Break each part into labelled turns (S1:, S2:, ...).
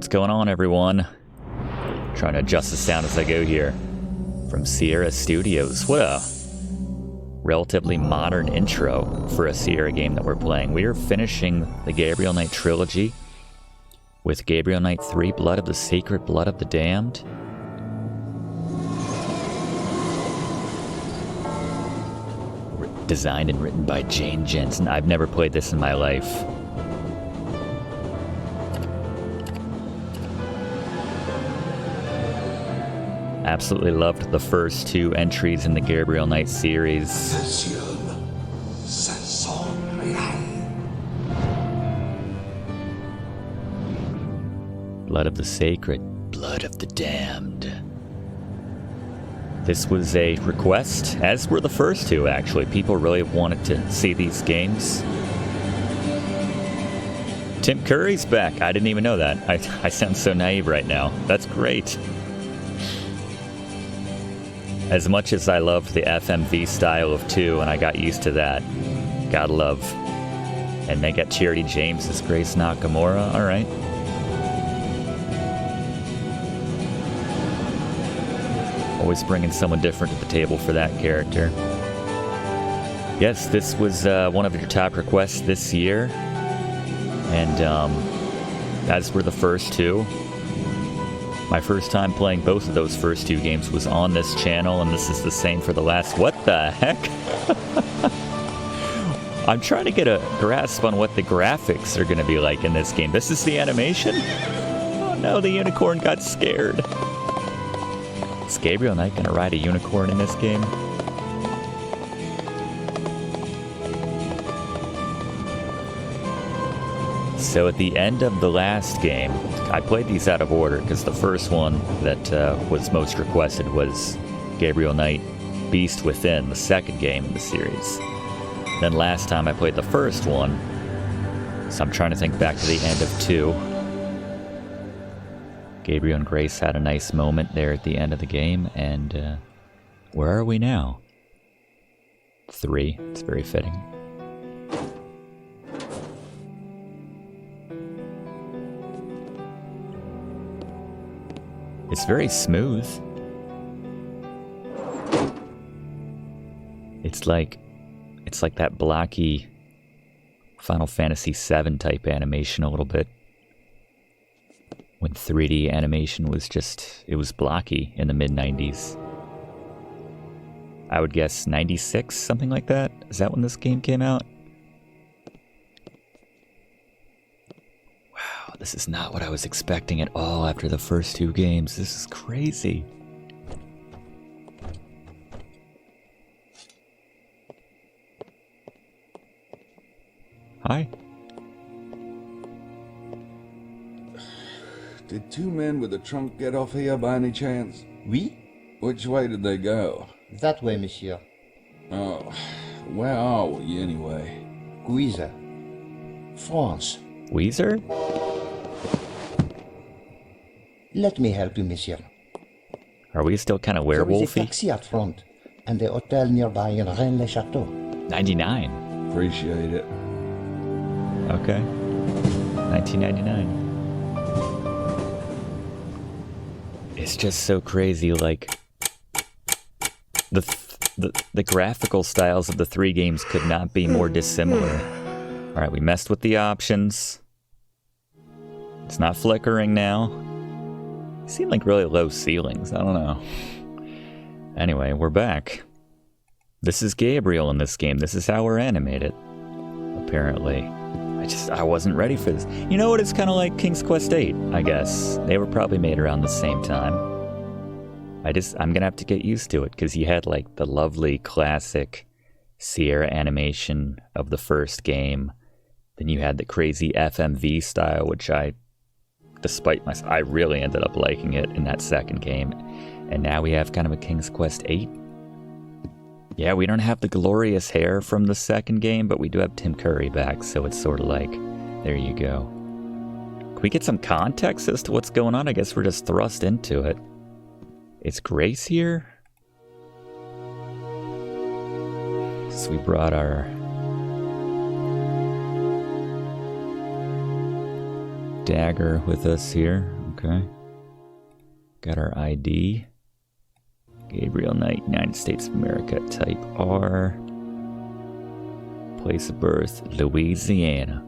S1: What's going on, everyone? Trying to adjust the sound as I go here. From Sierra Studios. What a relatively modern intro for a Sierra game that we're playing. We are finishing the Gabriel Knight trilogy with Gabriel Knight 3, Blood of the Sacred, Blood of the Damned. Designed and written by Jane Jensen. I've never played this in my life. Absolutely loved the first two entries in the Gabriel Knight series. Blood of the Sacred, Blood of the Damned. This was a request, as were the first two, actually. People really wanted to see these games. Tim Curry's back. I didn't even know that. I sound so naive right now. That's great. As much as I loved the FMV style of 2, and I got used to that, gotta love. And they got Charity James as Grace Nakimura. All right. Always bringing someone different to the table for that character. Yes, this was one of your top requests this year. And as were the first two. My first time playing both of those first two games was on this channel, and this is the same for the last... What the heck? I'm trying to get a grasp on what the graphics are going to be like in this game. This is the animation? Oh no, the unicorn got scared. Is Gabriel Knight going to ride a unicorn in this game? So at the end of the last game, I played these out of order because the first one that was most requested was Gabriel Knight Beast Within, the second game in the series. Then last time I played the first one, so I'm trying to think back to the end of 2. Gabriel and Grace had a nice moment there at the end of the game, and where are we now? 3, it's very fitting. It's very smooth. It's like that blocky Final Fantasy VII type animation a little bit. When 3D animation was just, it was blocky in the mid-90s. I would guess 96, something like that? Is that when this game came out? Wow, this is not what I was expecting at all after the first two games. This is crazy. Hi.
S2: Did two men with a trunk get off here by any chance?
S3: Oui?
S2: Which way did they go?
S3: That way, monsieur.
S2: Oh, where are we anyway?
S3: Guise. France.
S1: Weezer?
S3: Let me help you, monsieur.
S1: Are we still kind of
S3: There is a
S1: werewolfy?
S3: taxi at front, and the hotel nearby in Rennes-le-Château.
S1: 99.
S2: Appreciate it.
S1: Okay. 1999. It's just so crazy, like the graphical styles of the three games could not be more dissimilar. All right, we messed with the options. It's not flickering now. Seem like really low ceilings. I don't know. Anyway, we're back. This is Gabriel in this game. This is how we're animated. Apparently. I wasn't ready for this. You know what? It's kind of like King's Quest VIII, I guess. They were probably made around the same time. I'm gonna have to get used to it, because you had like the lovely classic Sierra animation of the first game. Then you had the crazy FMV style, which despite myself, I really ended up liking it in that second game. And now we have kind of a King's Quest VIII. Yeah, we don't have the glorious hair from the second game, but we do have Tim Curry back, so it's sort of like, there you go. Can we get some context as to what's going on? I guess we're just thrust into it. Is Grace here? So we brought our dagger with us here. Okay. Got our ID. Gabriel Knight, United States of America, type R. Place of birth, Louisiana.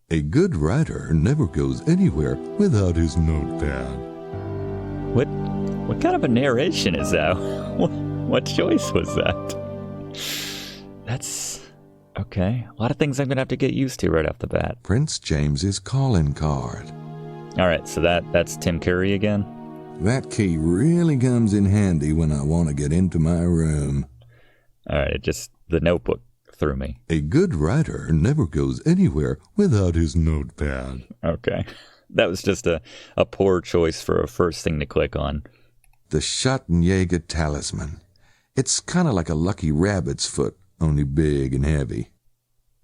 S4: A good writer never goes anywhere without his notepad.
S1: What kind of a narration is that? What choice was that? That's okay. A lot of things I'm gonna have to get used to right off the bat.
S4: Prince James's calling card.
S1: All right, so that's Tim Curry again.
S4: That key really comes in handy when I want to get into my room.
S1: All right, the notebook threw me.
S4: A good writer never goes anywhere without his notepad.
S1: Okay. That was just a poor choice for a first thing to click on.
S4: The Schattenjäger talisman. It's kind of like a lucky rabbit's foot, only big and heavy.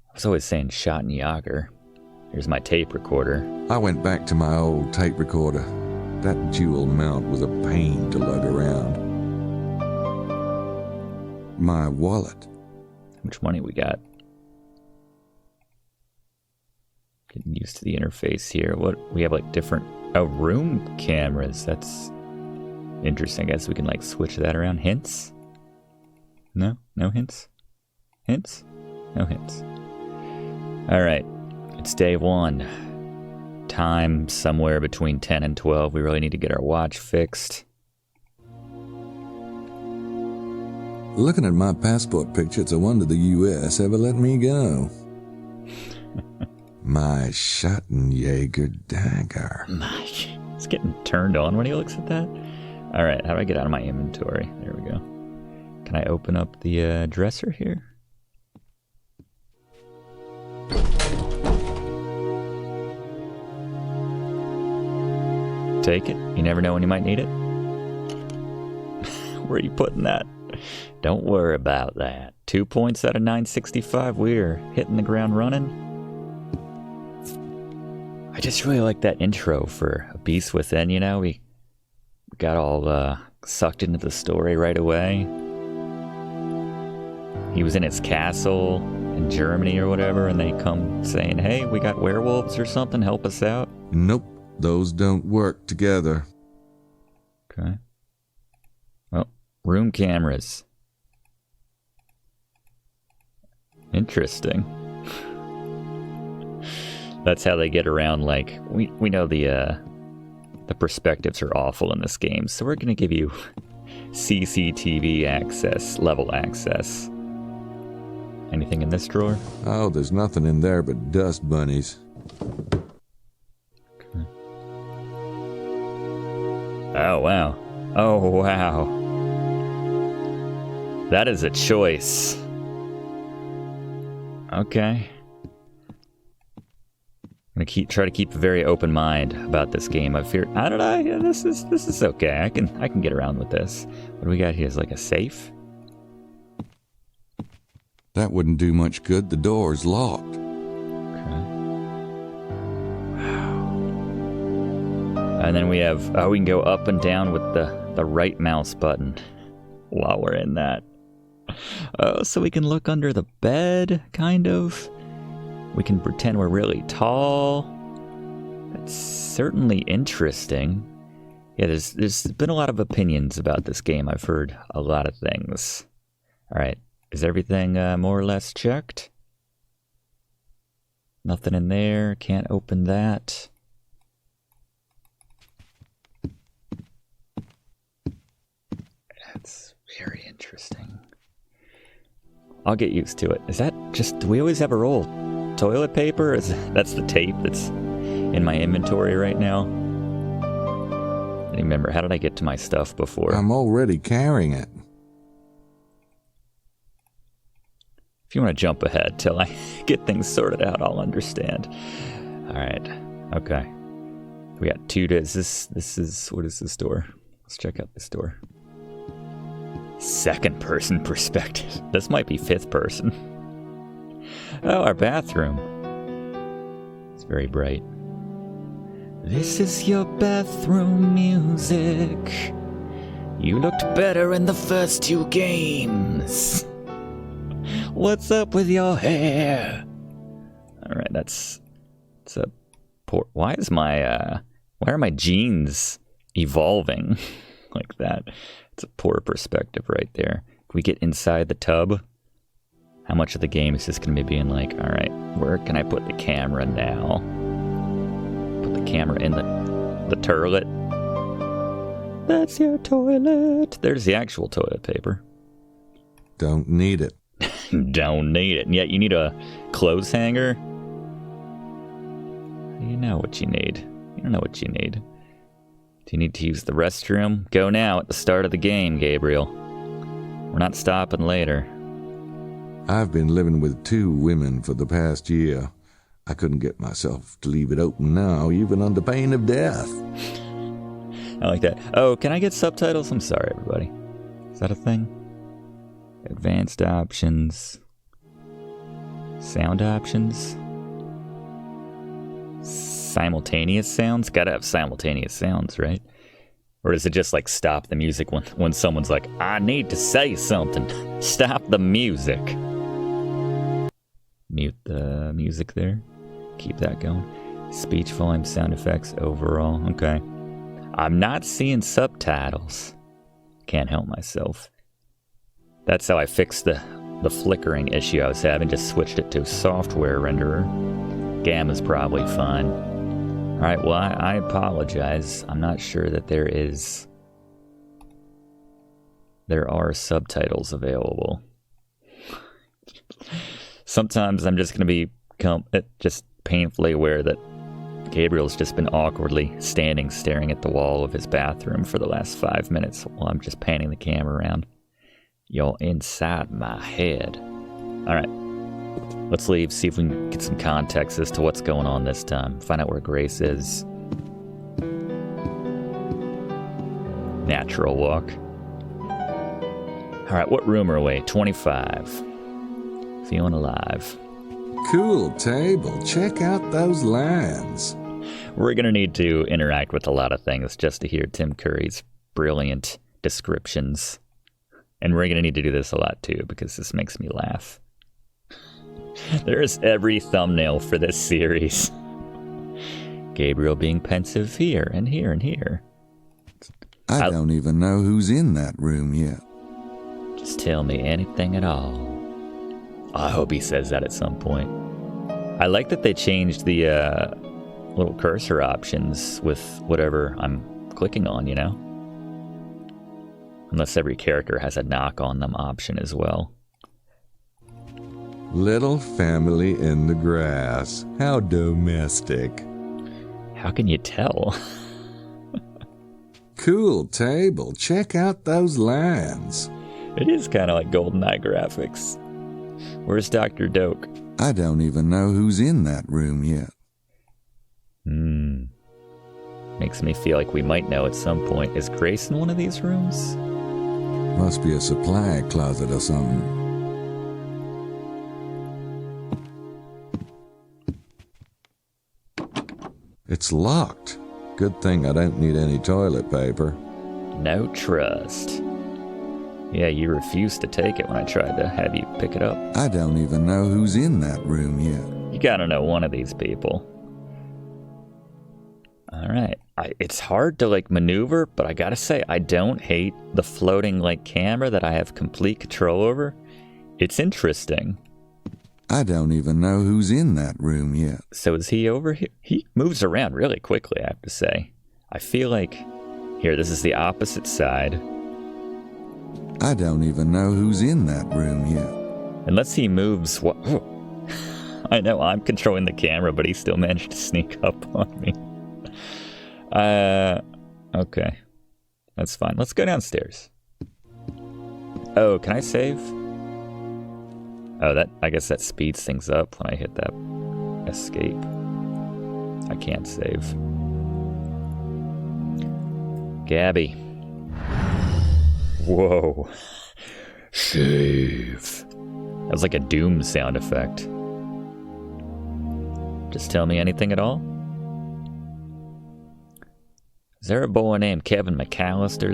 S1: I was always saying Schattenjäger. Here's my tape recorder.
S4: I went back to my old tape recorder. That jewel mount was a pain to lug around. My wallet.
S1: How much money we got? Getting used to the interface here. We have like different room cameras. That's interesting. I guess we can like switch that around. Hints? No hints. Hints? No hints. All right, it's day 1. Time somewhere between 10 and 12. We really need to get our watch fixed.
S4: Looking at my passport picture, it's a wonder the U.S. ever let me go. My Schattenjäger dagger.
S1: It's getting turned on when he looks at that. All right, how do I get out of my inventory? There we go. Can I open up the dresser here? Take it. You never know when you might need it. Where are you putting that? Don't worry about that. 2 points out of 965. We're hitting the ground running. I just really like that intro for A Beast Within, you know? We got all sucked into the story right away. He was in his castle in Germany or whatever, and they come saying, hey, we got werewolves or something, help us out.
S4: Nope, those don't work together.
S1: Okay. Well, room cameras. Interesting. That's how they get around, like, we know the perspectives are awful in this game, so we're going to give you CCTV access, level access. Anything in this drawer?
S4: Oh, there's nothing in there but dust bunnies.
S1: Okay. Oh, wow. Oh, wow. That is a choice. Okay. I'm gonna try to keep a very open mind about this game. I fear. I don't know. Yeah, this is okay. I can get around with this. What do we got here? Is like a safe?
S4: That wouldn't do much good. The door's locked.
S1: Okay. Wow. And then we have. Oh, we can go up and down with the right mouse button while we're in that. Oh, so we can look under the bed, kind of. We can pretend we're really tall. That's certainly interesting. Yeah, there's been a lot of opinions about this game. I've heard a lot of things. All right, is everything more or less checked? Nothing in there. Can't open that. That's very interesting. I'll get used to it. Is that just... Do we always have a roll of toilet paper? That's the tape that's in my inventory right now. I remember, how did I get to my stuff before?
S4: I'm already carrying it.
S1: If you want to jump ahead till I get things sorted out, I'll understand. All right. Okay. We got 2 days. This is... What is this door? Let's check out this door. Second person perspective. This might be 5th person. Oh, our bathroom. It's very bright. This is your bathroom music. You looked better in the first 2 games. What's up with your hair? Alright, it's a poor... Why are my genes evolving like that? It's a poor perspective right there. If we get inside the tub, how much of the game is just going to be being like, alright, where can I put the camera now? Put the camera in the toilet. That's your toilet. There's the actual toilet paper.
S4: Don't need it.
S1: Don't need it. And yet you need a clothes hanger? You know what you need. You don't know what you need. Do you need to use the restroom? Go now at the start of the game, Gabriel. We're not stopping later.
S4: I've been living with 2 women for the past year. I couldn't get myself to leave it open now, even under pain of death.
S1: I like that. Oh, can I get subtitles? I'm sorry, everybody. Is that a thing? Advanced options. Sound options. Simultaneous sounds? Gotta have simultaneous sounds, right? Or does it just like stop the music when someone's like, I need to say something. Stop the music. Mute the music there. Keep that going. Speech volume, sound effects, overall. Okay. I'm not seeing subtitles. Can't help myself. That's how I fixed the flickering issue I was having. Just switched it to software renderer. Gamma's probably fine. Alright, well, I apologize. I'm not sure that there are subtitles available. Sometimes I'm just going to become just painfully aware that Gabriel's just been awkwardly staring at the wall of his bathroom for the last 5 minutes while I'm just panning the camera around. You're inside my head. Alright. Let's leave, see if we can get some context as to what's going on this time. Find out where Grace is. Natural walk. Alright, what room are we? 25. Feeling alive.
S4: Cool table. Check out those lines.
S1: We're going to need to interact with a lot of things just to hear Tim Curry's brilliant descriptions. And we're going to need to do this a lot too, because this makes me laugh. There's every thumbnail for this series. Gabriel being pensive here and here and here.
S4: I don't even know who's in that room yet.
S1: Just tell me anything at all. I hope he says that at some point. I like that they changed the little cursor options with whatever I'm clicking on, you know? Unless every character has a knock on them option as well.
S4: Little family in the grass. How domestic.
S1: How can you tell?
S4: Cool table. Check out those lines.
S1: It is kind of like GoldenEye graphics. Where's Dr. Doak?
S4: I don't even know who's in that room yet.
S1: Makes me feel like we might know at some point. Is Grace in one of these rooms?
S4: Must be a supply closet or something. It's locked. Good thing I don't need any toilet paper.
S1: No trust. Yeah, you refused to take it when I tried to have you pick it up.
S4: I don't even know who's in that room yet.
S1: You gotta know one of these people. Alright. It's hard to, maneuver, but I gotta say, I don't hate the floating, camera that I have complete control over. It's interesting.
S4: I don't even know who's in that room yet.
S1: So is he over here? He moves around really quickly, I have to say. I feel like... Here, this is the opposite side.
S4: I don't even know who's in that room yet.
S1: Unless he moves... I know I'm controlling the camera, but he still managed to sneak up on me. Okay. That's fine. Let's go downstairs. Oh, can I save? Oh, I guess that speeds things up when I hit that escape. I can't save. Gabby. Whoa. Save. That was like a Doom sound effect. Just tell me anything at all? Is there a boy named Kevin McAllister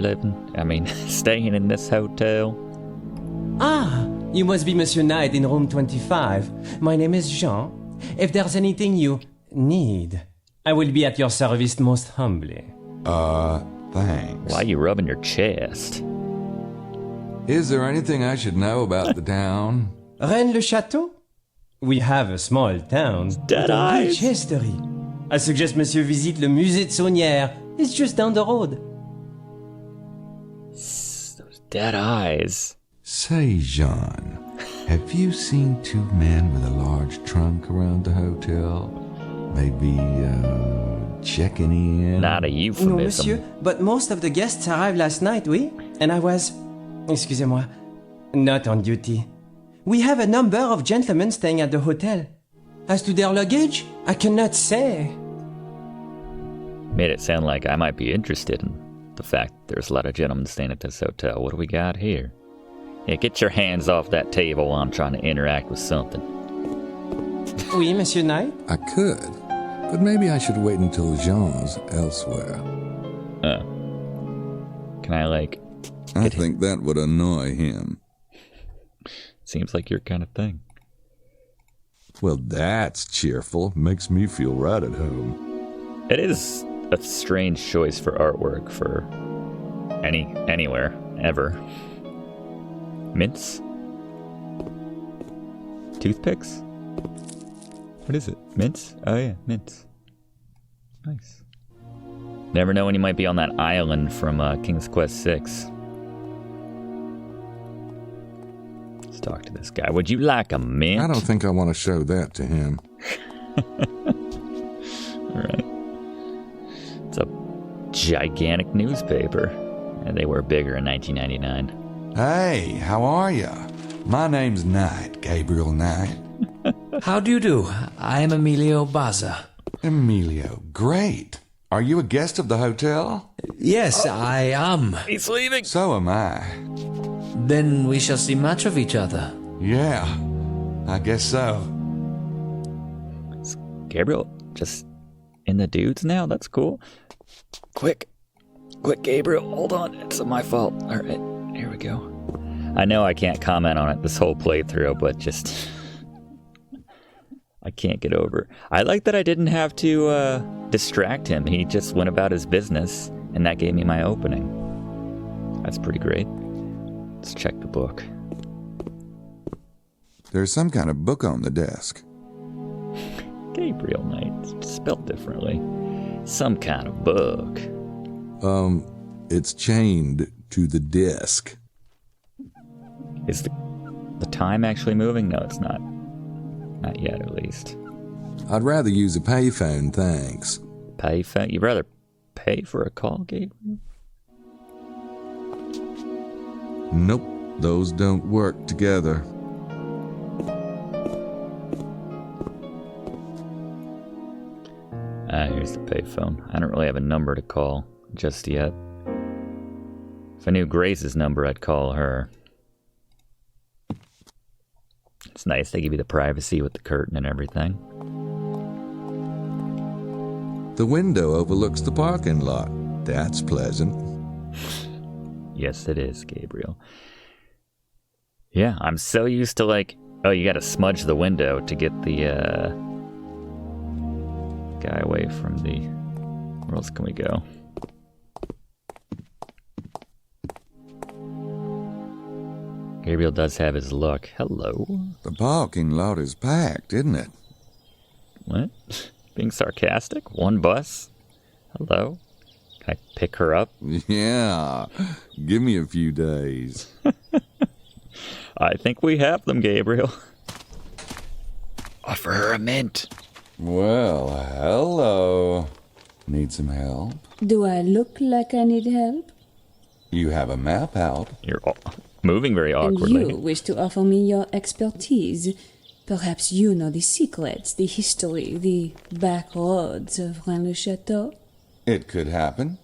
S1: staying in this hotel?
S5: Ah, you must be Monsieur Knight in room 25. My name is Jean, if there's anything you need, I will be at your service most humbly.
S4: Thanks.
S1: Why are you rubbing your chest?
S4: Is there anything I should know about the town?
S5: Rennes-le-Château? We have a small town.
S1: Dead
S5: with a
S1: eyes.
S5: rich history. I suggest Monsieur visite le musée de Saunière. It's just down the road.
S1: Those dead eyes.
S4: Say, Jean, have you seen two men with a large trunk around the hotel? Maybe, checking in?
S1: Not a
S5: No,
S1: euphemism.
S5: monsieur, but most of the guests arrived last night, oui? And I was, excusez-moi, not on duty. We have a number of gentlemen staying at the hotel. As to their luggage, I cannot say.
S1: Made it sound like I might be interested in the fact there's a lot of gentlemen staying at this hotel. What do we got here? Yeah, get your hands off that table while I'm trying to interact with something.
S5: Oui, Monsieur Knight?
S4: I could, but maybe I should wait until Jean's elsewhere.
S1: Can I, like...
S4: I think that would annoy him.
S1: Seems like your kind of thing.
S4: Well, that's cheerful. Makes me feel right at home.
S1: It is a strange choice for artwork for anywhere, ever. Mints? Toothpicks? What is it? Mints? Oh yeah, mints. Nice. Never know when you might be on that island from King's Quest VI. Let's talk to this guy. Would you like a mint?
S4: I don't think I want to show that to him.
S1: Alright. It's a gigantic newspaper. And they were bigger in 1999.
S6: Hey, how are ya? My name's Knight, Gabriel Knight.
S7: How do you do? I am Emilio Baza.
S6: Emilio, great. Are you a guest of the hotel?
S7: Yes, I am.
S1: He's leaving!
S6: So am I.
S7: Then we shall see much of each other.
S6: Yeah, I guess so.
S1: Is Gabriel just in the dudes now? That's cool. Quick, Gabriel, hold on. It's my fault. Alright, here we go. I know I can't comment on it this whole playthrough, but just... I can't get over. I like that I didn't have to distract him. He just went about his business, and that gave me my opening. That's pretty great. Let's check the book.
S4: There's some kind of book on the desk.
S1: Gabriel Knight, it's spelled differently. Some kind of book.
S4: It's chained to the desk.
S1: Is the time actually moving? No, it's not. Not yet, at least.
S4: I'd rather use a payphone, thanks.
S1: Payphone? You'd rather pay for a call, Gabriel?
S4: Nope, those don't work together.
S1: Here's the payphone. I don't really have a number to call just yet. If I knew Grace's number, I'd call her. It's nice they give you the privacy with the curtain and everything.
S4: The window overlooks the parking lot. That's pleasant.
S1: Yes, it is, Gabriel. Yeah, I'm so used to like, oh, you gotta smudge the window to get the guy away from the... Where else can we go? Gabriel does have his look. Hello.
S4: The parking lot is packed, isn't it?
S1: What? Being sarcastic? One bus? Hello? Can I pick her up?
S4: Yeah. Give me a few days.
S1: I think we have them, Gabriel. Offer her a mint.
S6: Well, hello. Need some help?
S8: Do I look like I need help?
S6: You have a map out.
S1: You're moving very awkwardly.
S8: And you wish to offer me your expertise. Perhaps you know the secrets, the history, the back roads of Rennes-le-Château?
S6: It could happen.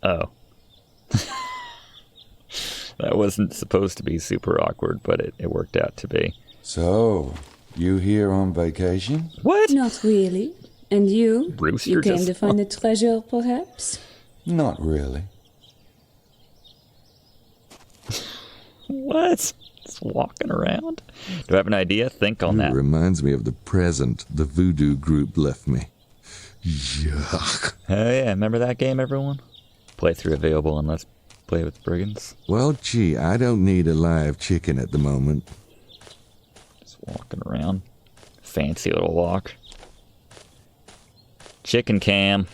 S1: Oh. That wasn't supposed to be super awkward, but it worked out to be.
S6: So, you here on vacation?
S1: What?
S8: Not really. And you?
S1: Rooster
S8: You came
S1: just...
S8: to find the treasure, perhaps?
S6: Not really.
S1: What? Just walking around? Do I have an idea? Think on that.
S4: It reminds me of the present the voodoo group left me. Yuck.
S1: Oh yeah, remember that game, everyone? Playthrough available and Let's Play with Brigands.
S4: Well, gee, I don't need a live chicken at the moment.
S1: Just walking around. Fancy little walk. Chicken cam.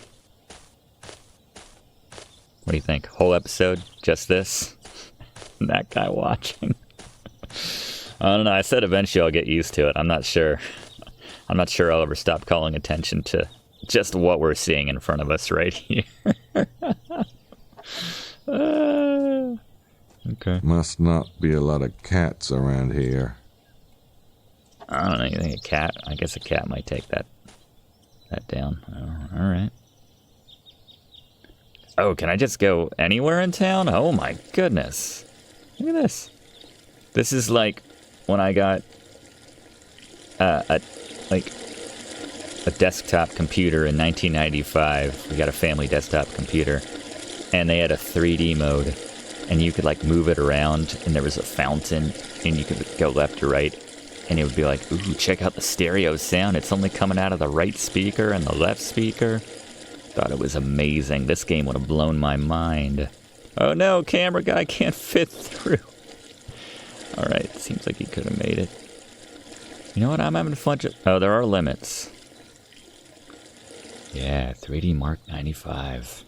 S1: What do you think? Whole episode? Just this? And that guy watching? I don't know. I said eventually I'll get used to it. I'm not sure. I'm not sure I'll ever stop calling attention to just what we're seeing in front of us right here. Okay.
S4: Must not be a lot of cats around here.
S1: I don't know. You think a cat? I guess a cat might take that down. Oh, all right. Oh, can I just go anywhere in town? Oh my goodness. Look at this. This is like when I got a desktop computer in 1995. We got a family desktop computer, and they had a 3D mode, and you could like move it around, and there was a fountain, and you could go left or right, and it would be like, ooh, check out the stereo sound. It's only coming out of the right speaker and the left speaker. Thought it was amazing. This game would have blown my mind. Oh no, camera guy can't fit through. Alright, seems like he could have made it. You know what, I'm having fun. Oh, there are limits. Yeah, 3D Mark 95.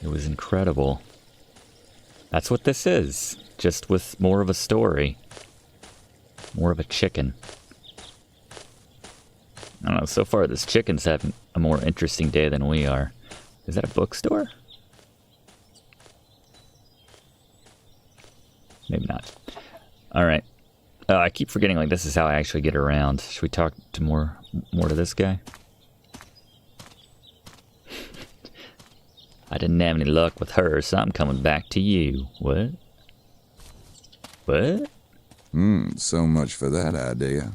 S1: It was incredible. That's what this is. Just with more of a story. More of a chicken. I don't know, so far this chicken's having a more interesting day than we are. Is that a bookstore? Maybe not. Alright. I keep forgetting, like, this is how I actually get around. Should we talk to more to this guy? I didn't have any luck with her, so I'm coming back to you. What? What?
S6: So much for that idea.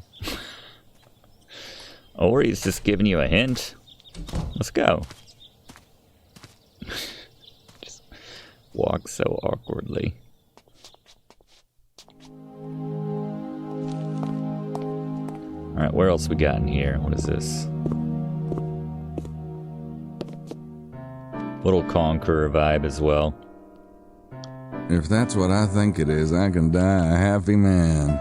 S1: Or he's just giving you a hint. Let's go. Just walk so awkwardly. Alright, where else we got in here? What is this? Little Conqueror vibe as well.
S6: If that's what I think it is, I can die a happy man.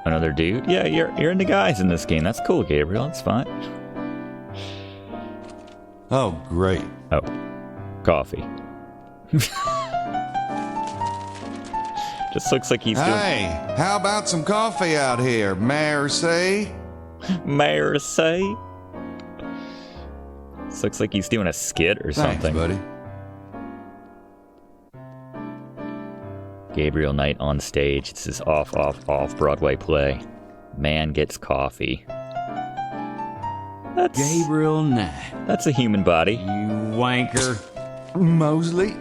S1: Another dude? Yeah, you're into guys in this game. That's cool, Gabriel. That's fine.
S6: Oh, great.
S1: Oh, coffee. Just looks like he's doing...
S6: Hey, how about some coffee out here, Mercy?
S1: Mercy? This looks like he's doing a skit or
S6: Thanks,
S1: something.
S6: buddy.
S1: Gabriel Knight on stage. This is off Broadway play. Man gets coffee. That's
S9: Gabriel Knight.
S1: That's a human body.
S9: You wanker.
S6: Mosley?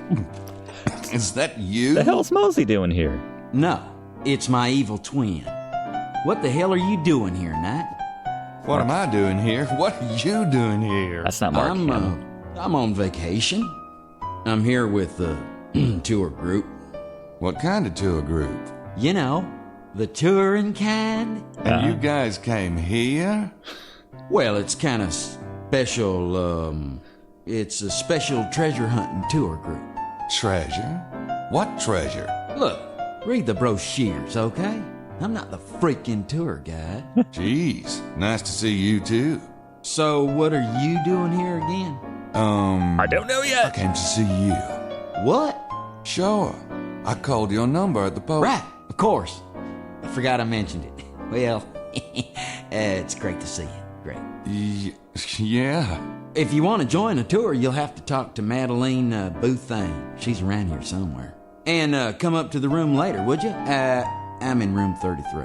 S6: Is that you?
S1: The hell's Mosley doing here?
S9: No, it's my evil twin. What the hell are you doing here, Knight?
S6: What am I doing here? What are you doing here?
S1: That's not Mark Hamill.
S9: I'm on vacation. I'm here with the tour group.
S6: What kind of tour group?
S9: You know, the touring kind.
S6: And you guys came here?
S9: Well, it's kind of special, it's a special treasure hunting tour group.
S6: Treasure? What treasure?
S9: Look, read the brochures, okay? I'm not the freaking tour guide.
S6: Jeez, nice to see you too.
S9: So, what are you doing here again?
S1: I don't know
S6: I
S1: yet.
S6: came to see you.
S9: What?
S6: Sure. I called your number at the post.
S9: Right, of course. I forgot I mentioned it. Well, it's great to see you. Great.
S6: Yeah.
S9: If you want to join a tour, you'll have to talk to Madeline Boothane. She's around here somewhere. And come up to the room later, would you? I'm in room 33.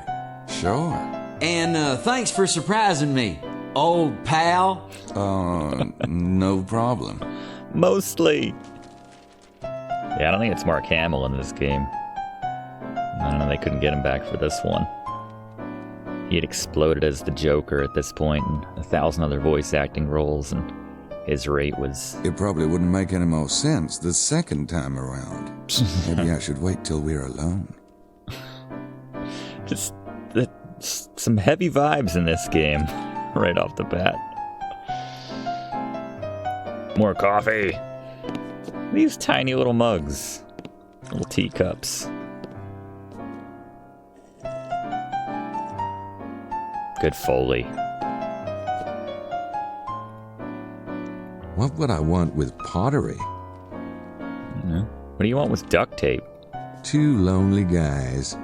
S6: Sure.
S9: And thanks for surprising me, old pal.
S6: No problem.
S1: Mostly. Yeah, I don't think it's Mark Hamill in this game. I don't know, they couldn't get him back for this one. He had exploded as the Joker at this point, and 1,000 other voice acting roles, and his rate was...
S6: It probably wouldn't make any more sense the second time around. Maybe I should wait till we're alone.
S1: Just some heavy vibes in this game, right off the bat. More coffee. These tiny little mugs. Little teacups. Good Foley.
S4: What would I want with pottery?
S1: What do you want with duct tape?
S4: 2 lonely guys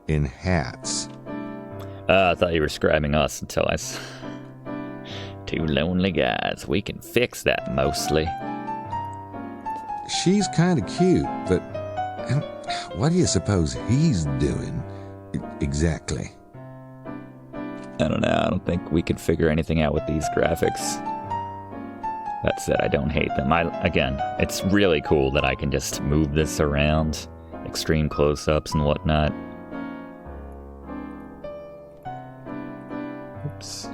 S4: in hats.
S1: I thought you were describing us until I... 2 lonely guys. We can fix that, Mosley.
S4: She's kind of cute, but what do you suppose he's doing exactly?
S1: I don't know. I don't think we could figure anything out with these graphics. That said, I don't hate them. Again, it's really cool that I can just move this around. Extreme close-ups and whatnot. Oops.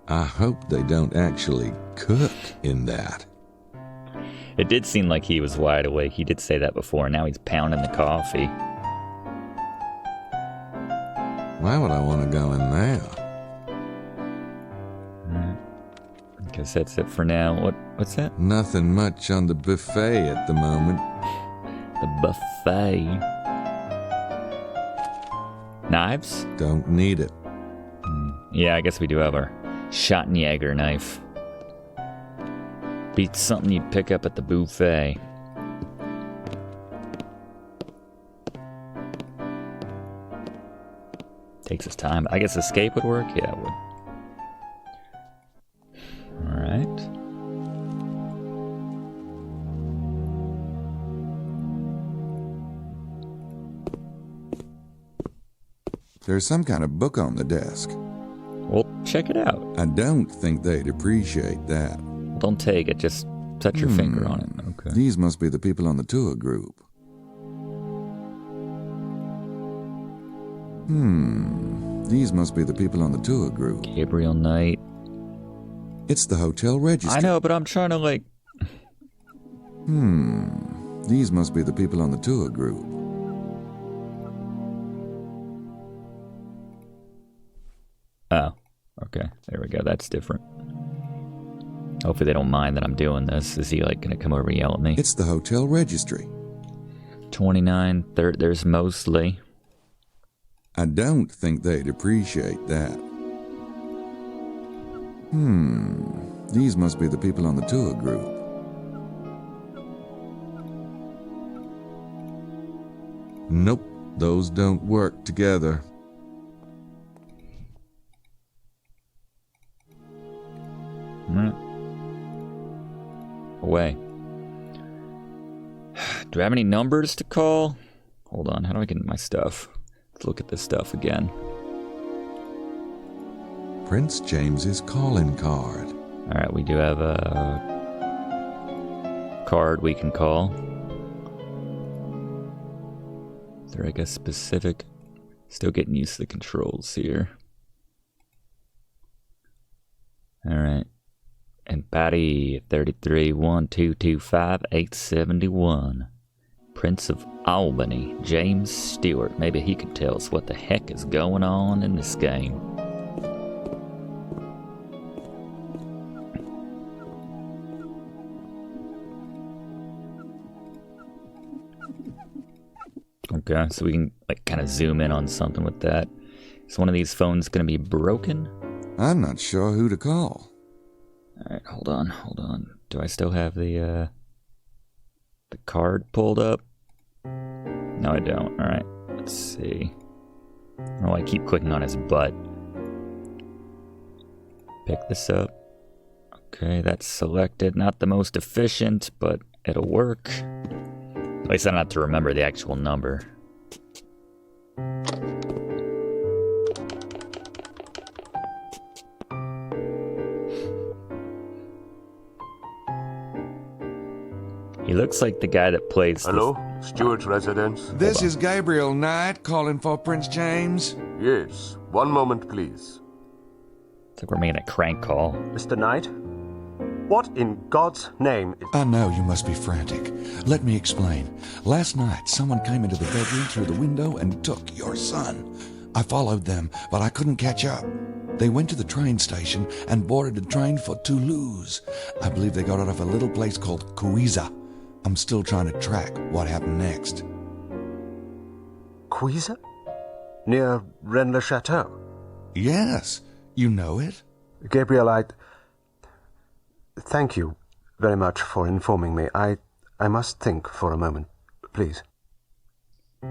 S4: I hope they don't actually cook in that.
S1: It did seem like he was wide awake. He did say that before. Now he's pounding the coffee.
S4: Why would I want to go in there?
S1: I guess that's it for now. What's that?
S4: Nothing much on the buffet at the moment.
S1: The buffet. Knives?
S4: Don't need it.
S1: Yeah, I guess we do have our Schattenjäger knife. Beats something you'd pick up at the buffet. Takes us time. I guess escape would work? Yeah, it would. Alright.
S6: There's some kind of book on the desk.
S1: Well, check it out.
S6: I don't think they'd appreciate that.
S1: Don't take it, just touch your finger on it. Okay.
S6: These must be the people on the tour group. These must be the people on the tour group.
S1: Gabriel Knight.
S6: It's the hotel registry.
S1: I know, but I'm trying to like...
S6: These must be the people on the tour group.
S1: Oh, okay. There we go. That's different. Hopefully they don't mind that I'm doing this. Is he like gonna come over and yell at me?
S6: It's the hotel registry.
S1: 29, there's Mosley.
S6: I don't think they'd appreciate that. These must be the people on the tour group.
S4: Nope, those don't work together.
S1: Away. Do I have any numbers to call? Hold on, how do I get my stuff? Let's look at this stuff again.
S4: Prince James's calling card.
S1: Alright, we do have a card we can call. Is there like a specific... Still getting used to the controls here. Alright. And Patty 33 1225 871. Prince of Albany, James Stewart. Maybe he could tell us what the heck is going on in this game. Okay, so we can like kind of zoom in on something with that. Is one of these phones going to be broken?
S6: I'm not sure who to call.
S1: Alright, hold on. Do I still have the card pulled up? No, I don't. Alright, let's see. Oh, I keep clicking on his butt. Pick this up. Okay, that's selected. Not the most efficient, but it'll work. At least I don't have to remember the actual number. He looks like the guy that plays...
S10: Hello? Stuart residence?
S6: This is Gabriel Knight calling for Prince James.
S10: Yes. One moment, please.
S1: It's like we're making a crank call.
S10: Mr. Knight? What in God's name is...
S6: I know you must be frantic. Let me explain. Last night, someone came into the bedroom through the window and took your son. I followed them, but I couldn't catch up. They went to the train station and boarded a train for Toulouse. I believe they got out of a little place called Cuiza. I'm still trying to track what happened next.
S10: Cuiza? Near Rennes-le-Château?
S6: Yes, you know it?
S10: Gabriel, thank you very much for informing me. I must think for a moment, please.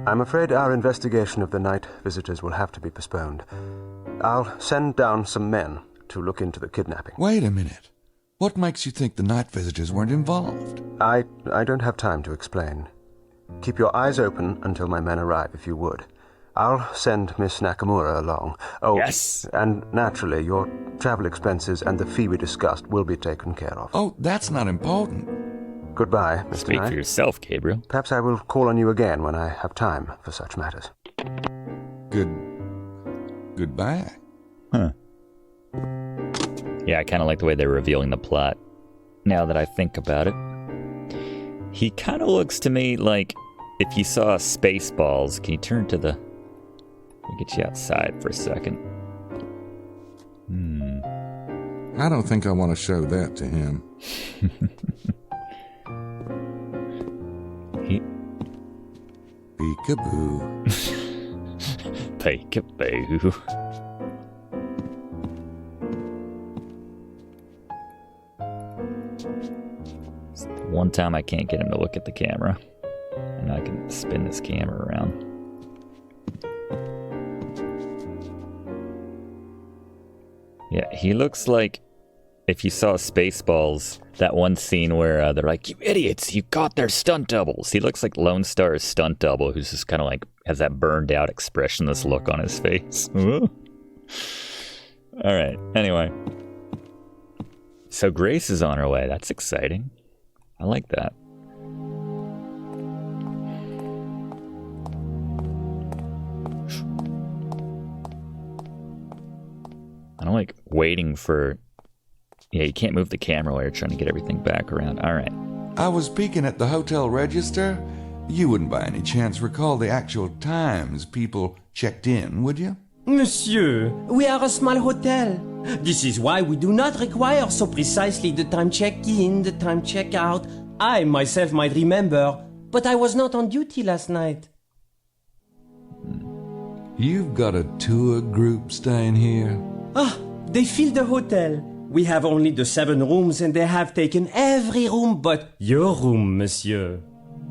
S10: I'm afraid our investigation of the night visitors will have to be postponed. I'll send down some men to look into the kidnapping.
S6: Wait a minute. What makes you think the night visitors weren't involved?
S10: I don't have time to explain. Keep your eyes open until my men arrive, if you would. I'll send Miss Nakimura along. Oh,
S1: yes.
S10: And naturally, your travel expenses and the fee we discussed will be taken care of.
S6: Oh, that's not important.
S10: Goodbye, Mr.
S1: Speak
S10: Knight.
S1: for yourself, Gabriel.
S10: Perhaps I will call on you again when I have time for such matters.
S6: Goodbye.
S1: Huh. Yeah, I kind of like the way they're revealing the plot, now that I think about it. He kind of looks to me like if you saw Spaceballs. Can you turn to the... Let me get you outside for a second.
S2: I don't think I want to show that to him.
S6: Peekaboo.
S1: Peekaboo. It's the one time I can't get him to look at the camera. And I can spin this camera around. Yeah, he looks like if you saw Spaceballs, that one scene where they're like, "You idiots, you got their stunt doubles." He looks like Lone Star's stunt double, who's just kind of like has that burned out, expressionless look on his face. All right, anyway. So Grace is on her way. That's exciting. I like that. I don't like waiting for... Yeah, you can't move the camera while you're trying to get everything back around. All right.
S6: I was peeking at the hotel register. You wouldn't by any chance recall the actual times people checked in, would you?
S5: Monsieur, we are a small hotel. This is why we do not require so precisely the time check-in, the time check-out. I myself might remember, but I was not on duty last night.
S4: You've got a tour group staying here?
S5: Ah, they filled the hotel. We have only the 7 rooms and they have taken every room but your room, monsieur.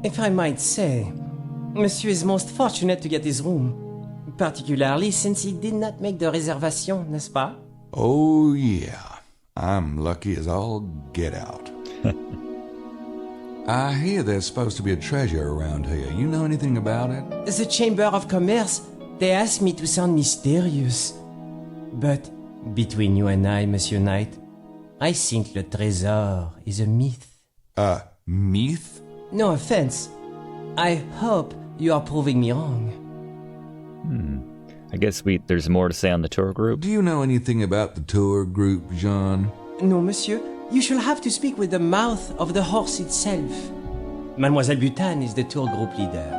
S5: If I might say, monsieur is most fortunate to get his room. Particularly since he did not make the reservation, n'est-ce pas?
S6: Oh, yeah. I'm lucky as all get out. I hear there's supposed to be a treasure around here. You know anything about it?
S5: The Chamber of Commerce, they asked me to sound mysterious. But between you and I, Monsieur Knight, I think le trésor is a myth.
S6: A myth?
S5: No offense. I hope you are proving me wrong.
S1: I guess there's more to say on the tour group.
S4: Do you know anything about the tour group, Jean?
S5: No, monsieur. You shall have to speak with the mouth of the horse itself. Mademoiselle Butan is the tour group leader.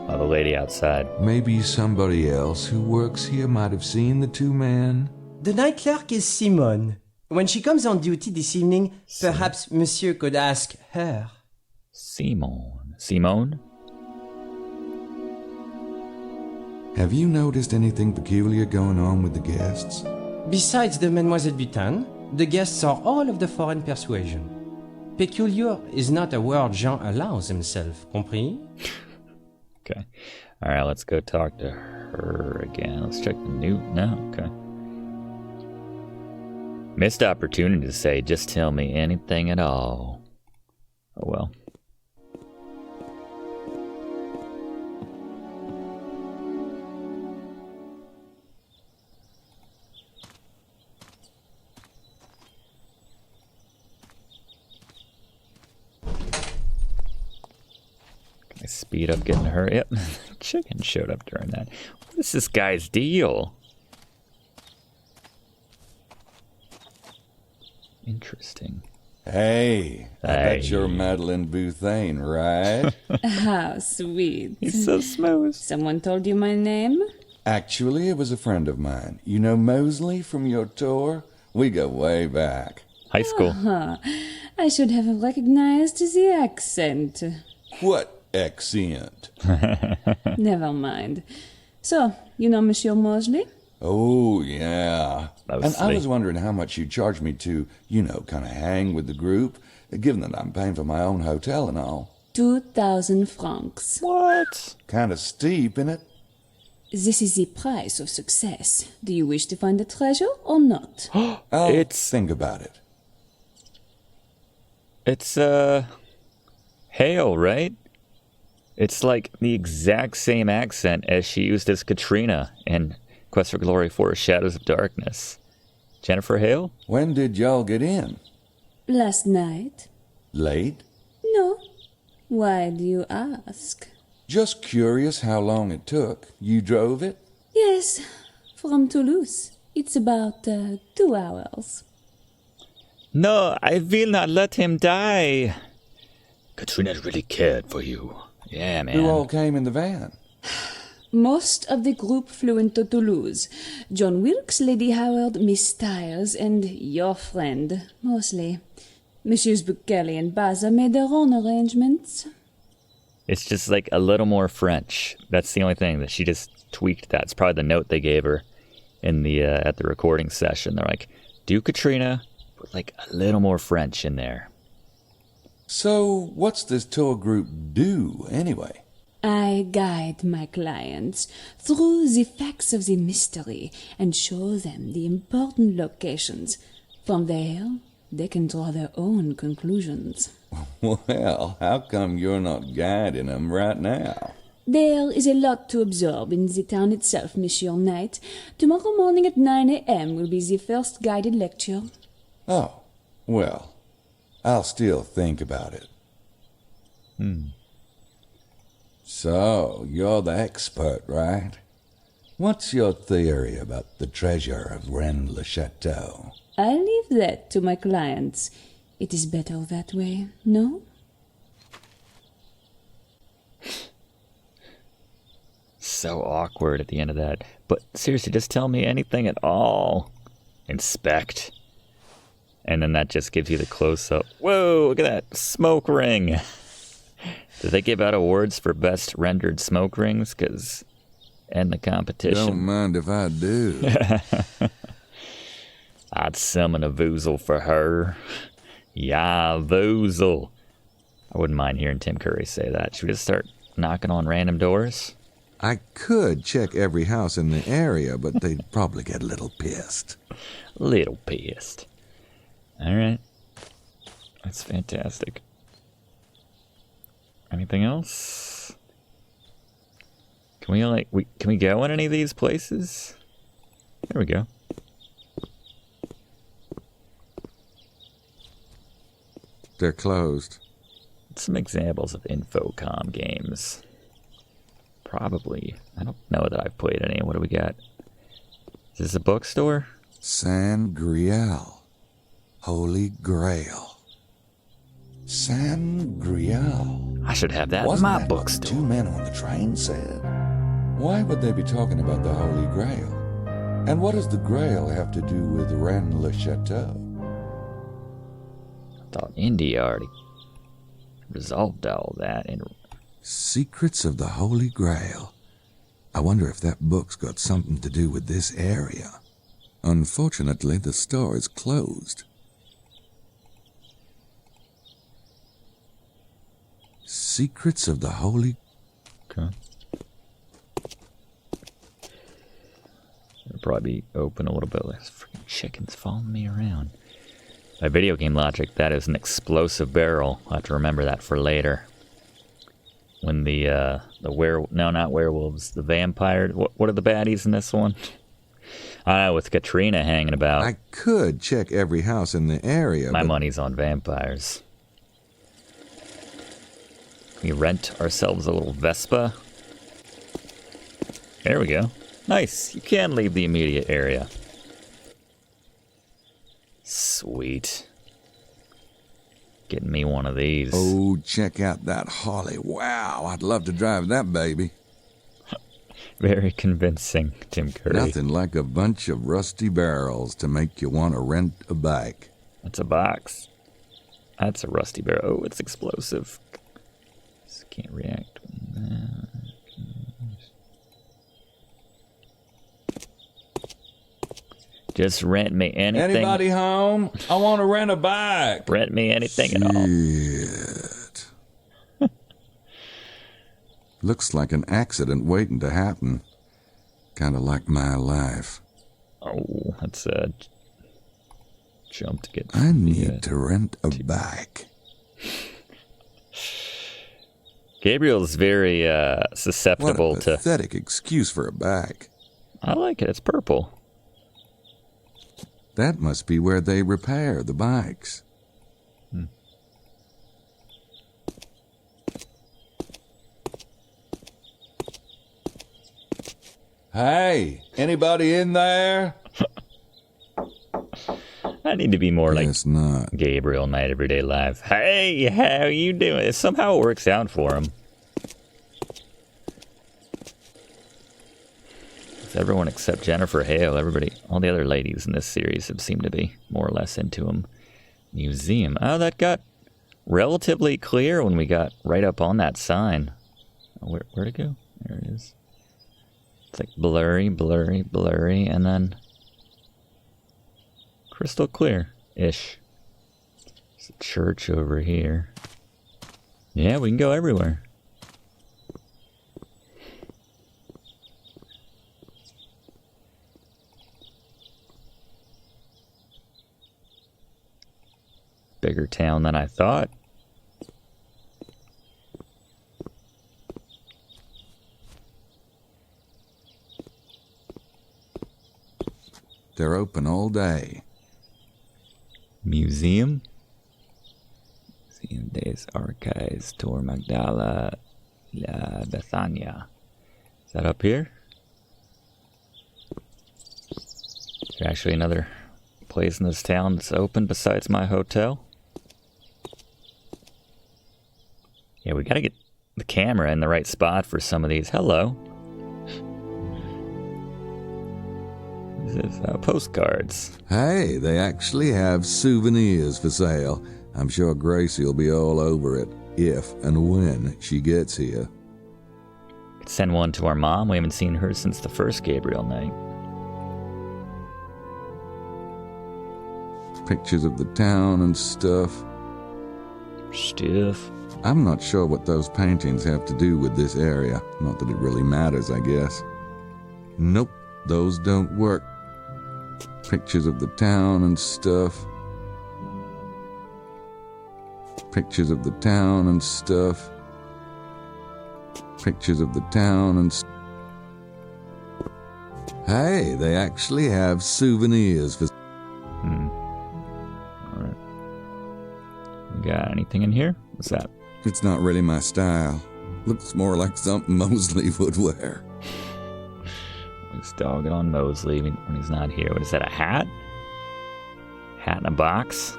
S1: Oh, the lady outside.
S4: Maybe somebody else who works here might have seen the two men?
S5: The night clerk is Simone. When she comes on duty this evening, perhaps monsieur could ask her.
S1: Simone?
S6: Have you noticed anything peculiar going on with the guests?
S5: Besides the Mademoiselle Butan, the guests are all of the foreign persuasion. Peculiar is not a word Jean allows himself, compris?
S1: Okay. All right, let's go talk to her again. Let's check the new... No, okay. Missed opportunity to say, just tell me anything at all. Oh, well. Can I speed up getting her? Yep. Chicken showed up during that. What is this guy's deal? Interesting.
S6: Hey, I bet you're Madeline Bouthane, right?
S8: How sweet.
S1: He's so smooth.
S8: Someone told you my name?
S6: Actually, it was a friend of mine. You know Mosley from your tour? We go way back.
S1: High school.
S8: Uh-huh. I should have recognized the accent.
S6: What accent?
S8: Never mind. So, you know Monsieur Mosley?
S6: Oh, yeah.
S1: Mostly.
S6: And I was wondering how much you charge me to, kind of hang with the group, given that I'm paying for my own hotel and all.
S8: 2,000 francs.
S1: What?
S6: Kind of steep, innit?
S8: This is the price of success. Do you wish to find the treasure or not?
S6: I'll think about it.
S1: It's, Hale, right? It's like the exact same accent as she used as Katrina in Quest for Glory 4 Shadows of Darkness. Jennifer Hale?
S6: When did y'all get in?
S8: Last night?
S6: Late?
S8: No. Why do you ask?
S6: Just curious how long it took. You drove it?
S8: Yes, from Toulouse. It's about 2 hours.
S1: No, I will not let him die. Katrina really cared for you. Yeah, man.
S6: Who all came in the van?
S8: Most of the group flew into Toulouse. John Wilkes, Lady Howard, Miss Stiles, and your friend, Mosley. Messieurs Kelly and Baza made their own arrangements.
S1: It's just like a little more French. That's the only thing that she just tweaked that. It's probably the note they gave her in the at the recording session. They're like, do Katrina, put like a little more French in there.
S6: So, what's this tour group do, anyway?
S8: I guide my clients through the facts of the mystery and show them the important locations. From there, they can draw their own conclusions.
S6: Well, how come you're not guiding them right now?
S8: There is a lot to absorb in the town itself, Monsieur Knight. Tomorrow morning at 9 a.m. will be the first guided lecture.
S6: Oh, well, I'll still think about it. So, you're the expert, right? What's your theory about the treasure of Rennes-le-Château?
S8: I leave that to my clients. It is better that way, no?
S1: So awkward at the end of that. But seriously, just tell me anything at all. Inspect. And then that just gives you the close-up. Whoa, look at that smoke ring. Did they give out awards for best rendered smoke rings? And the competition.
S6: Don't mind if I do.
S1: I'd summon a Voozle for her. Yeah, Voozle. I wouldn't mind hearing Tim Curry say that. Should we just start knocking on random doors?
S4: I could check every house in the area, but they'd probably get a little pissed.
S1: Little pissed. All right. That's fantastic. Anything else? Can we go in any of these places? There we go.
S4: They're closed.
S1: Some examples of Infocom games. Probably. I don't know that I've played any. What do we got? Is this a bookstore?
S6: San Grial. Holy Grail. San Grial.
S1: I should have that
S6: Wasn't
S1: in my
S6: that
S1: bookstore.
S6: What the two men on the train said? Why would they be talking about the Holy Grail? And what does the Grail have to do with Rennes-le-Château?
S1: I thought India already resolved all that. And
S4: Secrets of the Holy Grail. I wonder if that book's got something to do with this area. Unfortunately, the store is closed. Secrets of the Holy...
S1: Okay. It'll probably be open a little bit. There's freaking chickens following me around. By video game logic, that is an explosive barrel. I'll have to remember that for later. When the not werewolves, the vampire, what are the baddies in this one? I don't know, with Katrina hanging about.
S4: I could check every house in the area,
S1: My
S4: but
S1: money's on vampires. Can we rent ourselves a little Vespa? There we go. Nice. You can leave the immediate area. Sweet. Getting me one of these.
S6: Oh, check out that Holly. Wow, I'd love to drive that baby.
S1: Very convincing, Tim Curry.
S6: Nothing like a bunch of rusty barrels to make you want to rent a bike.
S1: That's a box. That's a rusty barrel. Oh, it's explosive. Just can't react. Just rent me anything.
S2: Anybody home? I want to rent a bike.
S1: Rent me anything at all.
S6: Shit. Looks like an accident waiting to happen. Kind of like my life.
S1: Oh, that's a jump to get.
S6: I need to rent a bike.
S1: Gabriel's very susceptible
S6: what a
S1: to.
S6: pathetic excuse for a bike.
S1: I like it. It's purple.
S6: That must be where they repair the bikes.
S2: Hey, anybody in there?
S1: I need to be more
S6: Guess
S1: like
S6: not.
S1: Gabriel Knight everyday life. Hey, how you doing? Somehow it works out for him. It's everyone except Jennifer Hale. Everybody, all the other ladies in this series have seemed to be more or less into him. Museum. Oh, that got relatively clear when we got right up on that sign. Oh, where'd it go? There it is. It's like blurry, blurry, blurry, and then crystal clear-ish. There's a church over here. Yeah, we can go everywhere. Bigger town than I thought.
S6: They're open all day.
S1: Museum? Museum des Archives, Tor Magdala, La Bethania. Is that up here? Is there actually another place in this town that's open besides my hotel? Yeah, we gotta get the camera in the right spot for some of these. Hello. This is postcards.
S6: Hey, they actually have souvenirs for sale. I'm sure Gracie will be all over it if and when she gets here.
S1: Could send one to our mom. We haven't seen her since the first Gabriel Knight.
S6: Pictures of the town and stuff. I'm not sure what those paintings have to do with this area. Not that it really matters, I guess. Nope, those don't work. Pictures of the town and stuff. Pictures of the town and stuff. Pictures of the town and Hey, they actually have souvenirs for...
S1: Alright. We got anything in here? What's that?
S6: It's not really my style. Looks more like something Mosley would wear.
S1: He's dogging on Mosley when he's not here. What is that, a hat? Hat in a box?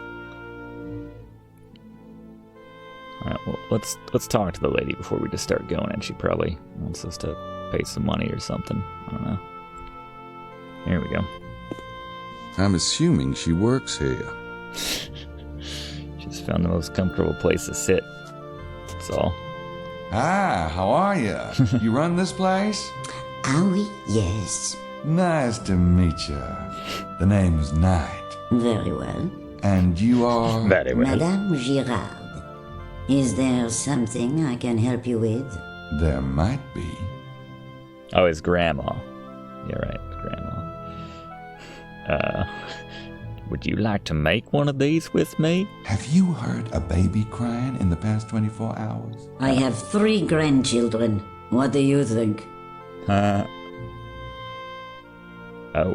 S1: Alright, well, let's talk to the lady before we just start going, and she probably wants us to pay some money or something. I don't know. Here we go.
S6: I'm assuming she works here.
S1: Just found the most comfortable place to sit. That's all.
S6: Hi, how are you? You run this place?
S11: Ah oui, yes.
S6: Nice to meet you. The name's Knight.
S11: Very well.
S6: And you are?
S1: Very well.
S11: Madame Girard. Is there something I can help you with?
S6: There might be.
S1: Oh, his grandma. Yeah, right, grandma. Would you like to make one of these with me?
S6: Have you heard a baby crying in the past 24 hours?
S11: I have 3 grandchildren. What do you think?
S1: Oh.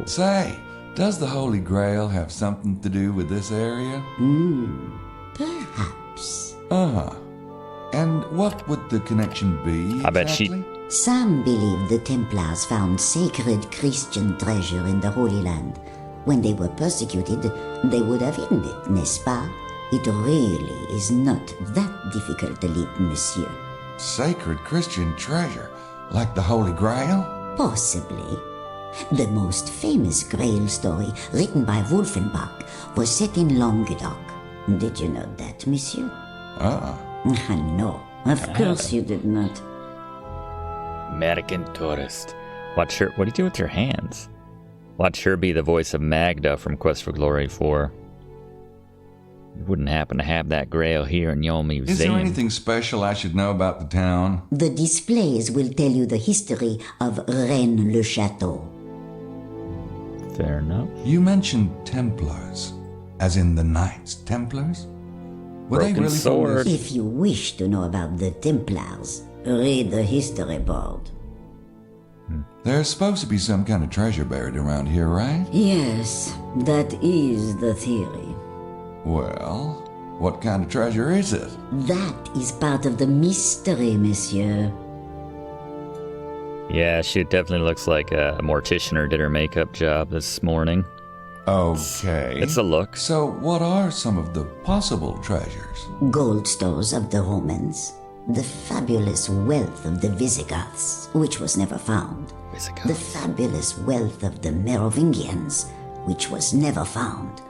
S6: Say, does the Holy Grail have something to do with this area?
S11: Perhaps.
S6: Uh-huh. And what would the connection be,
S1: I bet
S6: exactly?
S11: Some believe the Templars found sacred Christian treasure in the Holy Land. When they were persecuted, they would have hidden it, n'est-ce pas? It really is not that difficult to leap, monsieur.
S6: Sacred Christian treasure, like the Holy Grail?
S11: Possibly. The most famous Grail story, written by Wolfenbach, was set in Languedoc. Did you know that, monsieur? No, of course you did not.
S1: American tourist. Watch her. What do you do with your hands? Watch her be the voice of Magda from Quest for Glory 4. You wouldn't happen to have that grail here in your museum.
S6: Is there anything special I should know about the town?
S11: The displays will tell you the history of Rennes-le-Château.
S1: Fair enough.
S6: You mentioned Templars, as in the Knights Templars? Were
S1: Broken
S6: they really
S1: sword.
S11: If you wish to know about the Templars, read the history board.
S6: There's supposed to be some kind of treasure buried around here, right?
S11: Yes, that is the theory.
S6: Well, what kind of treasure is it?
S11: That is part of the mystery, monsieur.
S1: Yeah, she definitely looks like a mortician did her makeup job this morning.
S6: Okay.
S1: It's a look.
S6: So what are some of the possible treasures?
S11: Gold stores of the Romans, the fabulous wealth of the Visigoths, which was never found, the fabulous wealth of the Merovingians, which was never found,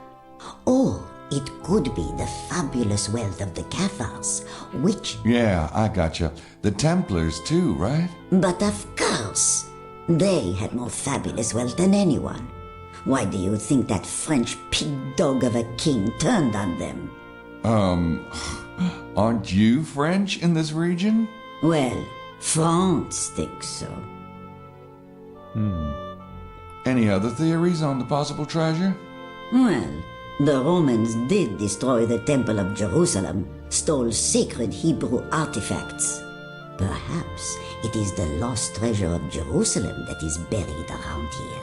S11: or it could be the fabulous wealth of the Cathars, which...
S6: Yeah, I gotcha. The Templars too, right?
S11: But of course, they had more fabulous wealth than anyone. Why do you think that French pig dog of a king turned on them?
S6: Aren't you French in this region?
S11: Well, France thinks so.
S6: Any other theories on the possible treasure?
S11: Well, the Romans did destroy the Temple of Jerusalem, stole sacred Hebrew artifacts. Perhaps it is the lost treasure of Jerusalem that is buried around here.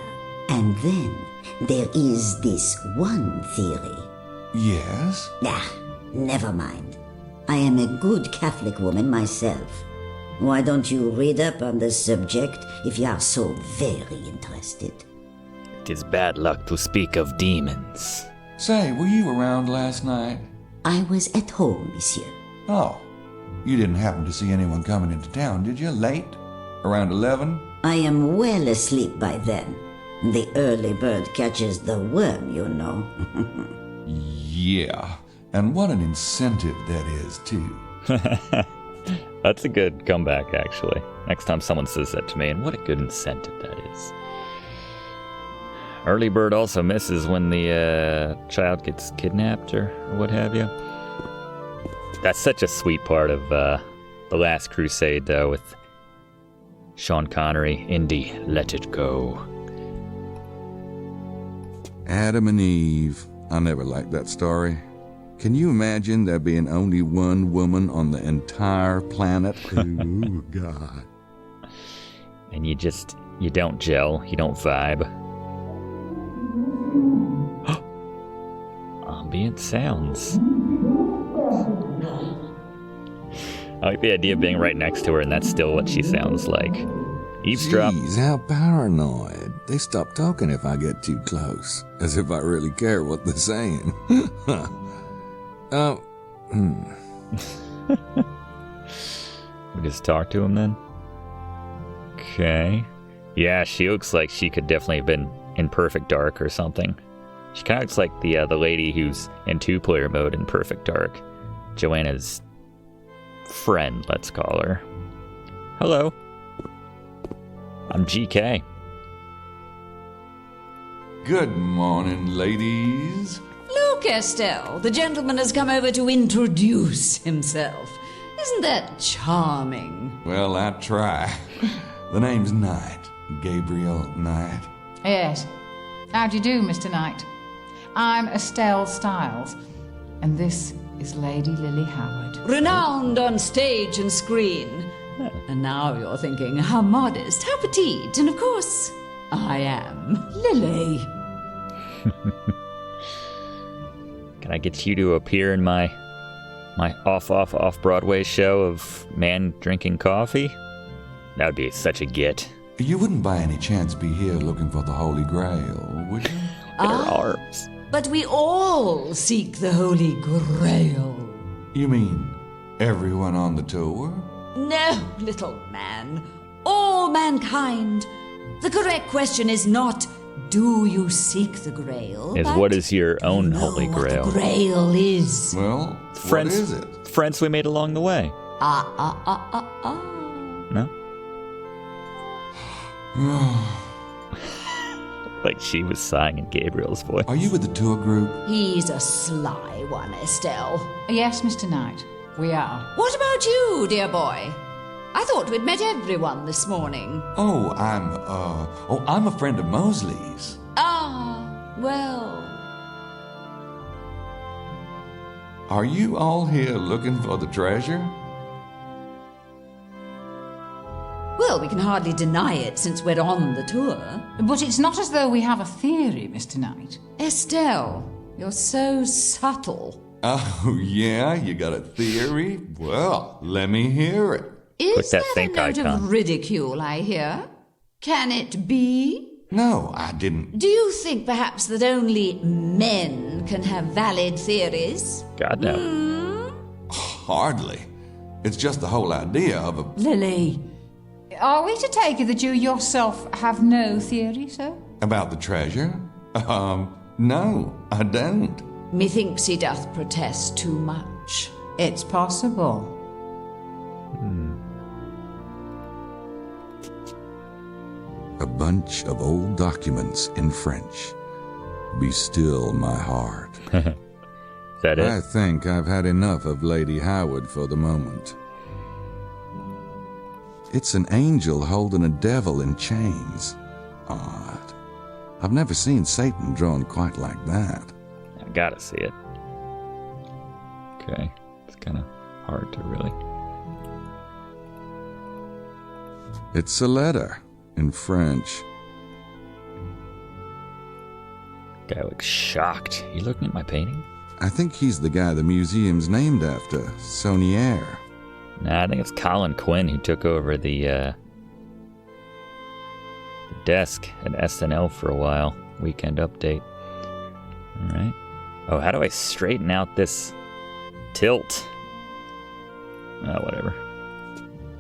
S11: And then there is this one theory.
S6: Yes?
S11: Never mind. I am a good Catholic woman myself. Why don't you read up on the subject if you are so very interested?
S1: It is bad luck to speak of demons.
S6: Say, were you around last night?
S11: I was at home, monsieur.
S6: Oh, you didn't happen to see anyone coming into town, did you? Late? Around 11?
S11: I am well asleep by then. The early bird catches the worm, you know.
S6: Yeah, and what an incentive that is, too.
S1: That's a good comeback, actually. Next time someone says that to me, and what a good incentive that is. Early bird also misses when the child gets kidnapped or what have you. That's such a sweet part of The Last Crusade, though, with Sean Connery, Indy, let it go.
S6: Adam and Eve. I never liked that story. Can you imagine there being only one woman on the entire planet? Ooh, God.
S1: And you don't gel, you don't vibe. Ambient sounds. I like the idea of being right next to her and that's still what she sounds like. Eavesdrop.
S4: Jeez, how paranoid. They stop talking if I get too close. As if I really care what they're saying.
S1: We just talk to him then? Okay. Yeah, she looks like she could definitely have been in Perfect Dark or something. She kind of looks like the lady who's in 2-player mode in Perfect Dark. Joanna's friend, let's call her. Hello. I'm GK.
S6: Good morning, ladies.
S12: Look, Estelle, the gentleman has come over to introduce himself. Isn't that charming?
S6: Well, I try. The name's Knight. Gabriel Knight.
S13: Yes. How do you do, Mr. Knight? I'm Estelle Stiles, and this is Lady Lily Howard.
S12: Renowned on stage and screen. And now you're thinking, how modest, how petite, and of course, I am Lily.
S1: Can I get you to appear in my off-Broadway show of man drinking coffee? That would be such a get.
S6: You wouldn't by any chance be here looking for the Holy Grail, would you?
S1: Her arms.
S12: But we all seek the Holy Grail.
S6: You mean everyone on the tour?
S12: No, little man. All mankind. The correct question is not, do you seek the Grail?
S1: Is what is your own Holy Grail?
S12: What the Grail is.
S6: Well,
S1: friends,
S6: what is it?
S1: Friends we made along the way. No? Like she was sighing in Gabriel's voice.
S6: Are you with the tour group?
S12: He's a sly one, Estelle.
S13: Yes, Mr. Knight, we are.
S12: What about you, dear boy? I thought we'd met everyone this morning.
S6: Oh, I'm a friend of Mosley's.
S12: Ah, well.
S6: Are you all here looking for the treasure?
S12: Well, we can hardly deny it since we're on the tour.
S13: But it's not as though we have a theory, Mr. Knight.
S12: Estelle, you're so subtle.
S6: Oh, yeah? You got a theory? Well, let me hear it.
S12: Is that a note of ridicule, I hear? Can it be?
S6: No, I didn't.
S12: Do you think perhaps that only men can have valid theories?
S1: God, no.
S6: Hardly. It's just the whole idea of a...
S13: Lily, are we to take it that you yourself have no theory, sir?
S6: About the treasure? No, I don't.
S12: Methinks he doth protest too much.
S13: It's possible.
S4: A bunch of old documents in French. Be still, my heart.
S1: Is that it?
S4: I think I've had enough of Lady Howard for the moment. It's an angel holding a devil in chains. Odd. I've never seen Satan drawn quite like that.
S1: I gotta see it. Okay. It's kind of hard to really...
S4: It's a letter. In French.
S1: Guy looks shocked. You looking at my painting?
S4: I think he's the guy the museum's named after, Saunier.
S1: Nah, I think it's Colin Quinn who took over the desk at SNL for a while. Weekend update. Alright. Oh, how do I straighten out this tilt? Oh, whatever.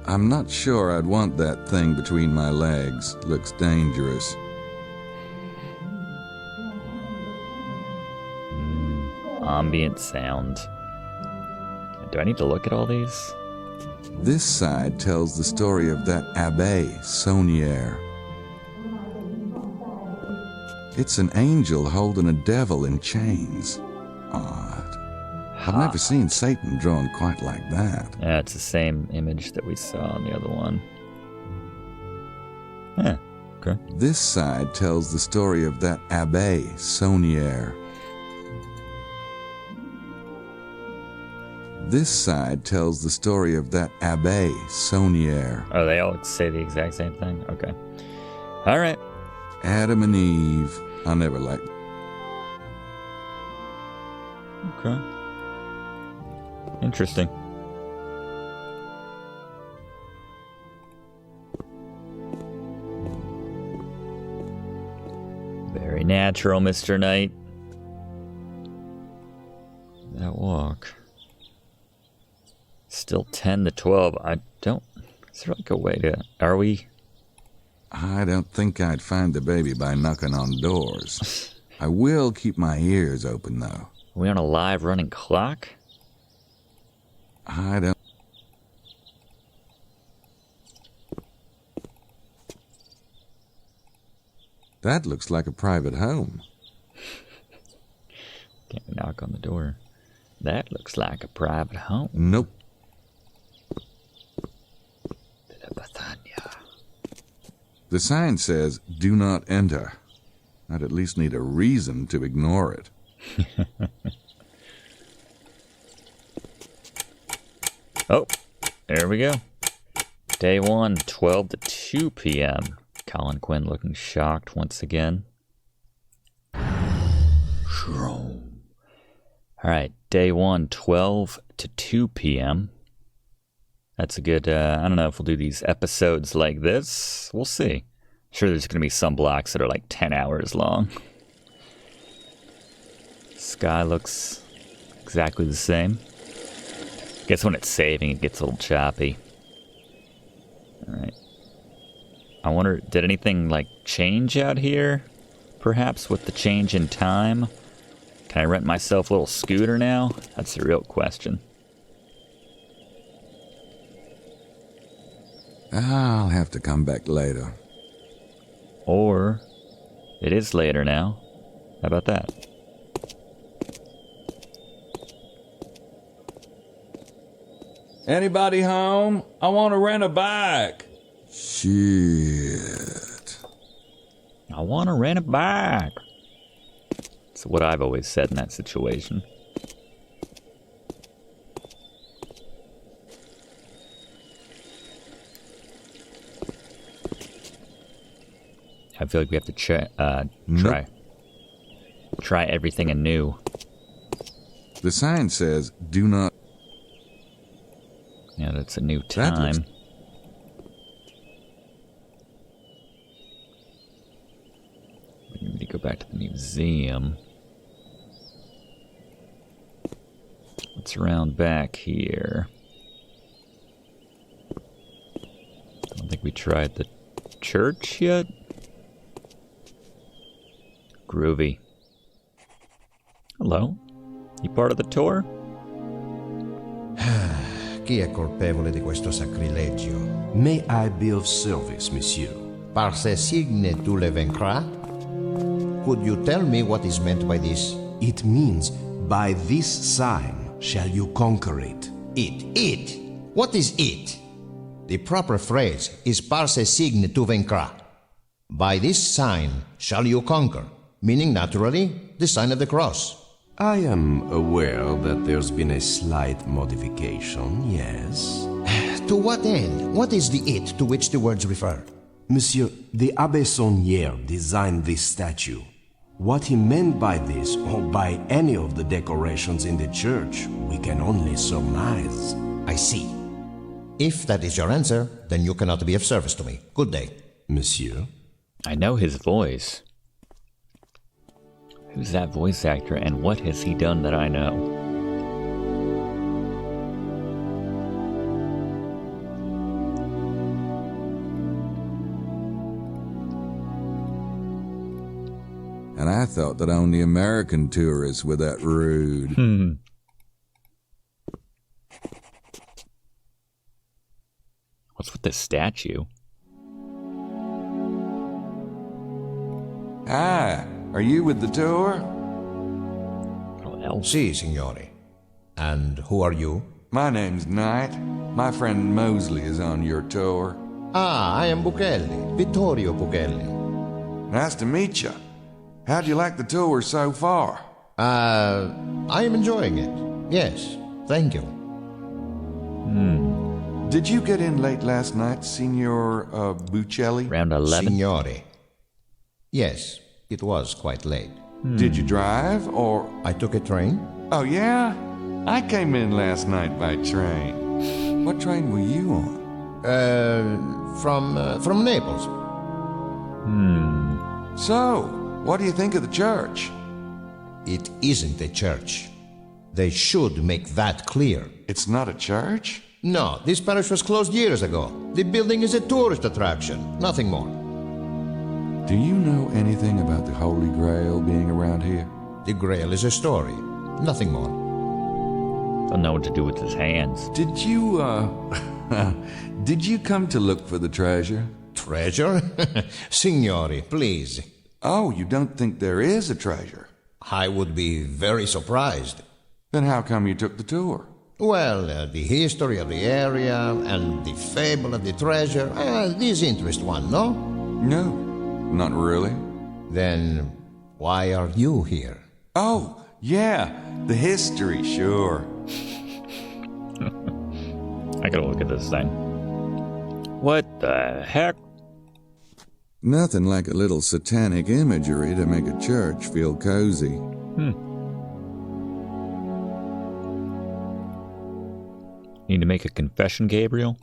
S4: I'm not sure I'd want that thing between my legs. Looks dangerous.
S1: Ambient sound. Do I need to look at all these?
S4: This side tells the story of that Abbé Saunier. It's an angel holding a devil in chains. Odd. I've never seen Satan drawn quite like that.
S1: Yeah, it's the same image that we saw on the other one. Yeah, okay.
S4: This side tells the story of that Abbé Saunier. This side tells the story of that Abbé Saunier.
S1: Oh, they all say the exact same thing? Okay. All right.
S4: Adam and Eve. I never liked.
S1: Okay. Interesting. Very natural, Mr. Knight. That walk. Still 10 to 12. I don't... Is there like a way to... Are we...
S4: I don't think I'd find the baby by knocking on doors. I will keep my ears open, though.
S1: Are we on a live running clock?
S4: I don't... That looks like a private home.
S1: Can't knock on the door. That looks like a private home.
S4: Nope. The sign says, "Do not enter." I'd at least need a reason to ignore it.
S1: Oh, there we go. Day 1, 12 to 2 p.m. Colin Quinn looking shocked once again. Alright, day 1, 12 to 2 p.m. That's a good, I don't know if we'll do these episodes like this. We'll see. I'm sure there's going to be some blocks that are like 10 hours long. Sky looks exactly the same. Guess when it's saving, it gets a little choppy. Alright. I wonder, did anything, like, change out here? Perhaps with the change in time? Can I rent myself a little scooter now? That's the real question.
S6: I'll have to come back later.
S1: Or, it is later now. How about that?
S2: Anybody home? I want to rent a bike.
S6: Shit.
S1: I want to rent a bike. That's what I've always said in that situation. I feel like we have to try everything anew.
S6: The sign says, do not...
S1: Yeah, that's a new time. We need to go back to the museum. What's around back here? I don't think we tried the church yet. Groovy. Hello? You part of the tour?
S14: Chi è colpevole di questo sacrilegio?
S15: May I be of service, monsieur?
S14: Par ce signe tu le vaincras? Could you tell me what is meant by this?
S15: It means, by this sign shall you conquer it.
S14: It? What is it? The proper phrase is par ce signe tu vaincras. By this sign shall you conquer, meaning naturally the sign of the cross.
S15: I am aware that there's been a slight modification, yes.
S14: To what end? What is the it to which the words refer?
S15: Monsieur, the Abbé Saunière designed this statue. What he meant by this, or by any of the decorations in the church, we can only surmise.
S14: I see. If that is your answer, then you cannot be of service to me. Good day.
S15: Monsieur?
S1: I know his voice. Who's that voice actor, and what has he done that I know?
S6: And I thought that only American tourists were that rude.
S1: What's with this statue?
S6: Hi, are you with the tour?
S14: Si, signore. And who are you?
S6: My name's Knight. My friend Mosley is on your tour.
S14: Ah, I am Buchelli, Vittorio Buchelli.
S6: Nice to meet you. How do you like the tour so far?
S14: I am enjoying it. Yes, thank you.
S6: Did you get in late last night, Signor Buchelli?
S1: Around 11?
S14: Signore. Yes, it was quite late.
S6: Did you drive, or...?
S14: I took a train.
S6: Oh, yeah? I came in last night by train. What train were you on?
S14: From Naples.
S6: So, what do you think of the church?
S14: It isn't a church. They should make that clear.
S6: It's not a church?
S14: No, this parish was closed years ago. The building is a tourist attraction, nothing more.
S6: Do you know anything about the Holy Grail being around here?
S14: The Grail is a story, nothing more.
S1: Don't know what to do with his hands.
S6: Did you, did you come to look for the treasure?
S14: Treasure? Signori, please.
S6: Oh, you don't think there is a treasure?
S14: I would be very surprised.
S6: Then how come you took the tour?
S14: Well, the history of the area and the fable of the treasure, these interest one, no?
S6: No, not really.
S14: Then why are you here?
S6: Oh, yeah, the history, sure.
S1: I gotta look at this thing. What the heck?
S6: Nothing like a little satanic imagery to make a church feel cozy.
S1: Need to make a confession, Gabriel?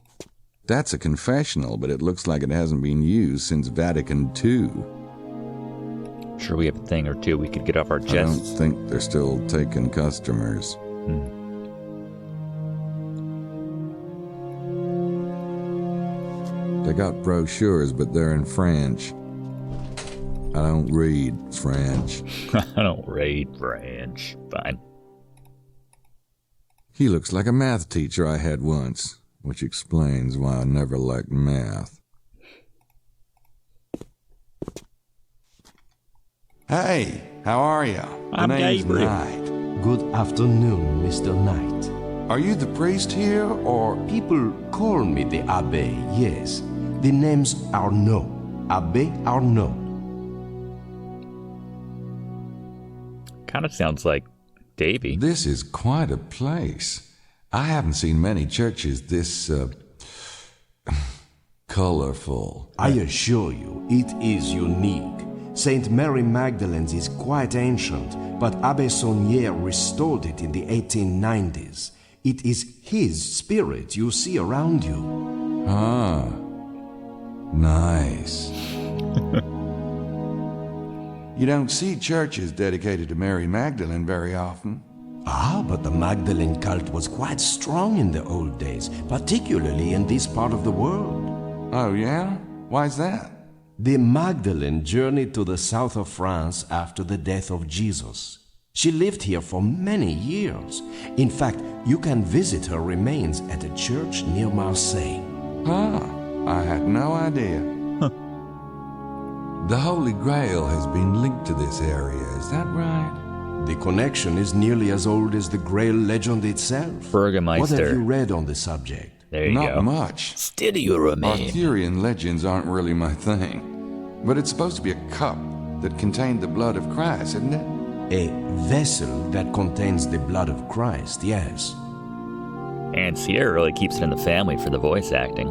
S6: That's a confessional, but it looks like it hasn't been used since Vatican II.
S1: Sure, we have a thing or two we could get off our chests.
S4: I don't think they're still taking customers. They got brochures, but they're in French. I don't read French.
S1: I don't read French. Fine.
S4: He looks like a math teacher I had once, which explains why I never liked math.
S6: Hey, how are you?
S1: I'm Gabriel.
S6: Knight.
S15: Good afternoon, Mr. Knight.
S6: Are you the priest here, or...?
S15: People call me the Abbé, yes. The name's Arnaud. Abbé Arnaud.
S1: Kind of sounds like Davy.
S4: This is quite a place. I haven't seen many churches this, colorful.
S15: I assure you, it is unique. Saint Mary Magdalene's is quite ancient, but Abbé Saunière restored it in the 1890s. It is his spirit you see around you.
S4: Ah, nice.
S6: You don't see churches dedicated to Mary Magdalene very often.
S15: Ah, but the Magdalene cult was quite strong in the old days, particularly in this part of the world.
S6: Oh, yeah? Why's that?
S15: The Magdalene journeyed to the south of France after the death of Jesus. She lived here for many years. In fact, you can visit her remains at a church near Marseille.
S6: Ah, I had no idea.
S4: The Holy Grail has been linked to this area, is that right?
S15: The connection is nearly as old as the Grail legend itself.
S1: Burgermeister.
S15: What have you read on the subject?
S1: There you go.
S6: Not much.
S1: Still you remain.
S6: Arthurian legends aren't really my thing. But it's supposed to be a cup that contained the blood of Christ, isn't it?
S15: A vessel that contains the blood of Christ, yes.
S1: And Sierra really keeps it in the family for the voice acting.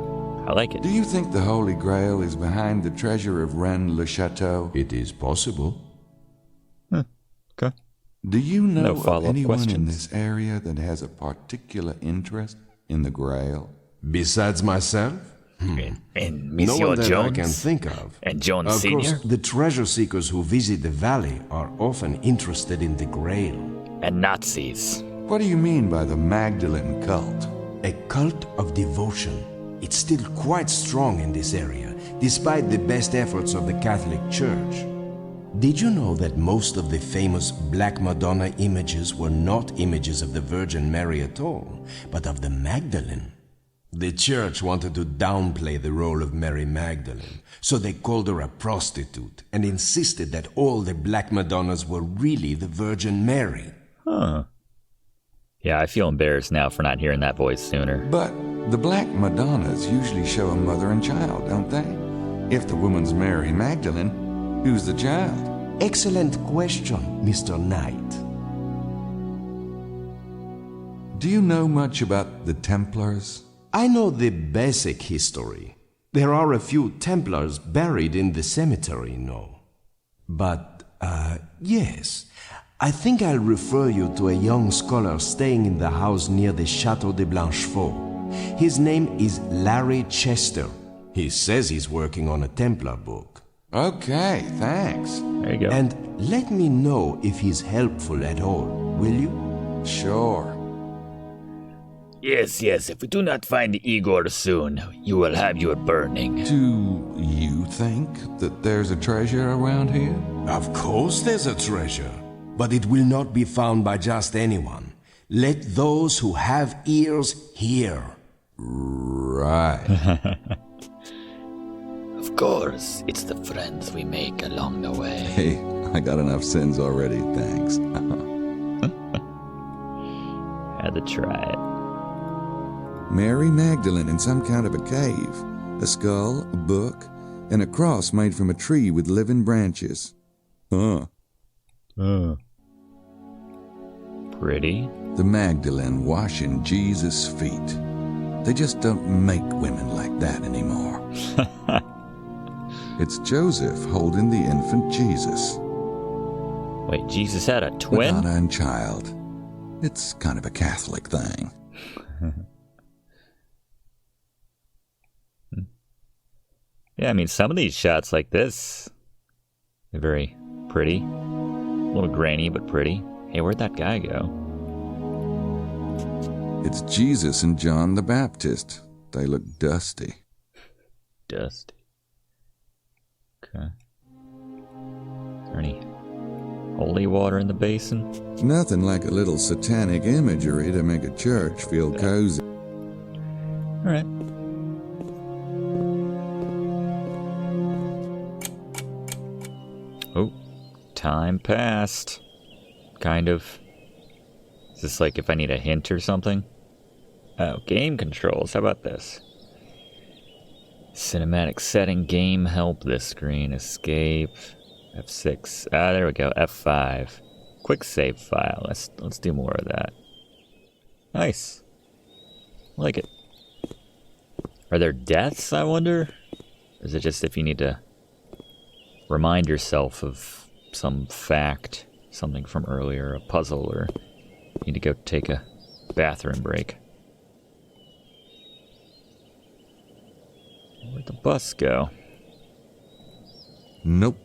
S1: I like it.
S6: Do you think the Holy Grail is behind the treasure of Rennes-le-Château?
S15: It is possible.
S1: Okay.
S6: Do you know of anyone
S1: questions
S6: in this area that has a particular interest in the Grail?
S15: Besides myself?
S1: And Monsieur
S15: no one that
S1: Jones?
S15: I can think of.
S1: And Jones
S15: Of
S1: Sr.?
S15: course, the treasure seekers who visit the valley are often interested in the Grail.
S1: And Nazis.
S6: What do you mean by the Magdalene cult?
S15: A cult of devotion. It's still quite strong in this area, despite the best efforts of the Catholic Church. Did you know that most of the famous Black Madonna images were not images of the Virgin Mary at all, but of the Magdalene? The church wanted to downplay the role of Mary Magdalene, so they called her a prostitute and insisted that all the Black Madonnas were really the Virgin Mary.
S1: Huh. Yeah, I feel embarrassed now for not hearing that voice sooner.
S6: But the Black Madonnas usually show a mother and child, don't they? If the woman's Mary Magdalene, who's the child?
S15: Excellent question, Mr. Knight.
S6: Do you know much about the Templars?
S15: I know the basic history. There are a few Templars buried in the cemetery, no. But, yes. I think I'll refer you to a young scholar staying in the house near the Château de Blanchefort. His name is Larry Chester. He says he's working on a Templar book.
S6: Okay, thanks.
S1: There you go.
S15: And let me know if he's helpful at all, will you?
S6: Sure.
S1: Yes, if we do not find Igor soon, you will have your burning.
S6: Do you think that there's a treasure around here?
S15: Of course there's a treasure, but it will not be found by just anyone. Let those who have ears hear.
S6: Right.
S1: Of course, it's the friends we make along the way.
S4: Hey, I got enough sins already, thanks.
S1: Had to try it.
S4: Mary Magdalene in some kind of a cave. A skull, a book, and a cross made from a tree with living branches.
S1: Pretty.
S4: The Magdalene washing Jesus' feet. They just don't make women like that anymore. It's Joseph holding the infant Jesus.
S1: Wait, Jesus had a twin?
S4: Madonna and child. It's kind of a Catholic thing.
S1: Yeah, I mean, some of these shots like this, they're very pretty. A little grainy, but pretty. Hey, where'd that guy go?
S4: It's Jesus and John the Baptist. They look dusty.
S1: Dusty. Okay. Is there any holy water in the basin?
S4: Nothing like a little satanic imagery to make a church feel cozy.
S1: Alright. Oh, time passed. Kind of. Is this like if I need a hint or something? Oh, game controls. How about this? Cinematic setting, game help, this screen, escape, F6. Ah, there we go, F5. Quick save file. Let's do more of that. Nice. Like it. Are there deaths, I wonder? Or is it just if you need to remind yourself of some fact, something from earlier, a puzzle, or you need to go take a bathroom break? Where'd the bus go?
S4: Nope.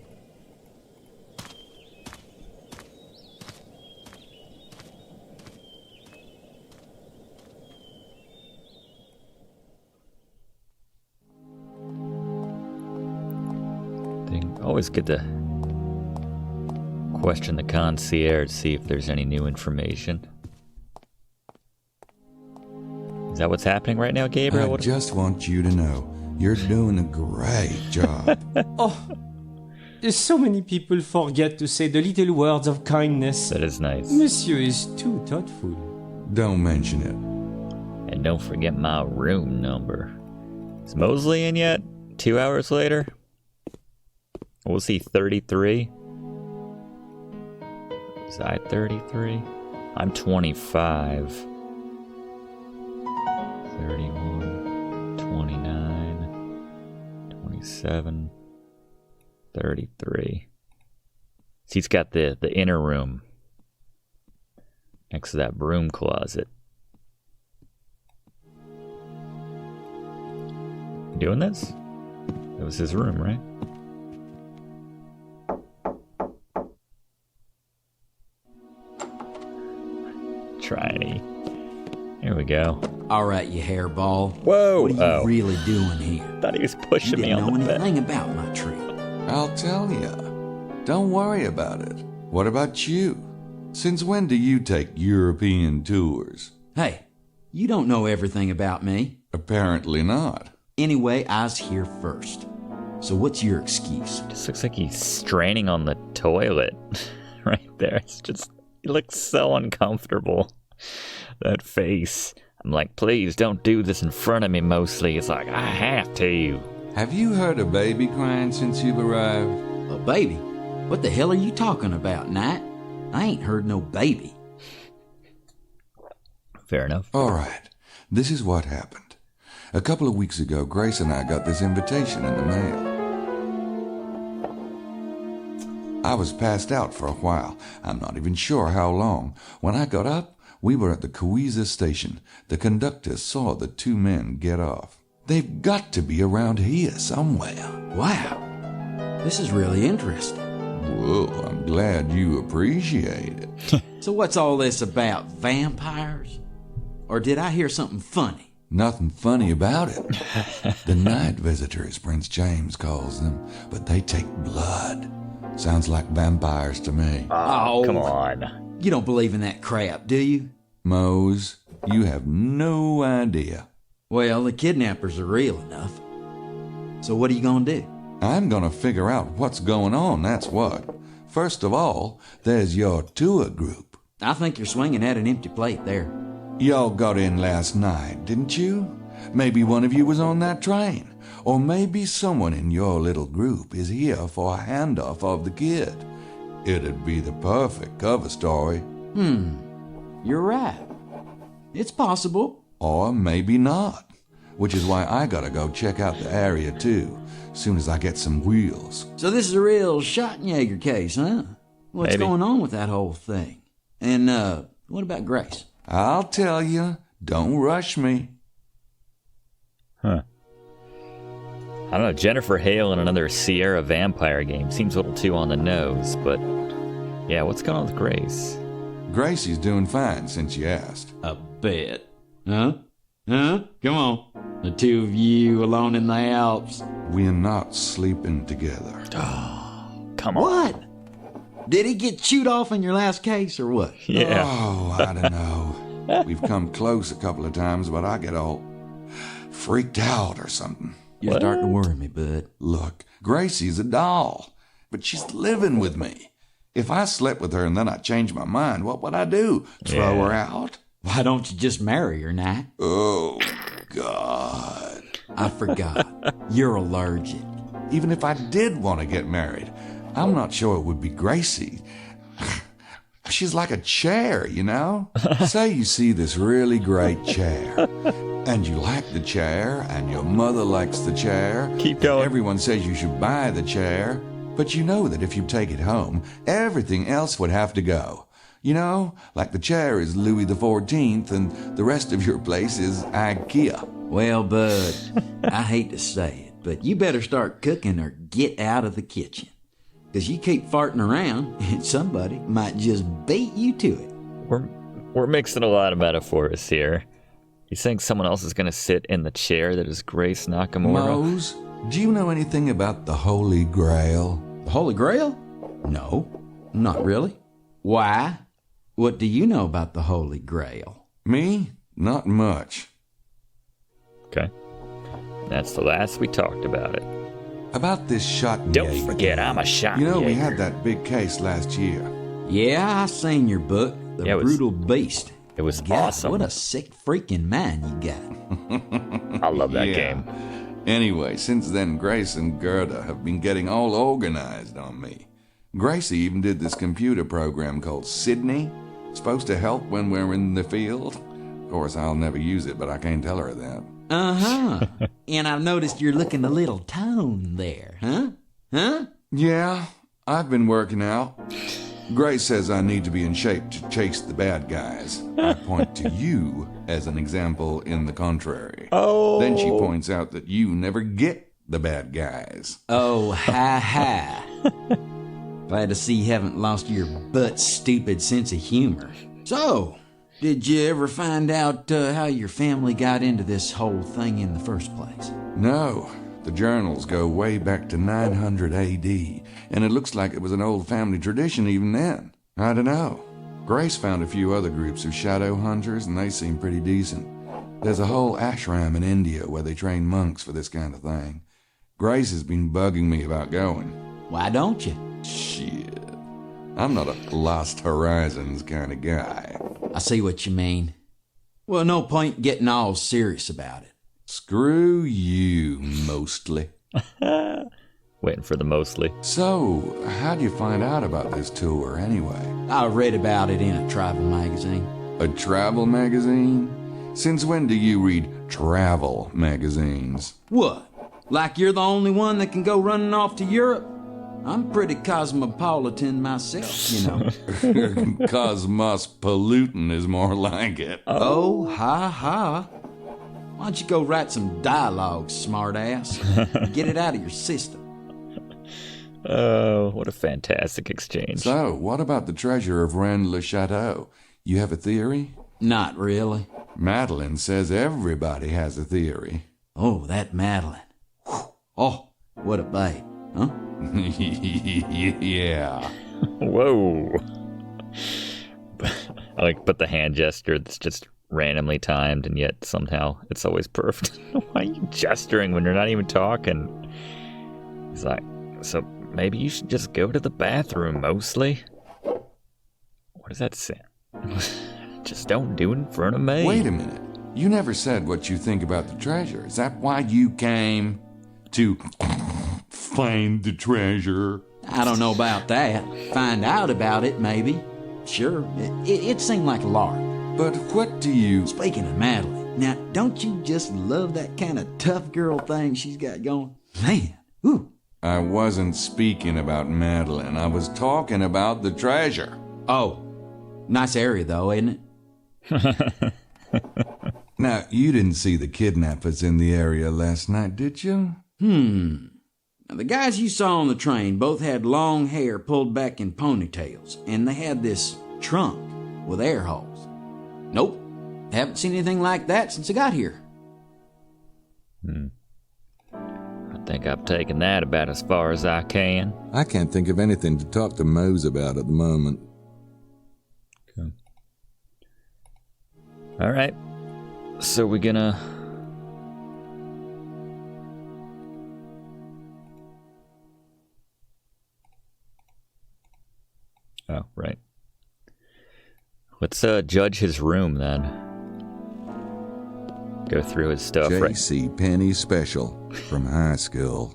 S1: Always good to question the concierge, see if there's any new information. Is that what's happening right now, Gabriel?
S4: I just want you to know, you're doing a great job.
S5: Oh, so many people forget to say the little words of kindness.
S1: That is nice.
S5: Monsieur is too thoughtful.
S4: Don't mention it.
S1: And don't forget my room number. Is Mosley in yet? 2 hours later? Was he 33? Was I 33? I'm 25. 31, 29, 27, 33. So he's got the inner room next to that broom closet. Doing this? That was his room, right? Trying. Here we go.
S9: All right, you hairball.
S1: Whoa!
S9: What are you really doing here?
S1: Thought he was pushing me on the bed.
S9: You didn't know anything about my trip.
S4: I'll tell ya. Don't worry about it. What about you? Since when do you take European tours?
S9: Hey, you don't know everything about me.
S4: Apparently not.
S9: Anyway, I was here first. So what's your excuse?
S1: Just looks like he's straining on the toilet right there. It's just, he looks so uncomfortable. That face. I'm like, please don't do this in front of me, Mosley. It's like, I have to.
S4: Have you heard a baby crying since you've arrived?
S9: A baby? What the hell are you talking about, Knight? I ain't heard no baby.
S1: Fair enough.
S4: All right. This is what happened. A couple of weeks ago, Grace and I got this invitation in the mail. I was passed out for a while. I'm not even sure how long. When I got up, we were at the Kauiza station. The conductor saw the two men get off. They've got to be around here somewhere.
S9: Wow. This is really interesting.
S4: Well, I'm glad you appreciate it.
S9: So what's all this about? Vampires? Or did I hear something funny?
S4: Nothing funny about it. The night visitors, Prince James calls them, but they take blood. Sounds like vampires to me.
S1: Oh, come on.
S9: You don't believe in that crap, do you?
S4: Mose, you have no idea.
S9: Well, the kidnappers are real enough. So what are you gonna do?
S4: I'm gonna figure out what's going on, that's what. First of all, there's your tour group.
S9: I think you're swinging at an empty plate there.
S4: Y'all got in last night, didn't you? Maybe one of you was on that train. Or maybe someone in your little group is here for a handoff of the kid. It'd be the perfect cover story.
S9: You're right. It's possible.
S4: Or maybe not. Which is why I gotta go check out the area too, soon as I get some wheels.
S9: So this is a real Schattenjäger case, huh? What's going on with that whole thing? And, what about Grace?
S4: I'll tell you. Don't rush me.
S1: Huh. I don't know, Jennifer Hale in another Sierra vampire game seems a little too on the nose, but yeah, what's going on with Grace?
S4: Gracie's doing fine since you asked.
S9: A bet. Huh? Huh? Come on. The two of you alone in the Alps.
S4: We're not sleeping together.
S1: Oh, come on.
S9: What? Did he get chewed off in your last case or what?
S1: Yeah.
S4: Oh, I don't know. We've come close a couple of times, but I get all freaked out or something.
S9: You're starting to worry me, bud.
S4: Look, Gracie's a doll, but she's living with me. If I slept with her and then I changed my mind, what would I do? Throw her out?
S9: Why don't you just marry her, Knight?
S4: Oh, God.
S9: I forgot. You're allergic.
S4: Even if I did want to get married, I'm not sure it would be Gracie. She's like a chair, you know? Say you see this really great chair, and you like the chair, and your mother likes the chair.
S1: Keep going.
S4: Everyone says you should buy the chair, but you know that if you take it home, everything else would have to go. You know, like the chair is Louis XIV, and the rest of your place is IKEA.
S9: Well, bud, I hate to say it, but you better start cooking or get out of the kitchen. Because you keep farting around, and somebody might just beat you to it.
S1: We're mixing a lot of metaphors here. You think someone else is going to sit in the chair that is Grace Nakimura?
S4: Mose, do you know anything about the Holy Grail?
S9: The Holy Grail? No, not really. Why? What do you know about the Holy Grail?
S4: Me? Not much.
S1: Okay. That's the last we talked about it.
S4: About this Schattenjäger.
S1: Don't forget, I'm a Schattenjäger.
S4: You know, we had that big case last year.
S9: Yeah, I seen your book, The Brutal Beast.
S1: It was
S9: God,
S1: awesome.
S9: What a sick freaking mind you got.
S1: I love that game.
S4: Anyway, since then, Grace and Gerda have been getting all organized on me. Gracie even did this computer program called Sydney. It's supposed to help when we're in the field. Of course, I'll never use it, but I can't tell her that.
S9: Uh-huh. And I've noticed you're looking a little toned there, huh? Huh?
S4: Yeah, I've been working out. Grace says I need to be in shape to chase the bad guys. I point to you as an example in the contrary.
S1: Oh.
S4: Then she points out that you never get the bad guys.
S9: Oh, ha. Glad to see you haven't lost your butt-stupid sense of humor. So, did you ever find out how your family got into this whole thing in the first place?
S4: No. The journals go way back to 900 AD, and it looks like it was an old family tradition even then. I don't know. Grace found a few other groups of shadow hunters, and they seem pretty decent. There's a whole ashram in India where they train monks for this kind of thing. Grace has been bugging me about going.
S9: Why don't you?
S4: Shit. I'm not a Lost Horizons kind of guy.
S9: I see what you mean. Well, no point getting all serious about it.
S4: Screw you, Mosley.
S1: Waiting for the Mosley.
S4: So, how'd you find out about this tour anyway?
S9: I read about it in a travel magazine.
S4: A travel magazine? Since when do you read travel magazines?
S9: What? Like you're the only one that can go running off to Europe? I'm pretty cosmopolitan myself, you know.
S4: Cosmopolitan is more like it.
S9: Oh, ha. Why don't you go write some dialogue, smartass? Get it out of your system.
S1: Oh, what a fantastic exchange.
S4: So, what about the treasure of Rennes-le-Château? You have a theory?
S9: Not really.
S4: Madeline says everybody has a theory.
S9: Oh, that Madeline. Oh, what a babe, huh?
S4: Yeah.
S1: Whoa. But the hand gesture that's just randomly timed, and yet somehow it's always perfect. Why are you gesturing when you're not even talking? He's like, so maybe you should just go to the bathroom, Mosley. What does that say? Just don't do it in front of me.
S4: Wait a minute. You never said what you think about the treasure. Is that why you came? To find the treasure?
S9: I don't know about that. Find out about it, maybe. Sure, it seemed like a lark.
S4: But what do you...
S9: Speaking of Madeline, now, don't you just love that kind of tough girl thing she's got going? Man, ooh.
S4: I wasn't speaking about Madeline. I was talking about the treasure.
S9: Oh, nice area, though, isn't it?
S4: Now, you didn't see the kidnappers in the area last night, did you?
S9: Now, the guys you saw on the train both had long hair pulled back in ponytails, and they had this trunk with air holes. Nope, haven't seen anything like that since I got here.
S1: I think I've taken that about as far as I can.
S2: I can't think of anything to talk to Mose about at the moment.
S1: Okay. All right. So we're gonna... Oh, right. Let's judge his room then. Go through his stuff.
S2: J.C. Penney Special from high school.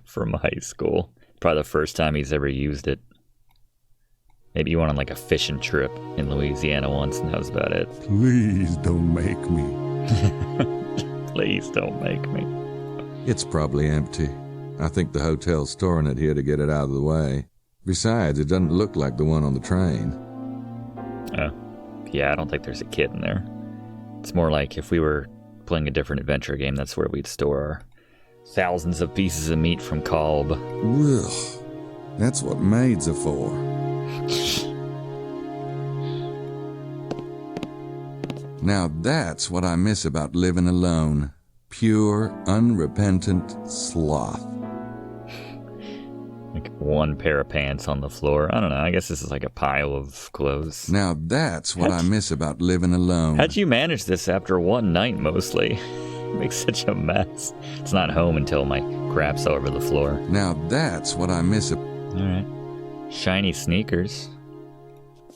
S1: From high school. Probably the first time he's ever used it. Maybe you went on like a fishing trip in Louisiana once and that was about it.
S2: Please don't make me.
S1: Please don't make me.
S2: It's probably empty. I think the hotel's storing it here to get it out of the way. Besides, it doesn't look like the one on the train.
S1: Oh. Yeah, I don't think there's a kid in there. It's more like if we were playing a different adventure game, that's where we'd store our thousands of pieces of meat from Kalb.
S2: Ugh. That's what maids are for. Now that's what I miss about living alone. Pure, unrepentant sloth.
S1: Like one pair of pants on the floor. I don't know. I guess this is like a pile of clothes.
S2: Now that's what I miss about living alone.
S1: How'd you manage this after one night, Mosley? It makes such a mess. It's not home until my crap's all over the floor.
S2: Now that's what I miss.
S1: Alright. Shiny sneakers.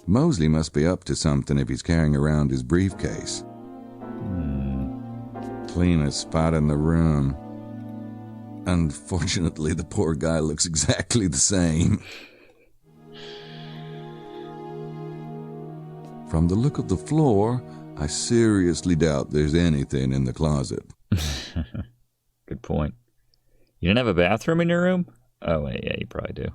S2: Mosley must be up to something if he's carrying around his briefcase. Cleanest spot in the room. Unfortunately, the poor guy looks exactly the same. From the look of the floor, I seriously doubt there's anything in the closet.
S1: Good point. You didn't have a bathroom in your room? Oh, wait, yeah, you probably do.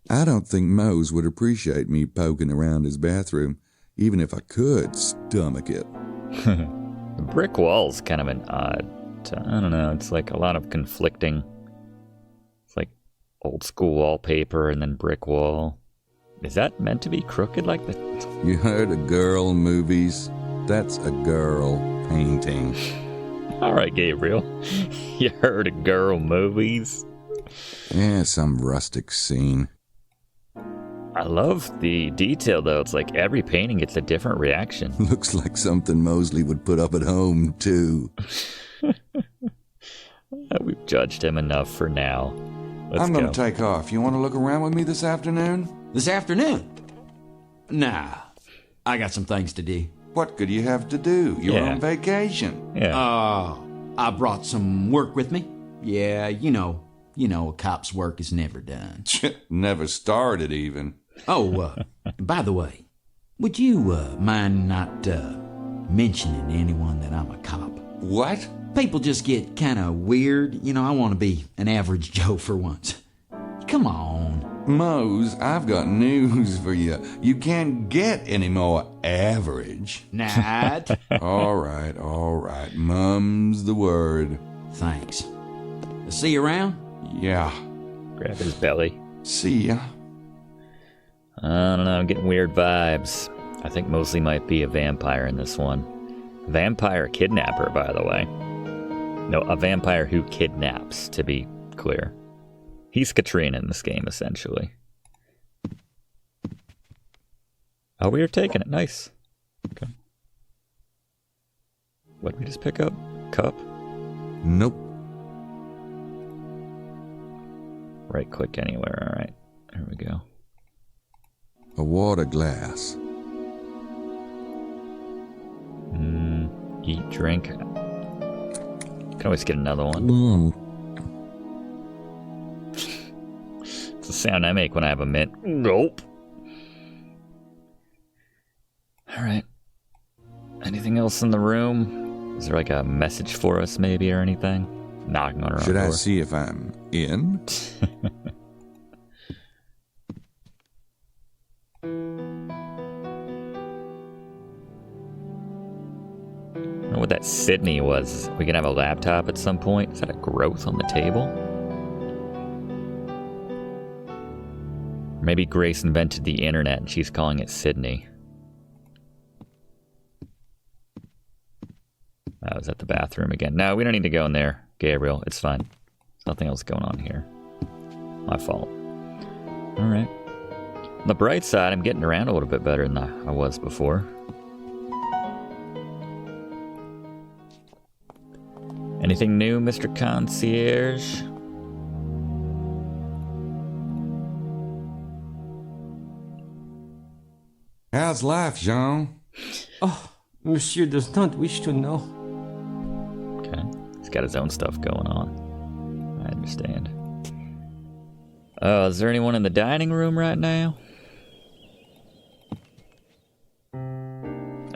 S2: I don't think Mose would appreciate me poking around his bathroom, even if I could stomach it.
S1: The brick wall's kind of an odd... I don't know, it's like a lot of conflicting. It's like old school wallpaper and then brick wall. Is that meant to be crooked like that?
S2: You heard of girl movies? That's a girl painting.
S1: Alright, Gabriel. You heard of girl movies?
S2: Yeah, some rustic scene.
S1: I love the detail, though. It's like every painting gets a different reaction.
S2: Looks like something Mosley would put up at home, too.
S1: We've judged him enough for now.
S4: I'm going to take off. You want to look around with me this afternoon?
S9: This afternoon? Nah, I got some things to do.
S4: What could you have to do? You're on vacation.
S1: Yeah.
S9: I brought some work with me. Yeah, you know, a cop's work is never done.
S4: Never started, even.
S9: Oh, by the way, would you mind not mentioning to anyone that I'm a cop?
S4: What?
S9: People just get kind of weird. You know, I want to be an average Joe for once. Come on.
S4: Mose, I've got news for you. You can't get any more average.
S9: Not.
S4: All right. Mum's the word.
S9: Thanks. See you around?
S4: Yeah.
S1: Grab his belly.
S4: See ya.
S1: I don't know, I'm getting weird vibes. I think Mosley might be a vampire in this one. Vampire kidnapper, by the way. No, a vampire who kidnaps, to be clear. He's Katrina in this game, essentially. Oh, we are taking it. Nice. Okay. What did we just pick up? Cup?
S2: Nope.
S1: Right click anywhere. All right. There we go.
S2: A water glass.
S1: Eat, drink. Can always get another one. It's the sound I make when I have a mint. Nope. Alright. Anything else in the room? Is there like a message for us maybe or anything? Knocking on our
S2: Should
S1: door.
S2: I see if I'm in?
S1: what that Sydney was. We can have a laptop at some point. Is that a growth on the table? Maybe Grace invented the internet and she's calling it Sydney. I was at the bathroom again. No, we don't need to go in there, Gabriel. It's fine. There's nothing else going on here. My fault. Alright. On the bright side, I'm getting around a little bit better than I was before. Anything new, Mr. Concierge?
S4: How's life, Jean?
S5: Oh, Monsieur does not wish to know.
S1: Okay. He's got his own stuff going on. I understand. Is there anyone in the dining room right now?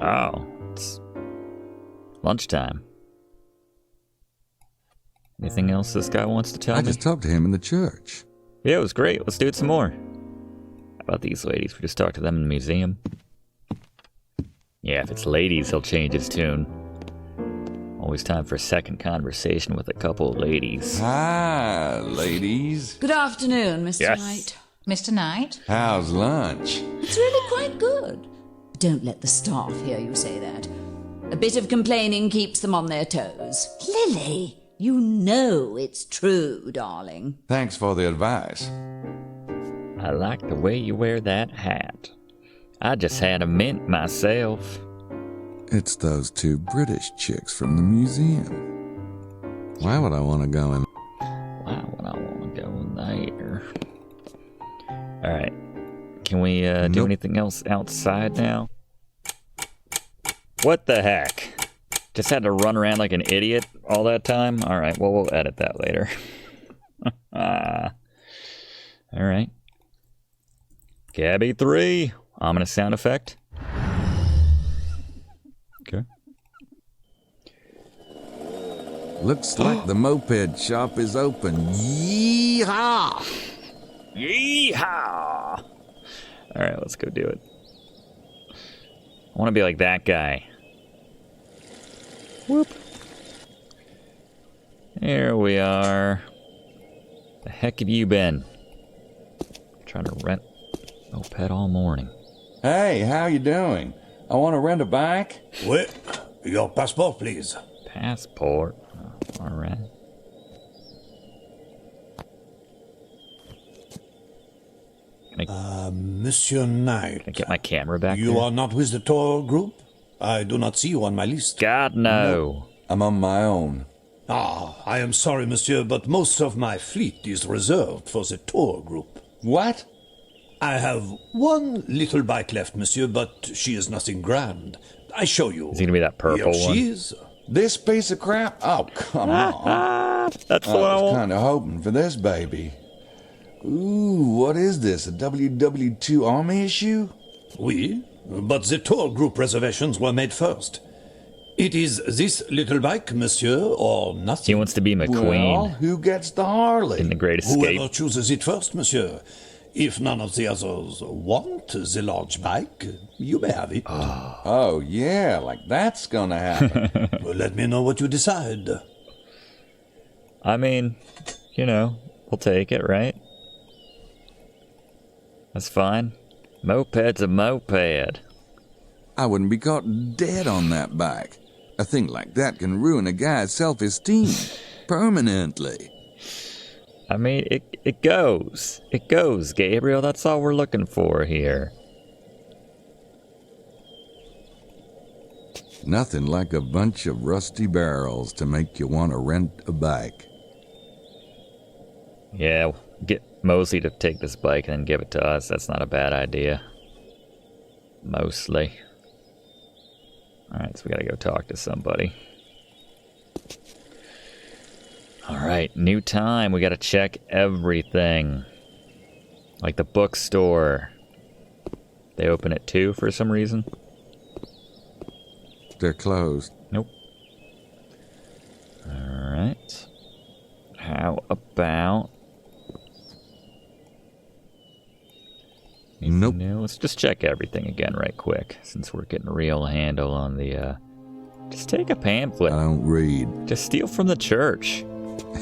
S1: Oh, it's lunchtime. Anything else this guy wants to tell me?
S2: I just talked to him in the church.
S1: Yeah, it was great. Let's do it some more. How about these ladies? We just talked to them in the museum. Yeah, if it's ladies, he'll change his tune. Always time for a second conversation with a couple of ladies.
S4: Hi, ladies.
S12: Good afternoon, Mr.
S1: Yes.
S12: Knight.
S13: Mr. Knight?
S4: How's lunch?
S12: It's really quite good. Don't let the staff hear you say that. A bit of complaining keeps them on their toes. Lily, you know it's true, darling.
S4: Thanks for the advice.
S1: I like the way you wear that hat. I just had a mint myself.
S2: It's those two British chicks from the museum. Why would I want to go in?
S1: Why would I want to go in there? Alright. Can we do anything else outside now? What the heck? Just had to run around like an idiot all that time? Alright, well, we'll edit that later. Alright. Gabby 3. Ominous sound effect. Okay.
S2: Looks like the moped shop is open. Yeehaw!
S1: Yeehaw! Alright, let's go do it. I want to be like that guy. Whoop. Here we are. The heck have you been? Trying to rent a moped all morning.
S4: Hey, how you doing? I want to rent a bike.
S16: Oui. Your passport, please.
S1: Passport? Oh, alright.
S16: Monsieur Knight.
S1: Can I get my camera back
S16: You
S1: there?
S16: are not with the tour group? I do not see you on my list.
S1: God, no.
S4: I'm on my own.
S16: Ah, I am sorry, monsieur, but most of my fleet is reserved for the tour group.
S4: What?
S16: I have one little bike left, monsieur, but she is nothing grand. I show you.
S1: Is it gonna be that purple
S16: Here
S1: one?
S16: she is.
S4: This piece of crap? Oh, come on.
S1: That's
S4: I
S1: what I
S4: was
S1: want.
S4: kind of hoping for this baby. Ooh, what is this? A WW2 Army issue?
S16: Oui, but the tour group reservations were made first. It is this little bike, monsieur, or nothing.
S1: He wants to be McQueen.
S4: Well, who gets the Harley?
S1: In The Great Escape.
S16: Whoever chooses it first, monsieur. If none of the others want the large bike, you may have it.
S4: Oh, yeah, like that's gonna happen.
S16: Well, let me know what you decide.
S1: I mean, you know, we'll take it, right? That's fine. Moped's a moped.
S2: I wouldn't be caught dead on that bike. A thing like that can ruin a guy's self-esteem permanently.
S1: I mean, it goes. It goes, Gabriel. That's all we're looking for here.
S2: Nothing like a bunch of rusty barrels to make you want to rent a bike.
S1: Yeah, get Mosley to take this bike and then give it to us. That's not a bad idea. Mostly. Alright, so we gotta go talk to somebody. Alright, new time. We gotta check everything. Like the bookstore. They open at 2 for some reason.
S2: They're closed.
S1: Nope. Alright. How about...
S2: Nope.
S1: No, let's just check everything again right quick, since we're getting a real handle on the Just take a pamphlet.
S2: I don't read.
S1: Just steal from the church.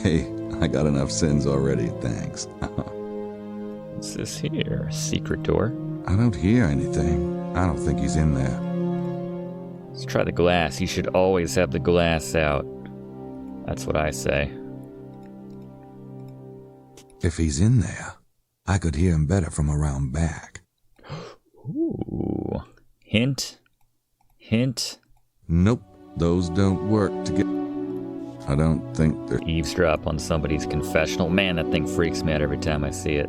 S2: Hey, I got enough sins already, thanks.
S1: What's this here? Secret door?
S2: I don't hear anything. I don't think he's in there.
S1: Let's try the glass. You should always have the glass out. That's what I say.
S2: If he's in there, I could hear him better from around back.
S1: Ooh. Hint. Hint.
S2: Nope. Those don't work together. I don't think they're...
S1: Eavesdrop on somebody's confessional. Man, that thing freaks me out every time I see it.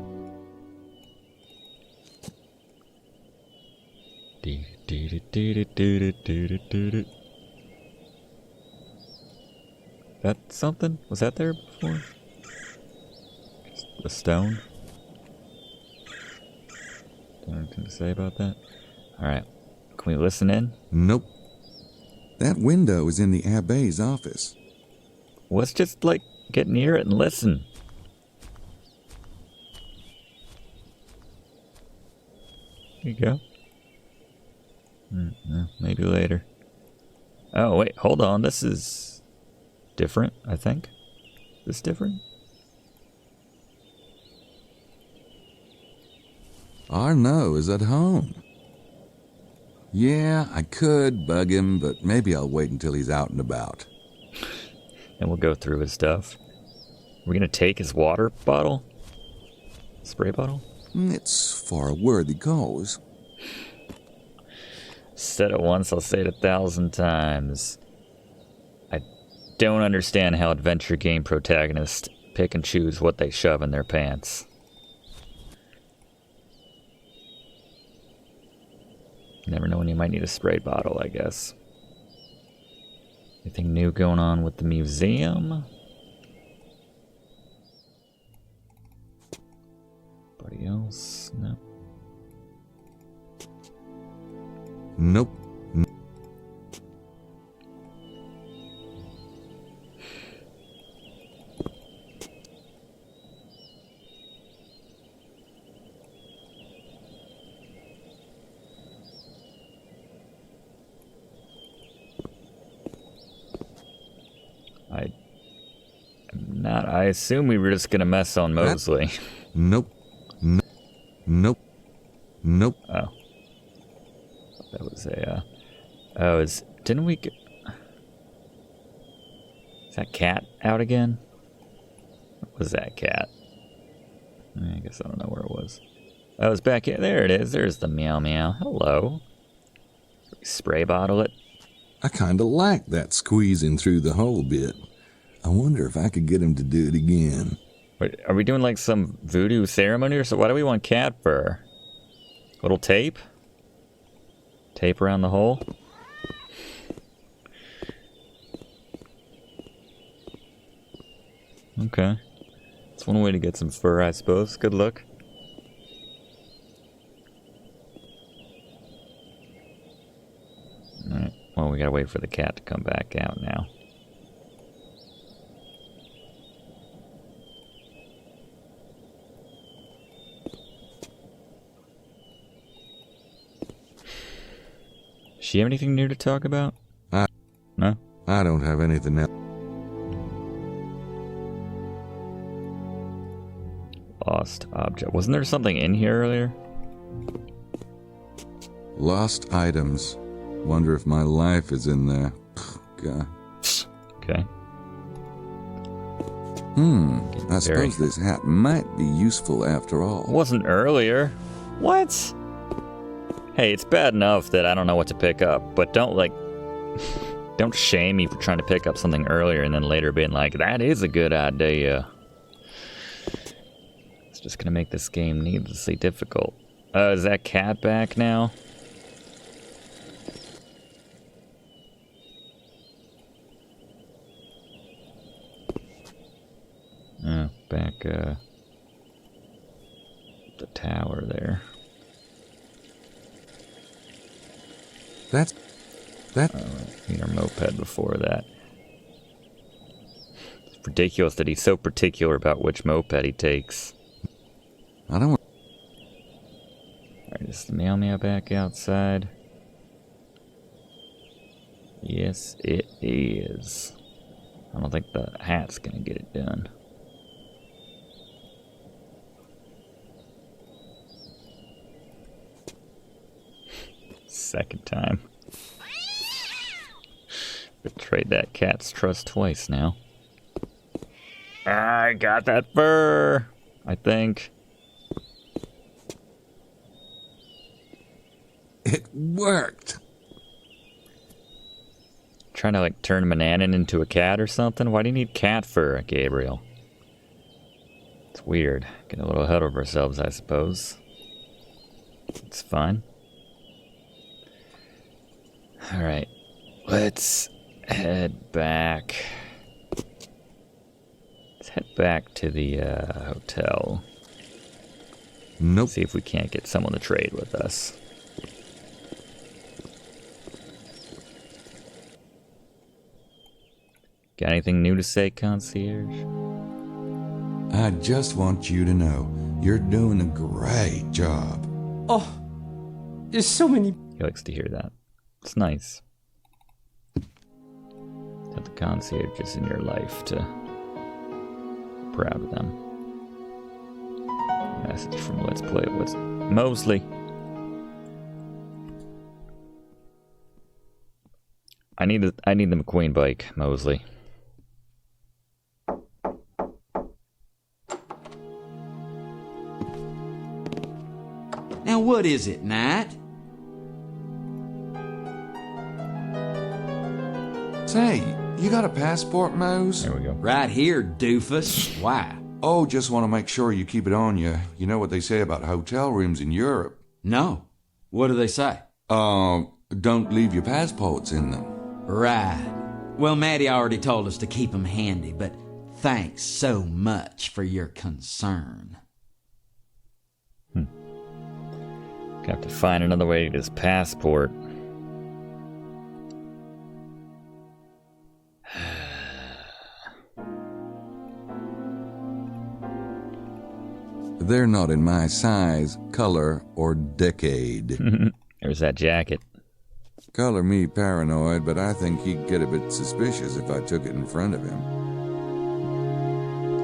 S1: That something? Was that there before? The stone? Anything to say about that? Alright. Can we listen in?
S2: Nope. That window is in the Abbe's office.
S1: Let's just, like, get near it and listen. Here you go. Maybe later. Oh, wait, hold on. This is different, I think. Is this different?
S2: Arnaud is at home. Yeah, I could bug him, but maybe I'll wait until he's out and about.
S1: And we'll go through his stuff. We're gonna take his water bottle? Spray bottle?
S2: It's for a worthy cause.
S1: Said it once, I'll say it 1,000 times. I don't understand how adventure game protagonists pick and choose what they shove in their pants. Never know when you might need a spray bottle, I guess. Anything new going on with the museum? Anybody else? No.
S2: Nope.
S1: I assume we were just gonna mess on Mosley.
S2: Nope. Nope. Nope.
S1: Oh. That was a, didn't we get... Is that cat out again? What was that cat? I guess I don't know where it was. Oh, it's back here. There it is. There's the meow meow. Hello. Spray bottle it.
S2: I kinda like that squeezing through the hole bit. I wonder if I could get him to do it again.
S1: Wait, are we doing like some voodoo ceremony or so? Why do we want cat fur? Little tape? Tape around the hole? Okay. That's one way to get some fur, I suppose. Good luck. Alright, well, we gotta wait for the cat to come back out now. She have anything new to talk about? No?
S2: I don't have anything else.
S1: Lost object. Wasn't there something in here earlier?
S2: Lost items. Wonder if my life is in there. God.
S1: Okay.
S2: I suppose this hat might be useful after all.
S1: Wasn't earlier. What? Hey, it's bad enough that I don't know what to pick up, but don't shame me for trying to pick up something earlier and then later being like, that is a good idea. It's just gonna make this game needlessly difficult. Is that cat back now? Oh, back, the tower there.
S2: That.
S1: Need our moped before that. It's ridiculous that he's so particular about which moped he takes.
S2: I don't want...
S1: Alright, is the meow meow back outside? Yes, it is. I don't think the hat's gonna get it done. Second time. Betrayed that cat's trust twice now. I got that fur, I think.
S2: It worked.
S1: Trying to like turn Mananan into a cat or something? Why do you need cat fur, Gabriel? It's weird. Getting a little ahead of ourselves, I suppose. It's fine. Alright. Let's head back. Let's head back to the hotel.
S2: Nope.
S1: See if we can't get someone to trade with us. Got anything new to say, concierge?
S4: I just want you to know you're doing a great job.
S5: Oh, there's so many.
S1: He likes to hear that. It's nice. Have the concierges in your life to be proud of them. Message from Let's Play What's Mosley. I need the McQueen bike, Mosley.
S9: Now what is it, Knight?
S4: Say, you got a passport, Mose?
S1: There we go.
S9: Right here, doofus. Why?
S4: Oh, just want to make sure you keep it on you. You know what they say about hotel rooms in Europe?
S9: No. What do they say?
S4: Don't leave your passports in them.
S9: Right. Well, Maddie already told us to keep them handy, but thanks so much for your concern.
S1: Have to find another way to get his passport.
S2: They're not in my size, color, or decade.
S1: There's that jacket.
S2: Color me paranoid, but I think he'd get a bit suspicious if I took it in front of him.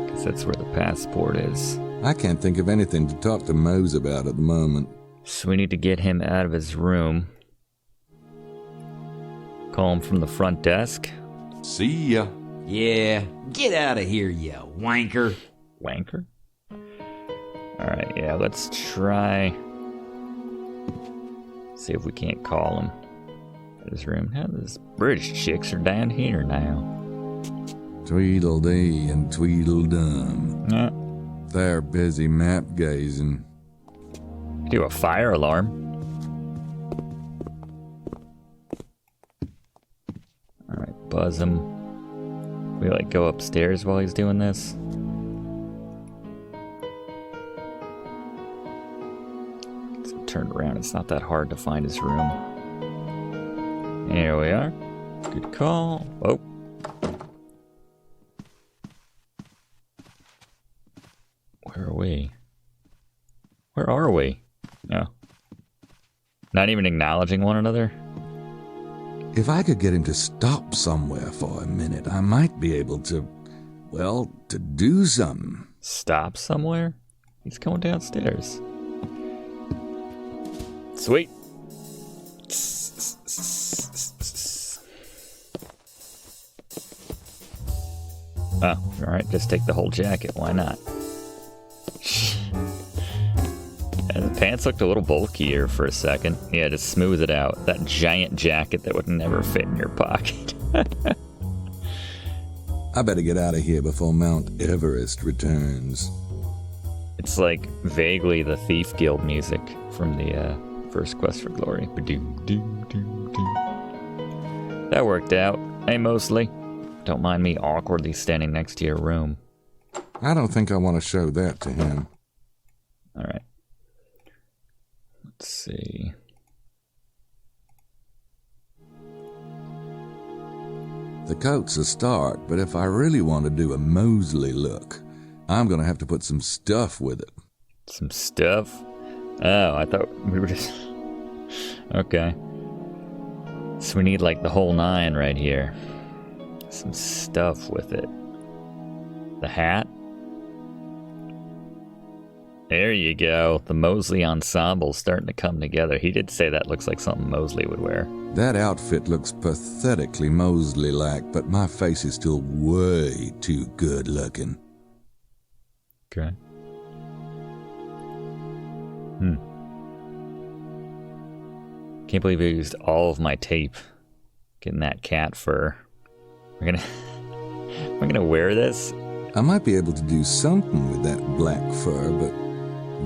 S1: Guess that's where the passport is.
S2: I can't think of anything to talk to Mose about at the moment.
S1: So we need to get him out of his room. Call him from the front desk.
S4: See ya.
S9: Yeah, get out of here, you wanker.
S1: Wanker? Alright, yeah, let's try. See if we can't call him at his room. How these British chicks are down here now.
S2: Tweedledee and Tweedledum.
S1: Yeah.
S2: They're busy map gazing.
S1: Do a fire alarm. Alright, buzz him. We like go upstairs while he's doing this. So turned around, it's not that hard to find his room. Here we are. Good call. Oh. Where are we? Where are we? No. Not even acknowledging one another?
S2: If I could get him to stop somewhere for a minute, I might be able to, well, to do something.
S1: Stop somewhere? He's going downstairs. Sweet. Oh, alright, just take the whole jacket. Why not? And the pants looked a little bulkier for a second. Yeah, just smooth it out. That giant jacket that would never fit in your pocket.
S2: I better get out of here before Mount Everest returns.
S1: It's like vaguely the Thief Guild music from the first Quest for Glory. That worked out. Hey, Mosley. Don't mind me awkwardly standing next to your room.
S2: I don't think I want to show that to him.
S1: Alright. Let's see.
S2: The coat's a start, but if I really want to do a Mosley look, I'm going to have to put some stuff with it.
S1: Some stuff? Oh, I thought we were just... Okay. So we need like the whole 9 right here. Some stuff with it. The hat. There you go. The Mosley ensemble starting to come together. He did say that looks like something Mosley would wear.
S2: That outfit looks pathetically Mosley-like, but my face is still way too good looking.
S1: Okay. Can't believe I used all of my tape getting that cat fur. We're gonna wear this?
S2: I might be able to do something with that black fur, but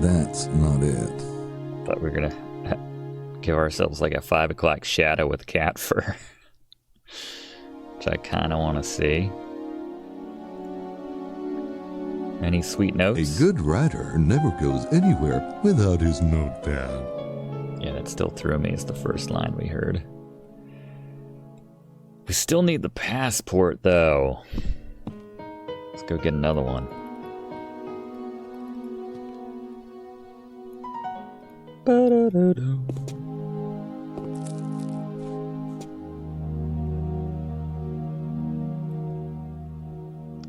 S2: that's not it.
S1: Thought we were gonna give ourselves like a 5 o'clock shadow with cat fur. Which I kinda wanna see. Any sweet notes?
S2: A good writer never goes anywhere without his notepad.
S1: Yeah, that still threw me as the first line we heard. We still need the passport, though. Let's go get another one.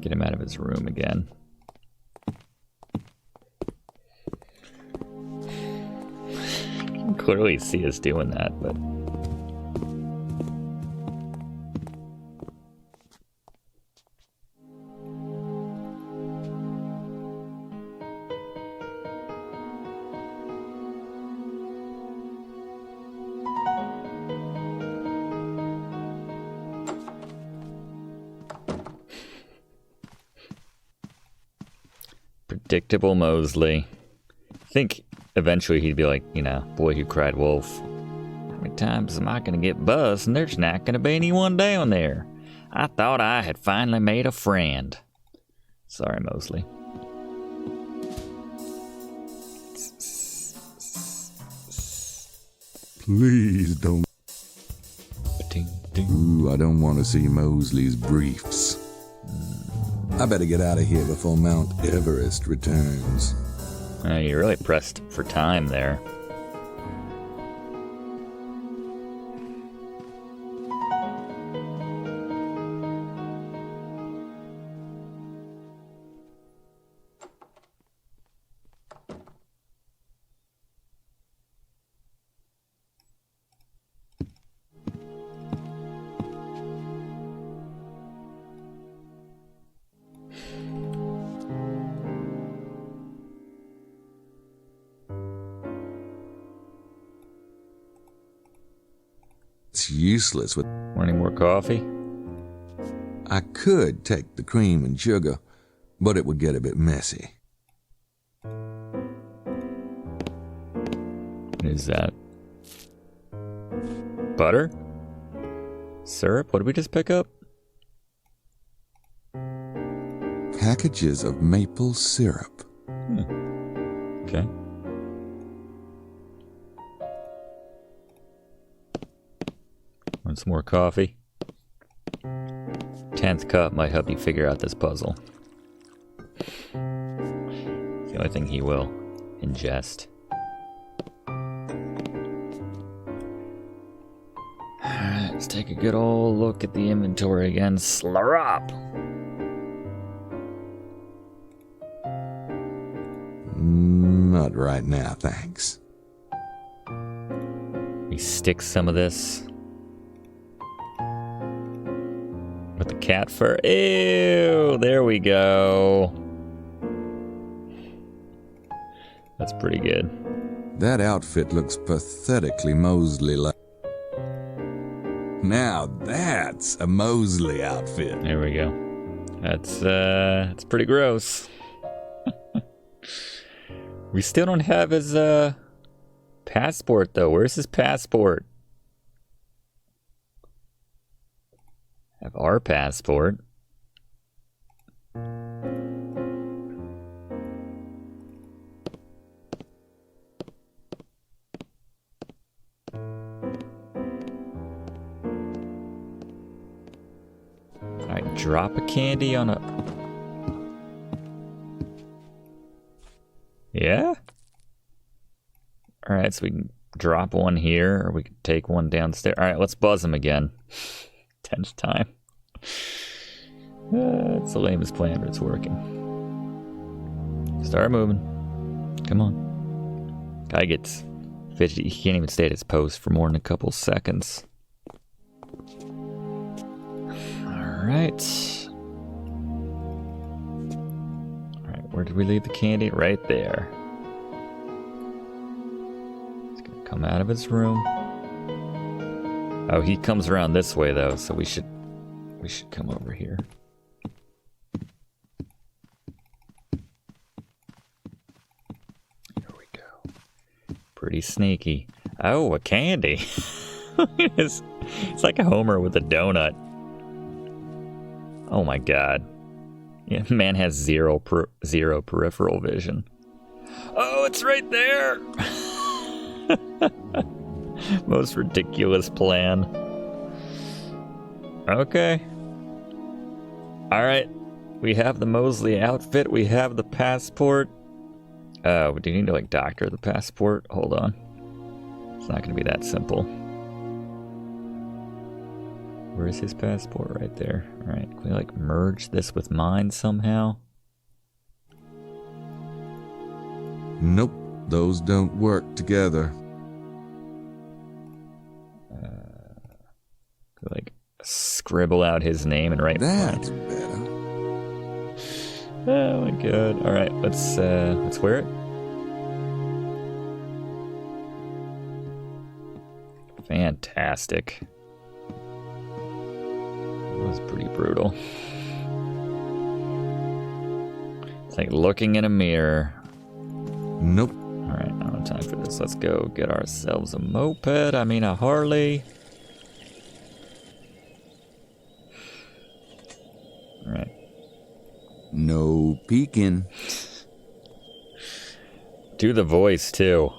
S1: Get him out of his room again. You can clearly see us doing that, but... Predictable Mosley. I think eventually he'd be like, you know, Boy Who Cried Wolf. How many times am I gonna get buzzed and there's not gonna be anyone down there? I thought I had finally made a friend. Sorry, Mosley.
S2: Please don't. Ooh, I don't want to see Mosley's briefs. I better get out of here before Mount Everest returns.
S1: You really pressed for time there.
S2: It's useless with...
S1: Wanting more coffee?
S2: I could take the cream and sugar, but it would get a bit messy.
S1: What is that? Butter? Syrup? What did we just pick up?
S2: Packages of maple syrup.
S1: Okay. Want some more coffee? 10th cup might help you figure out this puzzle. It's the only thing he will ingest. Alright, let's take a good old look at the inventory again. Slurp!
S2: Not right now, thanks.
S1: We stick some of this with the cat fur. Ew! There we go. That's pretty good.
S2: That outfit looks pathetically Mosley-like. Now that's a Mosley outfit.
S1: There we go. That's pretty gross. We still don't have his passport though. Where's his passport? Have our passport. Alright, drop a candy on a... Yeah? Alright, so we can drop one here, or we could take one downstairs. All right, let's buzz him again. 10th time. It's the lamest plan, but it's working. Start moving. Come on. Guy gets fidgety. He can't even stay at his post for more than a couple seconds. Alright. Alright, where did we leave the candy? Right there. He's gonna come out of his room. Oh, he comes around this way though, so we should come over here. Here we go. Pretty sneaky. Oh, a candy. It's like a Homer with a donut. Oh my god. Yeah, man has zero peripheral vision. Oh, it's right there! Most ridiculous plan. Okay. Alright. We have the Mosley outfit. We have the passport. Do you need to, like, doctor the passport? Hold on. It's not going to be that simple. Where is his passport? Right there. Alright. Can we, like, merge this with mine somehow?
S2: Nope. Those don't work together.
S1: Like, scribble out his name and write.
S2: That's better.
S1: Oh my god. Alright, let's wear it. Fantastic. That was pretty brutal. It's like looking in a mirror.
S2: Nope.
S1: Alright, I don't have time for this. Let's go get ourselves a moped. I mean a Harley. Alright.
S2: No peeking.
S1: Do the voice too.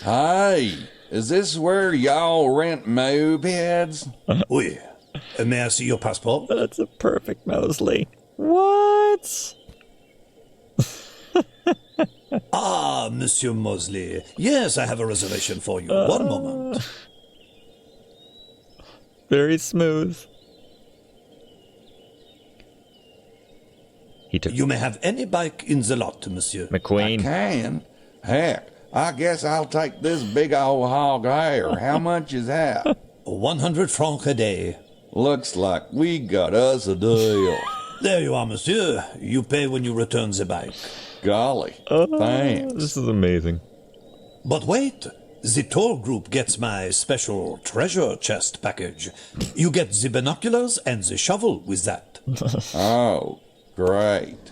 S4: Hey, is this where y'all rent mopeds?
S16: Oui. May I see your passport?
S1: That's a perfect Mosley. What?
S16: Ah, Monsieur Mosley. Yes, I have a reservation for you. One moment.
S1: Very smooth.
S16: You may have any bike in the lot, monsieur.
S1: McQueen.
S4: I can. Heck, I guess I'll take this big old hog here. How much is that?
S16: 100 francs a day.
S4: Looks like we got us a deal.
S16: There you are, monsieur. You pay when you return the bike.
S4: Golly, thanks.
S1: This is amazing.
S16: But wait, the tour group gets my special treasure chest package. You get the binoculars and the shovel with that.
S4: Oh, great.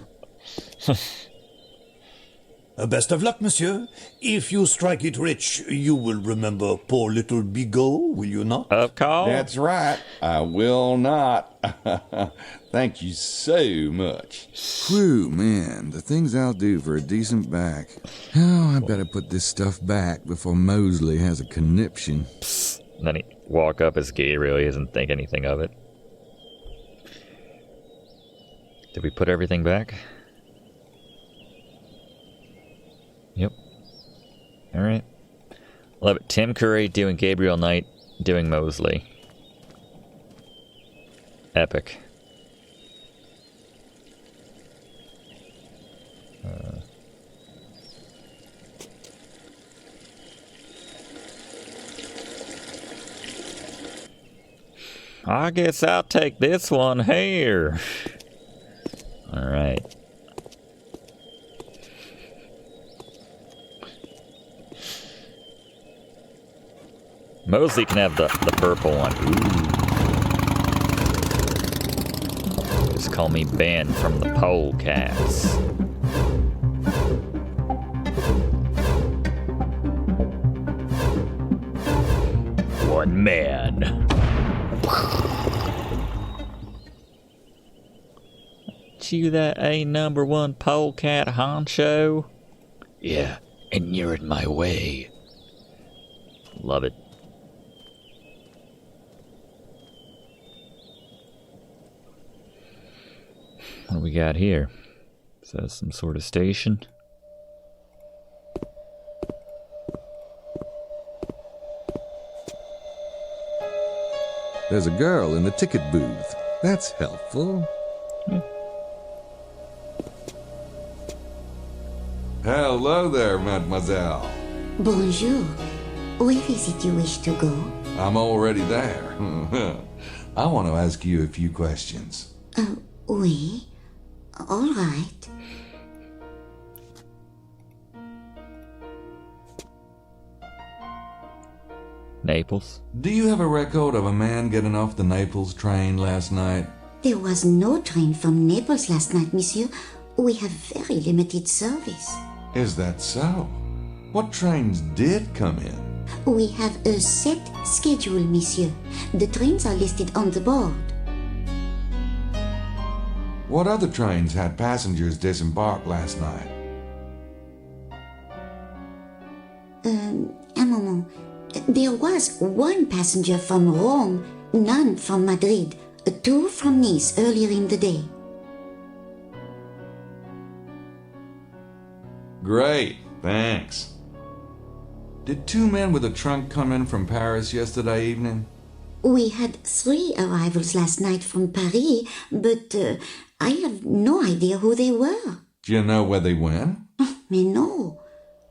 S16: Best of luck, monsieur. If you strike it rich, you will remember poor little Bigot, will you not?
S1: Of course.
S4: That's right. I will not. Thank you so much.
S2: Whew, man. The things I'll do for a decent back. Oh, I better put this stuff back before Mosley has a conniption.
S1: And then he walk up as Gabriel. He doesn't think anything of it. Did we put everything back? Yep. Alright. Love it. Tim Curry doing Gabriel Knight doing Mosley. Epic. I guess I'll take this one here. Alright. Mosley can have the purple one. Ooh. Just call me Ben from the Polecats. One man. You that a #1 polecat honcho? Yeah, and you're in my way. Love it. What do we got here? Is that some sort of station?
S2: There's a girl in the ticket booth. That's helpful.
S4: Hello there, mademoiselle.
S11: Bonjour. Where is it you wish to go?
S4: I'm already there. I want to ask you a few questions.
S11: Oui. All right.
S1: Naples?
S4: Do you have a record of a man getting off the Naples train last night?
S11: There was no train from Naples last night, monsieur. We have very limited service.
S4: Is that so? What trains did come in?
S11: We have a set schedule, monsieur. The trains are listed on the board.
S4: What other trains had passengers disembark last night?
S11: Un moment. There was one passenger from Rome, none from Madrid, 2 from Nice earlier in the day.
S4: Great, thanks. Did 2 men with a trunk come in from Paris yesterday evening?
S11: We had 3 arrivals last night from Paris, but I have no idea who they were.
S4: Do you know where they went?
S11: Mais no.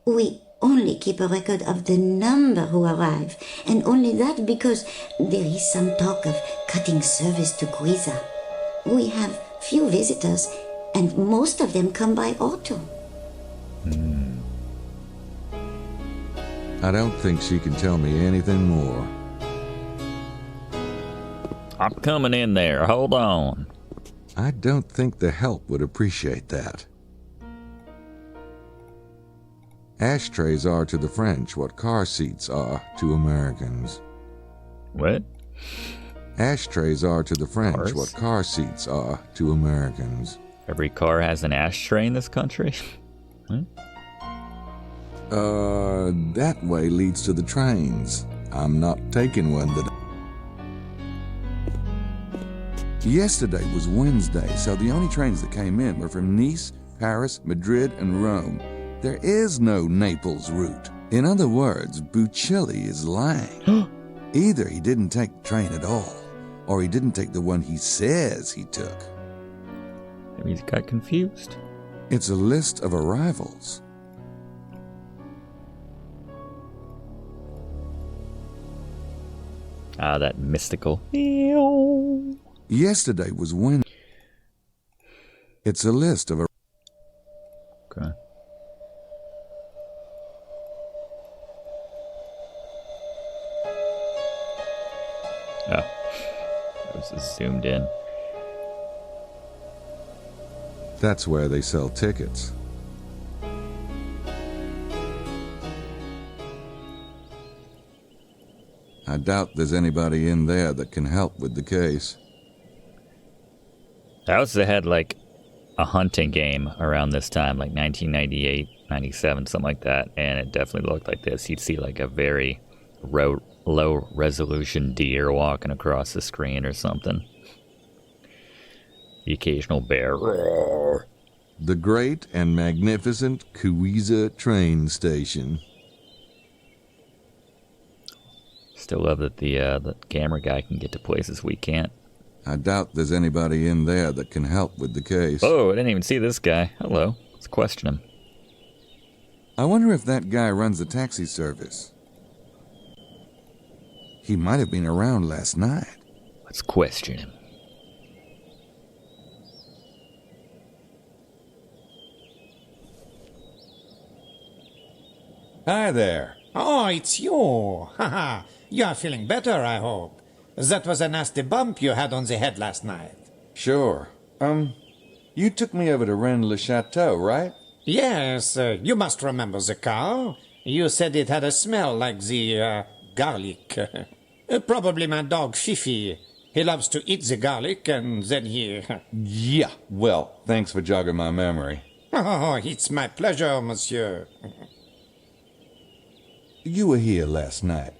S11: We only keep a record of the number who arrive, and only that because there is some talk of cutting service to Guisa. We have few visitors, and most of them come by auto.
S2: I don't think she can tell me anything more.
S1: I'm coming in there. Hold on.
S2: I don't think the help would appreciate that. Ashtrays are to the French what car seats are to Americans.
S1: What?
S2: Ashtrays are to the French
S1: Cars?
S2: what car seats are to Americans.
S1: Every car has an ashtray in this country?
S2: That way leads to the trains. I'm not taking one today. Yesterday was Wednesday, so the only trains that came in were from Nice, Paris, Madrid, and Rome. There is no Naples route. In other words, Buccelli is lying. Either he didn't take the train at all, or he didn't take the one he says he took.
S1: Maybe he's got confused.
S2: It's a list of arrivals.
S1: Ah, that mystical.
S2: Yesterday was Wednesday. It's a list of
S1: Okay. Oh, that was just zoomed in.
S2: That's where they sell tickets. I doubt there's anybody in there that can help with the case.
S1: They had like a hunting game around this time, like 1998, 97, something like that, and it definitely looked like this. You'd see like a very low resolution deer walking across the screen or something. The occasional bear. Roar.
S2: The great and magnificent Kuiza train station.
S1: Still love that the camera guy can get to places we can't.
S2: I doubt there's anybody in there that can help with the case.
S1: Oh, I didn't even see this guy. Hello. Let's question him.
S2: I wonder if that guy runs the taxi service. He might have been around last night.
S1: Let's question him.
S4: Hi there.
S17: Oh, it's you. Haha. You are feeling better, I hope. That was a nasty bump you had on the head last night.
S4: Sure. You took me over to Rennes-le-Château, right?
S17: Yes, you must remember the car. You said it had a smell like the, garlic. Probably my dog Fifi. He loves to eat the garlic and then he...
S4: Yeah, well, thanks for jogging my memory.
S17: Oh, it's my pleasure, monsieur.
S4: You were here last night.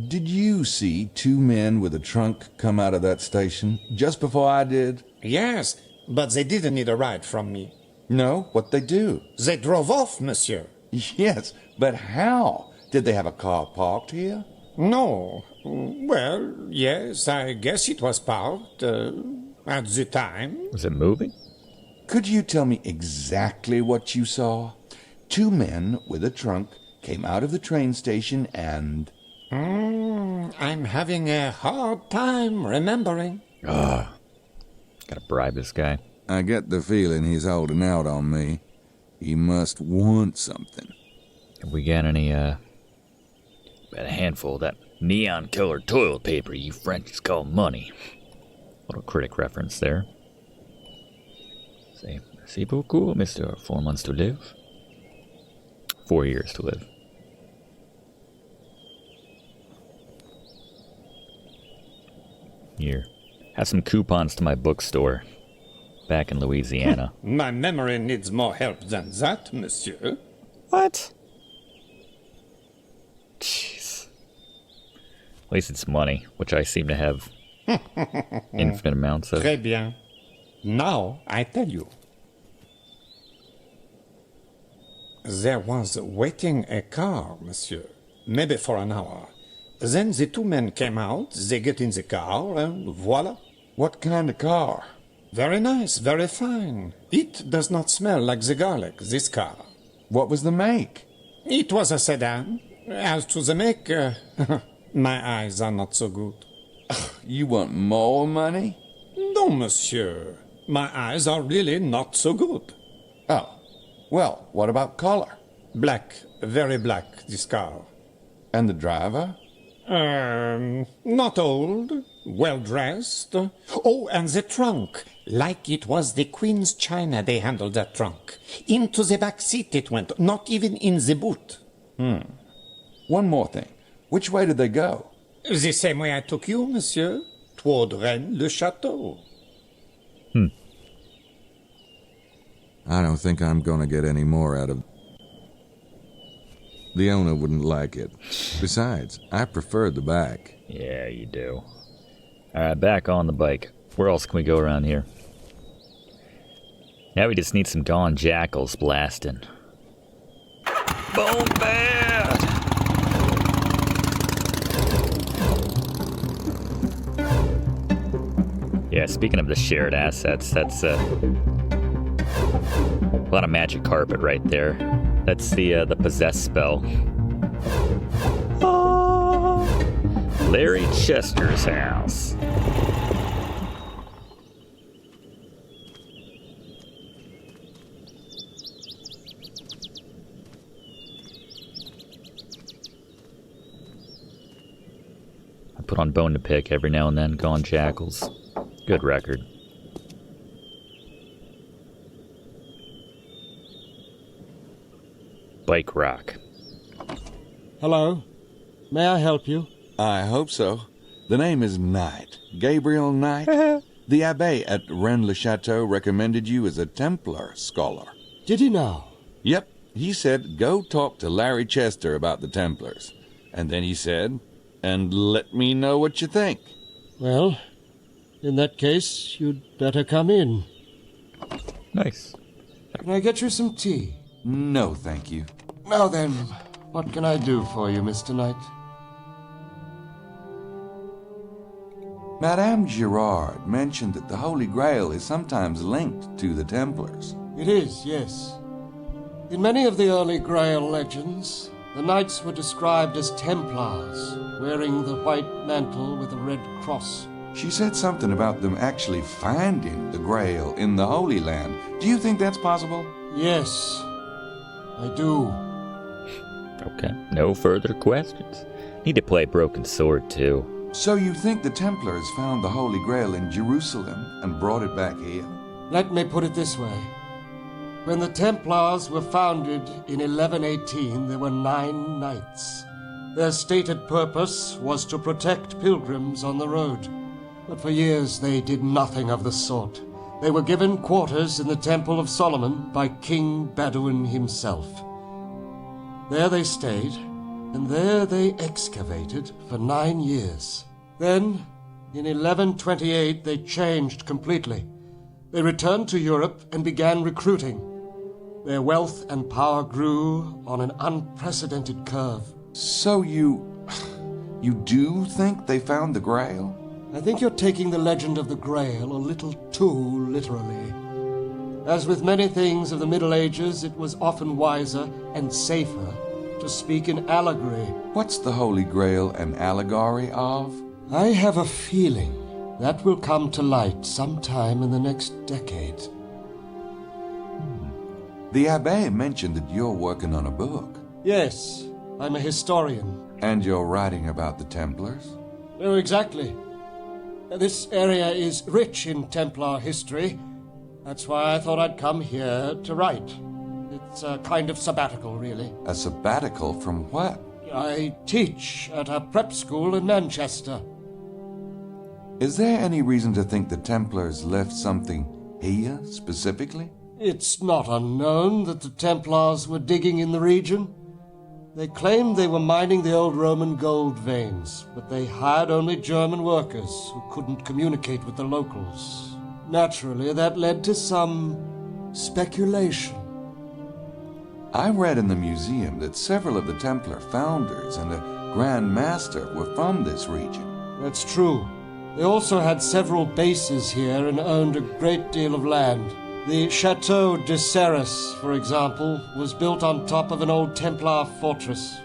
S4: Did you see 2 men with a trunk come out of that station just before I did?
S17: Yes, but they didn't need a ride from me.
S4: No, what'd they do?
S17: They drove off, monsieur.
S4: Yes, but how? Did they have a car parked here?
S17: No. Well, yes, I guess it was parked at the time.
S1: Was it moving?
S4: Could you tell me exactly what you saw? Two men with a trunk came out of the train station and...
S17: I'm having a hard time remembering.
S1: Gotta bribe this guy.
S2: I get the feeling he's holding out on me. He must want something.
S1: Have we got any, about a handful of that neon-colored toilet paper you Frenchies call money. Little critic reference there. Say, merci beaucoup, Mr. 4 months to live. 4 years to live. Here. Have some coupons to my bookstore. Back in Louisiana.
S17: My memory needs more help than that, monsieur.
S1: What? Jeez. At least it's money, which I seem to have infinite amounts of.
S17: Très bien. Now, I tell you. There was waiting a car, monsieur. Maybe for an hour. Then the two men came out, they get in the car, and voila.
S4: What kind of car?
S17: Very nice, very fine. It does not smell like the garlic, this car.
S4: What was the make?
S17: It was a sedan. As to the make, my eyes are not so good.
S4: You want more money?
S17: No, monsieur. My eyes are really not so good.
S4: Oh. Well, what about color?
S17: Black, very black, this car.
S4: And the driver?
S17: Not old, well-dressed. Oh, and the trunk. Like it was the Queen's china they handled that trunk. Into the back seat it went, not even in the boot.
S4: One more thing. Which way did they go?
S17: The same way I took you, monsieur. Toward Rennes-le-Château.
S2: I don't think I'm gonna get any more out of... The owner wouldn't like it. Besides, I prefer the back.
S1: Yeah, you do. Alright, back on the bike. Where else can we go around here? Now we just need some gone jackals blasting. Boom bad! Yeah, speaking of the shared assets, that's a lot of magic carpet right there. That's the possess spell. Larry Chester's house. I put on Bone to Pick every now and then. Gone Jackals. Good record. Bike Rock.
S18: Hello. May I help you?
S4: I hope so. The name is Knight. Gabriel Knight. The Abbé at Rennes-le-Château recommended you as a Templar scholar.
S18: Did he now?
S4: Yep. He said, go talk to Larry Chester about the Templars. And then he said, and let me know what you think.
S18: Well, in that case, you'd better come in.
S1: Nice.
S18: Can I get you some tea?
S4: No, thank you.
S18: Now then, what can I do for you, Mr. Knight?
S4: Madame Girard mentioned that the Holy Grail is sometimes linked to the Templars.
S18: It is, yes. In many of the early Grail legends, the knights were described as Templars, wearing the white mantle with a red cross.
S4: She said something about them actually finding the Grail in the Holy Land. Do you think that's possible?
S18: Yes, I do.
S1: Okay, no further questions. Need to play Broken Sword, too.
S4: So you think the Templars found the Holy Grail in Jerusalem and brought it back here?
S18: Let me put it this way. When the Templars were founded in 1118, there were 9 knights. Their stated purpose was to protect pilgrims on the road. But for years they did nothing of the sort. They were given quarters in the Temple of Solomon by King Bedouin himself. There they stayed, and there they excavated for 9 years. Then, in 1128, they changed completely. They returned to Europe and began recruiting. Their wealth and power grew on an unprecedented curve.
S4: So you do think they found the Grail?
S18: I think you're taking the legend of the Grail a little too literally. As with many things of the Middle Ages, it was often wiser and safer to speak in allegory.
S4: What's the Holy Grail an allegory of?
S18: I have a feeling that will come to light sometime in the next decade.
S4: The Abbé mentioned that you're working on a book.
S18: Yes, I'm a historian.
S4: And you're writing about the Templars?
S18: Oh, exactly. This area is rich in Templar history. That's why I thought I'd come here to write. It's a kind of sabbatical, really.
S4: A sabbatical from what?
S18: I teach at a prep school in Manchester.
S4: Is there any reason to think the Templars left something here, specifically?
S18: It's not unknown that the Templars were digging in the region. They claimed they were mining the old Roman gold veins, but they hired only German workers who couldn't communicate with the locals. Naturally, that led to some speculation.
S4: I read in the museum that several of the Templar founders and a Grand Master were from this region.
S18: That's true. They also had several bases here and owned a great deal of land. The Chateau de Serres, for example, was built on top of an old Templar fortress.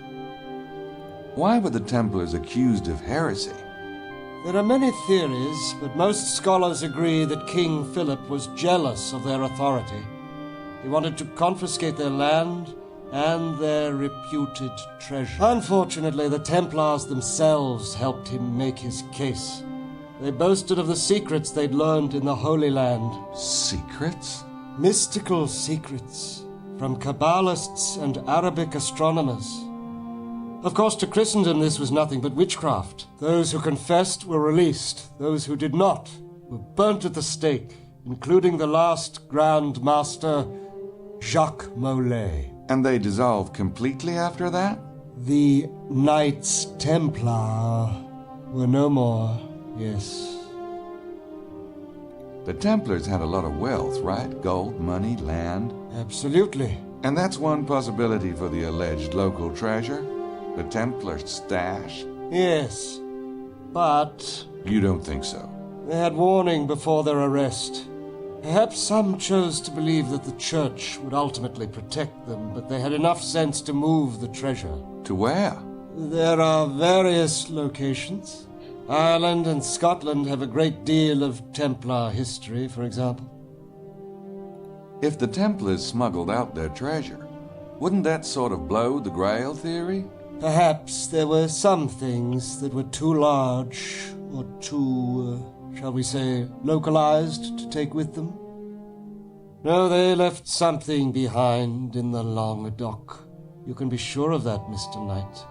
S4: Why were the Templars accused of heresy?
S18: There are many theories, but most scholars agree that King Philip was jealous of their authority. He wanted to confiscate their land and their reputed treasure. Unfortunately, the Templars themselves helped him make his case. They boasted of the secrets they'd learned in the Holy Land.
S4: Secrets?
S18: Mystical secrets from Kabbalists and Arabic astronomers. Of course, to Christendom this was nothing but witchcraft. Those who confessed were released. Those who did not were burnt at the stake, including the last Grand Master, Jacques Molay.
S4: And they dissolved completely after that?
S18: The Knights Templar were no more. Yes.
S4: The Templars had a lot of wealth, right? Gold, money, land.
S18: Absolutely.
S4: And that's one possibility for the alleged local treasure? The Templar stash?
S18: Yes. But...
S4: You don't think so?
S18: They had warning before their arrest. Perhaps some chose to believe that the church would ultimately protect them, but they had enough sense to move the treasure.
S4: To where?
S18: There are various locations. Ireland and Scotland have a great deal of Templar history, for example.
S4: If the Templars smuggled out their treasure, wouldn't that sort of blow the Grail theory?
S18: Perhaps there were some things that were too large or too, shall we say, localized to take with them. No, they left something behind in the Languedoc. You can be sure of that, Mr. Knight.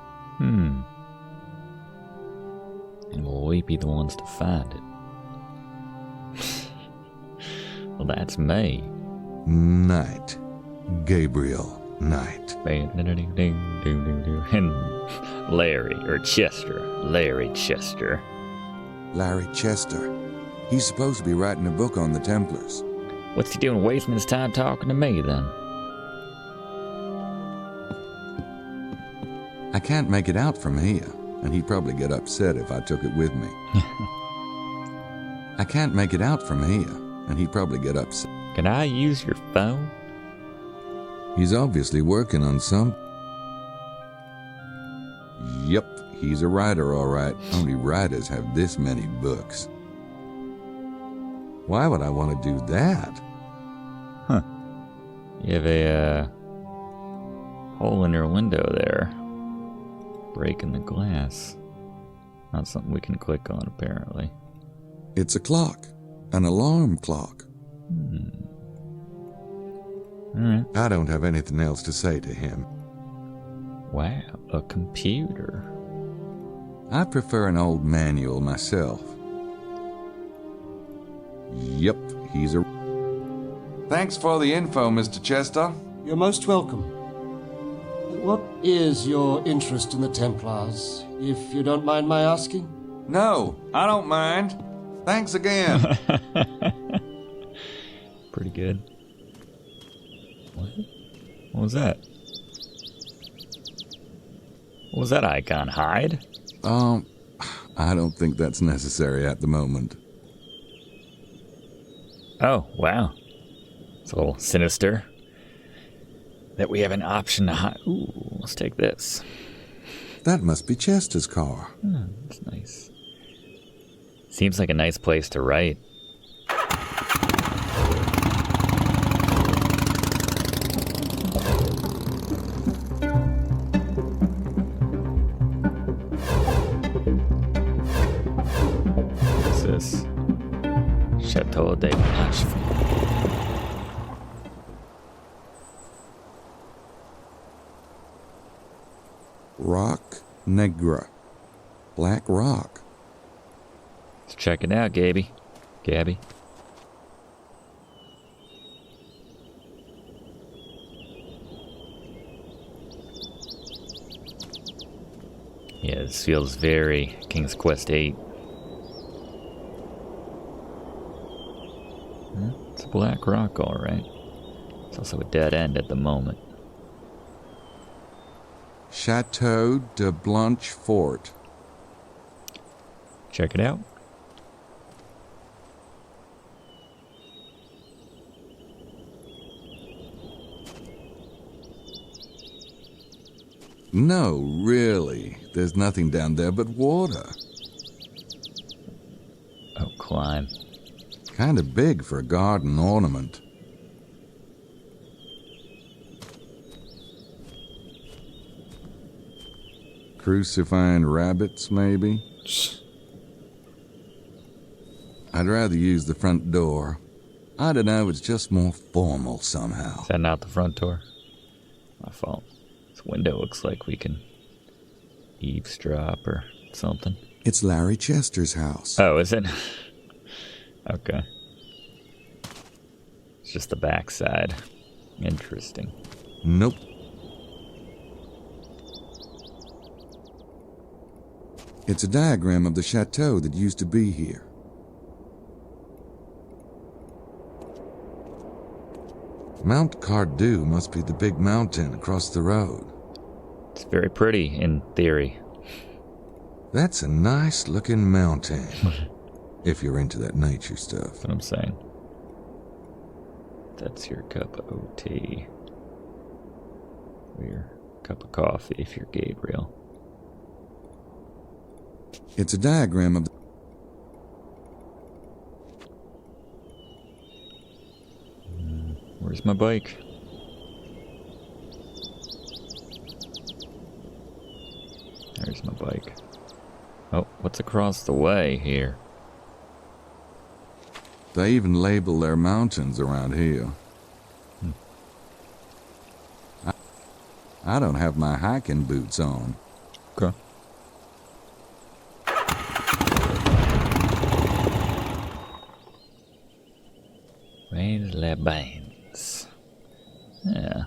S1: And will we be the ones to find it? Well, that's me.
S2: Knight. Gabriel Knight.
S1: And Larry, or Chester. Larry Chester.
S2: Larry Chester. He's supposed to be writing a book on the Templars.
S1: What's he doing wasting his time talking to me, then?
S2: I can't make it out from here, and he'd probably get upset if I took it with me. I can't make it out from here, and he'd probably get upset.
S1: Can I use your phone?
S2: He's obviously working on some... Yep, he's a writer, all right. Only writers have this many books. Why would I want to do that?
S1: Huh. You have a hole in your window there. Breaking the glass. Not something we can click on, apparently.
S2: It's a clock. An alarm clock.
S1: Alright.
S2: I don't have anything else to say to him.
S1: Wow, a computer.
S2: I prefer an old manual myself. Yep, he's a...
S4: Thanks for the info, Mr. Chester.
S18: You're most welcome. What is your interest in the Templars, if you don't mind my asking?
S4: No, I don't mind. Thanks again.
S1: Pretty good. What? What was that? What was that icon? Hide?
S2: I don't think that's necessary at the moment.
S1: Oh, wow. It's a little sinister that we have an option to hide. Ooh, let's take this.
S2: That must be Chester's car.
S1: Oh, that's nice. Seems like a nice place to write. What's this? Chateau de Blanchefort.
S2: Rock Negra. Black rock.
S1: Let's check it out, Gabby. Gabby. Yeah, this feels very King's Quest 8. It's a black rock, alright. It's also a dead end at the moment.
S2: Chateau de Blanchefort.
S1: Check it out.
S2: No, really. There's nothing down there but water.
S1: Oh, climb.
S2: Kind of big for a garden ornament. Crucifying rabbits, maybe? I'd rather use the front door. I don't know, it's just more formal somehow.
S1: Is that not the front door? My fault. This window looks like we can eavesdrop or something.
S2: It's Larry Chester's house.
S1: Oh, is it? Okay. It's just the backside. Interesting.
S2: Nope. It's a diagram of the chateau that used to be here. Mount Cardew must be the big mountain across the road.
S1: It's very pretty, in theory.
S2: That's a nice-looking mountain. If you're into that nature stuff.
S1: That's what I'm saying. That's your cup of OT. Or your cup of coffee if you're Gabriel.
S2: It's a diagram of...
S1: Where's my bike? There's my bike. Oh, what's across the way here?
S2: They even label their mountains around here. I don't have my hiking boots on.
S1: Okay. Rains les Bains. Yeah.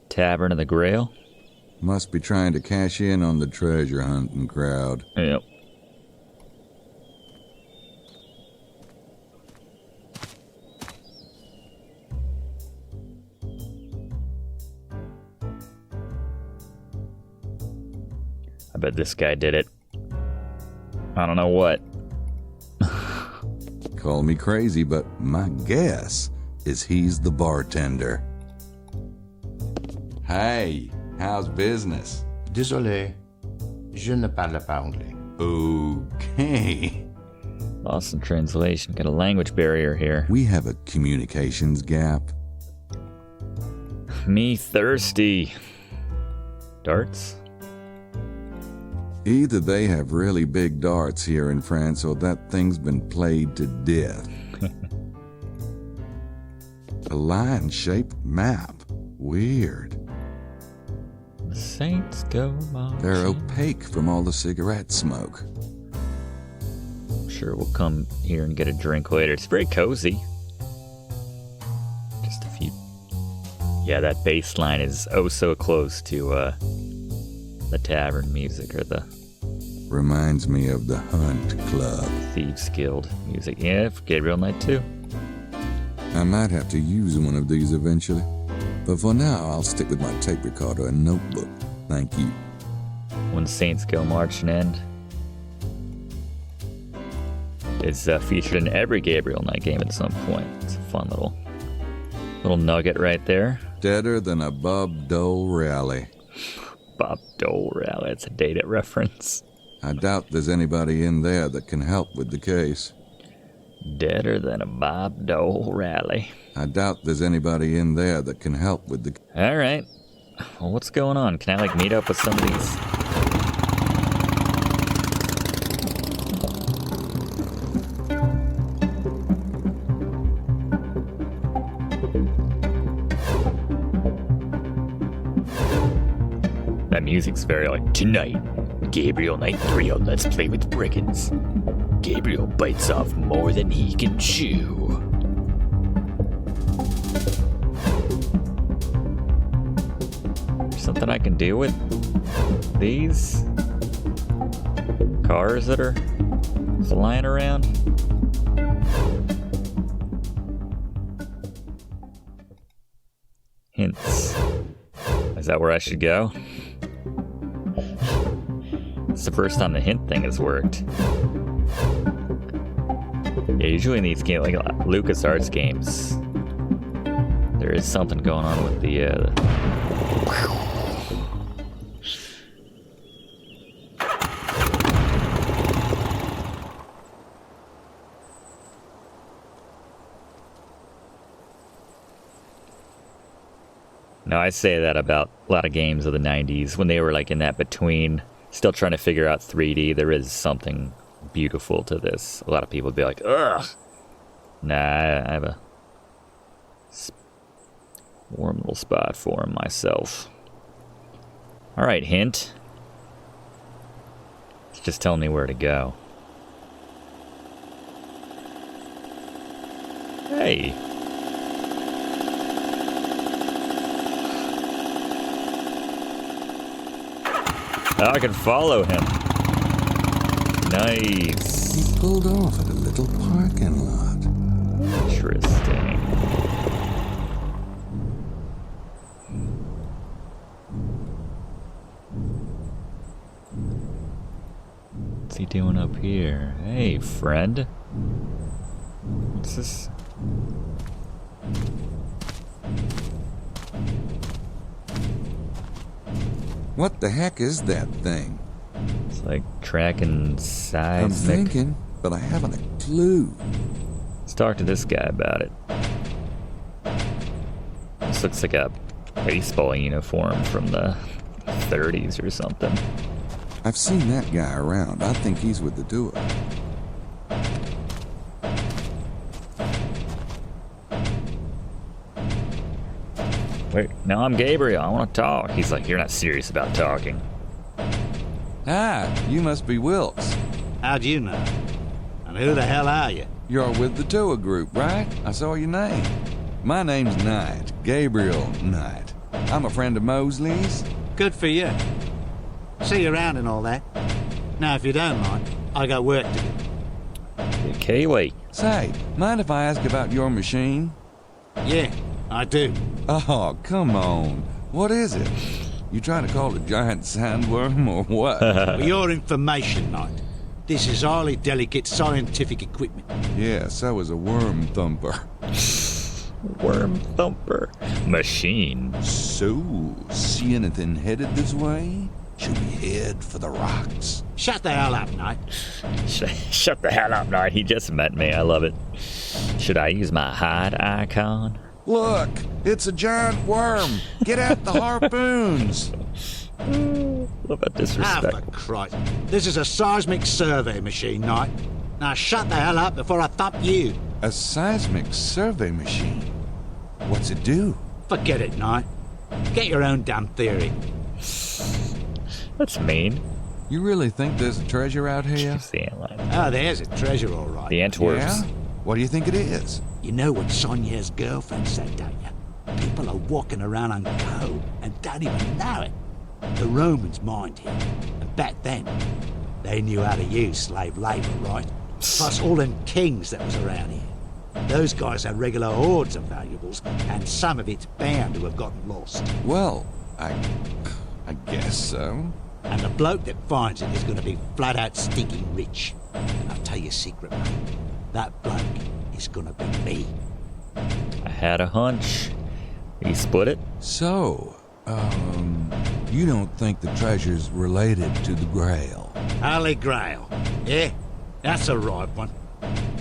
S1: Tavern of the Grail?
S2: Must be trying to cash in on the treasure hunting crowd.
S1: Yep. I bet this guy did it. I don't know what.
S2: Call me crazy, but my guess is he's the bartender. Hey, how's business?
S14: Désolé, je ne parle pas anglais.
S2: Okay.
S1: Lost in translation. Got a language barrier here.
S2: We have a communications gap.
S1: Me thirsty. Darts?
S2: Either they have really big darts here in France or that thing's been played to death. A lion-shaped map. Weird.
S1: The saints go marching.
S2: They're opaque from all the cigarette smoke.
S1: I'm sure we'll come here and get a drink later. It's very cozy. Just a few... Yeah, that bass line is oh so close to the tavern music or the...
S2: Reminds me of the Hunt Club.
S1: Thieves Guild music. Yeah, for Gabriel Knight too.
S2: I might have to use one of these eventually. But for now, I'll stick with my tape recorder and notebook. Thank you.
S1: When Saints Go Marching In is featured in every Gabriel Knight game at some point. It's a fun little nugget right there.
S2: Deader than a Bob Dole rally.
S1: Bob Dole rally, it's a dated reference.
S2: I doubt there's anybody in there that can help with the case.
S1: Deader than a Bob Dole rally.
S2: I doubt there's anybody in there that can help with the...
S1: Alright. Well, what's going on? Can I, meet up with some of these? That music's very tonight, Gabriel Knight 3 on Let's Play with Brigands. Gabriel bites off more than he can chew. Something I can do with these cars that are flying around? Hints. Is that where I should go? It's the first time the hint thing has worked. Yeah, usually in these games, like LucasArts games, there is something going on with the Now, I say that about a lot of games of the 90s when they were in that between, still trying to figure out 3D. There is something beautiful to this. A lot of people would be like, ugh. Nah, I have a warm little spot for him myself. Alright, hint. It's just telling me where to go. Hey. I can follow him. Nice.
S2: He pulled off at a little parking lot.
S1: Interesting. What's he doing up here? Hey, friend. What's this?
S2: What the heck is that thing?
S1: It's like tracking seismic.
S2: I'm thinking, but I haven't a clue.
S1: Let's talk to this guy about it. This looks like a baseball uniform from the 30s or something.
S2: I've seen that guy around. I think he's with the duo.
S1: Wait, no, I'm Gabriel. I want to talk. He's like, you're not serious about talking.
S2: Hi, you must be Wilkes.
S19: How'd you know? And who the hell are you?
S2: You're with the tour group, right? I saw your name. My name's Knight, Gabriel Knight. I'm a friend of Mosley's.
S19: Good for you. See you around and all that. Now, if you don't mind, I got work to do.
S1: Okay, wait.
S2: Say, mind if I ask about your machine?
S19: Yeah, I do.
S2: Oh, come on. What is it? You trying to call it a giant sandworm or what?
S19: For your information, Knight, this is highly delicate scientific equipment.
S2: Yeah, so is a worm thumper.
S1: Worm thumper. Machine.
S2: So, see anything headed this way? Should we head for the rocks?
S19: Shut the hell up, Knight.
S1: Shut the hell up, Knight. He just met me. I love it. Should I use my hide icon?
S2: Look, it's a giant worm. Get out the harpoons.
S1: What about disrespect?
S19: Ah, for Christ. This is a seismic survey machine, Knight. Now shut the hell up before I thump you.
S2: A seismic survey machine? What's it do?
S19: Forget it, Knight. Get your own damn theory.
S1: That's mean.
S2: You really think there's a treasure out here?
S1: It's the antline.
S19: Oh, there's a treasure, all right.
S1: The Antwerps.
S2: Yeah? What do you think it is?
S19: You know what Sonia's girlfriend said, don't you? People are walking around on code and don't even know it. The Romans mined here, and back then, they knew how to use slave labour, right? Plus all them kings that was around here. Those guys have regular hordes of valuables, and some of it's bound to have gotten lost.
S2: Well, I guess so.
S19: And the bloke that finds it is going to be flat out stinking rich. And I'll tell you a secret, mate. That bloke is going to be me.
S1: I had a hunch. He split it?
S2: So, you don't think the treasure's related to the Grail?
S19: Holy Grail. Yeah, that's a right one.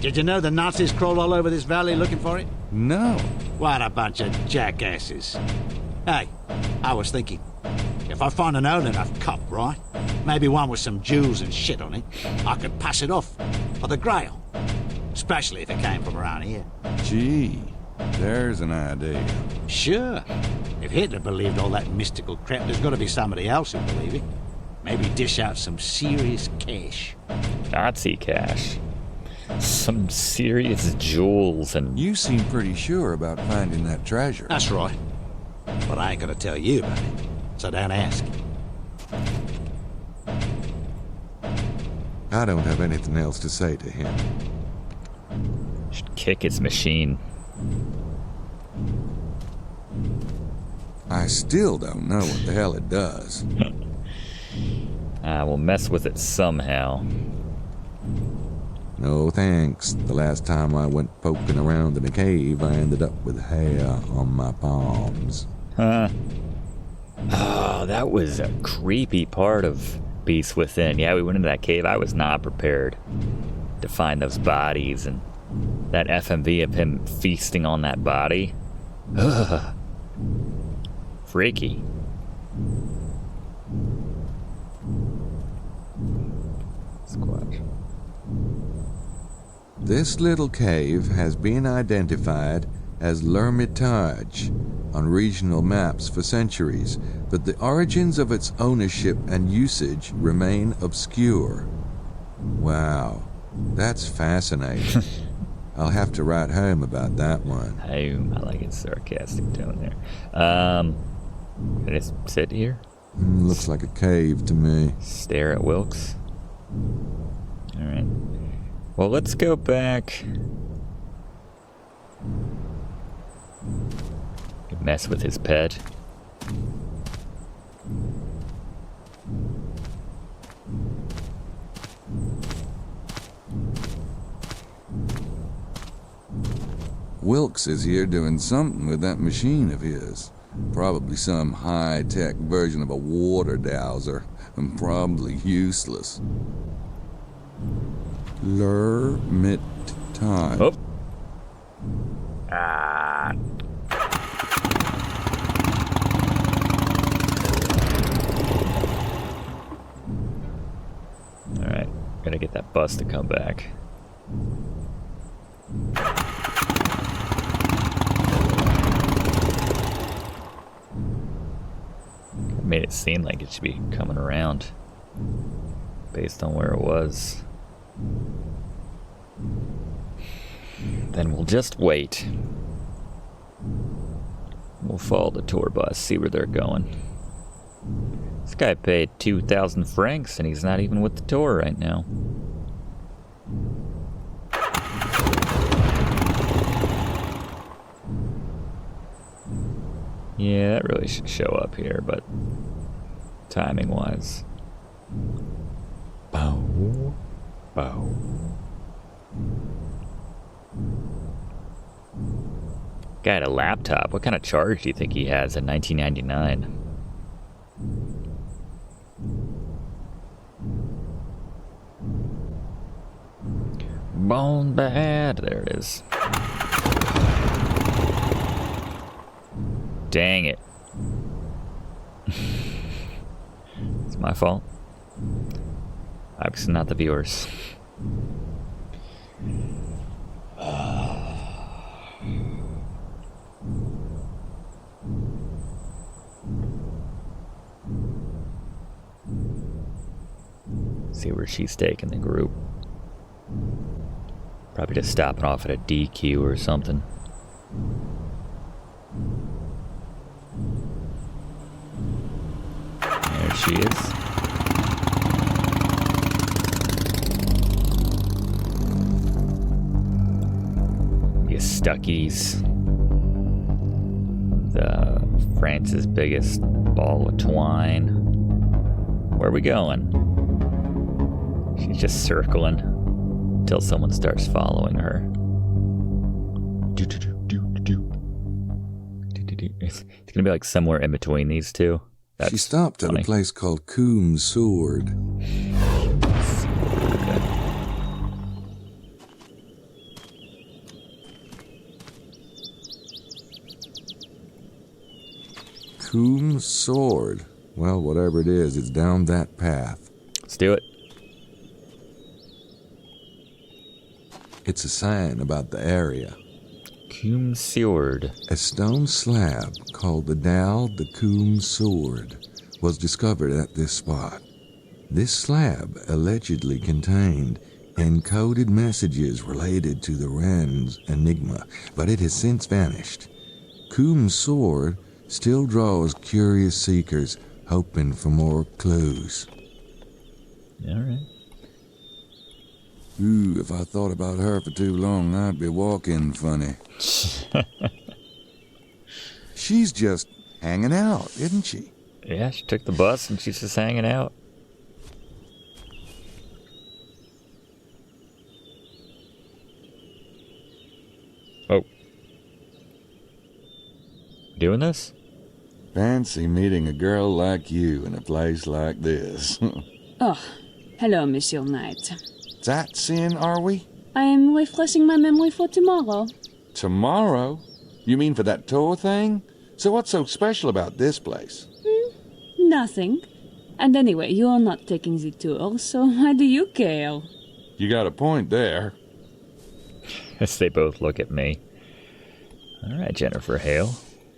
S19: Did you know the Nazis crawl all over this valley looking for it?
S2: No.
S19: What a bunch of jackasses. Hey, I was thinking, if I find an old enough cup, right? Maybe one with some jewels and shit on it, I could pass it off for the Grail. Especially if it came from around here.
S2: Gee, there's an idea.
S19: Sure. If Hitler believed all that mystical crap, there's got to be somebody else who believe it. Maybe dish out some serious cash.
S1: Nazi cash. Some serious jewels and...
S2: You seem pretty sure about finding that treasure.
S19: That's right. But I ain't gonna tell you about it, so don't ask.
S2: I don't have anything else to say to him.
S1: Should kick his machine.
S2: I still don't know what the hell it does.
S1: We'll mess with it somehow.
S2: No thanks. The last time I went poking around in a cave, I ended up with hair on my palms.
S1: Huh. Oh, that was a creepy part of Beast Within. Yeah, we went into that cave. I was not prepared to find those bodies, and that FMV of him feasting on that body. Ugh. Freaky. Squatch.
S2: This little cave has been identified as L'Hermitage on regional maps for centuries, but the origins of its ownership and usage remain obscure. Wow, that's fascinating. I'll have to write home about that one.
S1: I like its sarcastic tone there. Can I just sit here?
S2: Looks like a cave to me.
S1: Stare at Wilkes. Alright. Well, let's go back. Mess with his pet.
S2: Wilkes is here doing something with that machine of his. Probably some high-tech version of a water dowser, and probably useless. L'Hermitage.
S1: Oh. Ah. Alright, gotta get that bus to come back. Made it seem like it should be coming around based on where it was. Then we'll just wait. We'll follow the tour bus, see where they're going. This guy paid 2,000 francs and he's not even with the tour right now. Yeah, that really should show up here, but timing-wise. Bow. Bow. Guy had a laptop. What kind of charge do you think he has in 1999? Bone bad. There it is. Dang it. It's my fault. Obviously not the viewers. See where she's taking the group. Probably just stopping off at a DQ or something. There she is. Stuckies. France's biggest ball of twine. Where are we going? She's just circling until someone starts following her. It's gonna be like somewhere in between these two.
S2: She stopped at a place called Coom's Sword. Coom's Sword. Well, whatever it is, it's down that path.
S1: Let's do it.
S2: It's a sign about the area.
S1: Coom's Sword.
S2: A stone slab called the Dal the Coom's Sword was discovered at this spot. This slab allegedly contained encoded messages related to the Wren's enigma, but it has since vanished. Coom's Sword still draws curious seekers hoping for more clues.
S1: All right.
S2: Ooh, if I thought about her for too long, I'd be walking funny. She's just hanging out, isn't she?
S1: Yeah, she took the bus and she's just hanging out. Oh. Doing this?
S2: Fancy meeting a girl like you in a place like this.
S8: Oh, hello, Monsieur Knight.
S2: Sightseeing, are we?
S8: I am refreshing my memory for tomorrow.
S2: Tomorrow? You mean for that tour thing? So what's so special about this place?
S8: Nothing. And anyway, you're not taking the tour, so why do you care?
S2: You got a point there.
S1: As they both look at me. All right, Jennifer Hale.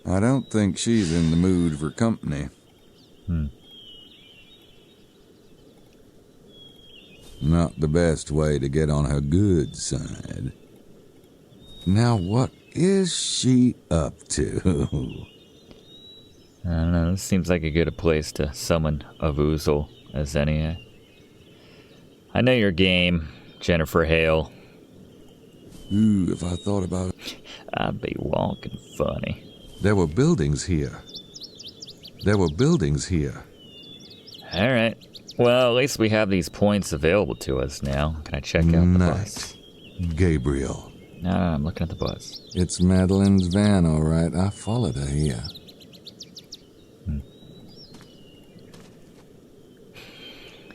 S2: I don't think she's in the mood for company. Not the best way to get on her good side. Now, what is she up to?
S1: I don't know, this seems like a good place to summon a Voozle as any. I know your game, Jennifer Hale.
S2: Ooh, if I thought about it.
S1: I'd be walking funny.
S2: There were buildings here.
S1: All right. Well, at least we have these points available to us now. Can I check out the bus?
S2: Gabriel.
S1: No, I'm looking at the bus.
S2: It's Madeline's van, all right. I followed her here.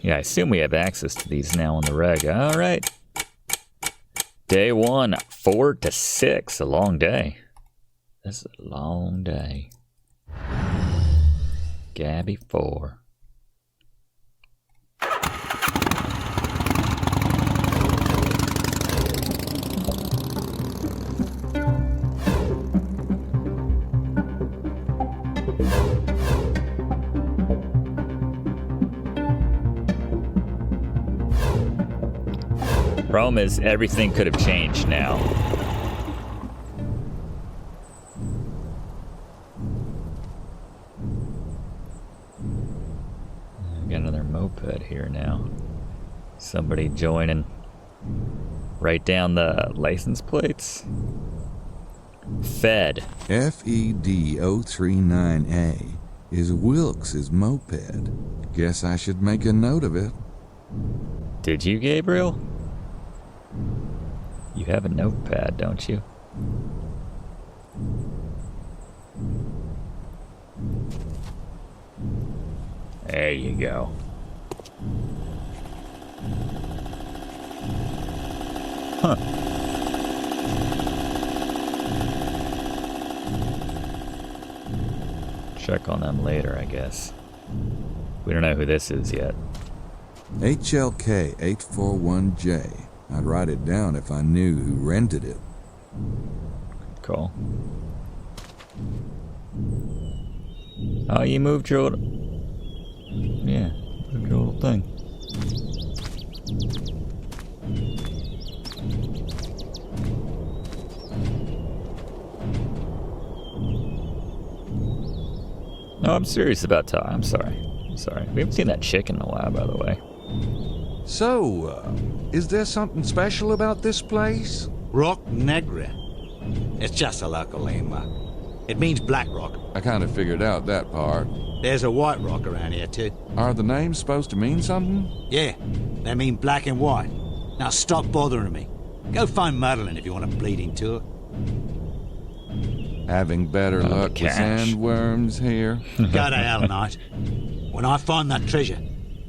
S1: Yeah, I assume we have access to these now on the reg. All right. Day 1, 4 to 6. A long day. This is a long day. Gabby 4. Problem is, everything could have changed now. Got another moped here now. Somebody joining. Write down the license plates. Fed.
S2: FED039A is Wilkes's moped. Guess I should make a note of it.
S1: Did you, Gabriel? You have a notepad, don't you? There you go. Huh. Check on them later, I guess. We don't know who this is yet.
S2: HLK 841J. I'd write it down if I knew who rented it.
S1: Cool. Oh, you moved your old... Yeah, moved your old thing. No, I'm serious about Ty. I'm sorry. We haven't seen that chick in a while, by the way.
S2: So, is there something special about this place?
S19: Rock Negra. It's just a local landmark. It means black rock.
S2: I kind of figured out that part.
S19: There's a white rock around here, too.
S2: Are the names supposed to mean something?
S19: Yeah, they mean black and white. Now stop bothering me. Go find Madeline if you want a bleeding tour.
S2: Having better luck with sandworms here?
S19: Go to hell, Knight. When I find that treasure,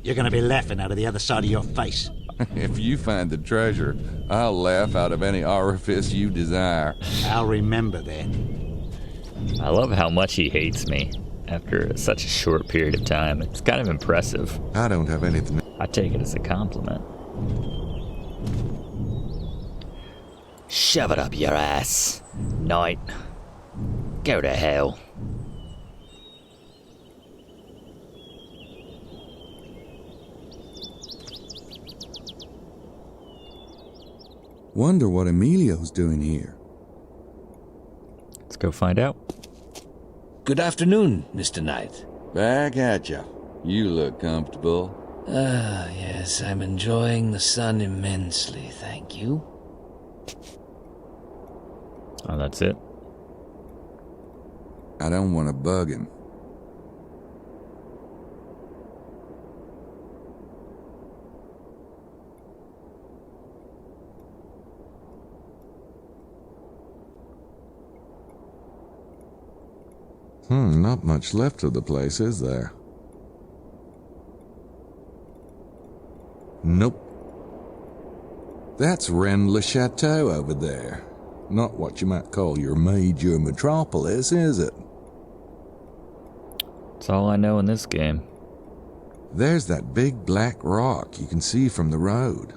S19: you're going to be laughing out of the other side of your face.
S2: If you find the treasure, I'll laugh out of any orifice you desire.
S19: I'll remember that.
S1: I love how much he hates me after such a short period of time. It's kind of impressive.
S2: I don't have anything.
S1: I take it as a compliment. Shove it up your ass, Knight. Go to hell.
S2: Wonder what Emilio's doing here.
S1: Let's go find out.
S7: Good afternoon, Mr. Knight.
S2: Back at ya. You look comfortable.
S7: Ah, yes, I'm enjoying the sun immensely, thank you.
S1: Oh, that's it?
S2: I don't want to bug him. Not much left of the place, is there? Nope. That's Rennes Le Chateau over there. Not what you might call your major metropolis, is it?
S1: That's all I know in this game.
S2: There's that big black rock you can see from the road.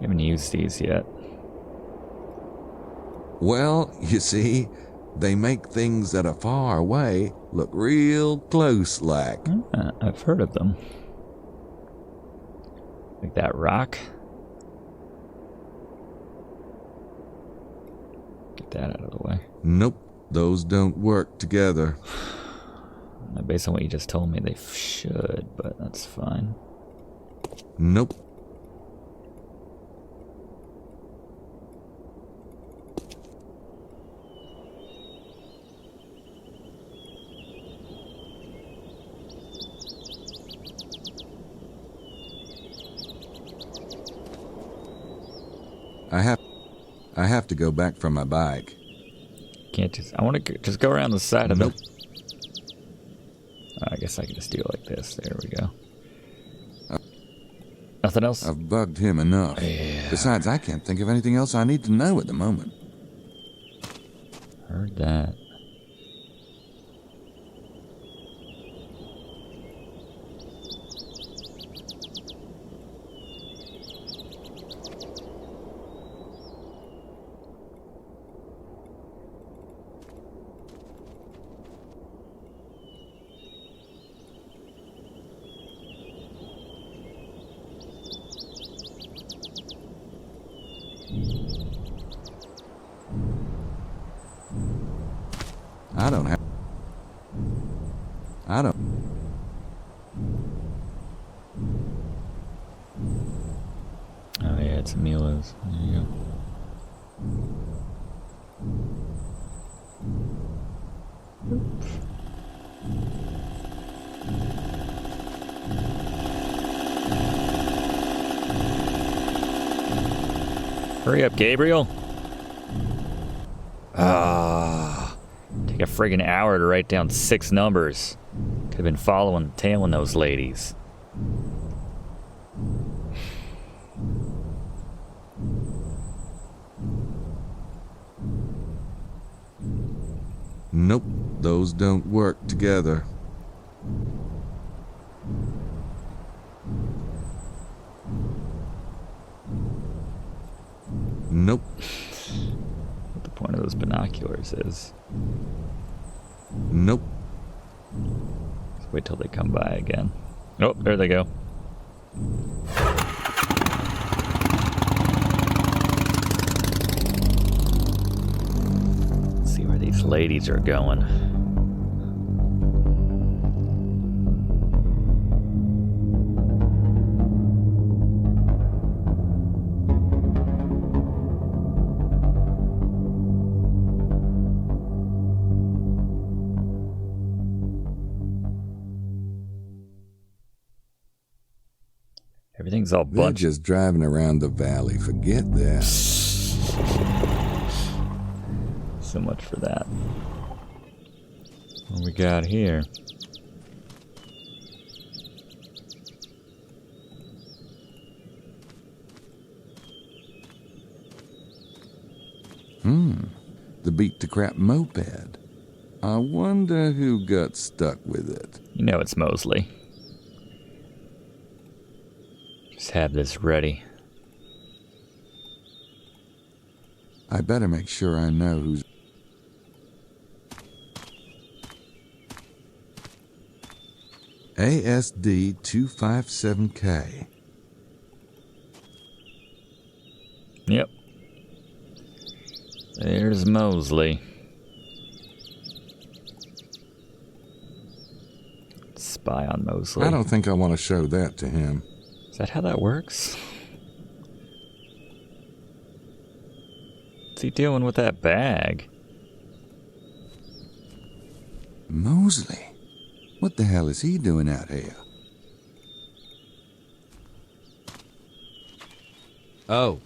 S1: Haven't used these yet.
S2: Well, you see, they make things that are far away look real close like.
S1: I've heard of them. Like that rock. Get that out of the way.
S2: Nope, those don't work together.
S1: Based on what you just told me, they should, but that's fine.
S2: Nope. I have to go back for my bike.
S1: Can't just. I want to just go around the side of it. I guess I can just do it like this. There we go. Nothing else?
S2: I've bugged him enough.
S1: Yeah.
S2: Besides, I can't think of anything else I need to know at the moment.
S1: Heard that.
S2: I don't.
S1: Oh yeah, it's Mila's. There you go. Hurry up, Gabriel. Take a friggin' hour to write down 6 numbers. Could have been following, tailing those ladies.
S2: Nope, those don't work together. Nope.
S1: What the point of those binoculars is.
S2: Nope.
S1: Let's wait till they come by again. Oh, there they go. ladies are going. Everything's all
S2: They're
S1: bunch.
S2: just driving around the valley. Forget that.
S1: So much for that. What we got here?
S2: The beat to crap moped. I wonder who got stuck with it.
S1: You know it's Mosley. Just have this ready.
S2: I better make sure I know who's... ASD 257K.
S1: Yep. There's Mosley. Spy on Mosley.
S2: I don't think I want to show that to him.
S1: Is that how that works? What's he doing with that bag?
S2: Mosley? What the hell is he doing out here?
S9: Oh,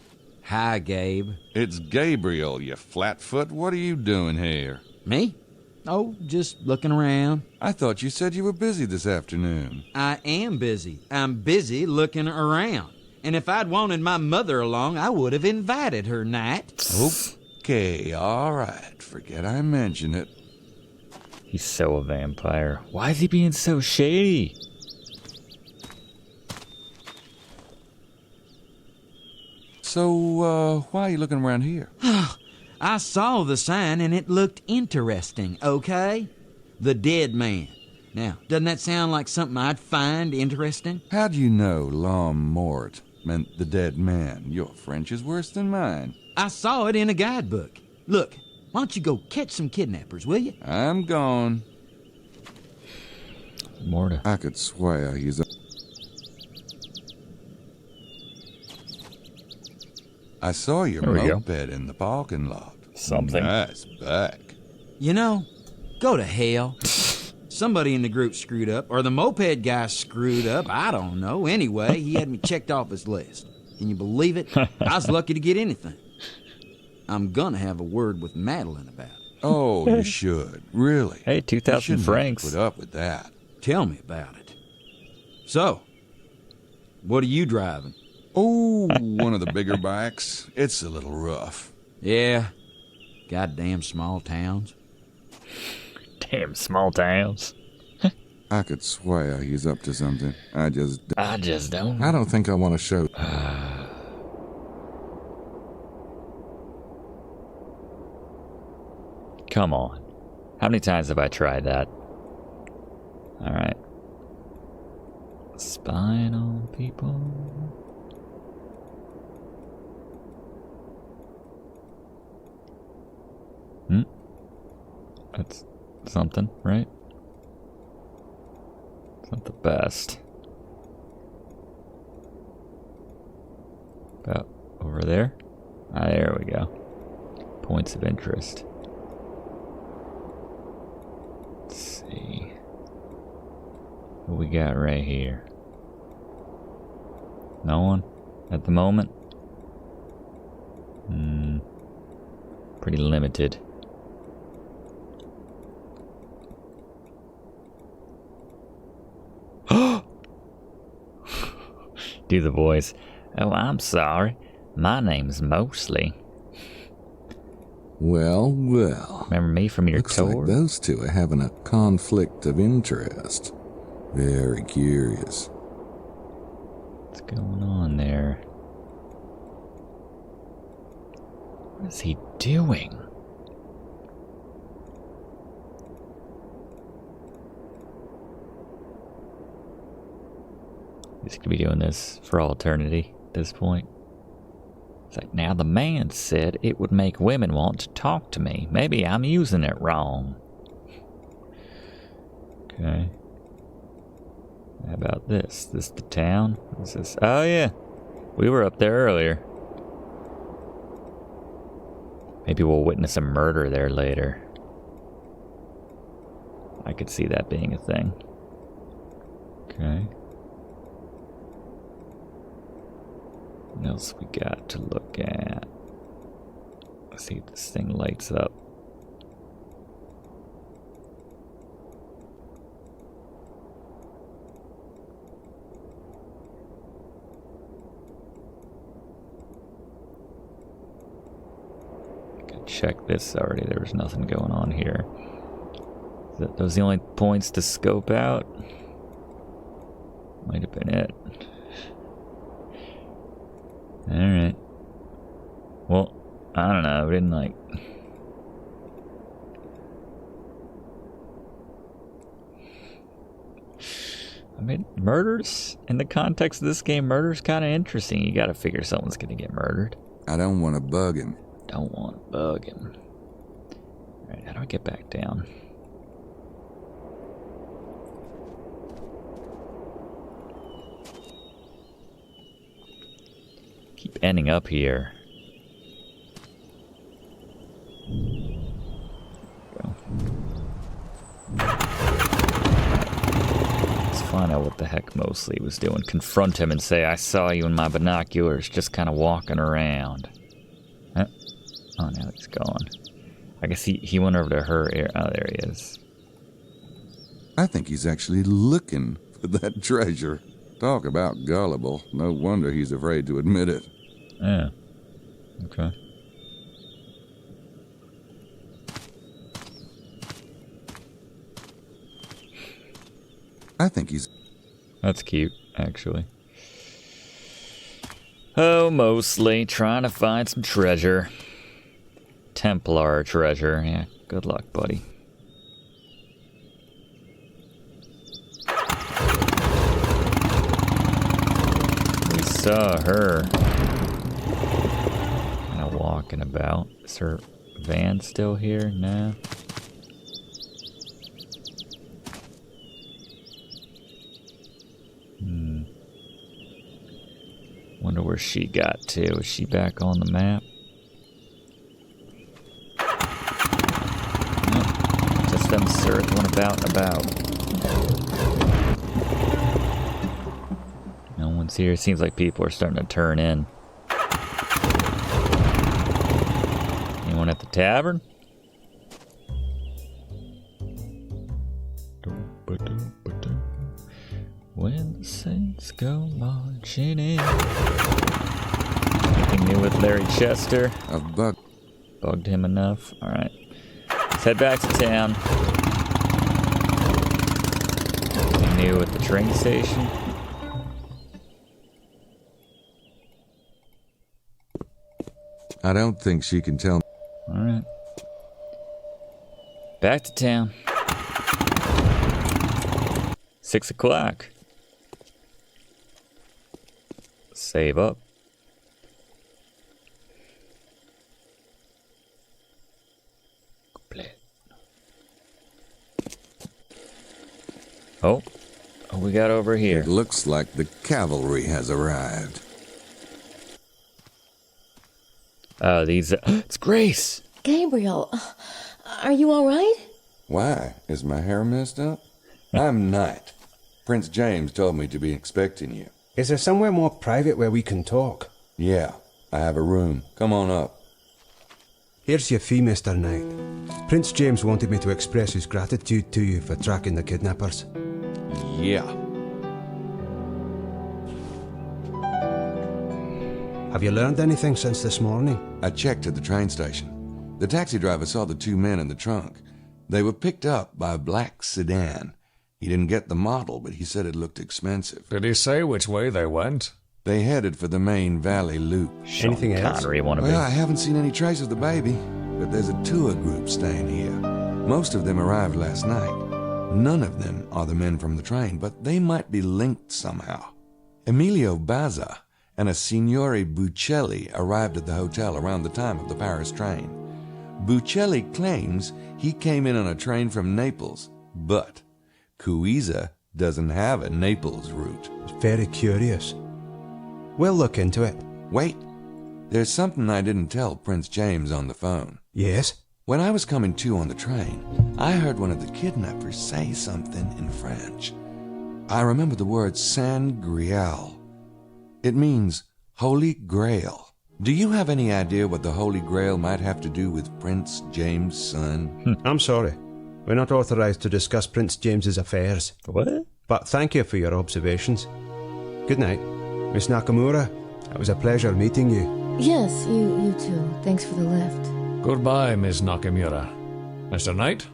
S9: hi, Gabe.
S2: It's Gabriel, you flatfoot. What are you doing here?
S9: Me? Oh, just looking around.
S2: I thought you said you were busy this afternoon.
S9: I am busy. I'm busy looking around. And if I'd wanted my mother along, I would have invited her, Knight.
S2: Okay, all right. Forget I mentioned it.
S1: He's so a vampire. Why is he being so shady?
S2: So, why are you looking around here?
S9: I saw the sign and it looked interesting, okay? The Dead Man. Now, doesn't that sound like something I'd find interesting?
S2: How do you know l'homme mort meant the dead man? Your French is worse than mine.
S9: I saw it in a guidebook. Look, why don't you go catch some kidnappers, will you?
S2: I'm gone.
S1: Morta.
S2: I could swear he's a... I saw your moped in the parking lot.
S1: Something.
S2: Nice back.
S9: You know, go to hell. Somebody in the group screwed up, or the moped guy screwed up. I don't know. Anyway, he had me checked off his list. Can you believe it? I was lucky to get anything. I'm gonna have a word with Madeline about it.
S2: Oh, you should. Really?
S1: Hey, 2,000 francs.
S2: Put up with that.
S9: Tell me about it. So, what are you driving?
S2: Oh, one of the bigger bikes. It's a little rough.
S9: Yeah. Goddamn small towns.
S1: Damn small towns.
S2: I could swear he's up to something. I just
S1: don't.
S2: I don't think I want to show.
S1: Come on. How many times have I tried that? Alright. Spying on people. That's something, right? It's not the best. About over there? Ah, there we go. Points of interest. Let's see. What we got right here? No one at the moment? Pretty limited. Do the voice. Oh, I'm sorry. My name's Mosley.
S2: Well, well.
S1: Remember me from your
S2: Looks
S1: tour?
S2: like those two are having a conflict of interest. Very curious.
S1: What's going on there? What is he doing? He's gonna be doing this for all eternity at this point. It's like, now the man said it would make women want to talk to me. Maybe I'm using it wrong. Okay. How about this? This the town? What is this? Oh yeah. We were up there earlier. Maybe we'll witness a murder there later. I could see that being a thing. Okay. What else we got to look at? Let's see if this thing lights up. Check this already. There was nothing going on here. Those the only points to scope out? Might have been it. Alright. Well, I don't know. We didn't like... I mean, murders, in the context of this game, murder's kind of interesting. You gotta figure someone's gonna get murdered.
S2: I don't want to bug him.
S1: Don't want to bug him. Alright, how do I get back down? Keep ending up here. Go. Let's find out what the heck Mosley was doing. Confront him and say, I saw you in my binoculars just kind of walking around. Huh? Oh, now he's gone. I guess he went over to her area. Oh, there he is.
S2: I think he's actually looking for that treasure. Talk about gullible. No wonder he's afraid to admit it.
S1: Yeah. Okay.
S2: I think he's...
S1: That's cute, actually. Oh, mostly trying to find some treasure. Templar treasure. Yeah, good luck, buddy. We saw her kind of walking about. Is her van still here? No. Wonder where she got to. Is she back on the map? Nope. Just them circling about and about. No one's here. Seems like people are starting to turn in. Anyone at the tavern? When the saints go marching in. Anything new with Larry Chester?
S2: I've
S1: bugged him enough. Alright. Let's head back to town. Anything new at the train station?
S2: I don't think she can tell me.
S1: Alright. Back to town. 6 o'clock. Save up. Oh, we got over here.
S2: It looks like the cavalry has arrived.
S1: Oh, these... it's Grace!
S20: Gabriel, are you all right?
S2: Why? Is my hair messed up? I'm Knight. Prince James told me to be expecting you.
S10: Is there somewhere more private where we can talk?
S2: Yeah, I have a room. Come on up.
S10: Here's your fee, Mr. Knight. Prince James wanted me to express his gratitude to you for tracking the kidnappers.
S2: Yeah.
S10: Have you learned anything since this morning?
S2: I checked at the train station. The taxi driver saw the two men in the trunk. They were picked up by a black sedan. He didn't get the model, but he said it looked expensive.
S21: Did he say which way they went?
S2: They headed for the main valley loop.
S10: Anything else?
S2: Well, I haven't seen any trace of the baby, but there's a tour group staying here. Most of them arrived last night. None of them are the men from the train, but they might be linked somehow. Emilio Baza and a Signore Buccelli arrived at the hotel around the time of the Paris train. Buccelli claims he came in on a train from Naples, but Cuiza doesn't have a Naples route.
S10: Very curious. We'll look into it.
S2: Wait, there's something I didn't tell Prince James on the phone.
S10: Yes?
S2: When I was coming to on the train, I heard one of the kidnappers say something in French. I remember the word San Grial. It means Holy Grail. Do you have any idea what the Holy Grail might have to do with Prince James' son?
S10: I'm sorry. We're not authorized to discuss Prince James's affairs.
S1: What?
S10: But thank you for your observations. Good night, Miss Nakamura. It was a pleasure meeting you.
S20: Yes, you too. Thanks for the lift.
S21: Goodbye, Miss Nakimura. Mr. Knight?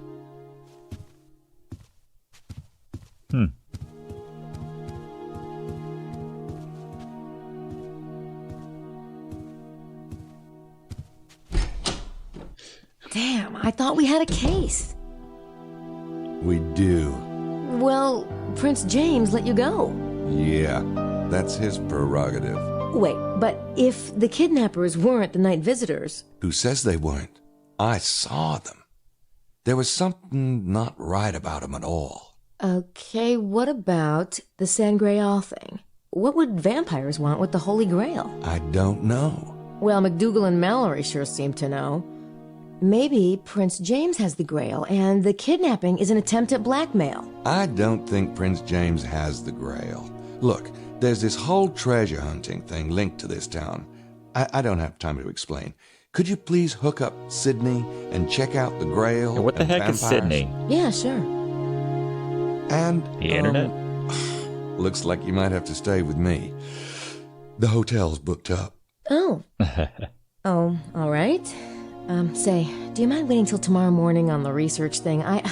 S20: Damn, I thought we had a case.
S2: We do.
S20: Well, Prince James let you go.
S2: Yeah, that's his prerogative.
S20: Wait, but if the kidnappers weren't the night visitors...
S2: Who says they weren't? I saw them. There was something not right about them at all.
S20: Okay, what about the San Grial thing? What would vampires want with the Holy Grail?
S2: I don't know.
S20: Well, McDougal and Mallory sure seem to know. Maybe Prince James has the Grail, and the kidnapping is an attempt at blackmail.
S2: I don't think Prince James has the Grail. Look, there's this whole treasure hunting thing linked to this town. I don't have time to explain. Could you please hook up Sydney and check out the Grail?
S1: What the heck is Sydney?
S20: Yeah, sure.
S2: And
S1: the internet?
S2: Looks like you might have to stay with me. The hotel's booked up.
S20: Oh. Oh, all right. Say, do you mind waiting till tomorrow morning on the research thing? I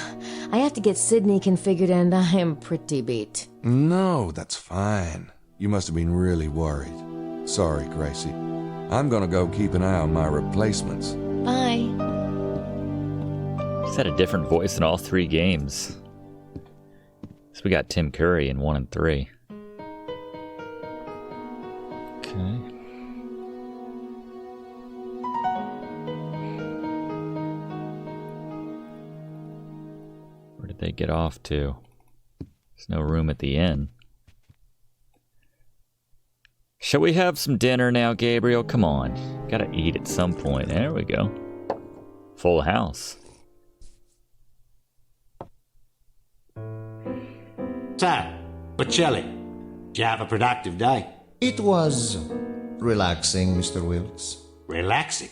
S20: have to get Sydney configured and I am pretty beat.
S2: No, that's fine. You must have been really worried. Sorry, Gracie. I'm gonna go keep an eye on my replacements.
S20: Bye.
S1: He's had a different voice in all 3 games. So we got Tim Curry in 1 and 3. Okay. Where did they get off to? There's no room at the inn. Shall we have some dinner now, Gabriel? Come on. Gotta eat at some point. There we go. Full house.
S19: So, Bocelli, did you have a productive day?
S14: It was relaxing, Mr. Wilkes.
S19: Relaxing?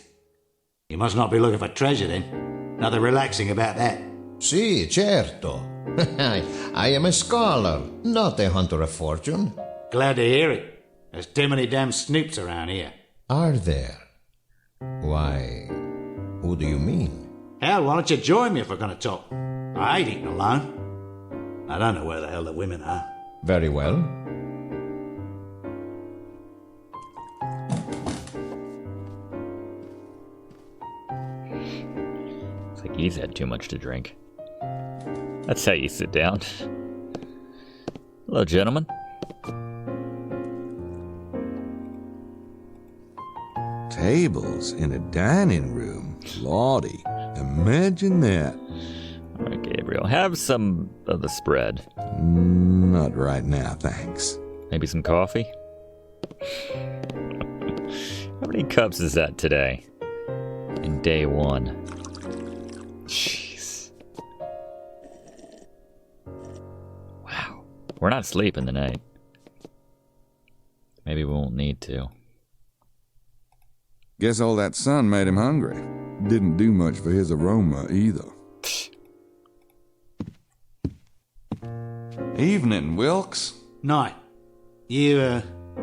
S19: You must not be looking for treasure then. Nothing relaxing about that.
S14: Si, certo. I am a scholar, not a hunter of fortune.
S19: Glad to hear it. There's too many damn snoops around here.
S14: Are there? Why, who do you mean?
S19: Hell, why don't you join me if we're going to talk? I ain't eating alone. I don't know where the hell the women are.
S14: Very well.
S1: Looks like he's had too much to drink. That's how you sit down. Hello, gentlemen.
S2: Tables in a dining room. Lordy, imagine that.
S1: All right, Gabriel, have some of the spread.
S2: Not right now, thanks.
S1: Maybe some coffee? How many cups is that today? In day 1. Jeez. Wow. We're not sleeping tonight. Maybe we won't need to.
S2: Guess all that sun made him hungry. Didn't do much for his aroma either. Evening, Wilkes.
S19: Night. You,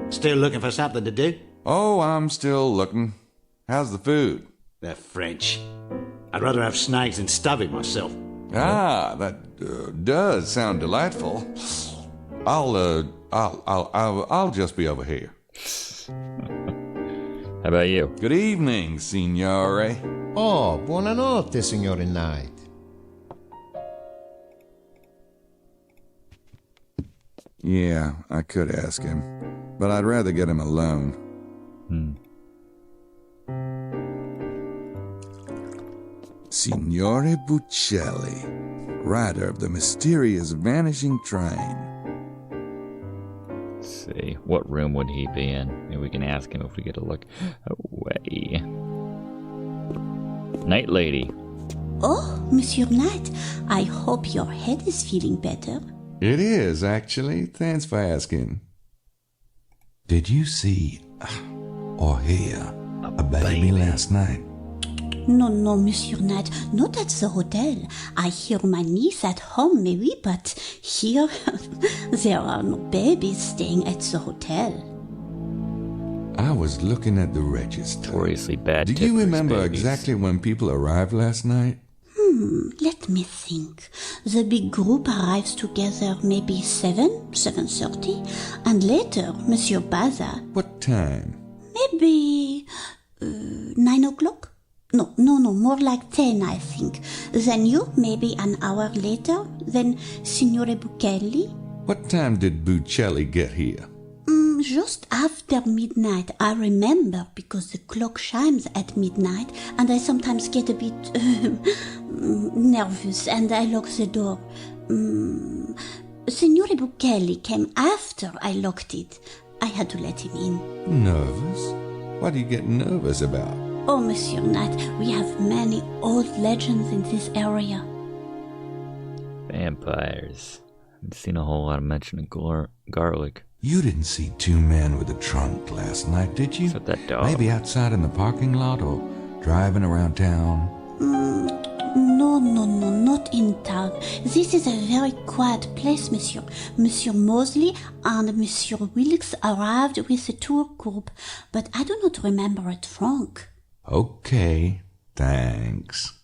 S19: still looking for something to do?
S2: Oh, I'm still looking. How's the food?
S19: They're French. I'd rather have snakes than stuffing myself.
S2: Ah, that does sound delightful. I'll just be over here.
S1: How about you?
S2: Good evening, Signore.
S14: Oh, buonanotte, Signore Knight.
S2: Yeah, I could ask him. but I'd rather get him alone. Signore Buccelli, rider of the mysterious vanishing train.
S1: Let's see, what room would he be in? Maybe we can ask him if we get a look away. Night lady.
S3: Oh, Monsieur Knight, I hope your head is feeling better.
S2: It is, actually. Thanks for asking.
S4: Did you see or hear a baby last night?
S3: No, Monsieur Knight, not at the hotel. I hear my niece at home, maybe, but here there are no babies staying at the hotel.
S2: I was looking at the register.
S1: Notoriously bad.
S2: Do you remember exactly when people arrived last night?
S3: Let me think. The big group arrives together maybe 7:30, and later, Monsieur Baza.
S2: What time?
S3: Maybe 9 o'clock? No, more like 10, I think. Then you, maybe an hour later. Then Signore Buccelli.
S2: What time did Buccelli get here?
S3: Just after midnight, I remember, because the clock chimes at midnight, and I sometimes get a bit nervous, and I lock the door. Signore Buccelli came after I locked it. I had to let him in.
S2: Nervous? What do you get nervous about?
S3: Oh, Monsieur Knight, we have many old legends in this area.
S1: Vampires. I've seen a whole lot of mention of garlic.
S2: You didn't see two men with a trunk last night, did you?
S1: Except that dog.
S2: Maybe outside in the parking lot or driving around town?
S3: No, not in town. This is a very quiet place, Monsieur. Monsieur Mosley and Monsieur Wilkes arrived with the tour group, but I do not remember a trunk.
S2: Okay, thanks.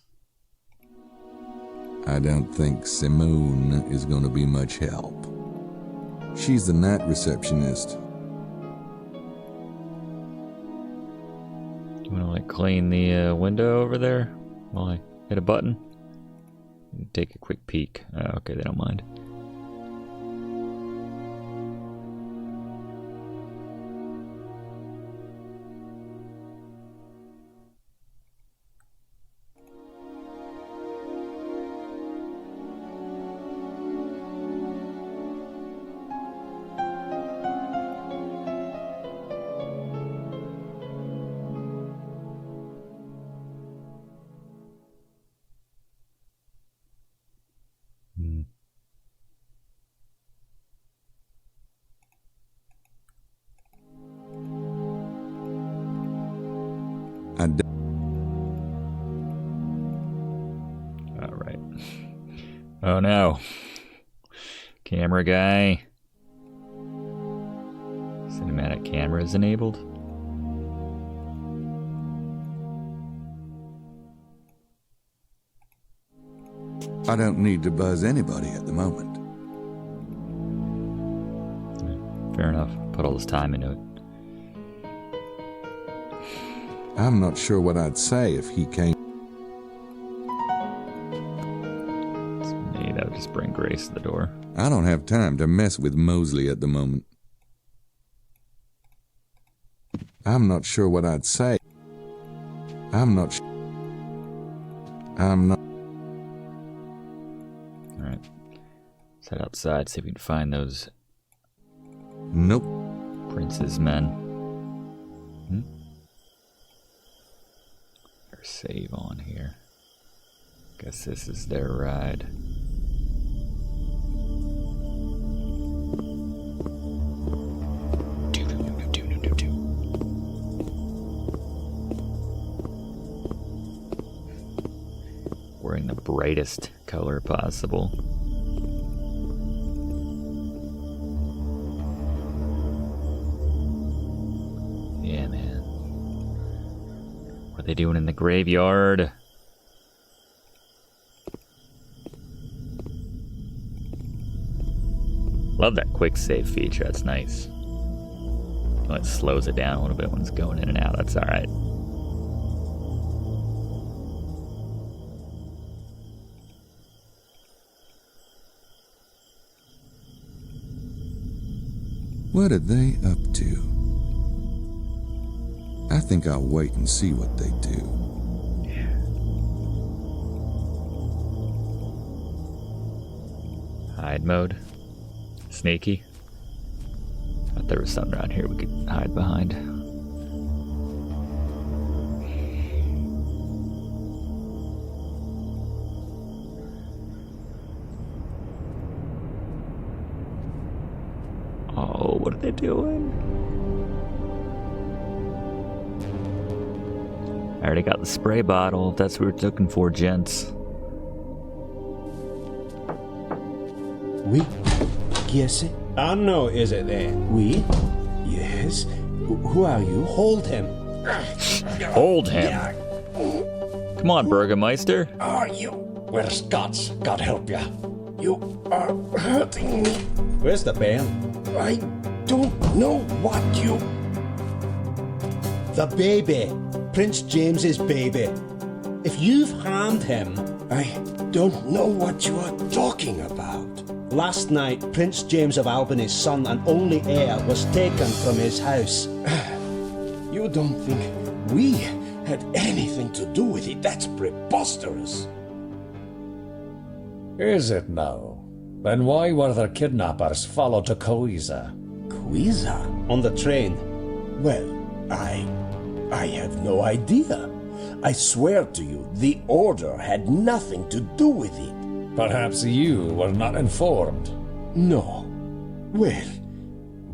S2: I don't think Simone is going to be much help. She's the night receptionist.
S1: You want to like clean the window over there while I hit a button? Take a quick peek. Okay, they don't mind. All right. Oh no. Camera guy. Cinematic camera is enabled.
S2: I don't need to buzz anybody at the moment.
S1: Fair enough. Put all this time into it.
S2: I'm not sure what I'd say if he came.
S1: It's me, that would just bring Grace to the door.
S2: I don't have time to mess with Mosley at the moment. I'm not sure what I'd say. I'm not.
S1: Alright. Let's head outside, see if we can find those.
S2: Nope.
S1: Prince's men. Save on here. Guess this is their ride. Wearing the brightest color possible. Yeah, man. What are they doing in the graveyard? Love that quick save feature, that's nice. It slows it down a little bit when it's going in and out, that's alright.
S2: What are they up to? I think I'll wait and see what they do.
S1: Hide mode. Sneaky. Thought there was something around here we could hide behind. Oh, what are they doing? I already got the spray bottle, if that's what we're looking for, gents.
S15: Oui? Qui est-ce? Arno, is it there? Oui? Yes? Who are you? Hold him.
S1: Hold him? Come on, Burgermeister.
S15: Are you? Where's Guts? God help ya. You are hurting me. Where's the bell? I don't know what you... The baby. Prince James's baby. If you've harmed him... I don't know what you are talking about. Last night, Prince James of Albany's son and only heir was taken from his house. You don't think we had anything to do with it? That's preposterous.
S21: Is it now? Then why were their kidnappers followed to Coiza?
S15: Coiza? On the train? Well, I have no idea. I swear to you, the order had nothing to do with it.
S21: Perhaps you were not informed.
S15: No. Well,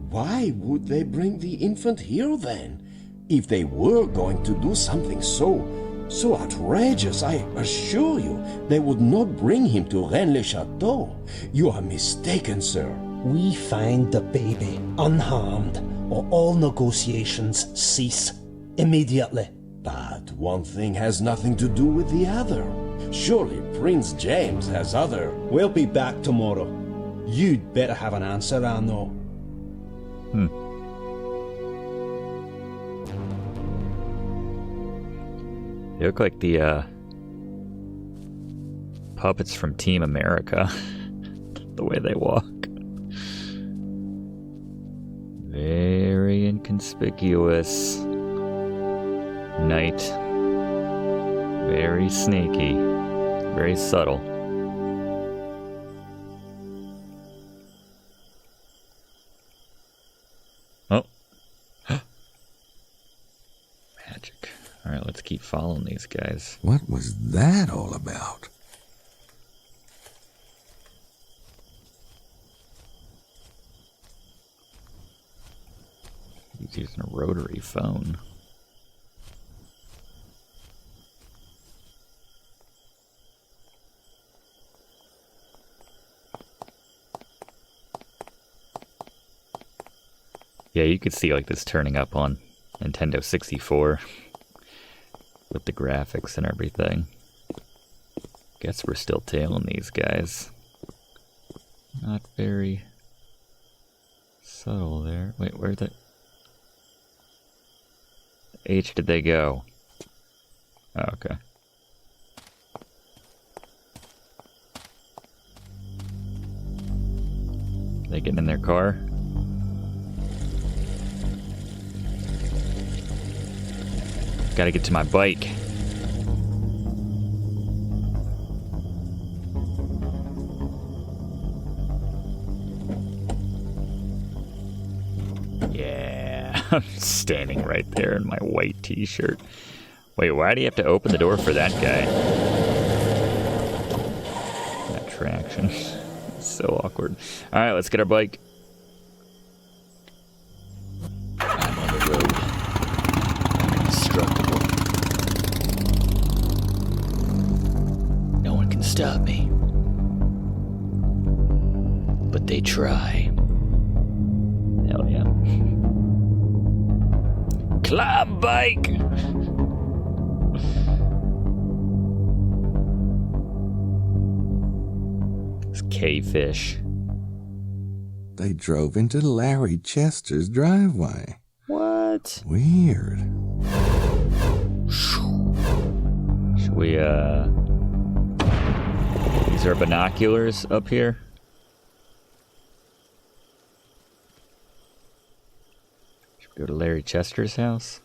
S15: why would they bring the infant here then? If they were going to do something so outrageous, I assure you, they would not bring him to Rennes-le-Château. You are mistaken, sir.
S22: We find the baby unharmed, or all negotiations cease immediately.
S15: But one thing has nothing to do with the other. Surely Prince James has other...
S22: We'll be back tomorrow. You'd better have an answer, Arno.
S1: They look like the puppets from Team America. The way they walk. Very inconspicuous. Knight. Very sneaky. Very subtle. Oh. Magic. Alright, let's keep following these guys.
S2: What was that all about?
S1: He's using a rotary phone. Yeah, you could see like this turning up on Nintendo 64 with the graphics and everything. Guess we're still tailing these guys. Not very subtle there. Wait, where'd the H did they go? Oh, okay. They getting in their car? Gotta get to my bike. Yeah, I'm standing right there in my white t-shirt. Wait, why do you have to open the door for that guy? That traction. So awkward. Alright, let's get our bike. I'm on the road. Indestructible. No one can stop me. But they try. Hell yeah. Climb bike! It's K-Fish.
S2: They drove into Larry Chester's driveway.
S1: What?
S2: Weird.
S1: Should we, use our binoculars up here? Go to Larry Chester's house?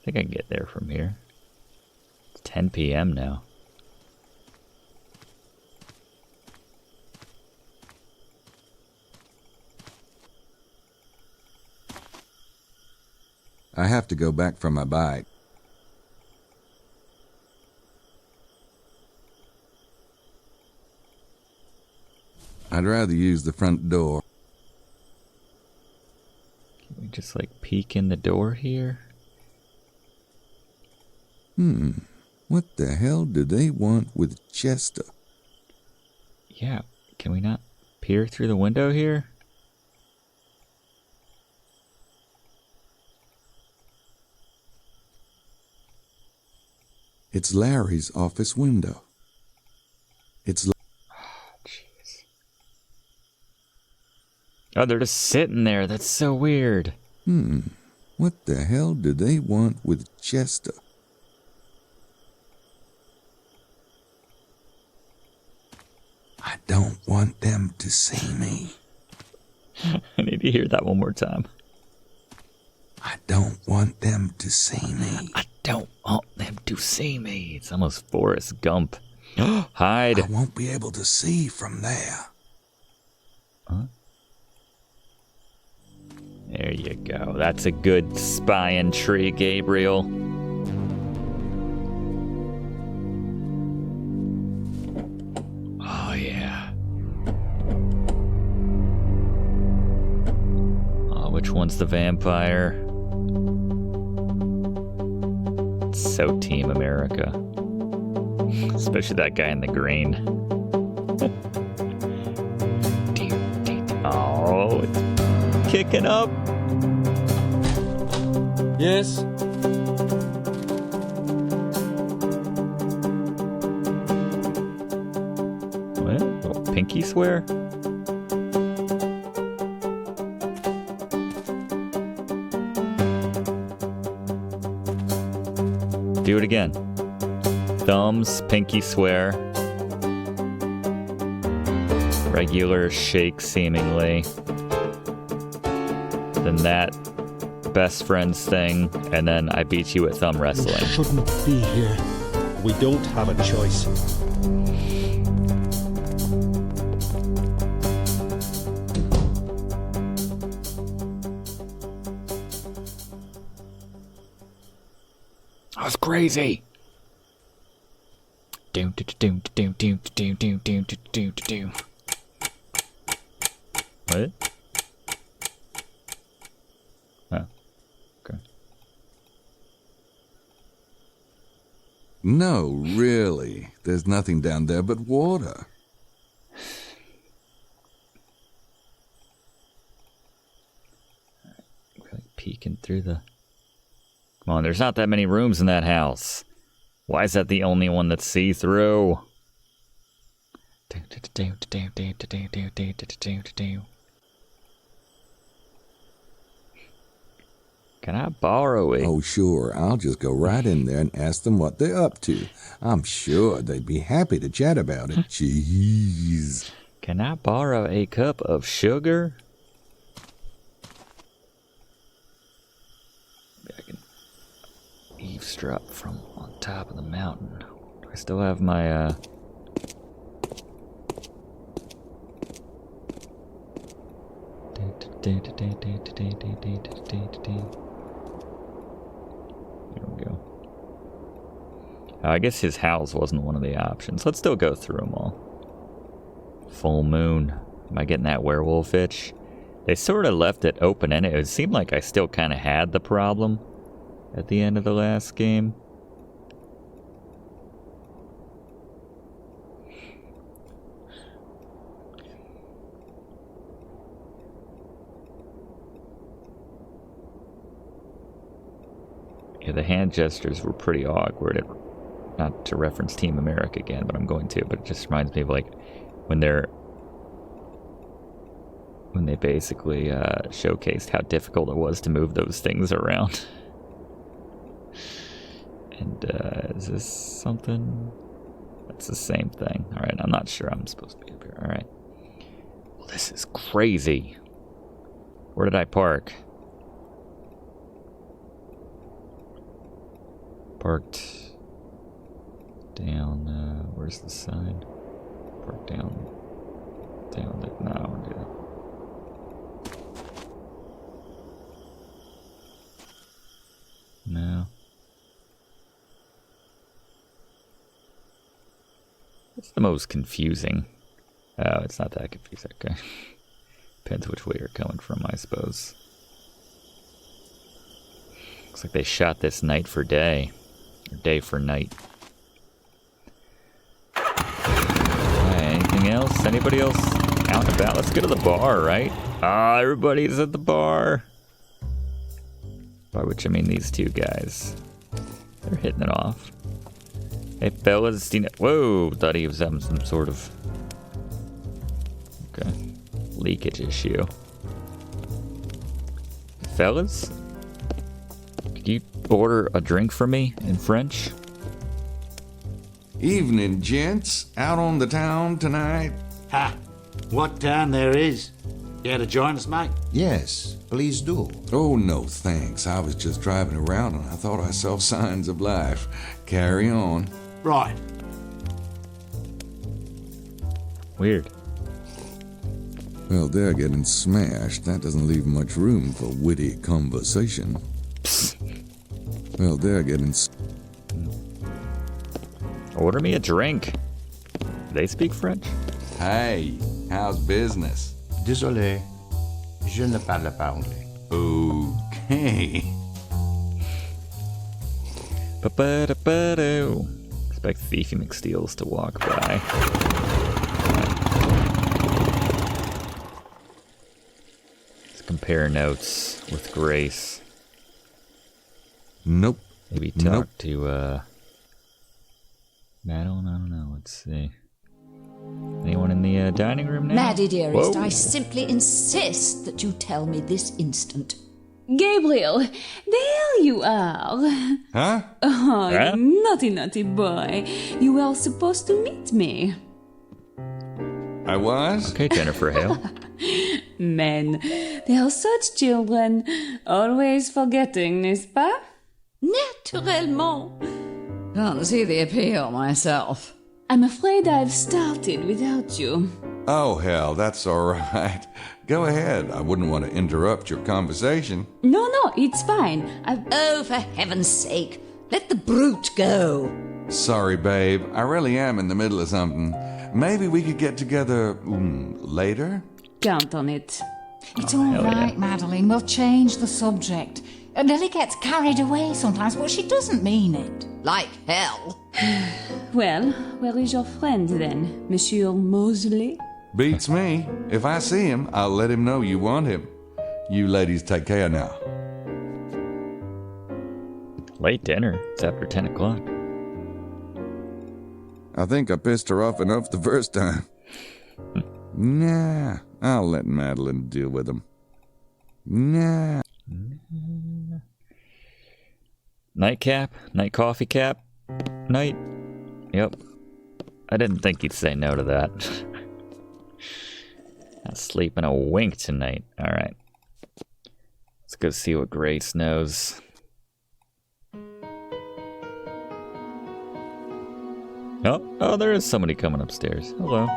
S1: I think I can get there from here. It's 10 p.m. now.
S2: I have to go back for my bike. I'd rather use the front door.
S1: Can we just like peek in the door here?
S2: What the hell do they want with Chester?
S1: Yeah, can we not peer through the window here?
S2: It's Larry's office window. It's
S1: jeez. Oh, they're just sitting there. That's so weird.
S2: What the hell do they want with Chester? I don't want them to see me.
S1: I need to hear that one more time.
S2: I don't want them to see me.
S1: I don't want them to see me. It's almost Forrest Gump. Hide.
S2: I won't be able to see from there.
S1: Huh? There you go. That's a good spying tree, Gabriel. Oh, yeah. Oh, which one's the vampire? It's so Team America. Especially that guy in the green. Oh, it's kicking up.
S5: Yes?
S1: What? Oh, pinky swear? Do it again. Thumbs, pinky swear. Regular shake, seemingly. Then that best friends thing, and then I beat you at thumb wrestling.
S15: You shouldn't be here. We don't have a choice.
S1: I was crazy. What? Oh, okay.
S2: No, really. There's nothing down there but water.
S1: Really peeking through the... Come on, there's not that many rooms in that house. Why is that the only one that's see-through? Can I borrow it?
S2: Oh, sure. I'll just go right in there and ask them what they're up to. I'm sure they'd be happy to chat about it. Jeez.
S1: Can I borrow a cup of sugar? Maybe I can eavesdrop from on top of the mountain. Do I still have my, There we go. I guess his house wasn't one of the options. Let's still go through them all. Full moon. Am I getting that werewolf itch? They sort of left it open-ended. It seemed like I still kind of had the problem at the end of the last game. Yeah, the hand gestures were pretty awkward. Not to reference Team America again, but I'm going to. But it just reminds me of like when they basically showcased how difficult it was to move those things around. And is this something? That's the same thing. All right, I'm not sure I'm supposed to be up here. All right. Well, this is crazy. Where did I park? Parked down, where's the sign? Parked down there. No, I won't do that. No. What's the most confusing? Oh, it's not that confusing. Okay. Depends which way you're coming from, I suppose. Looks like they shot this night for day. Or day for night. Alright, anything else? Anybody else out and about? Let's go to the bar, right? Ah, everybody's at the bar. By which I mean these two guys. They're hitting it off. Hey fellas, whoa, thought he was having some sort of leakage issue. Fellas, could you order a drink for me in French?
S4: Evening, gents. Out on the town tonight?
S19: Ha! What town there is? Care to join us, mate?
S14: Yes, please do.
S2: Oh, no, thanks. I was just driving around and I thought I saw signs of life. Carry on.
S19: Right.
S1: Weird.
S2: Well, they're getting smashed. That doesn't leave much room for witty conversation. Well, they're getting...
S1: Order me a drink. Do they speak French?
S4: Hey, how's business?
S14: Désolé, je ne parle pas anglais.
S4: Okay.
S1: Ba-ba-da-ba-do. Expect Thiefy McSteels to walk by. Let's compare notes with Grace.
S2: Nope.
S1: Maybe talk to, Madeline? I don't know. Let's see. Anyone in the dining room now?
S12: Maddie, dearest,
S1: Whoa.
S12: I simply insist that you tell me this instant.
S8: Gabriel, there you are.
S4: Huh?
S8: Oh,
S1: Huh?
S8: you naughty, naughty boy. You were supposed to meet me.
S4: I was?
S1: Okay, Jennifer Hale.
S8: Men, they are such children. Always forgetting, n'est-ce pas?
S12: Naturellement. Can't see the appeal myself.
S8: I'm afraid I've started without you.
S4: Oh, hell, that's all right. Go ahead. I wouldn't want to interrupt your conversation.
S8: No, it's fine.
S12: Oh, for heaven's sake, let the brute go.
S4: Sorry, babe. I really am in the middle of something. Maybe we could get together later?
S8: Count on it.
S6: It's all right, Madeline. We'll change the subject. Lily gets carried away sometimes, but she doesn't mean it.
S12: Like hell.
S8: Well, where is your friend then, Monsieur Mosley?
S4: Beats me. If I see him, I'll let him know you want him. You ladies take care now.
S1: Late dinner. It's after 10 o'clock.
S2: I think I pissed her off enough the first time. Nah, I'll let Madeline deal with him. Nah.
S1: Nightcap? Night coffee cap? Night? Yep. I didn't think you'd say no to that. Not sleeping a wink tonight. Alright. Let's go see what Grace knows. Oh, there is somebody coming upstairs. Hello.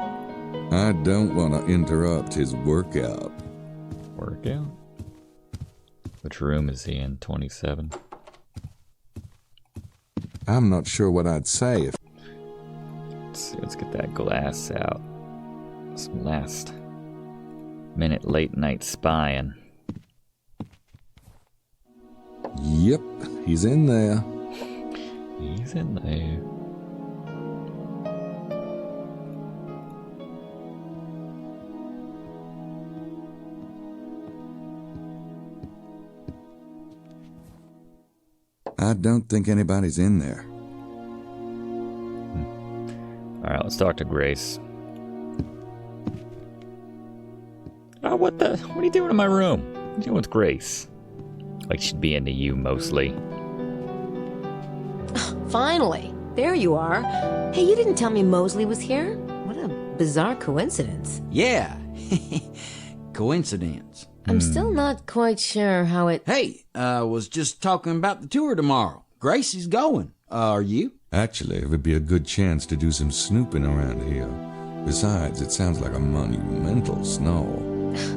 S2: I don't want to interrupt his workout.
S1: Workout? Which room is he in? 27.
S2: I'm not sure what I'd say if...
S1: Let's get that glass out. Some last minute late night spying.
S2: Yep, he's in there.
S1: He's in there.
S2: I don't think anybody's in there.
S1: Alright, let's talk to Grace. Oh, what are you doing in my room? What are you doing with Grace? Like she'd be into you, mostly.
S20: Finally, there you are. Hey, you didn't tell me Mosley was here? What a bizarre coincidence.
S9: Yeah. Coincidence.
S20: I'm still not quite sure how it...
S9: Hey, was just talking about the tour tomorrow. Gracie's going. Are you?
S2: Actually, it would be a good chance to do some snooping around here. Besides, it sounds like a monumental snore.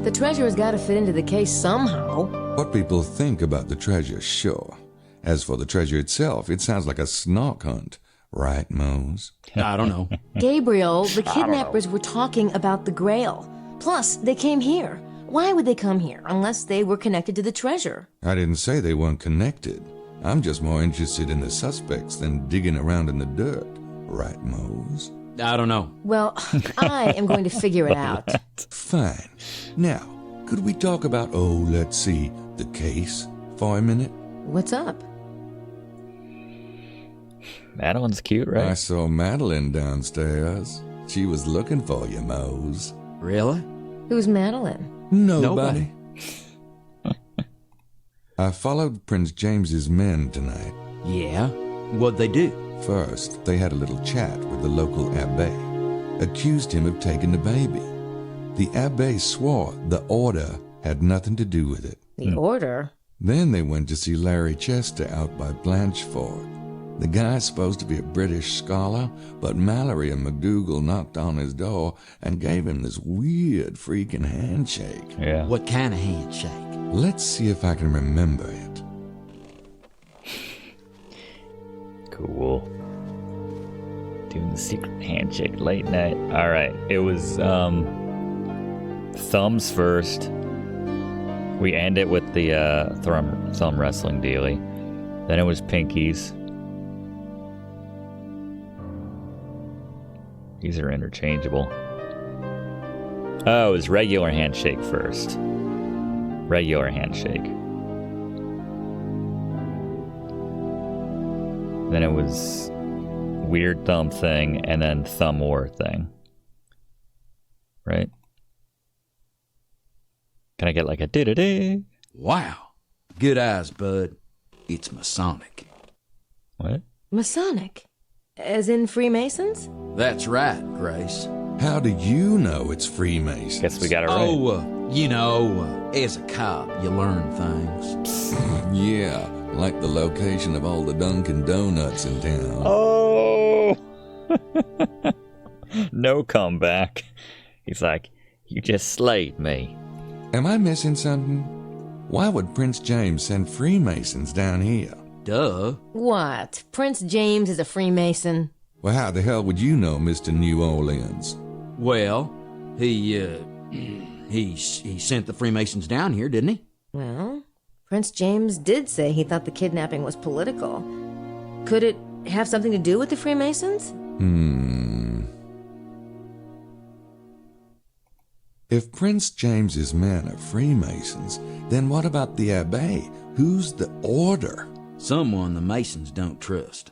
S20: The treasure's got to fit into the case somehow.
S2: What people think about the treasure, sure. As for the treasure itself, it sounds like a snark hunt. Right, Mose?
S9: I don't know.
S20: Gabriel, the kidnappers were talking about the Grail. Plus, they came here. Why would they come here unless they were connected to the treasure?
S2: I didn't say they weren't connected. I'm just more interested in the suspects than digging around in the dirt. Right, Mose?
S9: I don't know.
S20: Well, I am going to figure it out.
S2: Fine. Now, could we talk about, let's see, the case for a minute?
S20: What's up?
S1: Madeline's cute, right?
S2: I saw Madeline downstairs. She was looking for you, Mose.
S9: Really?
S20: Who's Madeline?
S2: Nobody. I followed Prince James's men tonight.
S9: Yeah? What'd they do?
S2: First, they had a little chat with the local abbé. Accused him of taking the baby. The abbé swore the order had nothing to do with it.
S20: The order?
S2: Then they went to see Larry Chester out by Blanchford. The guy's supposed to be a British scholar, but Mallory and McDougal knocked on his door and gave him this weird freaking handshake.
S1: Yeah.
S9: What kind of handshake?
S2: Let's see if I can remember it.
S1: Cool. Doing the secret handshake late night. All right. It was thumbs first. We end it with the thumb wrestling dealie. Then it was pinkies. These are interchangeable. Oh, it was regular handshake first. Regular handshake. Then it was weird thumb thing, and then thumb war thing. Right? Can I get like a da-da-da?
S9: Wow. Good eyes, bud. It's Masonic.
S1: What?
S20: Masonic? As in Freemasons?
S9: That's right, Grace.
S2: How do you know it's Freemasons?
S1: Guess we got it right.
S9: As a cop, you learn things.
S2: Yeah, like the location of all the Dunkin' Donuts in town.
S1: Oh! No comeback. He's like, you just slayed me.
S2: Am I missing something? Why would Prince James send Freemasons down here?
S9: Duh.
S20: What? Prince James is a Freemason?
S2: Well, how the hell would you know, Mr. New Orleans?
S9: Well, he sent the Freemasons down here, didn't he?
S20: Well, Prince James did say he thought the kidnapping was political. Could it have something to do with the Freemasons?
S2: If Prince James's men are Freemasons, then what about the Abbé? Who's the order?
S9: Someone the Masons don't trust.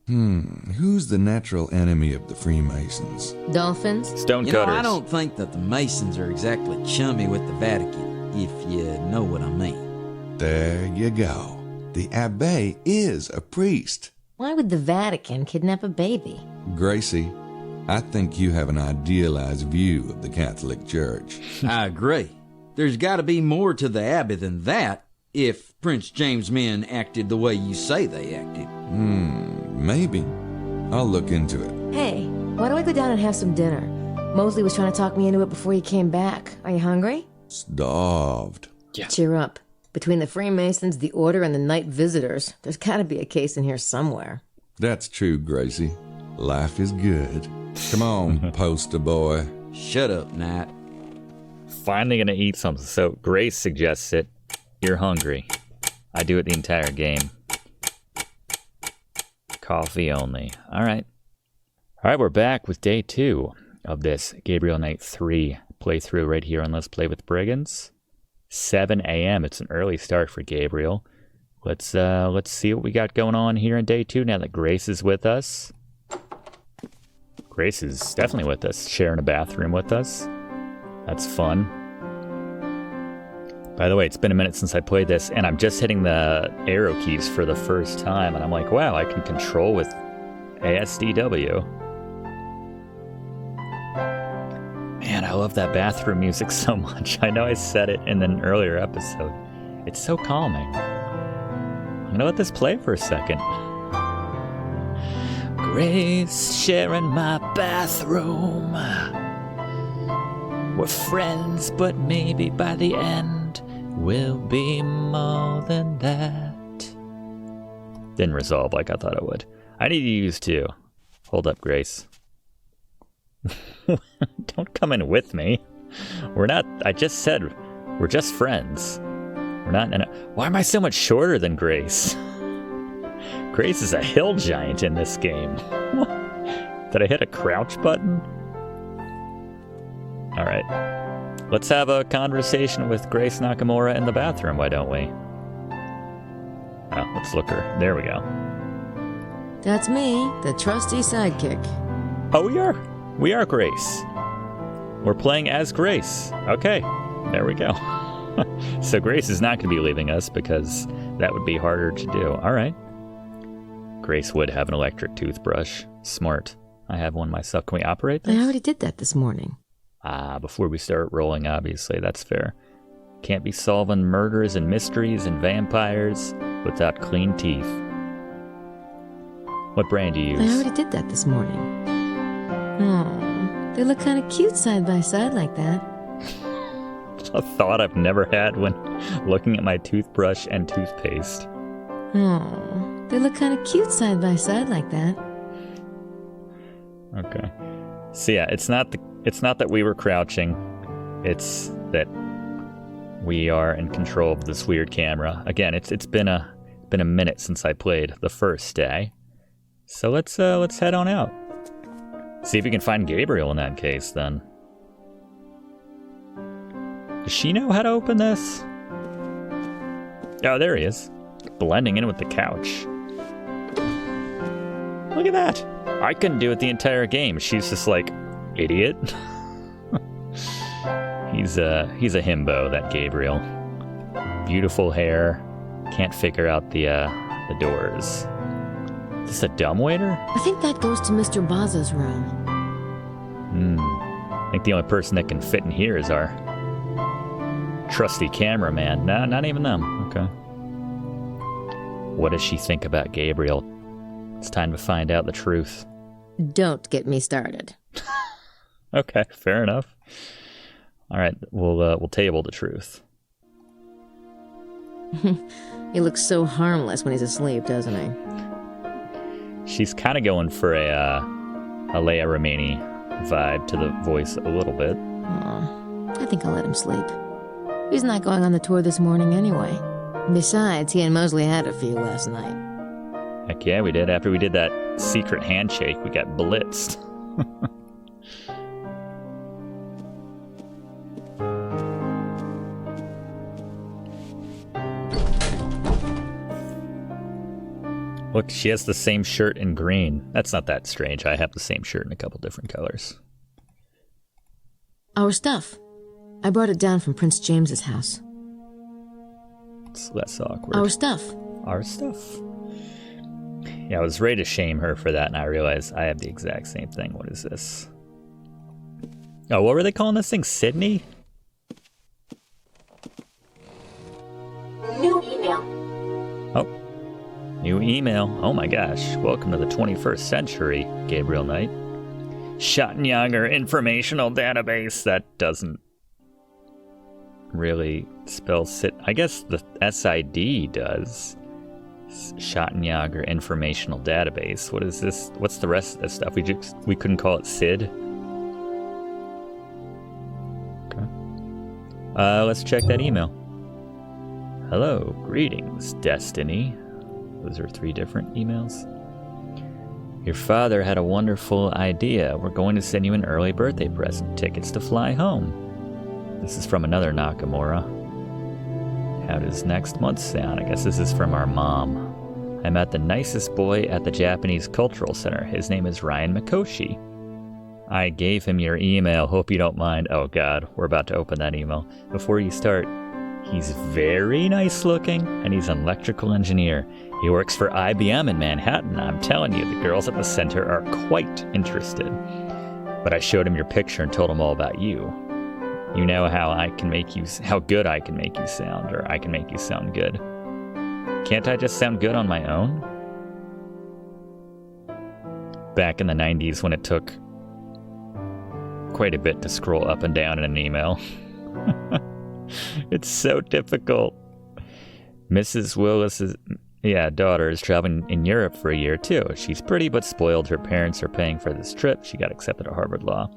S2: Who's the natural enemy of the Freemasons?
S20: Dolphins?
S1: Stonecutters.
S9: I don't think that the Masons are exactly chummy with the Vatican, if you know what I mean.
S2: There you go. The Abbé is a priest.
S20: Why would the Vatican kidnap a baby?
S2: Gracie, I think you have an idealized view of the Catholic Church.
S9: I agree. There's got to be more to the Abbey than that, if Prince James' men acted the way you say they acted.
S2: Maybe. I'll look into it.
S20: Hey, why don't we go down and have some dinner? Mosley was trying to talk me into it before he came back. Are you hungry?
S2: Starved.
S1: Yeah.
S20: Cheer up. Between the Freemasons, the Order, and the Night Visitors, there's gotta be a case in here somewhere.
S2: That's true, Gracie. Life is good. Come on, poster boy.
S9: Shut up, Knight.
S1: Finally gonna eat something. So Grace suggests it. You're hungry. I do it the entire game. Coffee only. All right, we're back with day 2 of this Gabriel Knight 3 playthrough right here on Let's Play with Brigands. 7 a.m. It's an early start for Gabriel. Let's see what we got going on here in day 2 now that Grace is with us. Grace is definitely with us, sharing a bathroom with us. That's fun. By the way, it's been a minute since I played this, and I'm just hitting the arrow keys for the first time, and I'm like, wow, I can control with ASDW. Man, I love that bathroom music so much. I know I said it in an earlier episode. It's so calming. I'm gonna let this play for a second. Grace sharing my bathroom. We're friends, but maybe by the end we'll be more than that. Didn't resolve like I thought it would. I need to use 2. Hold up, Grace. Don't come in with me. We're not, I just said, we're just friends. We're not in a, why am I so much shorter than Grace? Grace is a hill giant in this game. Did I hit a crouch button? Alright. Let's have a conversation with Grace Nakimura in the bathroom, why don't we? Oh, let's look her. There we go.
S20: That's me, the trusty sidekick.
S1: Oh, we are. We are Grace. We're playing as Grace. Okay, there we go. So Grace is not going to be leaving us because that would be harder to do. All right. Grace would have an electric toothbrush. Smart. I have one myself. Can we operate this?
S20: I already did that this morning.
S1: Before we start rolling, obviously. That's fair. Can't be solving murders and mysteries and vampires without clean teeth. What brand do you use?
S20: I already did that this morning. Oh, they look kind of cute side by side like that.
S1: A thought I've never had when looking at my toothbrush and toothpaste.
S20: Oh, they look kind of cute side by side like that.
S1: Okay. So yeah, it's not that we were crouching. It's that we are in control of this weird camera. Again, it's been a minute since I played the first day. So let's head on out. See if we can find Gabriel in that case then. Does she know how to open this? Oh, there he is. Blending in with the couch. Look at that. I couldn't do it the entire game. She's just like, idiot. He's a himbo, that Gabriel. Beautiful hair. Can't figure out the doors. Is this a dumbwaiter?
S20: I think that goes to Mr. Baza's room.
S1: I think the only person that can fit in here is our trusty cameraman. Nah, not even them. Okay. What does she think about Gabriel? It's time to find out the truth.
S20: Don't get me started.
S1: Okay, fair enough. All right, we'll table the truth.
S20: He looks so harmless when he's asleep, doesn't he?
S1: She's kind of going for a Leia Remini vibe to the voice a little bit.
S20: Aw, I think I'll let him sleep. He's not going on the tour this morning anyway. Besides, he and Mosley had a few last night.
S1: Heck yeah, we did. After we did that secret handshake, we got blitzed. Look, she has the same shirt in green. That's not that strange. I have the same shirt in a couple different colors.
S20: Our stuff. I brought it down from Prince James's house.
S1: It's less awkward.
S20: Our stuff.
S1: Our stuff. Yeah, I was ready to shame her for that, and I realized I have the exact same thing. What is this? Oh, what were they calling this thing? Sydney?
S13: New email.
S1: Oh. New email. Oh my gosh. Welcome to the 21st century, Gabriel Knight. Schattenjäger informational database. That doesn't really spell sit. I guess the SID does. Schattenjäger informational database. What is this? What's the rest of this stuff? We couldn't call it SID. Okay. Let's check that email. Hello, greetings, Destiny. Those are 3 different emails. Your father had a wonderful idea. We're going to send you an early birthday present. Tickets to fly home. This is from another Nakimura. How does next month sound? I guess this is from our mom. I met the nicest boy at the Japanese Cultural Center. His name is Ryan Mikoshi. I gave him your email. Hope you don't mind. Oh god, we're about to open that email. Before you start, he's very nice looking, and he's an electrical engineer. He works for IBM in Manhattan. I'm telling you, the girls at the center are quite interested. But I showed him your picture and told him all about you. You know how good I can make you sound, or I can make you sound good. Can't I just sound good on my own? back in the 90s when it took quite a bit to scroll up and down in an email. It's so difficult. Mrs. Willis's daughter is traveling in Europe for a year too. She's pretty but spoiled. Her parents are paying for this trip. She got accepted at Harvard Law.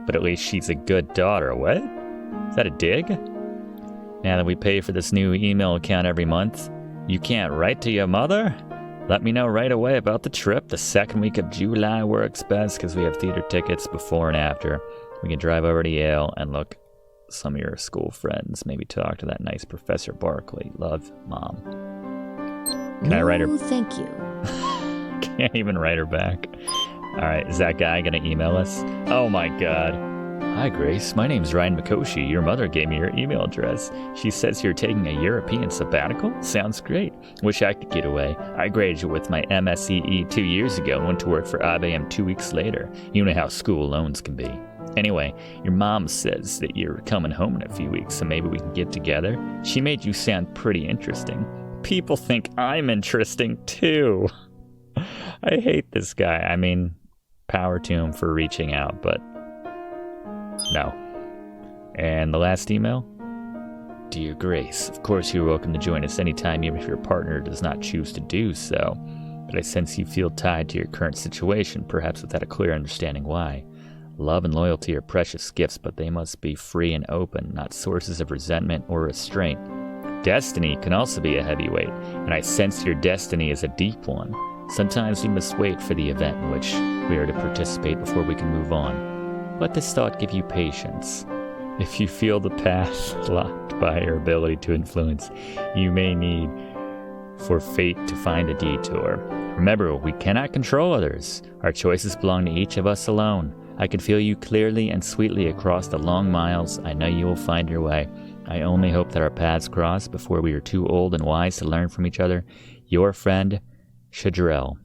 S1: But at least she's a good daughter. What? Is that a dig? Now that we pay for this new email account every month, you can't write to your mother? Let me know right away about the trip. The second week of July works best because we have theater tickets before and after. We can drive over to Yale and look some of your school friends. Maybe talk to that nice Professor Barkley. Love, Mom. Can I write her?
S20: Thank you.
S1: Can't even write her back. All right, is that guy going to email us? Oh my God. Hi, Grace. My name's Ryan Mikoshi. Your mother gave me your email address. She says you're taking a European sabbatical? Sounds great. Wish I could get away. I graduated with my MSEE 2 years ago and went to work for IBM 2 weeks later. You know how school loans can be. Anyway, your mom says that you're coming home in a few weeks, so maybe we can get together. She made you sound pretty interesting. People think I'm interesting, too. I hate this guy. I mean, power to him for reaching out, but no. And the last email? Dear Grace, of course you're welcome to join us anytime, even if your partner does not choose to do so. But I sense you feel tied to your current situation, perhaps without a clear understanding why. Love and loyalty are precious gifts, but they must be free and open, not sources of resentment or restraint. Destiny can also be a heavy weight, and I sense your destiny is a deep one. Sometimes we must wait for the event in which we are to participate before we can move on. Let this thought give you patience. If you feel the path blocked by your ability to influence, you may need for fate to find a detour. Remember, we cannot control others. Our choices belong to each of us alone. I can feel you clearly and sweetly across the long miles. I know you will find your way. I only hope that our paths cross before we are too old and wise to learn from each other. Your friend, Chadrell.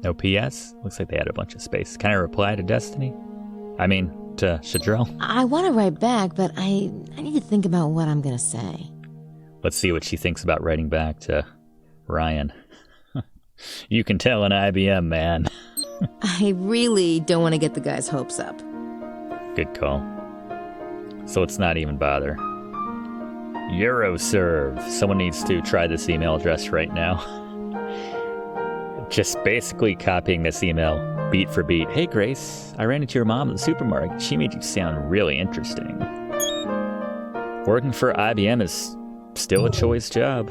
S1: No PS? Looks like they had a bunch of space. Can I reply to Destiny? I mean, to Chadrell?
S20: I want to write back, but I need to think about what I'm going to say.
S1: Let's see what she thinks about writing back to Ryan. You can tell an IBM, man.
S20: I really don't want to get the guy's hopes up.
S1: Good call. So let's not even bother. Euroserve. Someone needs to try this email address right now. Just basically copying this email, beat for beat. Hey, Grace, I ran into your mom at the supermarket. She made you sound really interesting. Working for IBM is still a choice job.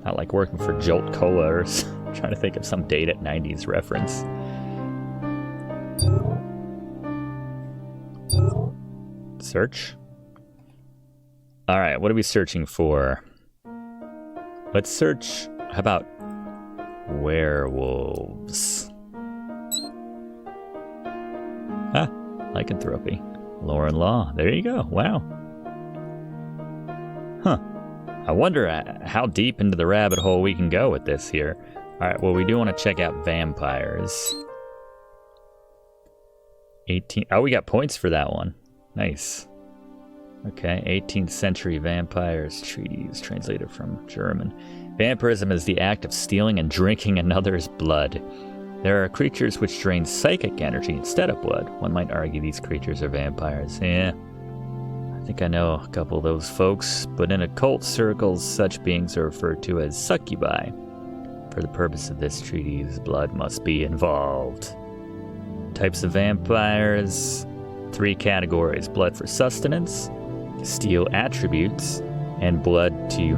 S1: Not like working for Jolt Cola or trying to think of some dated 90s reference. Search. All right, what are we searching for? Let's search. How about werewolves? Ah, lycanthropy. Lauren Law. There you go. Wow. Huh. I wonder how deep into the rabbit hole we can go with this here. All right, well, we do want to check out vampires. 18. Oh, we got points for that one. Nice. Okay, 18th century vampires treatise, translated from German. Vampirism is the act of stealing and drinking another's blood. There are creatures which drain psychic energy instead of blood. One might argue these creatures are vampires. Yeah, I think I know a couple of those folks, but in occult circles, such beings are referred to as succubi. For the purpose of this treatise, blood must be involved. Types of vampires, 3 categories: blood for sustenance, to steal attributes, and blood to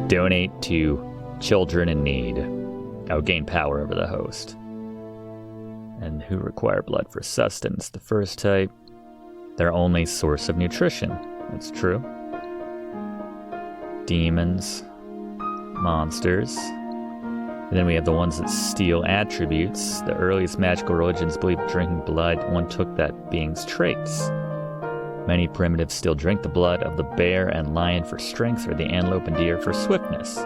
S1: donate to children in need. Gain power over the host. And who require blood for sustenance? The first type, their only source of nutrition. That's true. Demons, monsters. And then we have the ones that steal attributes. The earliest magical religions believed drinking blood, one took that being's traits. Many primitives still drink the blood of the bear and lion for strength, or the antelope and deer for swiftness.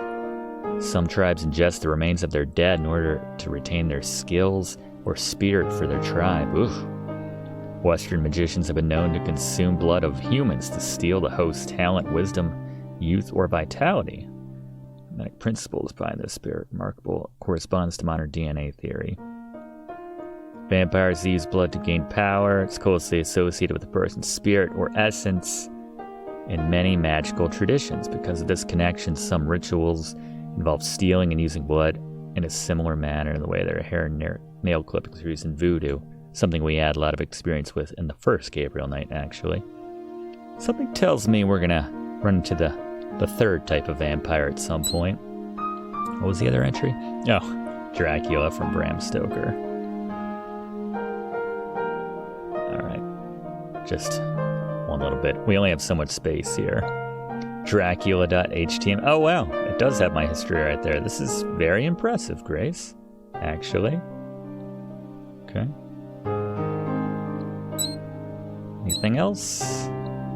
S1: Some tribes ingest the remains of their dead in order to retain their skills or spirit for their tribe. Oof. Western magicians have been known to consume blood of humans to steal the host's talent, wisdom, youth, or vitality. Genetic principles behind this spirit remarkable corresponds to modern DNA theory. Vampires use blood to gain power. It's closely associated with a person's spirit or essence in many magical traditions. Because of this connection, some rituals involve stealing and using blood in a similar manner in the way their hair and nail clippings are used in voodoo, something we had a lot of experience with in the first Gabriel Knight, actually. Something tells me we're gonna run into the third type of vampire at some point. What was the other entry? Oh, Dracula from Bram Stoker. Alright, just one little bit. We only have so much space here. Dracula.html. Oh wow, it does have my history right there. This is very impressive, Grace, actually. Okay. Anything else?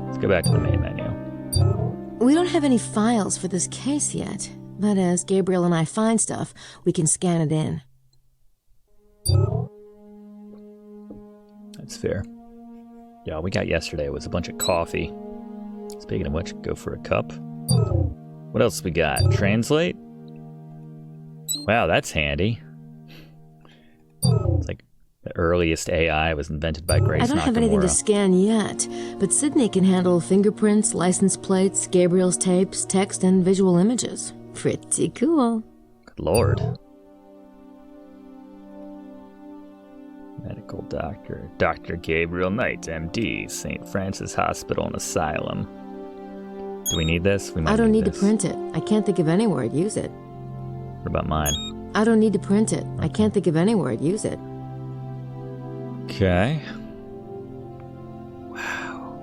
S1: Let's go back to the main menu.
S20: We don't have any files for this case yet, but as Gabriel and I find stuff, we can scan it in.
S1: That's fair. Yeah, all we got yesterday was a bunch of coffee. Speaking of which, go for a cup. What else we got? Translate? Wow, that's handy. It's like the earliest AI was invented by Grace Nakimura.
S20: I don't have anything to scan yet, but Sydney can handle fingerprints, license plates, Gabriel's tapes, text, and visual images. Pretty cool.
S1: Good lord. Medical doctor. Dr. Gabriel Knight, MD, St. Francis Hospital and Asylum. Do we need this? We might
S20: I don't need
S1: this.
S20: to print it. I can't think of anywhere to use it.
S1: What about mine?
S20: I don't need to print it. I can't think of anywhere to use it.
S1: Okay. Wow.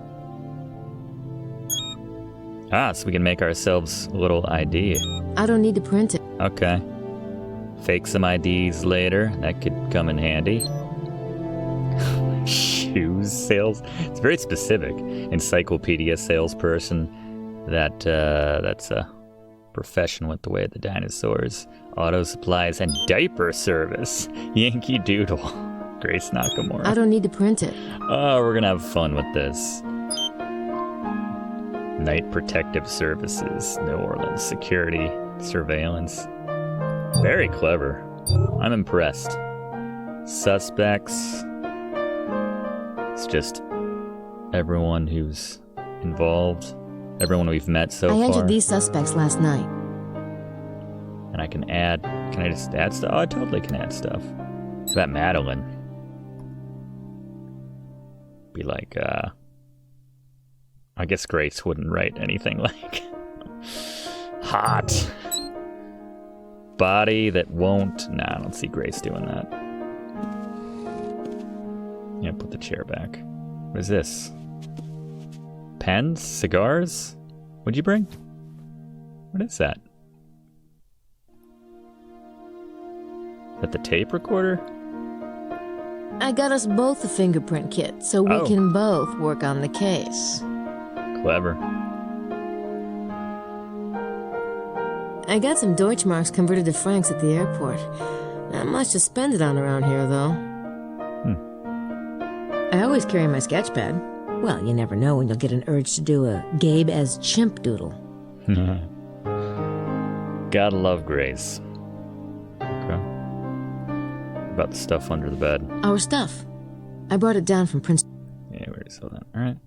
S1: Ah, so we can make ourselves a little ID.
S20: I don't need to print it.
S1: Okay. Fake some IDs later. That could come in handy. Shoes sales. It's very specific. Encyclopedia salesperson. That's a profession with the way of the dinosaurs. Auto supplies and diaper service. Yankee Doodle. Grace Nakimura.
S20: I don't need to print it.
S1: Oh, we're gonna have fun with this. Night Protective Services, New Orleans Security, Surveillance. Very clever. I'm impressed. Suspects. It's just everyone who's involved, everyone we've met so far.
S20: I entered these suspects last night.
S1: And I can add, can I just add stuff? Oh, I totally can add stuff. What about Madeline? Be like, I guess Grace wouldn't write anything like hot. Body that won't. Nah, I don't see Grace doing that. Yeah, put the chair back. What is this? Pens? Cigars? What'd you bring? What is that? Is that the tape recorder?
S20: I got us both a fingerprint kit, so we can both work on the case.
S1: Clever.
S20: I got some Deutschmarks converted to francs at the airport. Not much to spend it on around here, though. I always carry my sketch pad. Well, you never know when you'll get an urge to do a Gabe as chimp doodle.
S1: Gotta love Grace. Okay. About the stuff under the bed.
S20: Our stuff. I brought it down from Prince...
S1: Yeah, we already saw that. Alright.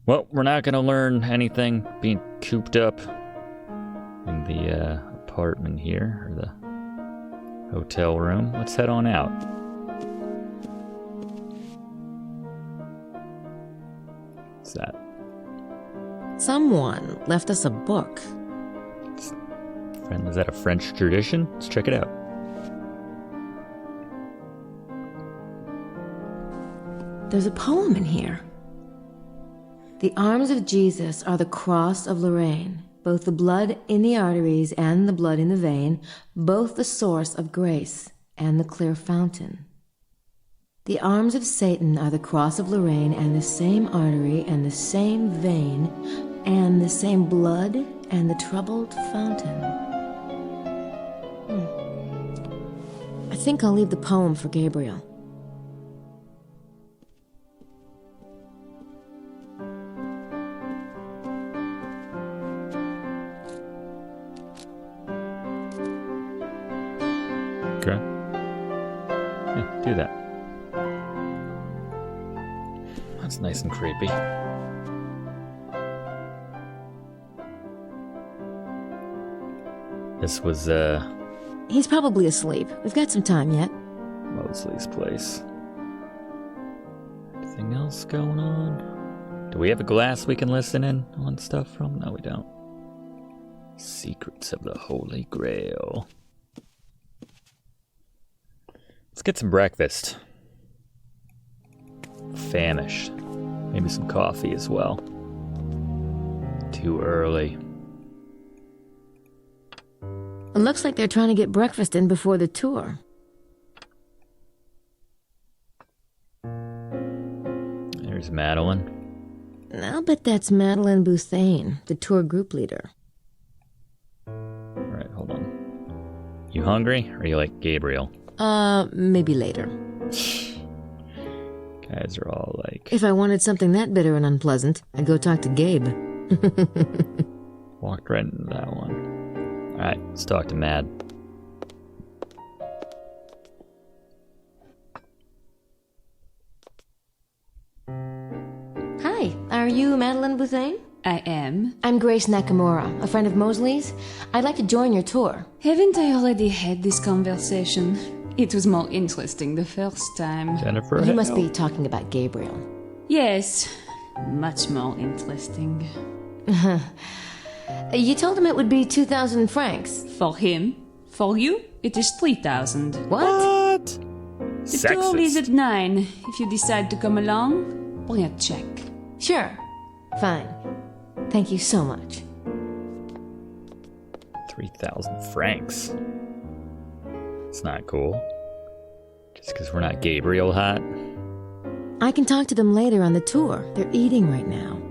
S1: Well, we're not gonna learn anything being cooped up in the apartment here, or the hotel room. Let's head on out. What's that?
S20: Someone left us a book.
S1: Is that a French tradition? Let's check it out.
S20: There's a poem in here. The arms of Jesus are the cross of Lorraine, both the blood in the arteries and the blood in the vein, both the source of grace and the clear fountain. The arms of Satan are the cross of Lorraine and the same artery and the same vein and the same blood and the troubled fountain. I think I'll leave the poem for Gabriel.
S1: do that? That's nice and creepy. This was,
S20: He's probably asleep. We've got some time yet.
S1: Mosley's place. Anything else going on? Do we have a glass we can listen in on stuff from? No, we don't. Secrets of the Holy Grail. Let's get some breakfast. Famished. Maybe some coffee as well. Too early.
S20: It looks like they're trying to get breakfast in before the tour.
S1: There's Madeline.
S20: I'll bet that's Madeline Bouthane, the tour group leader.
S1: Alright, hold on. You hungry? Or are you like Gabriel?
S20: Maybe later.
S1: Guys are all like...
S20: If I wanted something that bitter and unpleasant, I'd go talk to Gabe.
S1: Walked right into that one. Alright, let's talk to Mad.
S20: Hi, are you Madeline Bouthane?
S8: I am.
S20: I'm Grace Nakimura, a friend of Mosley's. I'd like to join your tour.
S8: Haven't I already had this conversation? It was more interesting the first time.
S1: Jennifer,
S20: you must be talking about Gabriel.
S8: Yes, much more interesting.
S20: You told him it would be 2,000 francs.
S8: For him. For you, it is 3,000.
S20: What?
S8: The tour is at 9. If you decide to come along, bring a check.
S20: Sure. Fine. Thank you so much.
S1: 3,000 francs. It's not cool. Just because we're not Gabriel hot.
S20: I can talk to them later on the tour. They're eating right now.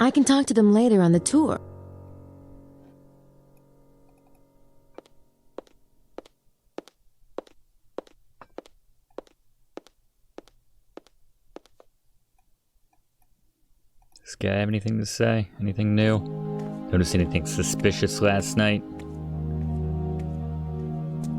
S20: I can talk to them later on the tour.
S1: Does this guy have anything to say? Anything new? Notice anything suspicious last night?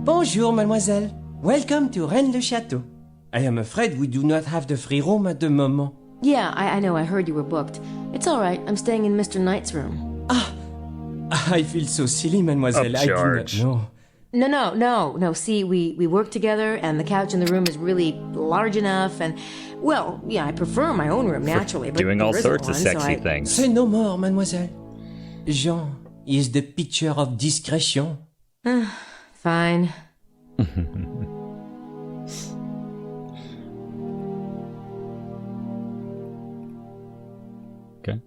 S5: Bonjour, mademoiselle. Welcome to Rennes-le-Château. I am afraid we do not have the free room at the moment.
S20: Yeah, I know. I heard you were booked. It's all right. I'm staying in Mr. Knight's room.
S5: Ah, I feel so silly, mademoiselle. I do not know.
S20: No. See, we work together, and the couch in the room is really large enough, and, well, yeah, I prefer my own room, naturally. But
S1: doing all sorts of sexy things.
S5: Say no more, mademoiselle. Jean is the picture of discretion.
S20: Fine.
S1: Okay.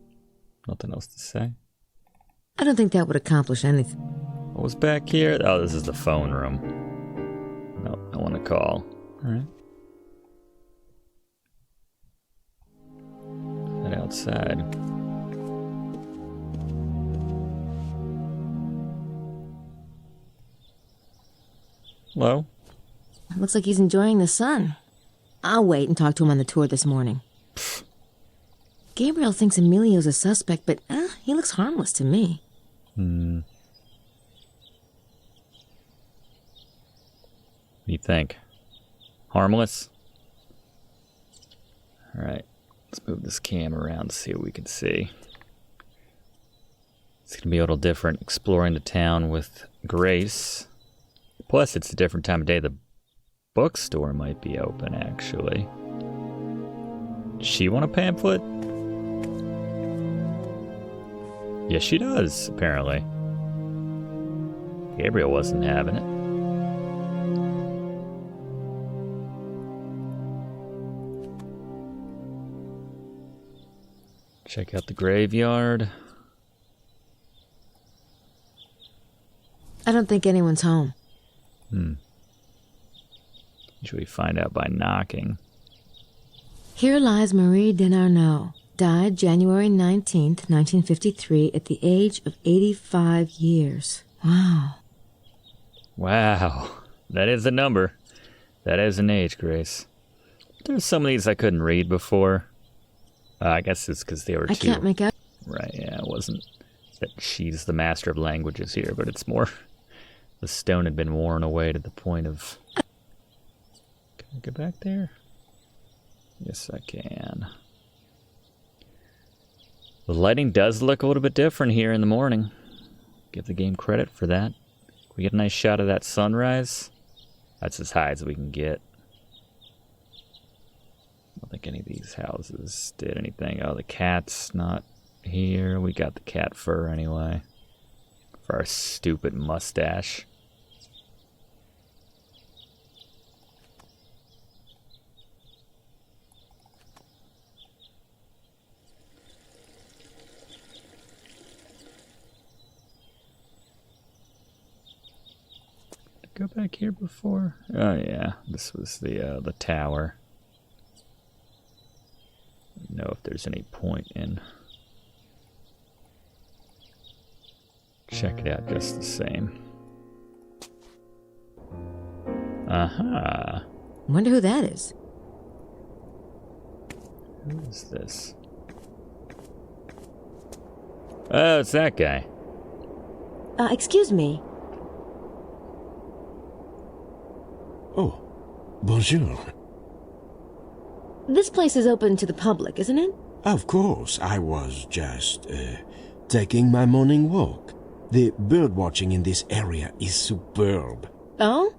S1: Nothing else to say?
S20: I don't think that would accomplish anything.
S1: What was back here? Oh, this is the phone room. No, I want to call. Alright. Head outside. Hello?
S20: Looks like he's enjoying the sun. I'll wait and talk to him on the tour this morning. Gabriel thinks Emilio's a suspect, but he looks harmless to me.
S1: What do you think? Harmless? Alright, let's move this camera around to see what we can see. It's going to be a little different exploring the town with Grace. Plus, it's a different time of day. The bookstore might be open, actually. Does she want a pamphlet? Yes, she does, apparently. Gabriel wasn't having it. Check out the graveyard.
S20: I don't think anyone's home.
S1: Usually find out by knocking.
S20: Here lies Marie Denarnaud, died January 19th, 1953, at the age of 85 years. Wow.
S1: Wow. That is a number. That is an age, Grace. There's some of these I couldn't read before. I guess it's because they were too...
S20: I can't make out...
S1: Right, yeah, it wasn't that she's the master of languages here, but it's more The stone had been worn away to the point of... Can I go back there? Yes, I can. The lighting does look a little bit different here in the morning. Give the game credit for that. Can we get a nice shot of that sunrise? That's as high as we can get. I don't think any of these houses did anything. Oh, the cat's not here. We got the cat fur anyway. For our stupid mustache. Go back here before? Oh yeah, this was the tower. I don't know if there's any point in. Check it out just the same. Aha.
S20: Wonder who that is.
S1: Who is this? Oh, it's that guy.
S20: Excuse me.
S15: Oh, bonjour.
S20: This place is open to the public, isn't it?
S15: Of course, I was just, taking my morning walk. The bird watching in this area is superb.
S20: Oh?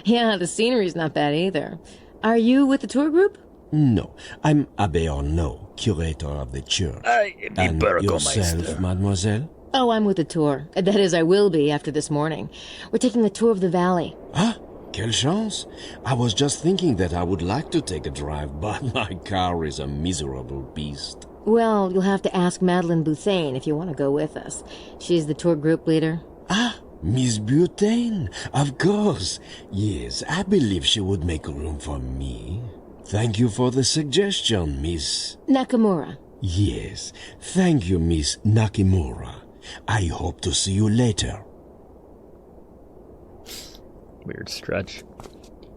S20: Yeah, the scenery's not bad either. Are you with the tour group?
S15: No, I'm Abbé Arnaud, curator of the church. And yourself, mademoiselle?
S20: Oh, I'm with the tour. That is, I will be after this morning. We're taking a tour of the valley.
S15: Huh? Quelle chance! I was just thinking that I would like to take a drive, but my car is a miserable beast.
S20: Well, you'll have to ask Madeleine Bouthane if you want to go with us. She's the tour group leader.
S15: Ah, Miss Bouthane, of course. Yes, I believe she would make room for me. Thank you for the suggestion, Miss...
S20: Nakamura.
S15: Yes, thank you, Miss Nakimura. I hope to see you later.
S1: Weird stretch.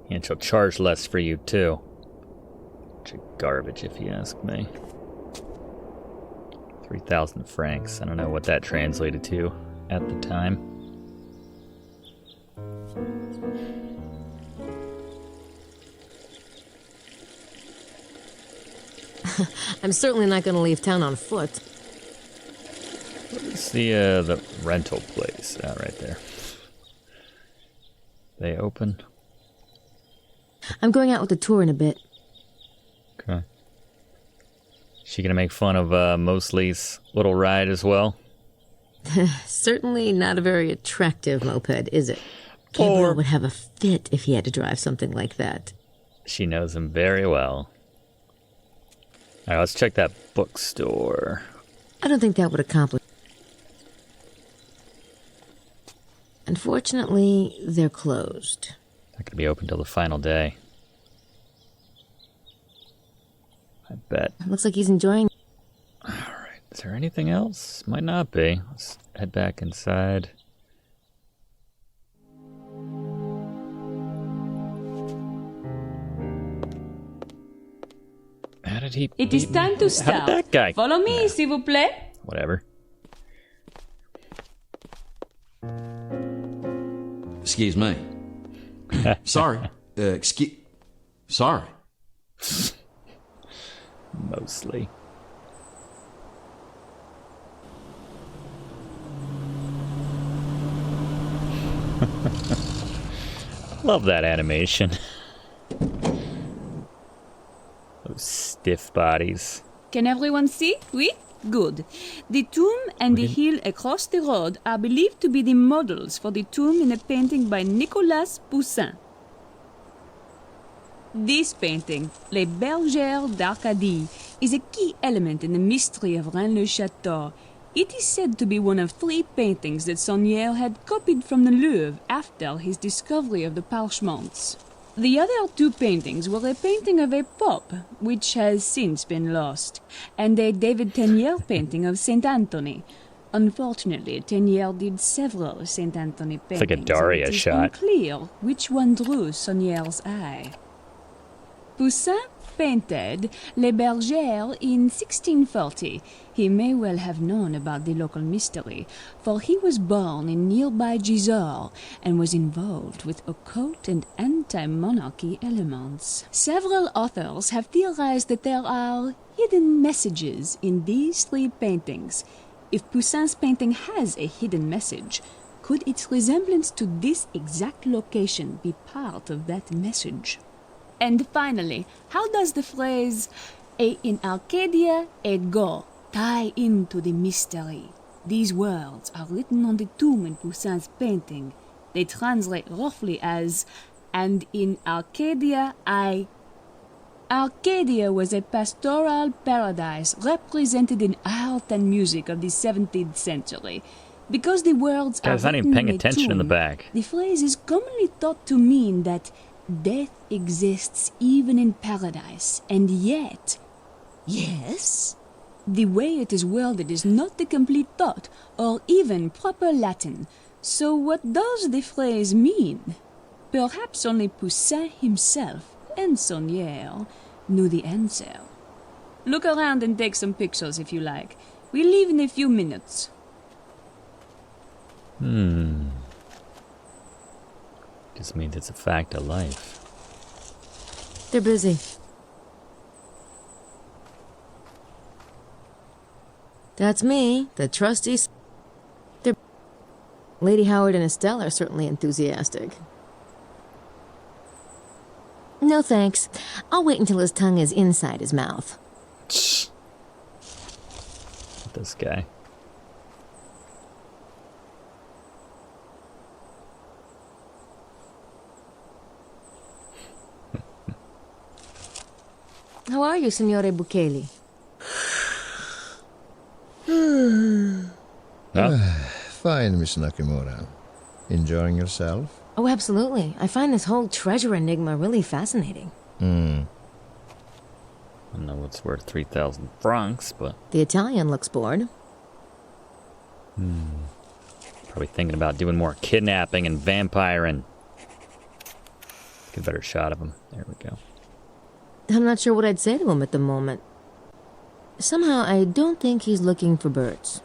S1: And she'll charge less for you, too. Which is garbage, if you ask me. 3,000 francs. I don't know what that translated to at the time.
S20: I'm certainly not going to leave town on foot.
S1: What's the rental place? Oh, right there. They open?
S20: I'm going out with the tour in a bit.
S1: Okay. She gonna make fun of Mosley's little ride as well?
S20: Certainly not a very attractive moped, is it? Gabriel would have a fit if he had to drive something like that.
S1: She knows him very well. Alright, let's check that bookstore.
S20: I don't think that would accomplish. Unfortunately, they're closed.
S1: Not gonna be open till the final day. I bet.
S20: Looks like he's enjoying.
S1: Alright, is there anything else? Might not be. Let's head back inside. How did he...
S8: It is time to start.
S1: How did that guy...
S8: Follow me, s'il vous plaît.
S1: Whatever.
S9: Excuse me. Sorry. Sorry.
S1: Mostly. Love that animation. Those stiff bodies.
S8: Can everyone see? Oui? Good. The tomb and the hill across the road are believed to be the models for the tomb in a painting by Nicolas Poussin. This painting, Les Bergères d'Arcadie, is a key element in the mystery of Rennes-le-Château. It is said to be one of 3 paintings that Saunière had copied from the Louvre after his discovery of the parchments. The other 2 paintings were a painting of a pope, which has since been lost, and a David Teniers painting of St. Anthony. Unfortunately, Teniers did several St. Anthony paintings.
S1: It's like a Daria shot.
S8: It is unclear which one drew Saunière's eye. Poussin painted Les Bergères in 1640. He may well have known about the local mystery, for he was born in nearby Gisors and was involved with occult and anti-monarchy elements. Several authors have theorized that there are hidden messages in these three paintings. If Poussin's painting has a hidden message, could its resemblance to this exact location be part of that message? And finally, how does the phrase "et in Arcadia et go" tie into the mystery? These words are written on the tomb in Poussin's painting. They translate roughly as "and in Arcadia I..." Arcadia was a pastoral paradise represented in art and music of the 17th century. Because the words are
S1: not even paying attention in the back.
S8: The phrase is commonly thought to mean that death exists even in paradise, and yet, yes, the way it is worded is not the complete thought, or even proper Latin. So what does the phrase mean? Perhaps only Poussin himself and Saunière knew the answer. Look around and take some pictures if you like. We leave in a few minutes.
S1: Just means it's a fact of life.
S20: They're busy. That's me, the trustees. Lady Howard and Estelle are certainly enthusiastic. No thanks. I'll wait until his tongue is inside his mouth.
S1: This guy.
S20: How are you, Signore Bukeli?
S14: Fine, Miss Nakimura. Enjoying yourself?
S20: Oh, absolutely. I find this whole treasure enigma really fascinating.
S1: I don't know what's worth 3,000 francs, but...
S20: The Italian looks bored.
S1: Probably thinking about doing more kidnapping and vampiring. Get a better shot of him. There we go.
S20: I'm not sure what I'd say to him at the moment. Somehow, I don't think he's looking for birds.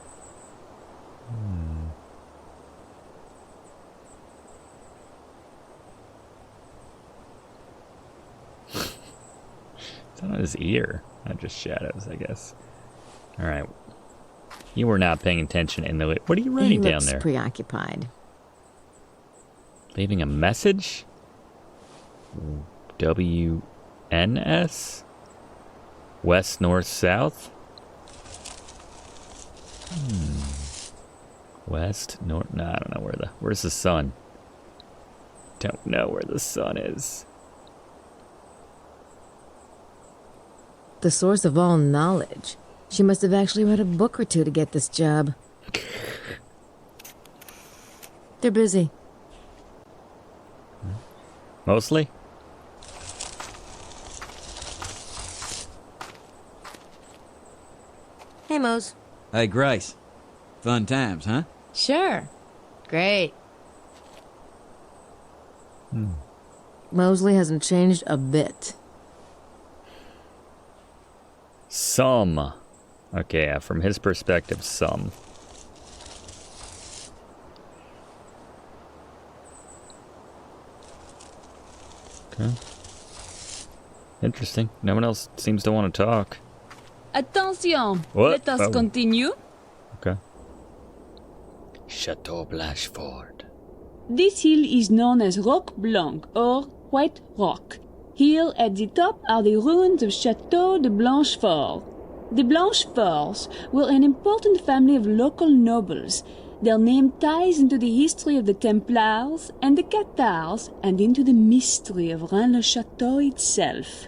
S1: It's on his ear. Not just shadows, I guess. Alright. You were not paying attention in the... What are you writing down there?
S20: He looks preoccupied.
S1: Leaving a message? WNS? West, north, south? West, north... No, I don't know where the... Where's the sun? Don't know where the sun is.
S20: The source of all knowledge. She must have actually read a book or two to get this job. They're busy.
S1: Mostly?
S20: Hey, Mose.
S9: Hey, Grace. Fun times, huh?
S20: Sure. Great. Mosley hasn't changed a bit.
S1: Some. Okay, yeah, from his perspective, some. Okay. Interesting. No one else seems to want to talk.
S8: Attention!
S1: What?
S8: Let us
S1: Oh.
S8: continue.
S1: Okay. Chateau Blanchefort.
S8: This hill is known as Roc Blanc, or White Rock. Here at the top are the ruins of Chateau de Blanchefort. The Blancheforts were an important family of local nobles. Their name ties into the history of the Templars and the Cathars and into the mystery of Rennes-le-Château itself.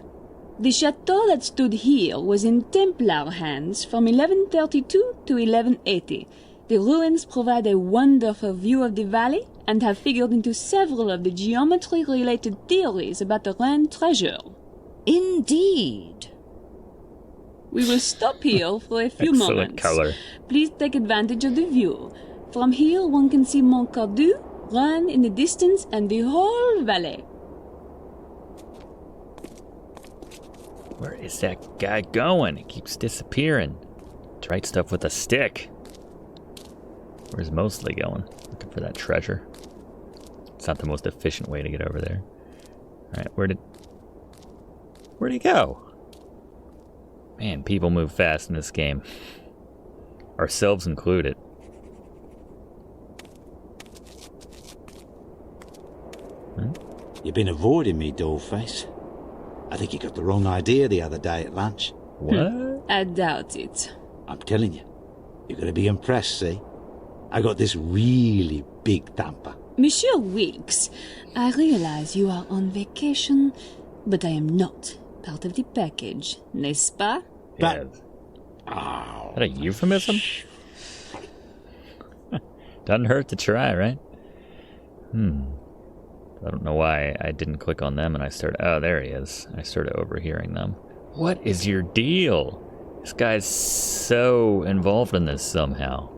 S8: The chateau that stood here was in Templar hands from 1132 to 1180. The ruins provide a wonderful view of the valley and have figured into several of the geometry-related theories about the Rennes treasure.
S12: Indeed.
S8: We will stop here for a few
S1: Excellent
S8: moments.
S1: color.
S8: Please take advantage of the view. From here, one can see Montcardu, Rennes in the distance, and the whole valley.
S1: Where is that guy going? He keeps disappearing. Tried stuff with a stick. Where's Mosley going? Looking for that treasure. It's not the most efficient way to get over there. Alright, where'd he go? Man, people move fast in this game. Ourselves included.
S19: You've been avoiding me, dollface. I think you got the wrong idea the other day at lunch.
S1: What?
S8: I doubt it.
S19: I'm telling you. You're gonna be impressed, see? I got this really big thumper.
S8: Monsieur Wilkes, I realize you are on vacation, but I am not part of the package, n'est-ce pas?
S1: Yeah. Oh, is that a euphemism? Doesn't hurt to try, right? I don't know why I didn't click on them and I started... Oh, there he is. I started overhearing them. What is your deal? This guy's so involved in this somehow.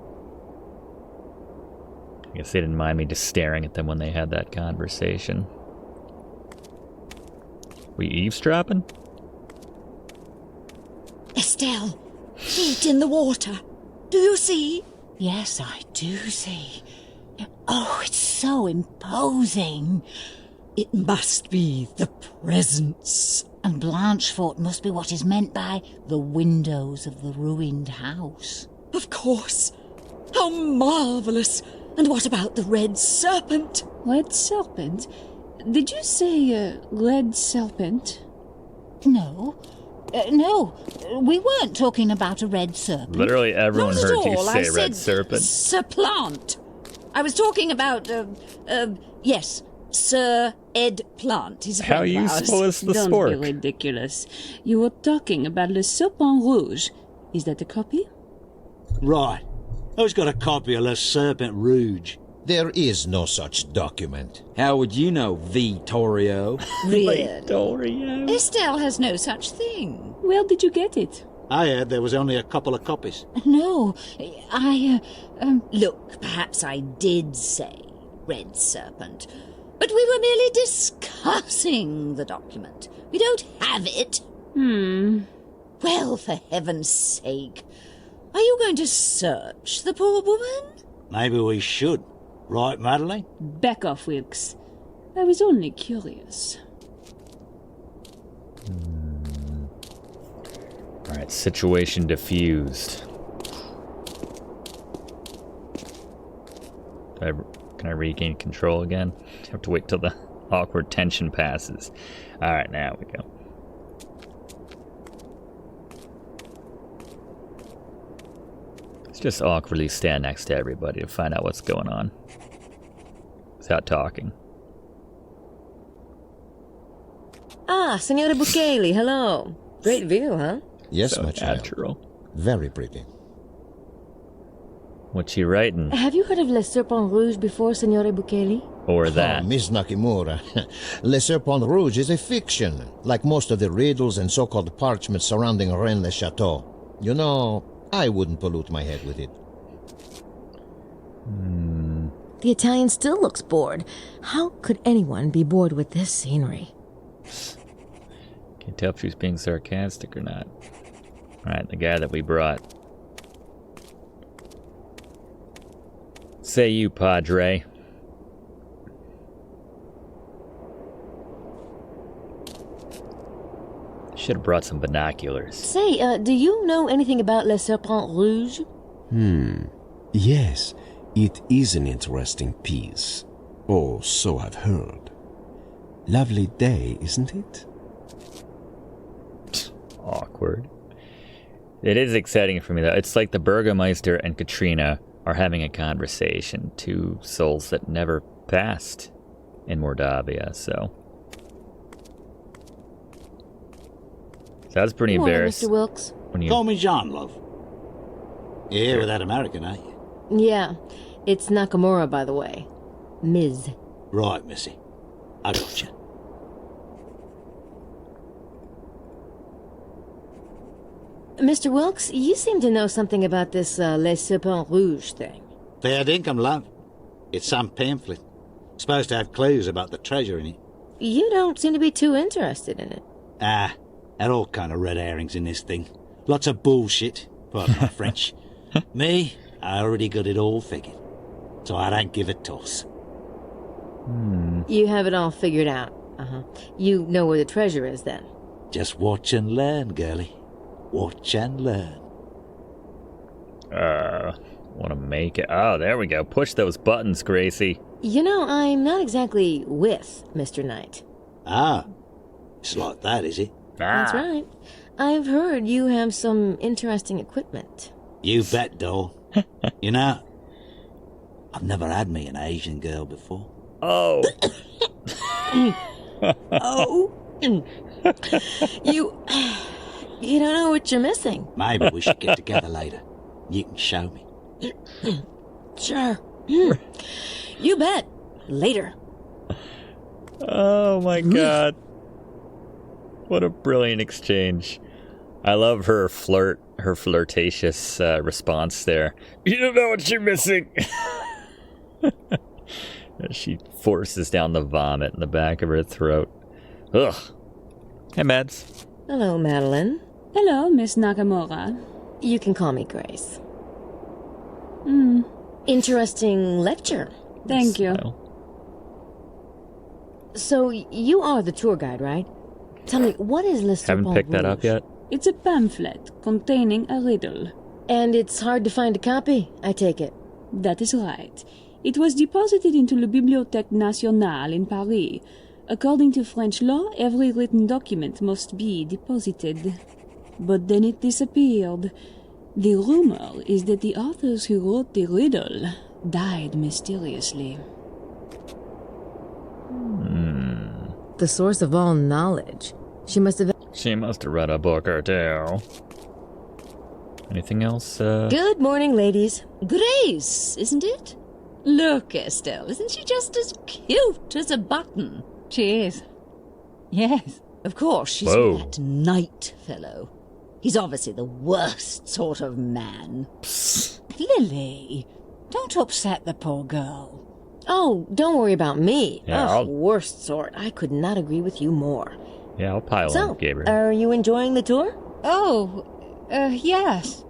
S1: I guess they didn't mind me just staring at them when they had that conversation. We eavesdropping?
S12: Estelle, feet in the water. Do you see? Yes, I do see. Oh, it's so imposing. It must be the presence. And Blanchefort must be what is meant by the windows of the ruined house. Of course. How marvellous. And what about the red serpent?
S8: Red serpent? Did you say, red serpent?
S12: No. No, we weren't talking about a red serpent.
S1: Literally everyone heard you say red serpent.
S12: Serplant. I was talking about, yes, Sir Ed Plant. He's a
S1: How
S12: friend
S1: you
S12: of ours.
S1: supposed the
S8: Don't
S1: spork?
S8: be ridiculous. You were talking about Le Serpent Rouge. Is that a copy?
S19: Right. Who's got a copy of Le Serpent Rouge?
S14: There is no such document.
S9: How would you know, Vittorio?
S12: Vittorio? Estelle has no such thing.
S8: Where did you get it?
S19: I heard there was only a couple of copies.
S12: No, look, perhaps I did say red serpent, but we were merely discussing the document. We don't have it. Well, for heaven's sake, are you going to search the poor woman?
S19: Maybe we should. Right, Madeline?
S8: Back off, Wilkes. I was only curious.
S1: Alright, situation diffused. Can I regain control again? I have to wait till the awkward tension passes. Alright, now we go. Let's just awkwardly stand next to everybody to find out what's going on. Without talking.
S20: Ah, Signora Bukele, hello. Great view, huh?
S14: Yes,
S1: So
S14: my child.
S1: natural.
S14: Very pretty.
S1: What's you writing?
S20: Have you heard of Le Serpent Rouge before, Signora Bukele?
S1: Or that?
S14: Oh, Miss Nakimura. Le Serpent Rouge is a fiction, like most of the riddles and so-called parchments surrounding Rennes-le-Château. You know, I wouldn't pollute my head with it.
S20: The Italian still looks bored. How could anyone be bored with this scenery?
S1: Can't tell if she's being sarcastic or not. Alright, the guy that we brought. Say you, Padre. Should have brought some binoculars.
S20: Say, do you know anything about Le Serpent Rouge?
S13: Yes, it is an interesting piece. Or so I've heard. Lovely day, isn't it?
S1: Awkward. It is exciting for me, though. It's like the Burgermeister and Katrina are having a conversation. Two souls that never passed in Mordavia, so... So that's pretty embarrassing.
S20: Mr. Wilkes.
S1: When you...
S19: Call me John, love. You're here with that American, ain't you?
S20: Yeah, it's Nakamura, by the way. Ms.
S19: Right, Missy. I got you.
S20: Mr. Wilkes, you seem to know something about this Le Serpent Rouge thing.
S19: Fair dinkum, love. It's some pamphlet. Supposed to have clues about the treasure in it.
S20: You don't seem to be too interested in it.
S19: Ah, There are all kind of red herrings in this thing. Lots of bullshit, pardon my French. Me, I already got it all figured. So I don't give a toss.
S20: You have it all figured out. You know where the treasure is, then?
S19: Just watch and learn, girlie. Watch and learn.
S1: Want to make it? Oh, there we go. Push those buttons, Gracie.
S20: You know, I'm not exactly with Mr. Knight.
S19: Ah, it's like that, is it?
S20: That's right. I've heard you have some interesting equipment.
S19: You bet, doll. You know, I've never had me an Asian girl before.
S1: Oh.
S20: Oh. You don't know what you're missing.
S19: Maybe we should get together later. You can show me.
S20: Sure. You bet. Later.
S1: Oh my god. What a brilliant exchange. I love her flirtatious response there. You don't know what you're missing. She forces down the vomit in the back of her throat. Ugh. Hey, Mads.
S20: Hello, Madeline.
S8: Hello, Miss Nakamura.
S20: You can call me Grace. Interesting lecture.
S8: Thank you.
S20: So, you are the tour guide, right? Tell me, what is Le Serpent
S1: Haven't picked that up yet?
S8: It's a pamphlet containing a riddle.
S20: And it's hard to find a copy, I take it.
S8: That is right. It was deposited into the Bibliothèque Nationale in Paris. According to French law, every written document must be deposited. But then it disappeared. The rumor is that the authors who wrote the riddle died mysteriously.
S20: The source of all knowledge. She must have
S1: read a book or two. Anything else?
S20: Good morning, ladies.
S12: Grace, isn't it? Look, Estelle, isn't she just as cute as a button?
S6: She is. Yes.
S12: Of course, she's that Knight fellow. He's obviously the worst sort of man.
S6: Lily, don't upset the poor girl.
S20: Oh, don't worry about me.
S1: Yeah,
S20: worst sort. I could not agree with you more.
S1: Yeah, I'll pile on, Gabriel.
S20: Are you enjoying the tour?
S6: Yes.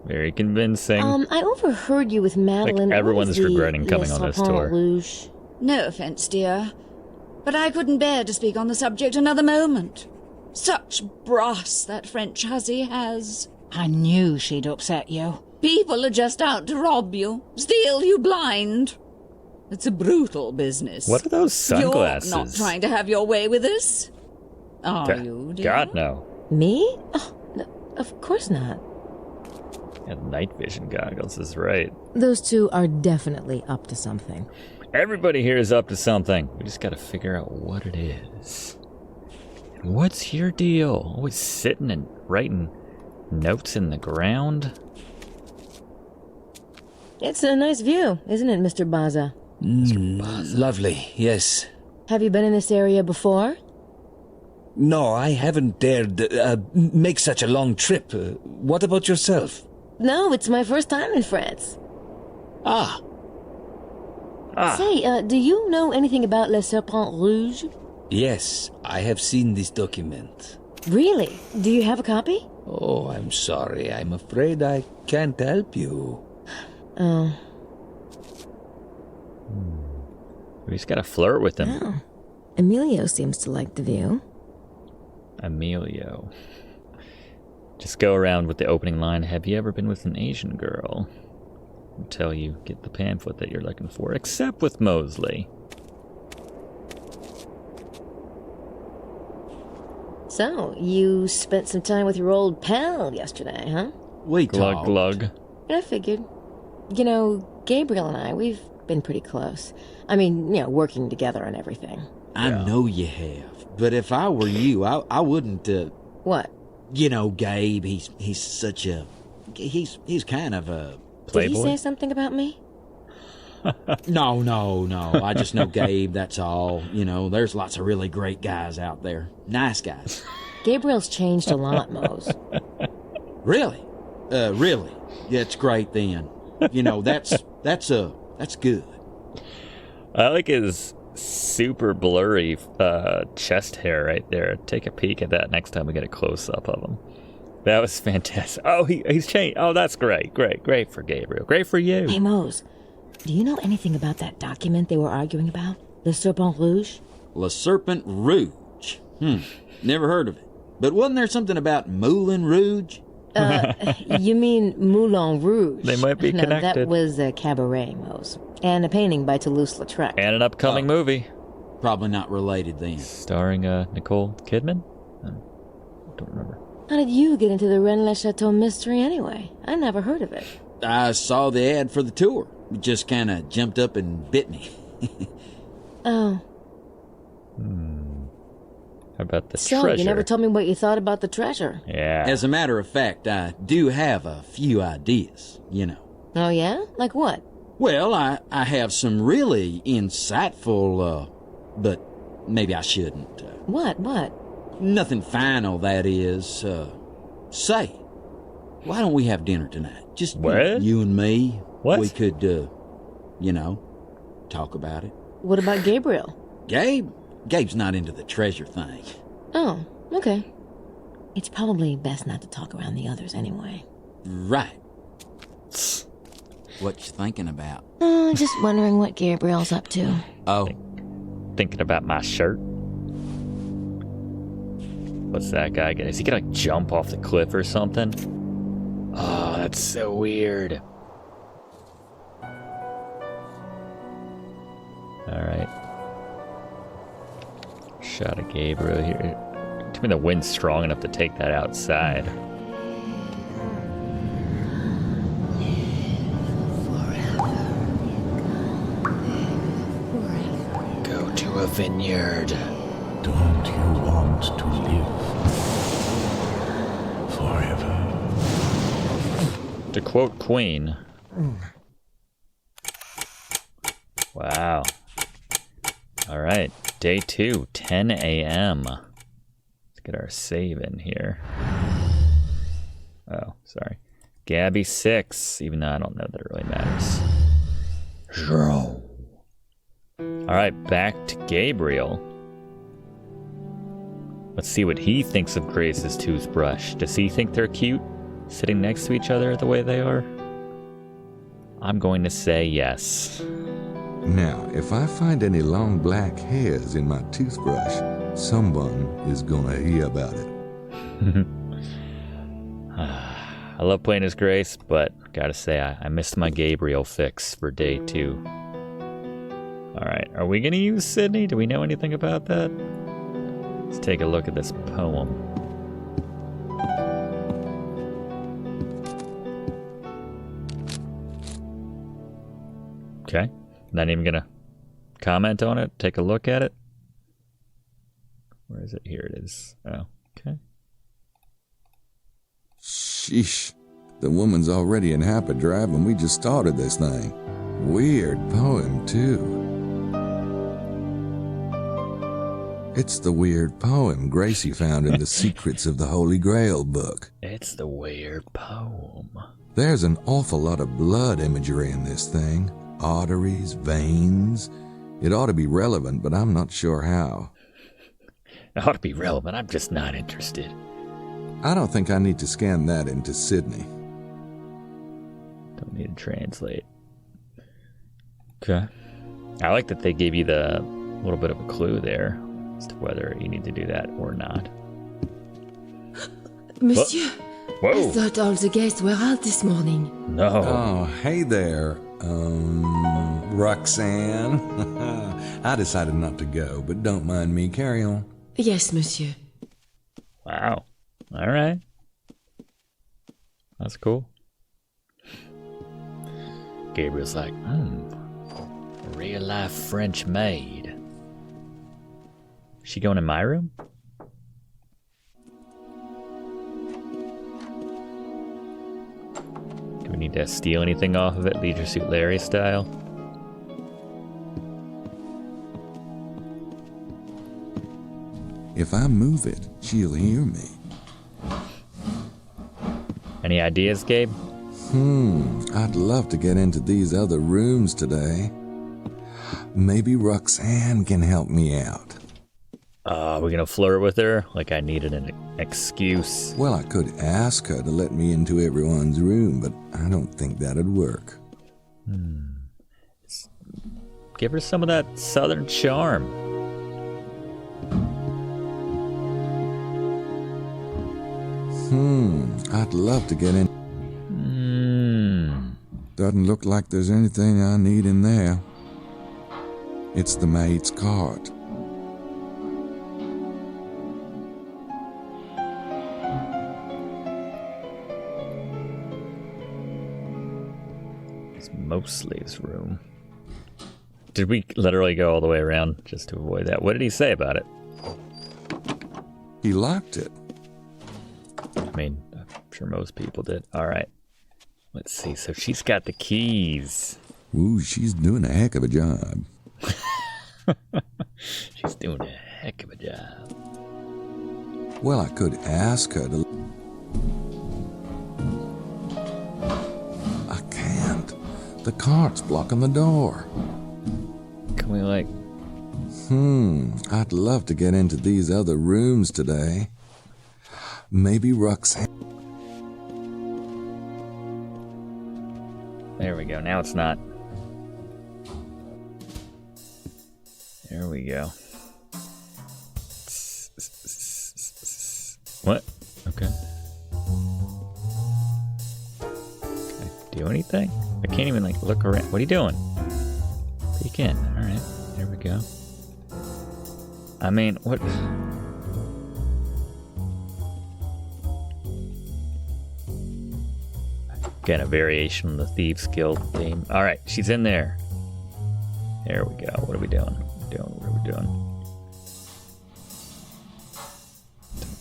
S1: Very convincing.
S20: I overheard you with Madeline.
S1: Like everyone's regretting coming on this tour.
S12: Rouge. No offense, dear, but I couldn't bear to speak on the subject another moment. Such brass that French hussy has.
S6: I knew she'd upset you.
S12: People are just out to rob you, steal you blind. It's a brutal business.
S1: What are those sunglasses?
S12: You're not trying to have your way with us, are you, dear?
S1: God, no.
S20: Me? Oh, no, of course not.
S1: Yeah, night vision goggles is right.
S20: Those two are definitely up to something.
S1: Everybody here is up to something. We just gotta figure out what it is. And what's your deal? Always sitting and writing notes in the ground?
S20: It's a nice view, isn't it, Mr. Baza?
S7: Lovely, yes.
S20: Have you been in this area before?
S7: No, I haven't dared make such a long trip. What about yourself?
S20: No, it's my first time in France.
S7: Ah.
S20: Say, do you know anything about Le Serpent Rouge?
S7: Yes, I have seen this document.
S20: Really? Do you have a copy?
S7: Oh, I'm sorry. I'm afraid I can't help you.
S20: Oh.
S1: We just gotta flirt with him.
S20: Oh. Emilio seems to like the view.
S1: Emilio. Just go around with the opening line, have you ever been with an Asian girl? Until you get the pamphlet that you're looking for, except with Mosley.
S20: So, you spent some time with your old pal yesterday, huh?
S7: We
S1: glug
S7: talked.
S1: glug.
S20: I figured. You know, Gabriel and I, we've been pretty close. I mean, you know, working together and everything.
S9: I know you have, but if I were you, I wouldn't,
S20: What?
S9: You know, Gabe, he's such a... He's kind of a...
S20: Did he say something about me?
S9: No. I just know Gabe, that's all. You know, there's lots of really great guys out there. Nice guys.
S20: Gabriel's changed a lot, Mose.
S9: Really? Really? Yeah, it's great then. You know, that's good.
S1: I like his super blurry chest hair right there. Take a peek at that next time we get a close-up of him. That was fantastic. Oh, he's changed. Oh, that's great. Great for Gabriel. Great for you.
S20: Hey, Mose, do you know anything about that document they were arguing about? Le Serpent Rouge?
S9: Le Serpent Rouge? Never heard of it. But wasn't there something about Moulin Rouge?
S20: You mean Moulin Rouge?
S1: They might be connected.
S20: No, that was a cabaret, Mose. And a painting by Toulouse-Lautrec.
S1: And an upcoming movie.
S9: Probably not related then.
S1: Starring Nicole Kidman? I don't remember.
S20: How did you get into the Rennes-le-Château mystery anyway? I never heard of it.
S9: I saw the ad for the tour. It just kind of jumped up and bit me.
S20: Oh.
S1: How about the
S20: So,
S1: treasure?
S20: you never told me what you thought about the treasure.
S1: Yeah.
S9: As a matter of fact, I do have a few ideas, you know.
S20: Oh, yeah? Like what?
S9: Well, I have some really insightful, but maybe I shouldn't.
S20: What?
S9: Nothing final, that is. Say, why don't we have dinner tonight? Just
S1: what?
S9: You and me.
S1: What?
S9: We could, you know, talk about it.
S20: What about Gabriel?
S9: Gabe's not into the treasure thing.
S20: Oh, okay. It's probably best not to talk around the others anyway.
S9: Right. What you thinking about?
S20: Just wondering what Gabriel's up to.
S9: Oh.
S1: Thinking about my shirt? What's that guy gonna... Is he gonna jump off the cliff or something? Oh, that's so weird. Alright. Shot of Gabriel here. Tell me the wind's strong enough to take that outside. Go to a vineyard.
S11: Don't you want to live forever?
S1: To quote Queen. Wow. All right, day 2, 10 a.m. Let's get our save in here. Oh, sorry. Gabby 6, even though I don't know that it really matters. All right, back to Gabriel. Let's see what he thinks of Grace's toothbrush. Does he think they're cute, sitting next to each other the way they are? I'm going to say yes.
S2: Now, if I find any long black hairs in my toothbrush, someone is gonna hear about it.
S1: I love playing as Grace, but gotta say, I missed my Gabriel fix for day 2. Alright, are we gonna use Sydney? Do we know anything about that? Let's take a look at this poem. Okay. Not even gonna comment on it, take a look at it. Where is it? Here it is. Oh, okay.
S2: Sheesh. The woman's already in hyperdrive and we just started this thing. Weird poem, too. It's the weird poem Gracie found in the Secrets of the Holy Grail book.
S1: It's the weird poem.
S2: There's an awful lot of blood imagery in this thing. Arteries, veins. It ought to be relevant, but I'm not sure how.
S1: It ought to be relevant. I'm just not interested.
S2: I don't think I need to scan that into Sydney.
S1: Don't need to translate. Okay. I like that they gave you the little bit of a clue there as to whether you need to do that or not.
S20: Monsieur,
S1: Whoa.
S20: I thought all the guests were out this morning.
S1: No.
S2: Oh, hey there, Roxanne. I decided not to go, but don't mind me. Carry on.
S20: Yes, monsieur.
S1: Wow. All right. That's cool. Gabriel's like, real life French maid. Is she going in my room? Do we need to steal anything off of it, Leisure Suit Larry style?
S2: If I move it, she'll hear me.
S1: Any ideas, Gabe?
S2: I'd love to get into these other rooms today. Maybe Roxanne can help me out.
S1: We're gonna flirt with her? Like I needed an excuse.
S2: Well, I could ask her to let me into everyone's room, but I don't think that'd work.
S1: Give her some of that southern charm.
S2: I'd love to get in. Doesn't look like there's anything I need in there. It's the maid's cart.
S1: It's Mosley's room. Did we literally go all the way around just to avoid that? What did he say about it?
S2: He locked it.
S1: I mean, I'm sure most people did. All right. Let's see. So she's got the keys.
S2: Ooh, she's doing a heck of a job.
S1: She's doing a heck of a job.
S2: Well, I could ask her to... I can't. The cart's blocking the door.
S1: Can we, like...
S2: I'd love to get into these other rooms today. Maybe Roxanne...
S1: There we go. Now it's not. There we go. What? Okay. Can I do anything? I can't even, like, look around. What are you doing? Peek in. Alright. There we go. I mean, what... Again, a variation on the Thieves Guild theme. Alright, she's in there. There we go. What are we doing? What are we doing?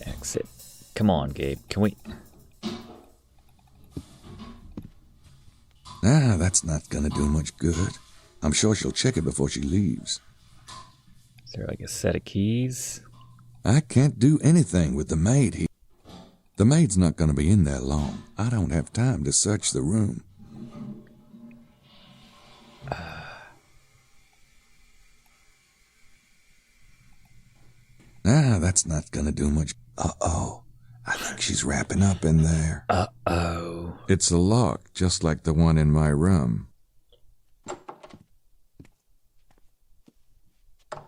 S1: Exit. Come on, Gabe. Can we...
S2: That's not gonna do much good. I'm sure she'll check it before she leaves.
S1: Is there like a set of keys?
S2: I can't do anything with the maid here. The maid's not gonna be in there long. I don't have time to search the room. That's not gonna do much. Uh-oh. I think she's wrapping up in there.
S1: Uh-oh.
S2: It's a lock, just like the one in my room.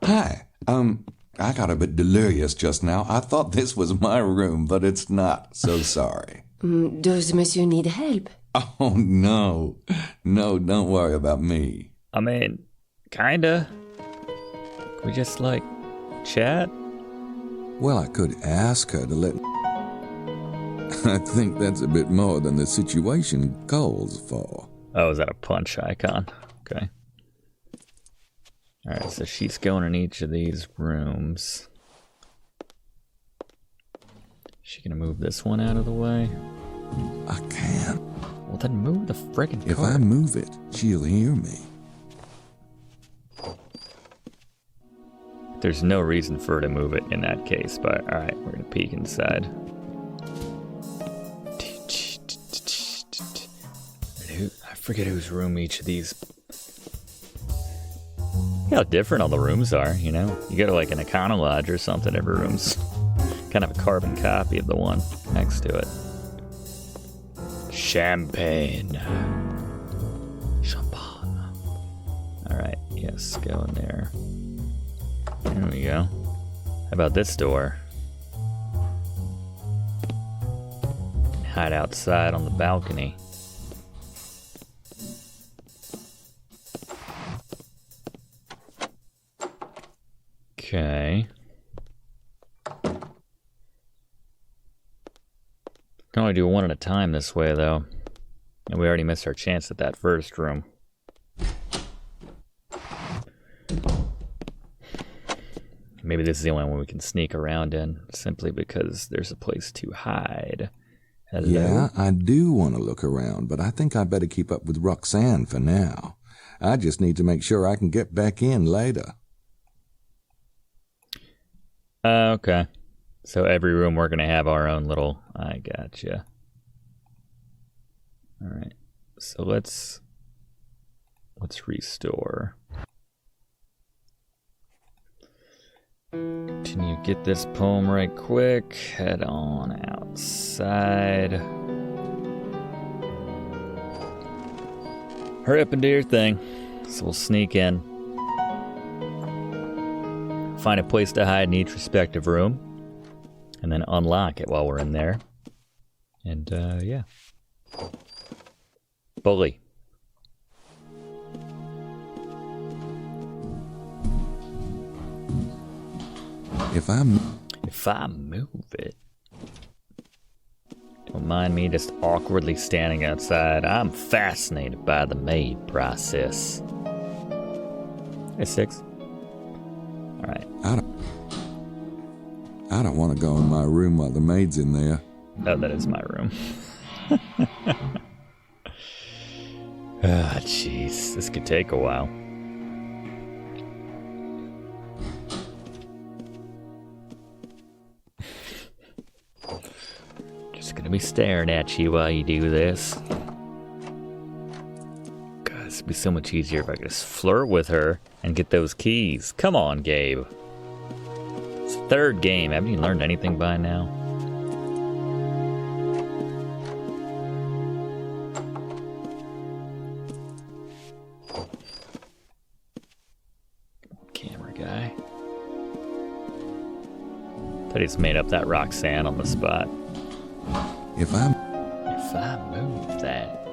S2: Hi. I got a bit delirious just now. I thought this was my room, but it's not. So sorry.
S20: Does monsieur need help?
S2: Oh, no. No, don't worry about me.
S1: I mean, kinda. Can we just, like, chat?
S2: Well, I could ask her to let... I think that's a bit more than the situation calls for.
S1: Oh, is that a punch icon? Okay. Alright, so she's going in each of these rooms. Is she gonna move this one out of the way?
S2: I can't.
S1: Well, then move the friggin' cart.
S2: If I move it, she'll hear me.
S1: There's no reason for her to move it in that case, but alright, we're gonna peek inside. I forget whose room each of these... Look how different all the rooms are, you know? You go to like an Econo Lodge or something, every room's kind of a carbon copy of the one next to it. Champagne. Alright, yes, go in there. There we go. How about this door? Hide outside on the balcony. Okay. Can only do one at a time this way, though. And we already missed our chance at that first room. Maybe this is the only one we can sneak around in, simply because there's a place to hide. Hello?
S2: Yeah, I do want to look around, but I think I better keep up with Roxanne for now. I just need to make sure I can get back in later.
S1: Okay. So every room we're going to have our own little... I gotcha. Alright. So let's restore. Can you get this poem right quick? Head on outside. Hurry up and do your thing. So we'll sneak in. Find a place to hide in each respective room. And then unlock it while we're in there. And, yeah. Bully.
S2: If I
S1: move it. Don't mind me just awkwardly standing outside. I'm fascinated by the maid process. Hey, 6. Alright.
S2: I don't want to go in my room while the maid's in there.
S1: Oh, that is my room. Ah, jeez. This could take a while. Just gonna be staring at you while you do this. God, this would be so much easier if I could just flirt with her and get those keys. Come on, Gabe. It's the 3rd game. Haven't you learned anything by now? Camera guy. Thought he's made up that Roxanne on the spot.
S2: If I
S1: move that.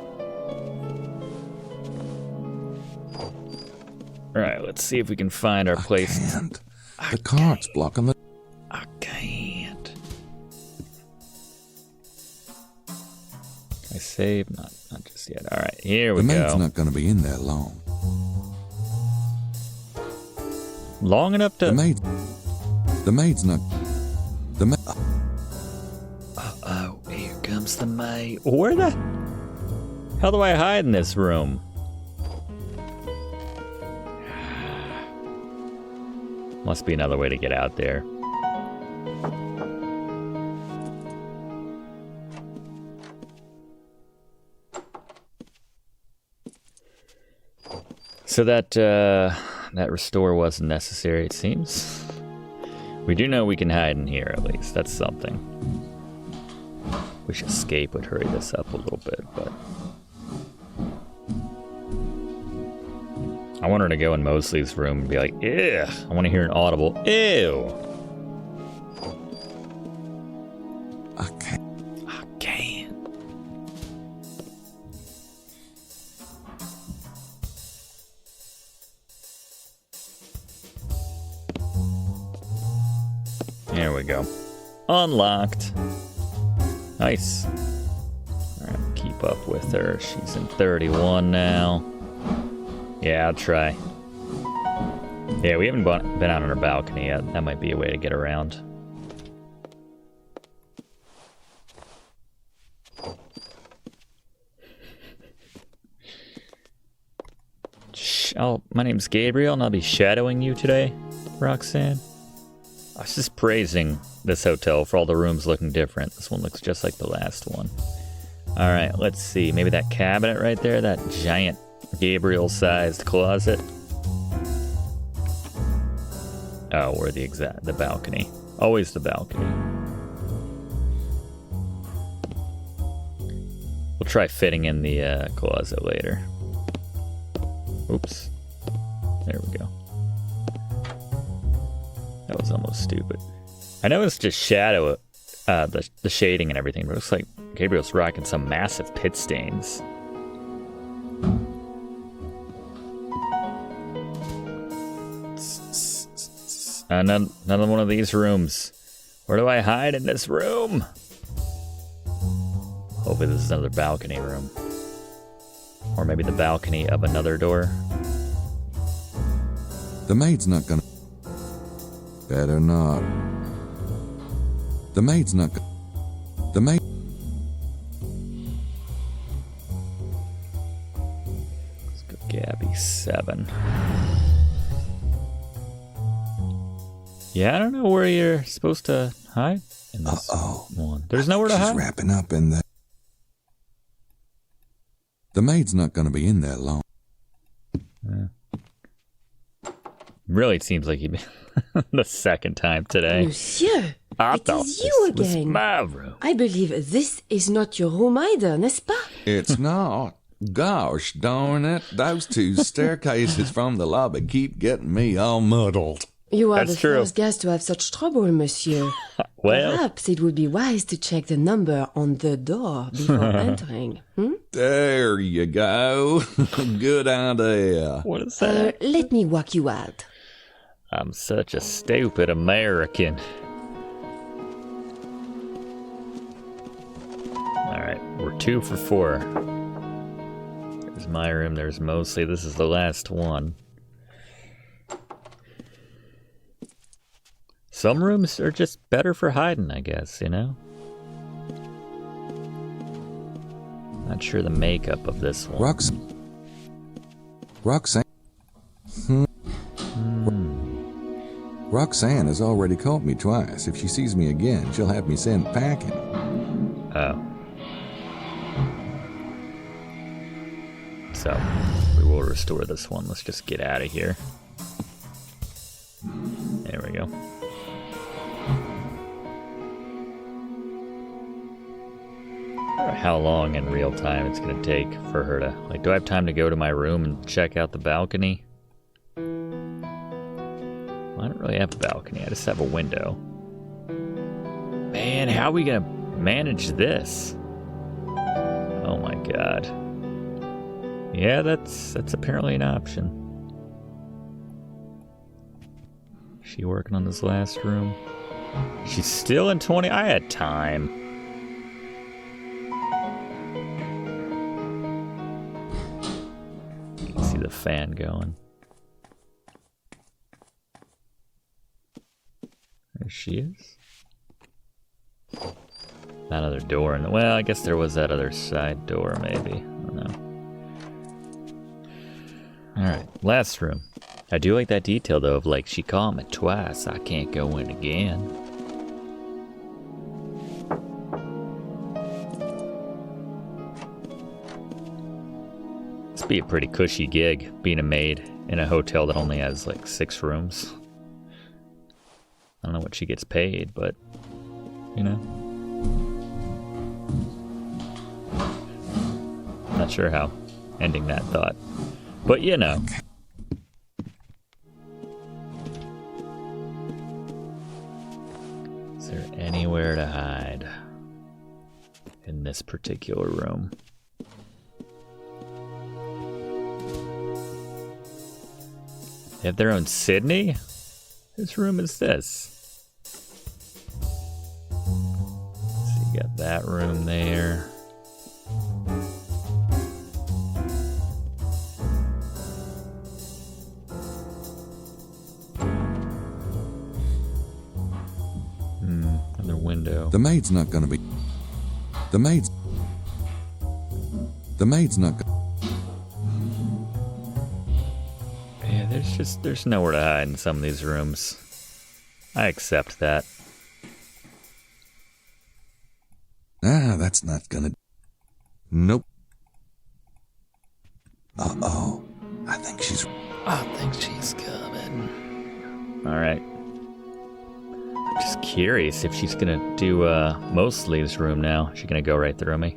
S1: Alright, let's see if we can find our place.
S2: The cart's blocking the...
S1: I can't. Can I save? Not just yet. Alright, here we go.
S2: The maid's not going to be in there long.
S1: Long enough to...
S2: The maid's not...
S1: Uh-oh, here comes the maid. Where the hell do I hide in this room? Must be another way to get out there. So that restore wasn't necessary, it seems. We do know we can hide in here, at least. That's something. Wish escape would hurry this up a little bit, but... I want her to go in Mosley's room and be like, ew. I want to hear an audible, ew.
S2: I can't.
S1: There we go. Unlocked. Nice. Alright, keep up with her. She's in 31 now. Yeah, I'll try. Yeah, we haven't been out on her balcony yet. That might be a way to get around. Oh, my name's Gabriel, and I'll be shadowing you today, Roxanne. I was just praising this hotel for all the rooms looking different. This one looks just like the last one. Alright, let's see. Maybe that cabinet right there, that giant Gabriel-sized closet. Oh, or the balcony. Always the balcony. We'll try fitting in the closet later. Oops. There we go. That was almost stupid. I know it's just shadow, the shading and everything, but it looks like Gabriel's rocking some massive pit stains. Another one of these rooms. Where do I hide in this room? Hopefully this is another balcony room. Or maybe the balcony of another door.
S2: The maid's not gonna... Better not. The maid's not gonna... The maid...
S1: Let's go Gabby 7. Yeah, I don't know where you're supposed to hide in this one. There's nowhere to hide.
S2: She's wrapping up in there. The maid's not going to be in there long.
S1: Really seems like he the second time today.
S16: Monsieur,
S1: I
S16: it
S1: thought
S16: is you
S1: this was
S16: again.
S1: my room.
S16: I believe this is not your room either, n'est-ce pas?
S2: It's not. Gosh darn it. Those two staircases from the lobby keep getting me all muddled.
S16: You are
S1: That's
S16: the
S1: true.
S16: first guest to have such trouble, monsieur.
S1: Well,
S16: Perhaps it would be wise to check the number on the door before entering.
S2: There you go. Good idea.
S1: what is that?
S16: Let me walk you out.
S1: I'm such a stupid American. Alright, we're 2 for 4. There's my room, there's Mosley. This is the last one. Some rooms are just better for hiding, I guess, you know? Not sure the makeup of this one.
S2: Roxanne. Roxanne has already caught me twice. If she sees me again, she'll have me sent packing.
S1: Oh. So, we will restore this one. Let's just get out of here. There we go. I wonder how long in real time it's going to take for her to... Like, do I have time to go to my room and check out the balcony? Well, I don't really have a balcony. I just have a window. Man, how are we going to manage this? Oh my god. Yeah, that's apparently an option. Is she working on this last room? She's still in 20. I had time. You can see the fan going. There she is. That other door. Well, I guess there was that other side door, maybe. I don't know. Alright, last room. I do like that detail, though, of like, she caught me twice. I can't go in again. This be a pretty cushy gig, being a maid in a hotel that only has like 6 rooms. I don't know what she gets paid, but, you know. Not sure how ending that thought. But, you know. Is there anywhere to hide in this particular room? They have their own Sydney? Whose room is this? So you got that room there. Another window.
S2: The maid's not gonna be... The maid's not gonna...
S1: Yeah, there's nowhere to hide in some of these rooms. I accept that.
S2: Ah, that's not gonna... Nope. Uh-oh. I think she's coming.
S1: Alright. I'm just curious if she's gonna do Mosley's room now. Is she gonna go right through me?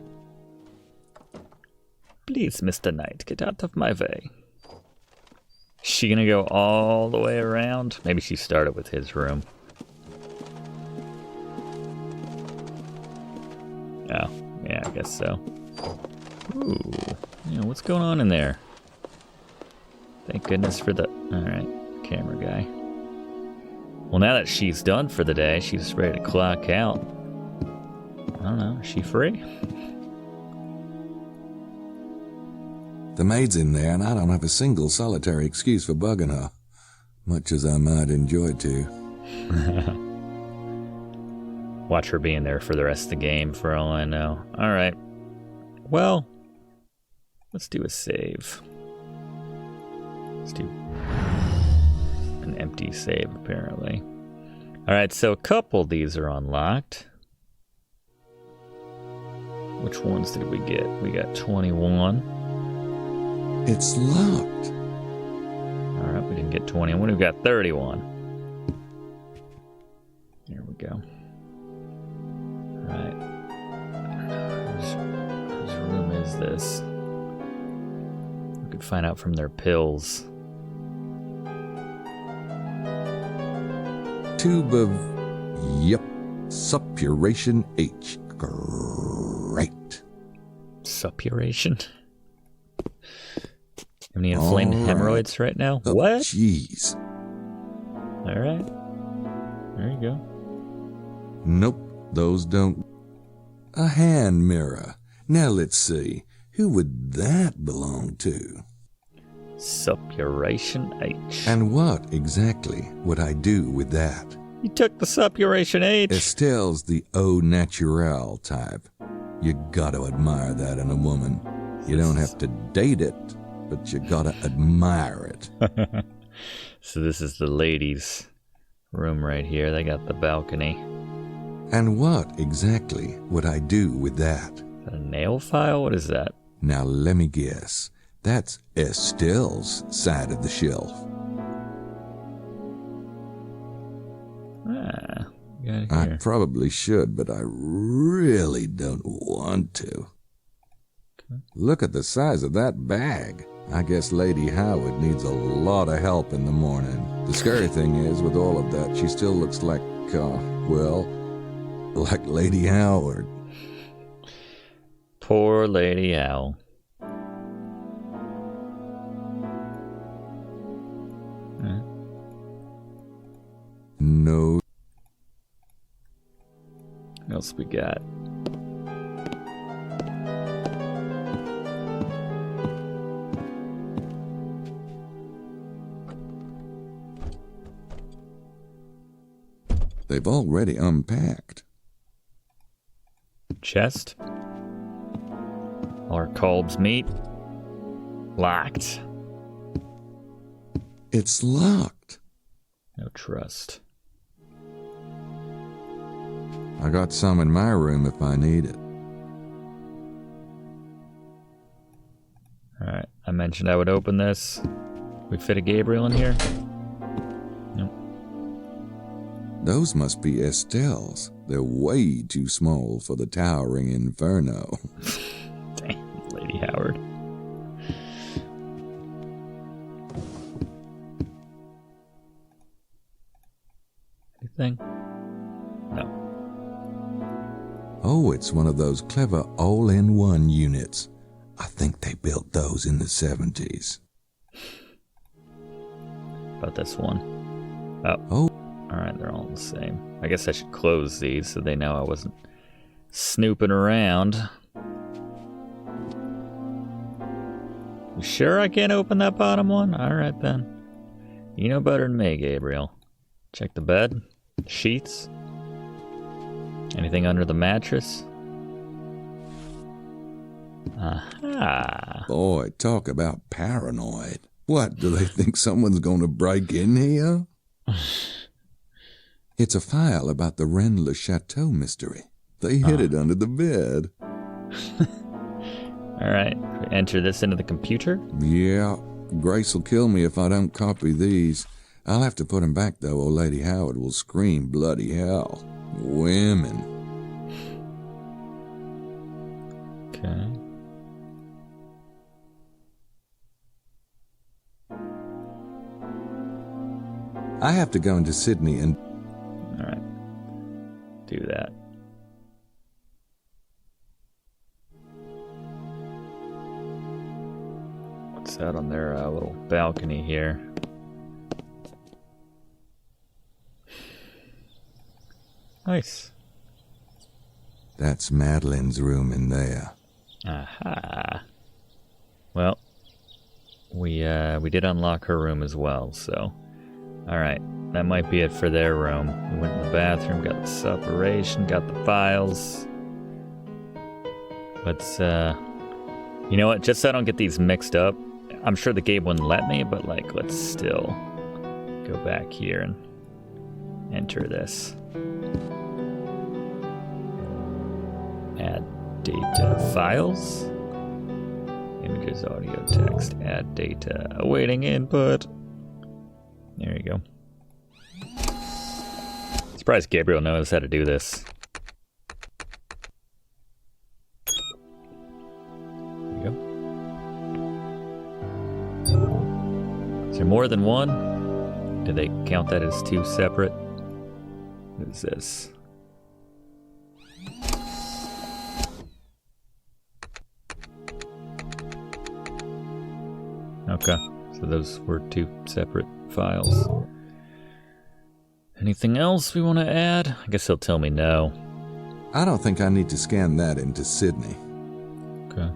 S1: Please, Mr. Knight, get out of my way. Is she gonna go all the way around? Maybe she started with his room. Oh, yeah, I guess so. Ooh, yeah, what's going on in there? Thank goodness for the... Alright, camera guy. Well, now that she's done for the day, she's ready to clock out. I don't know, is she free?
S2: The maid's in there, and I don't have a single solitary excuse for bugging her. Much as I might enjoy to.
S1: Watch her being there for the rest of the game, for all I know. Alright. Well, let's do a save. Let's do an empty save, apparently. Alright, so a couple of these are unlocked. Which ones did we get? We got 21.
S2: It's locked.
S1: Alright, we didn't get 21. We've got 31. Here we go. Alright. Whose room is this? We could find out from their pills.
S2: Tube of... Yep. Suppuration H. Great.
S1: Suppuration? Any inflamed hemorrhoids right now?
S2: Oh,
S1: what?
S2: Jeez.
S1: Alright. There you go.
S2: Nope, those don't. A hand mirror. Now let's see. Who would that belong to?
S1: Suppuration H.
S2: And what exactly would I do with that?
S1: You took the suppuration H.
S2: Estelle's the au naturel type. You gotta admire that in a woman. You don't have to date it, but you gotta admire it.
S1: So this is the ladies' room right here. They got the balcony.
S2: And what exactly would I do with that?
S1: A nail file? What is that?
S2: Now let me guess. That's Estelle's side of the shelf. I probably should, but I really don't want to. Okay. Look at the size of that bag. I guess Lady Howard needs a lot of help in the morning. The scary thing is, with all of that, she still looks like, well, like Lady Howard.
S1: Poor Lady Owl.
S2: No.
S1: What else we got?
S2: They've already unpacked.
S1: Chest. Our Kolb's meat. Locked.
S2: It's locked.
S1: No trust.
S2: I got some in my room if I need it.
S1: Alright, I mentioned I would open this. We fit a Gabriel in here? Nope.
S2: Those must be Estelle's. They're way too small for the towering inferno.
S1: Damn, Lady Howard. Anything? No.
S2: Oh, it's one of those clever all-in-one units. I think they built those in the 70s.
S1: About this one. Oh. Alright, they're all the same. I guess I should close these so they know I wasn't snooping around. You sure I can't open that bottom one? Alright then. You know better than me, Gabriel. Check the bed. Sheets. Anything under the mattress? Aha.
S2: Boy, talk about paranoid. What, do they think someone's gonna break in here? It's a file about the Rennes-le-Chateau mystery. They hid it under the bed.
S1: Alright, enter this into the computer?
S2: Yeah, Grace will kill me if I don't copy these. I'll have to put them back, though, or Lady Howard will scream bloody hell. Women.
S1: Okay.
S2: I have to go into Sydney and...
S1: Alright. Do that. What's that on their little balcony here? Nice.
S2: That's Madeline's room in there.
S1: Aha. Well, we did unlock her room as well, so... Alright, that might be it for their room. We went in the bathroom, got the suppuration, got the files. Let's, you know what, just so I don't get these mixed up, I'm sure the Gabe wouldn't let me, but, like, let's still go back here and enter this. Add data files. Images, audio, text, add data, awaiting input. There you go. Surprised Gabriel knows how to do this. There you go. Is there more than one? Do they count that as two separate? What is this? Okay, so those were two separate files. Anything else we want to add? I guess he'll tell me no.
S2: I don't think I need to scan that into Sydney.
S1: Okay.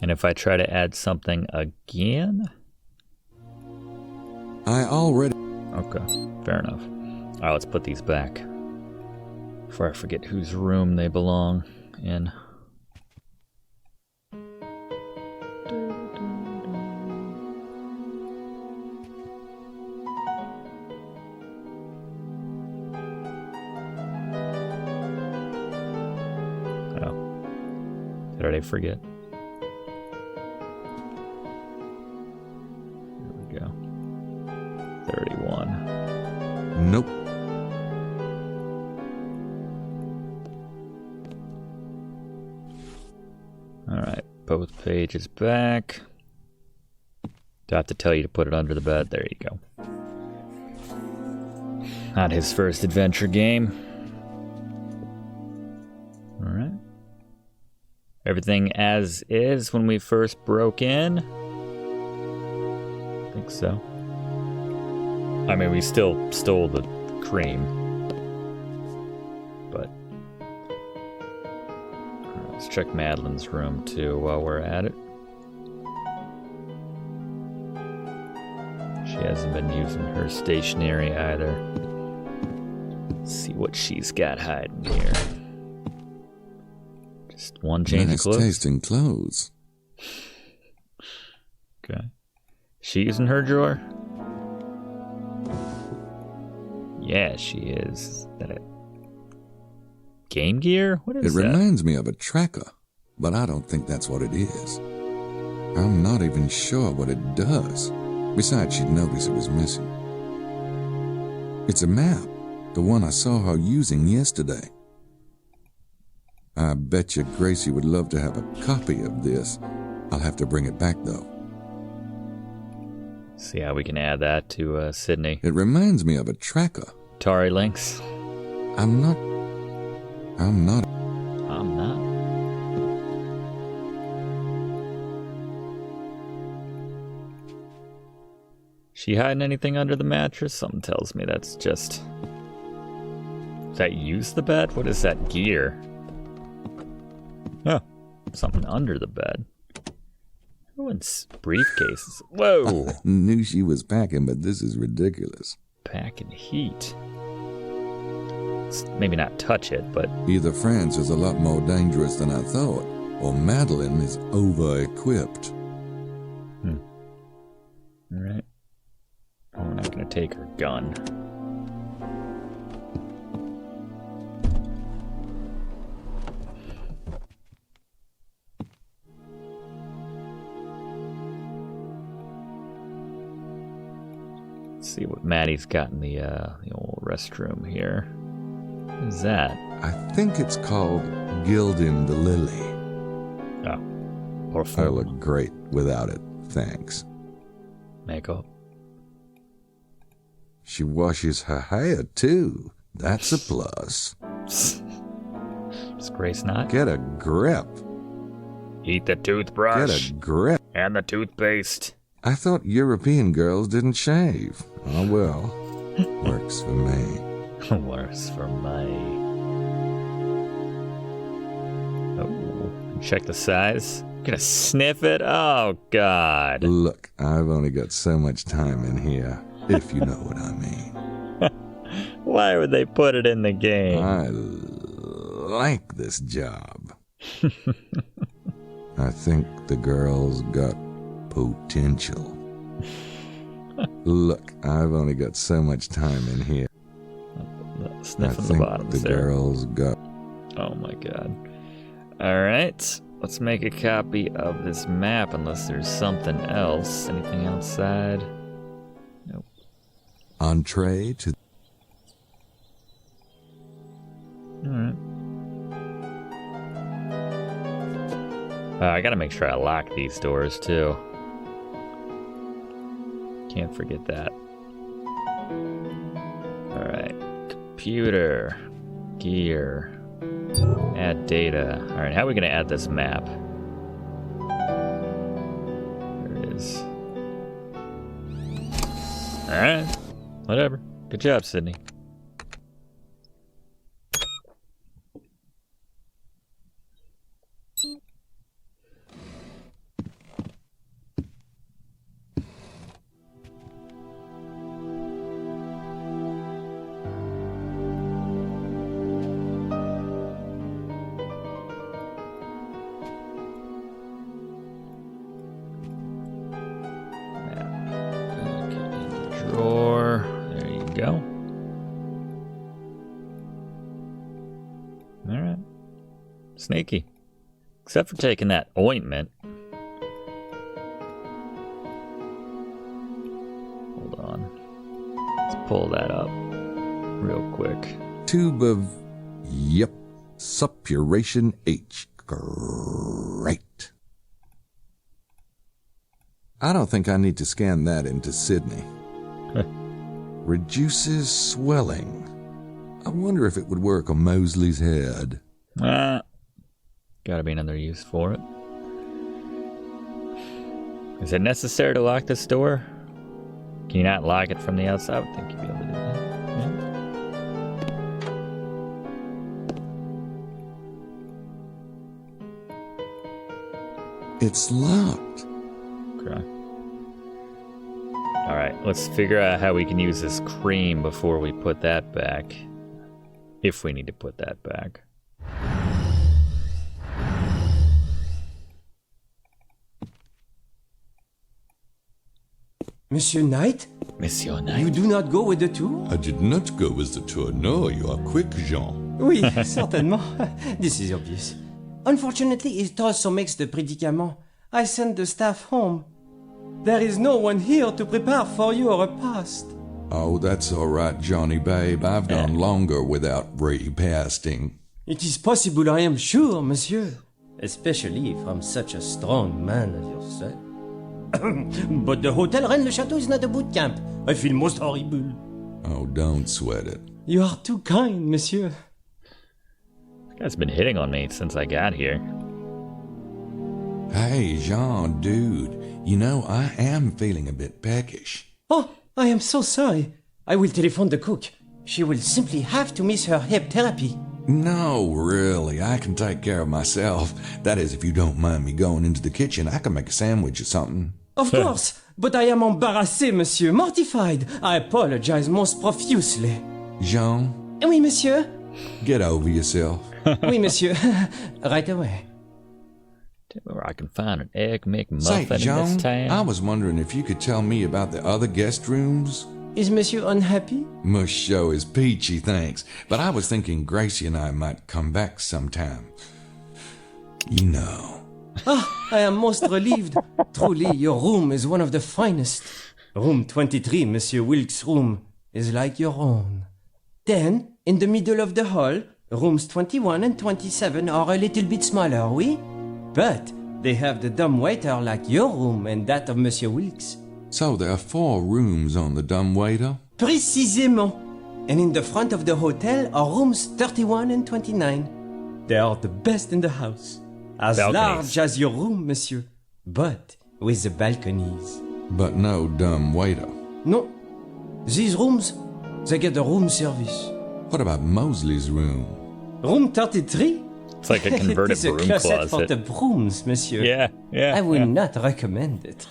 S1: And if I try to add something again?
S2: I already...
S1: Okay, fair enough. Alright, let's put these back. Before I forget whose room they belong in. Did I forget? There we go. 31.
S2: Nope.
S1: Alright, both pages back. Do I have to tell you to put it under the bed? There you go. Not his first adventure game. Alright. Everything as is when we first broke in? I think so. I mean, we still stole the cream. But... let's check Madeline's room, too, while we're at it. She hasn't been using her stationery either. Let's see what she's got hiding here. Just one change of clothes.
S2: Nice tasting clothes.
S1: Okay. She using her drawer? Yeah, she is. Is that a Game Gear? What is
S2: that? It
S1: that?
S2: reminds me of a tracker, but I don't think that's what it is. I'm not even sure what it does. Besides, she'd notice it was missing. It's a map, the one I saw her using yesterday. I bet you Gracie would love to have a copy of this. I'll have to bring it back, though.
S1: See how we can add that to Sydney.
S2: It reminds me of a tracker.
S1: Atari links.
S2: I'm not.
S1: She hiding anything under the mattress? Something tells me that's just... Does that use the bed? What is that gear? Oh, something under the bed. Everyone's briefcases. Whoa!
S2: I knew she was packing, but this is ridiculous.
S1: Packing heat. Let's maybe not touch it, but...
S2: Either France is a lot more dangerous than I thought, or Madeline is over-equipped.
S1: Alright. Oh, we're not gonna take her gun. Let's see what Maddie's got in the old restroom here. What is that?
S2: I think it's called Gilding the Lily.
S1: Oh. Or
S2: I look great without it, thanks.
S1: Makeup.
S2: She washes her hair, too. That's a plus.
S1: Is Grace not?
S2: Get a grip.
S1: Eat the toothbrush.
S2: Get a grip.
S1: And the toothpaste.
S2: I thought European girls didn't shave. Oh, well. Works for me.
S1: Works for me. Oh, check the size. Gonna sniff it? Oh, God.
S2: Look, I've only got so much time in here, if you know what I mean.
S1: Why would they put it in the game?
S2: I like this job. I think the girl's got potential. Look, I've only got so much time in here.
S1: Sniffing the bottom
S2: the
S1: there.
S2: Girl's got...
S1: Oh, my God. All right. Let's make a copy of this map unless there's something else. Anything outside?
S2: Entree to...
S1: Alright. I gotta make sure I lock these doors, too. Can't forget that. Alright. Computer. Gear. Add data. Alright, how are we gonna add this map? There it is. Alright. Whatever. Good job, Sydney. Sneaky. Except for taking that ointment. Hold on. Let's pull that up real quick.
S2: Tube of... Yep. Suppuration H. Great. I don't think I need to scan that into Sydney. Reduces swelling. I wonder if it would work on Mosley's head.
S1: Gotta be another use for it. Is it necessary to lock this door? Can you not lock it from the outside? I would think you'd be able to do that.
S2: Yeah. It's locked.
S1: Okay. Alright, let's figure out how we can use this cream before we put that back. If we need to put that back.
S5: Monsieur Knight?
S1: Monsieur Knight?
S5: You do not go with the tour?
S4: I did not go with the tour. No, you are quick, Jean.
S5: Oui, certainement. This is obvious. Unfortunately, it also makes the predicament. I sent the staff home. There is no one here to prepare for your repast.
S4: Oh, that's all right, Johnny babe. I've gone longer without repasting.
S5: It is possible, I am sure, monsieur. Especially from such a strong man as yourself. But the Hotel Rennes-le-Château is not a boot camp. I feel most horrible.
S4: Oh, don't sweat it.
S5: You are too kind, monsieur.
S1: This guy's been hitting on me since I got here.
S4: Hey, Jean, dude. You know, I am feeling a bit peckish.
S5: Oh, I am so sorry. I will telephone the cook. She will simply have to miss her hip therapy.
S4: No, really, I can take care of myself. That is, if you don't mind me going into the kitchen, I can make a sandwich or something.
S5: Of course, but I am embarrassé, monsieur, mortified. I apologize most profusely.
S4: Jean?
S5: Oui, monsieur?
S4: Get over yourself.
S5: Oui, monsieur. Right away.
S1: Where I can find an egg McMuffin
S4: Say,
S1: in
S4: Jean,
S1: this town.
S4: I was wondering if you could tell me about the other guest rooms.
S5: Is monsieur unhappy?
S4: Must show is peachy, thanks. But I was thinking Gracie and I might come back sometime. You know.
S5: Ah, I am most relieved. Truly, your room is one of the finest. Room 23, Monsieur Wilkes' room, is like your own. Then, in the middle of the hall, rooms 21 and 27 are a little bit smaller, oui? But they have the dumbwaiter like your room and that of Monsieur Wilkes.
S4: So there are 4 rooms on the dumbwaiter?
S5: Précisément. And in the front of the hotel are rooms 31 and 29. They are the best in the house. As large as your room, monsieur. But with the balconies.
S4: But no dumbwaiter.
S5: No. These rooms, they get the room service.
S4: What about Mosley's room?
S5: Room 33?
S1: It's like a converted broom
S5: closet. It is a closet
S1: closet.
S5: for the brooms, monsieur.
S1: Yeah.
S5: I will not recommend it.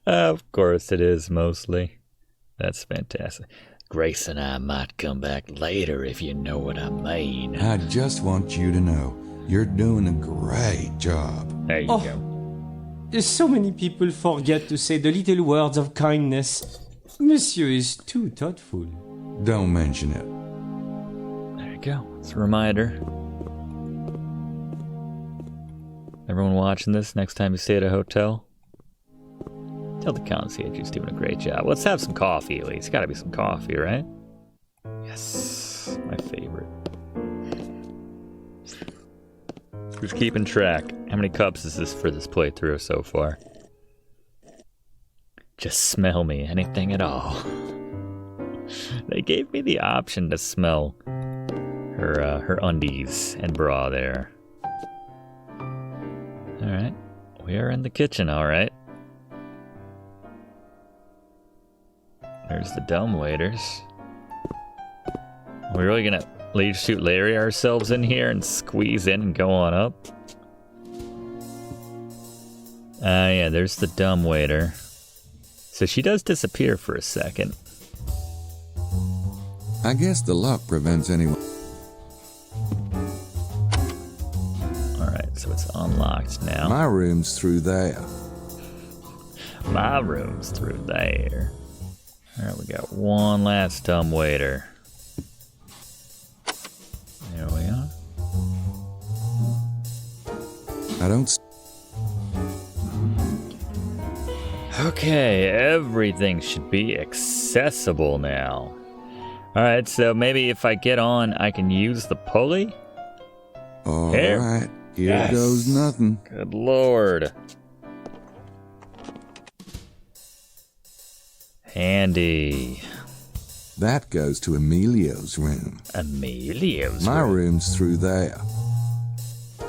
S1: Of course it is, mostly. That's fantastic. Grace and I might come back later, if you know what I mean.
S4: I just want you to know, you're doing a great job.
S1: There you go.
S5: So many people forget to say the little words of kindness. Monsieur is too thoughtful.
S4: Don't mention it.
S1: There you go. It's a reminder. Everyone watching this, next time you stay at a hotel, Tell the concierge he's doing a great job. Let's have some coffee at least. Gotta be some coffee, right? Yes, my favorite. Who's keeping track? How many cups is this for this playthrough so far? Just smell me, anything at all. They gave me the option to smell her undies and bra there. Alright, we are in the kitchen, alright. There's the dumbwaiters. Are we really gonna shoot Larry ourselves in here and squeeze in and go on up? Ah, yeah, there's the dumbwaiter. So she does disappear for a second.
S2: I guess the lock prevents anyone.
S1: Alright, so it's unlocked now.
S2: My room's through there.
S1: My room's through there. Alright, we got one last dumbwaiter. There we are.
S2: I don't.
S1: Okay, everything should be accessible now. Alright, so maybe if I get on, I can use the pulley?
S2: Alright, here goes nothing.
S1: Good lord. Handy.
S2: That goes to Emilio's room.
S1: Emilio's
S2: My
S1: room?
S2: room's through there.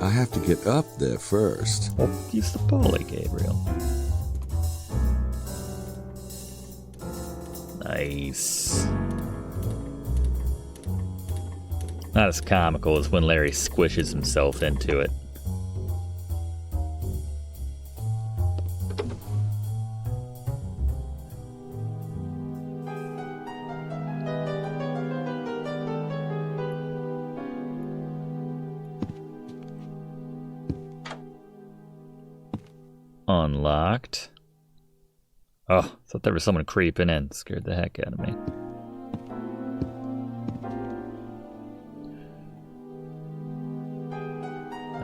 S2: I have to get up there first.
S1: Well, use the pulley, Gabriel. Nice. Not as comical as when Larry squishes himself into it. Unlocked. Oh, thought there was someone creeping in. Scared the heck out of me.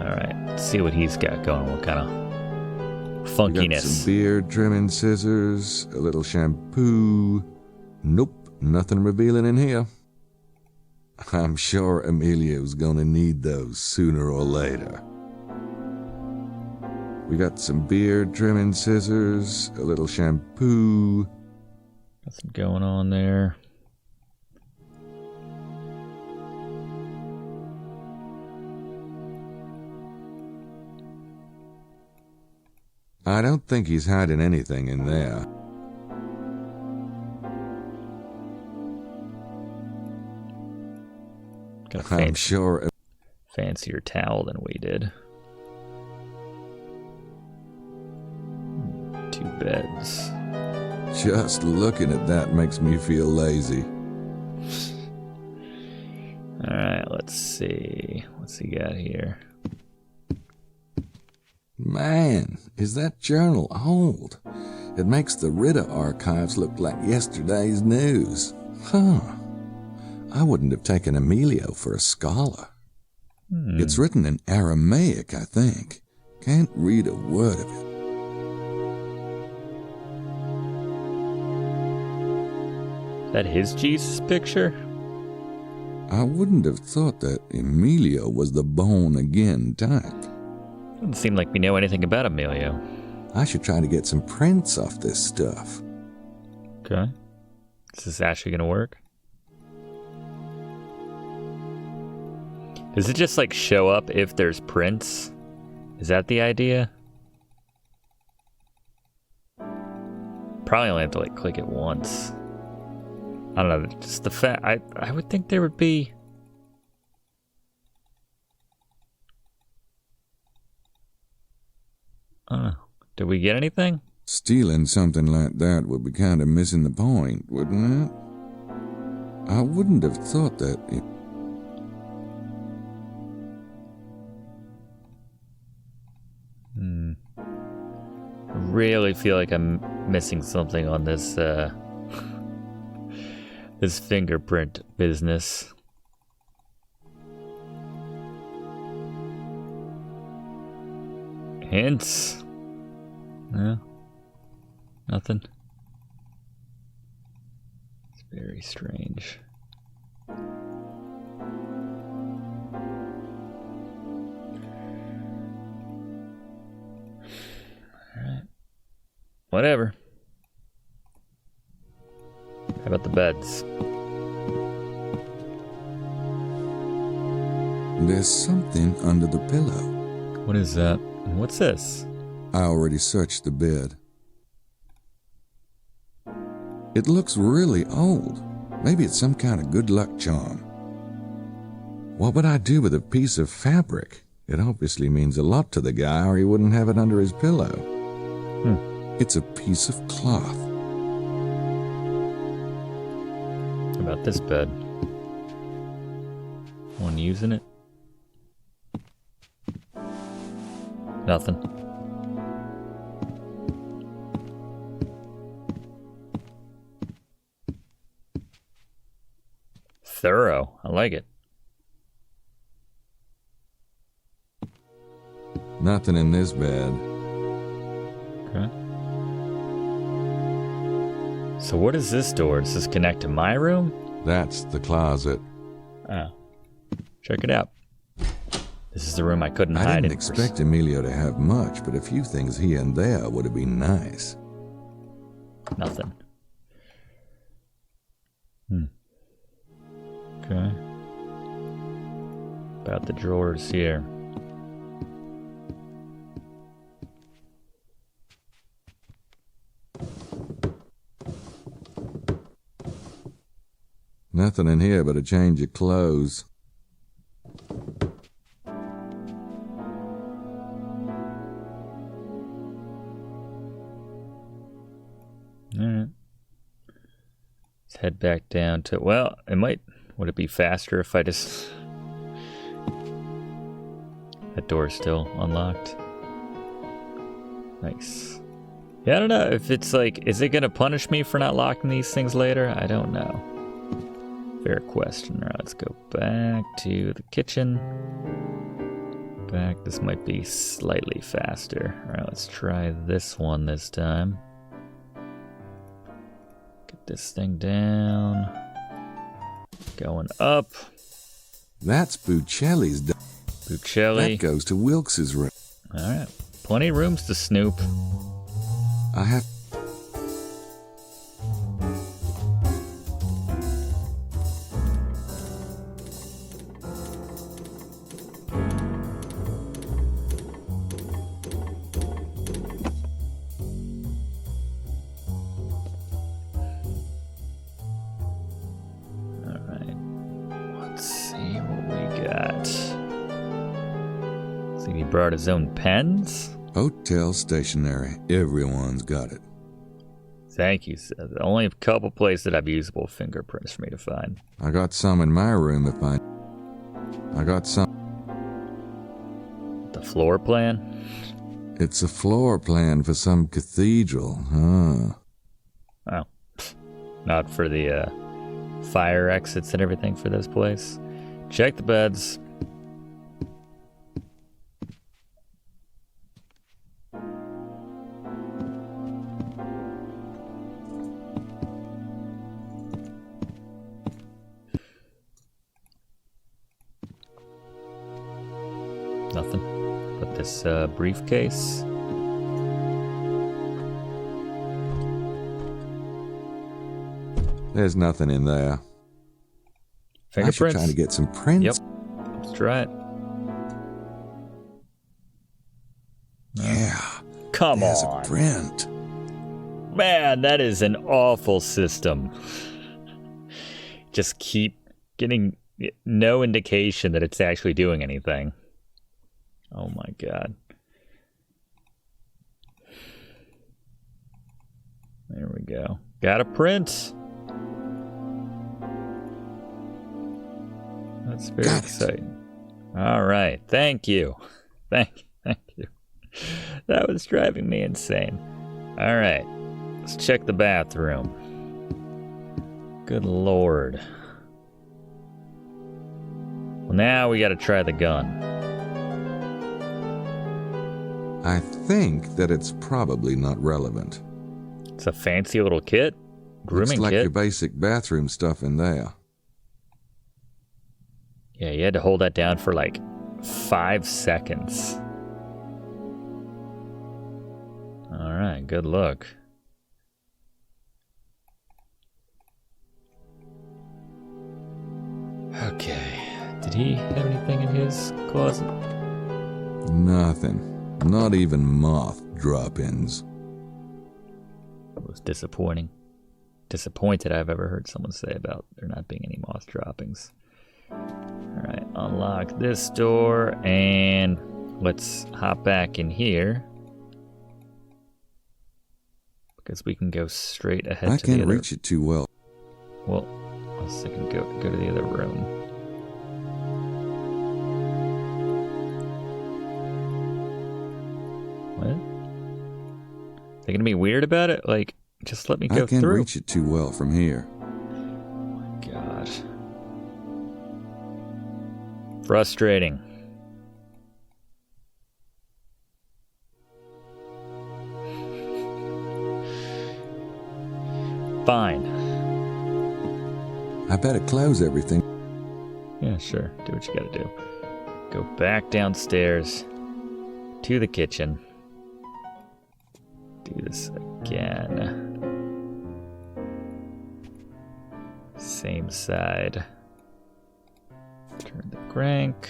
S1: Alright, let's see what he's got going. What kind of funkiness?
S2: Got some beard trimming scissors, a little shampoo. Nope, nothing revealing in here. I'm sure Emilio's gonna need those sooner or later. We got some beard trimming scissors, a little shampoo.
S1: Nothing going on there.
S2: I don't think he's hiding anything in there.
S1: Got a
S2: I'm sure.
S1: Fancier towel than we did. 2 beds.
S2: Just looking at that makes me feel lazy.
S1: Alright, let's see. What's he got here?
S2: Man, is that journal old? It makes the Ritter archives look like yesterday's news. Huh. I wouldn't have taken Emilio for a scholar. It's written in Aramaic, I think. Can't read a word of it.
S1: Is that his Jesus picture?
S2: I wouldn't have thought that Emilio was the born-again type.
S1: Doesn't seem like we know anything about Emilio.
S2: I should try to get some prints off this stuff.
S1: Okay. Is this actually gonna work? Does it just like show up if there's prints? Is that the idea? Probably only have to like click it once. I don't know, just the fact I would think there would be. I don't know. Did we get anything?
S2: Stealing something like that would be kind of missing the point, wouldn't it? I wouldn't have thought that.
S1: I really feel like I'm missing something on this this fingerprint business. Hints? Yeah. Nothing. It's very strange. Alright. Whatever. How about the beds?
S2: There's something under the pillow.
S1: What is that? What's this?
S2: I already searched the bed. It looks really old. Maybe it's some kind of good luck charm. What would I do with a piece of fabric? It obviously means a lot to the guy, or he wouldn't have it under his pillow. It's a piece of cloth.
S1: How about this bed? One using it? Nothing. Thorough. I like it.
S2: Nothing in this bed.
S1: Okay. So what is this door? Does this connect to my room?
S2: That's the closet.
S1: Oh. Check it out. This is the room I couldn't hide in.
S2: I didn't expect Emilio to have much, but a few things here and there would have been nice.
S1: Nothing. Okay. About the drawers here.
S2: Nothing in here but a change of clothes.
S1: Alright. Let's head back down to... Well, it might... Would it be faster if I just... That door's still unlocked. Nice. Yeah, I don't know if it's like... Is it going to punish me for not locking these things later? I don't know. Fair question. Alright, let's go back to the kitchen. Back. This might be slightly faster. Alright, let's try this one this time. Get this thing down. Going up.
S2: That's Buccelli's.
S1: Buccelli.
S2: That goes to Wilkes's room.
S1: Alright. Plenty of rooms to snoop.
S2: I have...
S1: Brought his own pens?
S2: Hotel stationery. Everyone's got it.
S1: Thank you, sir. Only a couple places that have usable fingerprints for me to find.
S2: I got some in my room if I got some.
S1: The floor plan?
S2: It's a floor plan for some cathedral, huh?
S1: Oh. Not for the fire exits and everything for this place. Check the beds. Nothing but this briefcase.
S2: There's nothing in there.
S1: Fingerprints?
S2: I should try to get some prints.
S1: Yep. Let's try it.
S2: Yeah.
S1: Come
S2: there's
S1: on.
S2: A print.
S1: Man, that is an awful system. Just keep getting no indication that it's actually doing anything. Oh my god. There we go. Got a print. That's very exciting. All right. Thank you. Thank you. That was driving me insane. All right. Let's check the bathroom. Good lord. Well, now we got to try the gun.
S2: I think that it's probably not relevant.
S1: It's a fancy little kit. Grooming
S2: Looks like
S1: kit.
S2: your basic bathroom stuff in there.
S1: Yeah, you had to hold that down for like 5 seconds. Alright, good luck. Okay. Did he have anything in his closet?
S2: Nothing. Not even moth drop-ins.
S1: It was disappointing. Disappointed I've ever heard someone say about there not being any moth droppings. Alright, unlock this door and let's hop back in here. Because we can go straight ahead
S2: I
S1: to the other...
S2: can't reach it too well.
S1: Well, I was thinking go to the other room. What? They gonna be weird about it? Like, just let me go through.
S2: I can't reach it too well from here.
S1: Oh my god. Frustrating. Fine.
S2: I better close everything.
S1: Yeah, sure. Do what you gotta do. Go back downstairs to the kitchen. Do this again. Same side. Turn the crank.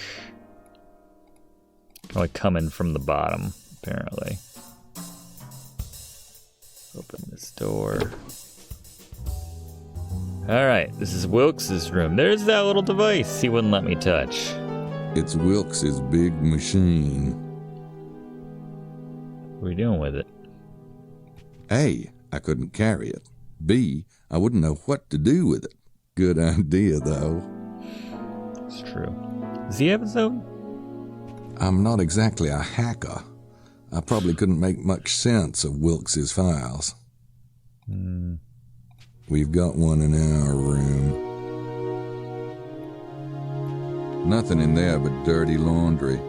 S1: Can only come in from the bottom, apparently. Open this door. Alright, this is Wilkes's room. There's that little device he wouldn't let me touch.
S2: It's Wilkes's big machine.
S1: What are we doing with it?
S2: A, I couldn't carry it. B, I wouldn't know what to do with it. Good idea, though.
S1: It's true. Does he have his own?
S2: I'm not exactly a hacker. I probably couldn't make much sense of Wilkes's files. We've got one in our room. Nothing in there but dirty laundry.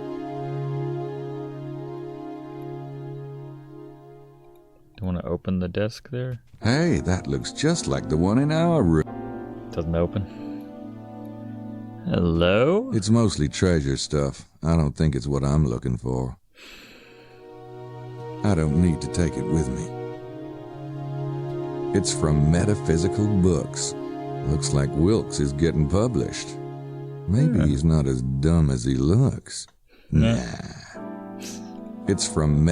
S1: Do you want to open the desk there?
S2: Hey, that looks just like the one in our room.
S1: Doesn't open. Hello?
S2: It's mostly treasure stuff. I don't think it's what I'm looking for. I don't need to take it with me. It's from Metaphysical Books. Looks like Wilkes is getting published. Maybe he's not as dumb as he looks. Nah. It's from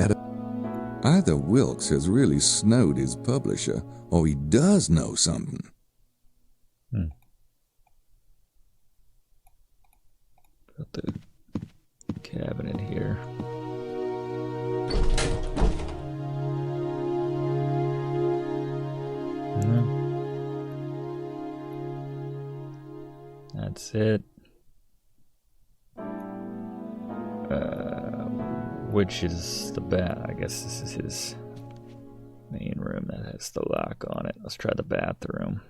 S2: Either Wilkes has really snowed his publisher, or he does know something.
S1: Got the cabinet here. That's it. Which is the I guess this is his main room that has the lock on it. Let's try the bathroom.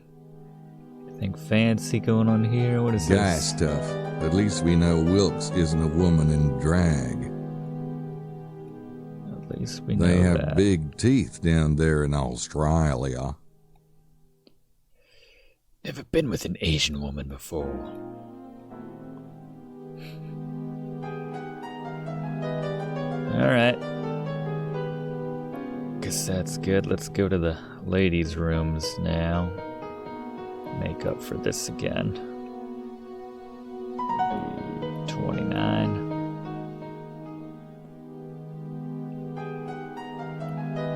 S1: Anything fancy going on here? What is
S2: Guy
S1: this?
S2: stuff. At least we know Wilkes isn't a woman in drag.
S1: At least we know
S2: They have
S1: that.
S2: big teeth down there in Australia.
S1: Never been with an Asian woman before. Alright. Guess that's good. Let's go to the ladies' rooms now. Make up for this again. 29.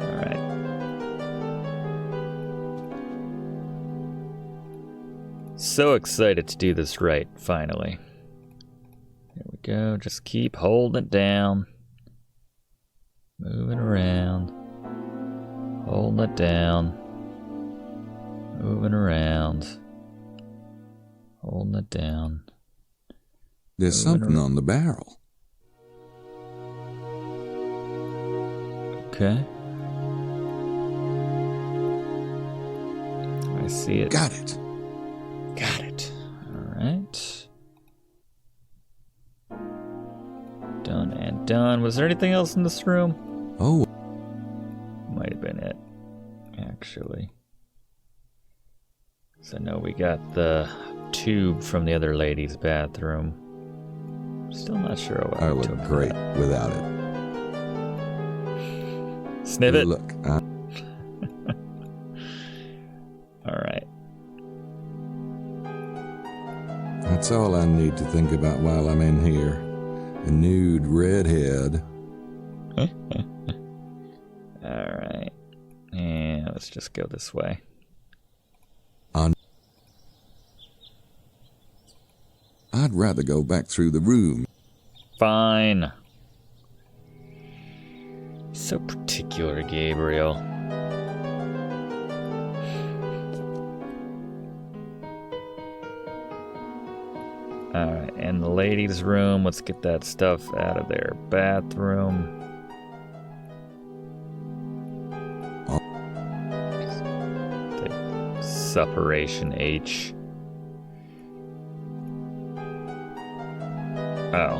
S1: Alright. So excited to do this right, finally. There we go. Just keep holding it down. Moving around. Holding it down. Moving around. Holding it down.
S2: There's
S1: Moving
S2: something on the barrel.
S1: Okay. I see it.
S2: Got it.
S1: Got it. Alright. Done and done. Was there anything else in this room?
S2: Oh.
S1: Might have been it. actually. So no, we got the tube from the other lady's bathroom. Still not sure what
S2: I look great without it.
S1: Sniff it.
S2: Look,
S1: Alright.
S2: That's all I need to think about while I'm in here. A nude redhead.
S1: Alright. And let's just go this way.
S2: I'd rather go back through the room.
S1: Fine. So particular, Gabriel. Alright, and the ladies' room. Let's get that stuff out of their bathroom. Separation H. Oh,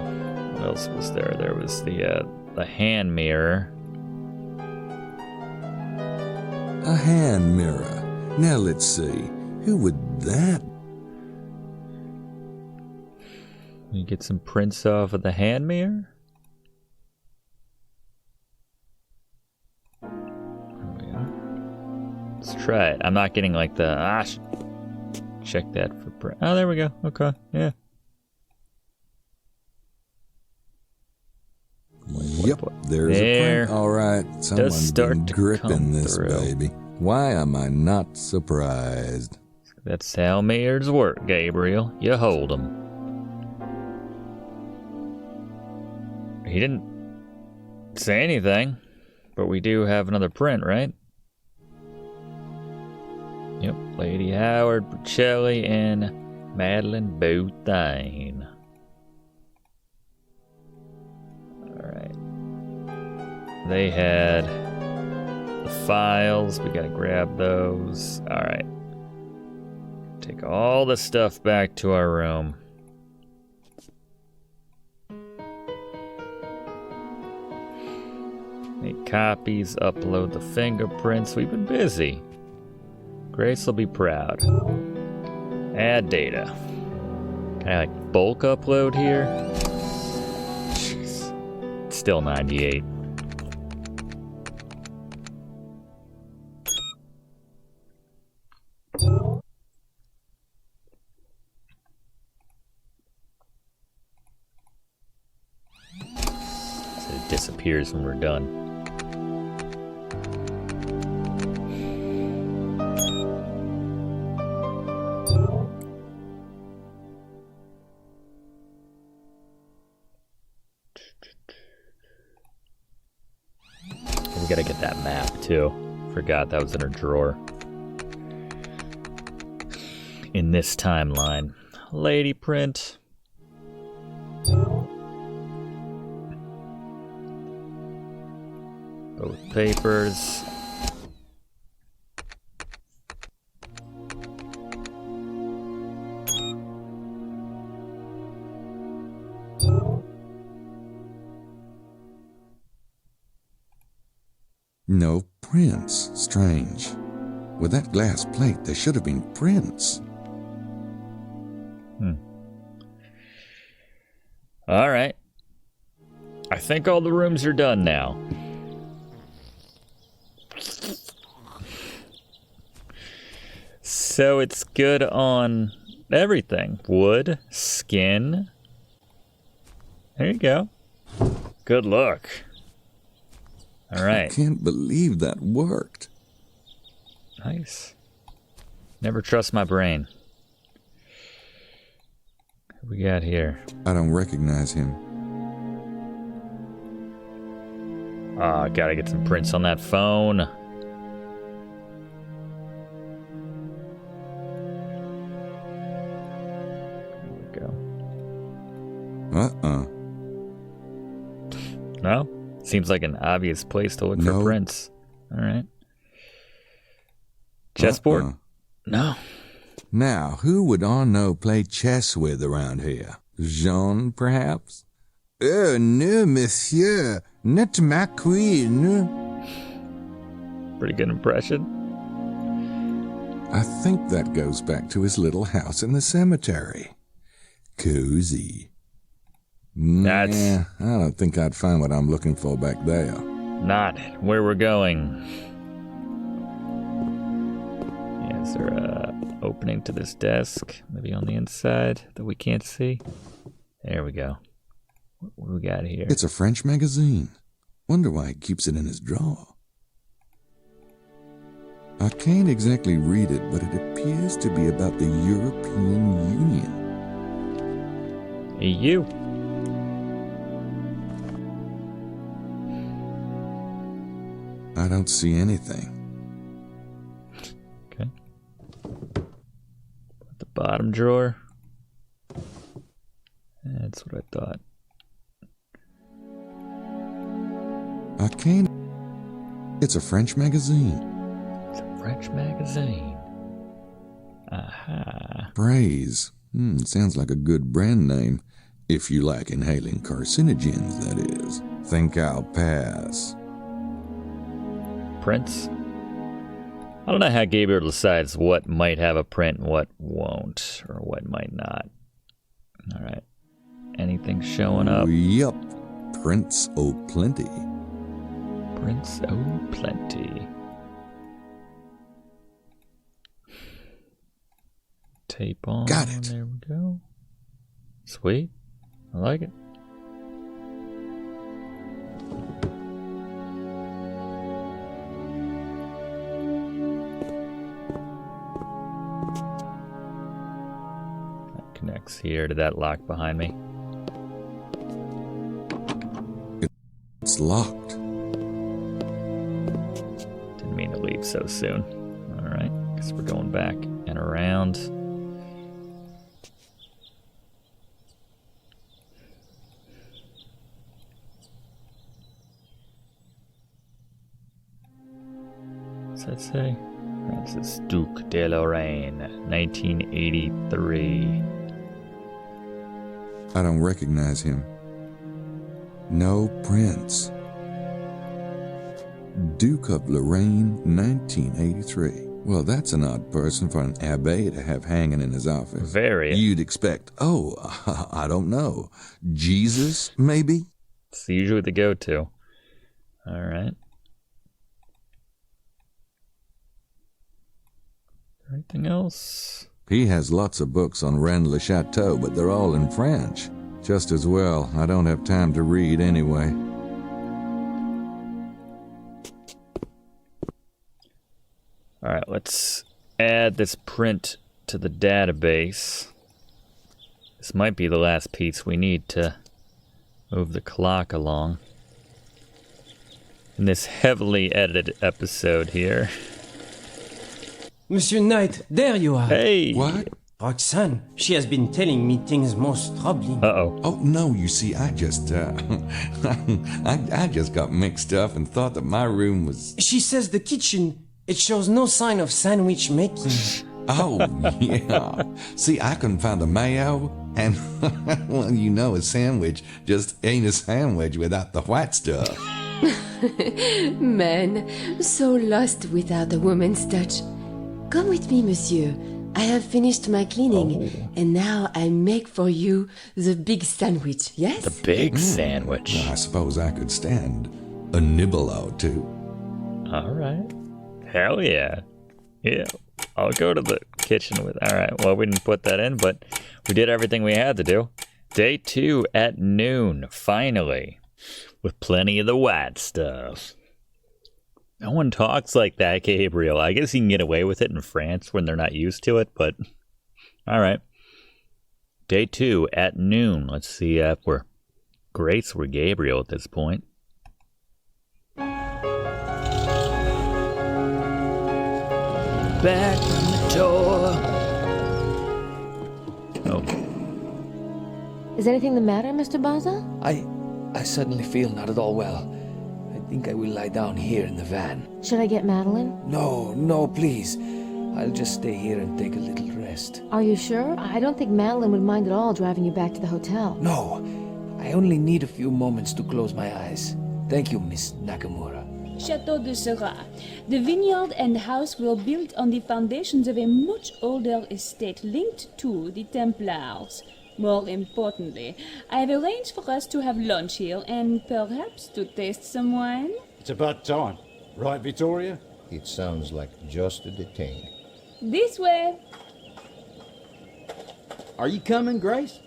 S1: what else was there? There was the hand mirror.
S2: A hand mirror. Now let's see. Who would that?
S1: You get some prints off of the hand mirror? Oh, yeah. Let's try it. I'm not getting like the check that for print. Oh, there we go. Okay, yeah.
S2: Yep, there's a print. All right, someone's been gripping this baby. Why am I not surprised?
S1: That's how mirrors work, Gabriel. You hold them. He didn't say anything, but we do have another print, right? Yep, Lady Howard, Bocelli, and Madeline Bouthane. Alright. They had the files. We gotta grab those. Alright. Take all the stuff back to our room. Make copies, upload the fingerprints. We've been busy. Grace will be proud. Add data. Can I like bulk upload here? Jeez. Still 98. So it disappears when we're done. We gotta get that map too. Forgot that was in her drawer. In this timeline. Lady print. Both papers.
S2: No prints. Strange. With that glass plate, there should have been prints.
S1: All right. I think all the rooms are done now. So it's good on everything. Wood, skin. There you go. Good luck. All right.
S2: I can't believe that worked.
S1: Nice. Never trust my brain. What we got here?
S2: I don't recognize him.
S1: Ah, gotta get some prints on that phone. There we go. No? Seems like an obvious place to look for prints. All right. Chessboard? No.
S2: Now, who would Arnaud play chess with around here? Jean, perhaps? Oh, no, monsieur. Not ma queen.
S1: Pretty good impression.
S2: I think that goes back to his little house in the cemetery. Cozy. Nah, I don't think I'd find what I'm looking for back there.
S1: Not where we're going. Yeah, is there a opening to this desk? Maybe on the inside that we can't see? There we go. What do we got here?
S2: It's a French magazine. Wonder why he keeps it in his drawer. I can't exactly read it, but it appears to be about the European Union.
S1: EU.
S2: I don't see anything.
S1: Okay. The bottom drawer. That's what I thought.
S2: I can't... It's a French magazine.
S1: It's a French magazine. Aha.
S2: Praise. Sounds like a good brand name. If you like inhaling carcinogens, that is. Think I'll pass.
S1: Prints? I don't know how Gabriel decides what might have a print and what won't, or what might not. Alright. Anything showing up?
S2: Yup. Prints o'plenty.
S1: Prints o'plenty. Tape on.
S2: Got it.
S1: There we go. Sweet. I like it. That connects here to that lock behind me.
S2: It's locked.
S1: Didn't mean to leave so soon. Alright, guess we're going back and around. What's that say? Francis Duke de Lorraine, 1983.
S2: I don't recognize him. No prints. Duke of Lorraine, 1983. Well, that's an odd person for an abbé to have hanging in his office.
S1: Very.
S2: You'd expect, I don't know, Jesus, maybe?
S1: It's usually the go-to. Alright. Anything else?
S2: He has lots of books on Rennes le Chateau, but they're all in French. Just as well, I don't have time to read anyway.
S1: Alright, let's add this print to the database. This might be the last piece we need to move the clock along in this heavily edited episode here.
S5: Monsieur Knight, there you are.
S1: Hey!
S2: What?
S5: Roxanne, she has been telling me things most troubling.
S1: Uh-oh.
S2: Oh, no, you see, I just got mixed up and thought that my room was...
S5: She says the kitchen, it shows no sign of sandwich making.
S2: Oh, yeah. See, I couldn't find the mayo, and, well, you know, a sandwich just ain't a sandwich without the white stuff.
S16: Men, so lost without a woman's touch. Come with me, monsieur. I have finished my cleaning, and now I make for you the big sandwich, yes?
S1: The big sandwich.
S2: Well, I suppose I could stand a nibble or two.
S1: Alright. Hell yeah. Yeah. I'll go to the kitchen with... Alright, well, we didn't put that in, but we did everything we had to do. Day 2 at noon, finally. With plenty of the white stuff. No one talks like that, Gabriel. I guess you can get away with it in France when they're not used to it, but... Alright. Day 2 at noon. Let's see if we're Grace or Gabriel at this point. Back from the door. Oh.
S20: Is anything the matter, Mr. Baza?
S7: I suddenly feel not at all well. I think I will lie down here in the van.
S20: Should I get Madeline?
S7: No, please. I'll just stay here and take a little rest.
S20: Are you sure? I don't think Madeline would mind at all driving you back to the hotel.
S7: No, I only need a few moments to close my eyes. Thank you, Miss Nakamura.
S8: Chateau de Seurat. The vineyard and house were built on the foundations of a much older estate linked to the Templars. More importantly, I have arranged for us to have lunch here and perhaps to taste some wine.
S19: It's about time. Right, Vittoria?
S14: It sounds like just a detain.
S8: This way.
S9: Are you coming, Grace?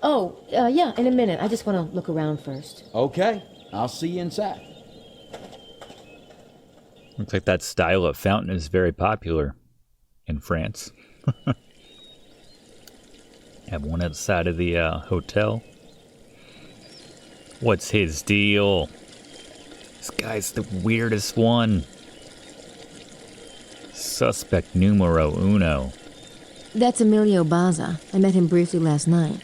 S20: Oh, yeah, in a minute. I just want to look around first.
S9: Okay, I'll see you inside.
S1: Looks like that style of fountain is very popular in France. Have one outside of the hotel. What's his deal? This guy's the weirdest one. Suspect numero uno.
S20: That's Emilio Baza. I met him briefly last night.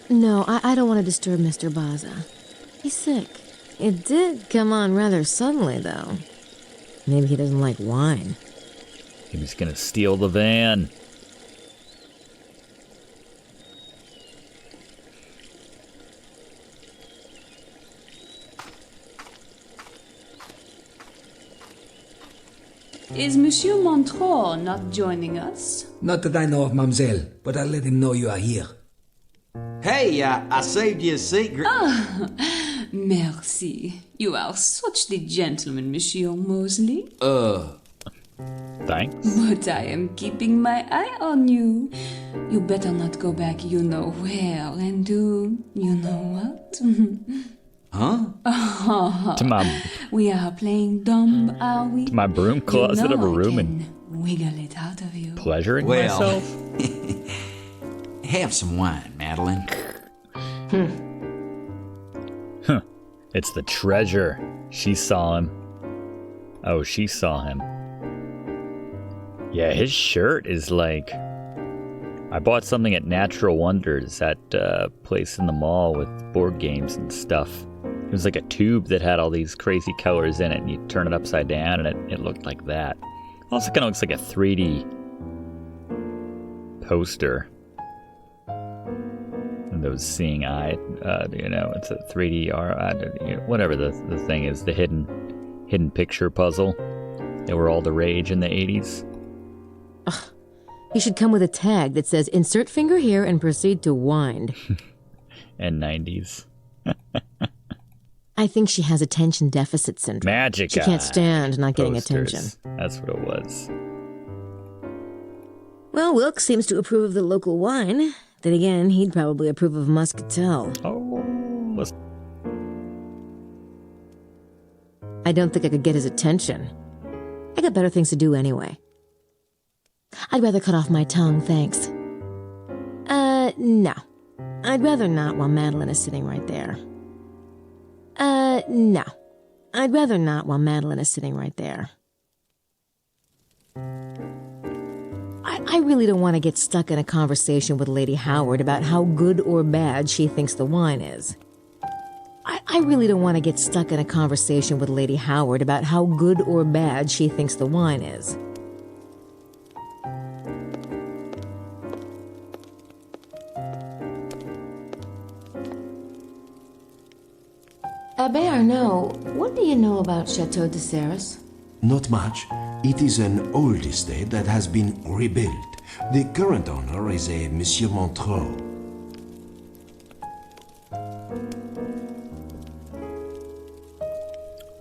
S20: No, I don't want to disturb Mr. Baza. He's sick. It did come on rather suddenly, though. Maybe he doesn't like wine.
S1: He was gonna steal the van.
S8: Is Monsieur Montreux not joining us?
S17: Not that I know of, mademoiselle, but I'll let him know you are here.
S9: Hey, I saved you a seat.
S8: Merci. You are such the gentleman, Monsieur Mosley.
S1: Thanks.
S8: But I am keeping my eye on you. You better not go back you know where and do you know what?
S9: Huh?
S1: To my
S8: We are playing dumb, are we?
S1: to my broom closet of a room and
S8: wiggle it out of you.
S1: pleasuring myself.
S9: Have some wine, Madeline.
S1: Huh. It's the treasure. She saw him. Oh, she saw him. Yeah, his shirt is like... I bought something at Natural Wonders, that place in the mall with board games and stuff. It was like a tube that had all these crazy colors in it, and you turn it upside down, and it looked like that. Also kind of looks like a 3D poster. And those seeing eye, it's a 3D whatever the thing is, the hidden picture puzzle. They were all the rage in the 80s.
S20: Ugh. You should come with a tag that says, insert finger here and proceed to wind.
S1: And 90s.
S20: I think she has attention deficit syndrome.
S1: Magic
S20: She can't stand not getting attention.
S1: That's what it was.
S20: Well, Wilkes seems to approve of the local wine. Then again, he'd probably approve of Muscatel.
S1: Oh.
S20: I don't think I could get his attention. I got better things to do anyway. I'd rather cut off my tongue, thanks. No. I'd rather not while Madeline is sitting right there. No. I'd rather not while Madeline is sitting right there. I really don't want to get stuck in a conversation with Lady Howard about how good or bad she thinks the wine is. I really don't want to get stuck in a conversation with Lady Howard about how good or bad she thinks the wine is. Abbe Arnaud, what do you know about Chateau de Serres?
S13: Not much. It is an old estate that has been rebuilt. The current owner is a Monsieur Montreux.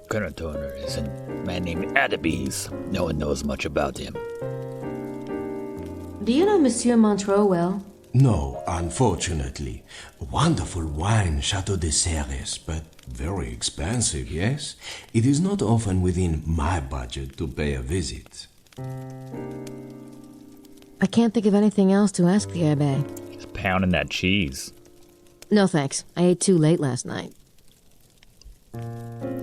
S1: Current owner is a man named Adabes. No one knows much about him.
S20: Do you know Monsieur Montreux well?
S13: No, unfortunately. Wonderful wine, Chateau de Serres, but very expensive, yes? It is not often within my budget to pay a visit.
S20: I can't think of anything else to ask the Abbe.
S1: He's pounding that cheese.
S20: No thanks. I ate too late last night.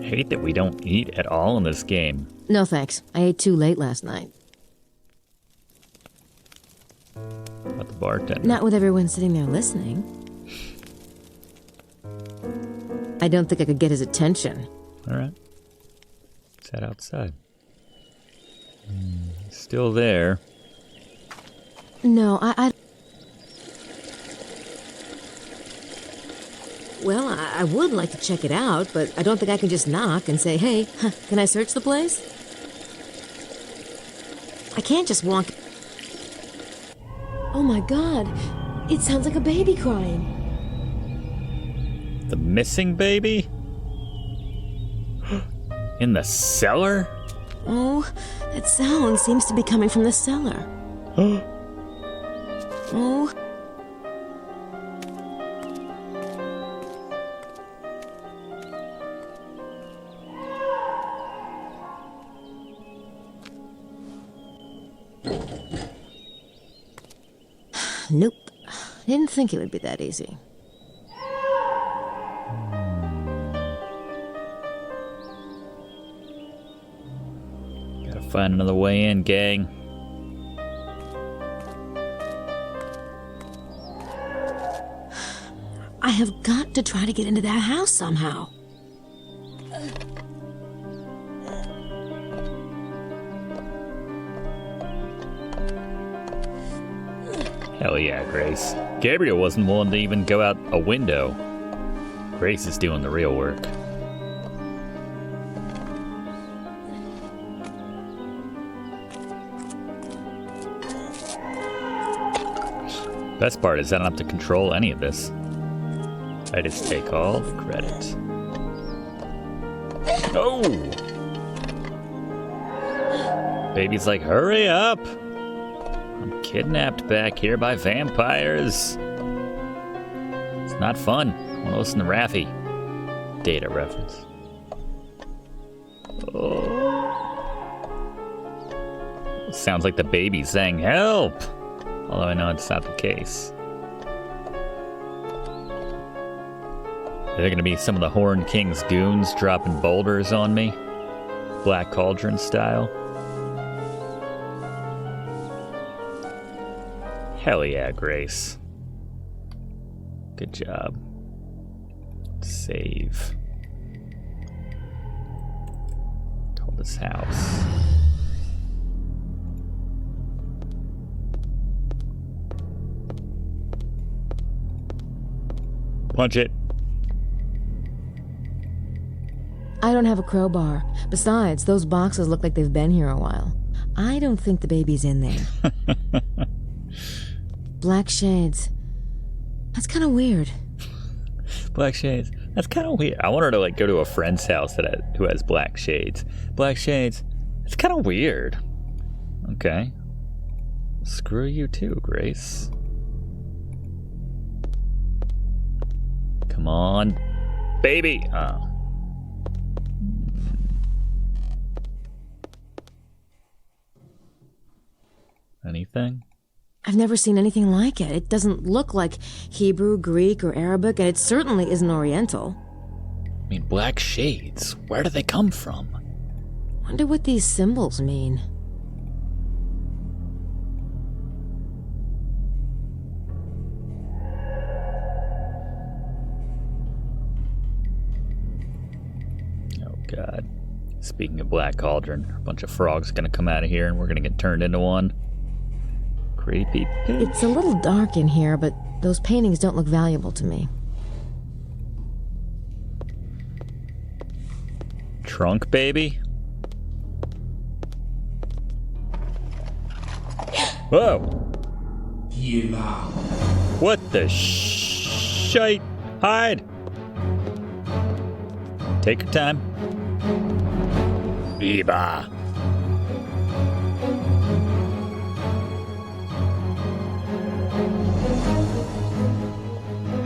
S1: Hate that we don't eat at all in this game.
S20: No thanks. I ate too late last night.
S1: About the bartender.
S20: Not with everyone sitting there listening. I don't think I could get his attention.
S1: All right. Let's head outside. Still there.
S20: No, Well, I would like to check it out, but I don't think I can just knock and say, hey, can I search the place? I can't just walk... Oh my god, it sounds like a baby crying.
S1: The missing baby? In the cellar?
S20: Oh, that sound seems to be coming from the cellar. Oh. Nope. Didn't think it would be that easy.
S1: Gotta find another way in, gang.
S20: I have got to try to get into that house somehow.
S1: Hell yeah, Grace. Gabriel wasn't willing to even go out a window. Grace is doing the real work. Best part is I don't have to control any of this. I just take all the credit. Oh! Baby's like, hurry up! I'm kidnapped back here by vampires. It's not fun. I want to listen to Raffi. Data reference. Oh. Sounds like the baby saying, help! Although I know it's not the case. Are there going to be some of the Horned King's goons dropping boulders on me? Black Cauldron style? Hell yeah, Grace. Good job. Save. Hold this house. Punch it.
S20: I don't have a crowbar. Besides, those boxes look like they've been here a while. I don't think the baby's in there. Black shades. That's kind of weird.
S1: Black shades. That's kind of weird. I want her to like go to a friend's house who has black shades. Black shades. It's kind of weird. Okay. Screw you too, Grace. Come on, baby. Oh. Anything?
S20: I've never seen anything like it. It doesn't look like Hebrew, Greek, or Arabic, and it certainly isn't Oriental.
S1: I mean, black shades. Where do they come from?
S20: Wonder what these symbols mean.
S1: Oh, God. Speaking of Black Cauldron, a bunch of frogs gonna come out of here and we're gonna get turned into one. Creepy pig.
S20: It's a little dark in here, but those paintings don't look valuable to me.
S1: Trunk, baby? Whoa! What the shite? Hide! Take your time. Biba.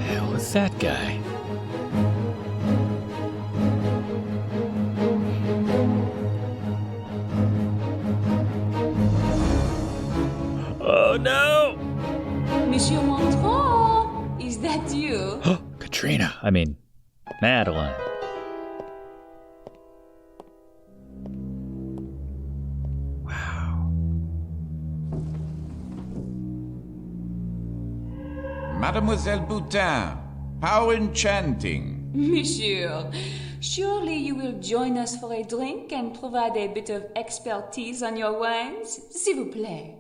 S1: Hell is that guy? Oh no!
S8: Monsieur Montreux, is that you?
S1: Katrina, I mean, Madeline.
S10: Mademoiselle Boutin, how enchanting.
S8: Monsieur, surely you will join us for a drink and provide a bit of expertise on your wines? S'il vous plaît.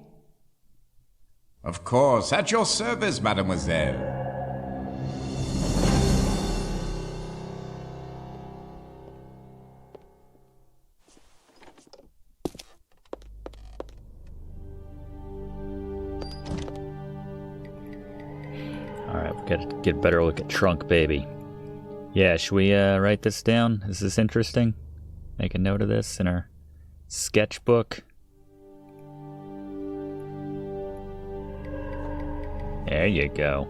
S10: Of course, at your service, mademoiselle.
S1: Gotta get a better look at Trunk Baby. Yeah, should we write this down? Is this interesting? Make a note of this in our sketchbook. There you go.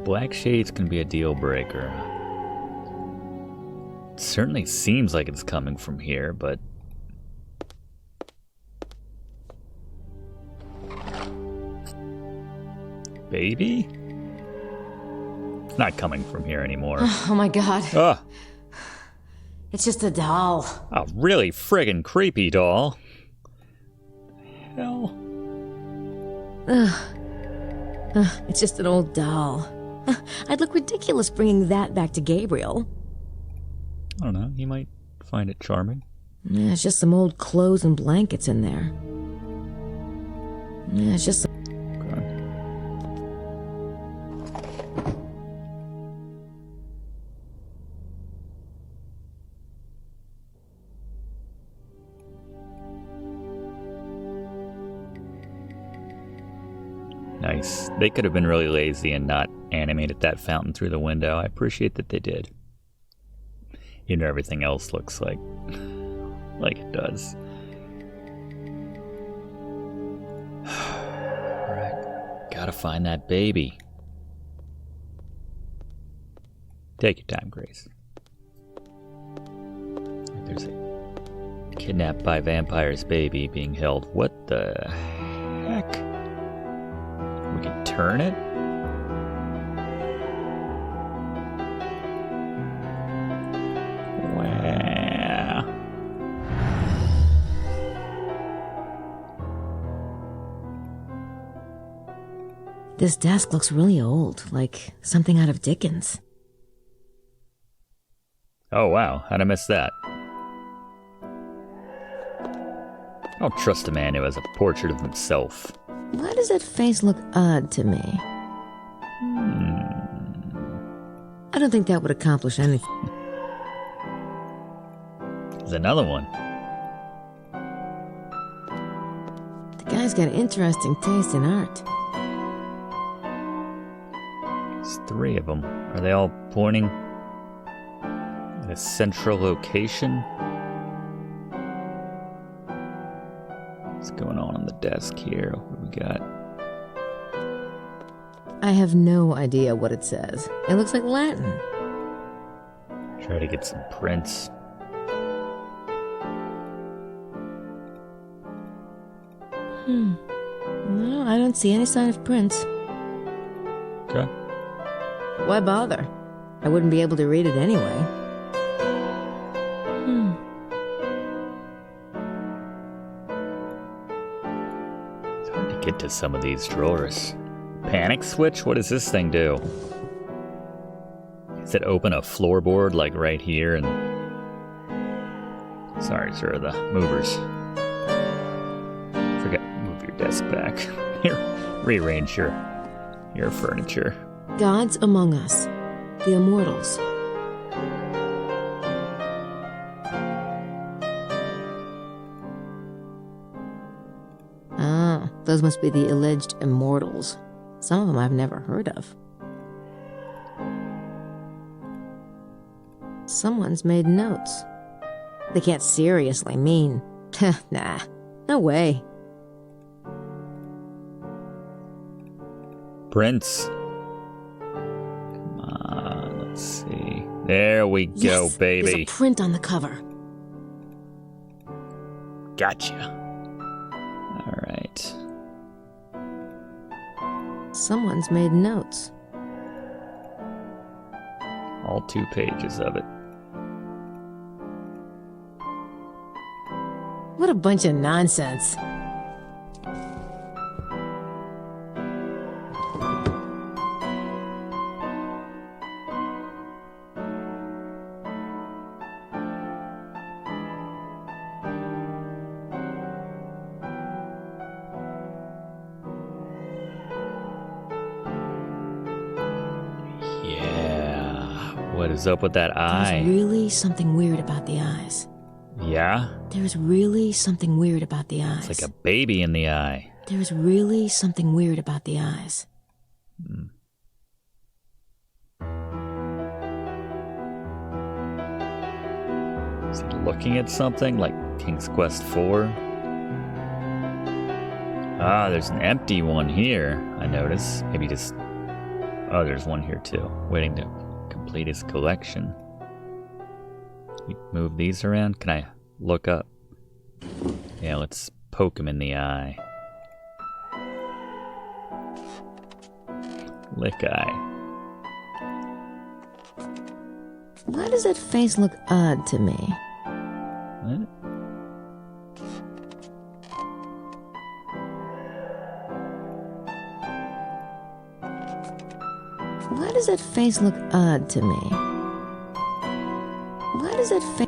S1: Black shades can be a deal breaker. It certainly seems like it's coming from here, but... Baby? It's not coming from here anymore.
S20: Oh my god.
S1: Ugh.
S20: It's just a doll.
S1: A really friggin' creepy doll. Hell.
S20: It's just an old doll. I'd look ridiculous bringing that back to Gabriel.
S1: I don't know, he might find it charming.
S20: Yeah, it's just some old clothes and blankets in there. Yeah, it's just...
S1: Nice. They could have been really lazy and not animated that fountain through the window. I appreciate that they did. You know, everything else looks like it does. Alright. Gotta find that baby. Take your time, Grace. There's a kidnapped by vampires baby being held. What the heck? We can turn it? Wow.
S20: This desk looks really old, like something out of Dickens.
S1: Oh wow, how'd I miss that? I don't trust a man who has a portrait of himself.
S20: Why does that face look odd to me? I don't think that would accomplish anything.
S1: There's another one.
S20: The guy's got interesting taste in art.
S1: There's 3 of them. Are they all pointing at a central location? What's going on the desk here? What do we got?
S20: I have no idea what it says. It looks like Latin.
S1: Try to get some prints.
S20: No, I don't see any sign of prints.
S1: Okay.
S20: Why bother? I wouldn't be able to read it anyway.
S1: Get to some of these drawers. Panic switch? What does this thing do? Does it open a floorboard like right here and... Sorry, sir, the movers. Forget, move your desk back. Here, rearrange your furniture.
S20: Gods among us, the immortals. Those must be the alleged immortals. Some of them I've never heard of. Someone's made notes. They can't seriously mean... Nah, no way.
S1: Prince. Come on, let's see. There we go,
S20: Yes,
S1: baby.
S20: There's a print on the cover.
S1: Gotcha. All right.
S20: Someone's made notes.
S1: All 2 pages of it.
S20: What a bunch of nonsense.
S1: is up with that eye?
S20: There's really something weird about the eyes.
S1: Yeah?
S20: There's really something weird about the eyes.
S1: It's like a baby in the eye.
S20: There's really something weird about the eyes.
S1: Is he looking at something like King's Quest 4? Ah, there's an empty one here, I notice. Maybe just... Oh, there's one here too. Waiting to complete his collection. We move these around? Can I look up? Yeah, let's poke him in the eye. Lick eye.
S20: Why does that face look odd to me?
S1: What?
S20: Why does that face look odd to me? Why does that face...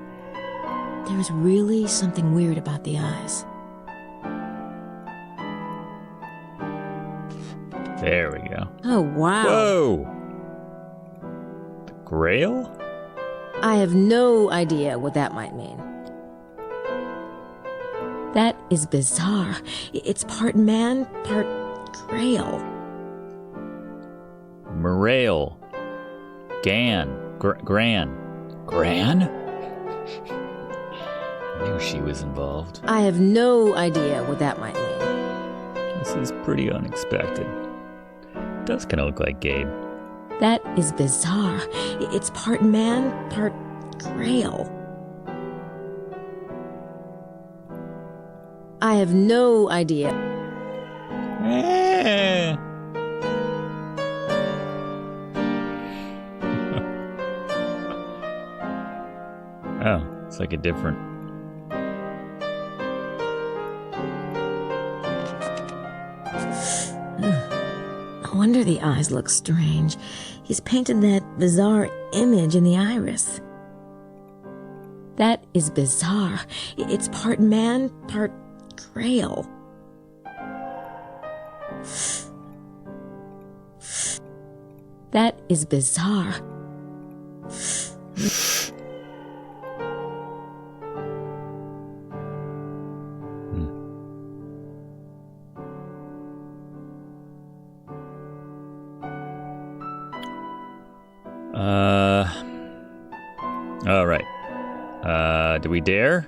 S20: There is really something weird about the eyes.
S1: There we go.
S20: Oh, wow.
S1: Whoa! The Grail?
S20: I have no idea what that might mean. That is bizarre. It's part man, part grail.
S1: Morale. Gran. I knew she was involved.
S20: I have no idea what that might mean.
S1: This is pretty unexpected. It does kind of look like Gabe.
S20: That is bizarre. It's part man, part grail. I have no idea.
S1: Oh, it's like a different...
S20: No wonder the eyes look strange. He's painted that bizarre image in the iris. That is bizarre. It's part man, part grail. That is bizarre.
S1: All right. Do we dare?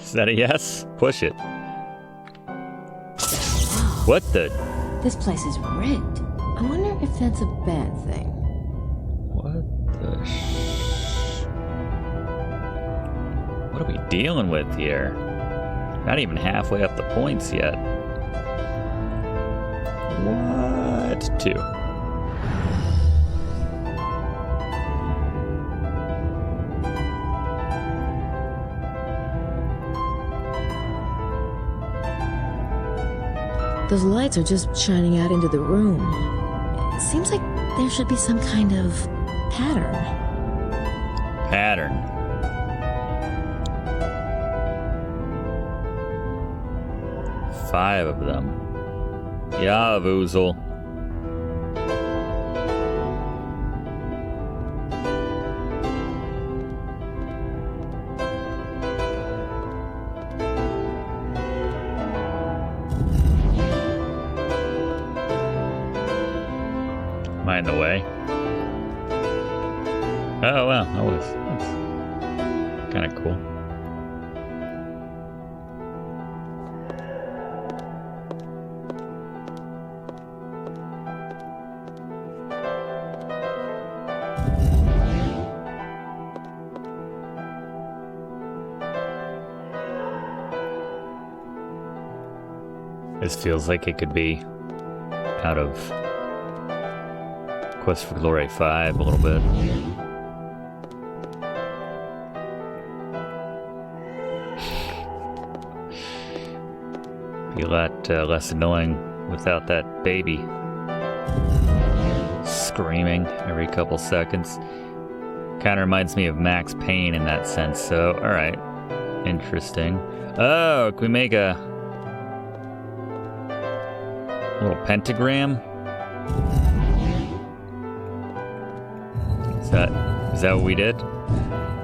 S1: Is that a yes? Push it. What the?
S20: This place is rigged. I wonder if that's a bad thing.
S1: What the What are we dealing with here? Not even halfway up the points yet. What? 2.
S20: Those lights are just shining out into the room. It seems like there should be some kind of pattern.
S1: Pattern. Five of them. Yeah, Voozle. Am I in the way? Oh, wow. That's kind of cool. This feels like it could be out of Quest for Glory 5 a little bit. Be a lot less annoying without that baby screaming every couple seconds. Kind of reminds me of Max Payne in that sense, so alright. Interesting. Oh, can we make a... A little pentagram. Is that what we did?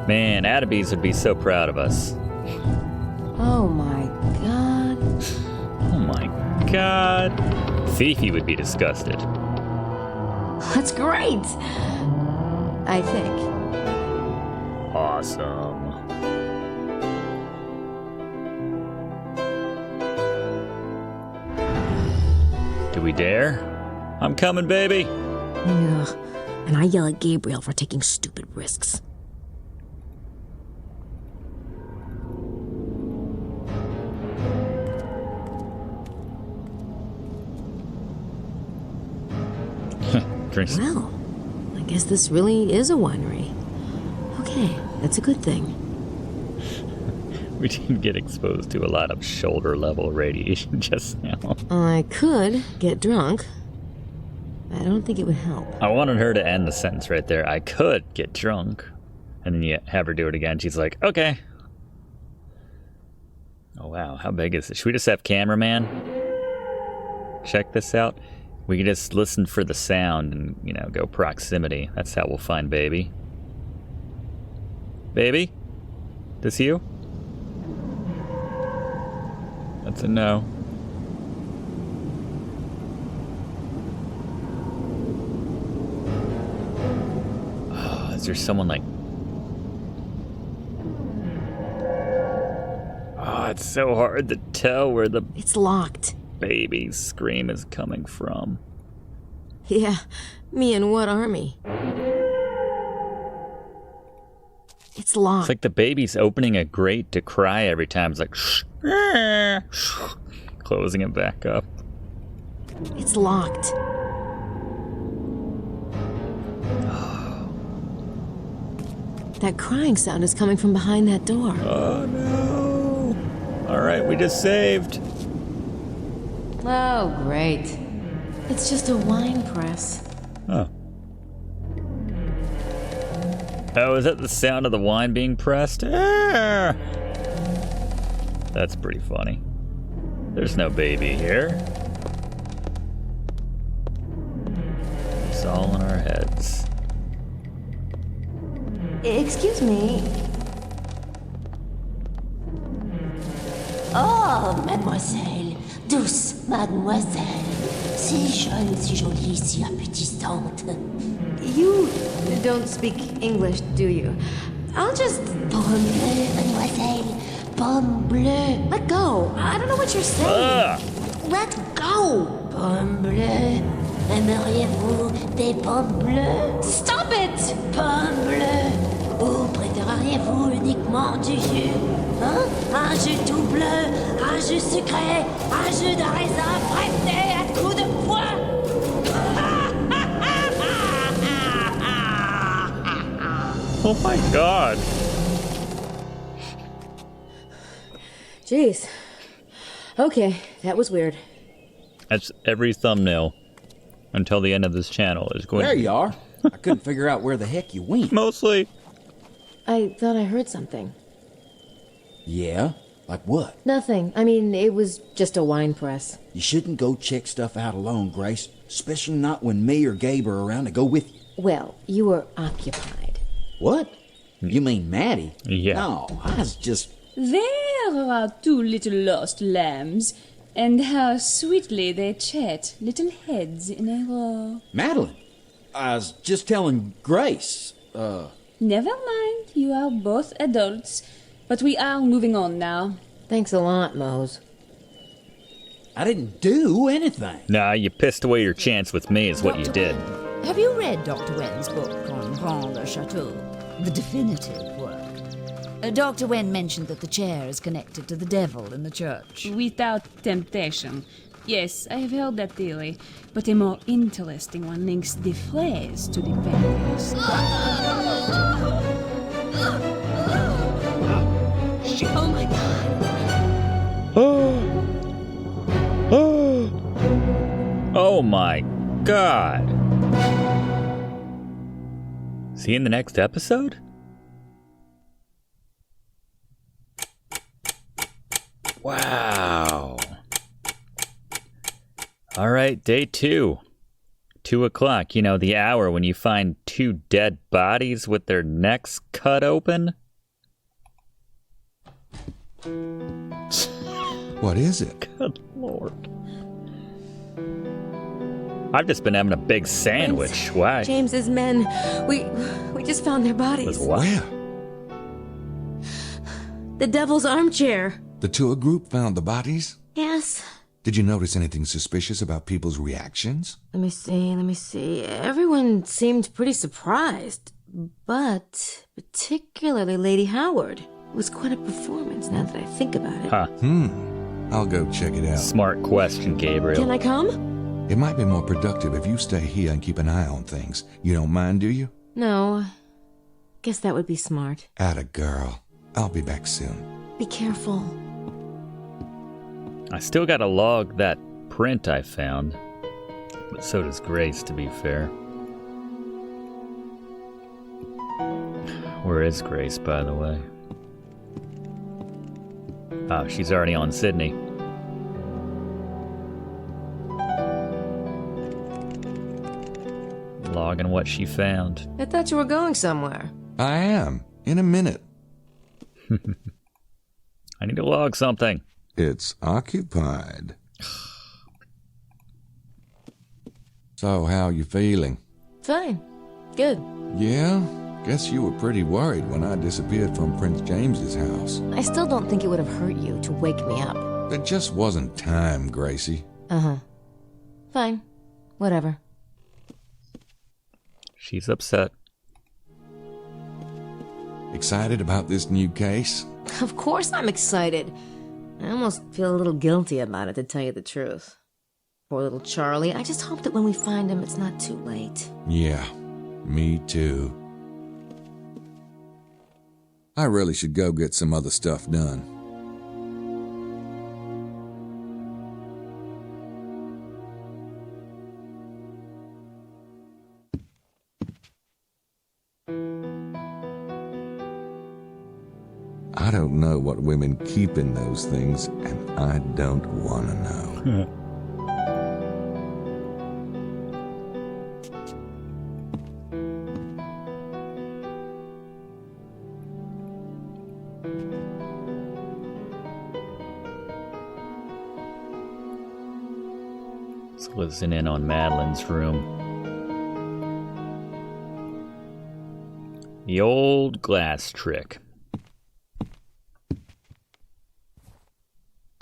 S1: Man, Addabees would be so proud of us.
S20: Oh my god.
S1: Oh my god. Fifi would be disgusted.
S20: That's great. I think.
S1: Awesome. Do we dare? I'm coming, baby.
S12: Ugh. And I yell at Gabriel for taking stupid risks.
S20: Well, I guess this really is a winery. Okay, that's a good thing.
S1: We didn't get exposed to a lot of shoulder level radiation just now.
S20: I could get drunk. I don't think it would help.
S1: I wanted her to end the sentence right there. I could get drunk. And then you have her do it again. She's like, okay. Oh, wow. How big is it? Should we just have cameraman check this out? We can just listen for the sound and, you know, go proximity. That's how we'll find baby. Baby? This you? That's a no. Oh, is there someone like... Oh, it's so hard to tell where the...
S12: It's locked.
S1: Baby's scream is coming from.
S12: Yeah, me and what army? It's locked.
S1: It's like the baby's opening a grate to cry every time. It's like, shh, closing it back up.
S12: It's locked. That crying sound is coming from behind that door.
S1: Oh no! All right, we just saved.
S20: Oh, great. It's just a wine press.
S1: Oh. Oh, is that the sound of the wine being pressed? Ah! That's pretty funny. There's no baby here. It's all in our heads.
S20: Excuse me.
S3: Oh, mademoiselle, douce mademoiselle, si jeune, si jolie, si appétissante.
S20: You don't speak English, do you? I'll just...
S3: Pomme bleue, mademoiselle, pomme bleue.
S12: Let go. I don't know what you're saying.
S3: Let go. Pomme bleue. Aimeriez-vous des pommes bleues?
S12: Stop it!
S3: Pomme bleue. Ou préféreriez-vous uniquement du jus? Hein? Un jus tout bleu, un jus sucré, un jus de raisin prêté à coups de poing.
S1: Oh my god.
S20: Jeez. Okay, that was weird.
S1: That's every thumbnail until the end of this channel is going.
S9: There you are. I couldn't figure out where the heck you went.
S1: Mostly.
S20: I thought I heard something.
S9: Yeah? Like what?
S20: Nothing. I mean, it was just a wine press.
S9: You shouldn't go check stuff out alone, Grace. Especially not when me or Gabe are around to go with you.
S20: Well, you were occupied.
S9: What? You mean Maddie?
S1: Yeah.
S9: No, I was just...
S8: There are two little lost lambs, and how sweetly they chat, little heads in a row.
S9: Madeline, I was just telling Grace,
S8: Never mind, you are both adults, but we are moving on now.
S20: Thanks a lot, Mose.
S9: I didn't do anything.
S1: Nah, you pissed away your chance with me is what you did.
S12: Have you read Dr. Wen's book on Grand Le Chateau? The definitive work. Dr. Wen mentioned that the chair is connected to the devil in the church.
S8: Without temptation. Yes, I have heard that theory, but a more interesting one links the phrase to the paintings.
S12: Oh my god!
S1: Oh my god. See you in the next episode? Wow. All right. right, day 2. 2 o'clock, you know, the hour when you find 2 dead bodies with their necks cut open.
S2: What is it?
S1: Good Lord. I've just been having a big sandwich. Why?
S20: James's men. We just found their bodies.
S2: Where?
S20: The Devil's Armchair.
S2: The tour group found the bodies?
S20: Yes.
S2: Did you notice anything suspicious about people's reactions?
S20: Let me see. Everyone seemed pretty surprised, but particularly Lady Howard. It was quite a performance now that I think about it.
S1: Huh.
S2: I'll go check it out.
S1: Smart question, Gabriel.
S20: Can I come?
S2: It might be more productive if you stay here and keep an eye on things. You don't mind, do you?
S20: No. Guess that would be smart.
S2: Atta girl. I'll be back soon.
S20: Be careful.
S1: I still gotta log that print I found. But so does Grace, to be fair. Where is Grace, by the way? Oh, she's already on Sydney. Logging what she found.
S20: I thought you were going somewhere.
S2: I am. In a minute.
S1: I need to log something.
S2: It's occupied. So, how you feeling?
S20: Fine. Good.
S2: Yeah? Guess you were pretty worried when I disappeared from Prince James's house.
S20: I still don't think it would have hurt you to wake me up.
S2: There just wasn't time, Gracie.
S20: Uh-huh. Fine. Whatever.
S1: She's upset.
S2: Excited about this new case?
S20: Of course I'm excited. I almost feel a little guilty about it, to tell you the truth. Poor little Charlie. I just hope that when we find him, it's not too late.
S2: Yeah, me too. I really should go get some other stuff done. I don't know what women keep in those things, and I don't want to know.
S1: Let's listen in on Madeline's room. The old glass trick.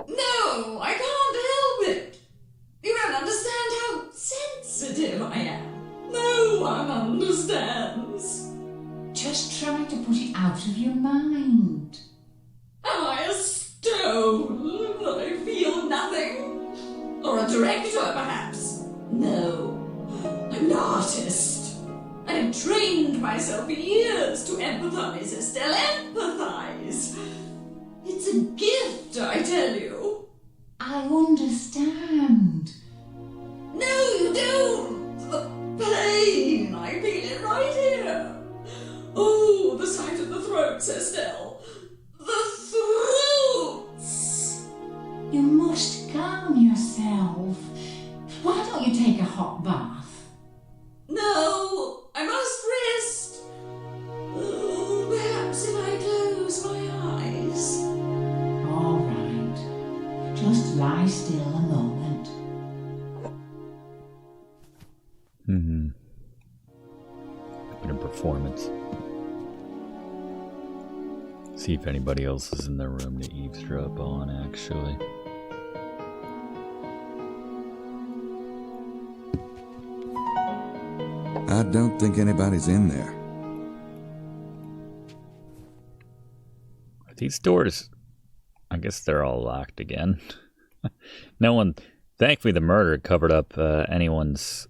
S18: No, I can't help it. You don't understand how sensitive I am. No one understands.
S6: Just try to put it out of your mind.
S18: Am I a stone that I feel nothing? Or a director, perhaps? No, I'm an artist. I have trained myself for years to empathize, Estelle, empathize. It's a gift, I tell you.
S6: I understand.
S18: No, you don't. The pain, I feel it right here. Oh, the sight of the throats, Estelle. The throats.
S6: You must calm yourself. Why don't you take a hot bath?
S18: No, I must rest. Oh, perhaps if I close my eyes.
S6: All right. Just lie still a moment.
S1: Been a performance. See if anybody else is in the room to eavesdrop on, actually.
S2: I don't think anybody's in there.
S1: These doors, I guess they're all locked again. No one, thankfully the murder covered up anyone's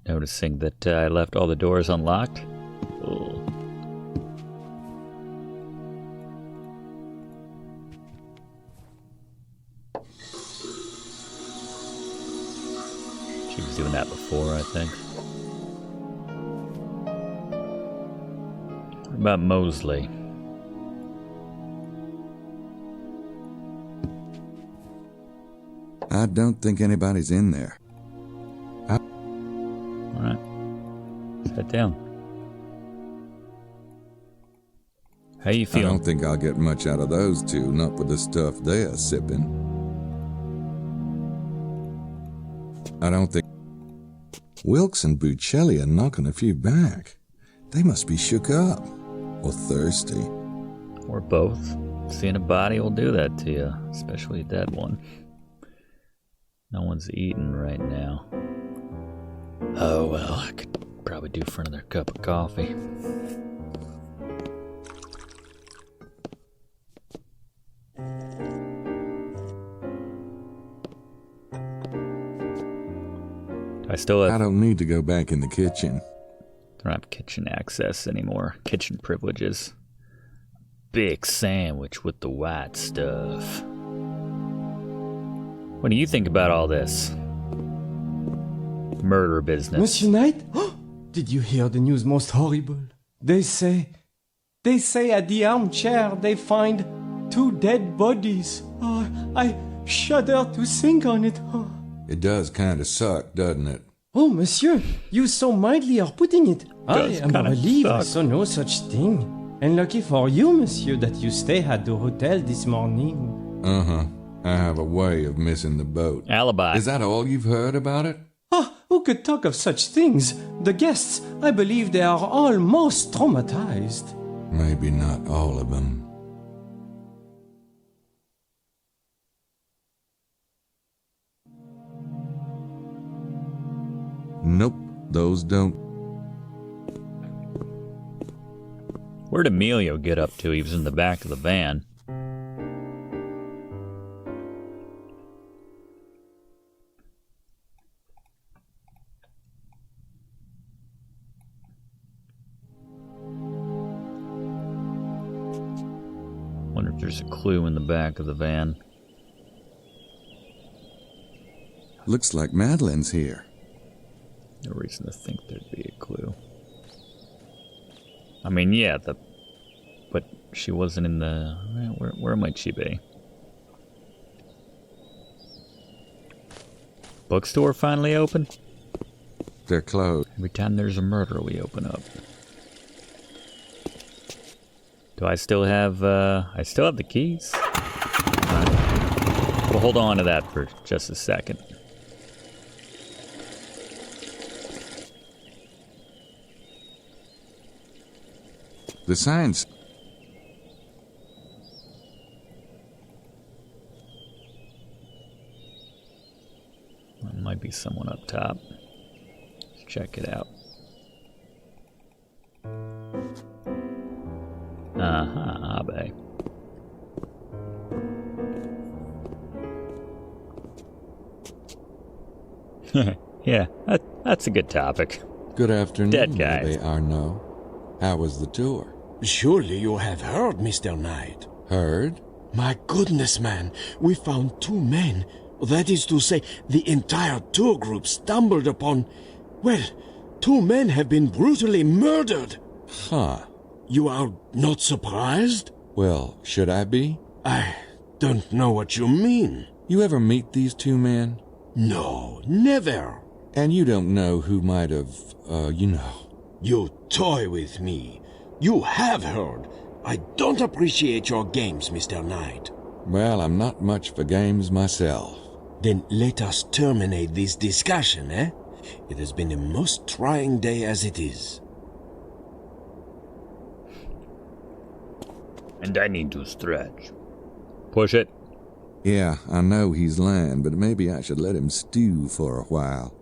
S1: noticing that I left all the doors unlocked. Ugh. She was doing that before, I think. What about Mosley?
S2: I don't think anybody's in there.
S1: down. How you feeling?
S2: I don't think I'll get much out of those two, not with the stuff they're sipping. I don't think... Wilkes and Buccelli are knocking a few back. They must be shook up. Or thirsty.
S1: Or both. Seeing a body will do that to you, especially a dead one. No one's eating right now. Oh well, I could probably do for another cup of coffee. I
S2: don't need to go back in the kitchen.
S1: Don't have kitchen access anymore. Kitchen privileges. Big sandwich with the white stuff. What do you think about all this murder business?
S5: Monsieur Knight? Did you hear the news most horrible? They say at the armchair they find 2 dead bodies. Oh, I shudder to think on it. Oh.
S2: It does kind of suck, doesn't it?
S5: Oh, monsieur, you so mildly are putting it. I am relieved I saw no such thing. And lucky for you, monsieur, that you stay at the hotel this morning.
S2: Uh-huh. I have a way of missing the boat.
S1: Alibi.
S2: Is that all you've heard about it?
S5: Ah, who could talk of such things? The guests, I believe they are all most traumatized.
S2: Maybe not all of them. Nope, those don't.
S1: Where'd Emilio get up to? He was in the back of the van. Wonder if there's a clue in the back of the van.
S2: Looks like Madeline's here.
S1: No reason to think there'd be a clue. I mean, yeah, but she wasn't in the... Where might she be? Bookstore finally open?
S2: They're closed.
S1: Every time there's a murder, we open up. Do I still have the keys? We'll hold on to that for just a second.
S2: The signs.
S1: There might be someone up top. Let's check it out. Abe. Yeah, that's a good topic.
S2: Good afternoon,
S1: Dead guys.
S2: Abe Arnaud. How was the tour?
S13: Surely you have heard, Mr. Knight.
S2: Heard?
S13: My goodness, man. We found 2 men. That is to say, the entire tour group stumbled upon... Well, 2 men have been brutally murdered.
S2: Huh.
S13: You are not surprised?
S2: Well, should I be?
S13: I don't know what you mean.
S2: You ever meet these 2 men?
S13: No, never.
S2: And you don't know who might have, you know.
S13: You toy with me. You have heard. I don't appreciate your games, Mr. Knight.
S2: Well, I'm not much for games myself.
S13: Then let us terminate this discussion, eh? It has been a most trying day as it is.
S1: And I need to stretch. Push it.
S2: Yeah, I know he's lying, but maybe I should let him stew for a while.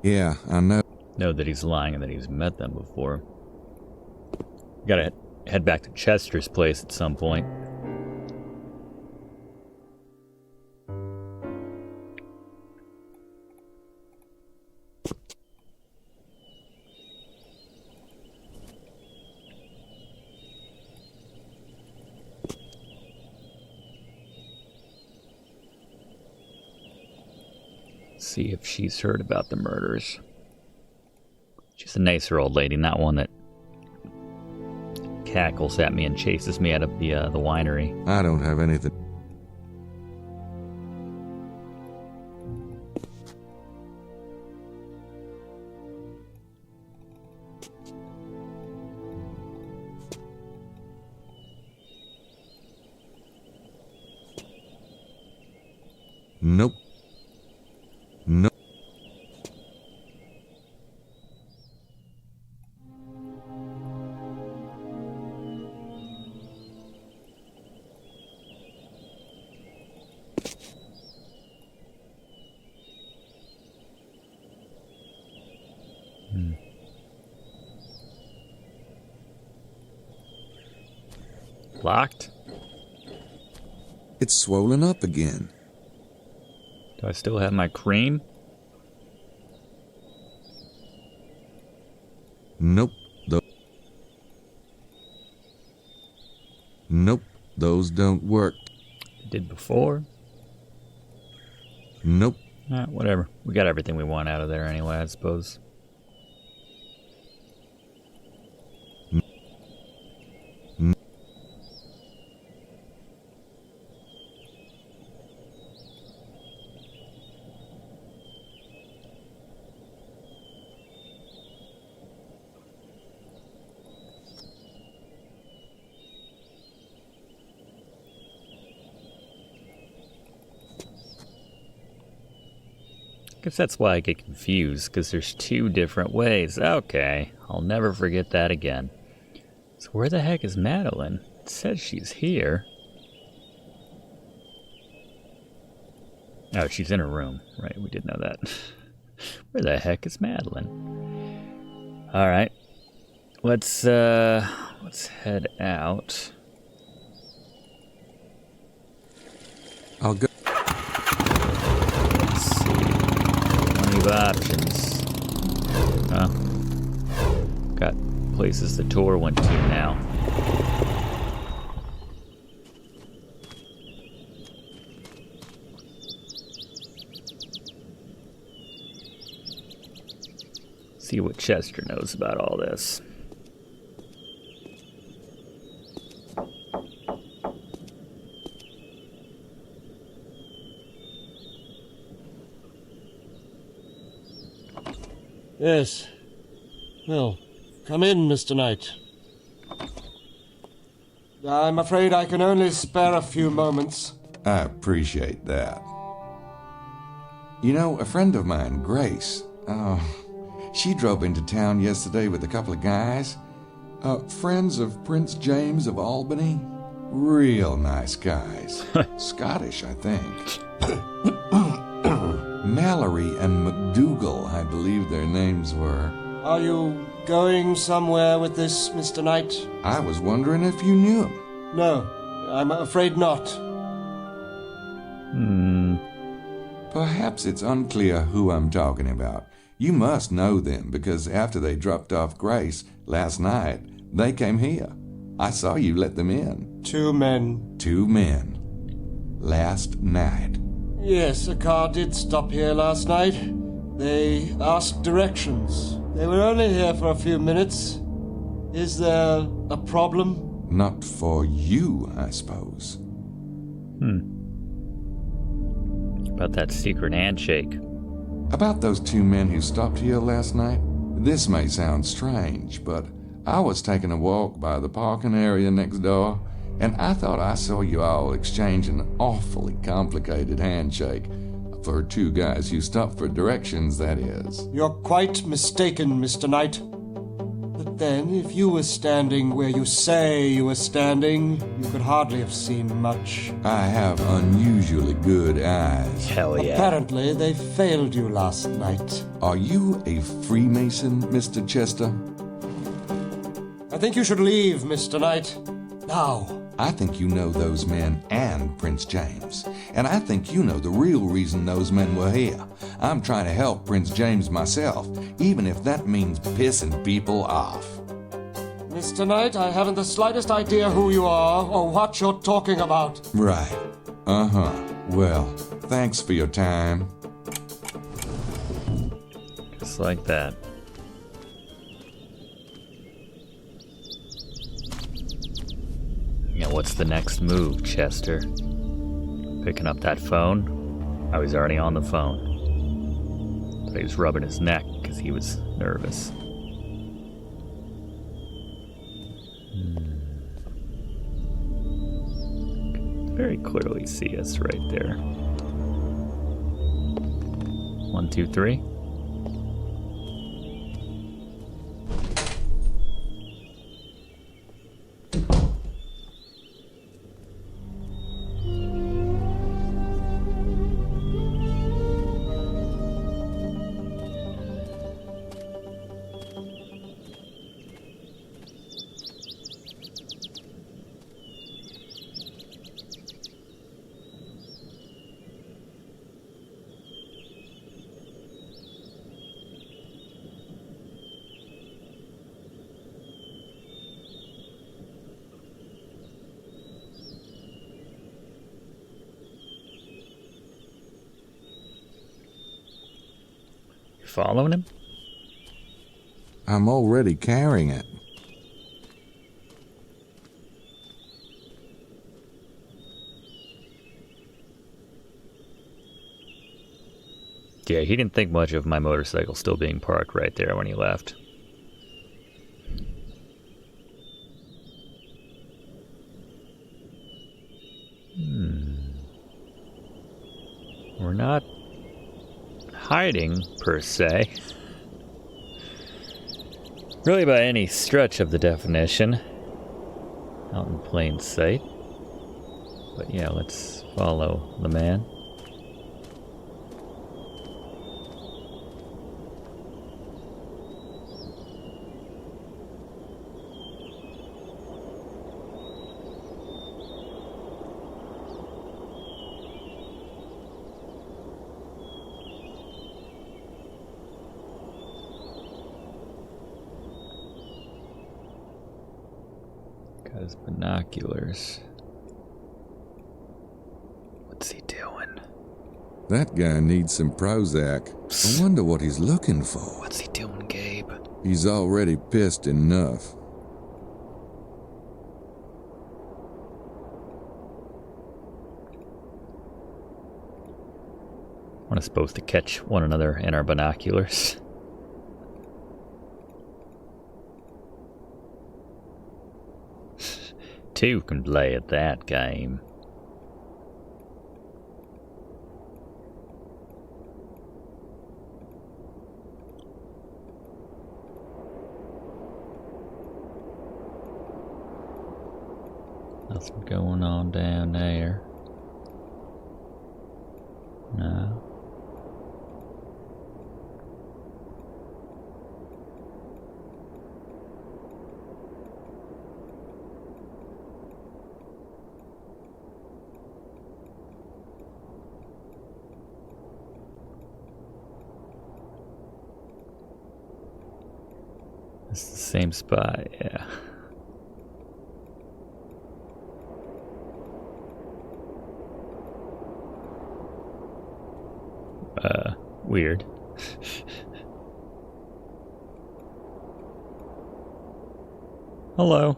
S2: Yeah, I know.
S1: Know that he's lying and that he's met them before. Gotta head back to Chester's place at some point. See if she's heard about the murders. She's a nicer old lady, not one that cackles at me and chases me out of the winery.
S2: I don't have anything. Nope. Nope.
S1: Locked?
S2: It's swollen up again.
S1: Do I still have my cream?
S2: Nope. Nope. Those don't work.
S1: It did before.
S2: Nope.
S1: Whatever. We got everything we want out of there anyway, I suppose. Guess that's why I get confused, because there's two different ways. Okay, I'll never forget that again. So where the heck is Madeline? It says she's here. Oh, she's in her room. Right, we did know that. Where the heck is Madeline? Alright. Let's head out.
S2: I'll go.
S1: Options. Oh. Got places the tour went to now. See what Chester knows about all this.
S21: Yes. Well, come in, Mr. Knight. I'm afraid I can only spare a few moments.
S4: I appreciate that. You know, a friend of mine, Grace, she drove into town yesterday with a couple of guys. Friends of Prince James of Albany. Real nice guys. Scottish, I think. Mallory and McDougal, I believe their names were.
S21: Are you going somewhere with this, Mr. Knight?
S4: I was wondering if you knew him.
S21: No, I'm afraid not.
S4: Perhaps it's unclear who I'm talking about. You must know them, because after they dropped off Grace last night, they came here. I saw you let them in.
S21: 2 men.
S4: 2 men. Last night.
S21: Yes, a car did stop here last night. They asked directions. They were only here for a few minutes. Is there a problem?
S4: Not for you, I suppose.
S1: About that secret handshake.
S4: About those 2 men who stopped here last night? This may sound strange, but I was taking a walk by the parking area next door, and I thought I saw you all exchange an awfully complicated handshake. For 2 guys who stopped for directions, that is.
S21: You're quite mistaken, Mr. Knight. But then, if you were standing where you say you were standing, you could hardly have seen much.
S4: I have unusually good eyes.
S1: Hell yeah.
S21: Apparently, they failed you last night.
S4: Are you a Freemason, Mr. Chester?
S21: I think you should leave, Mr. Knight. Now.
S4: I think you know those men and Prince James. And I think you know the real reason those men were here. I'm trying to help Prince James myself, even if that means pissing people off.
S21: Mr. Knight, I haven't the slightest idea who you are or what you're talking about.
S4: Right. Well, thanks for your time.
S1: Just like that. Now what's the next move, Chester? Picking up that phone? Oh, he's already on the phone. But he was rubbing his neck because he was nervous. Very clearly see us right there. 1, 2, 3. Following him?
S2: I'm already carrying it.
S1: Yeah, he didn't think much of my motorcycle still being parked right there when he left. We're not hiding, per se. Really by any stretch of the definition. Out in plain sight. But yeah, let's follow the man. Got his binoculars. What's he doing?
S2: That guy needs some Prozac. I wonder what he's looking for.
S1: What's he doing, Gabe?
S2: He's already pissed enough.
S1: We're not supposed to catch one another in our binoculars. Two can play at that game. Nothing going on down there. No. It's the same spot, yeah. Weird. Hello.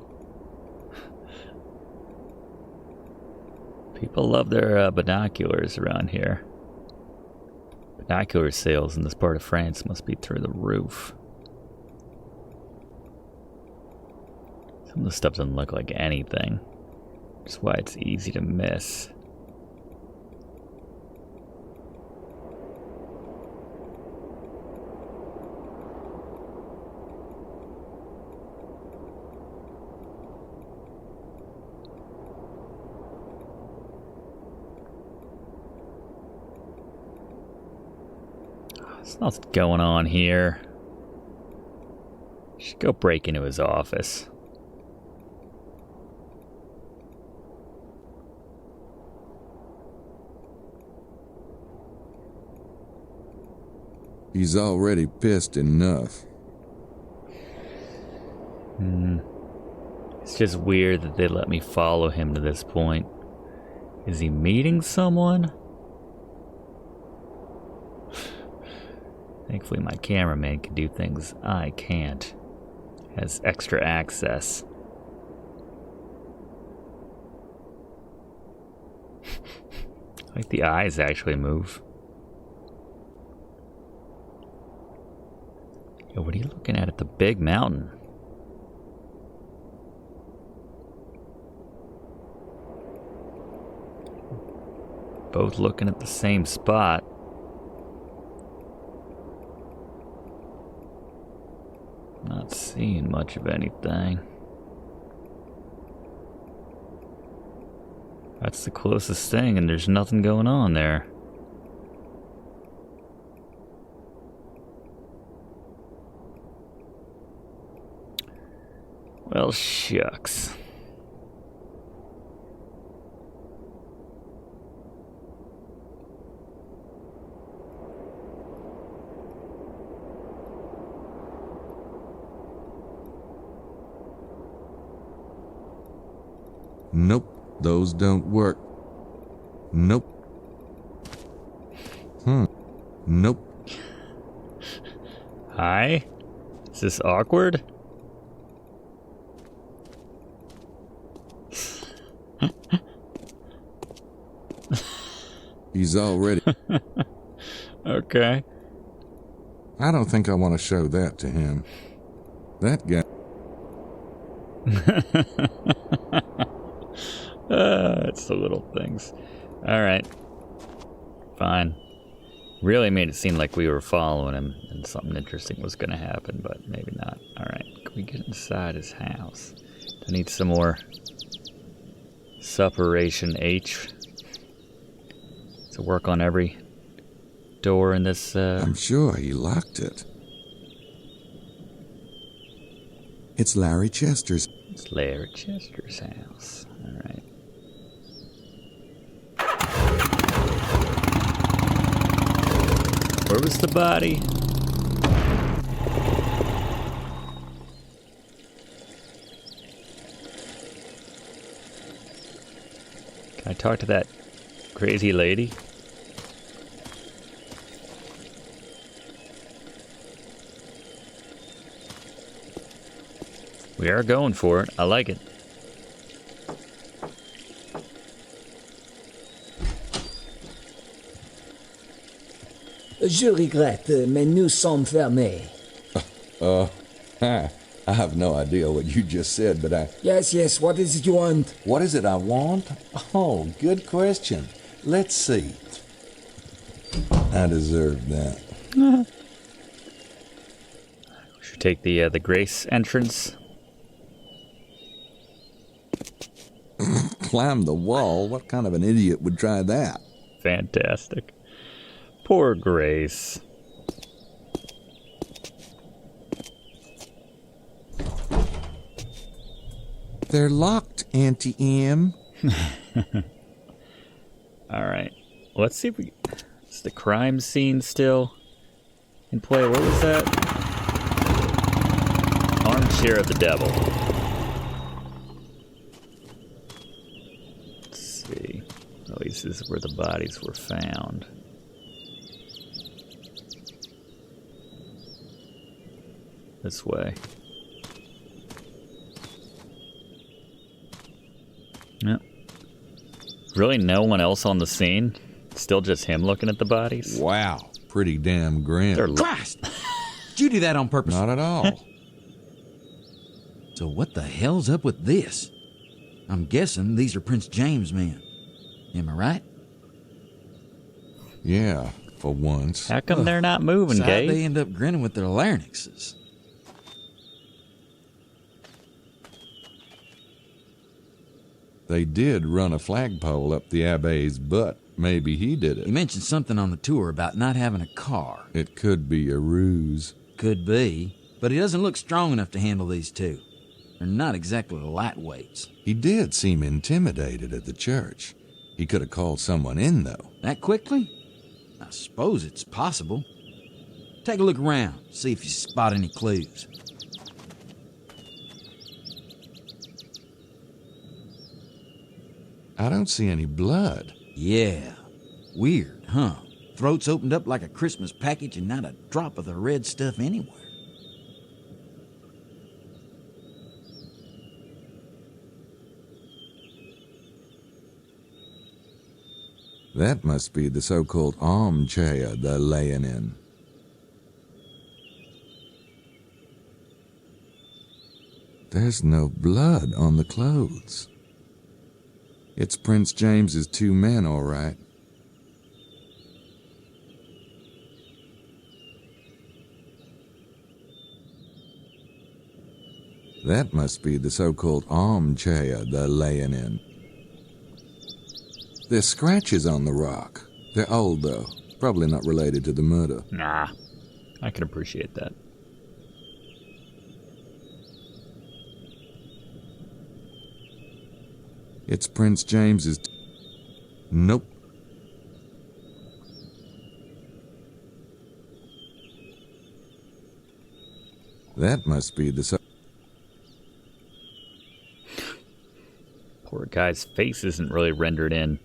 S1: People love their binoculars around here. Binocular sales in this part of France must be through the roof. Some of the stuff doesn't look like anything. That's why it's easy to miss. There's nothing going on here. Should go break into his office.
S2: He's already pissed enough.
S1: It's just weird that they let me follow him to this point. Is he meeting someone? Thankfully my cameraman can do things I can't. Has extra access. I think the eyes actually move. Yo, what are you looking at the big mountain? Both looking at the same spot. Not seeing much of anything. That's the closest thing, and there's nothing going on there. Well, shucks.
S2: Nope, those don't work. Nope. Nope.
S1: Hi? Is this awkward?
S2: He's already...
S1: Okay.
S2: I don't think I want to show that to him. That guy...
S1: It's the little things. Alright. Fine. Really made it seem like we were following him and something interesting was going to happen, but maybe not. Alright, can we get inside his house? I need some more suppuration H to work on every door in this...
S2: I'm sure he locked it. It's Larry Chester's.
S1: It's Larry Chester's house. Alright. Where was the body? Can I talk to that crazy lady? We are going for it. I like it.
S17: Je regrette, mais nous sommes fermés.
S4: I have no idea what you just said, but I...
S17: Yes, what is it you want?
S4: What is it I want? Oh, good question. Let's see. I deserve that.
S1: We should take the Grace entrance.
S2: Climb the wall? What kind of an idiot would try that?
S1: Fantastic. Poor Grace.
S2: They're locked, Auntie M.
S1: Alright. Let's see if we... Is the crime scene still in play? What was that? Armchair of the Devil. Let's see. At least this is where the bodies were found. This way. Yep. Really no one else on the scene? Still just him looking at the bodies?
S2: Wow. Pretty damn grim.
S9: Christ! Did you do that on purpose?
S2: Not at all.
S9: So what the hell's up with this? I'm guessing these are Prince James' men. Am I right?
S2: Yeah, for once.
S1: How come they're not moving,
S9: So
S1: Gabe?
S9: they end up grinning with their larynxes.
S2: They did run a flagpole up the Abbe's butt. Maybe he did it.
S9: You mentioned something on the tour about not having a car.
S2: It could be a ruse.
S9: Could be, but he doesn't look strong enough to handle these two. They're not exactly lightweights.
S2: He did seem intimidated at the church. He could have called someone in, though.
S9: That quickly? I suppose it's possible. Take a look around, see if you spot any clues.
S2: I don't see any blood.
S9: Yeah. Weird, huh? Throats opened up like a Christmas package and not a drop of the red stuff anywhere.
S2: That must be the so-called armchair they're laying in. There's no blood on the clothes. It's Prince James's two men, all right. That must be the so-called armchair they're laying in. There's scratches on the rock. They're old, though. Probably not related to the murder.
S1: Nah, I can appreciate that.
S2: It's Prince James's... Nope. That must be the...
S1: Poor guy's face isn't really rendered in.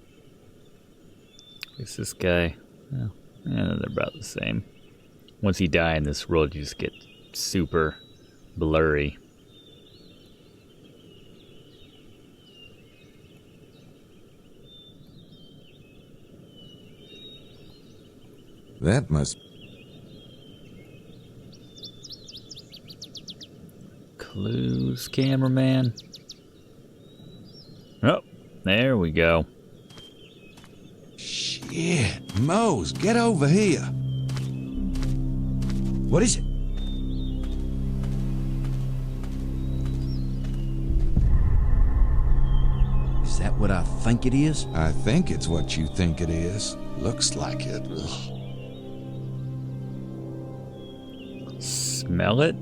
S1: It's this guy. Well, they're about the same. Once you die in this world, you just get super blurry.
S2: That must...
S1: Clues, cameraman. Oh, there we go.
S2: Shit, Mose, get over here.
S9: What is it? Is that what I think it is?
S2: I think it's what you think it is. Looks like it. Ugh.
S1: Smell it?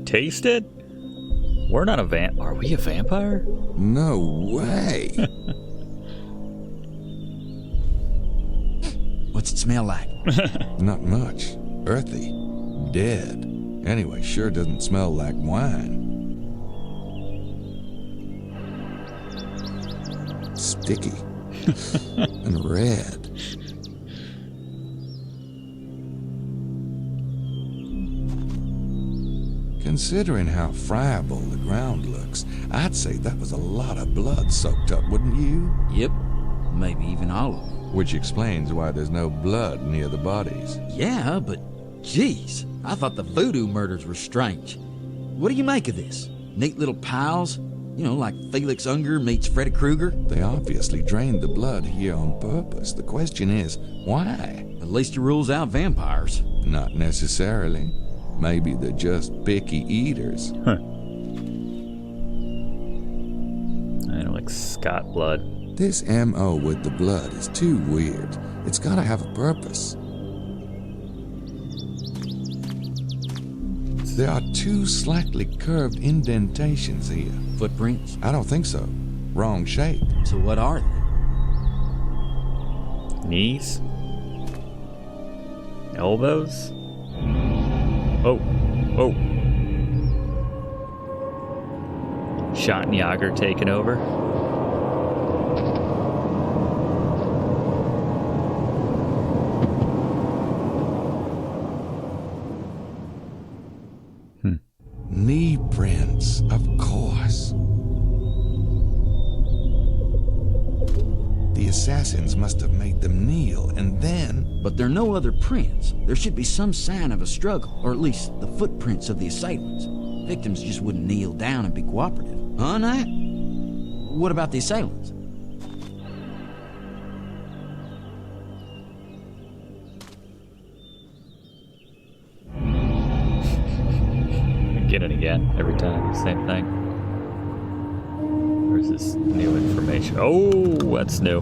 S1: Taste it? We're not a vamp. Are we a vampire?
S2: No way.
S9: What's it smell like?
S2: Not much. Earthy. Dead. Anyway, sure doesn't smell like wine. Sticky. And red. Considering how friable the ground looks, I'd say that was a lot of blood soaked up, wouldn't you?
S9: Yep. Maybe even all of it.
S2: Which explains why there's no blood near the bodies.
S9: Yeah, but geez, I thought the voodoo murders were strange. What do you make of this? Neat little piles? You know, like Felix Unger meets Freddy Krueger?
S2: They obviously drained the blood here on purpose. The question is, why?
S9: At least it rules out vampires.
S2: Not necessarily. Maybe they're just picky eaters.
S1: Huh. I don't like Scott blood.
S2: This MO with the blood is too weird. It's gotta have a purpose. There are two slightly curved indentations here.
S9: Footprints?
S2: I don't think so. Wrong shape.
S9: So what are they?
S1: Knees? Elbows? Oh. Oh. Schattenjäger taking over.
S2: Knee prints, of course. The assassins must have made them kneel, and then...
S9: But there are no other prints. There should be some sign of a struggle, or at least the footprints of the assailants. Victims just wouldn't kneel down and be cooperative. Huh, Knight? What about the assailants?
S1: Get it again, every time, same thing. Where's this new information? Oh, that's new.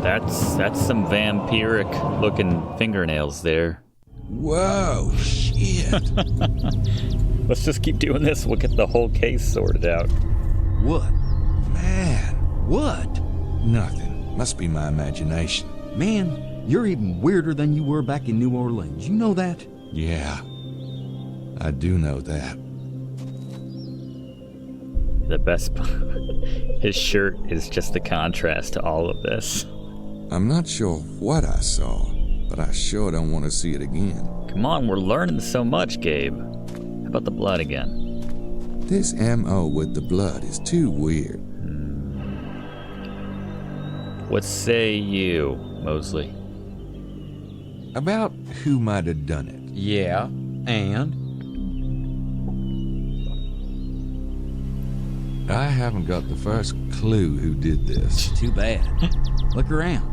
S1: That's some vampiric looking fingernails there.
S2: Whoa, shit.
S1: Let's just keep doing this. We'll get the whole case sorted out.
S9: What?
S2: Man.
S9: What?
S2: Nothing. Must be my imagination.
S9: Man, you're even weirder than you were back in New Orleans. You know that?
S2: Yeah. I do know that.
S1: The best part, his shirt is just the contrast to all of this.
S2: I'm not sure what I saw, but I sure don't want to see it again.
S1: Come on, we're learning so much, Gabe. How about the blood again?
S2: This MO with the blood is too weird.
S1: What say you, Mosley?
S2: About who might have done it.
S9: Yeah, and?
S2: I haven't got the first clue who did this.
S9: Too bad. Look around.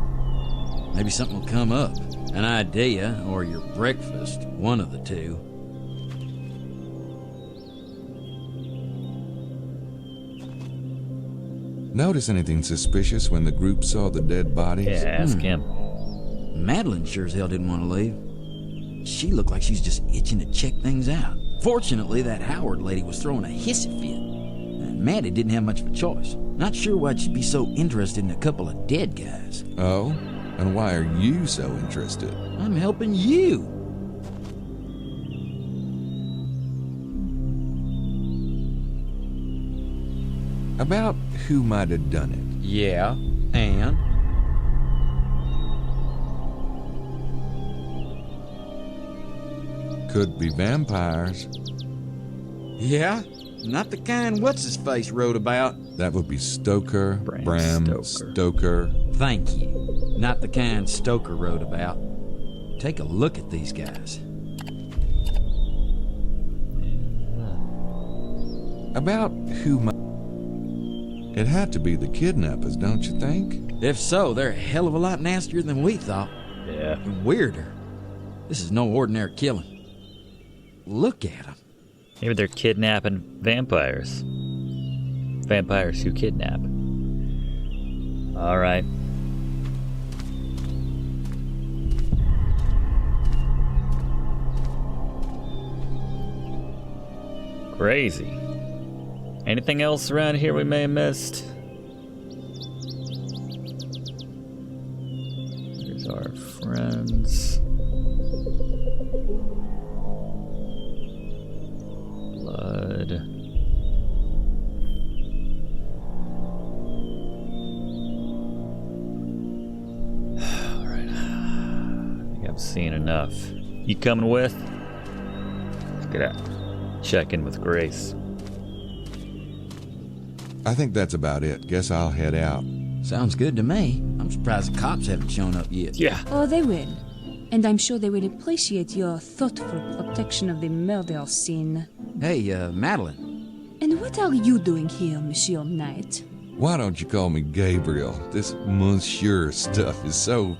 S9: Maybe something will come up. An idea, or your breakfast. One of the two.
S2: Notice anything suspicious when the group saw the dead bodies?
S1: Yeah, ask him.
S9: Madeline sure as hell didn't want to leave. She looked like she's just itching to check things out. Fortunately, that Howard lady was throwing a hissy fit. And Maddie didn't have much of a choice. Not sure why she'd be so interested in a couple of dead guys.
S2: Oh? And why are you so interested?
S9: I'm helping you.
S2: About who might have done it?
S9: Yeah, and?
S2: Could be vampires.
S9: Yeah? Not the kind what's-his-face wrote about.
S2: That would be Stoker, Bram Stoker.
S9: Thank you. Not the kind Stoker wrote about. Take a look at these guys.
S2: About who might... It had to be the kidnappers, don't you think?
S9: If so, they're a hell of a lot nastier than we thought.
S1: Yeah.
S9: And weirder. This is no ordinary killing. Look at them.
S1: Maybe they're kidnapping vampires. Vampires who kidnap. All right. Crazy. Anything else around here we may have missed? Here's our friends. Blood. Alright. I think I've seen enough. You coming with? Let's get out. Check in with Grace.
S2: I think that's about it. Guess I'll head out.
S9: Sounds good to me. I'm surprised the cops haven't shown up yet.
S1: Yeah.
S8: Oh, they will. And I'm sure they will appreciate your thoughtful protection of the murder scene.
S9: Hey, Madeline.
S8: And what are you doing here, Monsieur Knight?
S2: Why don't you call me Gabriel? This monsieur stuff is so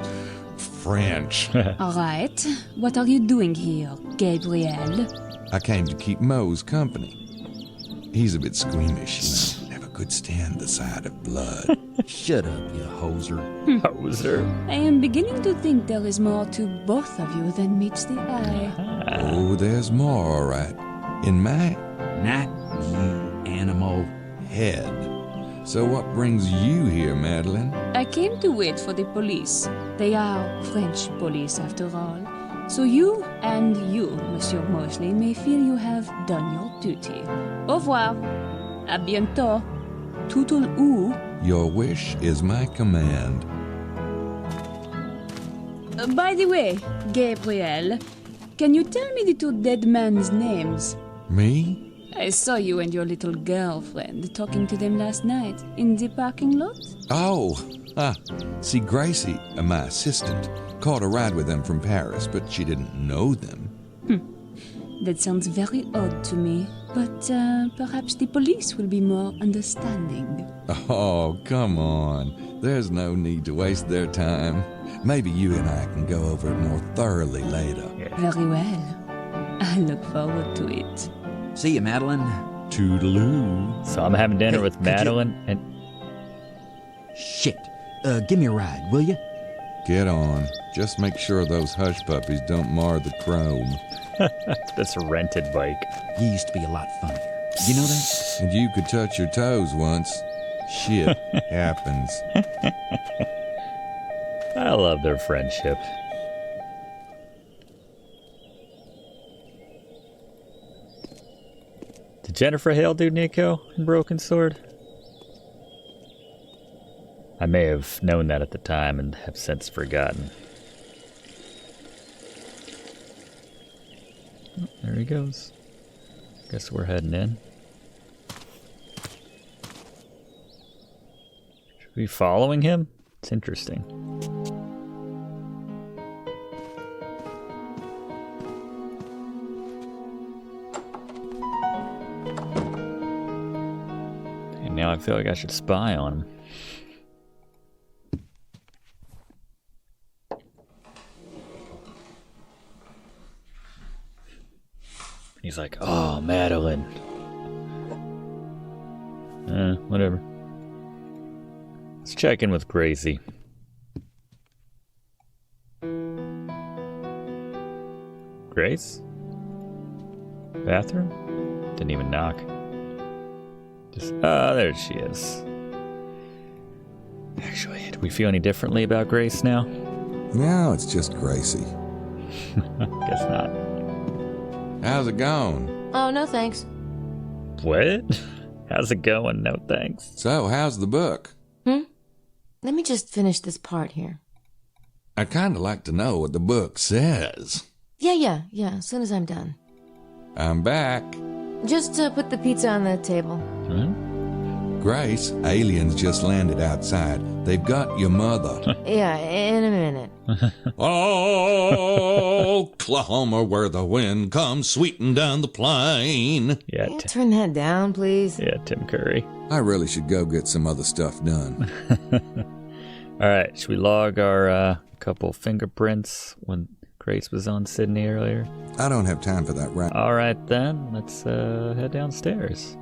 S2: French.
S8: All right. What are you doing here, Gabriel?
S2: I came to keep Moe's company. He's a bit squeamish, you know. Never could stand the sight of blood.
S9: Shut up, you hoser.
S1: Hoser.
S8: I am beginning to think there is more to both of you than meets the eye.
S2: Oh, there's more, all right. In my...
S9: Not you, animal.
S2: Head. So what brings you here, Madeline?
S8: I came to wait for the police. They are French police, after all. So you and you, Monsieur Mosley, may feel you have done your duty. Au revoir. À bientôt. Toutle ou.
S2: Your wish is my command.
S8: By the way, Gabriel, can you tell me the two dead men's names?
S2: Me?
S8: I saw you and your little girlfriend talking to them last night in the parking lot.
S2: Oh, see, Gracie, my assistant, caught a ride with them from Paris, but she didn't know them.
S8: That sounds very odd to me, but perhaps the police will be more understanding.
S2: Oh, come on. There's no need to waste their time. Maybe you and I can go over it more thoroughly later.
S8: Very well. I look forward to it.
S9: See you, Madeline.
S2: Toodaloo.
S1: So I'm having dinner with Madeline and...
S9: Shit. Give me a ride, will you?
S2: Get on. Just make sure those hush puppies don't mar the chrome.
S1: That's a rented bike.
S9: You used to be a lot funnier. You know that?
S2: And you could touch your toes once. Shit happens.
S1: I love their friendship. Did Jennifer Hale do Nico in Broken Sword? I may have known that at the time and have since forgotten. Oh, there he goes. Guess we're heading in. Should we be following him? It's interesting. And now I feel like I should spy on him. He's like, oh, Madeline. Whatever. Let's check in with Gracie. Grace? Bathroom? Didn't even knock. Just, there she is. Actually, do we feel any differently about Grace now?
S2: No, it's just Gracie.
S1: Guess not.
S2: How's it going?
S20: Oh, no thanks.
S1: What? How's it going? No thanks.
S2: So, how's the book?
S20: Let me just finish this part here.
S2: I'd kind of like to know what the book says.
S20: Yeah, as soon as I'm done.
S2: I'm back.
S20: Just put the pizza on the table.
S2: Grace, aliens just landed outside. They've got your mother.
S20: Yeah, in a minute.
S2: Oh, Oklahoma, where the wind comes sweeping down the plain.
S1: Yeah,
S20: Can you turn that down, please?
S1: Yeah, Tim Curry.
S2: I really should go get some other stuff done.
S1: All right, should we log our couple fingerprints when Grace was on Sydney earlier?
S2: I don't have time for that right now.
S1: All right, then. Let's head downstairs.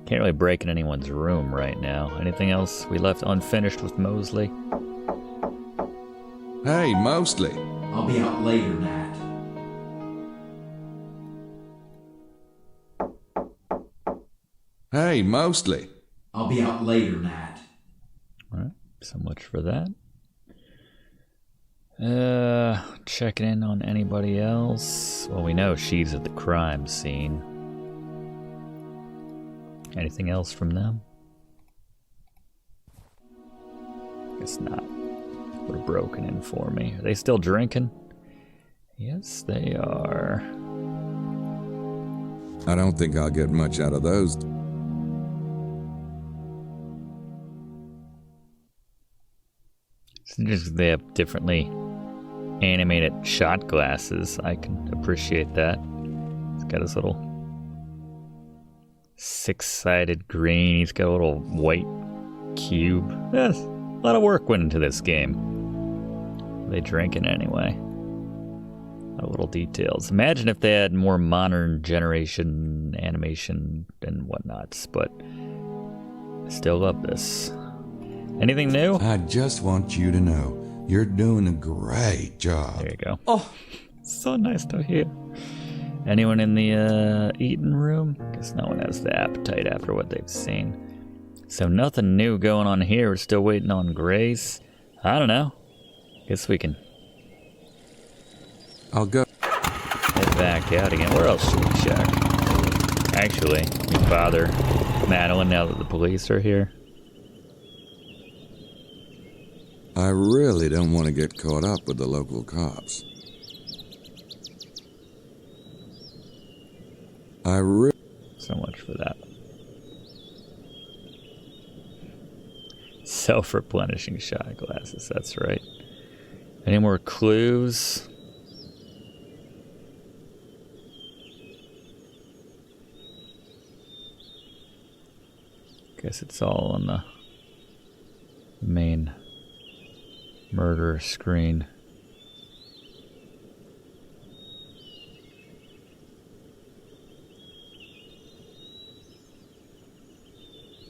S1: Can't really break in anyone's room right now. Anything else we left unfinished with Mosley?
S2: Hey, Mosley.
S9: I'll be out later, Nat.
S2: Hey, Mosley.
S9: I'll be out later, Nat.
S1: All right, so much for that. Checking in on anybody else. Well, we know she's at the crime scene. Anything else from them? Guess not. Would have broken in for me. Are they still drinking? Yes, they are.
S2: I don't think I'll get much out of those.
S1: It's just they have differently animated shot glasses. I can appreciate that. He's got his little six-sided green. He's got a little white cube. Yes, a lot of work went into this game. They drinking anyway. Little details. Imagine if they had more modern generation animation and whatnots, but I still love this. Anything new?
S2: I just want you to know you're doing a great job.
S1: There you go. Oh, so nice to hear. Anyone in the eating room? Guess no one has the appetite after what they've seen. So nothing new going on here. We're still waiting on Grace. I don't know. Guess we can.
S2: I'll go.
S1: Head back out again. Where else should we check? Actually, we bother Madeline now that the police are here.
S2: I really don't want to get caught up with the local cops.
S1: So much for that. Self-replenishing shot glasses, that's right. Any more clues? Guess it's all on the main murder screen.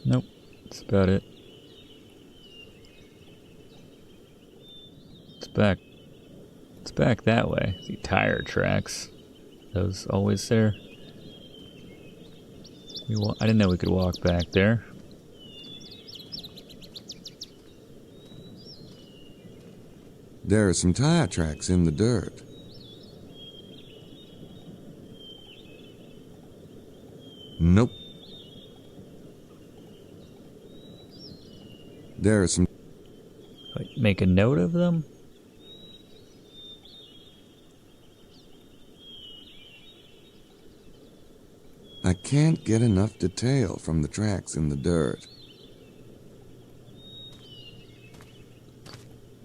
S1: Nope, that's about it. It's back that way. See tire tracks. Those always there. I didn't know we could walk back there.
S2: There are some tire tracks in the dirt. Nope. There are some...
S1: Make a note of them?
S2: I can't get enough detail from the tracks in the dirt.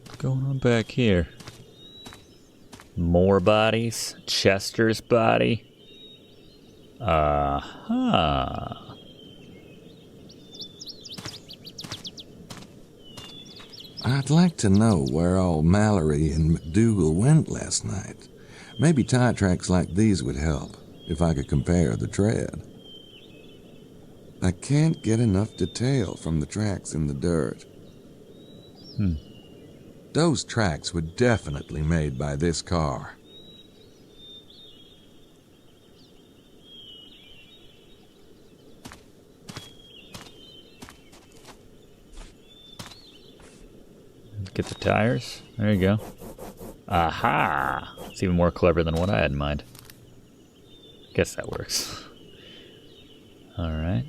S1: What's going on back here? More bodies? Chester's body? Uh-huh.
S2: I'd like to know where all Mallory and McDougal went last night. Maybe tire tracks like these would help. if I could compare the tread. I can't get enough detail from the tracks in the dirt. Those tracks were definitely made by this car.
S1: Get the tires. There you go. Aha! It's even more clever than what I had in mind. Guess that works. Alright.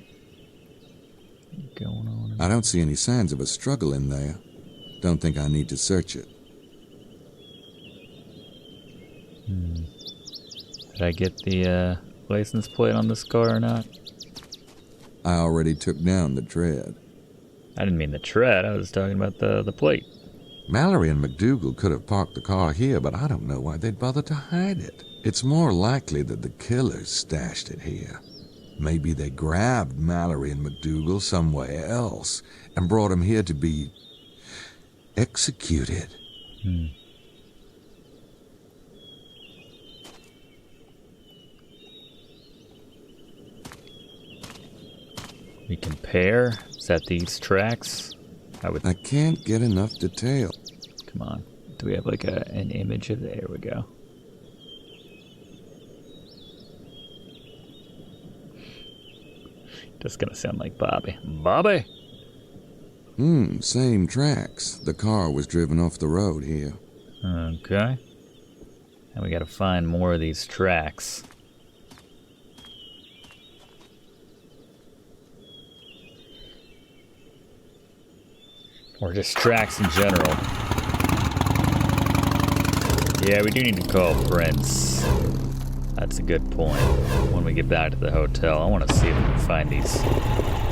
S1: Going on.
S2: I don't see any signs of a struggle in there. Don't think I need to search it.
S1: Did I get the license plate on this car or not?
S2: I already took down the tread.
S1: I didn't mean the tread, I was talking about the plate.
S2: Mallory and McDougal could have parked the car here, but I don't know why they'd bother to hide it. It's more likely that the killers stashed it here. Maybe they grabbed Mallory and McDougal somewhere else and brought them here to be executed.
S1: We compare. Is that these tracks?
S2: I can't get enough detail.
S1: Come on. Do we have like an image of it? There we go. Just gonna sound like Bobby. Bobby!
S2: Same tracks. The car was driven off the road here.
S1: Okay. And we gotta find more of these tracks. Or just tracks in general. Yeah, we do need to call Prince. That's a good point. When we get back to the hotel, I want to see if we can find these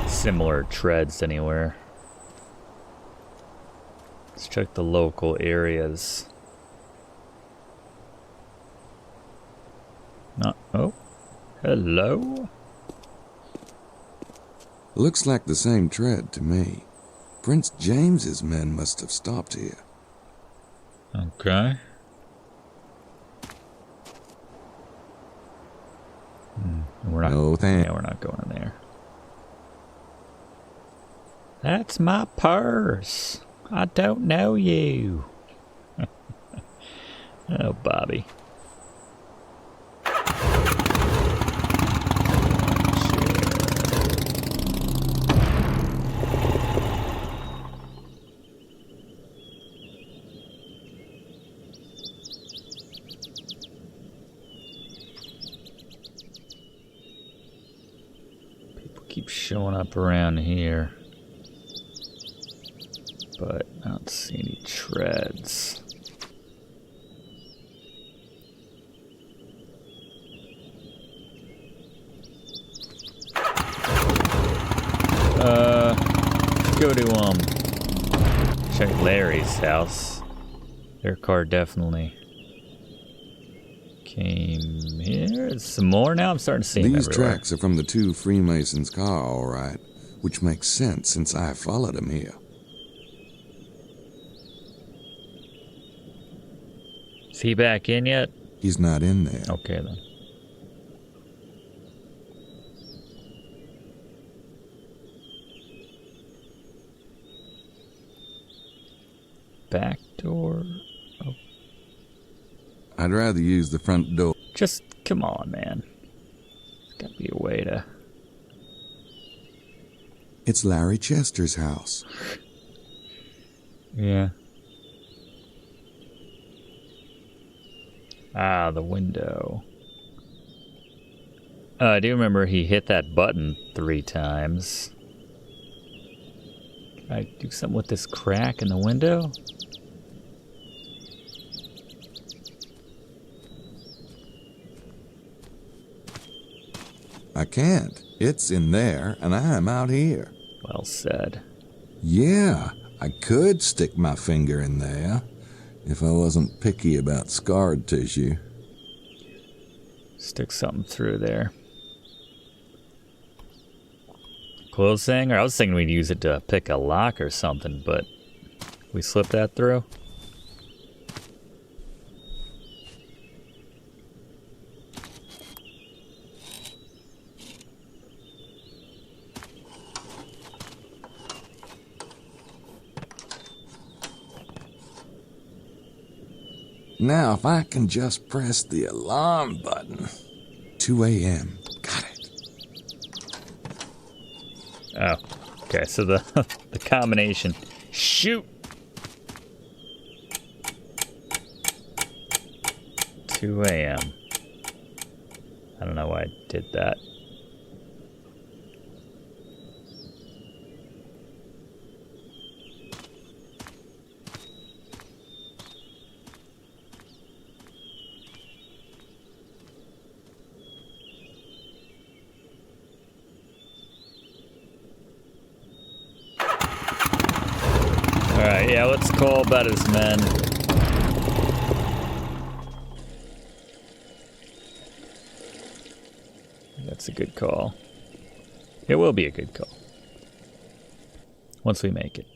S1: similar treads anywhere. Let's check the local areas. Oh, hello?
S2: Looks like the same tread to me. Prince James's men must have stopped here.
S1: Okay. We're not.
S2: No thanks.
S1: Yeah, we're not going in there. That's my purse. I don't know you. Oh, Bobby. Keep showing up around here, but I don't see any treads. Go to check Larry's house. Their car definitely came here. Some more now? I'm starting to see them
S2: These
S1: everywhere.
S2: tracks are from the two Freemasons' car, all right, which makes sense since I followed them here.
S1: Is he back in yet?
S2: He's not in there.
S1: Okay, then. Back door. Oh.
S2: I'd rather use the front door.
S1: Just, come on, man. There's gotta be a way to...
S2: It's Larry Chester's house.
S1: Yeah. Ah, the window. I do remember he hit that button 3 times. Can I do something with this crack in the window?
S2: I can't. It's in there, and I'm out here.
S1: Well said.
S2: Yeah, I could stick my finger in there if I wasn't picky about scarred tissue.
S1: Stick something through there. Clothes hanger? I was thinking we'd use it to pick a lock or something, but we slipped that through?
S2: Now, if I can just press the alarm button. 2 a.m. Got it.
S1: Oh, okay, so the combination. Shoot! 2 a.m. I don't know why I did that. Alright, yeah, let's call Betta's men. That's a good call. It will be a good call. Once we make it.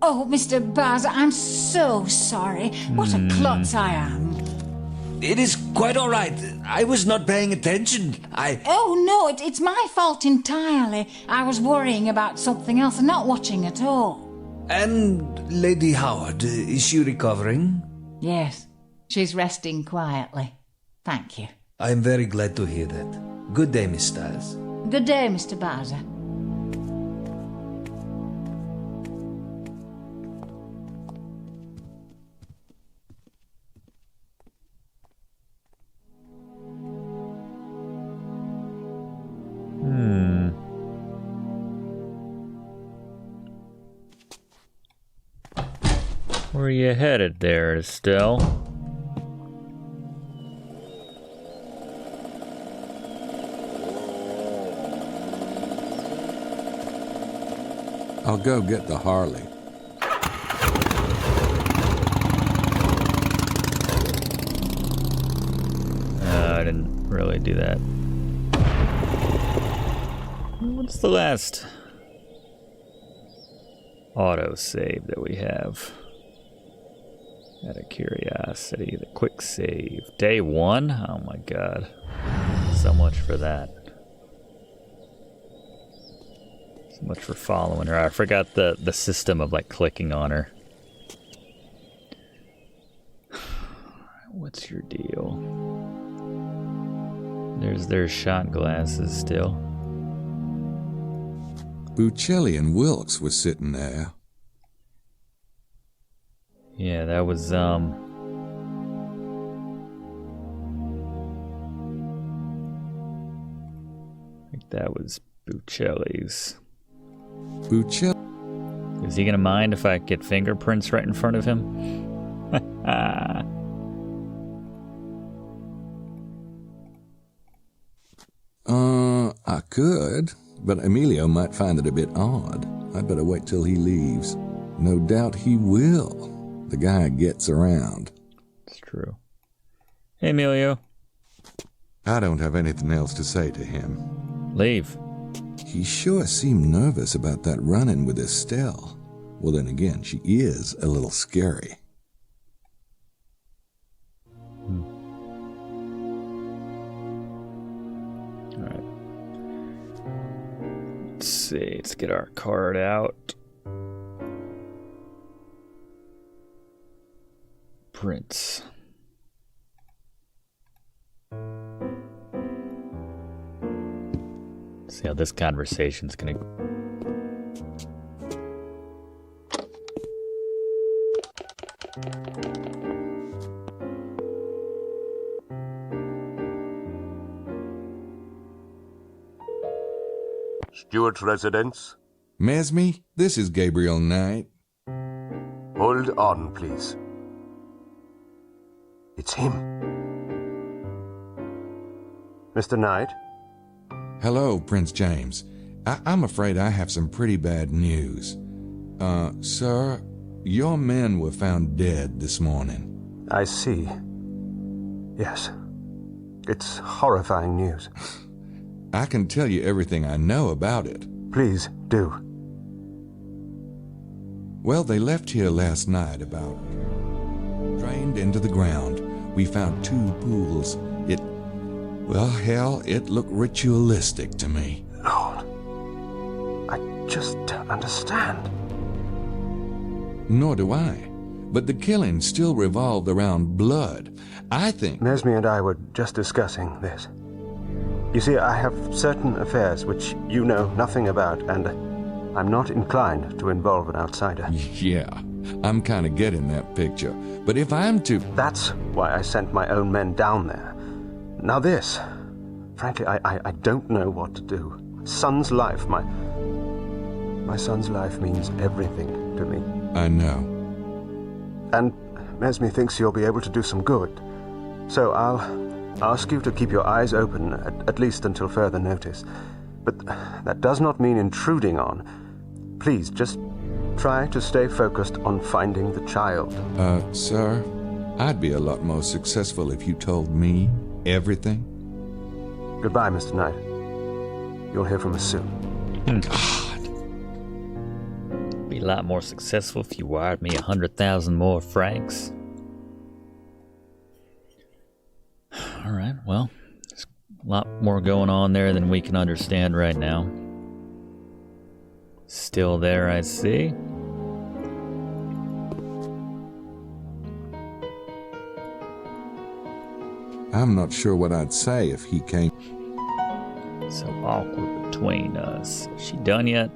S6: Oh, Mr. Baz, I'm so sorry. What a klutz I am.
S7: It is quite all right. I was not paying attention.
S6: Oh, no, it's my fault entirely. I was worrying about something else and not watching at all.
S7: And Lady Howard, is she recovering?
S6: Yes, she's resting quietly. Thank you.
S7: I am very glad to hear that. Good day, Miss Stiles.
S6: Good day, Mr. Bowser.
S1: Where are you headed there, Estelle?
S2: I'll go get the Harley.
S1: I didn't really do that. What's the last autosave that we have? Out of curiosity, the quick save. Day 1? Oh my god. So much for that. So much for following her. I forgot the system of like clicking on her. What's your deal? There's their shot glasses still.
S2: Buccelli and Wilkes were sitting there.
S1: Yeah, that was, I think that was Buccelli's.
S2: Buccelli?
S1: Is he gonna mind if I get fingerprints right in front of him?
S2: I could, but Emilio might find it a bit odd. I'd better wait till he leaves. No doubt he will. The guy gets around.
S1: It's true. Hey, Emilio.
S2: I don't have anything else to say to him.
S1: Leave.
S2: He sure seemed nervous about that run-in with Estelle. Well, then again, she is a little scary.
S1: Alright. Let's see. Let's get our card out. Prince. See how this conversation's gonna.
S15: Stuart residence?
S2: Mesme, this is Gabriel Knight.
S15: Hold on, please. It's him. Mr. Knight?
S2: Hello, Prince James. I'm afraid I have some pretty bad news. Sir, your men were found dead this morning.
S15: I see. Yes. It's horrifying news.
S2: I can tell you everything I know about it.
S15: Please, do.
S2: Well, they left here last night about... drained into the ground. We found 2 pools. Well, hell, it looked ritualistic to me.
S15: Lord, I just don't understand.
S2: Nor do I. but the killings still revolved around blood. I think...
S15: Nesme and I were just discussing this. You see, I have certain affairs which you know nothing about, and I'm not inclined to involve an outsider.
S2: Yeah, I'm kind of getting that picture. But if I'm to...
S15: That's why I sent my own men down there. Now this... Frankly, I don't know what to do. My son's life means everything to me.
S2: I know.
S15: And Nesme thinks you'll be able to do some good. So I'll ask you to keep your eyes open, at least until further notice. But that does not mean intruding on. Please, just try to stay focused on finding the child.
S2: Sir, I'd be a lot more successful if you told me everything.
S15: Goodbye, Mr. Knight. You'll hear from us soon.
S2: God.
S1: Be a lot more successful if you wired me 100,000 more francs. All right, well, there's a lot more going on there than we can understand right now. Still there, I see.
S2: I'm not sure what I'd say if he came.
S1: So awkward between us. Is she done yet?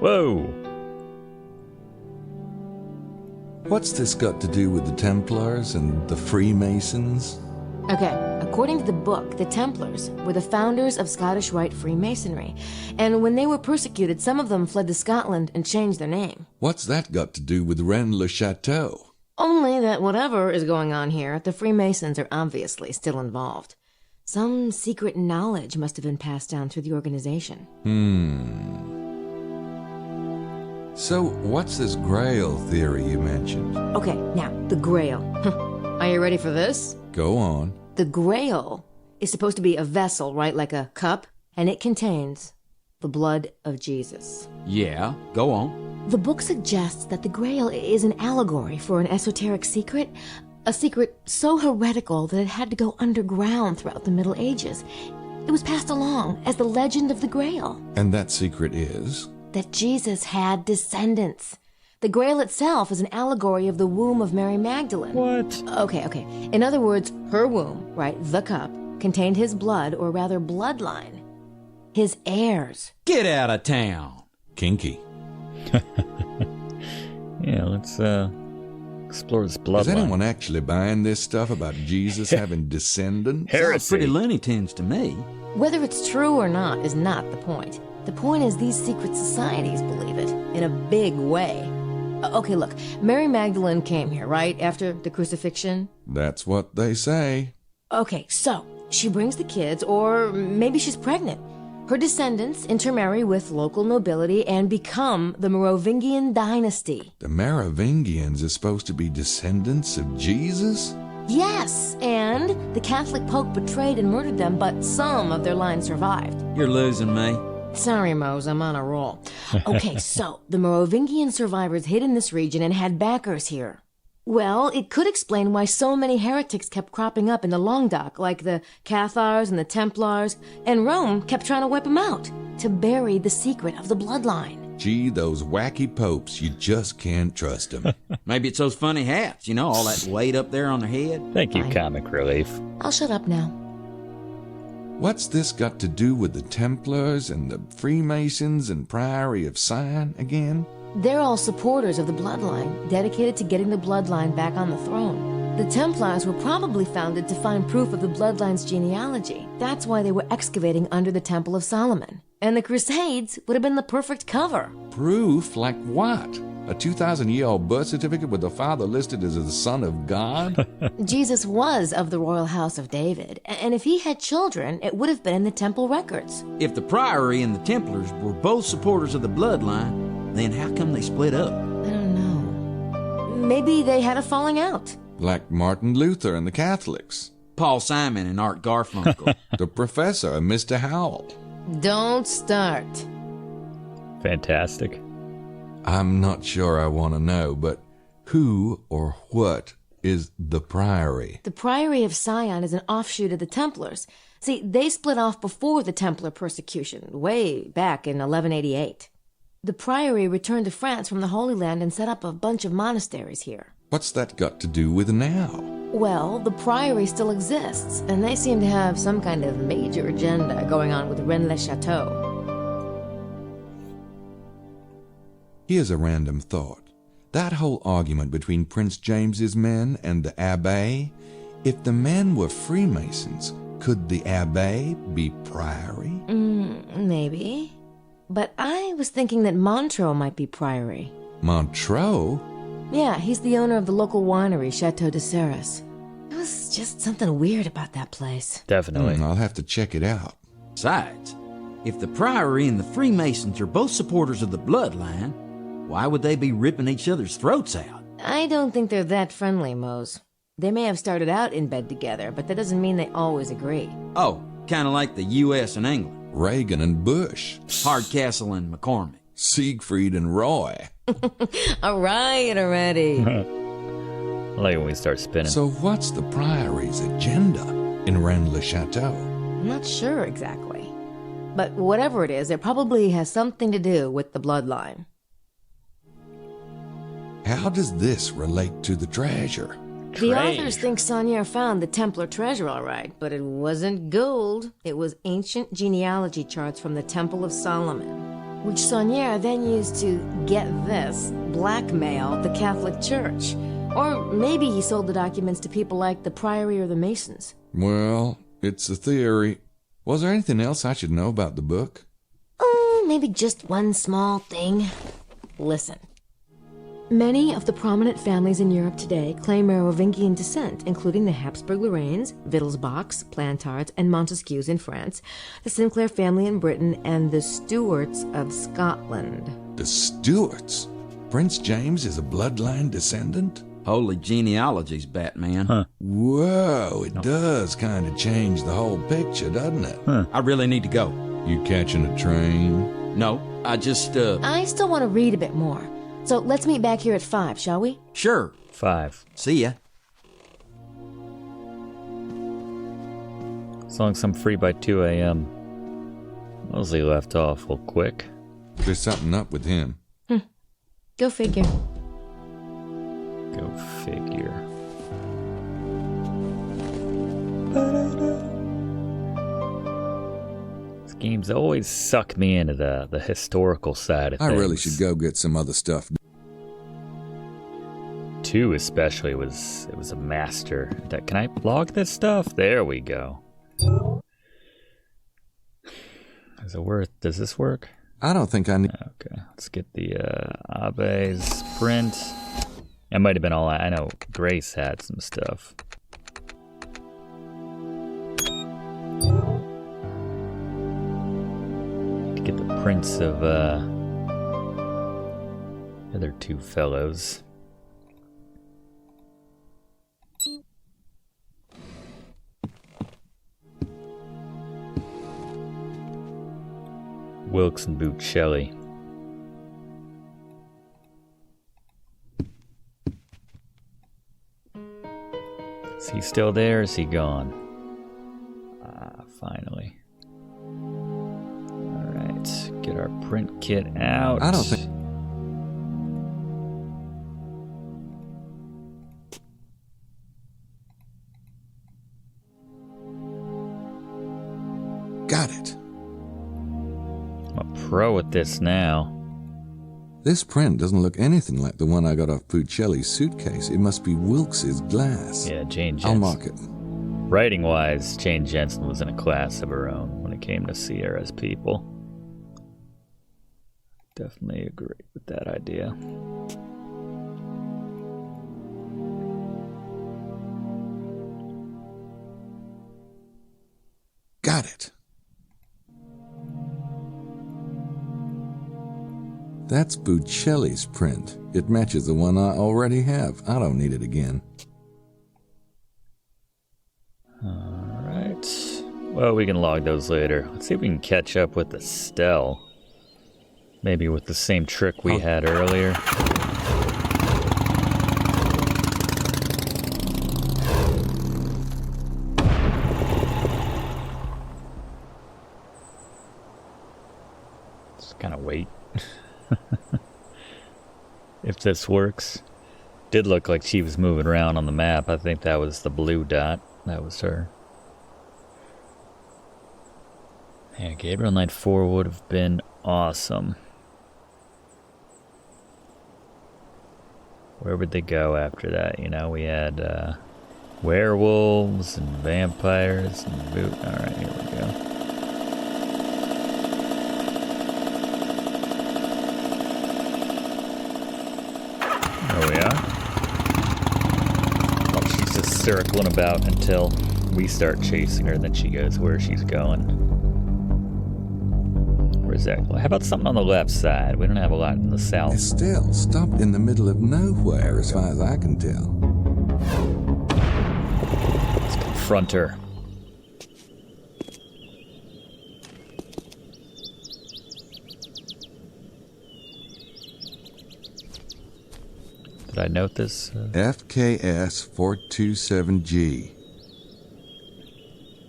S1: Whoa!
S2: What's this got to do with the Templars and the Freemasons?
S20: Okay, according to the book, the Templars were the founders of Scottish Rite Freemasonry, and when they were persecuted, some of them fled to Scotland and changed their name.
S2: What's that got to do with Rennes-le-Château?
S20: Only that whatever is going on here, the Freemasons are obviously still involved. Some secret knowledge must have been passed down through the organization.
S2: So, what's this Grail theory you mentioned?
S20: Okay, now, the Grail. Are you ready for this?
S2: Go on.
S20: The Grail is supposed to be a vessel, right? Like a cup, and it contains the blood of Jesus.
S9: Yeah, go on.
S20: The book suggests that the Grail is an allegory for an esoteric secret, a secret so heretical that it had to go underground throughout the Middle Ages. It was passed along as the legend of the Grail.
S2: And that secret is?
S20: That Jesus had descendants. The Grail itself is an allegory of the womb of Mary Magdalene.
S1: What?
S20: Okay. In other words, her womb, right, the cup, contained his blood, or rather bloodline. His heirs.
S9: Get out of town.
S2: Kinky.
S1: Yeah, let's explore this bloodline.
S2: Is anyone actually buying this stuff about Jesus having descendants?
S9: Sounds pretty Looney Tunes to me.
S20: Whether it's true or not is not the point. The point is these secret societies believe it, in a big way. Okay, look, Mary Magdalene came here, right, after the crucifixion?
S2: That's what they say.
S20: Okay, so, she brings the kids, or maybe she's pregnant. Her descendants intermarry with local nobility and become the Merovingian dynasty.
S2: The Merovingians are supposed to be descendants of Jesus?
S20: Yes, and the Catholic Pope betrayed and murdered them, but some of their line survived.
S9: You're losing me.
S20: Sorry, Mose, I'm on a roll. Okay, so the Merovingian survivors hid in this region and had backers here. Well, it could explain why so many heretics kept cropping up in the Languedoc, like the Cathars and the Templars, and Rome kept trying to wipe them out, to bury the secret of the bloodline.
S2: Gee, those wacky popes, you just can't trust them.
S9: Maybe it's those funny hats, you know, all that weight up there on their head.
S1: Thank you, Comic Relief.
S20: I'll shut up now.
S2: What's this got to do with the Templars and the Freemasons and Priory of Sion again?
S20: They're all supporters of the bloodline, dedicated to getting the bloodline back on the throne. The Templars were probably founded to find proof of the bloodline's genealogy. That's why they were excavating under the Temple of Solomon. And the Crusades would have been the perfect cover.
S2: Proof? Like what? A 2,000-year-old birth certificate with the father listed as the son of God?
S20: Jesus was of the royal house of David, and if he had children, it would have been in the temple records.
S9: If the Priory and the Templars were both supporters of the bloodline, then how come they split up?
S20: I don't know. Maybe they had a falling out.
S2: Like Martin Luther and the Catholics.
S9: Paul Simon and Art Garfunkel.
S2: The Professor and Mr. Howell.
S20: Don't start.
S1: Fantastic.
S2: I'm not sure I want to know, but who or what is the Priory?
S20: The Priory of Sion is an offshoot of the Templars. See, they split off before the Templar persecution, way back in 1188. The Priory returned to France from the Holy Land and set up a bunch of monasteries here.
S2: What's that got to do with now?
S20: Well, the Priory still exists, and they seem to have some kind of major agenda going on with Rennes-le-Château.
S2: Here's a random thought. That whole argument between Prince James's men and the Abbé, if the men were Freemasons, could the Abbé be Priory?
S20: Maybe. But I was thinking that Montreux might be Priory.
S2: Montreux?
S20: Yeah, he's the owner of the local winery, Chateau de Serres. There was just something weird about that place.
S1: Definitely.
S2: I'll have to check it out.
S9: Besides, if the Priory and the Freemasons are both supporters of the bloodline, why would they be ripping each other's throats out?
S20: I don't think they're that friendly, Mose. They may have started out in bed together, but that doesn't mean they always agree.
S9: Oh, kind of like the U.S. and England.
S2: Reagan and Bush.
S9: Hardcastle and McCormick.
S2: Siegfried and Roy.
S20: All right already.
S1: I like when we start spinning.
S2: So what's the Priory's agenda in Rennes-le-Château?
S20: I'm not sure exactly. But whatever it is, it probably has something to do with the bloodline.
S2: How does this relate to the treasure?
S20: The authors think Saunier found the Templar treasure all right, but it wasn't gold. It was ancient genealogy charts from the Temple of Solomon, which Saunier then used to, get this, blackmail the Catholic Church. Or maybe he sold the documents to people like the Priory or the Masons.
S2: Well, it's a theory. Was there anything else I should know about the book?
S20: Oh, maybe just one small thing. Listen. Many of the prominent families in Europe today claim Merovingian descent, including the Habsburg-Lorraines, Wittelsbachs, Plantards, and Montesquieux in France, the Sinclair family in Britain, and the Stuarts of Scotland.
S2: The Stuarts? Prince James is a bloodline descendant?
S9: Holy genealogies, Batman.
S2: Whoa, it does kind of change the whole picture, doesn't it?
S9: I really need to go.
S2: You catching a train?
S9: No, I just,
S20: I still want to read a bit more. So let's meet back here at 5, shall we?
S9: Sure.
S1: 5.
S9: See ya.
S1: As long as I'm free by 2 a.m. Mosley left awful quick.
S2: There's something up with him.
S20: Go figure.
S1: Go figure. These games always suck me into the historical side of things.
S2: I really should go get some other stuff.
S1: 2 especially was a master. Can I log this stuff? There we go. Is it worth? Does this work?
S2: I don't think I need.
S1: Okay, let's get the Abe's print. That might have been all I know. Grace had some stuff. To get the prints of the other 2 fellows. Wilkes and Buccelli. Is he still there or is he gone? Finally. Alright, get our print kit out.
S2: I don't think. Got it.
S1: I'm a pro at this now.
S2: This print doesn't look anything like the one I got off Buccelli's suitcase. It must be Wilkes's glass.
S1: Yeah, Jane Jensen.
S2: I'll mark it.
S1: Writing-wise, Jane Jensen was in a class of her own when it came to Sierra's people. Definitely agree with that idea.
S2: Got it. That's Buccelli's print. It matches the one I already have. I don't need it again.
S1: Alright. Well, we can log those later. Let's see if we can catch up with Estelle. Maybe with the same trick we had earlier. Just kind of wait. If this works. Did look like she was moving around on the map. I think that was the blue dot. That was her. Yeah, Gabriel Knight 4 would have been awesome. Where would they go after that? You know, we had werewolves and vampires and boot. Alright, here we go. There we are. Well, she's just circling about until we start chasing her, and then she goes where she's going. Where's that? How about something on the left side? We don't have a lot in the south.
S2: Estelle stopped in the middle of nowhere, as far as I can tell.
S1: Let's confront her. Did I note this?
S2: FKS 427G.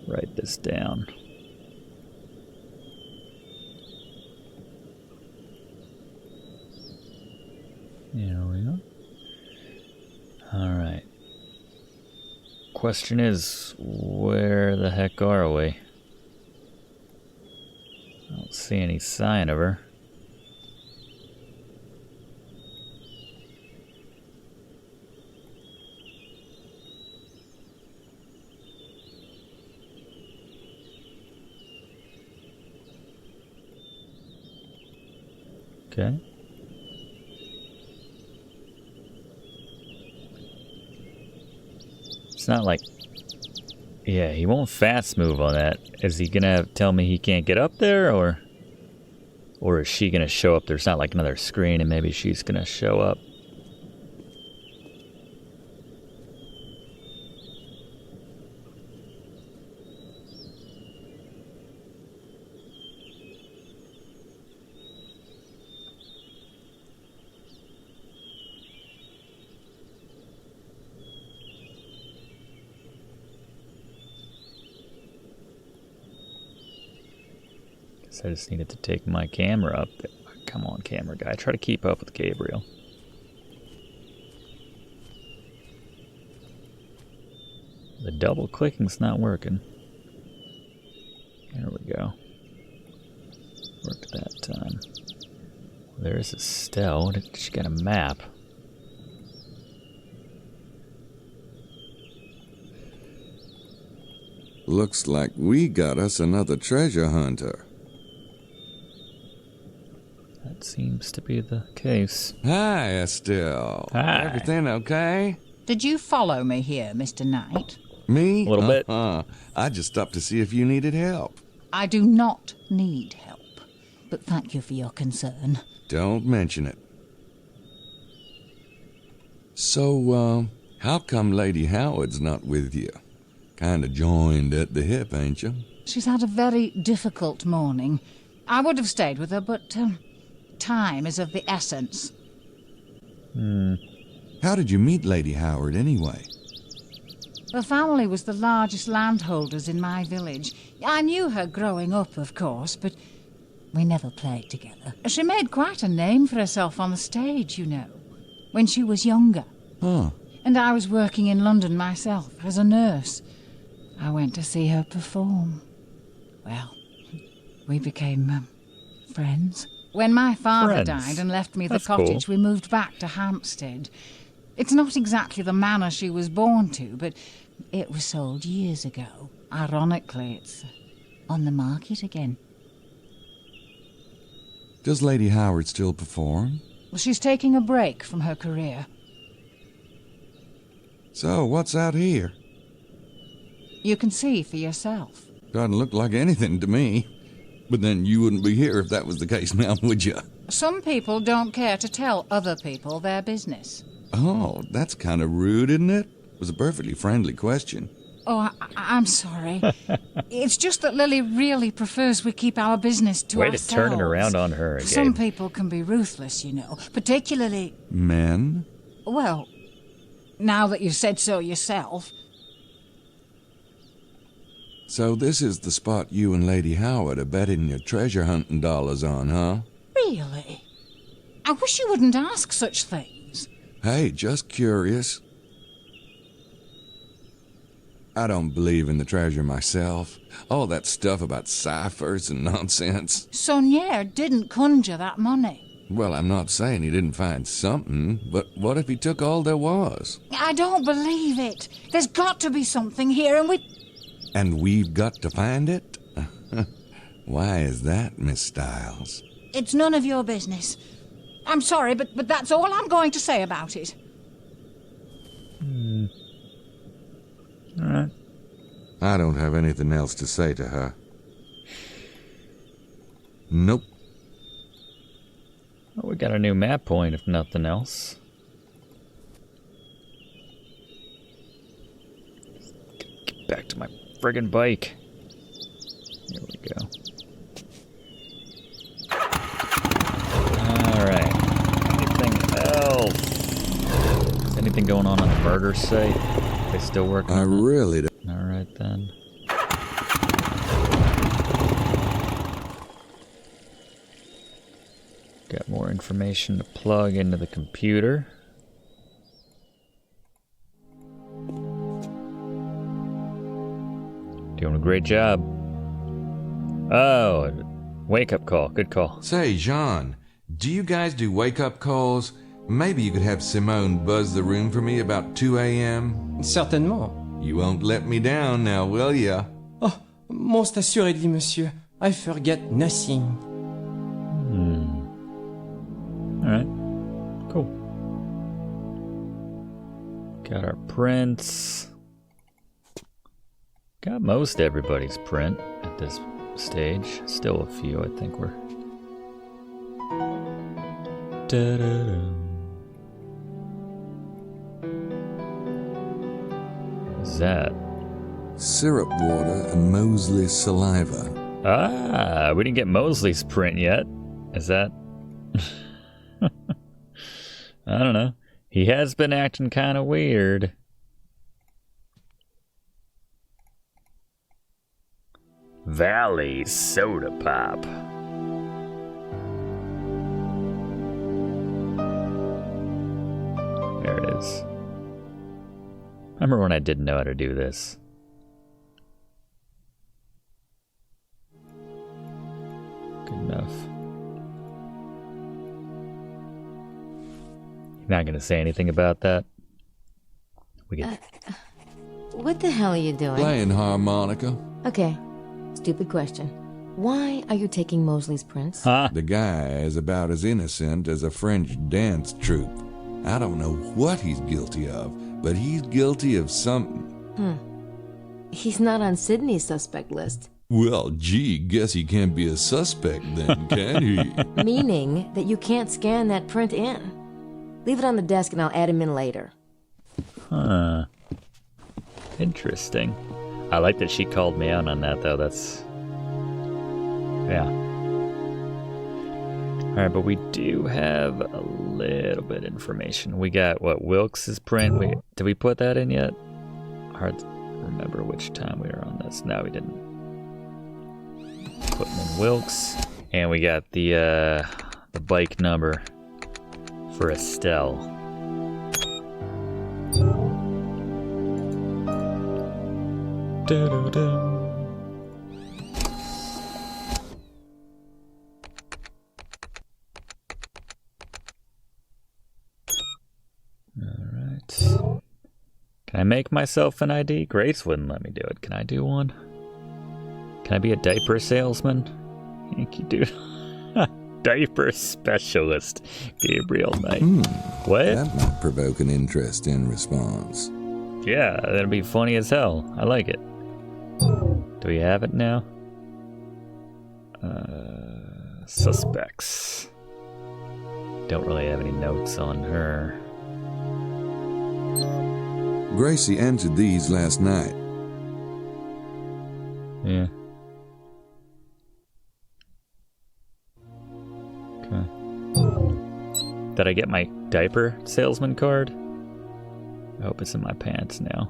S1: Write this down. There we go. Alright. Question is, where the heck are we? I don't see any sign of her. Okay. It's not like... Yeah, he won't fast move on that. Is he gonna tell me he can't get up there, or is she gonna show up? There's not like another screen, and maybe she's gonna show up. I just needed to take my camera up there. Come on, camera guy. Try to keep up with Gabriel. The double clicking's not working. There we go. Worked that time. There's Estelle. She got a map.
S2: Looks like we got us another treasure hunter.
S1: That seems to be the case.
S2: Hi, Estelle.
S1: Hi.
S2: Everything okay?
S11: Did you follow me here, Mr. Knight?
S2: Me?
S1: A little bit.
S2: I just stopped to see if you needed help.
S11: I do not need help, but thank you for your concern.
S2: Don't mention it. So, how come Lady Howard's not with you? Kinda joined at the hip, ain't you?
S11: She's had a very difficult morning. I would have stayed with her, but time is of the essence.
S2: How did you meet Lady Howard, anyway?
S11: Her family was the largest landholders in my village. I knew her growing up, of course, but we never played together. She made quite a name for herself on the stage, you know, when she was younger.
S2: Huh.
S11: And I was working in London myself as a nurse. I went to see her perform. Well, we became friends. When my father died and left me the cottage, we moved back to Hampstead. It's not exactly the manor she was born to, but it was sold years ago. Ironically, it's on the market again.
S2: Does Lady Howard still perform?
S11: Well, she's taking a break from her career.
S2: So, what's out here?
S11: You can see for yourself.
S2: Doesn't look like anything to me. But then you wouldn't be here if that was the case now, would you?
S11: Some people don't care to tell other people their business.
S2: Oh, that's kind of rude, isn't it? It was a perfectly friendly question.
S11: Oh, I'm sorry. It's just that Lily really prefers we keep our business to ourselves.
S1: Way to turn it around on her again.
S11: Some people can be ruthless, you know, particularly...
S2: Men?
S11: Well, now that you've said so yourself.
S2: So this is the spot you and Lady Howard are betting your treasure hunting dollars on, huh?
S11: Really? I wish you wouldn't ask such things.
S2: Hey, just curious. I don't believe in the treasure myself. All that stuff about ciphers and nonsense.
S11: Saunier didn't conjure that money.
S2: Well, I'm not saying he didn't find something, but what if he took all there was?
S11: I don't believe it. There's got to be something here,
S2: And we've got to find it? Why is that, Miss Styles?
S11: It's none of your business. I'm sorry, but that's all I'm going to say about it.
S1: All right.
S2: I don't have anything else to say to her. Nope.
S1: Well, we got a new map point, if nothing else. Get back to my friggin' bike. Here we go. Alright. Anything else? Is anything going on the murder site? They still working on that?
S2: Really don't.
S1: Alright then. Got more information to plug into the computer. Doing a great job. Oh, wake-up call. Good call.
S2: Say, Jean, do you guys do wake-up calls? Maybe you could have Simone buzz the room for me about 2 a.m.?
S5: Certainement.
S2: You won't let me down now, will ya?
S5: Oh, most assuredly, monsieur. I forget nothing.
S1: Alright. Cool. Got our prints. Got most everybody's print at this stage. Still a few, I think we're... What's that?
S2: Syrup water and Mosley saliva.
S1: Ah, we didn't get Mosley's print yet. Is that... I don't know. He has been acting kind of weird. Valley Soda Pop. There it is. I remember when I didn't know how to do this. Good enough. You're not gonna say anything about that? We get...
S20: What the hell are you doing?
S2: Playing harmonica.
S20: Okay, stupid question. Why are you taking Mosley's prints?
S2: The guy is about as innocent as a French dance troupe. I don't know what he's guilty of, but he's guilty of something.
S20: He's not on Sydney's suspect list.
S2: Well, gee, guess he can't be a suspect then, can he?
S20: Meaning that you can't scan that print in. Leave it on the desk and I'll add him in later.
S1: Huh. Interesting. I like that she called me out on that, though. That's... yeah. Alright, but we do have a little bit of information. We got, what, Wilkes's print? Did we put that in yet? Hard to remember which time we were on this. No, we didn't. Putting in Wilkes. And we got the bike number for Estelle. Alright. Can I make myself an ID? Grace wouldn't let me do it. Can I do one? Can I be a diaper salesman? Thank you, dude. Diaper specialist, Gabriel Knight. What?
S2: That might provoke an interest in response.
S1: Yeah, that'd be funny as hell. I like it. Do we have it now? Suspects. Don't really have any notes on her.
S2: Gracie entered these last night.
S1: Yeah. Okay. Did I get my diaper salesman card? I hope it's in my pants now.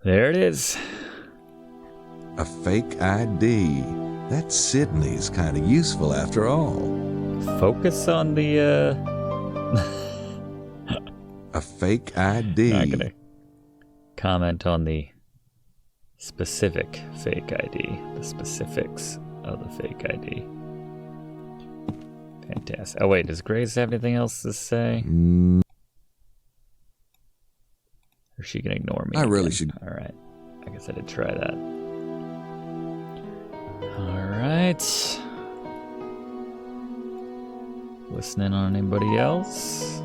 S1: There it is.
S2: A fake ID. That Sydney's kind of useful after all.
S1: Focus on the,
S2: A fake ID.
S1: Not gonna comment on the specific fake ID. The specifics of the fake ID. Fantastic. Oh wait, does Grace have anything else to say? Or she can ignore me?
S2: I really should.
S1: Alright. I guess I did try that. Alright. Listening on anybody else?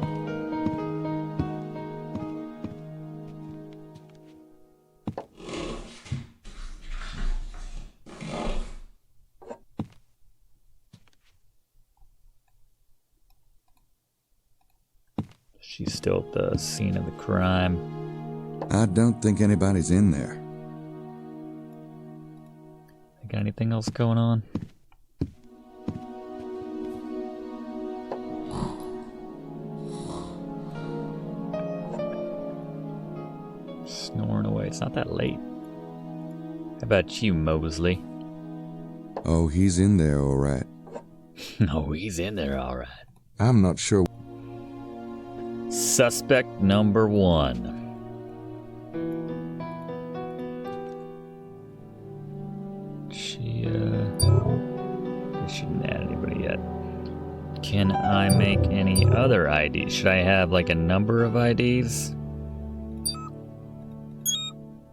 S1: She's still at the scene of the crime.
S2: I don't think anybody's in there.
S1: Got anything else going on? Snoring away. It's not that late. How about you, Mosley?
S2: Oh, he's in there, all right.
S1: No, he's in there, all right.
S2: I'm not sure.
S1: Suspect number 1. She shouldn't add anybody yet. Can I make any other IDs? Should I have like a number of IDs?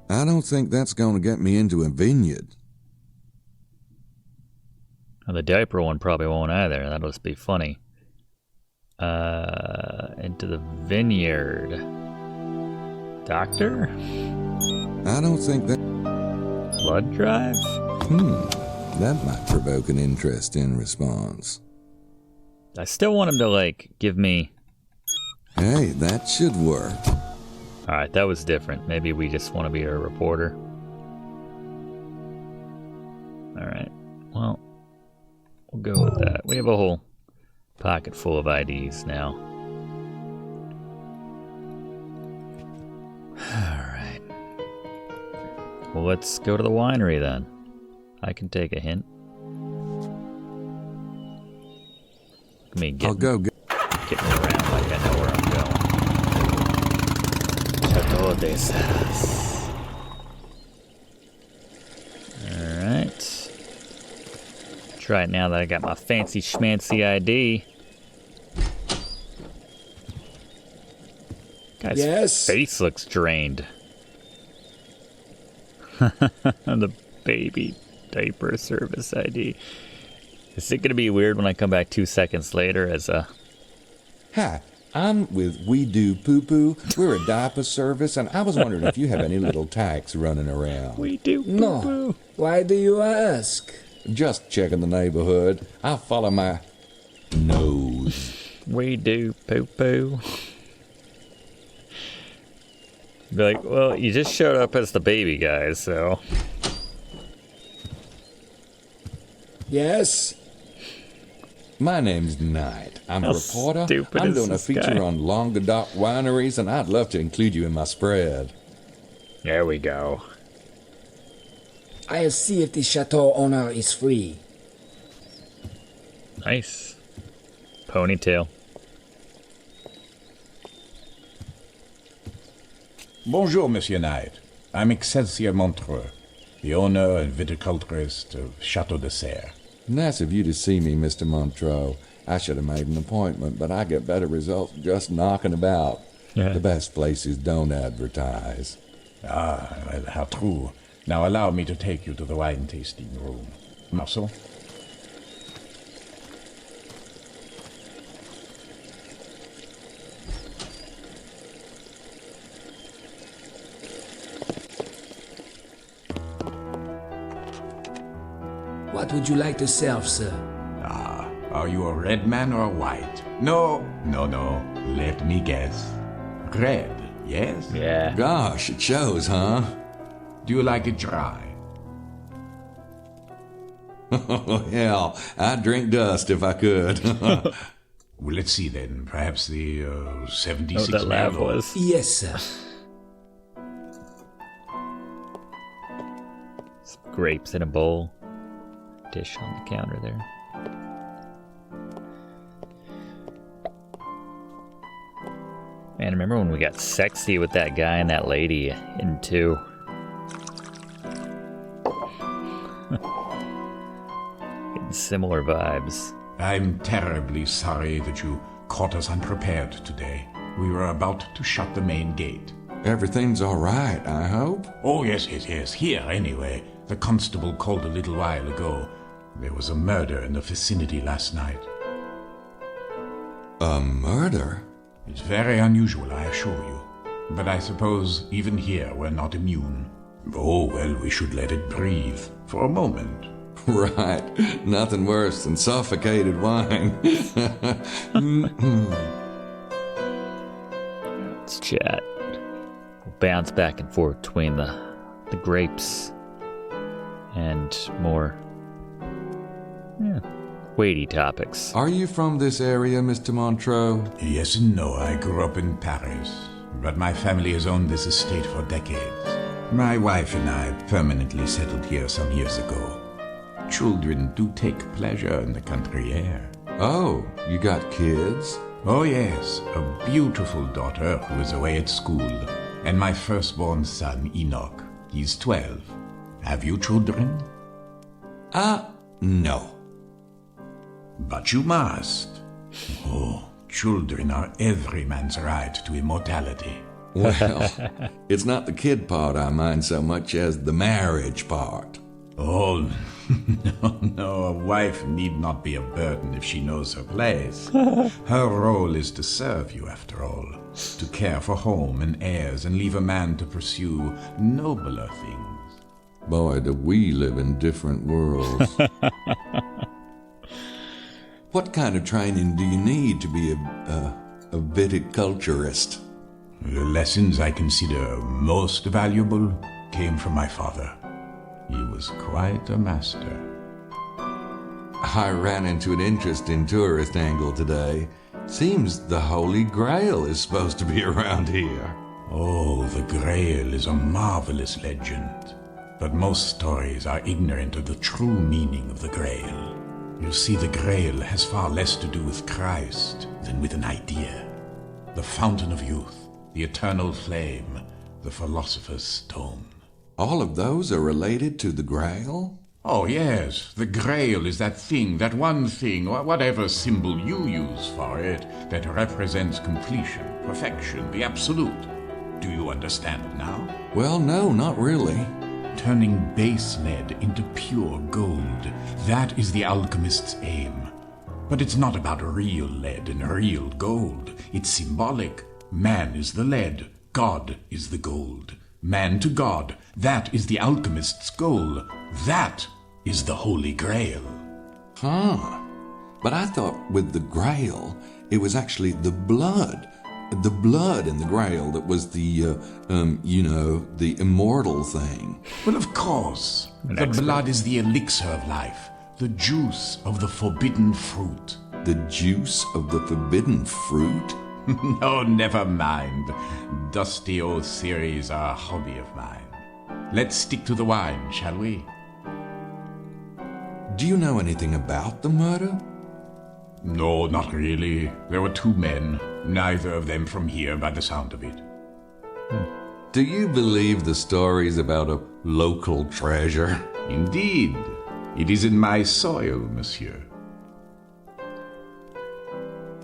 S2: I don't think that's going to get me into a vineyard.
S1: Well, the diaper one probably won't either. That'll just be funny. Into the vineyard. Doctor?
S2: I don't think that...
S1: Blood drive?
S2: That might provoke an interesting response.
S1: I still want him to, like, give me...
S2: Hey, that should work.
S1: Alright, that was different. Maybe we just want to be a reporter. Alright, well, we'll go with that. We have a whole pocket full of IDs now. Alright. Well, let's go to the winery then. I can take a hint. Me getting, getting around like I know where I'm going. Chateau de Serres. Alright. Try it now that I got my fancy schmancy ID. Guy's face looks drained. The baby diaper service ID. Is it gonna be weird when I come back 2 seconds later as a...
S16: Hi, I'm with We Do Poo Poo. We're a diaper service, and I was wondering if you have any little tykes running around.
S1: We do poo
S17: No.
S1: poo.
S17: Why do you ask?
S16: Just checking the neighborhood. I follow my nose.
S1: We do poo poo. Be like, well, you just showed up as the baby guy, so...
S16: Yes? My name's Knight. I'm a
S1: How
S16: reporter.
S1: stupid
S16: I'm
S1: is
S16: doing a
S1: this
S16: feature
S1: guy?
S16: on Languedoc wineries, and I'd love to include you in my spread.
S1: There we go.
S17: I'll see if the chateau owner is free.
S1: Nice. Ponytail.
S10: Bonjour, Monsieur Knight. I'm Excelsior Montreux, the owner and viticulturist of Chateau de Serres.
S2: Nice of you to see me, Mr. Montreux. I should have made an appointment, but I get better results just knocking about.
S1: Yeah.
S2: The best places don't advertise.
S10: Ah, well, how true. Now allow me to take you to the wine tasting room. Marceau?
S17: What would you like to serve, sir?
S10: Ah, are you a red man or a white? No. Let me guess. Red, yes?
S1: Yeah.
S2: Gosh, it shows, huh?
S10: Do you like it dry?
S2: Oh, hell, I'd drink dust if I could.
S10: Well, let's see then. Perhaps the 76
S1: Oh, that lab
S10: Merlot.
S1: was.
S17: Yes, sir.
S1: Some grapes in a bowl. Dish on the counter there. Man, remember when we got sexy with that guy and that lady in 2? Getting similar vibes.
S10: I'm terribly sorry that you caught us unprepared today. We were about to shut the main gate.
S2: Everything's all right, I hope?
S10: Oh, yes. Here, anyway. The constable called a little while ago. There was a murder in the vicinity last night.
S2: A murder?
S10: It's very unusual, I assure you. But I suppose even here we're not immune. Oh, well, we should let it breathe for a moment.
S2: Right. Nothing worse than suffocated wine.
S1: Let's chat. We'll bounce back and forth between the grapes and more weighty topics.
S2: Are you from this area, Mr. Montreux?
S10: Yes and no. I grew up in Paris, but my family has owned this estate for decades. My wife and I permanently settled here some years ago. Children do take pleasure in the country air.
S2: Oh, you got kids?
S10: Oh, yes. A beautiful daughter who is away at school, and my firstborn son, Enoch. He's 12. Have you children?
S2: No.
S10: But you must. Oh, children are every man's right to immortality.
S2: Well, it's not the kid part I mind so much as the marriage part.
S10: Oh, no, a wife need not be a burden if she knows her place. Her role is to serve you, after all, to care for home and heirs and leave a man to pursue nobler things.
S2: Boy, do we live in different worlds. What kind of training do you need to be a viticulturist?
S10: The lessons I consider most valuable came from my father. He was quite a master.
S2: I ran into an interesting tourist angle today. Seems the Holy Grail is supposed to be around here.
S10: Oh, the Grail is a marvelous legend. But most stories are ignorant of the true meaning of the Grail. You see, the Grail has far less to do with Christ than with an idea. The fountain of youth, the eternal flame, the philosopher's stone.
S2: All of those are related to the Grail?
S10: Oh, yes. The Grail is that thing, that one thing, or whatever symbol you use for it, that represents completion, perfection, the absolute. Do you understand now?
S2: Well, no, not really.
S10: Turning base lead into pure gold, that is the alchemist's aim. But it's not about real lead and real gold. It's symbolic. Man is the lead, God is the gold. Man to God, that is the alchemist's goal. That is the Holy Grail.
S2: Huh. But I thought with the Grail, it was actually the blood. The blood in the Grail that was the, the immortal thing.
S10: Well, of course. The blood is the elixir of life, the juice of the forbidden fruit.
S2: The juice of the forbidden fruit?
S10: No, never mind. Dusty old theories are a hobby of mine. Let's stick to the wine, shall we?
S2: Do you know anything about the murder?
S10: No, not really. There were 2 men, neither of them from here by the sound of it.
S2: Do you believe the stories about a local treasure?
S10: Indeed. It is in my soil, monsieur.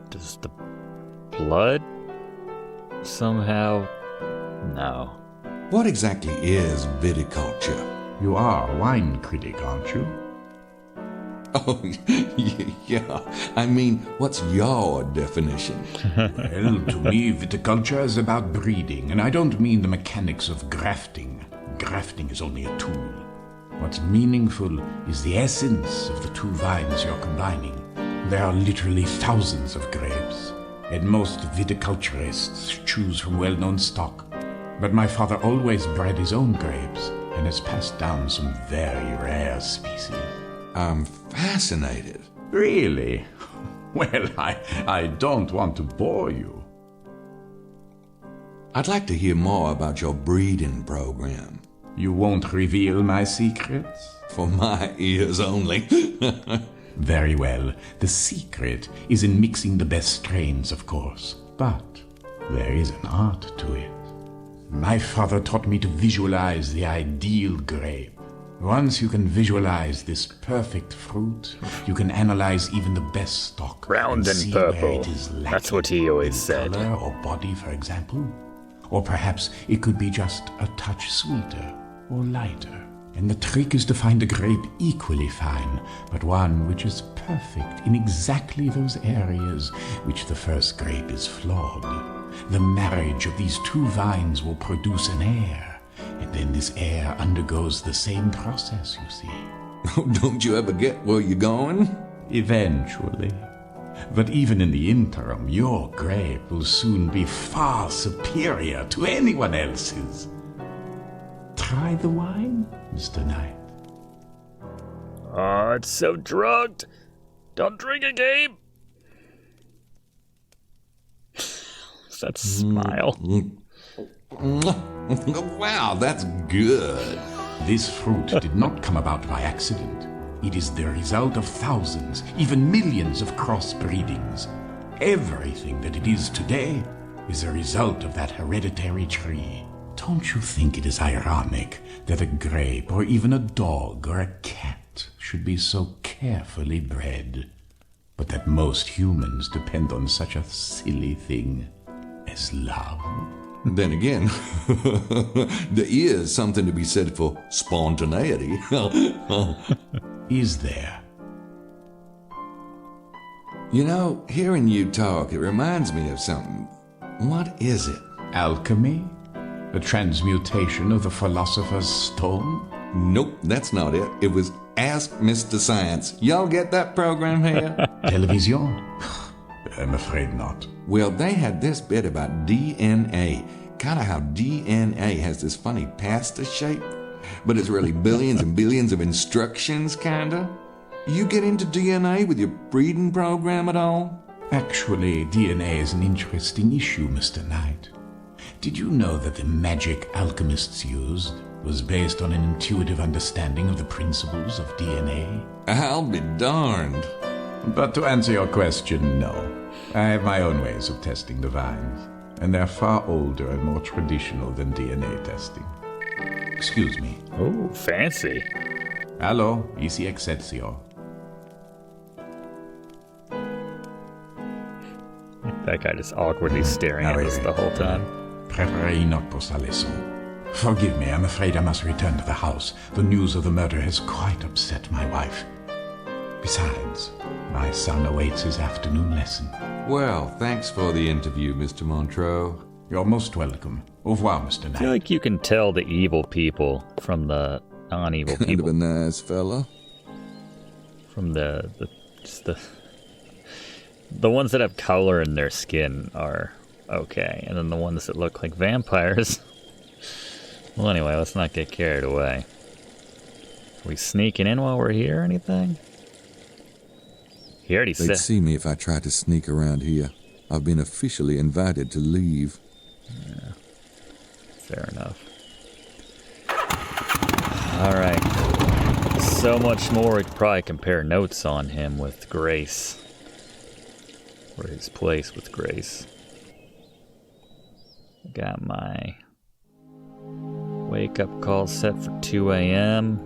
S1: Does the blood somehow? No.
S2: What exactly is viticulture?
S10: You are a wine critic, aren't you?
S2: Oh, yeah. I mean, what's your definition?
S10: Well, to me, viticulture is about breeding, and I don't mean the mechanics of grafting. Grafting is only a tool. What's meaningful is the essence of the 2 vines you're combining. There are literally thousands of grapes, and most viticulturists choose from well-known stock. But my father always bred his own grapes, and has passed down some very rare species.
S2: I'm fascinated.
S10: Really? Well, I don't want to bore you.
S2: I'd like to hear more about your breeding program.
S10: You won't reveal my secrets?
S2: For my ears only.
S10: Very well. The secret is in mixing the best strains, of course. But There is an art to it. My father taught me to visualize the ideal grape. Once you can visualize this perfect fruit, you can analyze even the best stock.
S1: Round and
S10: see
S1: purple.
S10: where it is
S1: That's what he always said.
S10: Color or body, for example. Or perhaps it could be just a touch sweeter or lighter. And the trick is to find a grape equally fine, but one which is perfect in exactly those areas which the first grape is flawed. The marriage of these two vines will produce an heir. And then this heir undergoes the same process, you see.
S4: Don't you ever get where you're going?
S10: Eventually. But even in the interim, your grape will soon be far superior to anyone else's. Try the wine, Mr. Knight.
S1: Oh, it's so drugged. Don't drink it, Gabe. That smile.
S4: Wow, that's good.
S10: This fruit did not come about by accident. It is the result of thousands, even millions of crossbreedings. Everything that it is today is a result of that hereditary tree. Don't you think it is ironic that a grape or even a dog or a cat should be so carefully bred, but that most humans depend on such a silly thing as love?
S4: Then again, there is something to be said for spontaneity.
S10: Is there?
S4: You know, hearing you talk, it reminds me of something. What is it?
S10: Alchemy? A transmutation of the philosopher's stone?
S4: Nope, that's not it. It was Ask Mr. Science. Y'all get that program here?
S10: Television? I'm afraid not.
S4: Well, they had this bit about DNA. Kind of how DNA has this funny pasta shape, but it's really billions and billions of instructions, kinda. You get into DNA with your breeding program at all?
S10: Actually, DNA is an interesting issue, Mr. Knight. Did you know that the magic alchemists used was based on an intuitive understanding of the principles of DNA?
S4: I'll be darned.
S10: But to answer your question, no. I have my own ways of testing the vines, and they're far older and more traditional than DNA testing. Excuse me.
S1: Oh, fancy.
S10: Hello, ici Excelsior.
S1: That guy just awkwardly staring at us the whole time.
S10: Préparez une note pour sa leçon. Forgive me, I'm afraid I must return to the house. The news of the murder has quite upset my wife. Besides, my son awaits his afternoon lesson.
S4: Well, thanks for the interview, Mr. Montreux.
S10: You're most welcome. Au revoir, Mr. Knight.
S1: I feel like you can tell the evil people from the non-evil
S4: Kind
S1: people.
S4: of a nice fella.
S1: From the ones that have color in their skin are okay, and then the ones that look like vampires. Well, anyway, let's not get carried away. Are we sneaking in while we're here or anything? He already
S2: They'd
S1: said.
S2: see me if I tried to sneak around here. I've been officially invited to leave.
S1: Yeah, fair enough. Alright. So much more. We could probably compare notes on him with Grace. Or his place with Grace. Got my wake up call set for 2 a.m.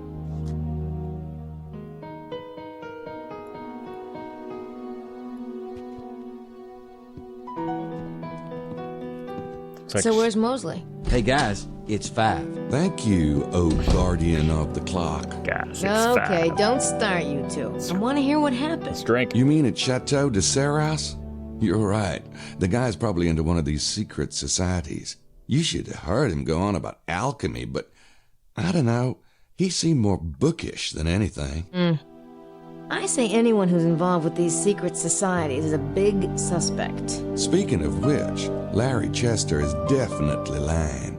S20: So where's Mosley?
S9: Hey guys, it's 5.
S2: Thank you, O guardian of the clock.
S1: Guys,
S20: Okay, don't start, you two. I want to hear what happened.
S1: Let's drink.
S2: You mean at Chateau de Serras? You're right. The guy's probably into one of these secret societies. You should have heard him go on about alchemy, but I don't know. He seemed more bookish than anything.
S20: I say anyone who's involved with these secret societies is a big suspect.
S2: Speaking of which, Larry Chester is definitely lying.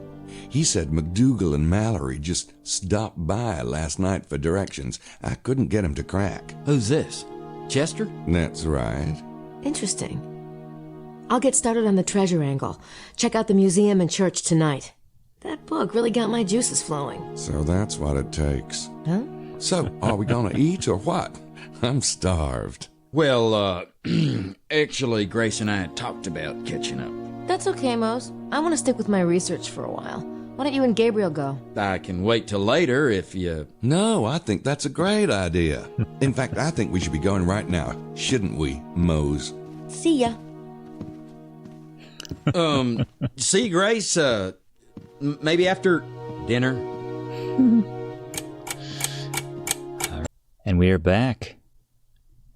S2: He said McDougal and Mallory just stopped by last night for directions. I couldn't get him to crack.
S9: Who's this? Chester?
S2: That's right.
S20: Interesting. I'll get started on the treasure angle. Check out the museum and church tonight. That book really got my juices flowing.
S2: So that's what it takes.
S20: Huh?
S2: So, are we gonna eat or what? I'm starved.
S9: Well, actually, Grace and I had talked about catching up.
S20: That's okay, Mose. I want to stick with my research for a while. Why don't you and Gabriel go?
S9: I can wait till later if you...
S2: No, I think that's a great idea. In fact, I think we should be going right now, shouldn't we, Mose?
S20: See ya.
S9: See, Grace, maybe after dinner.
S1: And we are back.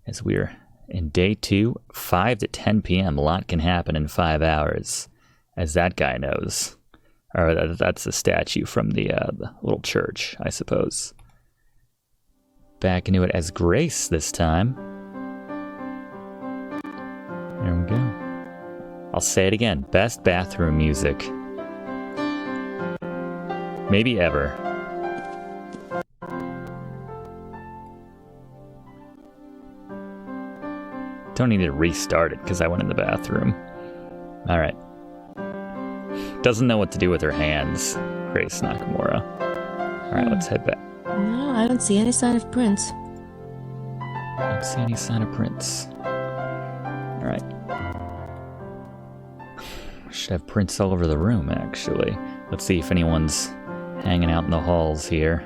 S1: As we're in day 2, 5 to 10 p.m. A lot can happen in 5 hours, as that guy knows. Or that's a statue from the little church, I suppose. Back into it as Grace this time. There we go. I'll say it again. Best bathroom music. Maybe ever. Don't need to restart it because I went in the bathroom. Alright. Doesn't know what to do with her hands, Grace Nakimura. Alright, let's head back.
S20: No, I don't see any sign of Prince.
S1: Don't see any sign of Prince. Alright. Should have Prince all over the room, actually. Let's see if anyone's hanging out in the halls here.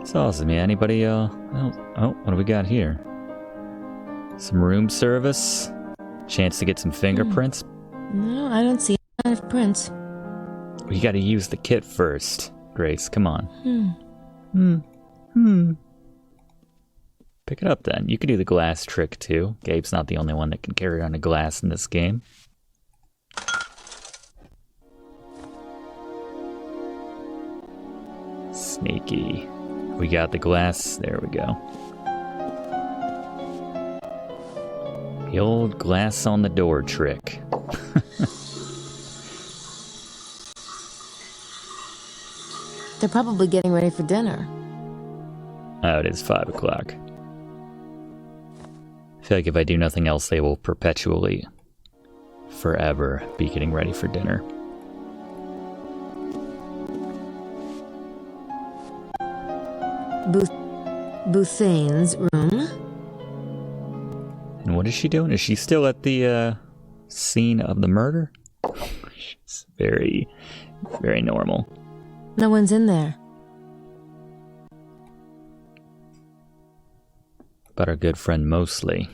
S1: It's awesome, yeah. Anybody, oh, what do we got here? Some room service? Chance to get some fingerprints?
S20: No, I don't see any sign of Prince.
S1: We gotta use the kit first, Grace. Come on. Pick it up then. You can do the glass trick too. Gabe's not the only one that can carry on a glass in this game. Sneaky. We got the glass. There we go. The old glass on the door trick.
S20: They're probably getting ready for dinner.
S1: Oh, it is 5 o'clock. I feel like if I do nothing else, they will perpetually, forever, be getting ready for dinner.
S20: Bouthane's room.
S1: And what is she doing? Is she still at the scene of the murder? She's very, very normal.
S20: No one's in there.
S1: But our good friend Mosley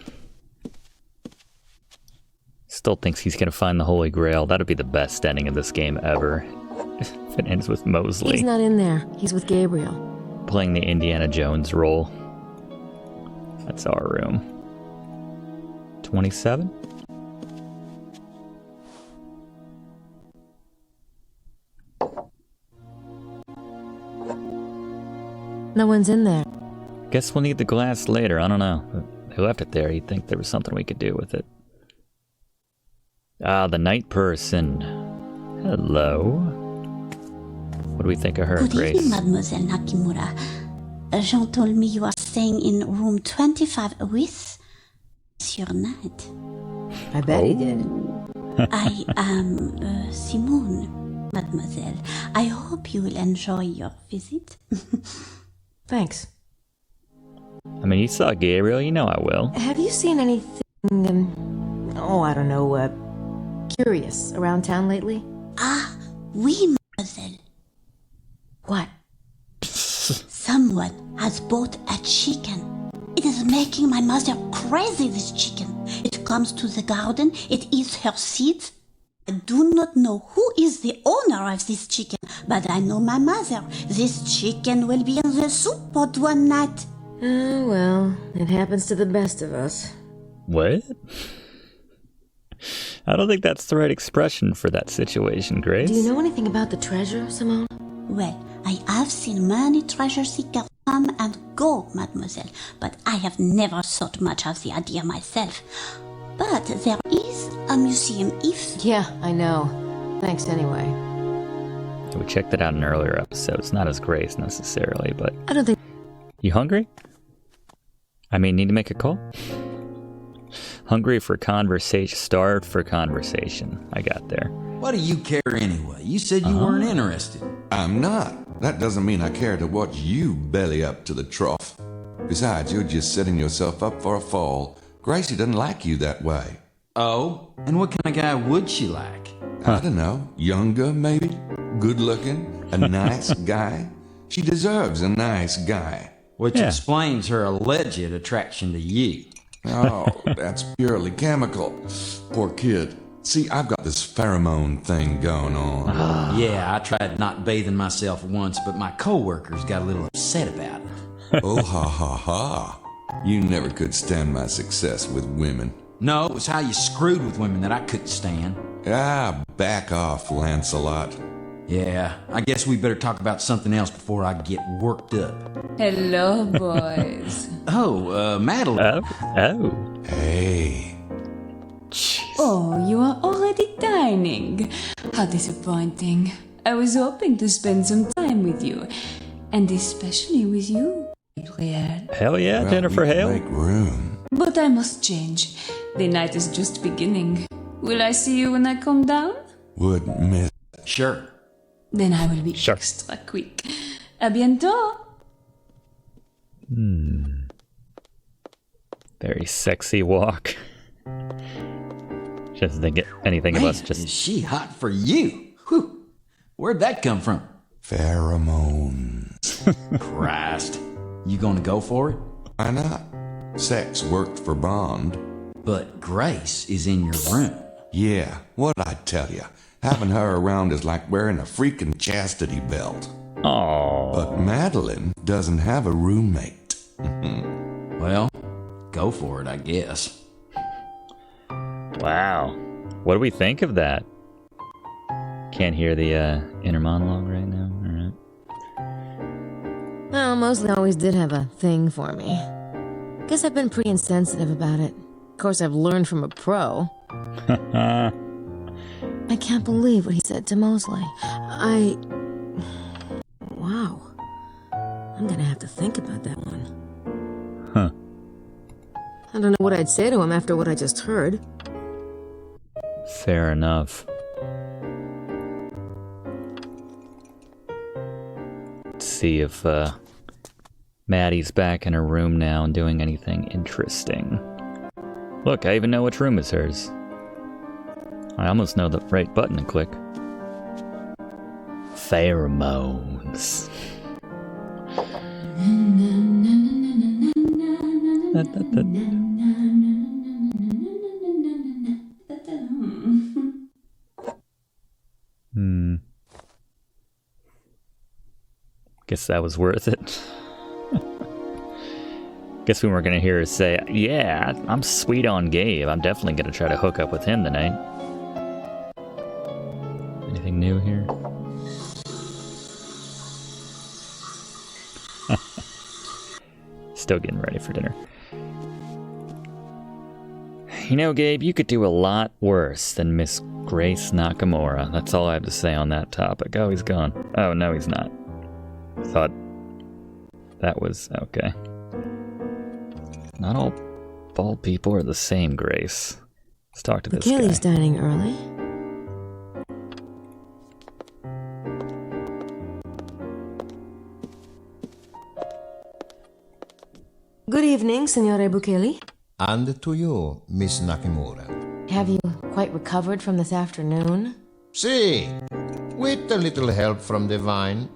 S1: still thinks he's going to find the Holy Grail. That'd be the best ending of this game ever. If it ends with Mosley.
S20: He's not in there. He's with Gabriel.
S1: Playing the Indiana Jones role. That's our room. 27?
S20: No one's in there.
S1: Guess we'll need the glass later. I don't know. They left it there. You'd think there was something we could do with it. Ah, the night person. Hello. What do we think of her,
S3: Good
S1: Grace?
S3: evening, Mademoiselle Nakimura. Jean told me you are staying in room 25 with Monsieur Knight.
S20: I bet he did.
S3: I am Simone, Mademoiselle. I hope you will enjoy your visit.
S20: Thanks.
S1: I mean, you saw Gabriel, you know I will.
S20: Have you seen anything, I don't know, curious around town lately?
S3: Ah, oui, Mademoiselle.
S20: What?
S3: Someone has bought a chicken. It is making my mother crazy, this chicken. It comes to the garden, it eats her seeds. I do not know who is the owner of this chicken, but I know my mother. This chicken will be in the soup pot one night.
S20: Oh, well, it happens to the best of us.
S1: What? I don't think that's the right expression for that situation, Grace.
S20: Do you know anything about the treasure, Simone?
S3: Well, I have seen many treasure seekers come and go, Mademoiselle, but I have never thought much of the idea myself. But there is a museum if...
S20: Yeah, I know. Thanks anyway.
S1: We checked that out in earlier episodes. Not as Grace, necessarily, but...
S20: I don't think...
S1: You hungry? I mean, need to make a call? Hungry for conversation, starved for conversation. I got there.
S9: What do you care anyway? You said you weren't interested.
S2: I'm not. That doesn't mean I care to watch you belly up to the trough. Besides, you're just setting yourself up for a fall. Gracie doesn't like you that way.
S9: Oh? And what kind of guy would she like?
S2: I don't know. Younger, maybe? Good looking? A nice guy? She deserves a nice guy.
S9: Which explains her alleged attraction to you.
S2: Oh, that's purely chemical. Poor kid. See, I've got this pheromone thing going on.
S9: Yeah, I tried not bathing myself once, but my coworkers got a little upset about it.
S2: Oh, ha, ha, ha. You never could stand my success with women.
S9: No, it was how you screwed with women that I couldn't stand.
S2: Ah, back off, Lancelot.
S9: Yeah, I guess we better talk about something else before I get worked up.
S8: Hello, boys.
S9: Madeline.
S1: Oh.
S2: Hey.
S8: Oh, you are already dining. How disappointing. I was hoping to spend some time with you. And especially with you, Gabriel.
S1: Hell yeah, Jennifer Hale.
S2: Make room.
S8: But I must change. The night is just beginning. Will I see you when I come down?
S2: Wouldn't miss.
S9: Sure.
S8: Then I will be extra quick. A bientôt.
S1: Very sexy walk. She doesn't think anything of us. Just
S9: Is she hot for you? Whew. Where'd that come from?
S2: Pheromones.
S9: Christ. You gonna go for it?
S2: Why not? Sex worked for Bond.
S9: But Grace is in your room.
S2: Yeah, what'd I tell you? Having her around is like wearing a freaking chastity belt.
S1: Oh.
S2: But Madeline doesn't have a roommate.
S9: Well, go for it, I guess.
S1: Wow. What do we think of that? Can't hear the inner monologue right now. Alright.
S20: Well, Mosley always did have a thing for me. Guess I've been pretty insensitive about it. Of course, I've learned from a pro. I can't believe what he said to Mosley. Wow. I'm gonna have to think about that one.
S1: Huh.
S20: I don't know what I'd say to him after what I just heard.
S1: Fair enough. Let's see if Maddie's back in her room now and doing anything interesting. Look, I even know which room is hers. I almost know the right button to click. Pheromones. Guess that was worth it. Guess we weren't gonna hear her say, yeah, I'm sweet on Gabe. I'm definitely gonna try to hook up with him tonight. Anything new here? Still getting ready for dinner. You know, Gabe, you could do a lot worse than Miss Grace Nakimura. That's all I have to say on that topic. Oh, he's gone. Oh, no, he's not. I thought that was okay. Not all bald people are the same, Grace. Let's talk to this guy.
S20: Kaylee's dining early. Good evening, Signore Bukele.
S14: And to you, Miss Nakimura.
S20: Have you quite recovered from this afternoon?
S14: See, with a little help from the vine.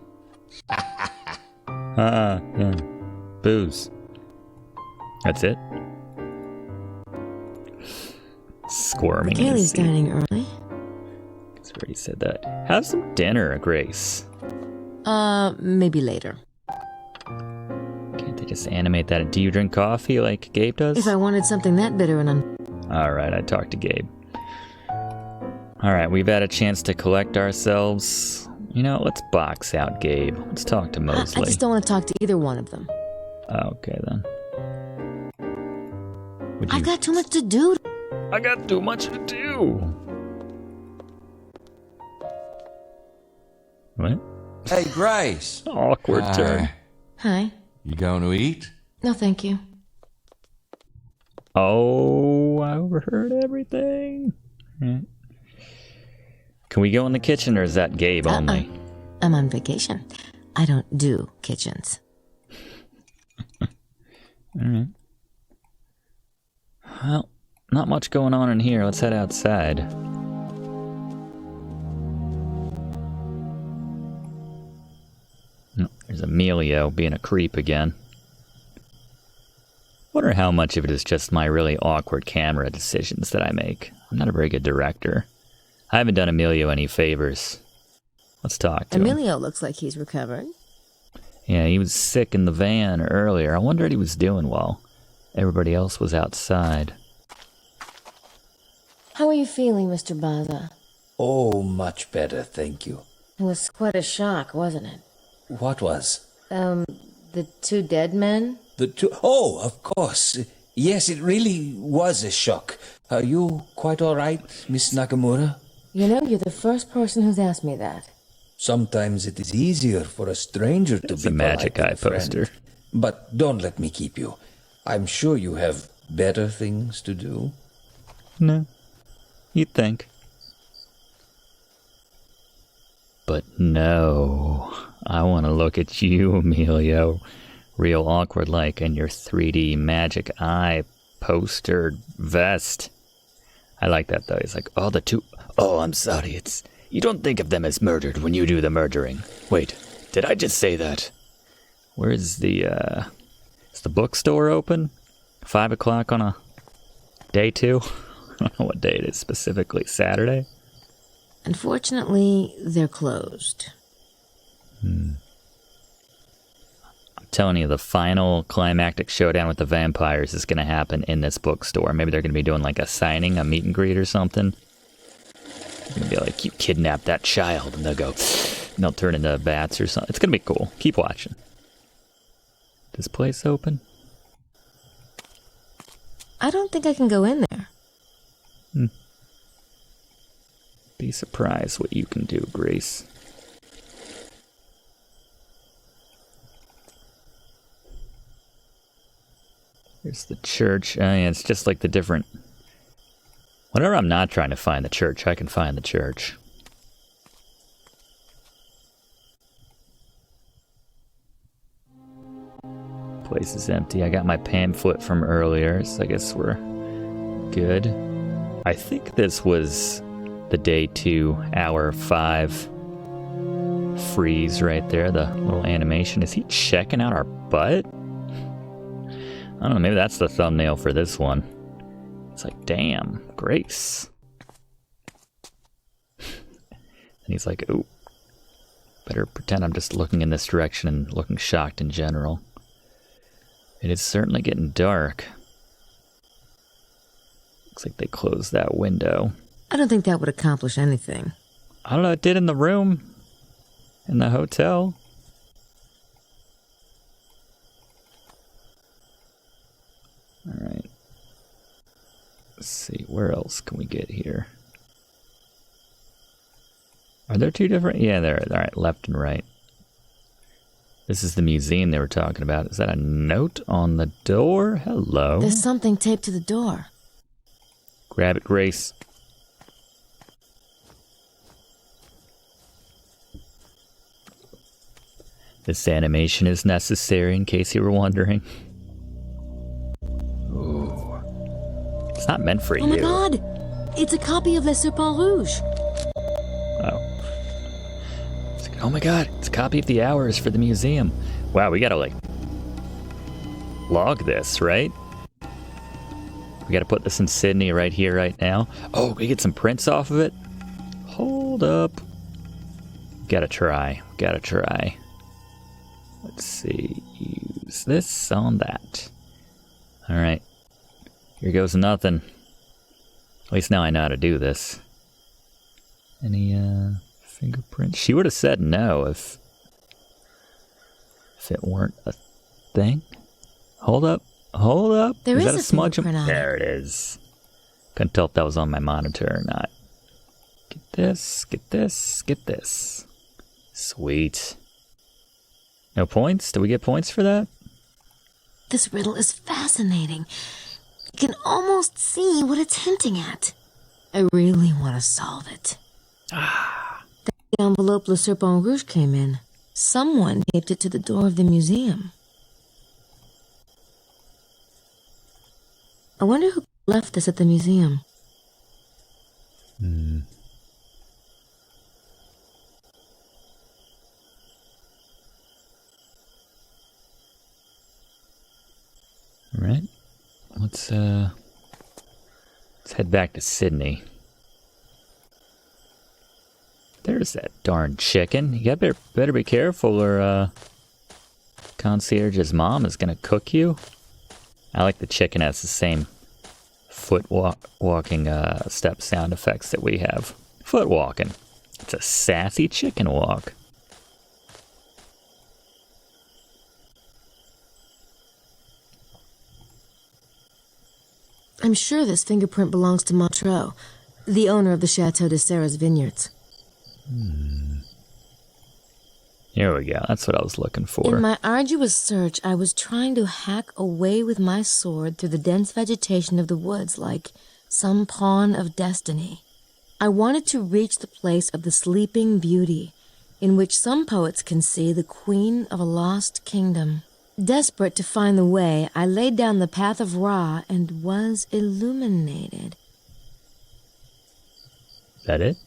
S1: Yeah. Booze. That's it? Squirming in his
S20: Kaylee's
S1: seat.
S20: dining early.
S1: He's already said that. Have some dinner, Grace.
S20: Maybe later.
S1: Can't they just animate that? Do you drink coffee like Gabe does?
S20: If I wanted something that bitter and
S1: Alright, I talked to Gabe. Alright, we've had a chance to collect ourselves. You know, let's box out Gabe. Let's talk to Mosley.
S20: I just don't want to talk to either one of them.
S1: Okay, then.
S20: I've got too much to do.
S1: I got too much to do. What?
S9: Hey, Grace.
S1: Awkward turn.
S20: Hi.
S2: You going to eat?
S20: No, thank you.
S1: Oh, I overheard everything. Right. Can we go in the kitchen, or is that Gabe only?
S20: I'm on vacation. I don't do kitchens.
S1: Alright. Well, not much going on in here. Let's head outside. There's Emilio being a creep again. Wonder how much of it is just my really awkward camera decisions that I make. I'm not a very good director. I haven't done Emilio any favors. Let's talk to him.
S20: Emilio looks like he's recovered.
S1: Yeah, he was sick in the van earlier. I wonder what he was doing while everybody else was outside.
S20: How are you feeling, Mr. Baza?
S7: Oh, much better, thank you.
S20: It was quite a shock, wasn't it?
S7: What was?
S20: The two dead men?
S7: The two... Oh, of course. Yes, it really was a shock. Are you quite all right, Miss Nakimura?
S20: You know, you're the first person who's asked me that.
S7: Sometimes it is easier for a stranger to be
S1: a magic eye poster.
S7: But don't let me keep you. I'm sure you have better things to do.
S1: No. You'd think. But no. I want to look at you, Emilio. Real awkward like in your 3D magic eye poster vest. I like that though. He's like, oh, the two... Oh, I'm sorry. It's... You don't think of them as murdered when you do the murdering. Wait, did I just say that? Where's the, Is the bookstore open? 5 o'clock on a... Day 2? I don't know what day it is specifically. Saturday?
S20: Unfortunately, they're closed.
S1: I'm telling you, the final climactic showdown with the vampires is going to happen in this bookstore. Maybe they're going to be doing like a signing, a meet and greet or something. They're going to be like, you kidnapped that child. And they'll go, and they'll turn into bats or something. It's going to be cool. Keep watching. This place open?
S20: I don't think I can go in there.
S1: Be surprised what you can do, Grace. Here's the church. Yeah, it's just like the different... Whenever I'm not trying to find the church, I can find the church. Place is empty. I got my pamphlet from earlier, so I guess we're good. I think this was the day 2, hour 5 freeze right there, the little animation. Is he checking out our butt? I don't know, maybe that's the thumbnail for this one. It's like, damn, Grace. And he's like, oh, better pretend I'm just looking in this direction and looking shocked in general. It is certainly getting dark. Looks like they closed that window.
S20: I don't think that would accomplish anything.
S1: I don't know, it did in the room. In the hotel. Alright. Let's see, where else can we get here? Are there two different? Yeah, there. Alright, left and right. This is the museum they were talking about. Is that a note on the door? Hello.
S20: There's something taped to the door.
S1: Grab it, Grace. This animation is necessary, in case you were wondering. Ooh. It's not meant for you.
S20: Oh my god! It's a copy of Le Serpent Rouge.
S1: Oh. It's like, oh my god, it's a copy of the hours for the museum. Wow, we gotta, like, log this, right? We gotta put this in Sydney right here, right now. Oh, we get some prints off of it? Hold up. Gotta try. Let's see. Use this on that. Alright. Here goes nothing. At least now I know how to do this. Any, fingerprints? She would have said no if it weren't a thing. Hold up.
S20: There is
S1: that
S20: a
S1: smudge?
S20: fingerprint on it.
S1: There it is. Couldn't tell if that was on my monitor or not. Get this. Sweet. No points? Do we get points for that?
S20: This riddle is fascinating. You can almost see what it's hinting at. I really want to solve it. The envelope Le Serpent Rouge came in. Someone taped it to the door of the museum. I wonder who left this at the museum.
S1: All right. Let's head back to Sydney. There's that darn chicken. You better be careful, or concierge's mom is gonna cook you. I like the chicken has the same walking step sound effects that we have. Foot walking. It's a sassy chicken walk.
S20: I'm sure this fingerprint belongs to Montreux, the owner of the Chateau de Serres vineyards.
S1: Here we go. That's what I was looking for.
S20: In my arduous search, I was trying to hack away with my sword through the dense vegetation of the woods like some pawn of destiny. I wanted to reach the place of the sleeping beauty, in which some poets can see the queen of a lost kingdom. Desperate to find the way, I laid down the path of Ra and was illuminated.
S1: Is that it?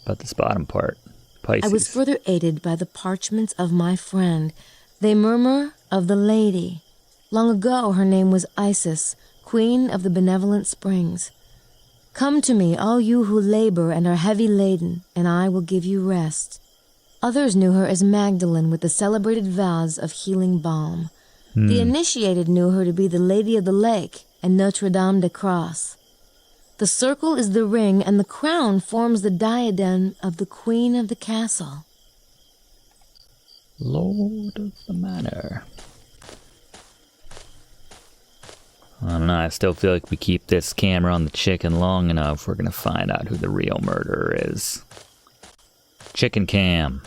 S1: About this bottom part. Pisces.
S20: I was further aided by the parchments of my friend. They murmur of the lady. Long ago her name was Isis, queen of the benevolent springs. Come to me, all you who labor and are heavy laden, and I will give you rest. Others knew her as Magdalene with the celebrated vows of healing balm. The initiated knew her to be the Lady of the Lake and Notre Dame de Cross. The circle is the ring, and the crown forms the diadem of the queen of the castle.
S1: Lord of the Manor. I don't know, I still feel like we keep this camera on the chicken long enough, we're gonna find out who the real murderer is. Chicken cam.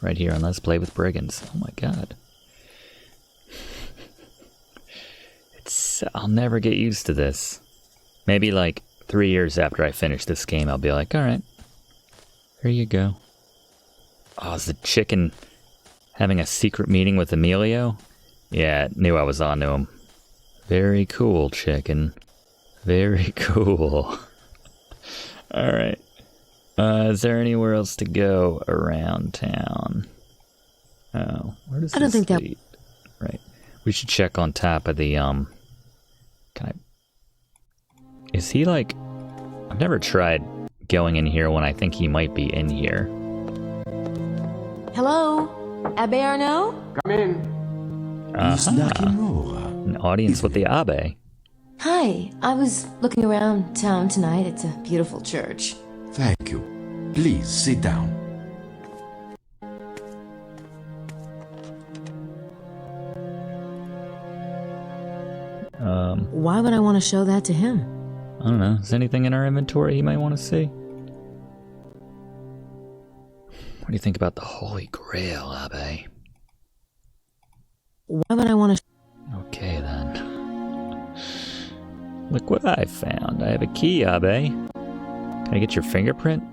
S1: Right here on Let's Play with Brigands. Oh my god. I'll never get used to this. Maybe like 3 years after I finish this game, I'll be like, alright. Here you go. Oh, is the chicken having a secret meeting with Emilio? Yeah, knew I was onto him. Very cool, chicken. Very cool. Alright. Is there anywhere else to go around town? Oh, where does
S20: I don't think
S1: lead? Right. We should check on top of the, Can I... Is he like... I've never tried going in here when I think he might be in here.
S20: Hello? Abbe Arnaud?
S21: Come in.
S13: Miss Nakimura.
S1: An audience with the Abbe.
S20: Hi, I was looking around town tonight. It's a beautiful church.
S13: Thank you. Please sit down.
S20: Why would I want to show that to him?
S1: I don't know. Is anything in our inventory he might want to see? What do you think about the Holy Grail, Abbe?
S20: Why would I want to...
S1: Okay, then. Look what I found. I have a key, Abbe. Can I get your fingerprint?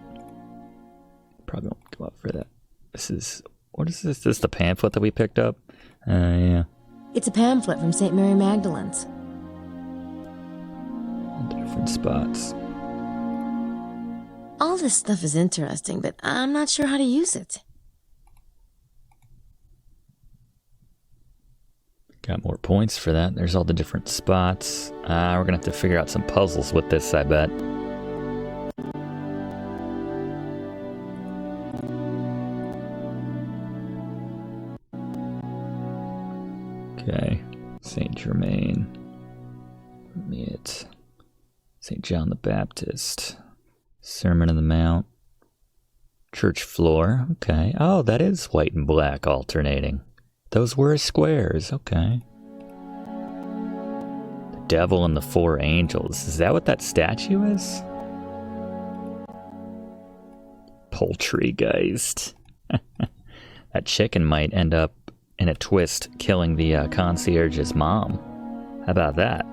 S1: Probably won't go up for that. This is... What is this? Is this the pamphlet that we picked up? Yeah.
S20: It's a pamphlet from St. Mary Magdalene's.
S1: Different spots.
S20: All this stuff is interesting, but I'm not sure how to use it.
S1: Got more points for that. There's all the different spots. We're gonna have to figure out some puzzles with this, I bet. Okay. Saint Germain. St. John the Baptist. Sermon on the Mount. Church floor. Okay. Oh, that is white and black alternating. Those were squares. Okay. The Devil and the Four Angels. Is that what that statue is? Poultrygeist. That chicken might end up in a twist killing the concierge's mom. How about that?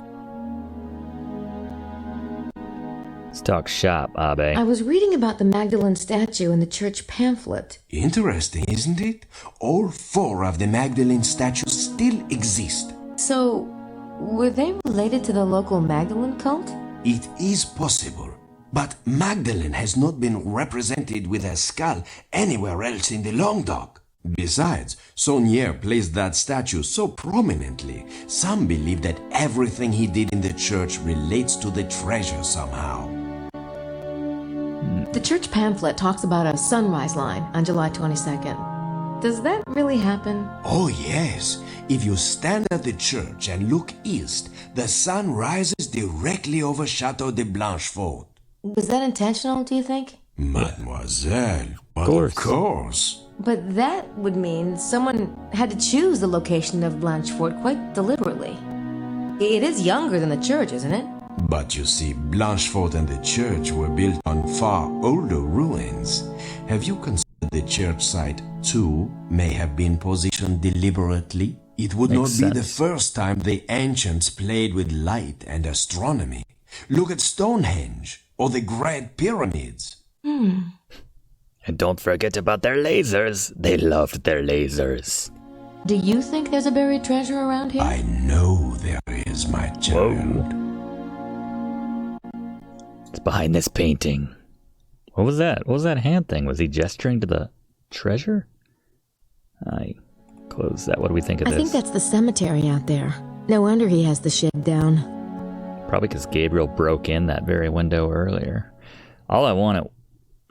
S1: Let's talk shop, Abbe.
S20: I was reading about the Magdalene statue in the church pamphlet.
S13: Interesting, isn't it? All 4 of the Magdalene statues still exist.
S20: So, Were they related to the local Magdalene cult?
S13: It is possible, but Magdalene has not been represented with a skull anywhere else in the Languedoc. Besides, Saunier placed that statue so prominently, some believe that everything he did in the church relates to the treasure somehow.
S20: The church pamphlet talks about a sunrise line on July 22nd. Does that really happen?
S13: Oh yes, if you stand at the church and look east, the sun rises directly over Chateau de Blanchefort.
S20: Was that intentional, do you think?
S13: Mademoiselle, but of course.
S20: But that would mean someone had to choose the location of Blanchefort quite deliberately. It is younger than the church, isn't it?
S13: But you see, Blanchefort and the church were built on far older ruins. Have you considered the church site, too, may have been positioned deliberately? It would not be the first time the ancients played with light and astronomy. Look at Stonehenge or the Great Pyramids.
S1: And don't forget about their lasers. They loved their lasers.
S20: Do you think there's a buried treasure around here?
S13: I know there is, my child.
S1: It's behind this painting. What was that? What was that hand thing? Was he gesturing to the treasure? I close that. What do we think of this?
S20: I think that's the cemetery out there. No wonder he has the shed down.
S1: Probably because Gabriel broke in that very window earlier. All I wanted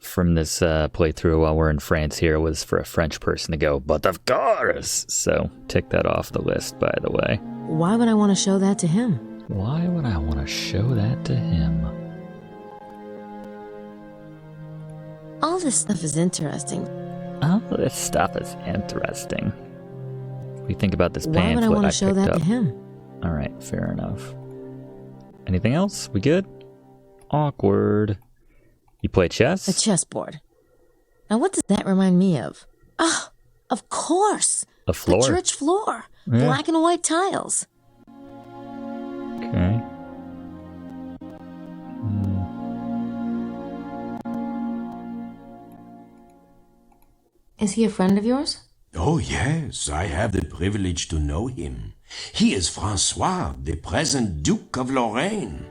S1: from this playthrough while we're in France here was for a French person to go, but of course! So, tick that off the list, by the way.
S20: Why would I want to show that to him?
S1: Why would I want to show that to him?
S20: All this stuff is interesting.
S1: All this stuff is interesting. What do you think about this
S20: Why
S1: pamphlet
S20: would I want
S1: I
S20: to show
S1: picked
S20: that
S1: up?
S20: to him?
S1: Alright, fair enough. Anything else? We good? Awkward. You play chess?
S20: A chessboard. Now what does that remind me of? Oh, of course!
S1: A floor?
S20: The church floor.
S1: Yeah.
S20: Black and white tiles.
S1: Okay.
S20: Is he a friend of yours?
S13: Oh yes, I have the privilege to know him. He is Francois, the present Duke of Lorraine.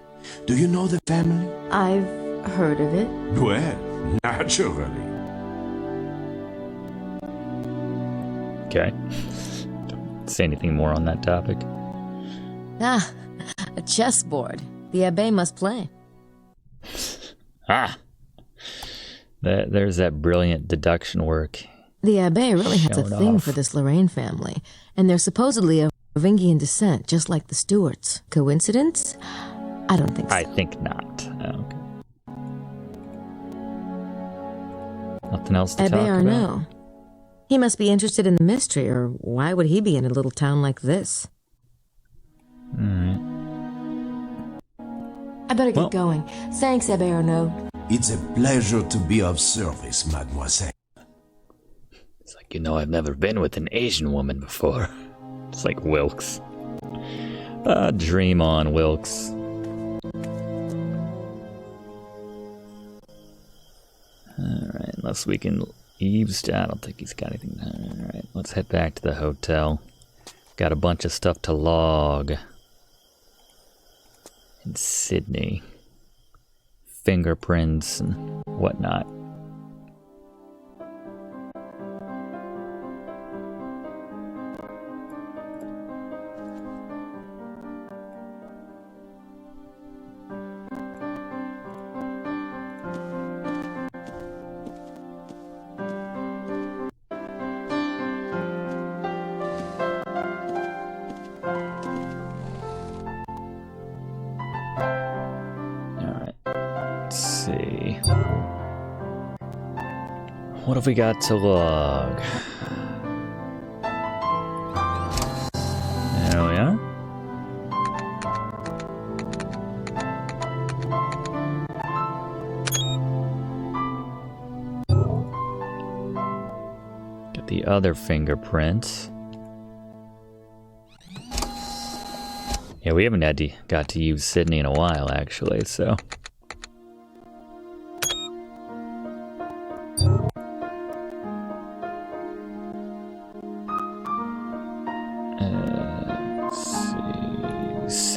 S13: Do you know the family?
S20: I've heard of it.
S13: Well, naturally.
S1: Okay. Don't say anything more on that topic.
S20: Ah, a chessboard. The Abbé must play.
S1: Ah! There's that brilliant deduction work.
S20: The Abbé really has a
S1: Showing
S20: thing
S1: off.
S20: for this Lorraine family, and they're supposedly of Ingian descent, just like the Stuarts. Coincidence? I don't think so.
S1: I think not. Okay. Nothing else to
S20: Abbé
S1: talk
S20: or
S1: about?
S20: no? He must be interested in the mystery, or why would he be in a little town like this?
S1: Alright.
S20: I better get going. Thanks, Abbé or no.
S13: It's a pleasure to be of service, mademoiselle.
S1: It's like, I've never been with an Asian woman before. It's like Wilkes. Dream on, Wilkes. Alright, unless we can eavesdrop. I don't think he's got anything. Alright, let's head back to the hotel. Got a bunch of stuff to log. In Sydney. Fingerprints and whatnot. What have we got to log? There we are. Got the other fingerprints. Yeah, we haven't got to use Sydney in a while, actually, so...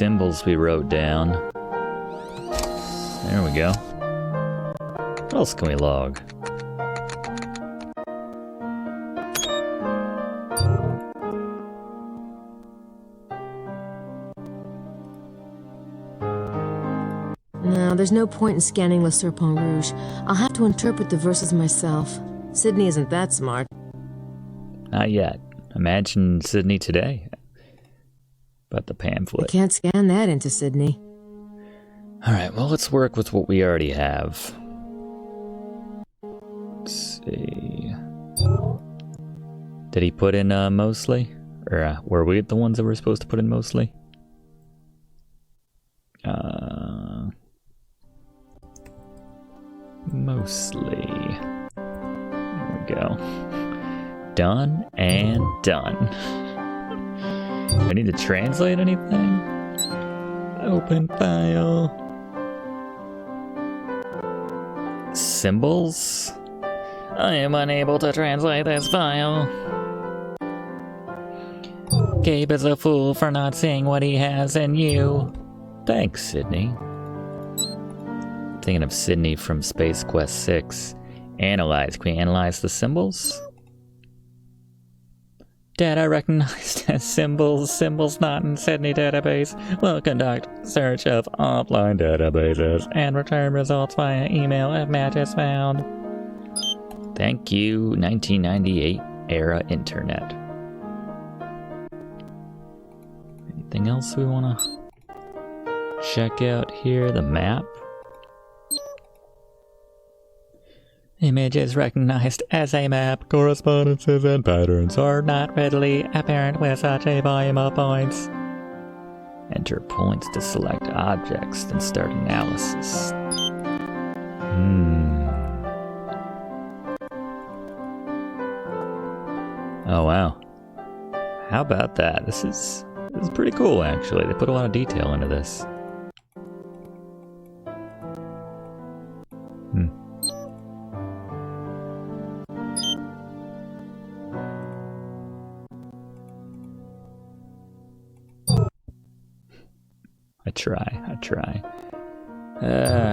S1: symbols we wrote down. There we go. What else can we log?
S20: No, there's no point in scanning Le Serpent Rouge. I'll have to interpret the verses myself. Sydney isn't that smart.
S1: Not yet. Imagine Sydney today. About the pamphlet.
S20: I can't scan that into Sydney.
S1: Alright, well, let's work with what we already have. Let's see. Did he put in Mosley? Or were we the ones that were supposed to put in Mosley? Mosley. There we go. Done and done. Do I need to translate anything? Open file. Symbols? I am unable to translate this file. Gabe is a fool for not seeing what he has in you. Thanks, Sydney. Thinking of Sydney from Space Quest 6. Analyze. Can we analyze the symbols? Data recognized as symbols. Symbols not in Sydney database. Will conduct search of offline databases and return results via email if match is found. Thank you, 1998 era internet. Anything else we want to check out here? The map. Images recognized as a map, correspondences and patterns are not readily apparent with such a volume of points. Enter points to select objects, then start analysis. Oh wow. How about that? This is pretty cool actually. They put a lot of detail into this. I try.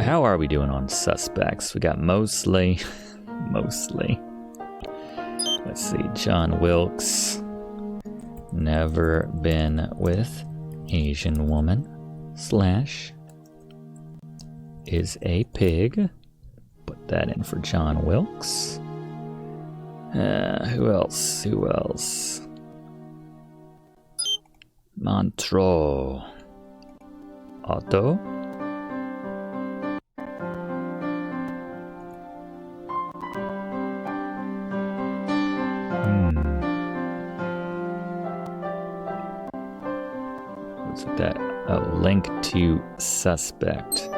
S1: How are we doing on suspects? We got Mosley. Let's see, John Wilkes. Never been with Asian woman. / is a pig. Put that in for John Wilkes. Who else? Montreux. Otto. What's that? A link to suspect.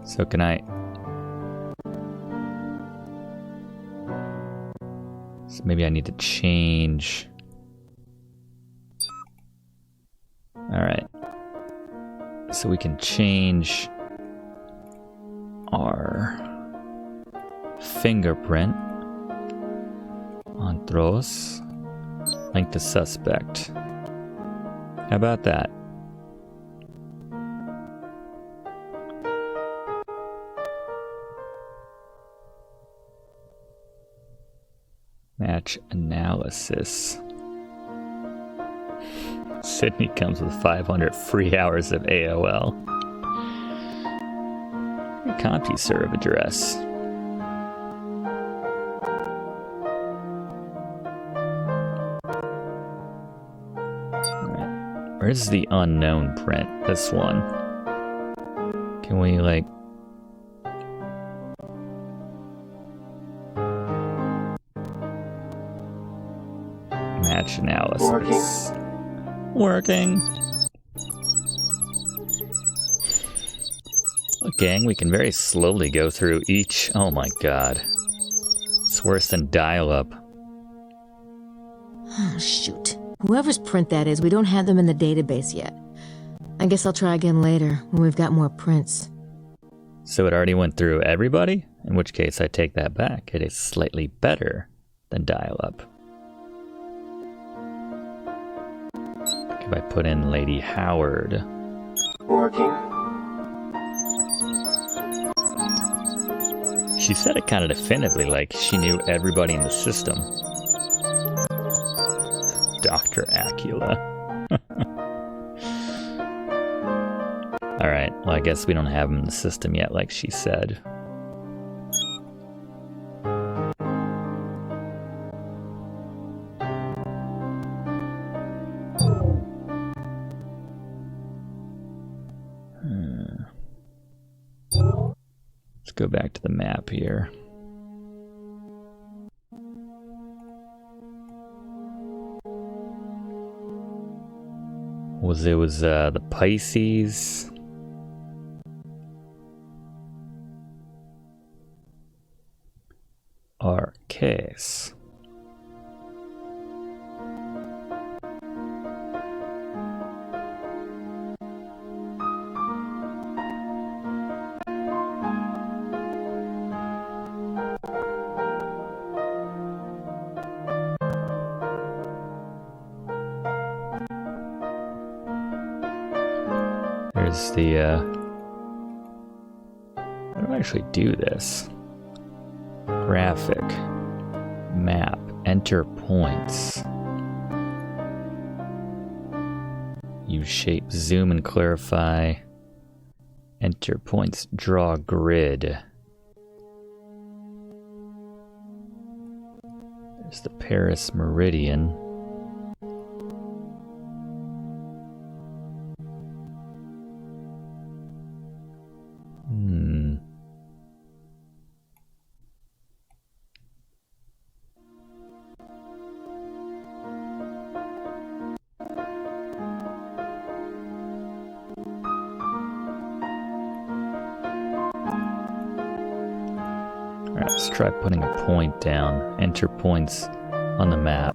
S1: So can I... So maybe I need to change... Alright. So we can change our fingerprint on Thros. Link to suspect. How about that? Match analysis. Sydney comes with 500 free hours of AOL. CompuServe address. Alright. Where's the unknown print? This one. Can we, like... Match analysis. Working. Look, gang, we can very slowly go through each. Oh my god. It's worse than dial-up.
S20: Oh, shoot. Whoever's print that is, we don't have them in the database yet. I guess I'll try again later, when we've got more prints.
S1: So it already went through everybody? In which case, I take that back. It is slightly better than dial-up. If I put in Lady Howard.
S21: Working.
S1: She said it kind of definitively, like she knew everybody in the system. Dr. Acula. Alright, well I guess we don't have him in the system yet, like she said. Let's go back to the map here. Was the Pisces? Arcase. There's the, how do I actually do this? Graphic, map, enter points. Use shape, zoom and clarify. Enter points, draw grid. There's the Paris Meridian. Alright, let's try putting a point down. Enter points on the map.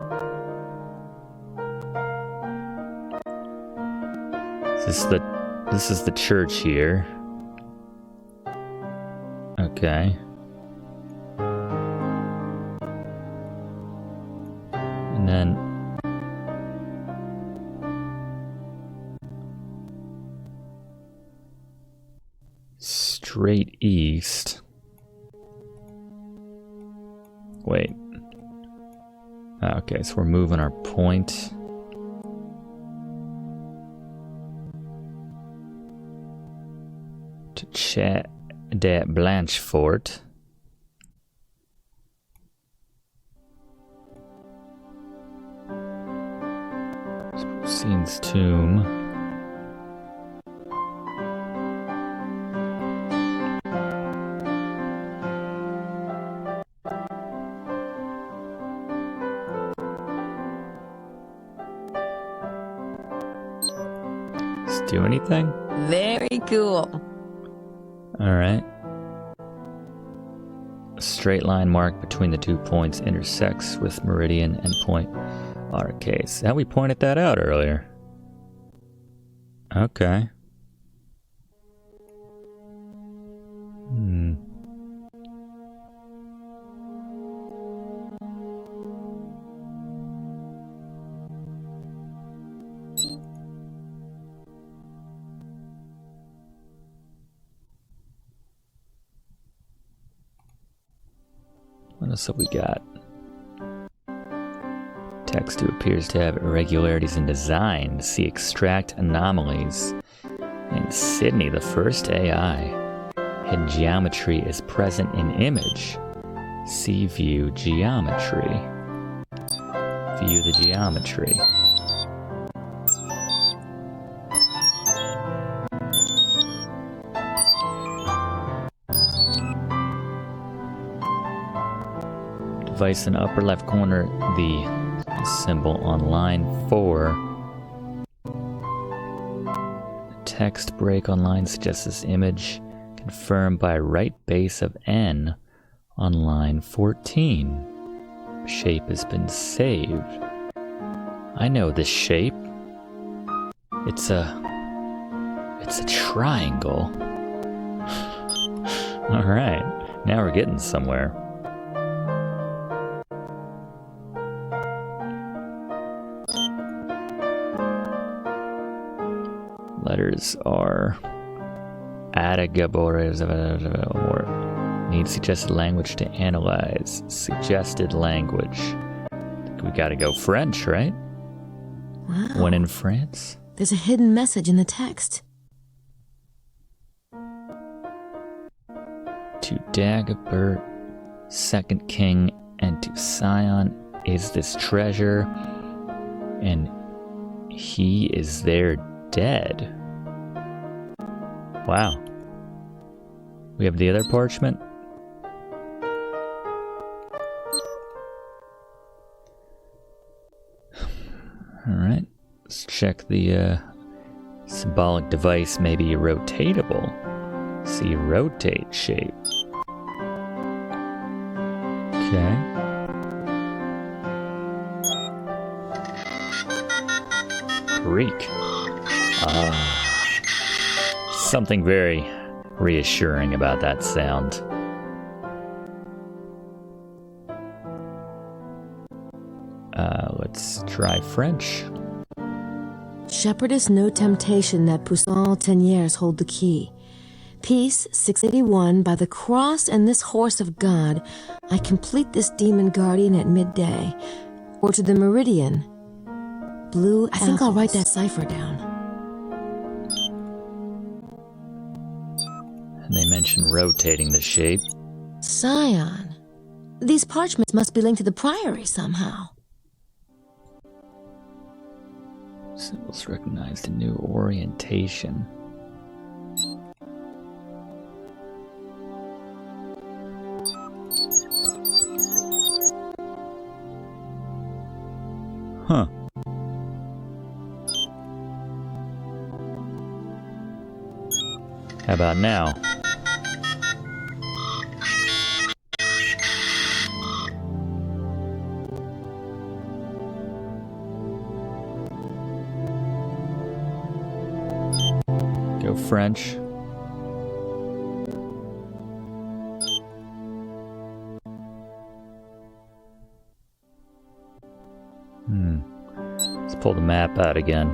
S1: This is the church here. Okay. And then straight east. Wait. Okay, so we're moving our point. To Chat de Blanchefort. Scene's tomb. Does it do anything?
S20: Very cool.
S1: Alright. A straight line marked between the 2 points intersects with meridian and point. Okay, so we pointed that out earlier. Okay. What else have we got? Text who appears to have irregularities in design. See extract anomalies. And Sydney, the first AI. Hidden geometry is present in image. See view geometry. View the geometry. Device in upper left corner, the symbol on line 4. Text break on line suggests this image confirmed by right base of N on line 14. Shape has been saved. I know this shape. It's a triangle. Alright. Now we're getting somewhere. Letters are Adagabores or need suggested language to analyze. Suggested language. We gotta go French, right?
S20: Wow.
S1: When in France?
S20: There's a hidden message in the text.
S1: To Dagobert, second king, and to Sion is this treasure, and he is there dead. Wow. We have the other parchment. Alright, let's check the symbolic device, maybe rotatable. See, rotate shape. Okay. Greek. Something very reassuring about that sound. Let's try French.
S20: Shepherdess no temptation that puissant teniers hold the key. Peace 681 by the cross and this horse of God, I complete this demon guardian at midday. Or to the meridian. Blue I think I'll write that cipher down.
S1: And they mention rotating the shape.
S20: Sion. These parchments must be linked to the priory somehow.
S1: Symbols recognized a new orientation. Huh. How about now? Go French. Let's pull the map out again.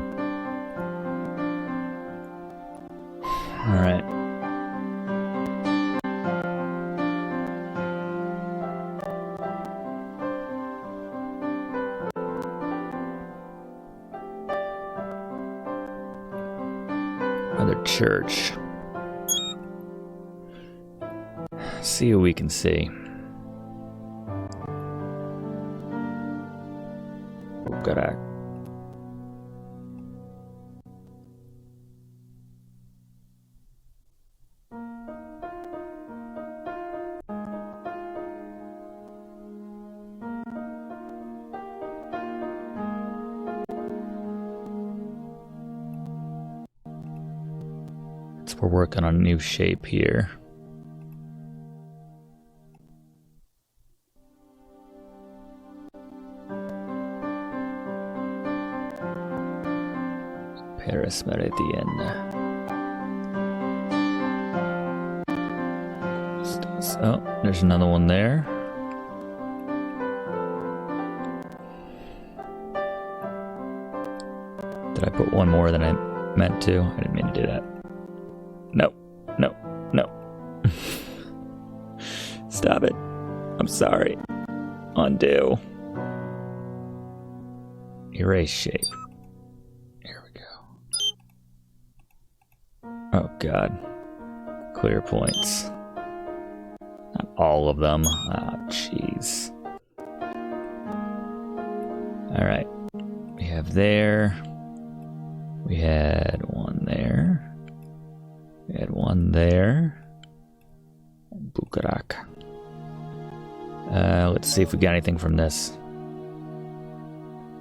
S1: All right. Another church. See what we can see. Correct. So we're working on a new shape here. Paris Meridian. Oh, there's another one there. Did I put one more than I meant to? I didn't mean to do that. No, no, no. Stop it. I'm sorry. Undo. Erase shape. Here we go. Oh god. Clear points. Not all of them. Ah, jeez. Alright. We have there. We had one there. We had one there. And Bukarak. Let's see if we got anything from this.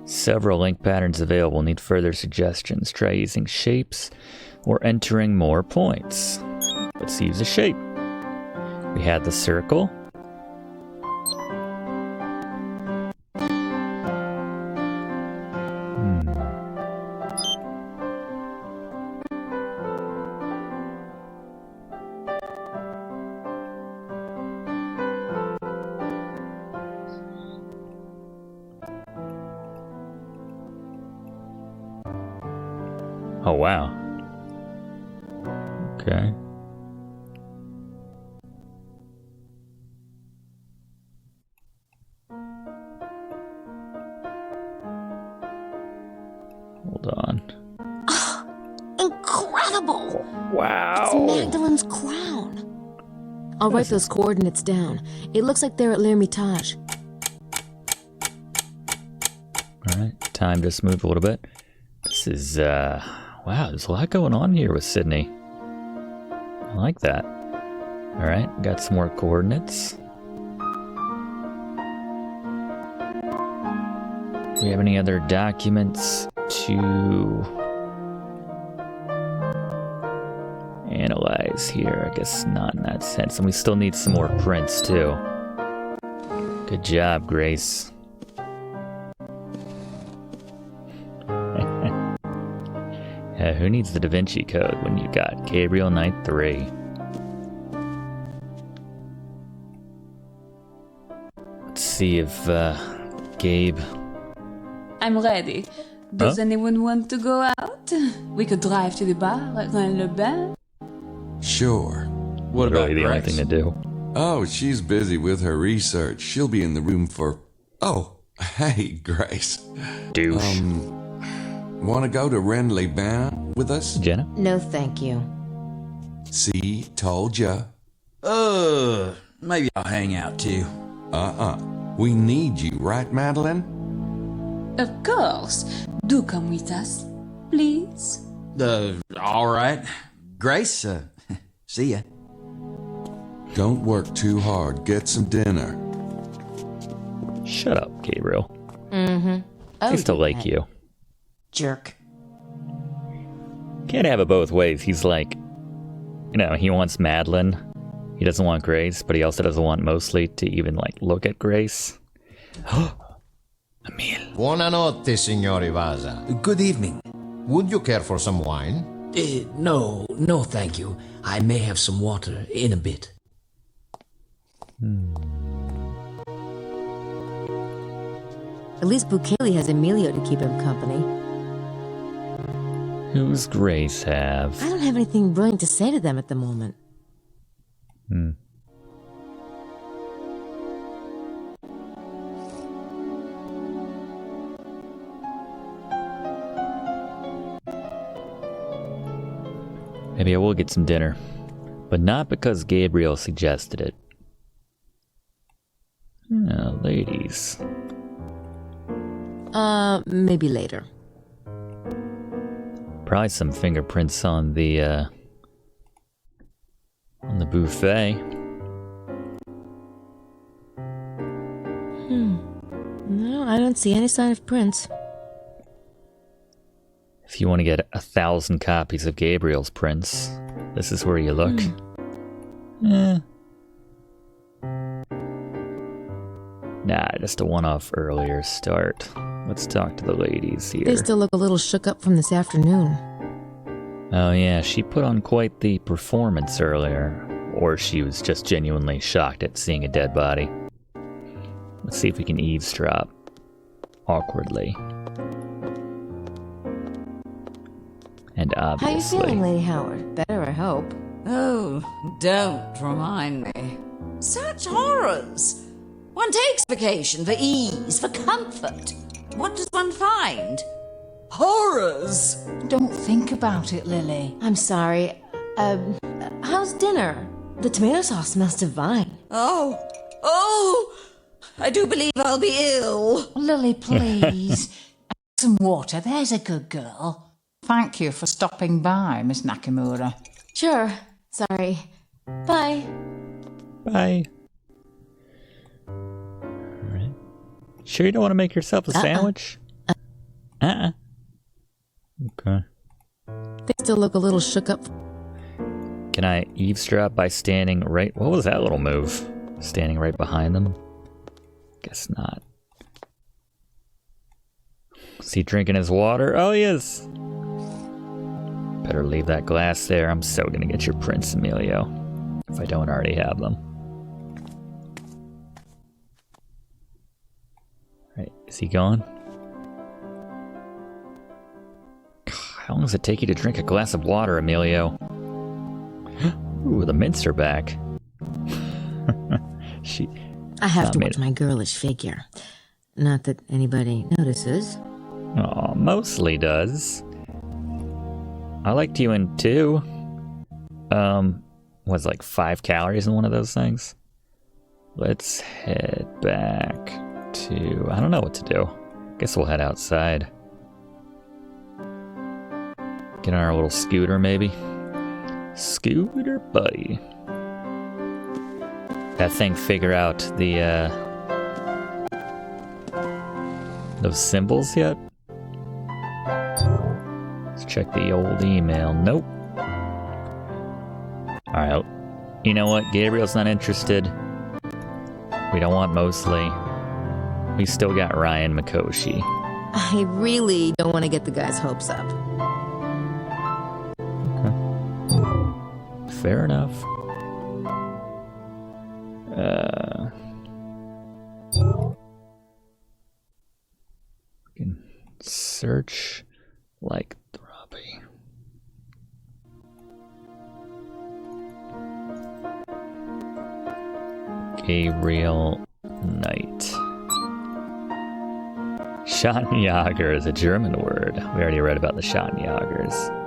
S1: Several link patterns available. Need further suggestions. Try using shapes or entering more points. Let's use a shape. We had the circle. Oh, wow. Okay. Hold on.
S3: Incredible!
S1: Wow.
S3: It's Magdalene's crown.
S20: I'll write those coordinates down. It looks like they're at L'Hermitage.
S1: Alright, time to smooth a little bit. This is, wow, there's a lot going on here with Sydney. I like that. Alright, got some more coordinates. Do we have any other documents to analyze here? I guess not in that sense. And we still need some more prints, too. Good job, Grace. Who needs the Da Vinci Code when you got Gabriel Knight 3? Let's see if Gabe...
S8: I'm ready. Does anyone want to go out? We could drive to the bar at Rennes-le-Bain.
S2: Sure.
S1: What about the only thing to do?
S2: Oh, she's busy with her research. She'll be in the room for... Oh, hey, Grace.
S1: Douche.
S2: Want to go to Rennes-les-Bains with us?
S1: Jenna?
S20: No, thank you.
S2: See, told ya.
S9: Maybe I'll hang out too.
S2: We need you, right, Madeline?
S8: Of course. Do come with us, please.
S9: All right. Grace, see ya.
S2: Don't work too hard. Get some dinner.
S1: Shut up, Gabriel.
S20: Mm-hmm.
S1: I used to like you.
S20: Jerk.
S1: Can't have it both ways. He's like, you know, he wants Madeline. He doesn't want Grace, but he also doesn't want Mosley to even, like, look at Grace. Emil.
S14: Buonanotte, signor Ivaza.
S17: Good evening.
S14: Would you care for some wine?
S17: No, thank you. I may have some water in a bit.
S20: At least Bukele has Emilio to keep him company.
S1: Who's Grace have?
S20: I don't have anything brilliant to say to them at the moment.
S1: Maybe I will get some dinner. But not because Gabriel suggested it. Oh, ladies.
S20: Maybe later.
S1: Probably some fingerprints on the buffet.
S20: No, I don't see any sign of prints.
S1: If you want to get 1,000 copies of Gabriel's prints, this is where you look. Nah, just a one-off earlier start. Let's talk to the ladies here.
S20: They still look a little shook up from this afternoon.
S1: Oh yeah, she put on quite the performance earlier. Or she was just genuinely shocked at seeing a dead body. Let's see if we can eavesdrop awkwardly. And obviously...
S20: How you feeling, Lady Howard? Better, I hope.
S11: Oh, don't remind me. Such horrors! One takes vacation for ease, for comfort. What does one find? Horrors!
S6: Don't think about it, Lily.
S20: I'm sorry. How's dinner? The tomato sauce smells divine.
S11: Oh! I do believe I'll be ill.
S6: Lily, please. Some water, there's a good girl. Thank you for stopping by, Miss Nakimura.
S20: Sure. Sorry. Bye.
S1: Bye. Alright. Sure you don't want to make yourself a sandwich? Okay.
S20: They still look a little shook up.
S1: Can I eavesdrop by standing right... What was that little move? Standing right behind them? Guess not. Is he drinking his water? Oh, he is! Better leave that glass there. I'm so gonna get your prints, Emilio. If I don't already have them. Right, is he gone? God, How long does it take you to drink a glass of water, Emilio? Ooh, the mints are back.
S20: I have to watch my girlish figure. Not that anybody notices.
S1: Aw, Mosley does. I liked you in 2. Was like 5 calories in one of those things. Let's head back to... I don't know what to do. Guess we'll head outside. Get on our little scooter, maybe. Scooter buddy. That thing figure out the, those symbols yet? Let's check the old email. Nope. Alright. You know what? Gabriel's not interested. We don't want Mosley. We still got Ryan Mikoshi.
S20: I really don't want to get the guy's hopes up.
S1: Okay. Fair enough. We can search like Throbbie. Gabriel Knight. Schattenjäger is a German word. We already read about the Schattenjägers.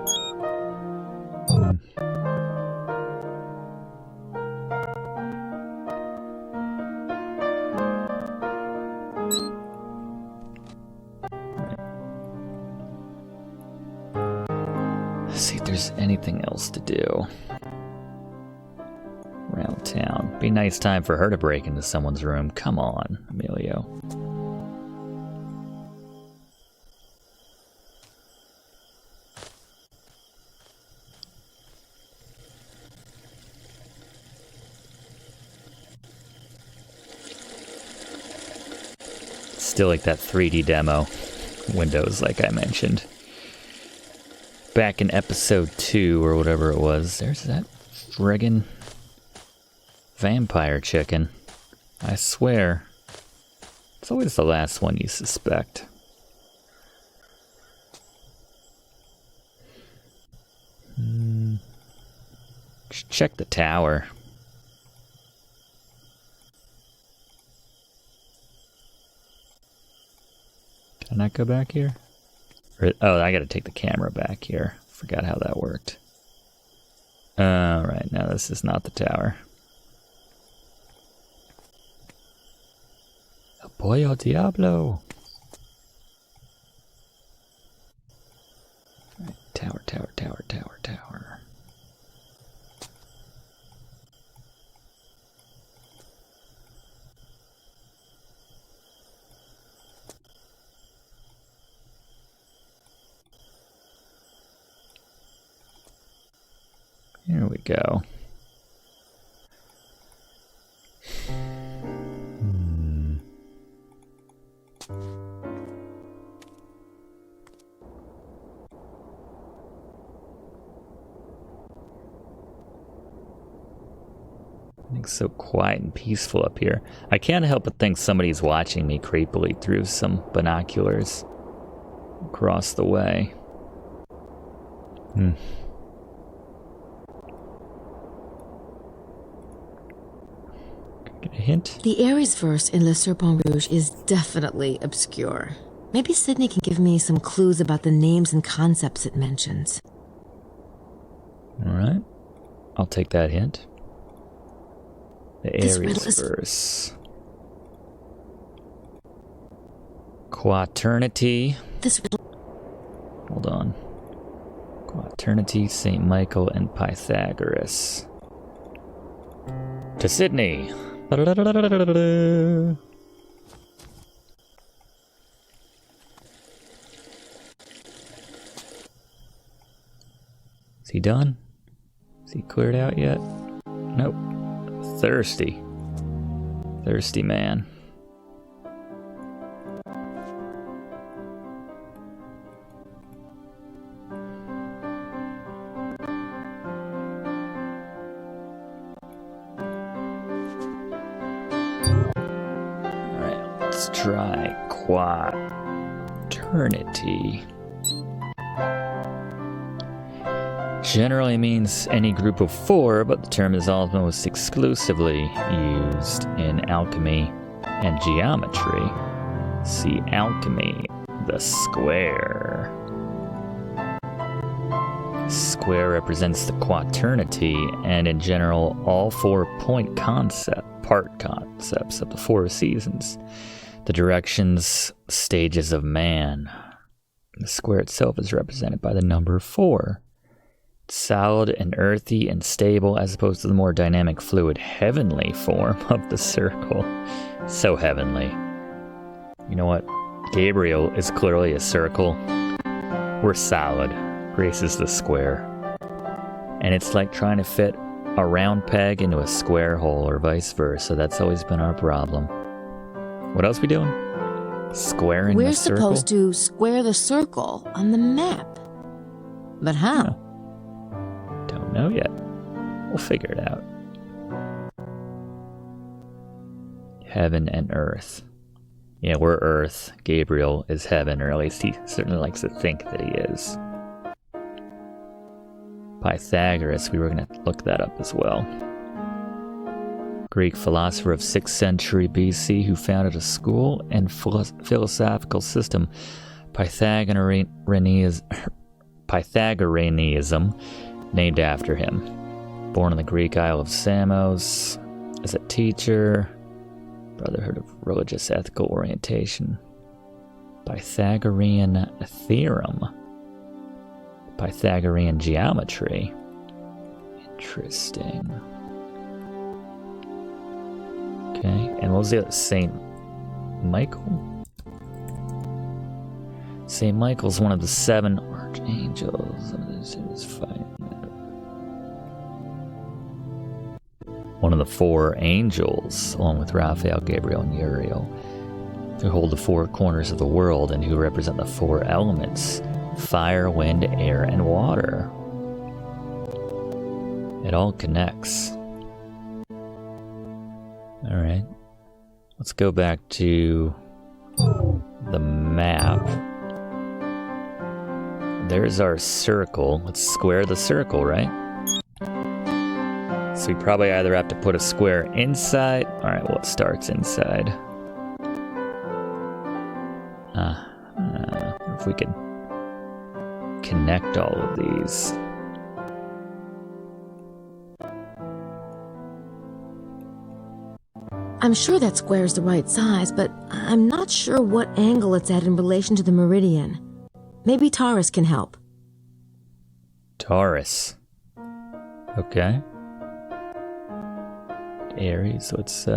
S1: Let's see if there's anything else to do around town. Be a nice time for her to break into someone's room. Come on, Emilio. Still like that 3D demo windows like I mentioned. Back in episode 2 or whatever it was. There's that friggin' vampire chicken. I swear. It's always the last one you suspect. Check the tower. Can I go back here? Oh, I gotta take the camera back here. Forgot how that worked. Alright, now this is not the tower. El Pollo Diablo! Right, tower, tower, tower, tower, tower. Here we go. It's so quiet and peaceful up here. I can't help but think somebody's watching me creepily through some binoculars across the way. Get a hint?
S20: The Aries verse in Le Serpent Rouge is definitely obscure. Maybe Sydney can give me some clues about the names and concepts it mentions.
S1: Alright. I'll take that hint. The Aries verse. Quaternity. Hold on. Quaternity, St. Michael, and Pythagoras. To Sydney. Is he done? Is he cleared out yet? Nope. Thirsty. Thirsty man. Alright, let's try quaternity. generally means any group of four, but the term is almost exclusively used in alchemy and geometry. See alchemy, the square. Square represents the quaternity, and in general, all 4 part concepts of the 4 seasons, the directions, stages of man. The square itself is represented by the number 4. It's solid and earthy and stable, as opposed to the more dynamic, fluid, heavenly form of the circle. So heavenly. You know what? Gabriel is clearly a circle. We're solid. Grace is the square. And it's like trying to fit a round peg into a square hole, or vice versa. That's always been our problem. What else we doing? Squaring the circle?
S20: We're supposed to square the circle on the map. But how?
S1: Don't know yet. We'll figure it out. Heaven and earth. Yeah, we're earth. Gabriel is heaven, or at least he certainly likes to think that he is. Pythagoras, we were going to look that up as well. Greek philosopher of 6th century BC who founded a school and philosophical system, Pythagoreanism, named after him. Born on the Greek Isle of Samos, as a teacher, brotherhood of religious ethical orientation. Pythagorean theorem. Pythagorean geometry. Interesting. Okay, and what was the other? Saint Michael? Saint Michael's one of the 7 archangels. One of the 4 angels, along with Raphael, Gabriel, and Uriel, who hold the 4 corners of the world and who represent the 4 elements: fire, wind, air, and water. It all connects. Alright. Let's go back to the map. There's our circle. Let's square the circle, right? So we probably either have to put a square inside. Alright, well, it starts inside. If we can connect all of these.
S20: I'm sure that square is the right size, but I'm not sure what angle it's at in relation to the meridian. Maybe Taurus can help.
S1: Taurus. Okay. Aries, let's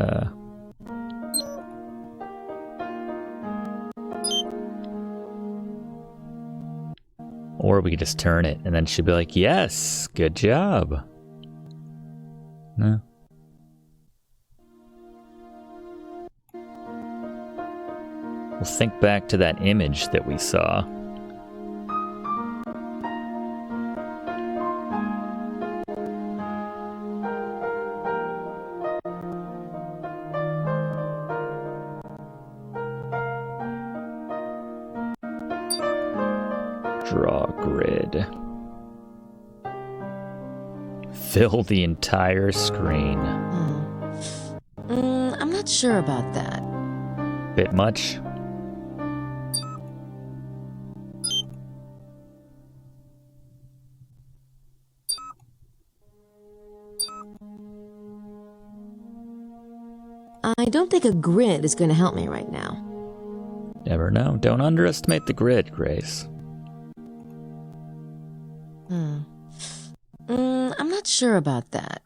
S1: or we could just turn it and then she'd be like, yes, good job. No. We'll think back to that image that we saw. Draw grid. Fill the entire screen.
S20: I'm not sure about that.
S1: Bit much?
S20: I don't think a grid is going to help me right now.
S1: Never know. Don't underestimate the grid, Grace.
S20: I'm not sure about that.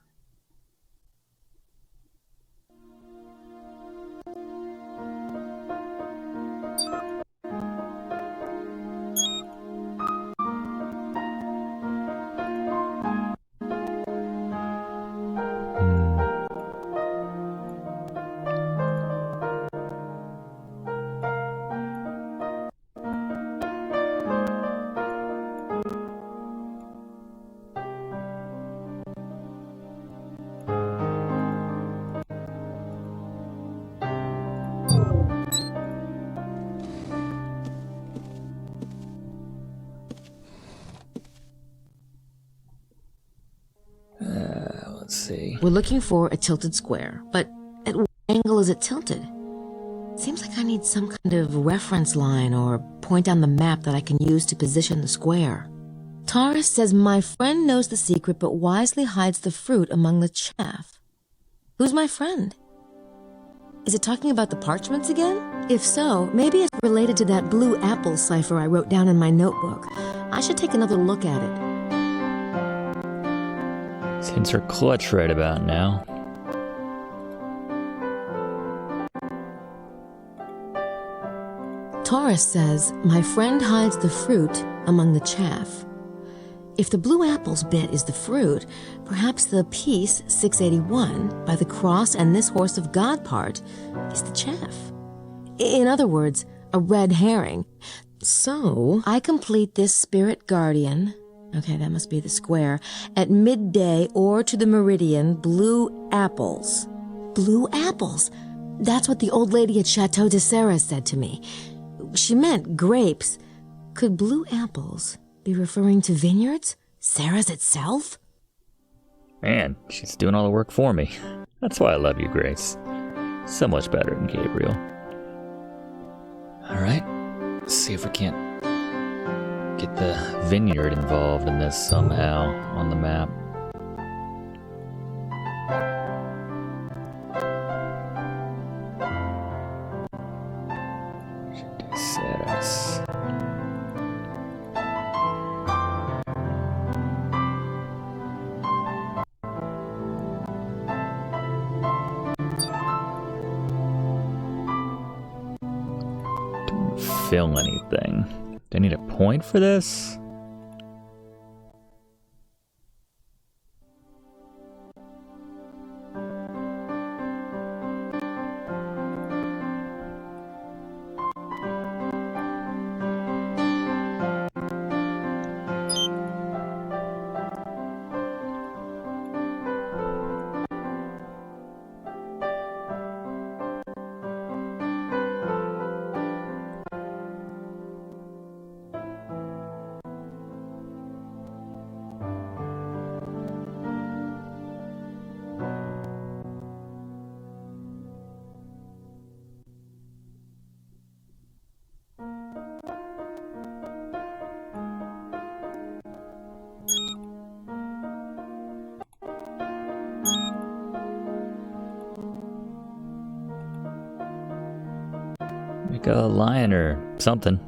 S1: see.
S20: We're looking for a tilted square, but at what angle is it tilted? Seems like I need some kind of reference line or point on the map that I can use to position the square. Taurus says my friend knows the secret but wisely hides the fruit among the chaff. Who's my friend? Is it talking about the parchments again? If so, maybe it's related to that blue apple cipher I wrote down in my notebook. I should take another look at it.
S1: These hints are clutch right about now.
S20: Taurus says my friend hides the fruit among the chaff. If the blue apples bit is the fruit, perhaps the piece 681 by the cross and this horse of God part is the chaff. In other words, a red herring. So I complete this spirit guardian, okay, that must be the square, at midday or to the meridian, blue apples. Blue apples? That's what the old lady at Chateau de Serres said to me. She meant grapes. Could blue apples be referring to vineyards? Serres itself?
S1: Man, she's doing all the work for me. That's why I love you, Grace. So much better than Gabriel. Alright, let's see if we can't get the vineyard involved in this somehow on the map. Serres. Don't fill anything. Do I need a point for this? Like a lion or something.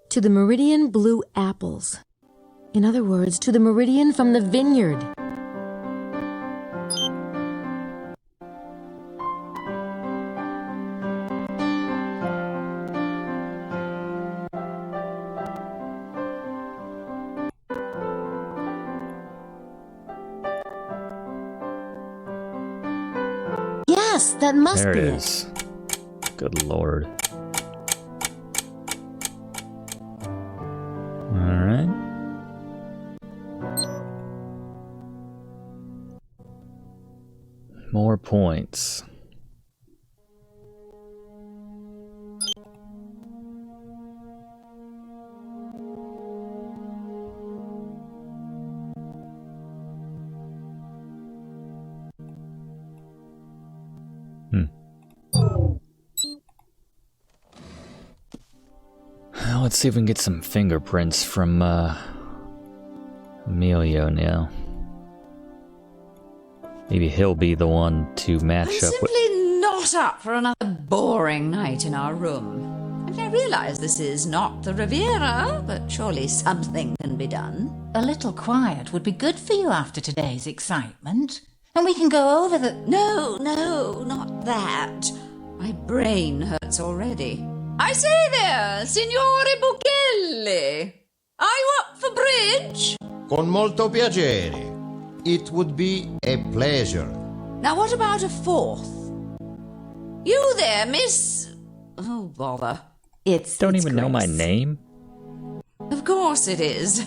S20: To the meridian blue apples. In other words, to the meridian from the vineyard. Yes, that must
S1: There
S20: be
S1: it
S20: it.
S1: is. Good lord. Alright. More points. Well, let's see if we can get some fingerprints from Emilio now. Maybe he'll be the one to match
S11: I'm
S1: up with.
S11: simply not up for another boring night in our room. I mean, I realize this is not the Riviera, but surely something can be done.
S6: A little quiet would be good for you after today's excitement. And we can go over the...
S11: No, not that. My brain hurts already. I say there, Signore Buchelli. Are you up for bridge?
S14: Con molto piacere. It would be a pleasure.
S11: Now what about a fourth? You there, Miss... Oh, bother.
S1: Don't even know my name?
S11: Of course it is.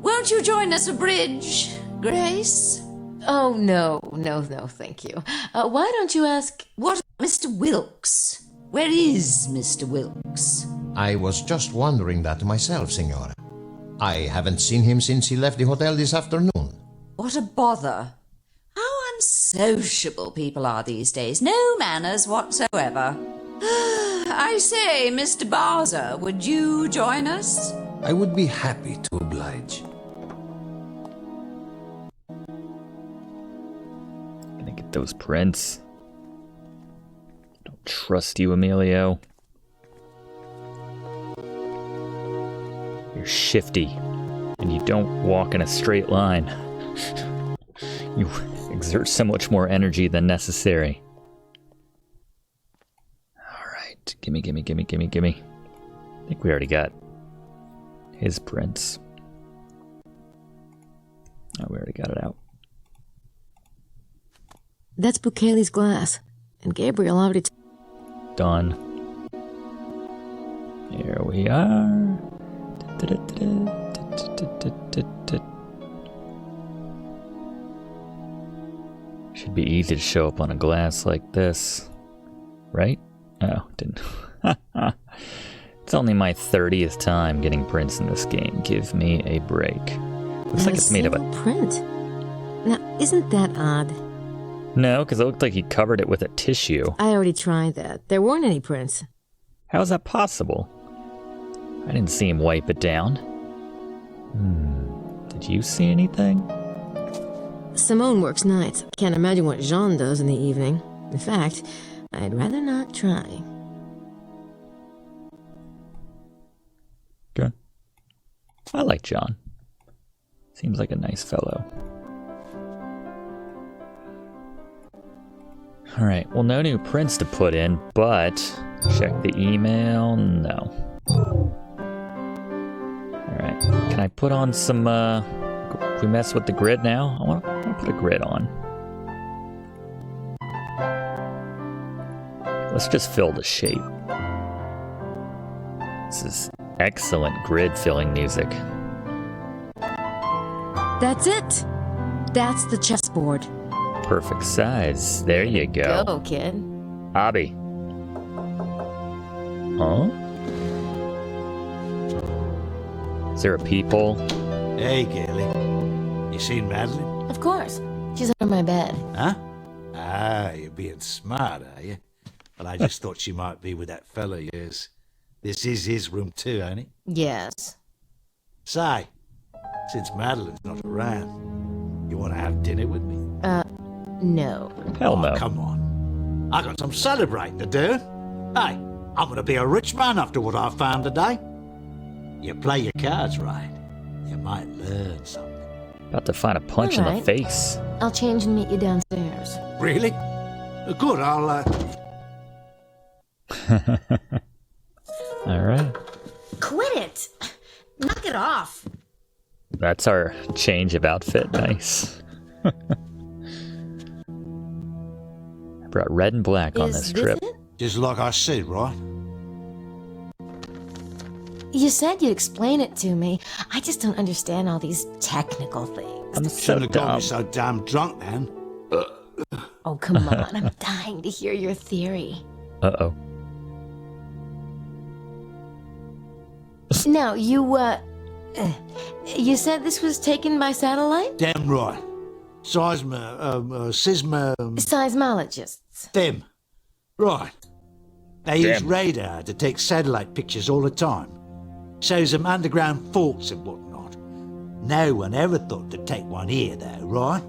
S11: Won't you join us a bridge, Grace?
S20: Oh, no, thank you. Why don't you ask...
S11: What about Mr. Wilkes? Where is Mr. Wilkes?
S14: I was just wondering that myself, Signora. I haven't seen him since he left the hotel this afternoon.
S19: What a bother. How unsociable people are these days. No manners whatsoever. I say, Mr. Barza, would you join us?
S7: I would be happy to oblige.
S1: Gonna get those prints. Don't trust you, Emilio. You're shifty, and you don't walk in a straight line. You exert so much more energy than necessary. Alright, gimme. I think we already got his prints. Oh, we already got it out.
S20: That's Bukele's glass, and Gabriel already...
S1: Done. Here we are. Should be easy to show up on a glass like this, right? Oh, didn't. It's only my 30th time getting prints in this game. Give me a break. Looks like it's made of a
S20: print. Now, isn't that odd?
S1: No, because it looked like he covered it with a tissue.
S20: I already tried that. There weren't any prints.
S1: How is that possible? I didn't see him wipe it down. Did you see anything?
S20: Simone works nights. Can't imagine what Jean does in the evening. In fact, I'd rather not try.
S1: Okay. I like John. Seems like a nice fellow. Alright, well, no new prints to put in, but check the email. No. Alright, can I put on some, can we mess with the grid now? I want to put a grid on. Let's just fill the shape. This is excellent grid filling music.
S20: That's it! That's the chessboard.
S1: Perfect size. There you go.
S20: Go, kid.
S1: Abby. Huh? Is there a peephole?
S22: Hey, Gailey. You seen Madeline?
S20: Of course. She's under my bed.
S22: Huh? Ah, you're being smart, are you? Well, I just thought she might be with that fella of yours. This is his room too, ain't it?
S20: Yes.
S22: Say, since Madeline's not around, you want to have dinner with me?
S20: No.
S1: Hell no.
S22: Oh, come on. I got some celebrating to do. Hey, I'm gonna be a rich man after what I found today. You play your cards right, you might learn something.
S1: About to find a punch in the face.
S20: I'll change and meet you downstairs.
S22: Really? Good, I'll,
S1: Alright.
S19: Quit it! Knock it off!
S1: That's our change of outfit. Nice. I brought red and black on this trip.
S22: Just like I said, right?
S20: You said you'd explain it to me. I just don't understand all these technical things.
S1: I'm
S22: Shouldn't have got me so damn drunk then.
S20: Oh, come on. I'm dying to hear your theory.
S1: Uh-oh.
S20: Now, you said this was taken by satellite?
S22: Damn right.
S20: Seismologists.
S22: Them. Right. They use radar to take satellite pictures all the time. Shows them underground faults and whatnot. No one ever thought to take one here, though, right?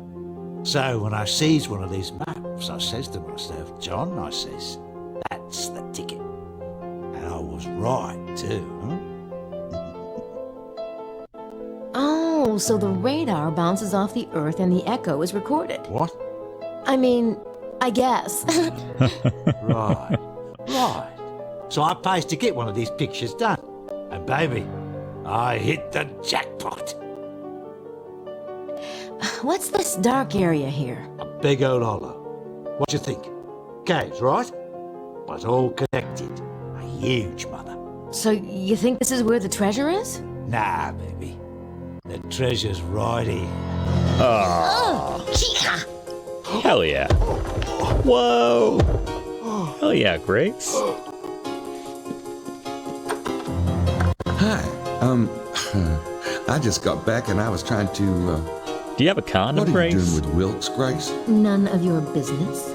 S22: So when I sees one of these maps, I says to myself, John, I says, that's the ticket. And I was right, too, huh?
S20: Oh, so the radar bounces off the Earth and the echo is recorded.
S22: What?
S20: I mean, I guess.
S22: Right. So I pays to get one of these pictures done. And baby, I hit the jackpot.
S20: What's this dark area here?
S22: A big old hollow. What you think? Caves, right? But all connected. A huge mother.
S20: So you think this is where the treasure is?
S22: Nah, baby. The treasure's right here.
S1: Oh. Hell yeah. Whoa. Hell yeah, Grace.
S2: Hi. I just got back and I was trying to,
S1: Do you have a condom,
S2: What are you
S1: Grace?
S2: doing with Wilkes, Grace?
S20: None of your business.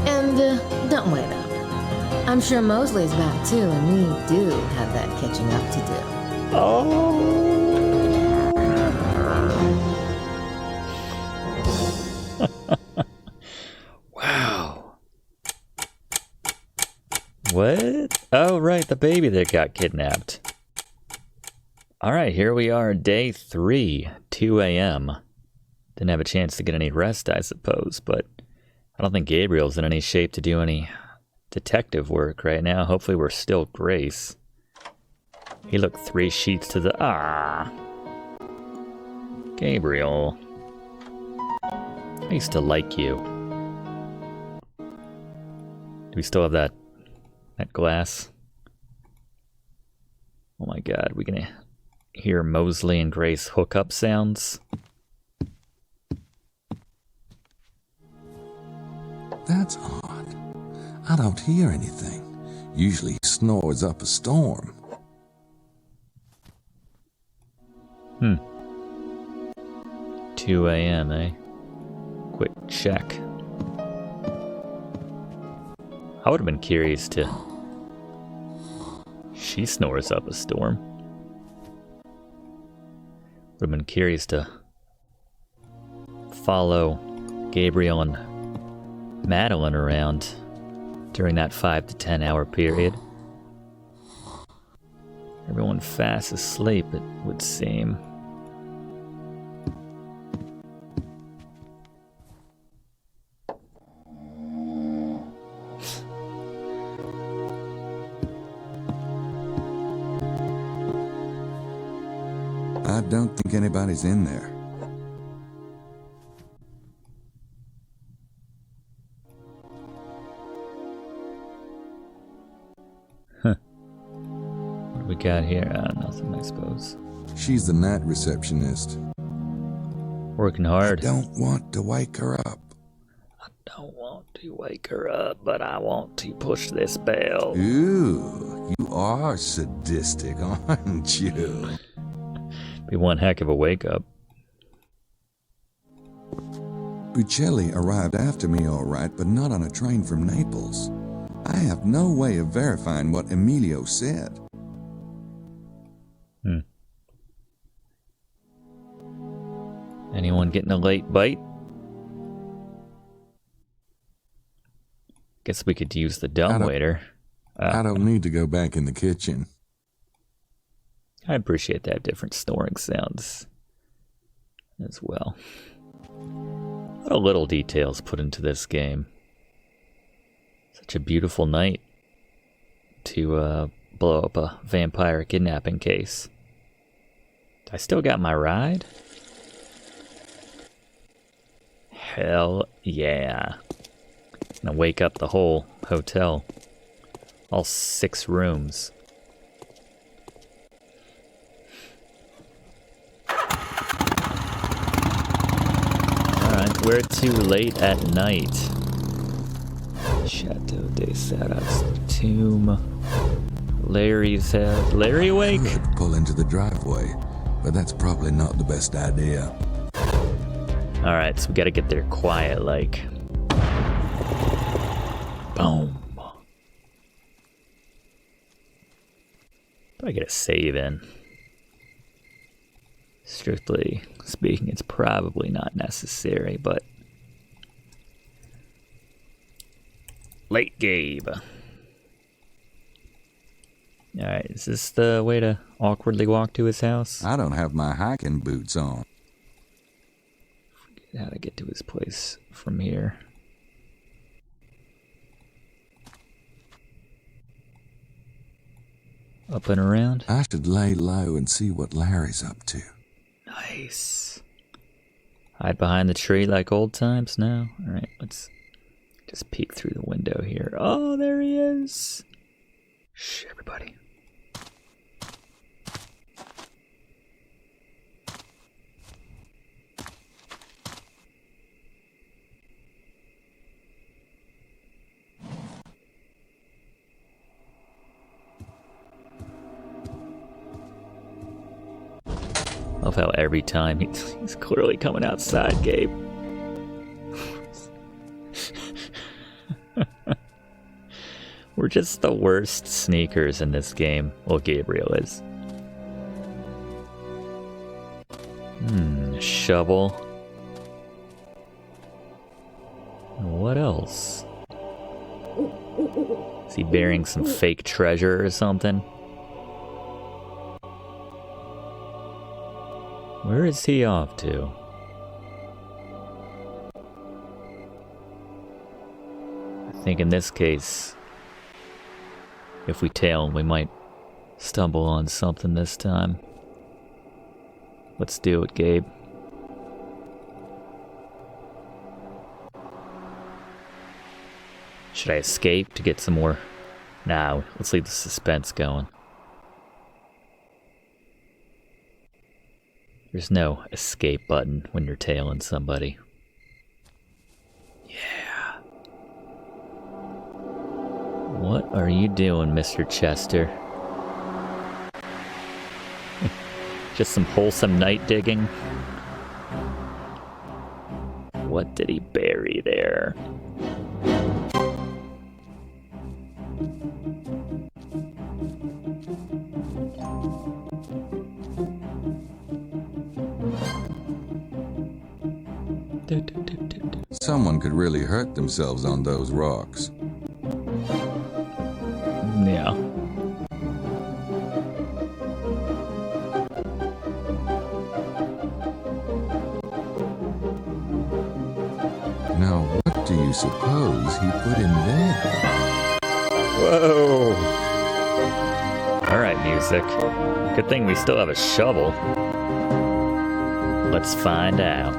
S20: And don't wait up. I'm sure Mosley's back too, and we do have that catching up to do.
S1: Wow. What? Oh, right, the baby that got kidnapped. Alright, here we are, day 3, 2 a.m. Didn't have a chance to get any rest, I suppose, but I don't think Gabriel's in any shape to do any detective work right now. Hopefully we're still Grace. He looked 3 sheets to the... Gabriel. I used to like you. Do we still have that glass? Oh my god, we gonna hear Mosley and Grace hookup sounds?
S2: That's odd. I don't hear anything. Usually he snores up a storm.
S1: 2 a.m., eh? Quick check. I would have been curious to... She snores up a storm. Would have been curious to follow Gabriel and Madeline around during that 5 to 10 hour period. Everyone fast asleep, it would seem.
S2: I don't think anybody's in there.
S1: What do we got here? Nothing, I suppose.
S2: She's the night receptionist.
S1: Working hard.
S2: I don't want to wake her up.
S1: Don't want to wake her up, but I want to push this bell.
S2: Ooh, you are sadistic, aren't you?
S1: Be one heck of a wake up.
S2: Buccelli arrived after me all right, but not on a train from Naples. I have no way of verifying what Emilio said.
S1: Anyone getting a late bite? Guess we could use the dumbwaiter.
S2: I don't need to go back in the kitchen.
S1: I appreciate that different snoring sounds as well. What a little details put into this game. Such a beautiful night to blow up a vampire kidnapping case. I still got my ride? Hell yeah. Gonna wake up the whole hotel. All 6 rooms. Alright, we're too late at night. Chateau de Sarras tomb. Larry's house. Larry awake?
S2: I could pull into the driveway, but that's probably not the best idea.
S1: Alright, so we gotta get there quiet, like. Boom. But I get a save in. Strictly speaking, it's probably not necessary, but... Late Gabe. Alright, is this the way to awkwardly walk to his house?
S2: I don't have my hiking boots on.
S1: Forget how to get to his place from here. Up and around?
S2: I should lay low and see what Larry's up to.
S1: Nice. Hide behind the tree like old times now? Alright, let's just peek through the window here. Oh, there he is. Shh, everybody. Love how every time he's clearly coming outside, Gabe. We're just the worst sneakers in this game. Well, Gabriel is. Shovel. What else? Is he bearing some fake treasure or something? Where is he off to? I think in this case, if we tail him, we might stumble on something this time. Let's do it, Gabe. Should I escape to get some more? Nah, let's leave the suspense going. There's no escape button when you're tailing somebody. Yeah. What are you doing, Mr. Chester? Just some wholesome night digging? What did he bury there?
S2: Someone could really hurt themselves on those rocks.
S1: Yeah.
S2: Now, what do you suppose he put in there?
S1: Whoa! Alright, music. Good thing we still have a shovel. Let's find out.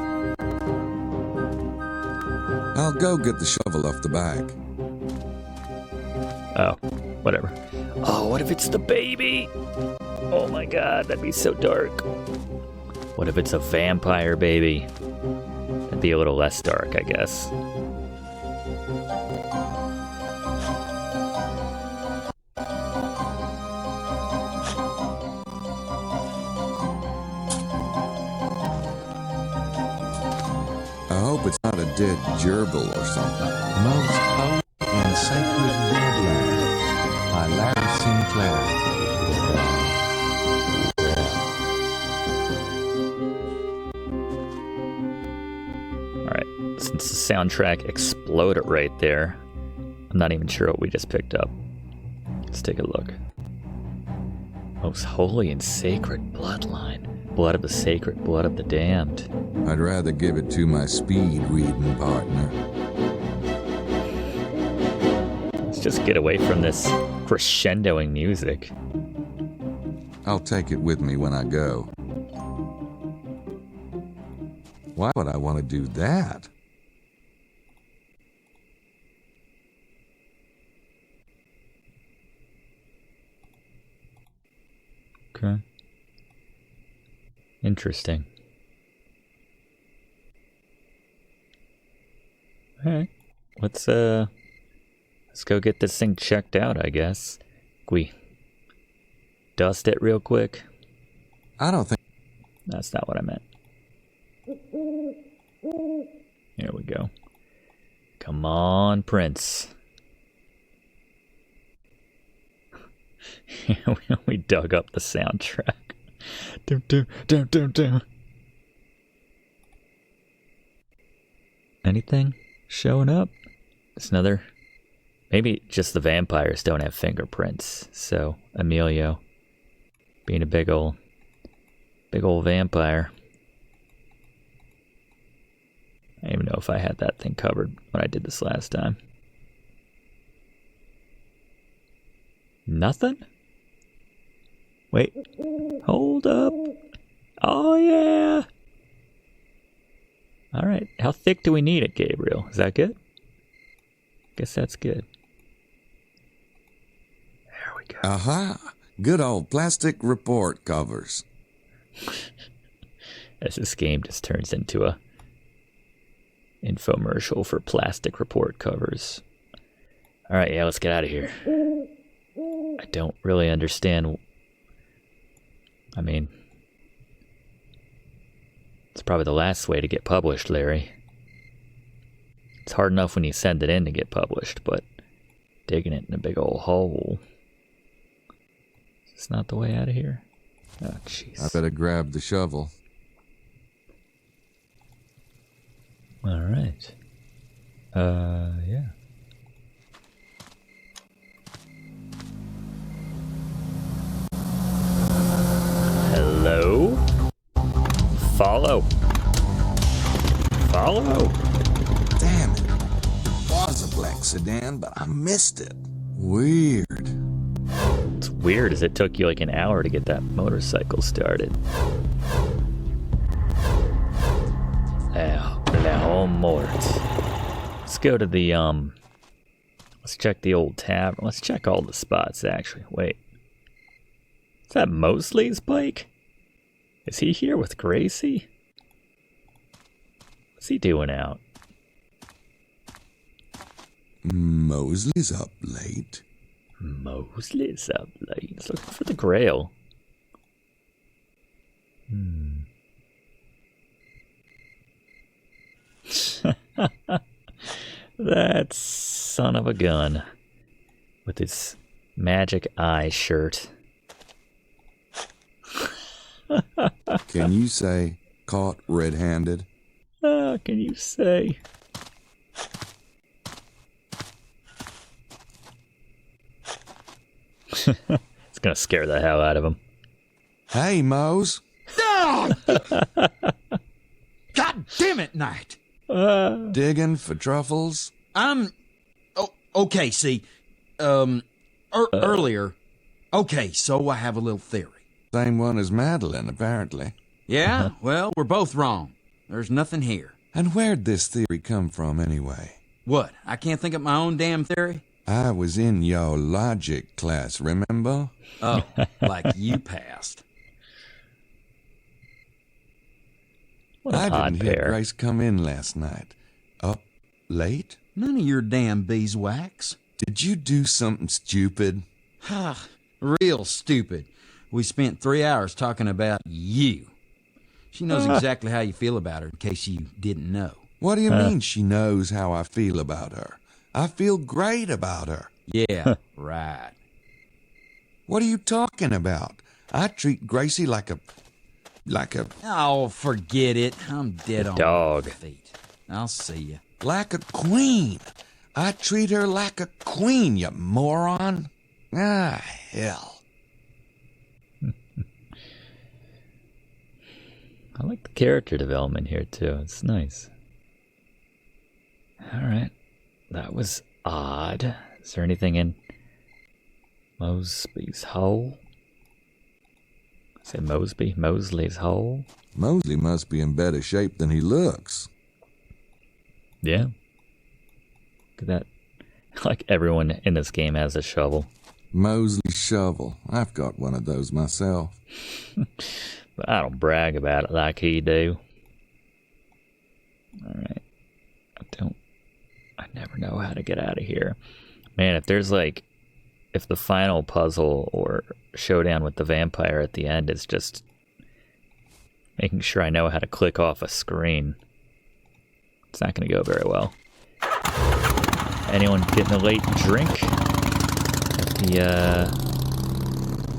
S2: I'll go get the shovel off the back.
S1: Oh, whatever. Oh, what if it's the baby? Oh my god, that'd be so dark. What if it's a vampire baby? That'd be a little less dark, I guess.
S2: I hope it's not a dead gerbil or something.
S13: Most Holy and Sacred Bloodline by Larry Sinclair.
S1: Alright, since the soundtrack exploded right there, I'm not even sure what we just picked up. Let's take a look. Most Holy and Sacred Bloodline. Blood of the sacred, blood of the damned.
S2: I'd rather give it to my speed reading partner.
S1: Let's just get away from this crescendoing music.
S2: I'll take it with me when I go. Why would I want to do that?
S1: Okay. Interesting. Alright. Let's go get this thing checked out, I guess. We dust it real quick.
S2: I don't think...
S1: That's not what I meant. Here we go. Come on, Prince. We dug up the soundtrack. Dum, dum, dum, dum, dum. Anything showing up? It's another... Maybe just the vampires don't have fingerprints. So, Emilio, being a big old vampire. I don't even know if I had that thing covered when I did this last time. Nothing? Wait. Hold up. Oh, yeah. All right. How thick do we need it, Gabriel? Is that good? Guess that's good. There we go.
S2: Aha! Good old plastic report covers.
S1: As this game just turns into a infomercial for plastic report covers. All right, yeah, let's get out of here. I don't really understand. I mean, It's probably the last way to get published, Larry. It's hard enough when you send it in to get published, but digging it in a big old hole. It's not the way out of here. Oh, jeez.
S2: I better grab the shovel.
S1: All right. Yeah. Hello? Follow. Follow.
S2: Damn it. It was a black sedan, but I missed it. Weird.
S1: What's weird is it took you like an hour to get that motorcycle started. La home mort. Let's go to the, let's check the old tavern. Let's check all the spots, actually. Wait. Is that Mosley's bike? Is he here with Gracie? What's he doing out?
S2: Mosley's up late.
S1: Mosley's up late. He's looking for the Grail. That son of a gun. With his magic eye shirt.
S2: Can you say caught red-handed?
S1: Can you say? It's gonna scare the hell out of him.
S2: Hey, Mose.
S9: God damn it, Knight.
S2: Digging for truffles?
S9: Okay, see, earlier. Okay, so I have a little theory.
S2: Same one as Madeline, apparently.
S9: Yeah? Well, we're both wrong. There's nothing here.
S2: And where'd this theory come from, anyway?
S9: What? I can't think of my own damn theory?
S2: I was in your logic class, remember?
S9: Oh, like you passed.
S1: What an
S2: I
S1: odd
S2: didn't hear
S1: pair.
S2: Grace come in last night. Up late?
S9: None of your damn beeswax.
S2: Did you do something stupid?
S9: Real stupid. We spent 3 hours talking about you. She knows exactly how you feel about her, in case you didn't know.
S2: What do you mean she knows how I feel about her? I feel great about her.
S9: Yeah, right.
S2: What are you talking about? I treat Gracie like a...
S9: Oh, forget it. I'm dead on
S1: dog.
S9: my feet. I'll see you.
S2: Like a queen. I treat her like a queen, you moron. Ah, hell.
S1: I like the character development here, too. It's nice. Alright. That was odd. Is there anything in Mosby's hole? Say Mosby? Mosley's hole?
S2: Mosley must be in better shape than he looks.
S1: Yeah. Look at that. Like everyone in this game has a shovel.
S2: Mosley's shovel. I've got one of those myself.
S1: But I don't brag about it like he do. Alright. I never know how to get out of here. Man, if there's like... If the final puzzle or showdown with the vampire at the end is just... making sure I know how to click off a screen, it's not going to go very well. Anyone getting a late drink? At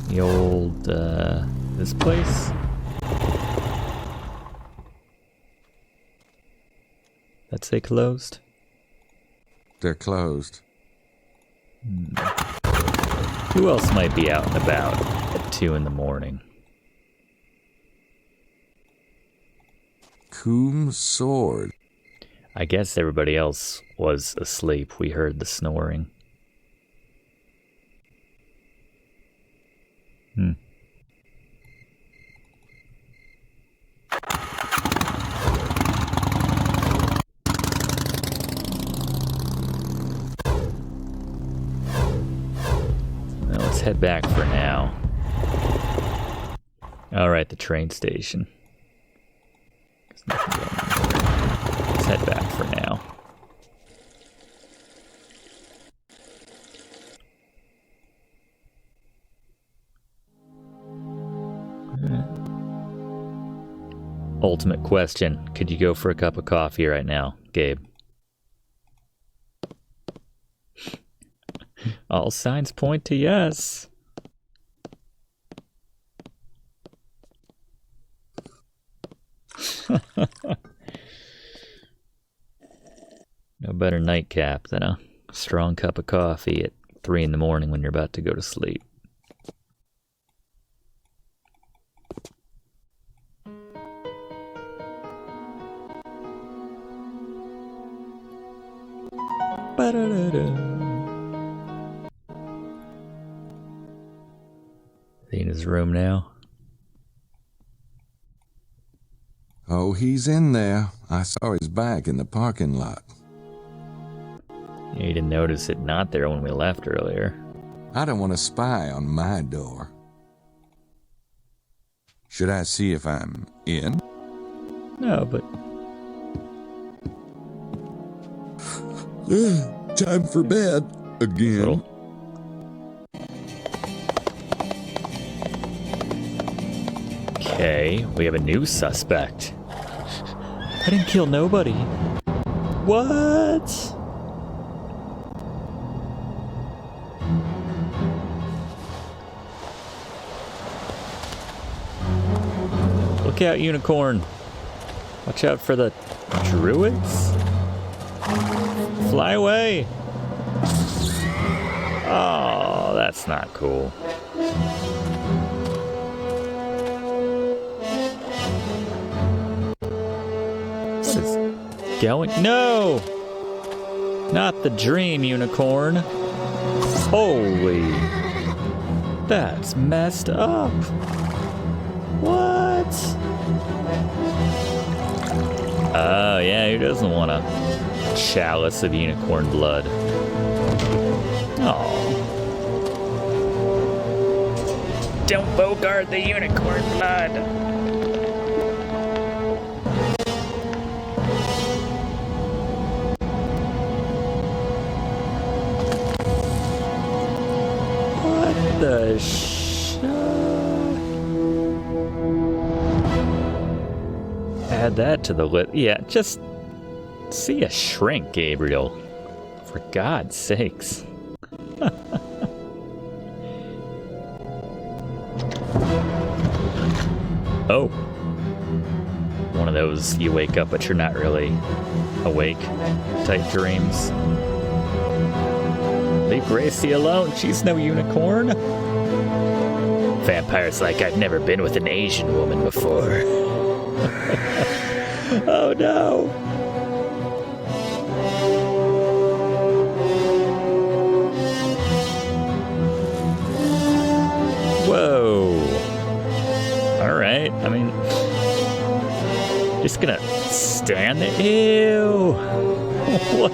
S1: the old, this place? That say closed?
S2: They're closed.
S1: Who else might be out and about at 2 in the morning?
S2: Coom's sword.
S1: I guess everybody else was asleep. We heard the snoring. Well, let's head back for now. Alright, the train station. There's nothing going on here. Let's head back for now. ultimate question. Could you go for a cup of coffee right now, Gabe? All signs point to yes. No better nightcap than a strong cup of coffee at 3 in the morning when you're about to go to sleep. Is he in his room now?
S2: Oh, he's in there. I saw his back in the parking lot.
S1: Yeah, you didn't notice it not there when we left earlier.
S2: I don't want to spy on my door. Should I see if I'm in?
S1: No, but...
S2: Time for bed. Again.
S1: Okay, we have a new suspect. I didn't kill nobody. What? Look out, unicorn. Watch out for the druids. Fly away. Oh, that's not cool. What is going? No! Not the dream unicorn. Holy. That's messed up. What? Oh, yeah, who doesn't want a chalice of unicorn blood? Oh. Don't bogart the unicorn blood. What the Add that to the list. Yeah, just see a shrink, Gabriel. For God's sakes. Oh. One of those you wake up but you're not really awake type dreams. Leave Gracie alone. She's no unicorn. Vampire's like, I've never been with an Asian woman before. Oh no. Whoa. Alright, I mean, just gonna stand there. Ew. What?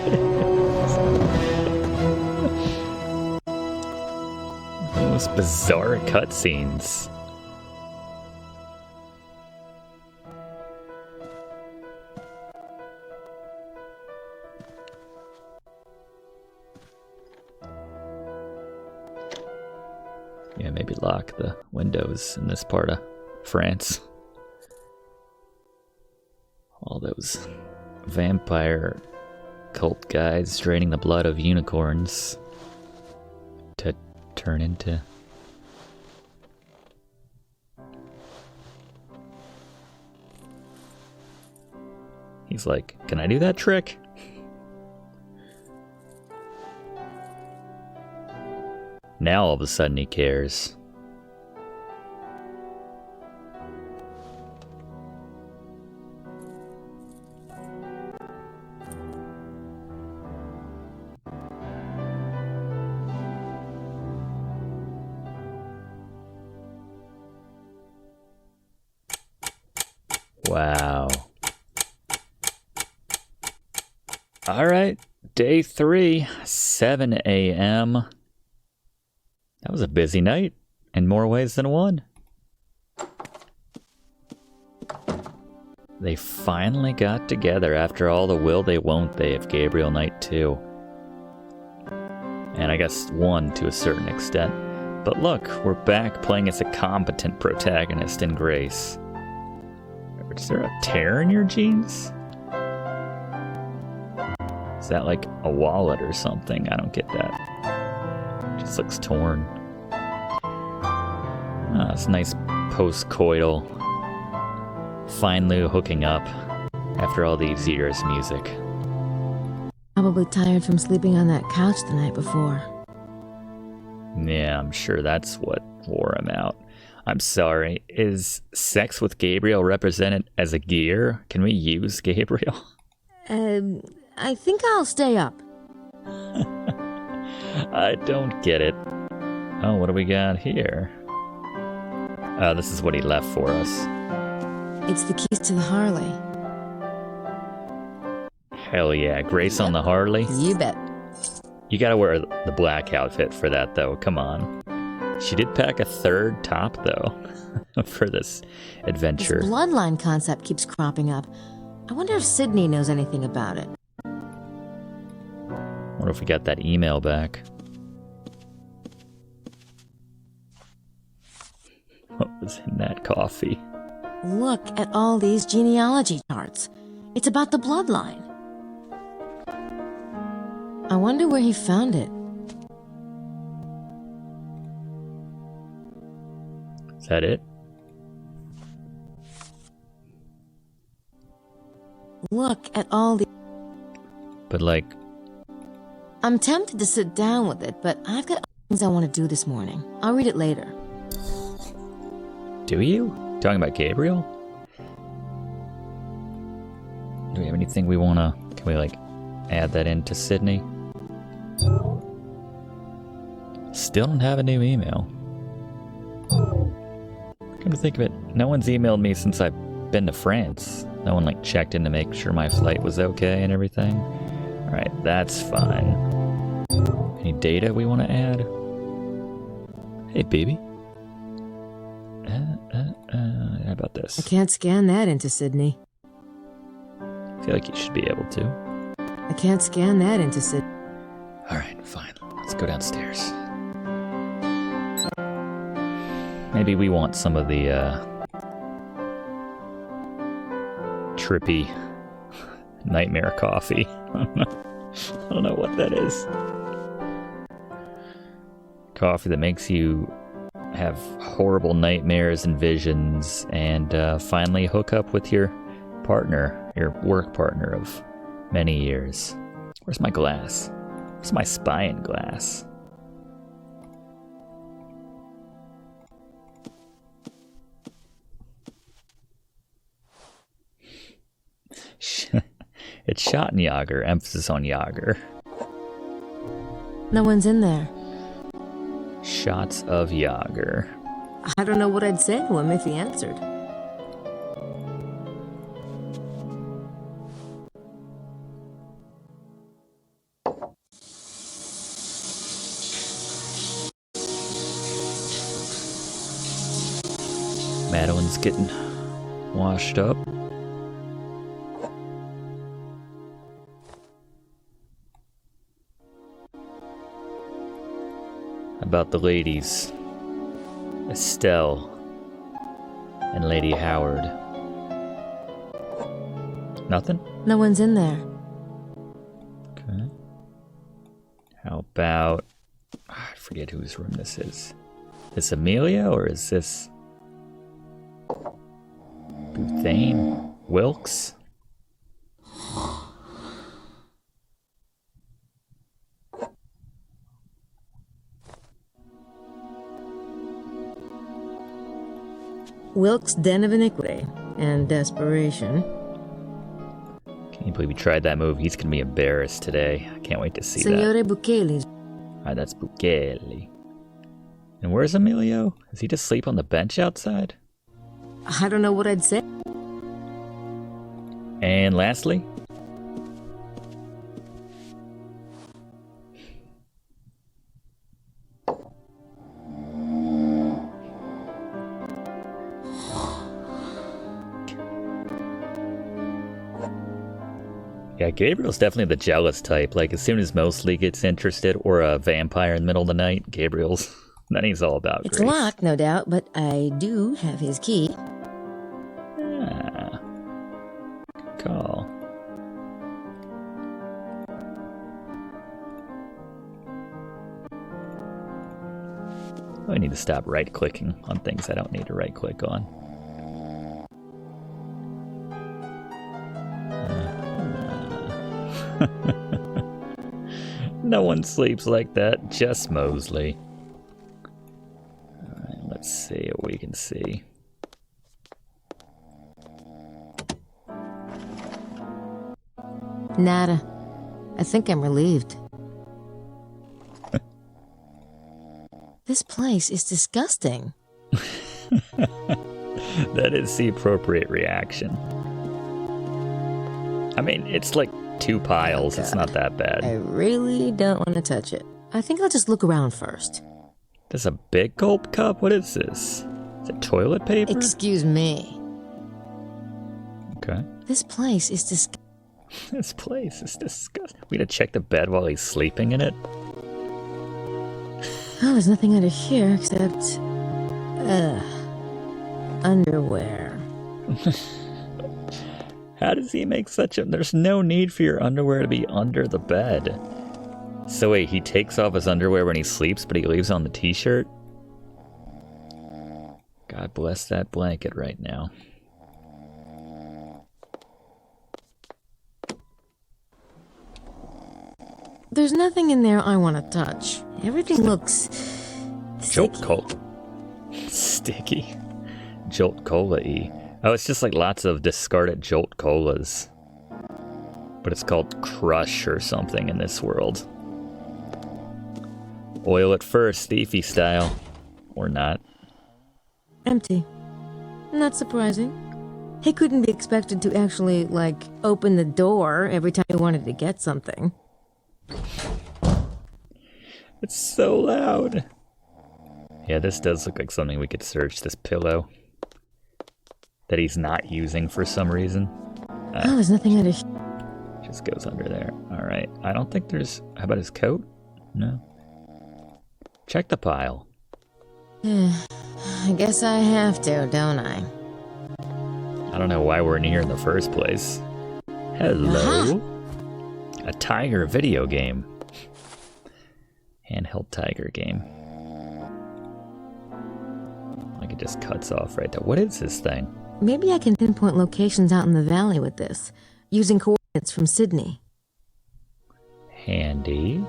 S1: Those bizarre cutscenes. Yeah, maybe lock the windows in this part of France. All those vampire cult guys draining the blood of unicorns to turn into... He's like, can I do that trick? Now all of a sudden he cares. Wow. All right, day 3, 7 a.m. That was a busy night, in more ways than one. They finally got together after all the will they won't they of Gabriel Knight 2. And I guess 1 to a certain extent. But look, we're back playing as a competent protagonist in Grace. Is there a tear in your jeans? Is that like a wallet or something? I don't get that. Just looks torn. Ah, it's nice post-coital. Finally hooking up after all these years of music.
S20: Probably tired from sleeping on that couch the night before.
S1: Yeah, I'm sure that's what wore him out. I'm sorry, is sex with Gabriel represented as a gear? Can we use Gabriel?
S20: I think I'll stay up.
S1: I don't get it. Oh, what do we got here? This is what he left for us.
S20: It's the keys to the Harley.
S1: Hell yeah, Grace on the Harley?
S20: You bet.
S1: You gotta wear the black outfit for that, though. Come on. She did pack a third top, though, for this adventure.
S20: This bloodline concept keeps cropping up. I wonder if Sydney knows anything about it.
S1: Wonder if we got that email back. What was in that coffee?
S20: Look at all these genealogy charts. It's about the bloodline. I wonder where he found it.
S1: Is that it?
S20: Look at all the...
S1: But like...
S20: I'm tempted to sit down with it, but I've got things I want to do this morning. I'll read it later.
S1: Do you? Talking about Gabriel? Do we have anything we want to... Can we, like, add that into Sydney? Still don't have a new email. Come to think of it, no one's emailed me since I've been to France. No one, like, checked in to make sure my flight was okay and everything. Alright, that's fine. Any data we want to add? Hey, baby. How about this?
S20: I can't scan that into Sydney.
S1: I feel like you should be able to.
S20: I can't scan that into Sydney.
S1: Alright, fine. Let's go downstairs. Maybe we want some of the, trippy nightmare coffee. I don't know what that is. Coffee that makes you have horrible nightmares and visions and finally hook up with your partner, your work partner of many years. Where's my glass? Where's my spying glass? It's Schattenjäger, emphasis on Jager.
S20: No one's in there.
S1: Shots of Jager.
S20: I don't know what I'd say to him if he answered.
S1: Madeline's getting washed up. About the ladies, Estelle and Lady Howard. Nothing?
S20: No one's in there.
S1: Okay. How about... I forget whose room this is. Is this Amelia or is this... Bouthane? Wilkes?
S20: Wilkes' den of iniquity and desperation.
S1: Can you believe we tried that move? He's gonna be embarrassed today. I can't wait to see
S20: Signore
S1: that.
S20: Bucheli's.
S1: Alright, that's Bucheli. And where's Emilio? Is he just asleep on the bench outside?
S20: I don't know what I'd say.
S1: And lastly, yeah, Gabriel's definitely the jealous type. Like, as soon as Mosley gets interested, or a vampire in the middle of the night, Gabriel's... then he's all about
S20: It's
S1: Grace.
S20: locked, no doubt, but I do have his key.
S1: Ah. call. I need to stop right-clicking on things I don't need to right-click on. No one sleeps like that, just Mosley. Alright, let's see what we can see.
S20: Nada. I think I'm relieved. This place is disgusting.
S1: That is the appropriate reaction. I mean, it's like 2 piles. It's not that bad.
S20: I really don't want to touch it. I think I'll just look around first.
S1: There's a big gulp cup? What is this? Is it toilet paper?
S20: Excuse me.
S1: Okay.
S20: This place is disgusting.
S1: This place is disgusting. We gotta check the bed while he's sleeping in it?
S20: Oh, there's nothing under here except... underwear.
S1: How does he make such a... There's no need for your underwear to be under the bed. So wait, he takes off his underwear when he sleeps, but he leaves on the t-shirt? God bless that blanket right now.
S20: There's nothing in there I want to touch. Everything looks...
S1: Jolt cola. Sticky. Jolt cola-y. Oh, it's just like lots of discarded Jolt colas. But it's called Crush or something in this world. Oil it first, thiefy style. Or not.
S20: Empty. Not surprising. He couldn't be expected to actually, like, open the door every time he wanted to get something.
S1: It's so loud. Yeah, this does look like something we could search, this pillow. That he's not using for some reason.
S20: Oh, there's nothing under...
S1: Just goes under there. Alright, I don't think there's... How about his coat? No. Check the pile.
S20: I guess I have to, don't I?
S1: I don't know why we're in here in the first place. Hello? A tiger video game. Handheld tiger game. Like it just cuts off right there. What is this thing?
S20: Maybe I can pinpoint locations out in the valley with this, using coordinates from Sydney.
S1: Handy.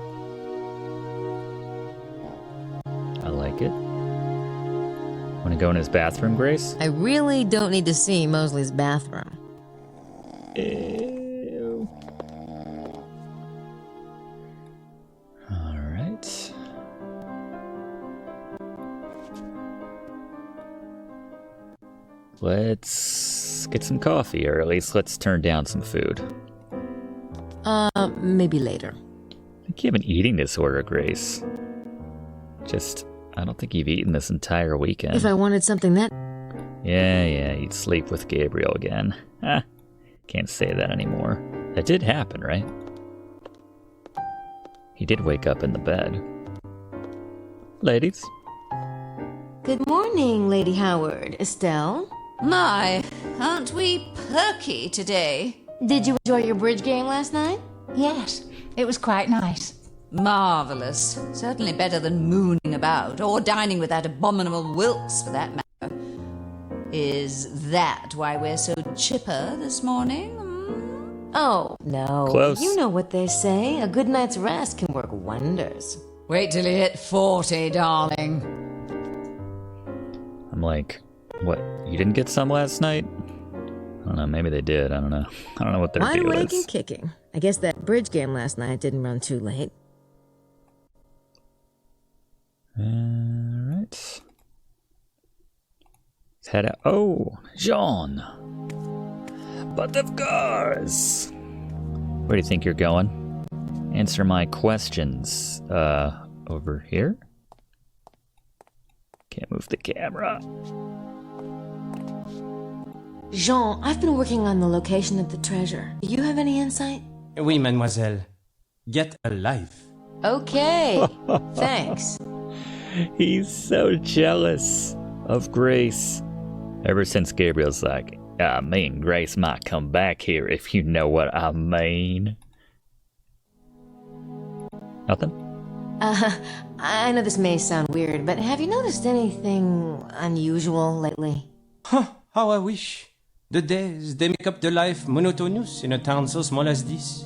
S1: I like it. Want to go in his bathroom, Grace?
S20: I really don't need to see Mosley's bathroom.
S1: Ew. Alright. Let's get some coffee, or at least let's turn down some food.
S20: Maybe later.
S1: I think you have an eating disorder, Grace. Just, I don't think you've eaten this entire weekend.
S20: If I wanted something that...
S1: Yeah, you'd sleep with Gabriel again. Can't say that anymore. That did happen, right? He did wake up in the bed. Ladies?
S20: Good morning, Lady Howard. Estelle?
S19: My, aren't we perky today?
S20: Did you enjoy your bridge game last night?
S11: Yes, it was quite nice.
S19: Marvellous. Certainly better than mooning about, or dining with that abominable Wilkes, for that matter. Is that why we're so chipper this morning?
S20: Oh, no.
S1: Close.
S20: You know what they say. A good night's rest can work wonders.
S19: Wait till you hit 40, darling.
S1: I'm like, what? You didn't get some last night? I don't know, maybe they did. I don't know. I don't know what their
S20: Wide
S1: deal
S20: awake
S1: is.
S20: and kicking. I guess that bridge game last night didn't run too late.
S1: Alright. Let's head out. Oh, Jean. But of course. Where do you think you're going? Answer my questions. Over here? Can't move the camera.
S20: Jean, I've been working on the location of the treasure. Do you have any insight?
S5: Oui, mademoiselle. Get a life.
S20: Okay. Thanks.
S1: He's so jealous of Grace. Ever since Gabriel's like, Me and Grace might come back here if you know what I mean. Nothing?
S20: I know this may sound weird, but have you noticed anything unusual lately?
S5: Huh, how I wish. The days, they make up the life monotonous in a town so small as this.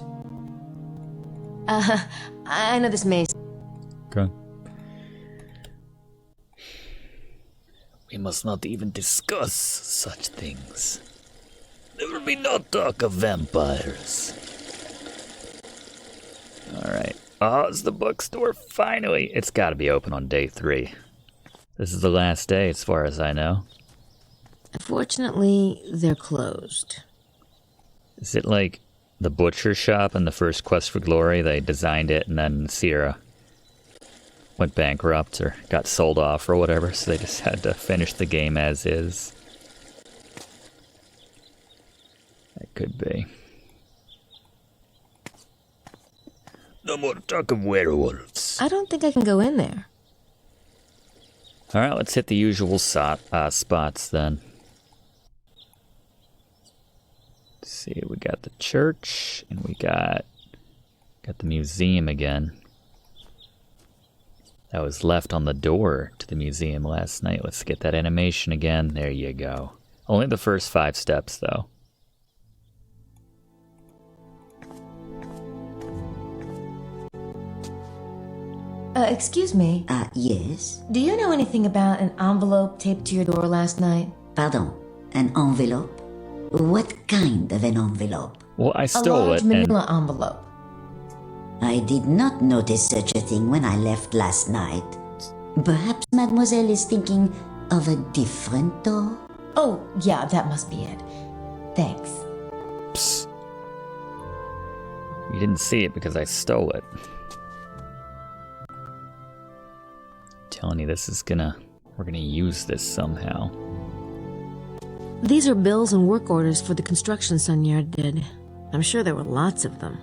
S20: I know this may...
S1: Okay. We must not even discuss such things. There will be no talk of vampires. Alright. Oh, it's the bookstore, finally! It's gotta be open on day 3. This is the last day, as far as I know.
S20: Unfortunately, they're closed.
S1: Is it like the butcher shop in the first Quest for Glory? They designed it and then Sierra went bankrupt or got sold off or whatever, so they just had to finish the game as is. That could be. No more talk of werewolves.
S20: I don't think I can go in there.
S1: Alright, let's hit the usual spots then. Let's see, we got the church, and we got the museum again. That was left on the door to the museum last night. Let's get that animation again. There you go. Only the first 5 steps, though.
S20: Excuse me?
S12: Yes?
S20: Do you know anything about an envelope taped to your door last night?
S12: Pardon, an envelope? What kind of an envelope?
S1: Well, I stole
S20: a large
S1: it.
S20: manila envelope.
S12: I did not notice such a thing when I left last night. Perhaps Mademoiselle is thinking of a different door?
S20: Oh, yeah, that must be it. Thanks.
S1: Psst. You didn't see it because I stole it. Telling you, we're gonna use this somehow.
S20: These are bills and work orders for the construction Seigneur did. I'm sure there were lots of them.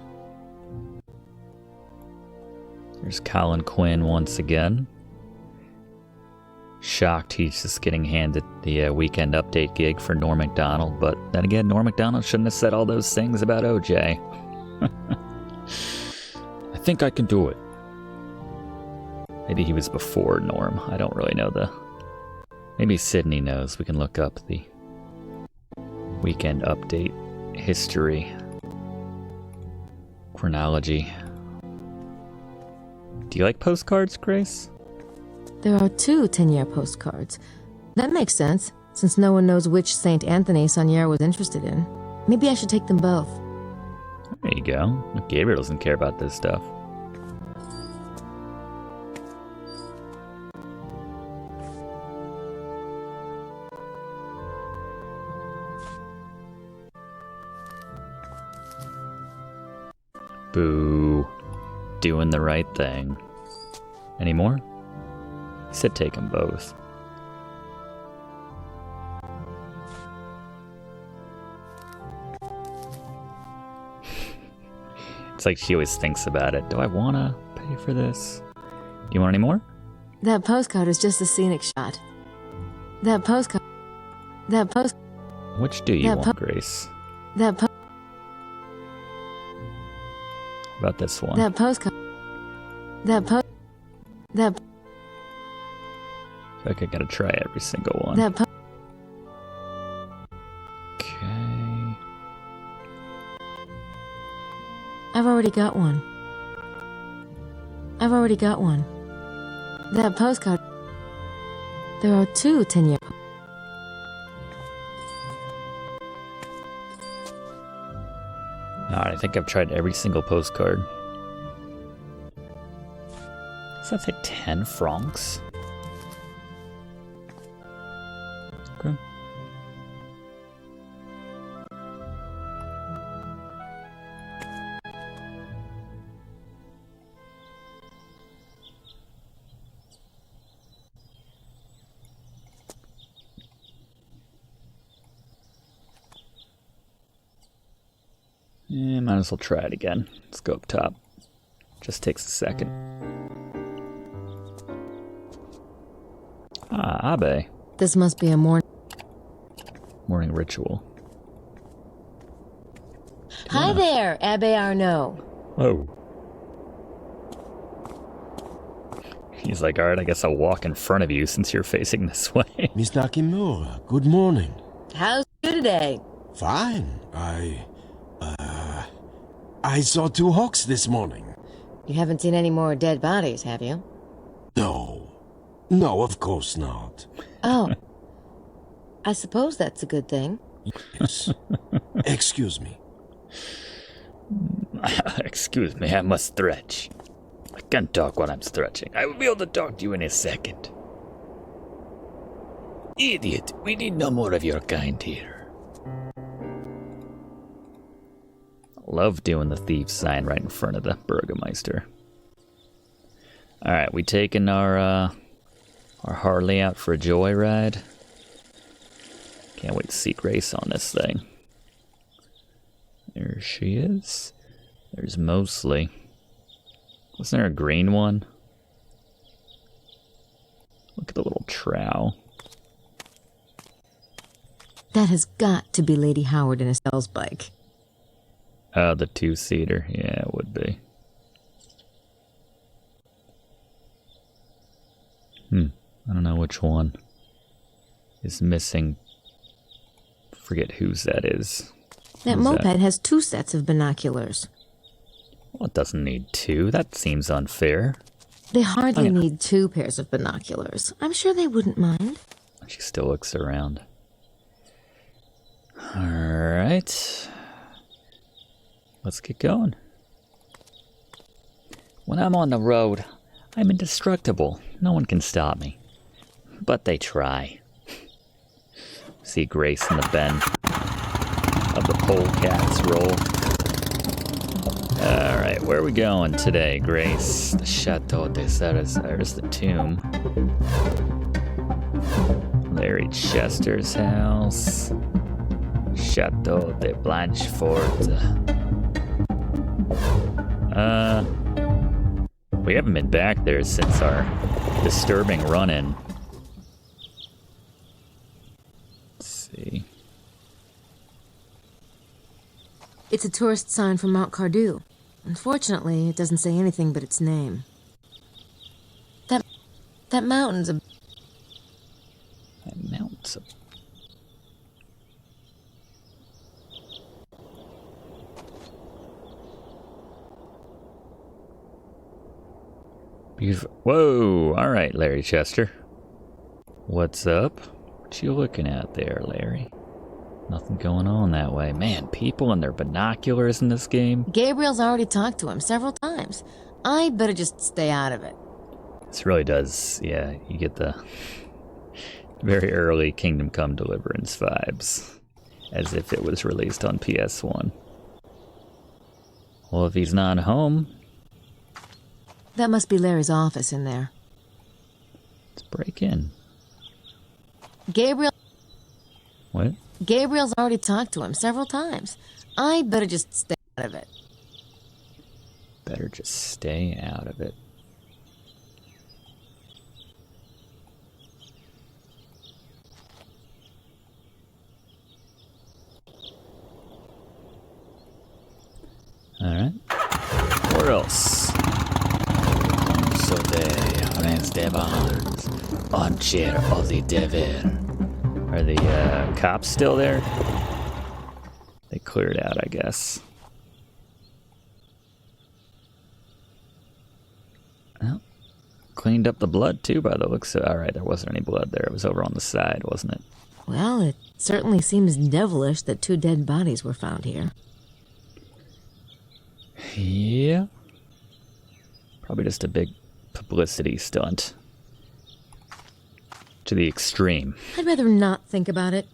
S1: There's Colin Quinn once again. Shocked he's just getting handed the weekend update gig for Norm Macdonald, but then again, Norm Macdonald shouldn't have said all those things about OJ. I think I can do it. Maybe he was before Norm. I don't really know Maybe Sydney knows. We can look up the weekend update history. Chronology. Do you like postcards, Grace?
S20: There are 2 10-year postcards. That makes sense, since no one knows which St. Anthony Seigneur was interested in. Maybe I should take them both.
S1: There you go. Gabriel doesn't care about this stuff. Boo. Doing the right thing. Any more? He said take them both. It's like she always thinks about it. Do I want to pay for this? Do you want any more?
S20: That postcard is just a scenic shot. That postcard...
S1: Which do you want, Grace?
S20: That
S1: about this one?
S20: That postcard...
S1: I feel like I gotta try every single one. Okay.
S20: I've already got one. That postcard... There are 2 10-year...
S1: Alright, I think I've tried every single postcard. Does that say 10 francs? Okay. Yeah, might as well try it again. Let's go up top. Just takes a second. Ah, Abe.
S20: This must be a morning
S1: ritual.
S20: there, Abbe Arnaud.
S1: Oh. He's like, alright, I guess I'll walk in front of you since you're facing this way.
S13: Miss Nakimura, good morning.
S20: How's you today?
S13: Fine. I saw 2 hawks this morning.
S20: You haven't seen any more dead bodies, have you?
S13: No. No, of course not.
S20: Oh. I suppose that's a good thing.
S13: Yes. Excuse me.
S1: Excuse me, I must stretch. I can't talk while I'm stretching. I will be able to talk to you in a second. Idiot, we need no more of your kind here. Love doing the thief sign right in front of the Burgermeister. Alright, we taking our Harley out for a joyride. Can't wait to see Grace on this thing. There she is. There's Mosley. Wasn't there a green one? Look at the little trow.
S20: That has got to be Lady Howard in Estelle's bike.
S1: The 2-seater. Yeah, it would be. I don't know which one is missing. Forget whose that is.
S20: That moped has 2 sets of binoculars.
S1: Well, it doesn't need 2. That seems unfair.
S20: They hardly need 2 pairs of binoculars. I'm sure they wouldn't mind.
S1: She still looks around. Alright. Let's get going. When I'm on the road, I'm indestructible. No one can stop me. But they try. See Grace in the bend of the polecats roll. Alright, where are we going today, Grace? The Chateau des Ceresars, the tomb. Larry Chester's house. Chateau de Blanchefort. We haven't been back there since our disturbing run-in. Let's see.
S20: It's a tourist sign from Mount Cardew. Unfortunately, it doesn't say anything but its name. That mountain's a...
S1: That mountain's a... Whoa! Alright, Larry Chester. What's up? What you looking at there, Larry? Nothing going on that way. Man, people and their binoculars in this game.
S20: Gabriel's already talked to him several times. I better just stay out of it.
S1: This really does, yeah, you get the very early Kingdom Come Deliverance vibes. As if it was released on PS1. Well, if he's not home...
S20: That must be Larry's office in there.
S1: Let's break in.
S20: Gabriel...
S1: What?
S20: Gabriel's already talked to him several times. I better just stay out of it.
S1: Better just stay out of it. Alright. Where else? Armchair of the devil. Are the cops still there? They cleared out, I guess. Well, cleaned up the blood too, by the looks of it. Alright, there wasn't any blood there. It was over on the side, wasn't it?
S20: Well, it certainly seems devilish that 2 dead bodies were found here.
S1: Yeah. Probably just a big publicity stunt. To the extreme.
S20: I'd rather not think about it.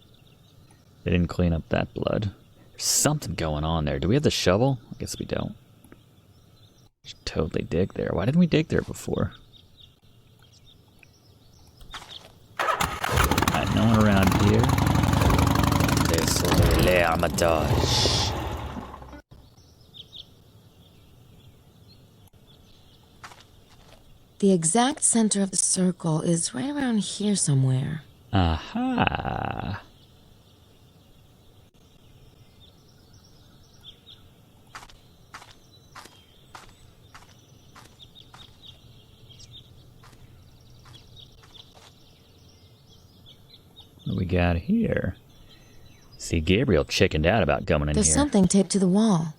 S1: They didn't clean up that blood. There's something going on there. Do we have the shovel? I guess we don't. We should totally dig there. Why didn't we dig there before? Alright, no one around here. There's le Armitage.
S20: The exact center of the circle is right around here somewhere.
S1: Aha. What do we got here? See, Gabriel chickened out about coming in
S20: There's
S1: here.
S20: something taped to the wall.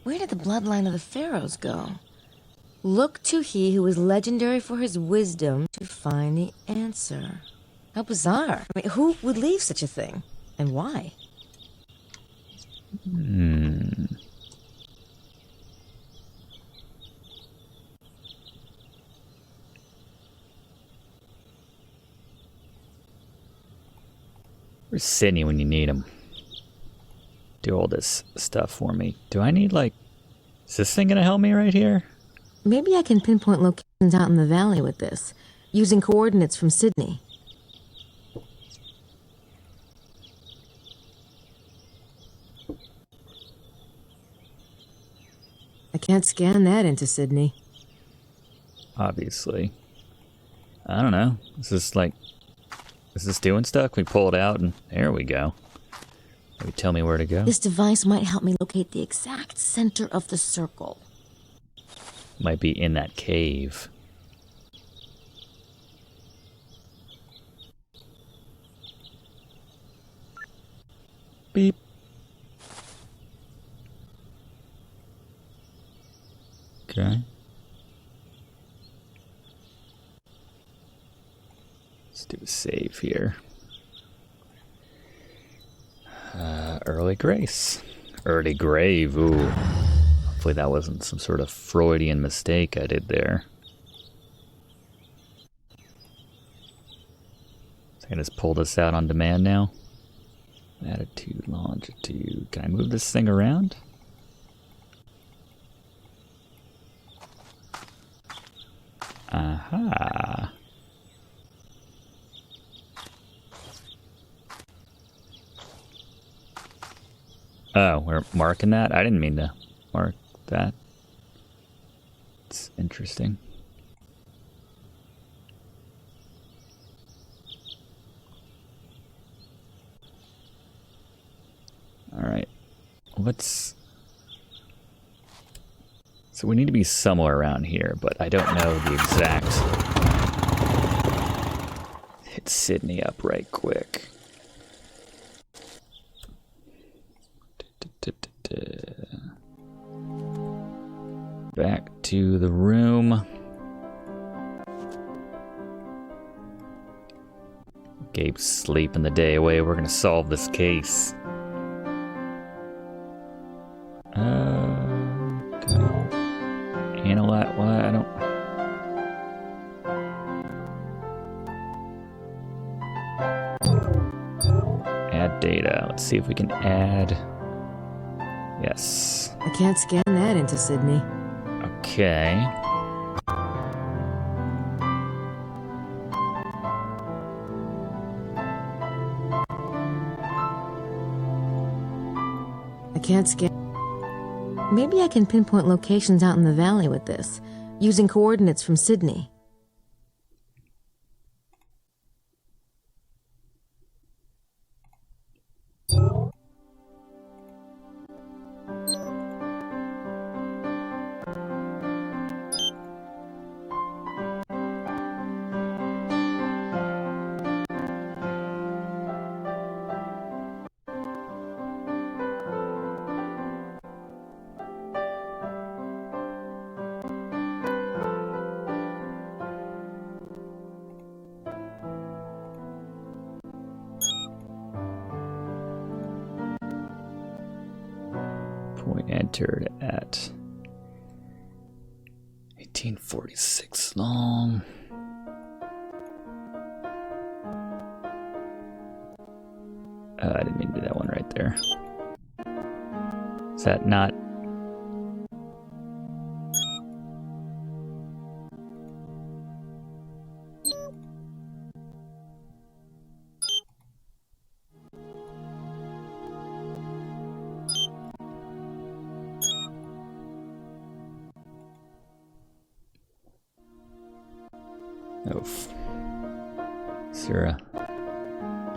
S20: Where did the bloodline of the pharaohs go? Look to he who is legendary for his wisdom to find the answer. How bizarre. I mean, who would leave such a thing? And why?
S1: Where's Sydney when you need him? Do all this stuff for me. Do I need, like... Is this thing gonna help me right here?
S20: Maybe I can pinpoint locations out in the valley with this, using coordinates from Sydney. I can't scan that into Sydney.
S1: Obviously. I don't know. Is this like... Is this doing stuff? Can we pull it out and... There we go. Maybe tell me where to go.
S20: This device might help me locate the exact center of the circle.
S1: Might be in that cave. Beep. Okay. Let's do a save here. Early Grace. Early Grave, ooh. Hopefully that wasn't some sort of Freudian mistake I did there. So I can just pull this out on demand now. Latitude, longitude. Can I move this thing around? Aha. Oh, we're marking that? I didn't mean to mark that. It's interesting. Alright. Let's... So we need to be somewhere around here, but I don't know the exact... Hit Sydney up right quick. Back to the room. Gabe's sleeping the day away. We're gonna solve this case. Okay. Analyze. What? I don't. Add data. Let's see if we can add. Yes.
S20: I can't scan that into Sydney.
S1: Okay.
S20: I can't scan. Maybe I can pinpoint locations out in the valley with this, using coordinates from Sydney.
S1: Point entered at 1846 long. I didn't mean to do that one right there. Is that not? Oof. Is there a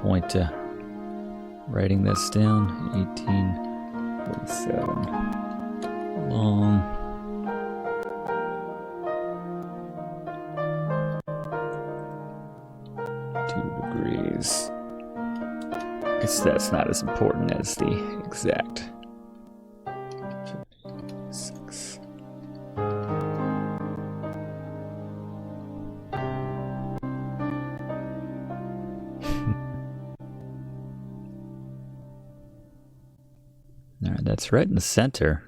S1: point to writing this down? 1847 long. To degrees. Guess that's not as important as the exact. 6. Alright, that's right in the center.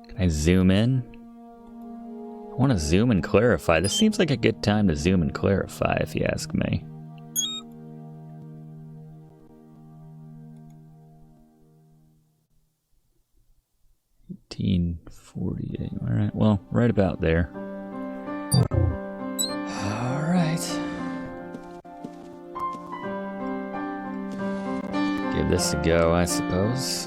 S1: Can I zoom in? I want to zoom and clarify. This seems like a good time to zoom and clarify, if you ask me. $18.48. Alright, well, right about there. Alright. Give this a go, I suppose.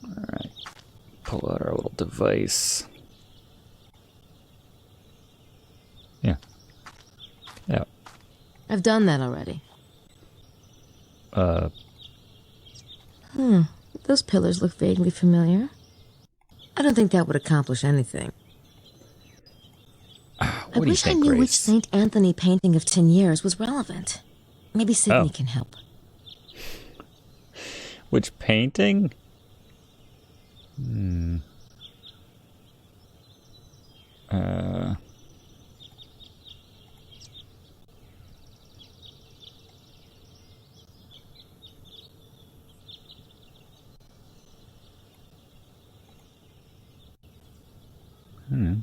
S1: Alright, pull out our little device. Yeah.
S20: I've done that already. Those pillars look vaguely familiar. I don't think that would accomplish anything. I wish I knew which St. Anthony painting of 10 years was relevant. Maybe Sydney can help.
S1: Which painting?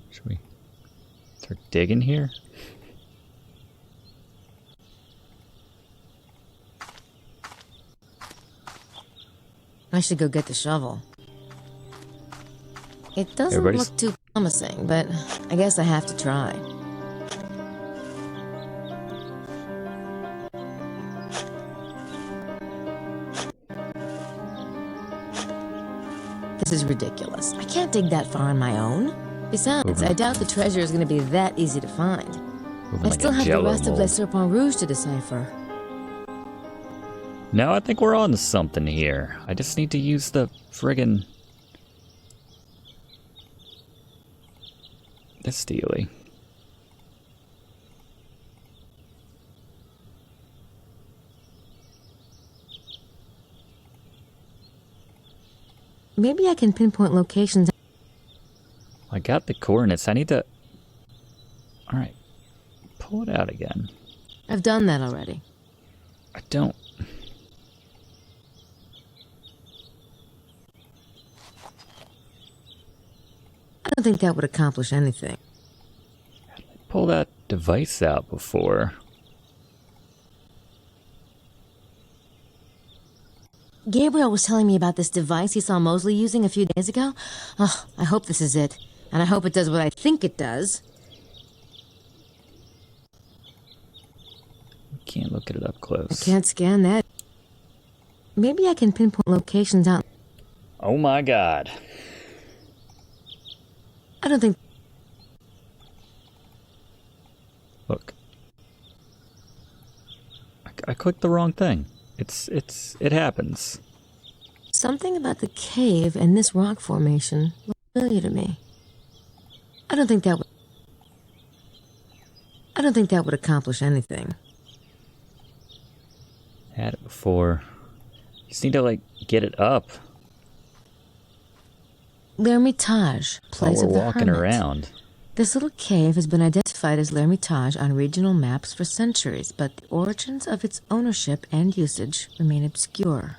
S1: Should we start digging here?
S20: I should go get the shovel. It doesn't look too promising, but I guess I have to try. This is ridiculous. I can't dig that far on my own. Besides, I doubt the treasure is going to be that easy to find. I still have the rest of Le Serpent Rouge to decipher.
S1: No, I think we're on to something here. I just need to use the friggin' this dealie.
S20: Maybe I can pinpoint locations.
S1: I got the coordinates. I need to... Alright. Pull it out again.
S20: I've done that already.
S1: I don't...
S20: I don't think that would accomplish anything.
S1: Pull that device out before.
S20: Gabriel was telling me about this device he saw Mosley using a few days ago. Oh, I hope this is it. And I hope it does what I think it does.
S1: Can't look at it up close.
S20: I can't scan that. Maybe I can pinpoint locations out.
S1: Oh my god.
S20: I don't think...
S1: Look. I clicked the wrong thing. It happens.
S20: Something about the cave and this rock formation look familiar to me. I don't think that would accomplish anything.
S1: Had it before. You just need to, like, get it up.
S20: L'Ermitage, place of the
S1: walking
S20: hermit.
S1: Around.
S20: This little cave has been identified as L'Ermitage on regional maps for centuries, but the origins of its ownership and usage remain obscure.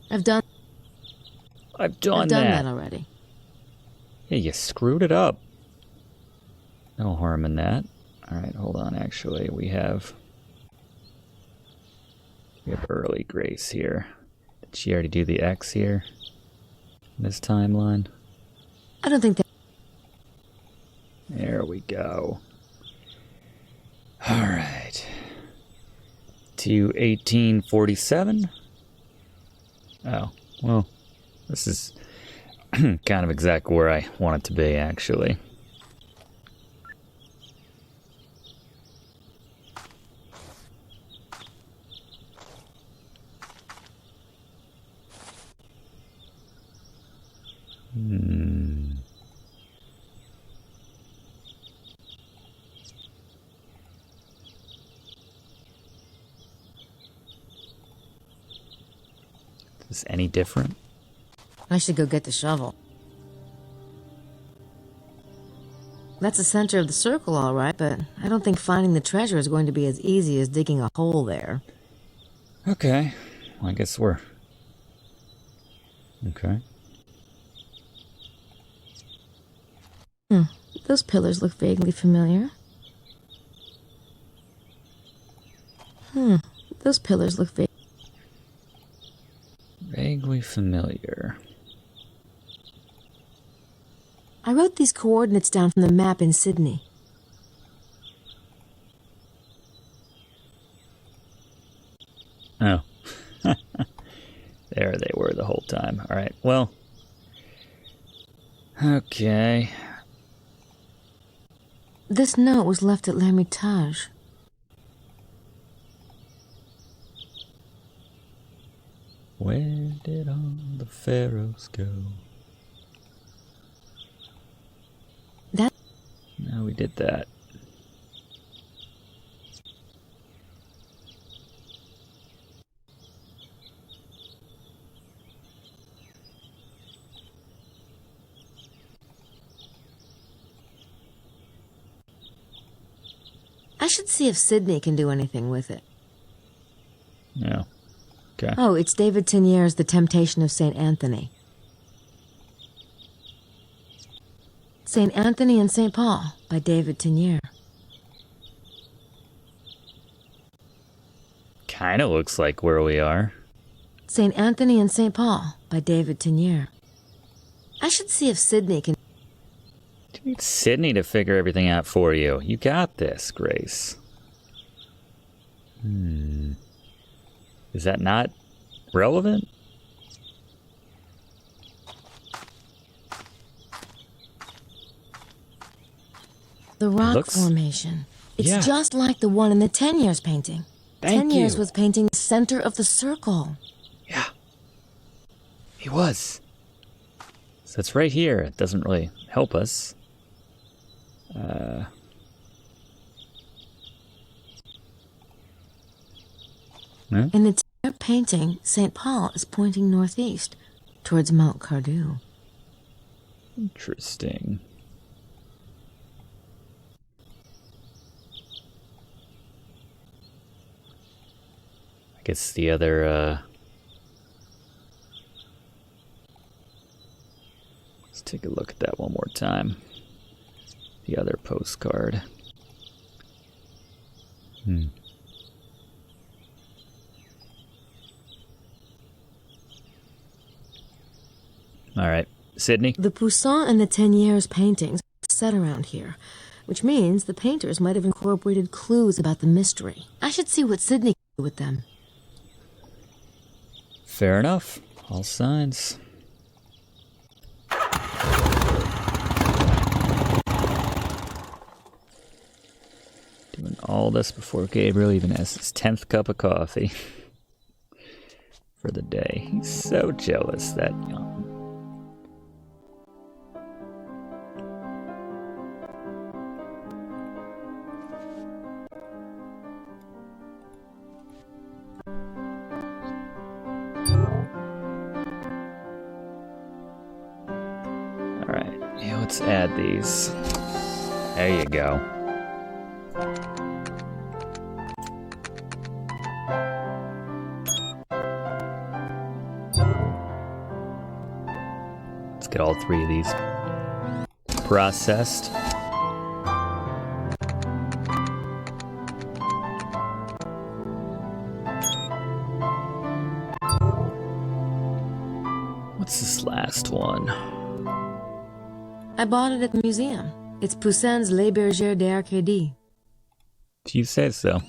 S20: I've done that already.
S1: Yeah, you screwed it up. No harm in that. Alright, hold on, actually. We have early Grace here. Did she already do the X here? In this timeline?
S20: I don't think that...
S1: There we go. Alright. To 1847? Oh, well. This is kind of exactly where I want it to be, actually. Is this any different?
S20: I should go get the shovel. That's the center of the circle, all right, but I don't think finding the treasure is going to be as easy as digging a hole there.
S1: Okay. Well, I guess we're... Okay.
S20: Those pillars look vaguely familiar. Those pillars look
S1: vaguely familiar.
S20: I wrote these coordinates down from the map in Sydney.
S1: Oh. There they were the whole time. All right, well. Okay.
S20: This note was left at L'Hermitage.
S1: Where did all the pharaohs go? No, we did that.
S20: I should see if Sydney can do anything with it.
S1: No. Okay.
S20: Oh, it's David Tenier's The Temptation of St. Anthony. St. Anthony and St. Paul by David Tenier.
S1: Kind of looks like where we are.
S20: St. Anthony and St. Paul by David Tenier. I should see if Sydney can...
S1: You need Sydney to figure everything out for you. You got this, Grace. Is that not relevant?
S20: The rock formation. It's just like the one in the Teniers painting. Teniers was painting the center of the circle.
S1: Yeah. He was. So it's right here. It doesn't really help us.
S20: In the Tenier painting, St. Paul is pointing northeast, towards Mount Cardew.
S1: Interesting. I guess the other, let's take a look at that one more time. The other postcard. All right, Sydney?
S20: The Poussin and the Teniers paintings are set around here, which means the painters might have incorporated clues about the mystery. I should see what Sydney can do with them.
S1: Fair enough. All signs. Doing all this before Gabriel even has his 10th cup of coffee for the day. He's so jealous, that young. Let's add these. There you go. Let's get all 3 of these processed. What's this last one?
S20: I bought it at the museum. It's Poussin's Les Bergères d'Arcadie.
S1: Do you say so?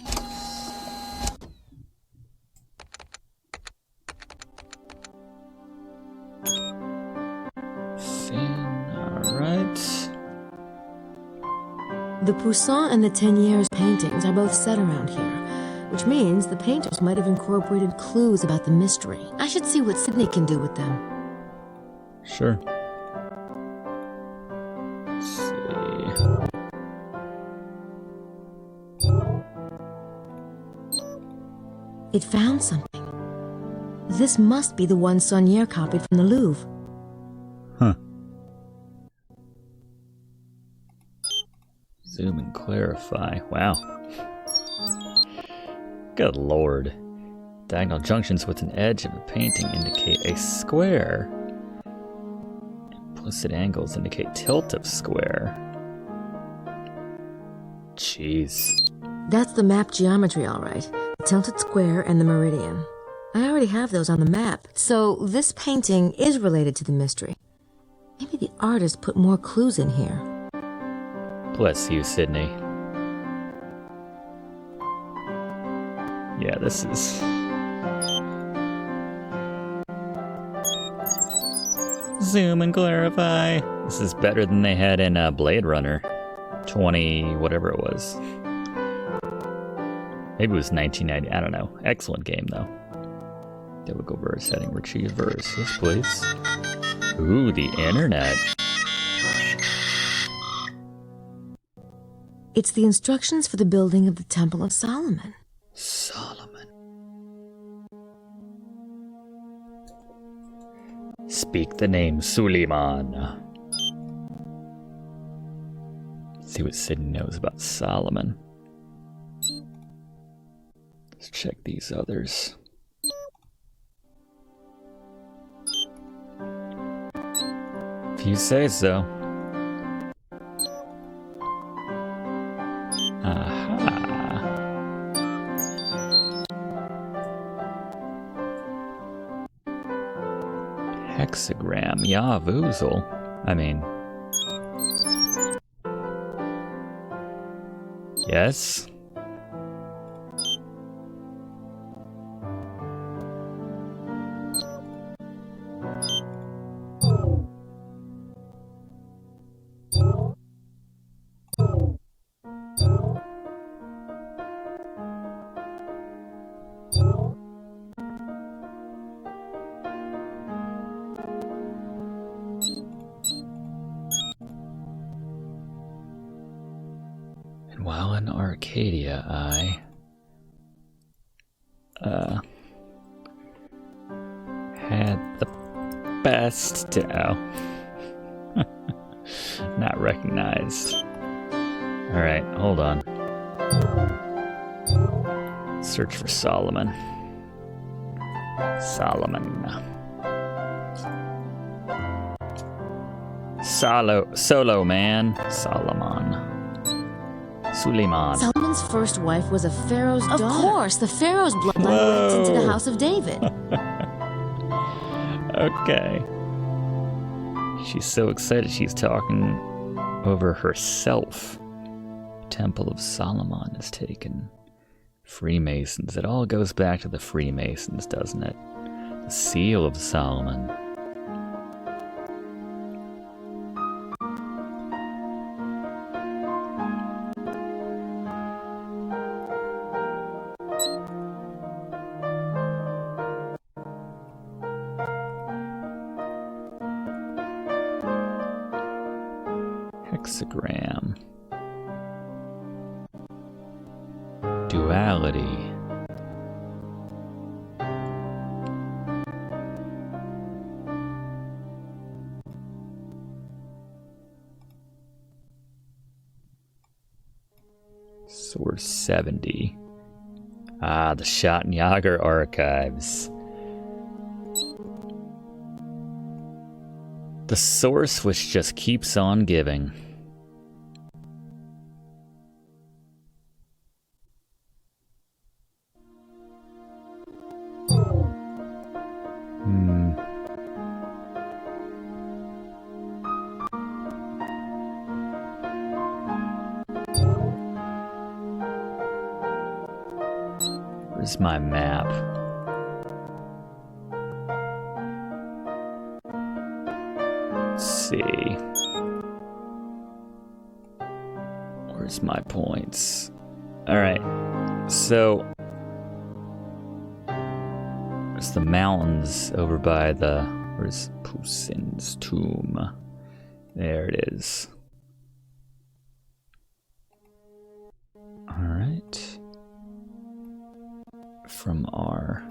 S20: The Poussin and the Teniers paintings are both set around here, which means the painters might have incorporated clues about the mystery. I should see what Sydney can do with them.
S1: Sure. Let's see.
S20: It found something. This must be the one Saunier copied from the Louvre.
S1: Huh. Zoom and clarify. Wow. Good lord. Diagonal junctions with an edge of a painting indicate a square. Implicit angles indicate tilt of square. Jeez.
S20: That's the map geometry, all right. The tilted square and the meridian. I already have those on the map, so this painting is related to the mystery. Maybe the artist put more clues in here.
S1: Bless you, Sydney. Yeah, this is... Zoom and clarify. This is better than they had in Blade Runner 20, whatever it was. Maybe it was 1990, I don't know. Excellent game, though. There we go, verse heading, retrieve verse. Yes, please. Ooh, the internet.
S20: It's the instructions for the building of the Temple of Solomon.
S1: Solomon. Speak the name Suleiman. Let's see what Sydney knows about Solomon. Let's check these others. If you say so. Aha. Hexagram. Yavoozle. I mean... Yes? While in Arcadia, I had the best not recognized. Alright, hold on. Search for Solomon. Solo man. Solomon. Suleiman.
S20: Solomon's first wife was a pharaoh's daughter. Of course, the pharaoh's bloodline went into the House of David.
S1: Okay. She's so excited she's talking over herself. Temple of Solomon is taken. Freemasons. It all goes back to the Freemasons, doesn't it? The Seal of Solomon. Hexagram. Duality. Source 70. Ah, the Schattenjäger archives. The source which just keeps on giving. Where's my map? Let's see. Where's my points? Alright, so there's the mountains over by the, where's Poussin's tomb? There it is. Alright. From our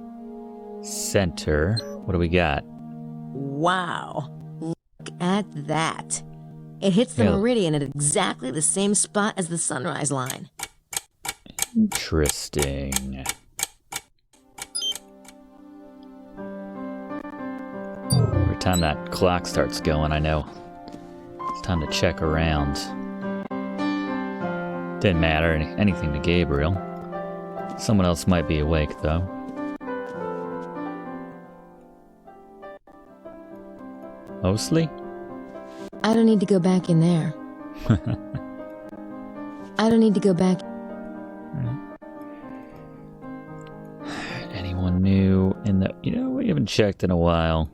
S1: center, what do we got?
S20: Wow. Look at that. It hits the meridian at exactly the same spot as the sunrise line.
S1: Interesting. Every time that clock starts going, I know it's time to check around. Didn't matter anything to Gabriel. Someone else might be awake, though. Mosley?
S20: I don't need to go back in there. I don't need to go back.
S1: Anyone new in the... You know, we haven't checked in a while.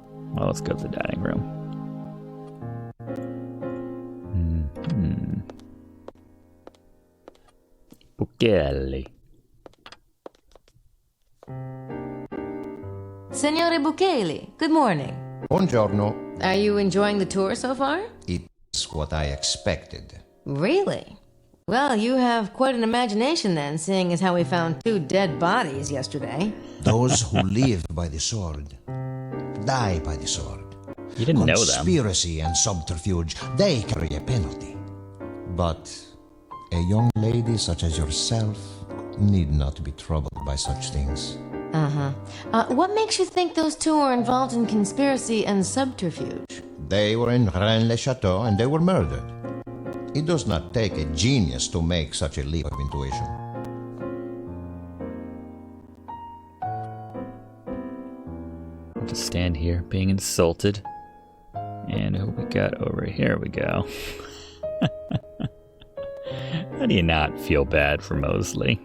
S1: Well, let's go to the dining room. Bukele.
S20: Signore Bukele, good morning.
S14: Buongiorno.
S20: Are you enjoying the tour so far?
S14: It's what I expected.
S20: Really? Well, you have quite an imagination then, seeing as how we found 2 dead bodies yesterday.
S14: Those who live by the sword die by the sword.
S1: You didn't know them.
S14: Conspiracy and subterfuge, they carry a penalty. But a young lady such as yourself need not be troubled by such things.
S20: What makes you think those 2 are involved in conspiracy and subterfuge?
S14: They were in Rennes-le-Château and they were murdered. It does not take a genius to make such a leap of intuition.
S1: I'll just stand here being insulted. And who we got over here? We go. How do you not feel bad for Mosley?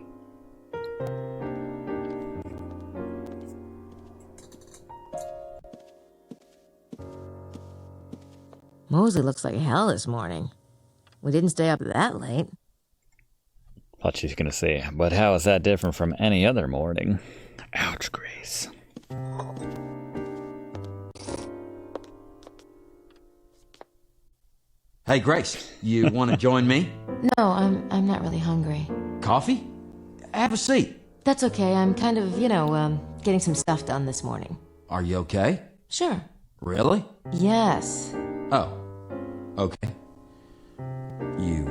S20: Mosley looks like hell this morning. We didn't stay up that late.
S1: Thought she was gonna say, but how is that different from any other morning? Ouch, Grace.
S9: Hey, Grace, you want to join me?
S20: No, I'm not really hungry.
S9: Coffee? Have a seat.
S20: That's okay. I'm kind of, getting some stuff done this morning.
S9: Are you okay?
S20: Sure.
S9: Really?
S20: Yes.
S9: Oh, okay. You,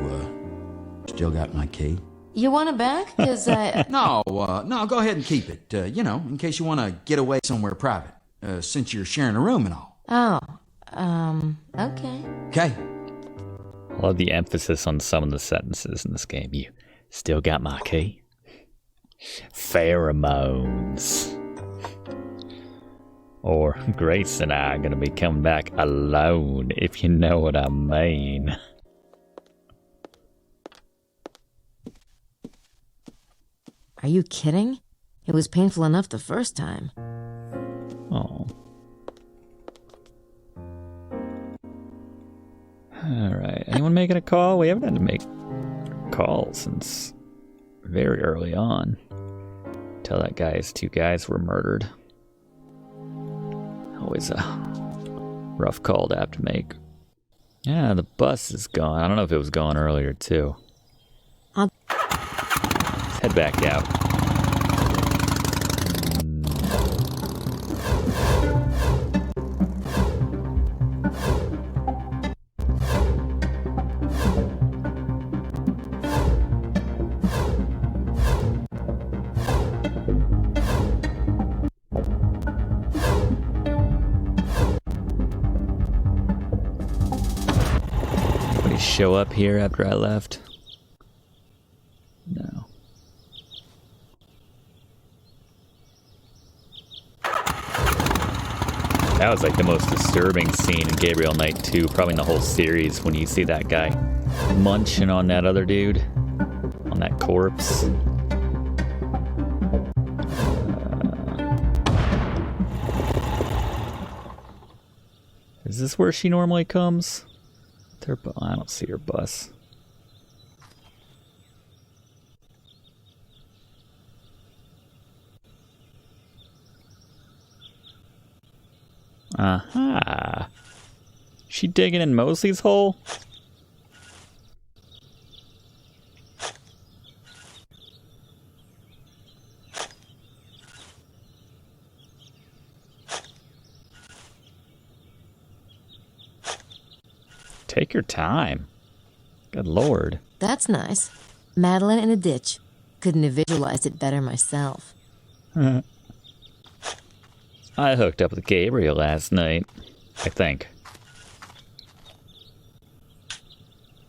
S9: still got my key?
S20: You want it back? Because I...
S9: No, go ahead and keep it, in case you want to get away somewhere private, since you're sharing a room and all.
S20: Oh, okay.
S9: Okay.
S1: I love the emphasis on some of the sentences in this game. You still got my key? Pheromones. Or Grace and I are going to be coming back alone, if you know what I mean.
S20: Are you kidding? It was painful enough the first time.
S1: Oh. Alright, anyone making a call? We haven't had to make calls since very early on. Tell that guy his 2 guys were murdered. Always a rough call to have to make. Yeah, the bus is gone. I don't know if it was gone earlier, too. Let's head back out. Show up here after I left? No. That was like the most disturbing scene in Gabriel Knight 2, probably in the whole series, when you see that guy munching on that other dude, on that corpse. Is this where she normally comes? I don't see her bus. Aha. She digging in Mosley's hole? Take your time. Good lord.
S20: That's nice. Madeline in a ditch. Couldn't have visualized it better myself.
S1: I hooked up with Gabriel last night, I think.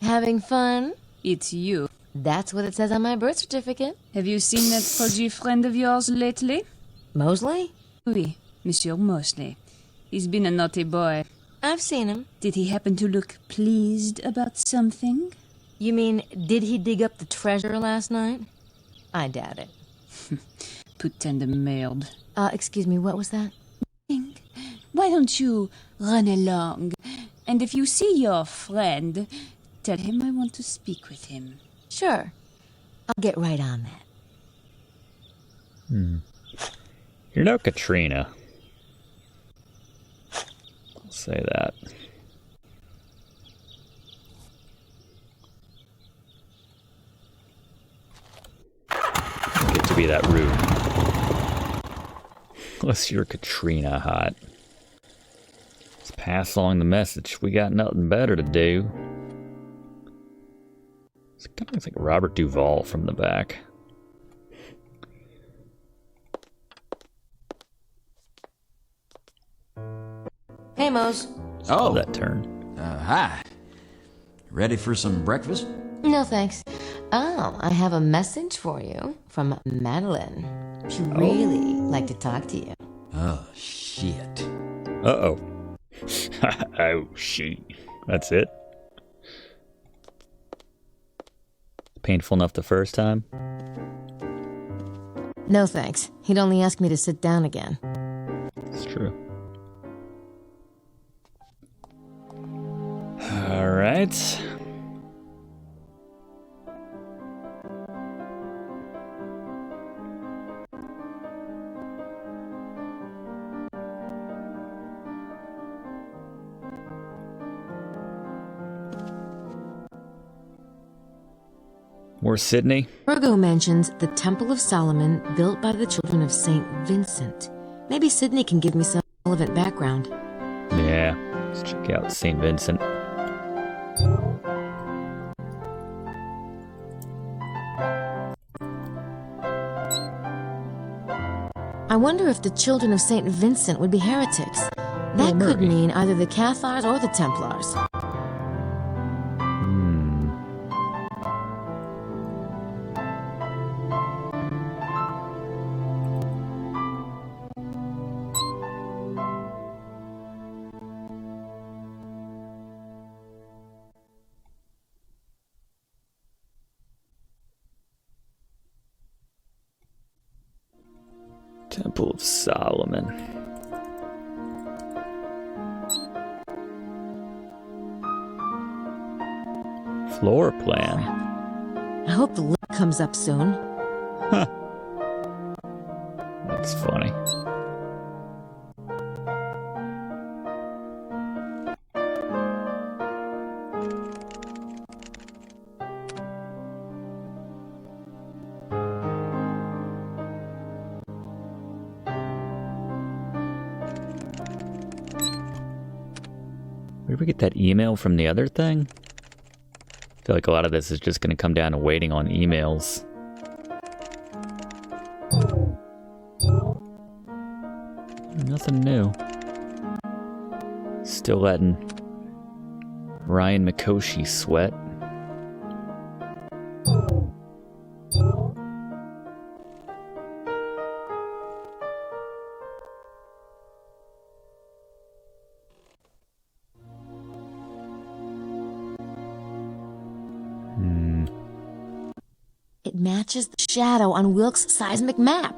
S20: Having fun?
S8: It's you.
S20: That's what it says on my birth certificate.
S8: Have you seen that pudgy friend of yours lately?
S20: Mosley?
S8: Oui, Monsieur Mosley. He's been a naughty boy.
S20: I've seen him.
S8: Did he happen to look pleased about something?
S20: You mean, did he dig up the treasure last night? I doubt it.
S8: Putain de merde.
S20: Excuse me, what was that?
S8: Why don't you run along? And if you see your friend, tell him I want to speak with him.
S20: Sure. I'll get right on that.
S1: You're no Katrina. I'll say that. Get to be that rude. Unless you're Katrina hot. Let's pass along the message. We got nothing better to do. It kind of looks like Robert Duvall from the back.
S20: Hey, Mose.
S9: Oh,
S1: that turn.
S9: Hi. Ready for some breakfast?
S20: No, thanks. Oh, I have a message for you from Madeline. She'd really like to talk to you.
S9: Oh, shit.
S1: Uh-oh. Oh, shit. That's it? Painful enough the first time?
S20: No, thanks. He'd only ask me to sit down again.
S1: It's true. All right. More Sydney?
S20: Virgo mentions the Temple of Solomon built by the children of St. Vincent. Maybe Sydney can give me some relevant background.
S1: Yeah, let's check out St. Vincent.
S20: I wonder if the children of St. Vincent would be heretics. That could mean either the Cathars or the Templars.
S1: Temple of Solomon. Floor plan.
S20: I hope the link comes up soon.
S1: Huh. That's funny. Where did we get that email from the other thing? I feel like a lot of this is just going to come down to waiting on emails. Nothing new. Still letting Ryan Mikoshi sweat.
S20: It matches the shadow on Wilkes' seismic map.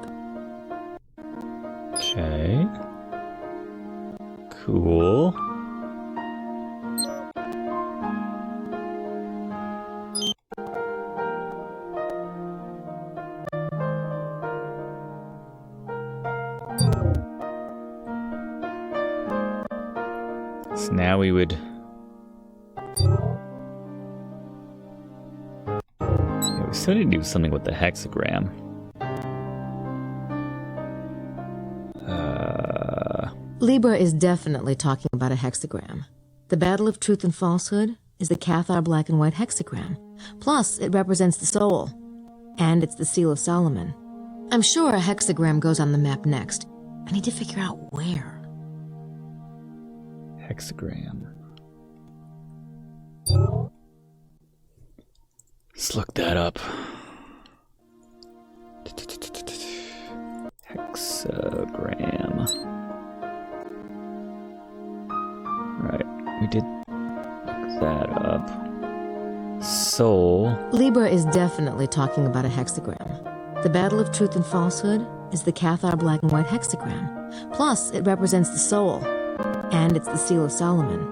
S1: Okay. Cool. So now we would... Yeah, we still need to do something with the hexagram.
S20: Libra is definitely talking about a hexagram. The battle of truth and falsehood is the Cathar black and white hexagram. Plus, it represents the soul. And it's the seal of Solomon. I'm sure a hexagram goes on the map next. I need to figure out where.
S1: Hexagram. Let's look that up. Hexagram. Right, we did look that up. Soul.
S20: Libra is definitely talking about a hexagram. The battle of truth and falsehood is the Cathar black and white hexagram. Plus, it represents the soul. And it's the seal of Solomon.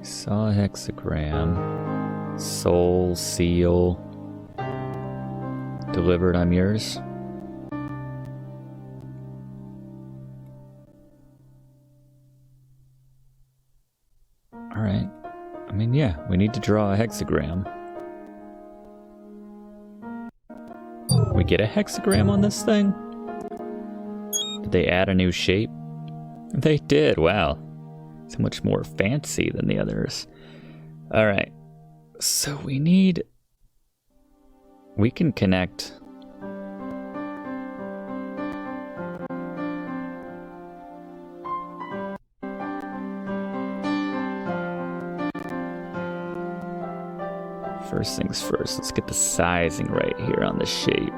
S1: Saw a hexagram. Soul, seal. Delivered, I'm yours. Alright. I mean, yeah, we need to draw a hexagram. We get a hexagram on this thing? Did they add a new shape? They did, wow. So much more fancy than the others. Alright. So we need... We can connect... First things first, let's get the sizing right here on the shape.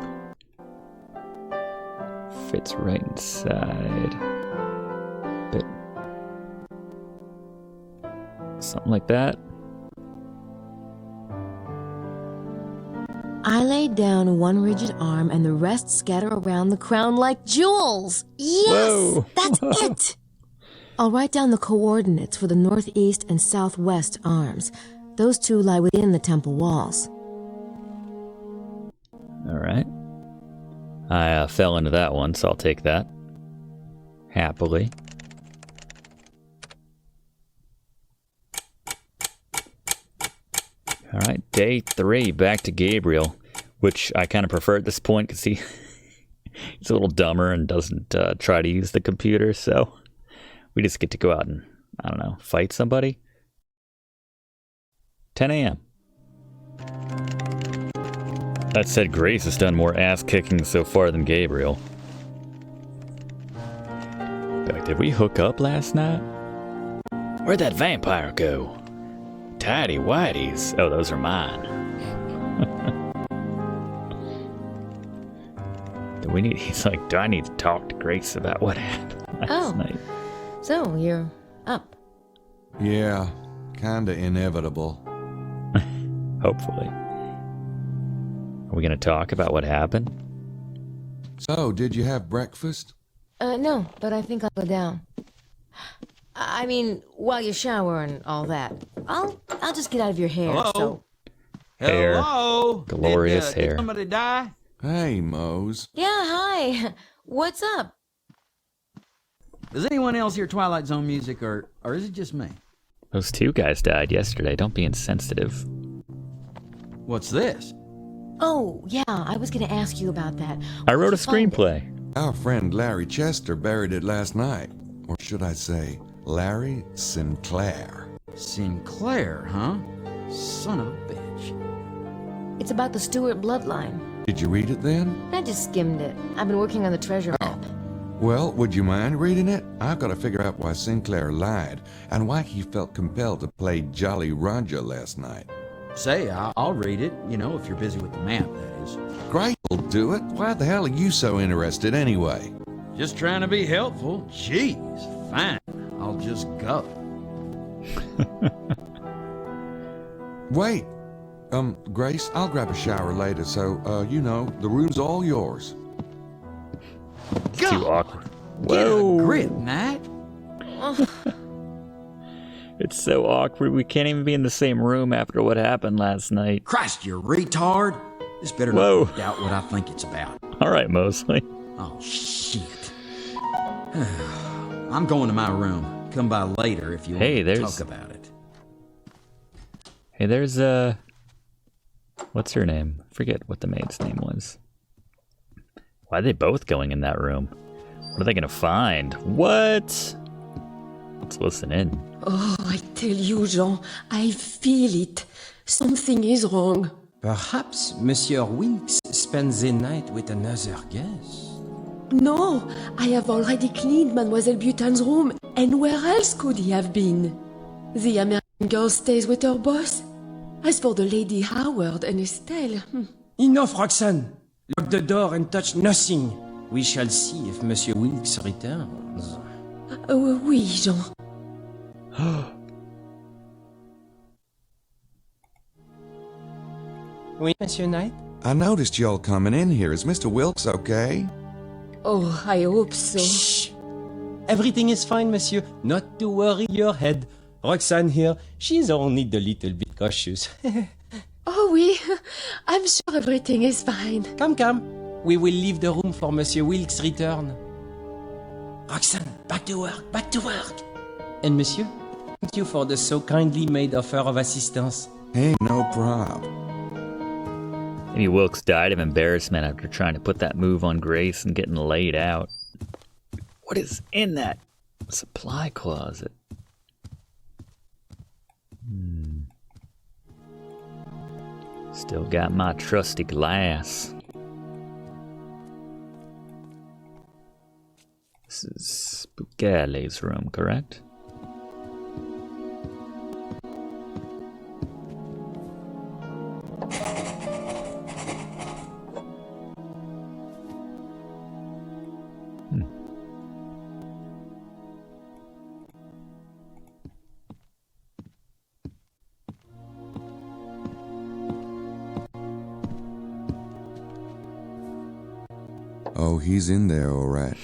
S1: Fits right inside. Bit. Something like that.
S20: I laid down one rigid arm and the rest scatter around the crown like jewels. Yes!
S1: Whoa.
S20: That's it! I'll write down the coordinates for the northeast and southwest arms. Those two lie within the temple walls.
S1: Alright. I fell into that one, so I'll take that. Happily. Alright, day 3, back to Gabriel, which I kind of prefer at this point because he's a little dumber and doesn't try to use the computer, so we just get to go out and, I don't know, fight somebody. 10 a.m. That said, Grace has done more ass-kicking so far than Gabriel. Like, did we hook up last night? Where'd that vampire go? Tidy whities. Oh, those are mine. He's like, do I need to talk to Grace about what happened last night?
S20: So you're up.
S2: Yeah, kinda inevitable.
S1: Hopefully. Are we gonna talk about what happened?
S2: So, did you have breakfast?
S20: No, but I think I'll go down. I mean, while you shower and all that. I'll just get out of your hair.
S9: Hello?
S20: So.
S1: Hair.
S9: Hello?
S1: Glorious hair.
S9: Did somebody die?
S2: Hey, Mose.
S20: Yeah, hi. What's up?
S9: Does anyone else hear Twilight Zone music, or is it just me?
S1: Those 2 guys died yesterday. Don't be insensitive.
S9: What's this?
S20: Oh, yeah, I was gonna ask you about that.
S1: I wrote a screenplay.
S2: Our friend Larry Chester buried it last night. Or should I say, Larry Sinclair.
S9: Sinclair, huh? Son of a bitch.
S20: It's about the Stuart bloodline.
S2: Did you read it then?
S20: I just skimmed it. I've been working on the treasure map.
S2: Well, would you mind reading it? I've got to figure out why Sinclair lied and why he felt compelled to play Jolly Roger last night.
S9: Say, I'll read it, you know, if you're busy with the map, that is.
S2: Great, will do it. Why the hell are you so interested anyway?
S9: Just trying to be helpful. Jeez, fine. I'll just go.
S2: Wait. Grace, I'll grab a shower later, so, you know, the room's all yours.
S1: It's too awkward.
S9: Get
S1: Whoa.
S9: a grip, Knight.
S1: It's so awkward. We can't even be in the same room after what happened last night.
S9: Christ, you retard. This better not doubt what I think it's about.
S1: All right, Mosley.
S9: Oh, shit. I'm going to my room. Come by later if you want to talk about it.
S1: Hey, there's what's her name? Forget what the maid's name was. Why are they both going in that room? What are they gonna find? What? Let's listen in.
S15: Oh, I tell you, Jean, I feel it. Something is wrong.
S5: Perhaps Monsieur Wilkes spends the night with another guest.
S15: No, I have already cleaned Mademoiselle Butan's room, and where else could he have been? The American girl stays with her boss. As for the Lady Howard and Estelle...
S5: Enough, Roxanne! Lock the door and touch nothing. We shall see if Monsieur Wilkes returns.
S15: Oui, Jean.
S5: Oui, Monsieur Knight?
S2: I noticed y'all coming in here. Is Mr. Wilkes okay?
S15: Oh, I hope so.
S5: Shh! Everything is fine, Monsieur. Not to worry your head. Roxanne here, she's only a little bit cautious.
S15: Oh, oui. I'm sure everything is fine.
S5: Come. We will leave the room for Monsieur Wilkes' return. Roxanne, back to work. And Monsieur, thank you for the so kindly made offer of assistance.
S2: Hey, no prob.
S1: Maybe Wilkes died of embarrassment after trying to put that move on Grace and getting laid out. What is in that supply closet? Still got my trusty glass. This is Bugale's room, correct?
S2: Oh, he's in there, all right.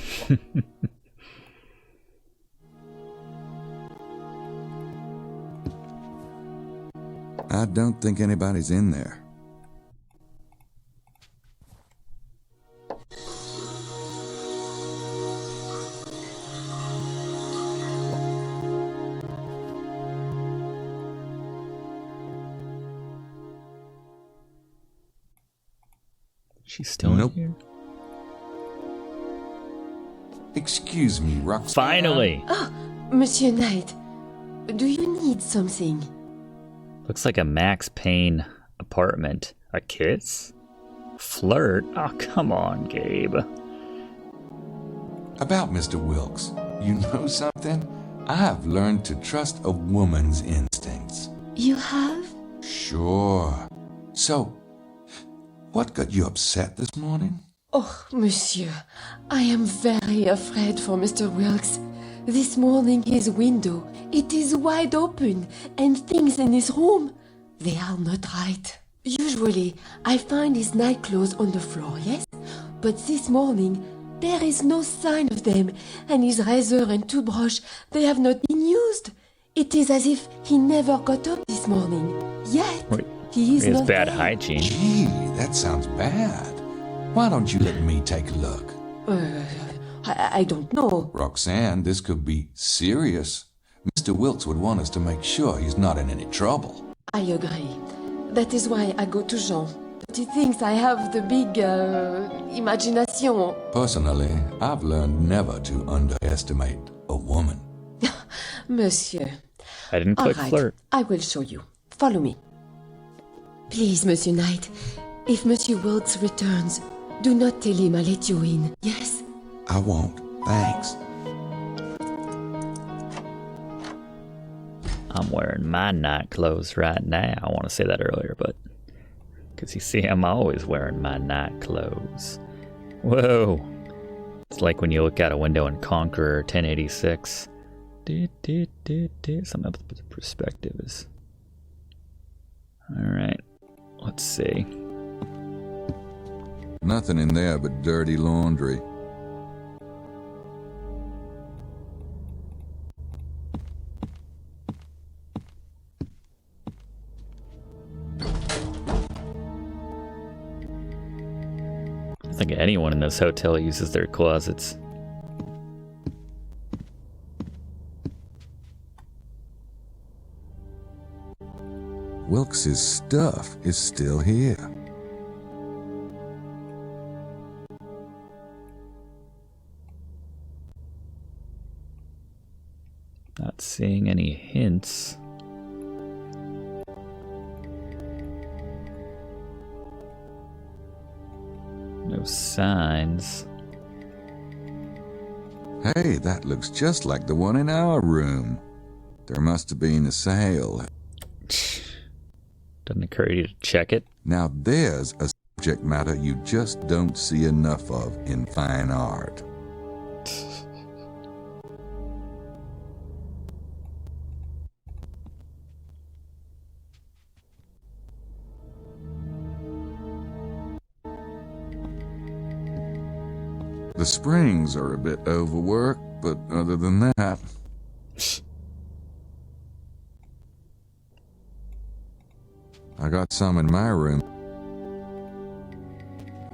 S2: I don't think anybody's in there.
S1: She's still in here?
S2: Excuse me, Roxanne.
S1: Finally!
S15: Ah, Monsieur Knight, do you need something?
S1: Looks like a Max Payne apartment. A kiss? Flirt? Oh, come on, Gabe.
S2: About Mr. Wilkes, you know something? I've learned to trust a woman's instincts.
S15: You have?
S2: Sure. So, what got you upset this morning?
S15: Oh, Monsieur, I am very afraid for Mr. Wilkes. This morning his window, it is wide open, and things in his room, they are not right. Usually, I find his nightclothes on the floor, yes? But this morning, there is no sign of them, and his razor and toothbrush, they have not been used. It is as if he never got up this morning. Yet, he is not
S1: bad
S15: there.
S1: hygiene.
S2: Gee, that sounds bad. Why don't you let me take a look?
S15: I don't know.
S2: Roxanne, this could be serious. Mr. Wilkes would want us to make sure he's not in any trouble.
S15: I agree. That is why I go to Jean. But he thinks I have the big, imagination.
S2: Personally, I've learned never to underestimate a woman.
S15: Monsieur.
S1: I didn't click flirt.
S15: I will show you. Follow me. Please, Monsieur Knight, if Monsieur Wilkes returns, do not tell him I let you in, yes?
S2: I won't. Thanks.
S1: I'm wearing my night clothes right now. I want to say that earlier, but because you see, I'm always wearing my night clothes. Whoa. It's like when you look out a window in Conqueror 1086. Something up with the perspective is. Alright. Let's see.
S2: Nothing in there but dirty laundry.
S1: I don't think anyone in this hotel uses their closets.
S2: Wilkes's stuff is still here.
S1: Not seeing any hints. No signs.
S2: Hey, that looks just like the one in our room. There must have been a sale.
S1: Doesn't occur to you to check it?
S2: Now there's a subject matter you just don't see enough of in fine art. The springs are a bit overworked, but other than that... I got some in my room.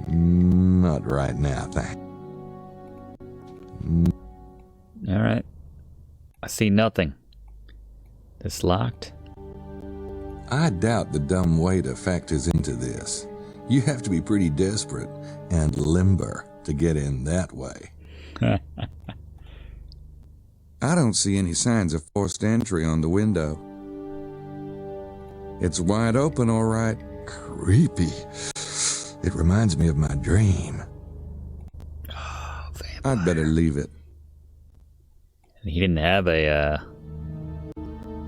S2: Not right now, thanks.
S1: Alright. I see nothing. This locked?
S2: I doubt the dumb waiter factors into this. You have to be pretty desperate and limber to get in that way. I don't see any signs of forced entry on the window. It's wide open, all right. Creepy. It reminds me of my dream.
S1: Oh,
S2: I'd better leave it.
S1: He didn't have a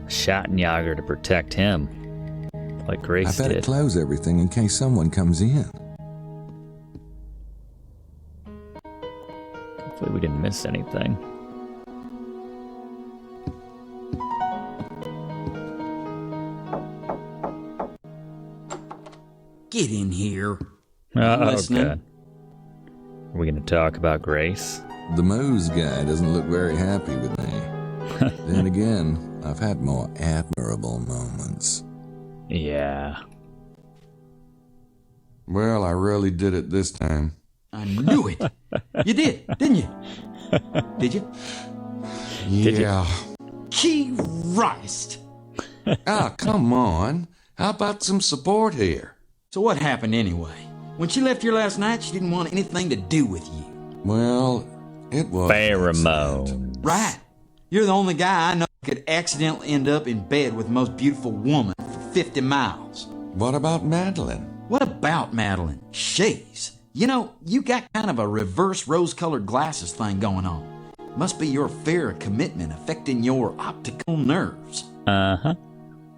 S1: Schattenjäger to protect him, like Grace
S2: I better
S1: did.
S2: close everything in case someone comes in.
S1: Hopefully we didn't miss anything.
S9: Get in here.
S1: Oh,
S9: listening.
S1: God. Are we going to talk about Grace?
S2: The Moose guy doesn't look very happy with me. Then again, I've had more admirable moments.
S1: Yeah.
S2: Well, I really did it this time.
S9: I knew it. You did, didn't you? Did you?
S2: Yeah.
S9: Christ.
S2: Ah, come on. How about some support here?
S9: So what happened anyway? When she left here last night, she didn't want anything to do with you.
S2: Well, it was...
S1: Pheromones.
S9: Right. You're the only guy I know who could accidentally end up in bed with the most beautiful woman for 50 miles.
S2: What about Madeline?
S9: What about Madeline? She's... You know, you got kind of a reverse rose-colored glasses thing going on. Must be your fear of commitment affecting your optical nerves.
S1: Uh-huh.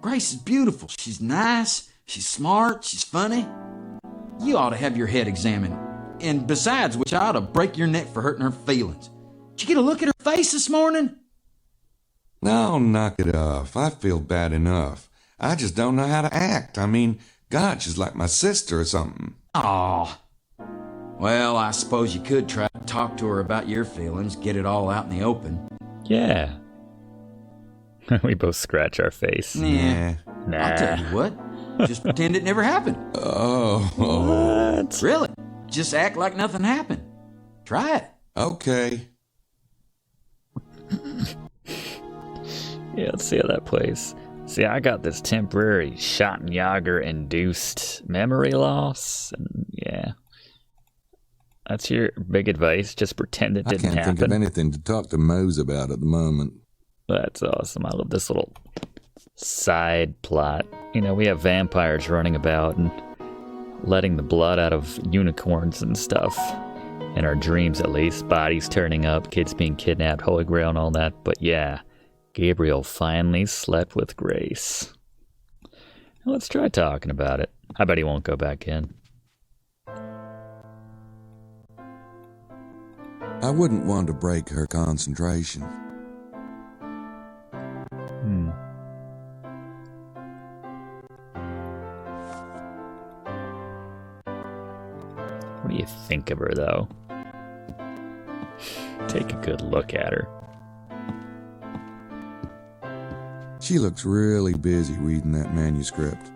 S9: Grace is beautiful. She's nice. She's smart. She's funny. You ought to have your head examined. And besides which, I ought to break your neck for hurting her feelings. Did you get a look at her face this morning?
S2: No, knock it off. I feel bad enough. I just don't know how to act. I mean, God, she's like my sister or something.
S9: Aw. Well, I suppose you could try to talk to her about your feelings, get it all out in the open.
S1: Yeah. We both scratch our face.
S9: Nah. I'll tell you what. Just pretend it never happened.
S2: Oh.
S1: What?
S9: Really? Just act like nothing happened. Try it.
S2: Okay.
S1: Yeah, let's see how that plays. See, I got this temporary Schattenjäger-induced memory loss. And yeah. That's your big advice. Just pretend it didn't happen.
S2: I can't think of anything to talk to Mose about at the moment.
S1: That's awesome. I love this little side plot. You know, we have vampires running about and letting the blood out of unicorns and stuff. In our dreams, at least. Bodies turning up, kids being kidnapped, Holy Grail and all that. But yeah, Gabriel finally slept with Grace. Now let's try talking about it. I bet he won't go back in.
S2: I wouldn't want to break her concentration.
S1: What do you think of her, though? Take a good look at her.
S2: She looks really busy reading that manuscript.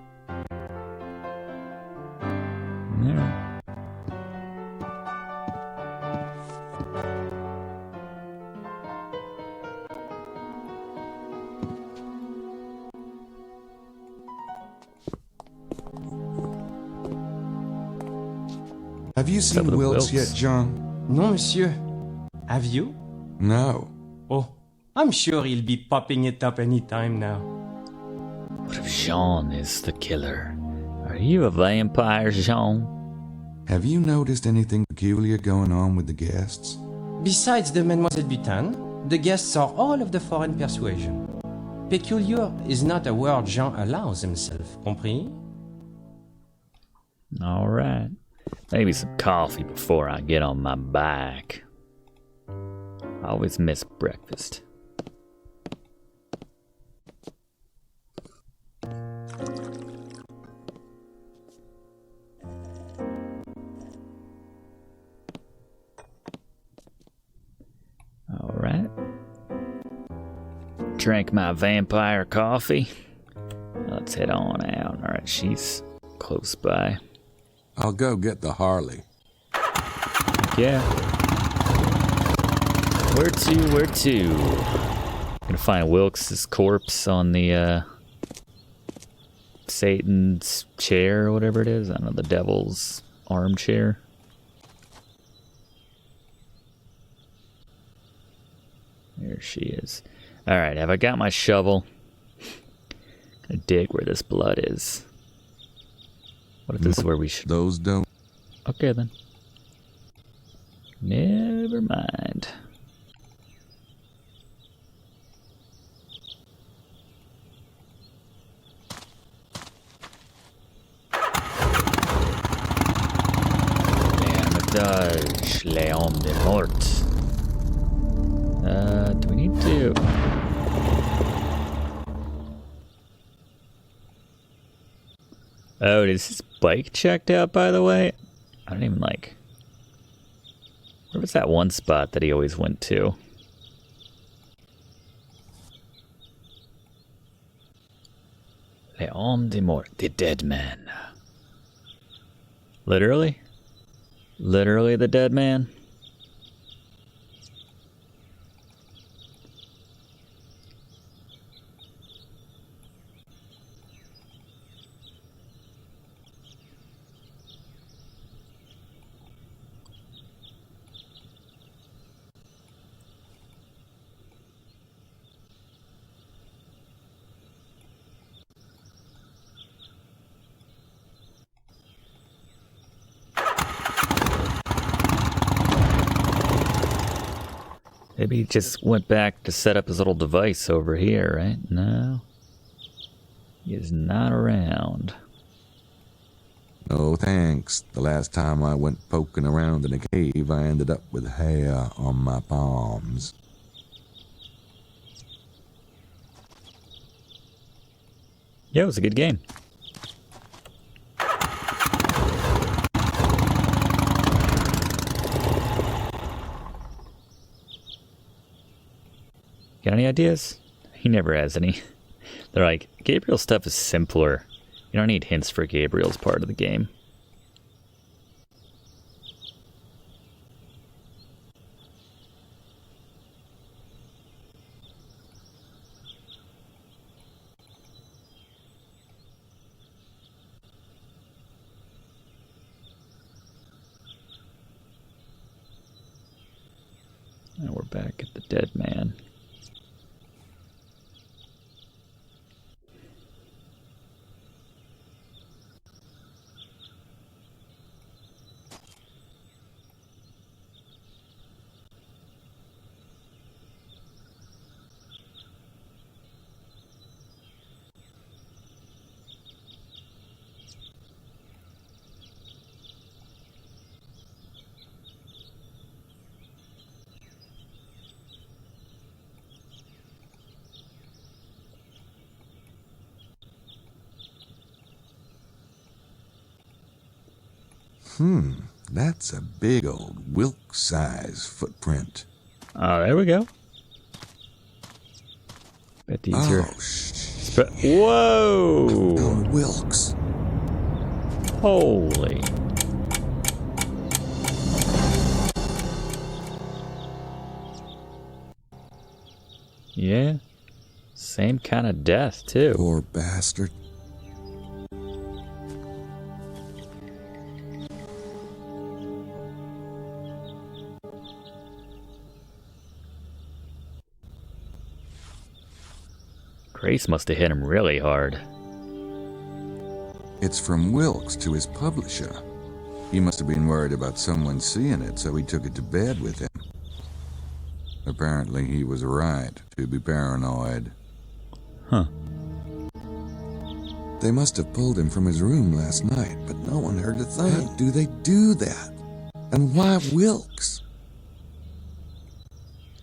S1: Yeah.
S2: Have you seen Wilkes yet, John?
S5: No, monsieur. Have you?
S2: No.
S5: Oh, I'm sure he'll be popping it up any time now.
S1: What if Jean is the killer? Are you a vampire, Jean?
S2: Have you noticed anything peculiar going on with the guests?
S5: Besides the Mademoiselle Butane, the guests are all of the foreign persuasion. Peculiar is not a word Jean allows himself, compris?
S1: All right. Maybe some coffee before I get on my bike. I always miss breakfast. All right. Drank my vampire coffee. Let's head on out. All right, she's close by.
S2: I'll go get the Harley.
S1: Yeah. Where to? Gonna find Wilkes' corpse on the Satan's chair or whatever it is. I don't know, the devil's armchair. There she is. Alright, have I got my shovel? Gonna dig where this blood is. What if this is where we should...
S2: Those don't...
S1: Okay, then. Never mind. L'Hermitage, les hommes de mort. Do we need to... Oh, is his bike checked out, by the way? I don't even like... Where was that one spot that he always went to? Les hommes de mort, the dead man. Literally? Literally the dead man? Maybe he just went back to set up his little device over here, right? No. He is not around.
S2: No thanks. The last time I went poking around in a cave, I ended up with hair on my palms.
S1: Yeah, it was a good game. Got any ideas? He never has any. They're like, Gabriel's stuff is simpler. You don't need hints for Gabriel's part of the game. And we're back at the dead man.
S2: That's a big old Wilkes-size footprint.
S1: Oh, there we go. Bet these are... Whoa!
S2: Wilkes.
S1: Holy. Yeah. Same kind of death, too.
S2: Poor bastard.
S1: Grace must have hit him really hard.
S2: It's from Wilkes to his publisher. He must have been worried about someone seeing it, so he took it to bed with him. Apparently he was right to be paranoid.
S1: Huh.
S2: They must have pulled him from his room last night, but no one heard a thing. How do they do that? And why Wilkes?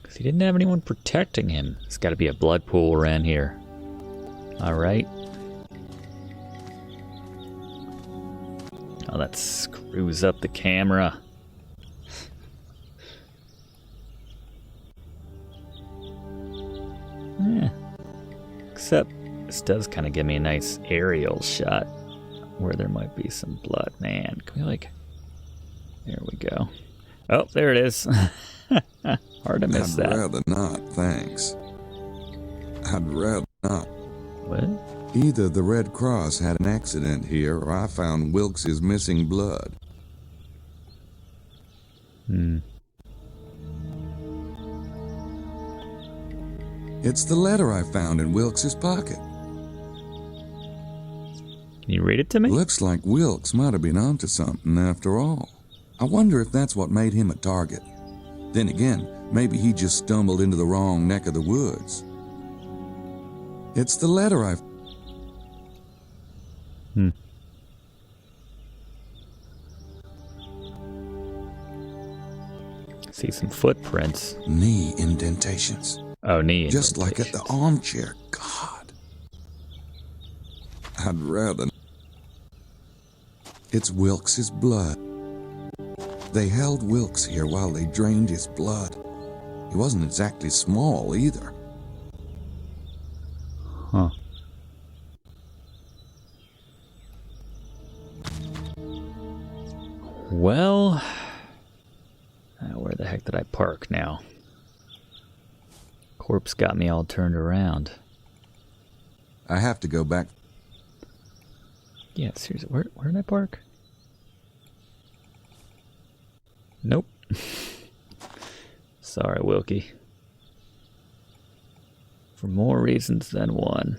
S1: Because he didn't have anyone protecting him. There's got to be a blood pool around here. Alright. Oh, that screws up the camera. Yeah. Except this does kind of give me a nice aerial shot where there might be some blood. Man, can we like... There we go. Oh, there it is. Hard to miss that.
S2: I'd rather not, thanks. I'd rather not.
S1: What?
S2: Either the Red Cross had an accident here, or I found Wilkes' missing blood. It's the letter I found in Wilkes' pocket.
S1: Can you read it to me?
S2: Looks like Wilkes might have been onto something after all. I wonder if that's what made him a target. Then again, maybe he just stumbled into the wrong neck of the woods. It's the letter I...
S1: See some footprints.
S2: Knee indentations.
S1: Oh, knee
S2: Just
S1: indentations.
S2: like at the armchair. God. I'd rather... It's Wilkes' blood. They held Wilkes here while they drained his blood. He wasn't exactly small either.
S1: Huh. Well, where the heck did I park now? Corpse got me all turned around.
S2: I have to go back.
S1: Yeah, seriously, where did I park? Nope. Sorry, Wilkie. For more reasons than one.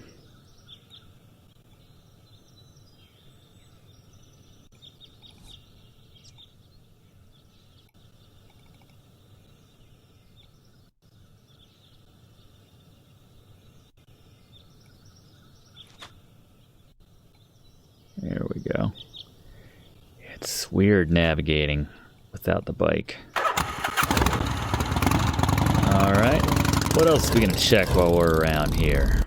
S1: There we go. It's weird navigating without the bike. Alright, what else are we gonna check while we're around here?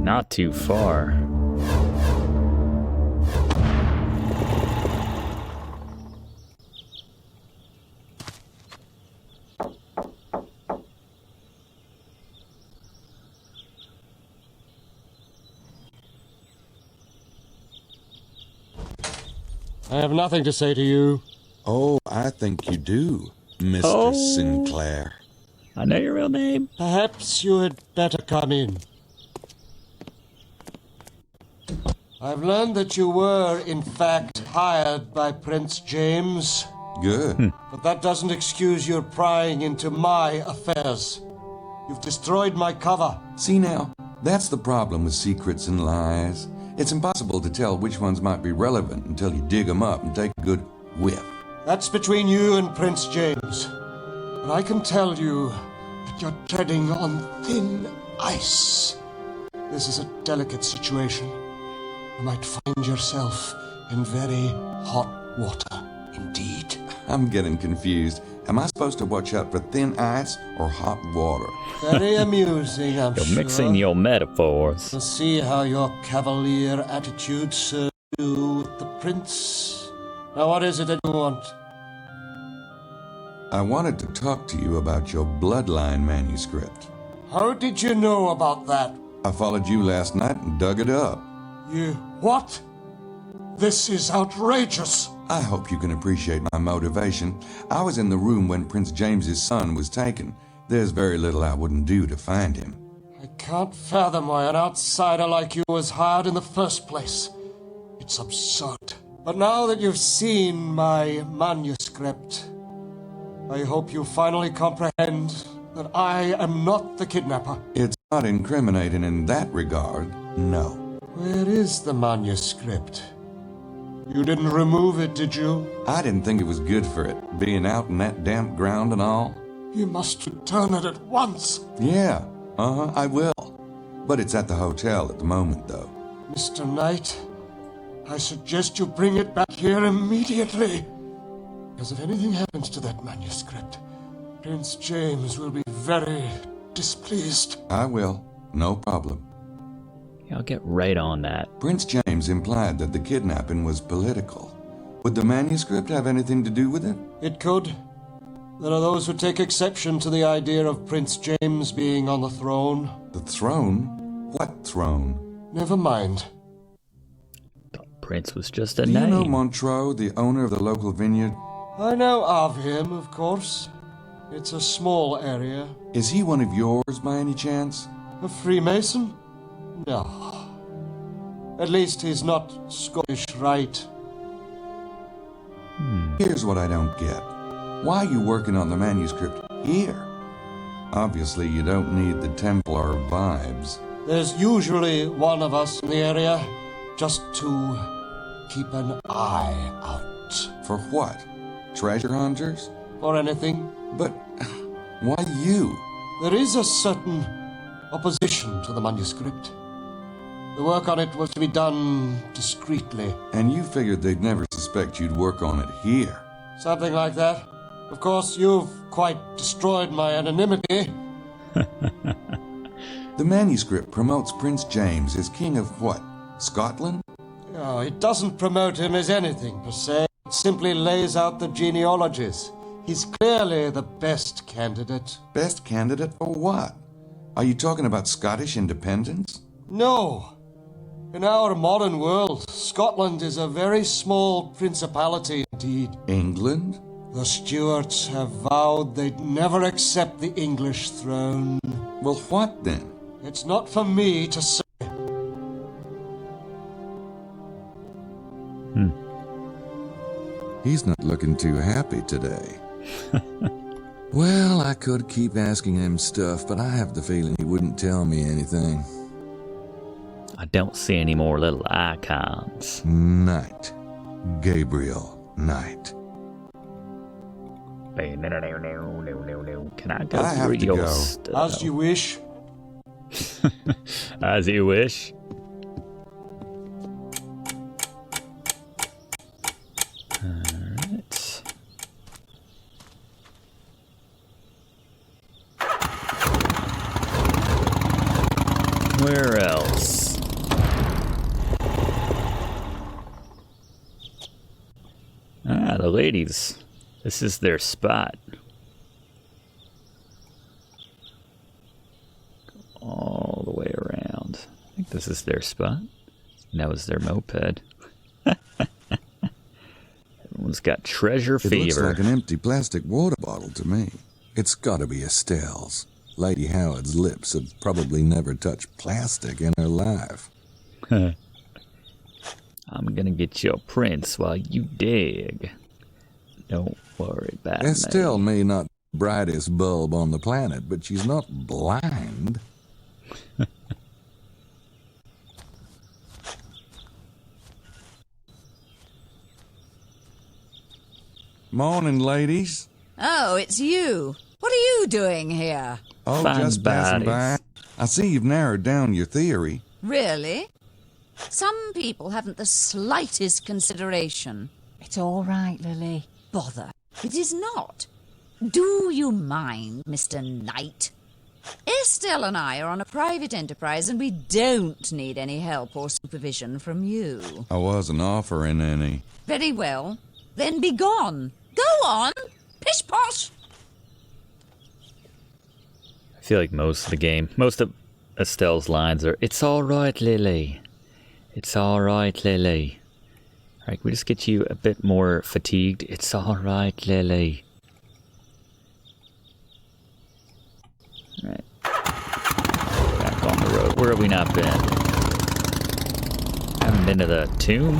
S1: Not too far.
S21: I have nothing to say to you.
S2: Oh, I think you do, Mr. Sinclair.
S1: I know your real name.
S21: Perhaps you had better come in. I've learned that you were, in fact, hired by Prince James.
S2: Good.
S21: But that doesn't excuse your prying into my affairs. You've destroyed my cover.
S2: See now, that's the problem with secrets and lies. It's impossible to tell which ones might be relevant until you dig them up and take a good whiff.
S21: That's between you and Prince James. But I can tell you that you're treading on thin ice. This is a delicate situation. You might find yourself in very hot water indeed.
S2: I'm getting confused. Am I supposed to watch out for thin ice or hot water?
S21: Very amusing, I'm
S1: You're
S21: sure.
S1: mixing your metaphors.
S21: We'll see how your cavalier attitude serves you with the prince. Now, what is it that you want?
S2: I wanted to talk to you about your bloodline manuscript.
S21: How did you know about that?
S2: I followed you last night and dug it up.
S21: You... what? This is outrageous.
S2: I hope you can appreciate my motivation. I was in the room when Prince James's son was taken. There's very little I wouldn't do to find him.
S21: I can't fathom why an outsider like you was hired in the first place. It's absurd. But now that you've seen my manuscript, I hope you finally comprehend that I am not the kidnapper.
S4: It's not incriminating in that regard, no.
S21: Where is the manuscript? You didn't remove it, did you?
S4: I didn't think it was good for it, being out in that damp ground and all.
S21: You must return it at once.
S4: Yeah, I will. But it's at the hotel at the moment, though.
S21: Mr. Knight, I suggest you bring it back here immediately. Because if anything happens to that manuscript, Prince James will be very displeased.
S4: I will. No problem.
S1: Yeah, I'll get right on that.
S4: Prince James implied that the kidnapping was political. Would the manuscript have anything to do with it?
S21: It could. There are those who take exception to the idea of Prince James being on the throne.
S4: The throne? What throne?
S21: Never mind.
S1: Prince was just a
S4: name.
S1: Do
S4: you know Montreux, the owner of the local vineyard?
S21: I know of him, of course. It's a small area.
S4: Is he one of yours by any chance?
S21: A Freemason? No. At least he's not Scottish Rite.
S4: Here's what I don't get. Why are you working on the manuscript here? Obviously, you don't need the Templar vibes.
S21: There's usually one of us in the area, just to keep an eye out.
S4: For what? Treasure hunters?
S21: For anything.
S4: But why you?
S21: There is a certain opposition to the manuscript. The work on it was to be done discreetly.
S4: And you figured they'd never suspect you'd work on it here?
S21: Something like that. Of course, you've quite destroyed my anonymity.
S4: The manuscript promotes Prince James as King of what? Scotland?
S21: No, it doesn't promote him as anything, per se. It simply lays out the genealogies. He's clearly the best candidate.
S4: Best candidate for what? Are you talking about Scottish independence?
S21: No. In our modern world, Scotland is a very small principality indeed.
S4: England?
S21: The Stuarts have vowed they'd never accept the English throne.
S4: Well, what then?
S21: It's not for me to say.
S2: He's not looking too happy today. Well, I could keep asking him stuff, but I have the feeling he wouldn't tell me anything.
S1: I don't see any more little icons.
S2: Knight. Gabriel Knight.
S1: Can I go
S21: I
S1: through
S21: have to
S1: your
S21: go.
S1: stuff?
S21: As you wish.
S1: As you wish. Alright. Where else? Ah, the ladies. This is their spot. Go all the way around. I think this is their spot. And that was their moped. Everyone's got treasure fever.
S2: It looks like an empty plastic water bottle to me. It's gotta be Estelle's. Lady Howard's lips have probably never touched plastic in her life.
S1: I'm gonna get your prince while you dig. Don't worry about me.
S2: Estelle may not be the brightest bulb on the planet, but she's not blind.
S4: Morning, ladies.
S19: Oh, it's you. What are you doing here?
S4: Oh,
S1: Fine
S4: just passing by.
S1: bodies.
S4: I see you've narrowed down your theory.
S19: Really? Some people haven't the slightest consideration.
S11: It's all right, Lily.
S19: Bother. It is not. Do you mind, Mr. Knight? Estelle and I are on a private enterprise and we don't need any help or supervision from you.
S4: I wasn't offering any.
S19: Very well. Then be gone. Go on. Pish posh.
S1: I feel like most of the game, most of Estelle's lines are, "It's all right, Lily. It's all right, Lily." All right, can we just get you a bit more fatigued? It's all right, Lily. All right. Back on the road. Where have we not been? Haven't been to the tomb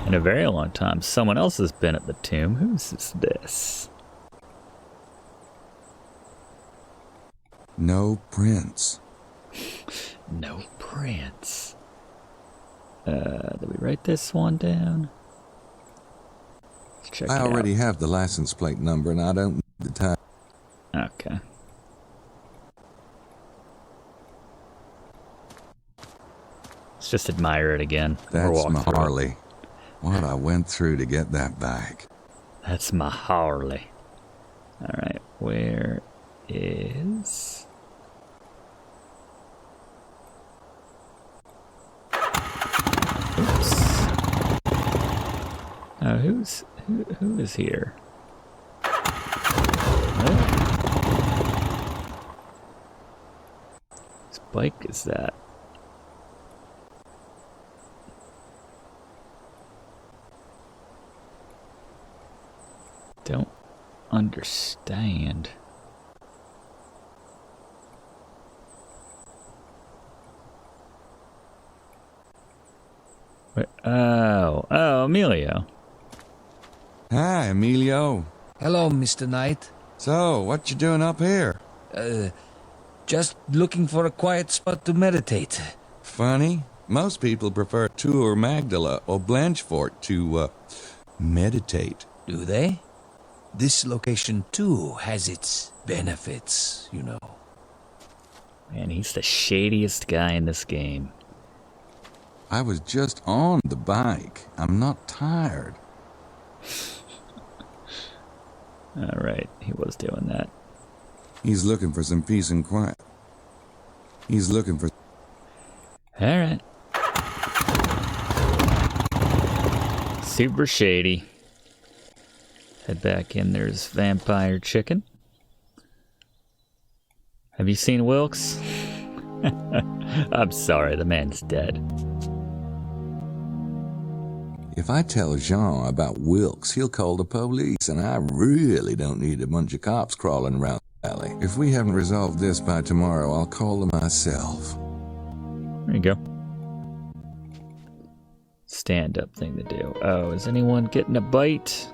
S1: in a very long time. Someone else has been at the tomb. Who's this?
S2: No prints.
S1: No prints. Did we write this one down? Let's check
S2: I
S1: it
S2: already
S1: out.
S2: have the license plate number and I don't need the time.
S1: Okay. Let's just admire it again.
S2: That's my Harley. What I went through to get that back.
S1: That's my Harley. Alright, where is... Oops. Oh, who is here? What? Whose bike is that? Don't understand. Wait, oh, Emilio.
S2: Hi, Emilio.
S7: Hello, Mr. Knight.
S2: So, what you doing up here?
S7: Just looking for a quiet spot to meditate.
S2: Funny. Most people prefer Tour Magdala or Blanchefort to, meditate.
S7: Do they? This location, too, has its benefits, you know.
S1: Man, he's the shadiest guy in this game.
S2: I was just on the bike. I'm not tired.
S1: Alright, he was doing that.
S2: He's looking for some peace and quiet. He's looking for...
S1: Alright. Super shady. Head back in, there's Vampire Chicken. Have you seen Wilkes? I'm sorry, the man's dead.
S2: If I tell Jean about Wilkes, he'll call the police, and I really don't need a bunch of cops crawling around the alley. If we haven't resolved this by tomorrow, I'll call them myself.
S1: There you go. Stand-up thing to do. Oh, is anyone getting a bite?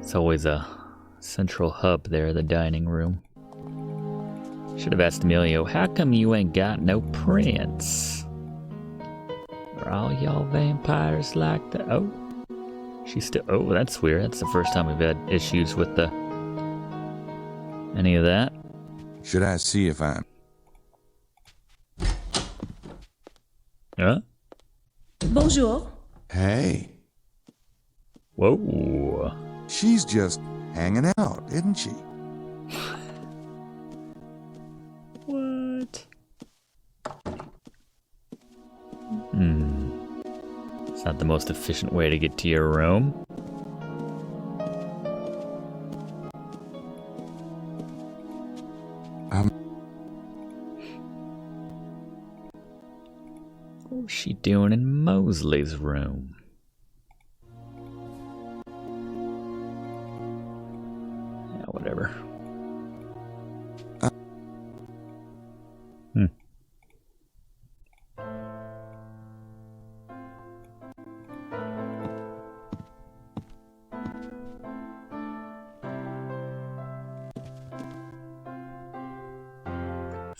S1: It's always a central hub there, the dining room. Should have asked Emilio, how come you ain't got no prints? Are all y'all vampires like that? Oh, she's still. Oh, that's weird. That's the first time we've had issues with any of that.
S2: Should I see if I'm...
S1: Huh?
S8: Bonjour.
S2: Hey.
S1: Whoa.
S2: She's just hanging out, isn't she?
S1: What? It's not the most efficient way to get to your room. What's she doing in Mosley's room? Yeah, whatever.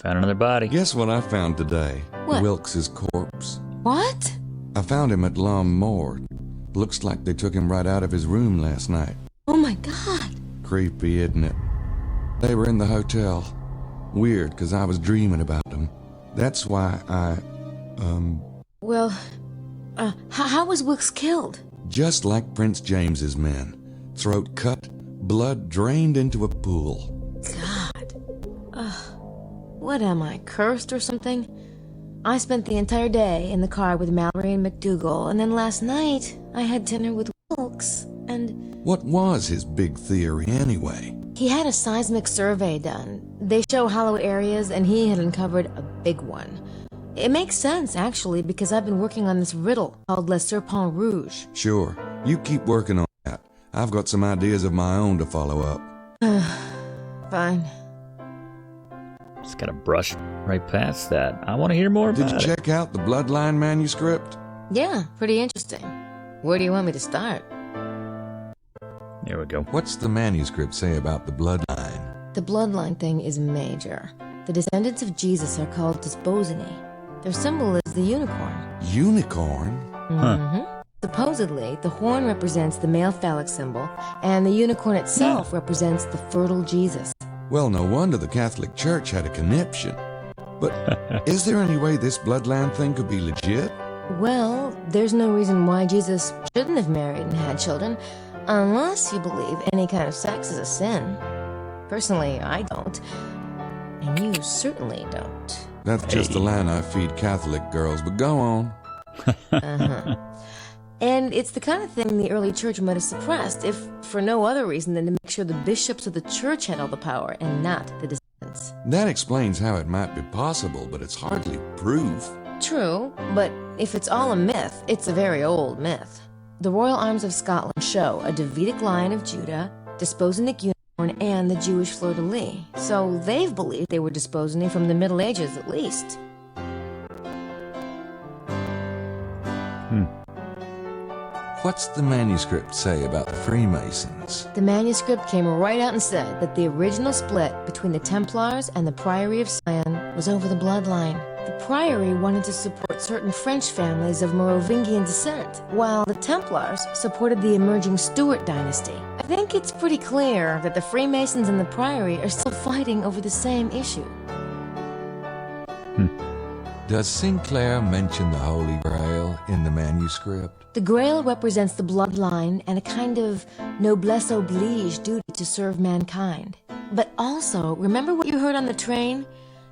S1: Found another body.
S2: Guess what I found today?
S20: What?
S2: Wilkes' corpse.
S20: What?
S2: I found him at L'Homme Mort. Looks like they took him right out of his room last night.
S20: Oh my god.
S2: Creepy, isn't it? They were in the hotel. Weird, 'cause I was dreaming about them. That's why
S20: Well, how was Wilkes killed?
S2: just like Prince James's men. Throat cut, blood drained into a pool.
S20: God. What am I, cursed or something? I spent the entire day in the car with Mallory and McDougal, and then last night I had dinner with Wilkes, and...
S2: What was his big theory anyway?
S20: He had a seismic survey done. They show hollow areas, and he had uncovered a big one. It makes sense, actually, because I've been working on this riddle called Le Serpent Rouge.
S2: Sure, you keep working on that. I've got some ideas of my own to follow up.
S20: Fine.
S1: Just gotta brush right past that. I want to hear more about
S2: Did you check out the Bloodline manuscript?
S20: Yeah, pretty interesting. Where do you want me to start?
S1: There we go.
S2: What's the manuscript say about the bloodline?
S20: The bloodline thing is major. The descendants of Jesus are called desposini. Their symbol is the unicorn.
S2: Unicorn?
S20: Mm-hmm. Supposedly, the horn represents the male phallic symbol, and the unicorn itself represents the fertile Jesus.
S2: Well, no wonder the Catholic Church had a conniption. But is there any way this bloodline thing could be legit?
S20: Well, there's no reason why Jesus shouldn't have married and had children, unless you believe any kind of sex is a sin. Personally, I don't. And you certainly don't.
S2: That's just the line I feed Catholic girls, but go on.
S20: Uh-huh. And it's the kind of thing the early church might have suppressed, if for no other reason than to make sure the bishops of the church had all the power and not the descendants.
S2: That explains how it might be possible, but it's hardly proof.
S20: True, but if it's all a myth, it's a very old myth. The royal arms of Scotland show a Davidic lion of Judah, desposinic unicorn, and the Jewish fleur-de-lis. So they've believed they were desposini from the Middle Ages at least.
S2: What's the manuscript say about the Freemasons?
S20: The manuscript came right out and said that the original split between the Templars and the Priory of Sion was over the bloodline. The Priory wanted to support certain French families of Merovingian descent, while the Templars supported the emerging Stuart dynasty. I think it's pretty clear that the Freemasons and the Priory are still fighting over the same issue.
S2: Does Sinclair mention the Holy Grail in the manuscript?
S20: The Grail represents the bloodline and a kind of noblesse oblige duty to serve mankind. But also, remember what you heard on the train?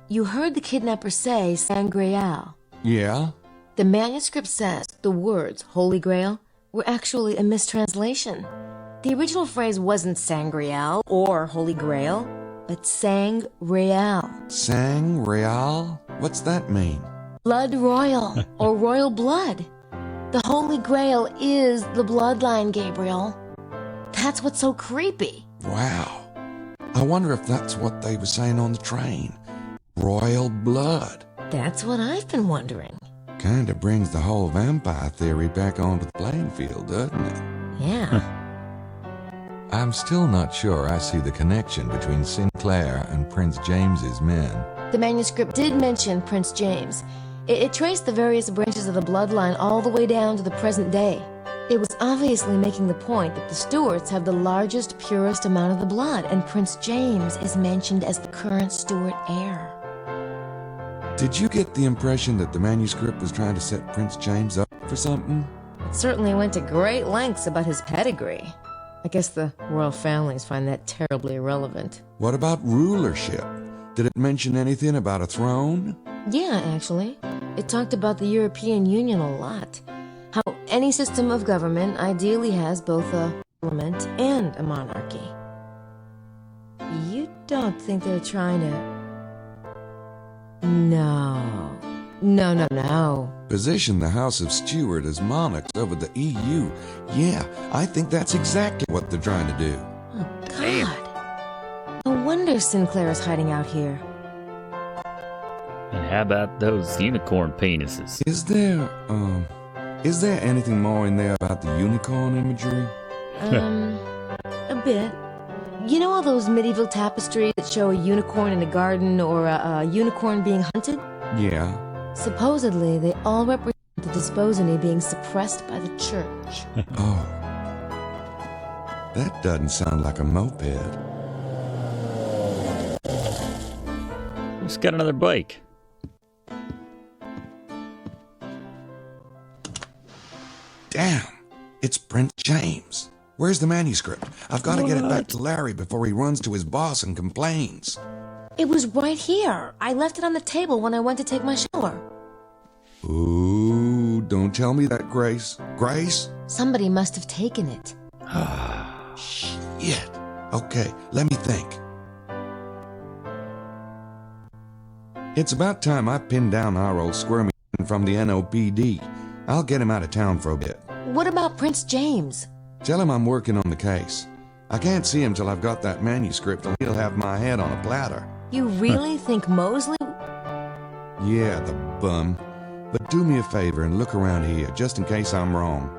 S20: You heard the kidnapper say Sangreal.
S2: Yeah?
S20: The manuscript says the words Holy Grail were actually a mistranslation. The original phrase wasn't Sangreal or Holy Grail, but Sang-Real.
S2: Sang-Real? What's that mean?
S20: Blood royal, or royal blood. The Holy Grail is the bloodline, Gabriel. That's what's so creepy.
S2: Wow. I wonder if that's what they were saying on the train. Royal blood.
S20: That's what I've been wondering.
S2: Kinda brings the whole vampire theory back onto the playing field, doesn't it?
S20: Yeah.
S2: I'm still not sure I see the connection between Sinclair and Prince James's men.
S20: The manuscript did mention Prince James. It traced the various branches of the bloodline all the way down to the present day. It was obviously making the point that the Stuarts have the largest, purest amount of the blood, and Prince James is mentioned as the current Stuart heir.
S2: Did you get the impression that the manuscript was trying to set Prince James up for something?
S20: It certainly went to great lengths about his pedigree. I guess the royal families find that terribly irrelevant.
S2: What about rulership? Did it mention anything about a throne?
S20: Yeah, actually. It talked about the European Union a lot. How any system of government ideally has both a parliament and a monarchy. You don't think they're trying to... No.
S2: Position the House of Stuart as monarchs over the EU. Yeah, I think that's exactly what they're trying to do.
S20: Oh, God. No wonder Sinclair is hiding out here.
S1: And how about those unicorn penises?
S2: Is there anything more in there about the unicorn imagery?
S20: A bit. You know all those medieval tapestries that show a unicorn in a garden or a unicorn being hunted?
S2: Yeah.
S20: Supposedly, they all represent the desposini being suppressed by the church.
S2: Oh. That doesn't sound like a moped.
S1: Just got another bike.
S2: Damn! It's Prince James. Where's the manuscript? I've got to get it back to Larry before he runs to his boss and complains.
S20: It was right here. I left it on the table when I went to take my shower.
S2: Ooh, don't tell me that, Grace. Grace?
S20: Somebody must have taken it.
S2: Shit. Okay, let me think. It's about time I pinned down our old squirmy from the NOPD. I'll get him out of town for a bit.
S20: What about Prince James?
S2: Tell him I'm working on the case. I can't see him till I've got that manuscript, and he'll have my head on a platter.
S20: You really think Mosley...
S2: Yeah, the bum. But do me a favor and look around here, just in case I'm wrong.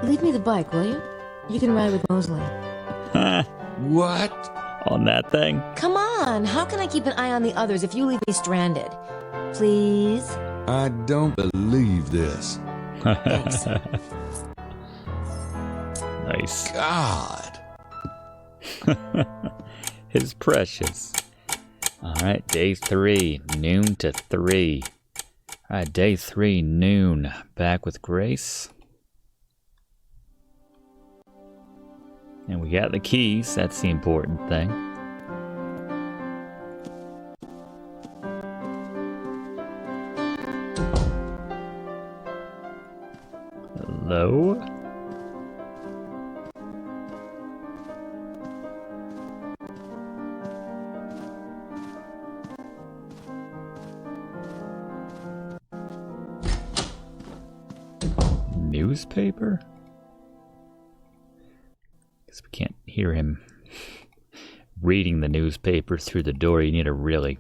S20: Leave me the bike, will you? You can ride with Mosley.
S2: What?
S1: On that thing?
S20: Come on, how can I keep an eye on the others if you leave me stranded? Please?
S2: I don't believe this.
S20: Thanks.
S1: Nice.
S2: God.
S1: His precious. Alright, day 3, noon to 3. Alright, day 3, noon. Back with Grace. And we got the keys, that's the important thing. Hello? Newspaper? Because we can't hear him reading the newspaper through the door. You need a really,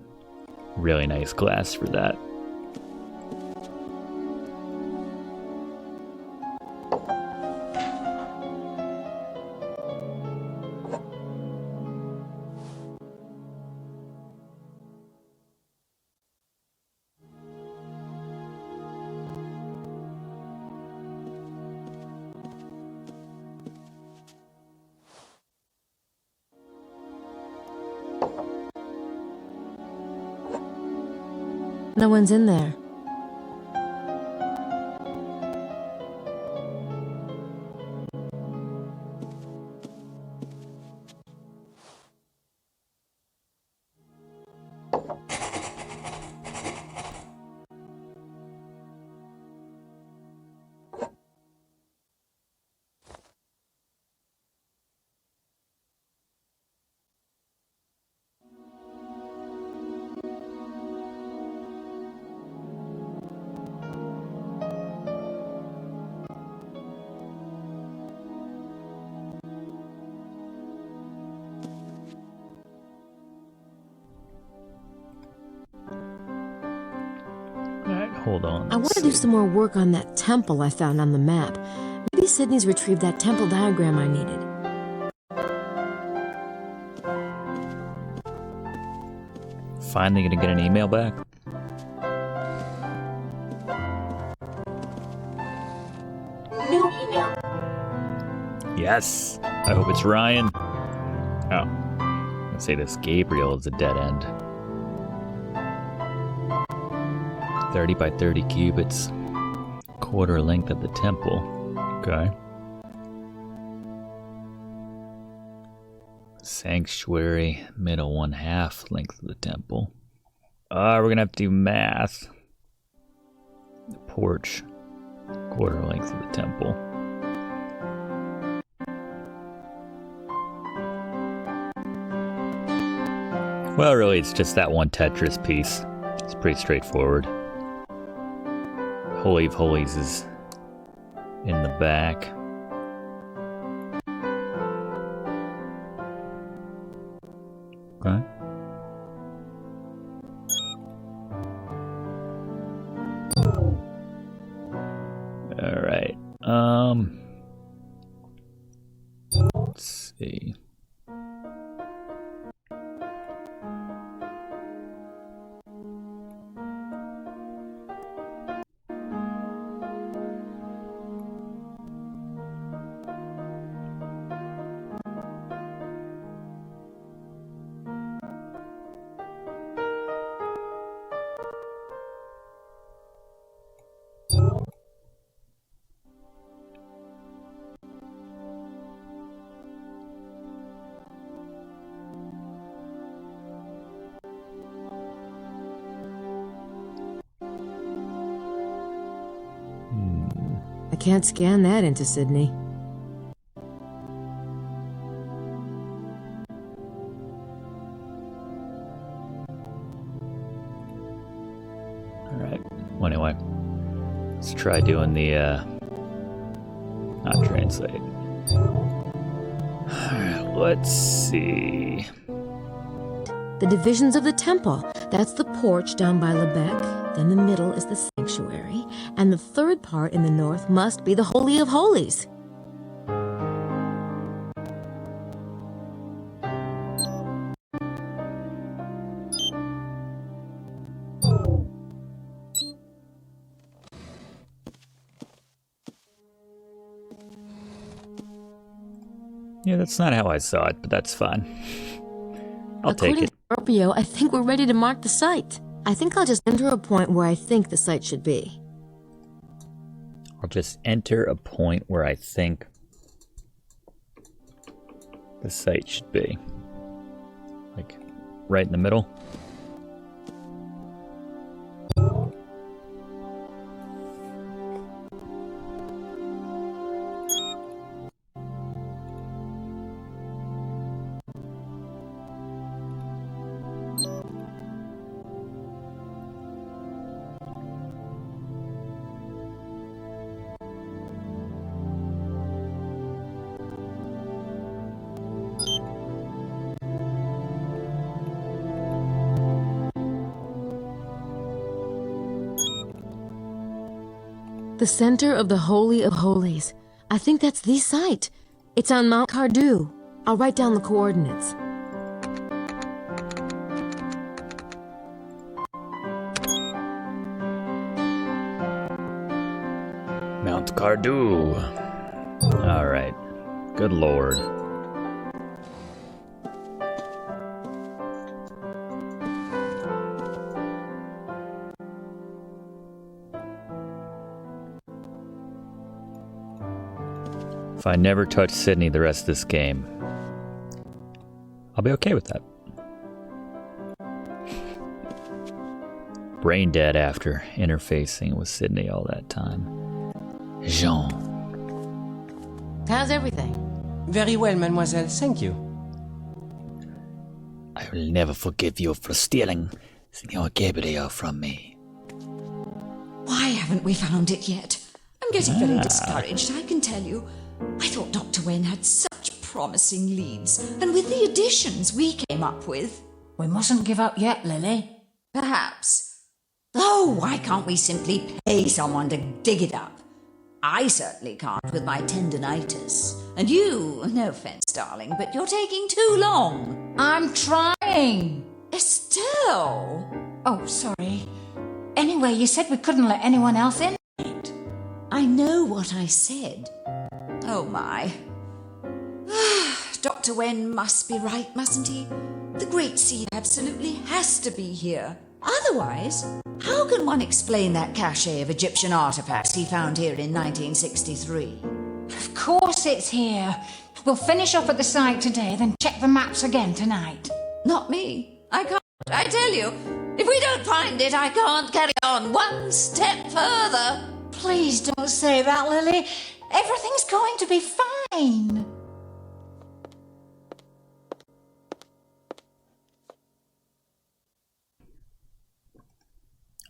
S1: really nice glass for that.
S20: No one's in there.
S1: Hold on.
S20: I want to do some more work on that temple I found on the map. Maybe Sydney's retrieved that temple diagram I needed.
S1: Finally gonna get an email back?
S3: New email.
S1: Yes! I hope it's Ryan. Oh. Let's say this Gabriel is a dead end. 30 by 30 cubits. Quarter length of the temple. Okay. Sanctuary, middle 1/2 length of the temple. We're gonna have to do math. The porch, quarter length of the temple. Well, really, it's just that one Tetris piece. It's pretty straightforward. Holy of Holies is in the back. Okay. All right. Let's see.
S20: I can't scan that into Sydney.
S1: Alright. Well, anyway. Let's try doing the, not translate. Alright, let's see.
S20: The divisions of the temple. That's the porch down by Lebec. Then the middle is the sanctuary. And the third part in the north must be the Holy of Holies.
S1: Yeah, that's not how I saw it, but that's fine. I'll take
S20: According
S1: it.
S20: to Scorpio, I think we're ready to mark the site. I think I'll just enter a point where I think the site should be.
S1: I'll just enter a point where I think the site should be. Like, right in the middle.
S20: The center of the Holy of Holies. I think that's the site. It's on Mount Cardew. I'll write down the coordinates.
S1: Mount Cardew. Alright. Good lord. If I never touch Sydney the rest of this game, I'll be okay with that. Brain dead after interfacing with Sydney all that time. Jean.
S20: How's everything?
S5: Very well, mademoiselle. Thank you.
S1: I will never forgive you for stealing Signor Gabriel from me.
S19: Why haven't we found it yet? I'm getting very discouraged, I can tell you. I thought Dr. Wen had such promising leads, and with the additions we came up with...
S11: We mustn't give up yet, Lily.
S19: Perhaps. Oh, why can't we simply pay someone to dig it up? I certainly can't with my tendinitis. And you, no offense, darling, but you're taking too long.
S11: I'm trying.
S19: Estelle!
S11: Oh, sorry. Anyway, you said we couldn't let anyone else in.
S19: I know what I said. Oh my. Dr. Wen must be right, mustn't he? The Great Seed absolutely has to be here. Otherwise, how can one explain that cache of Egyptian artifacts he found here in 1963?
S11: Of course it's here. We'll finish off at the site today, then check the maps again tonight.
S19: Not me. I can't. I tell you, if we don't find it, I can't carry on one step further.
S11: Please don't say that, Lily. Everything's going to be fine.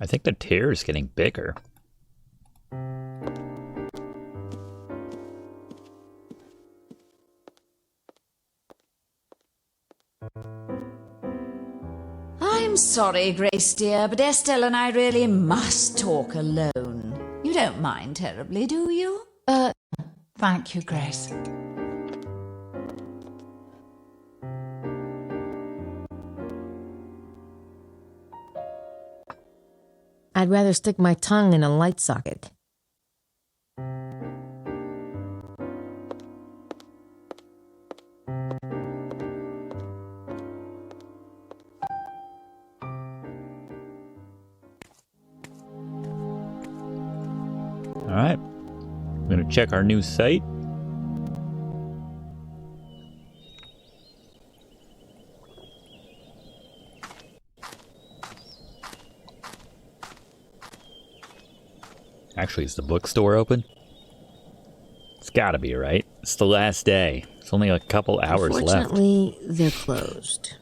S1: I think the tear is getting bigger.
S19: I'm sorry, Grace dear, but Estelle and I really must talk alone. You don't mind terribly, do you?
S11: Thank you, Grace.
S20: I'd rather stick my tongue in a light socket.
S1: All right. I'm going to check our new site. Actually, is the bookstore open? It's gotta be, right? It's the last day. It's only a couple hours left.
S20: Unfortunately, they're closed.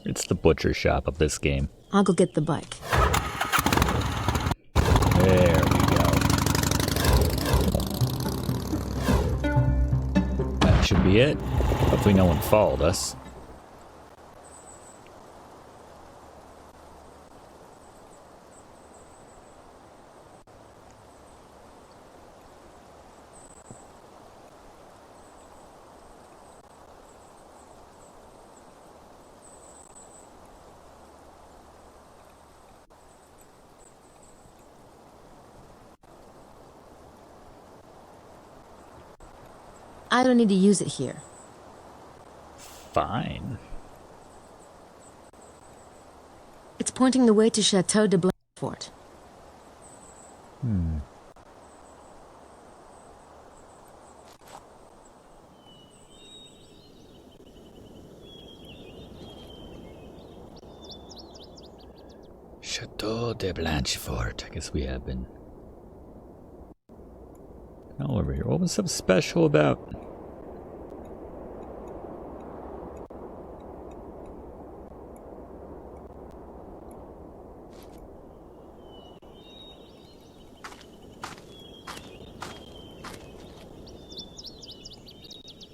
S1: It's the butcher shop of this game.
S20: I'll go get the bike.
S1: There we go. That should be it. Hopefully no one followed us.
S20: I don't need to use it here.
S1: Fine.
S20: It's pointing the way to Chateau de Blanchefort.
S1: Chateau de Blanchefort. I guess we have been all over here. What was so special about?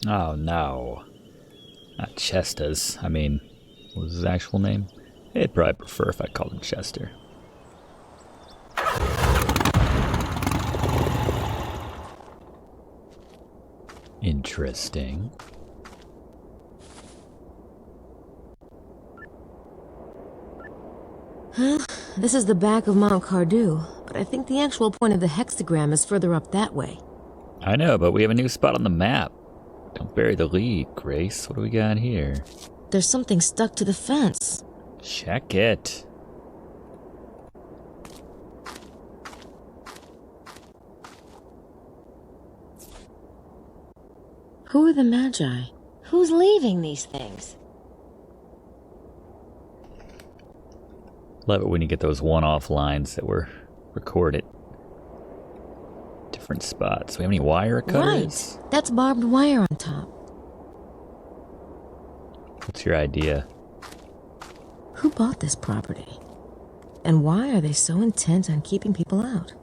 S1: Oh no. Not Chesta's. I mean, what was his actual name? I'd probably prefer if I called him Chester. Interesting.
S20: Huh? This is the back of Mount Cardew, but I think the actual point of the hexagram is further up that way.
S1: I know, but we have a new spot on the map. Don't bury the lead, Grace. What do we got here?
S20: There's something stuck to the fence.
S1: Check it.
S20: Who are the Magi? Who's leaving these things?
S1: Love it when you get those one-off lines that were recorded. Different spots. Do we have any wire cutters?
S20: Right. That's barbed wire on top.
S1: What's your idea?
S20: Who bought this property? And why are they so intent on keeping people out?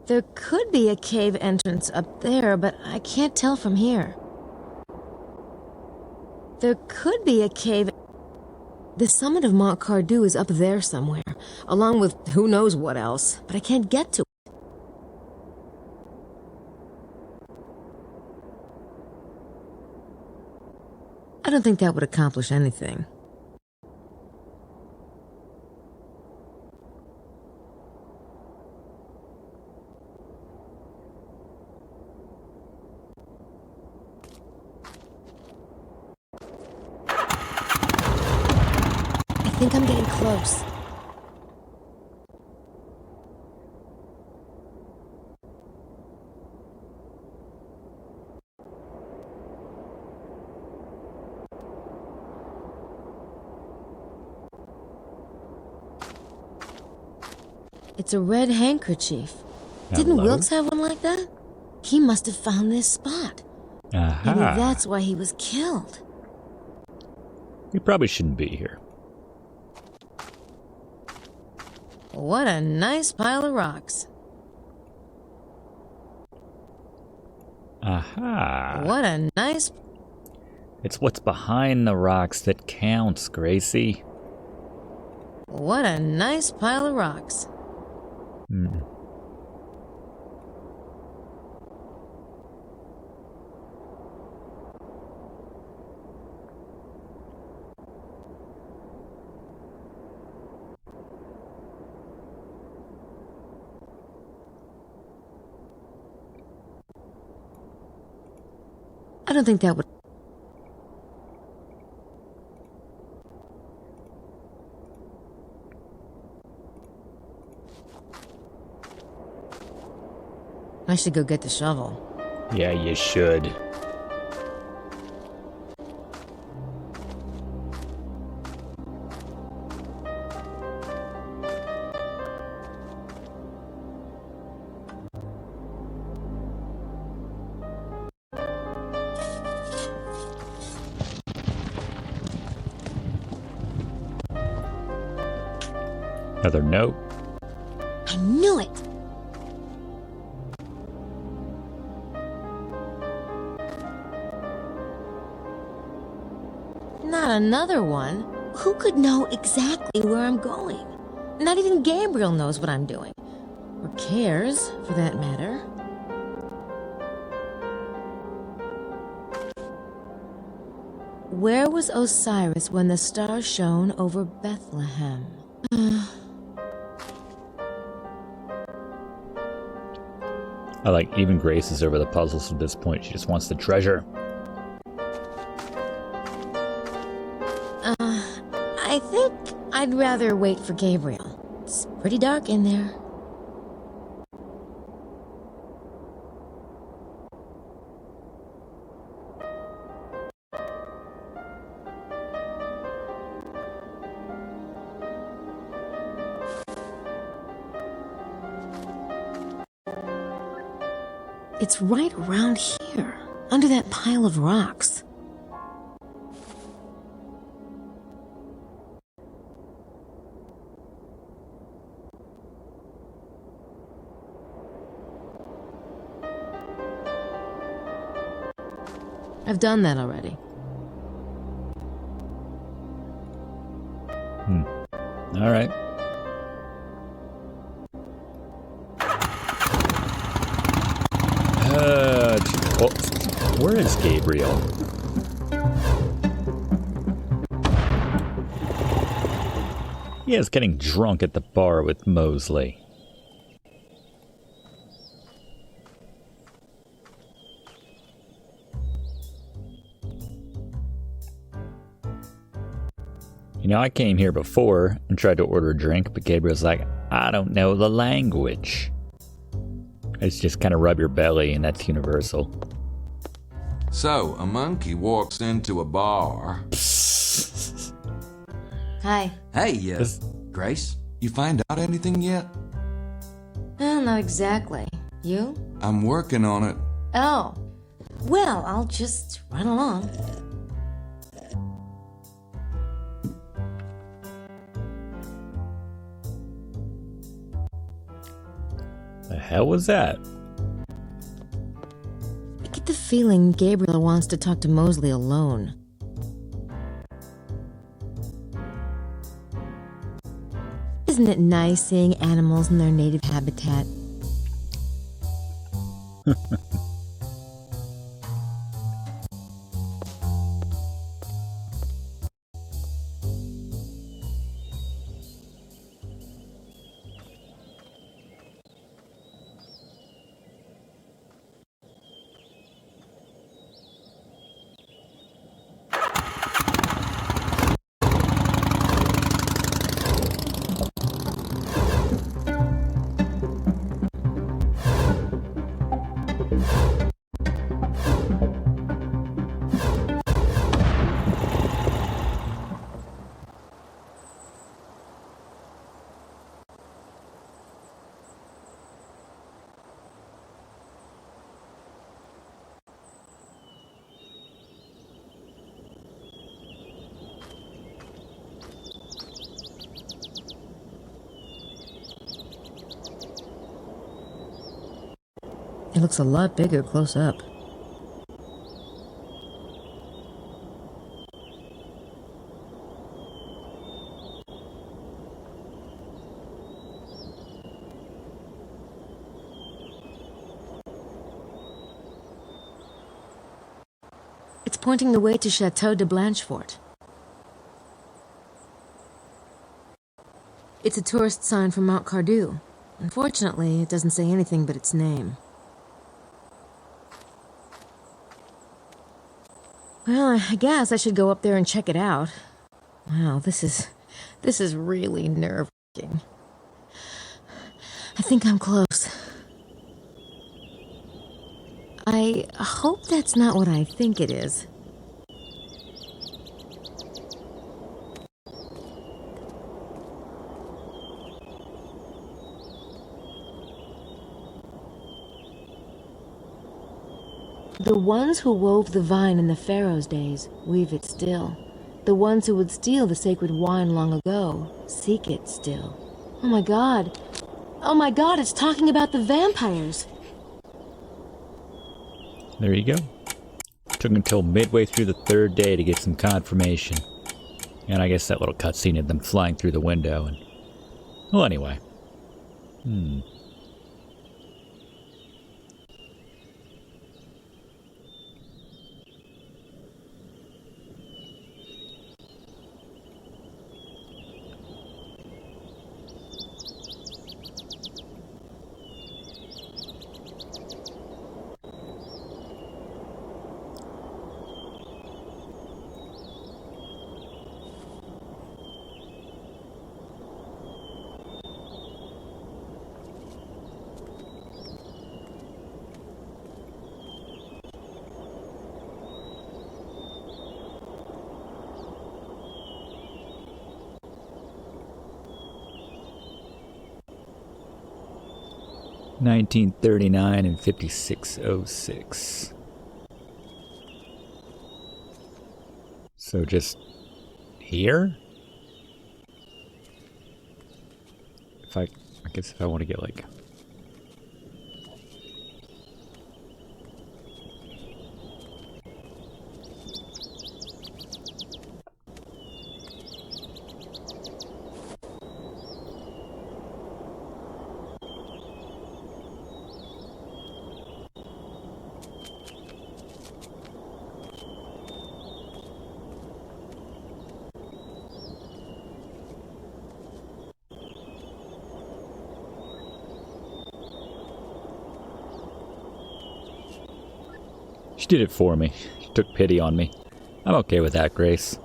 S20: There could be a cave entrance up there, but I can't tell from here. There could be a cave... The summit of Mont Cardew is up there somewhere, along with who knows what else, but I can't get to it. I don't think that would accomplish anything. I think I'm getting close. It's a red handkerchief. Didn't Wilkes have one like that? He must have found this spot. Maybe that's why he was killed.
S1: We probably shouldn't be here.
S20: What a nice pile of rocks.
S1: Aha.
S20: What a nice...
S1: It's what's behind the rocks that counts, Gracie.
S20: What a nice pile of rocks. I don't think that would... I should go get the shovel.
S1: Yeah, you should. Another note.
S20: I knew it! Not another one. Who could know exactly where I'm going? Not even Gabriel knows what I'm doing. Or cares, for that matter. Where was Osiris when the star shone over Bethlehem?
S1: I like even Grace is over the puzzles at this point. She just wants the treasure.
S20: I think I'd rather wait for Gabriel. It's pretty dark in there. It's right around here, under that pile of rocks. I've done that already.
S1: All right. Where is Gabriel? He is getting drunk at the bar with Mosley. You know, I came here before and tried to order a drink, but Gabriel's like, I don't know the language. It's just kind of rub your belly, and that's universal.
S2: So, a monkey walks into a bar.
S20: Hi.
S9: Hey, Grace.
S2: You find out anything yet?
S20: Not exactly. You?
S2: I'm working on it.
S20: Oh. Well, I'll just run along.
S1: The hell was that?
S20: I get the feeling Gabriel wants to talk to Mosley alone. Isn't it nice seeing animals in their native habitat? It looks a lot bigger close up. It's pointing the way to Chateau de Blanchefort. It's a tourist sign from Mount Cardew. Unfortunately, it doesn't say anything but its name. Well, I guess I should go up there and check it out. Wow, this is really nerve-wracking. I think I'm close. I hope that's not what I think it is. The ones who wove the vine in the Pharaoh's days weave it still. The ones who would steal the sacred wine long ago seek it still. Oh my god! Oh my god, it's talking about the vampires!
S1: There you go. Took until midway through the third day to get some confirmation. And I guess that little cutscene of them flying through the window and... Well, anyway. 1939 and 5606. So just here? I guess if I want to get like... She did it for me. She took pity on me. I'm okay with that, Grace.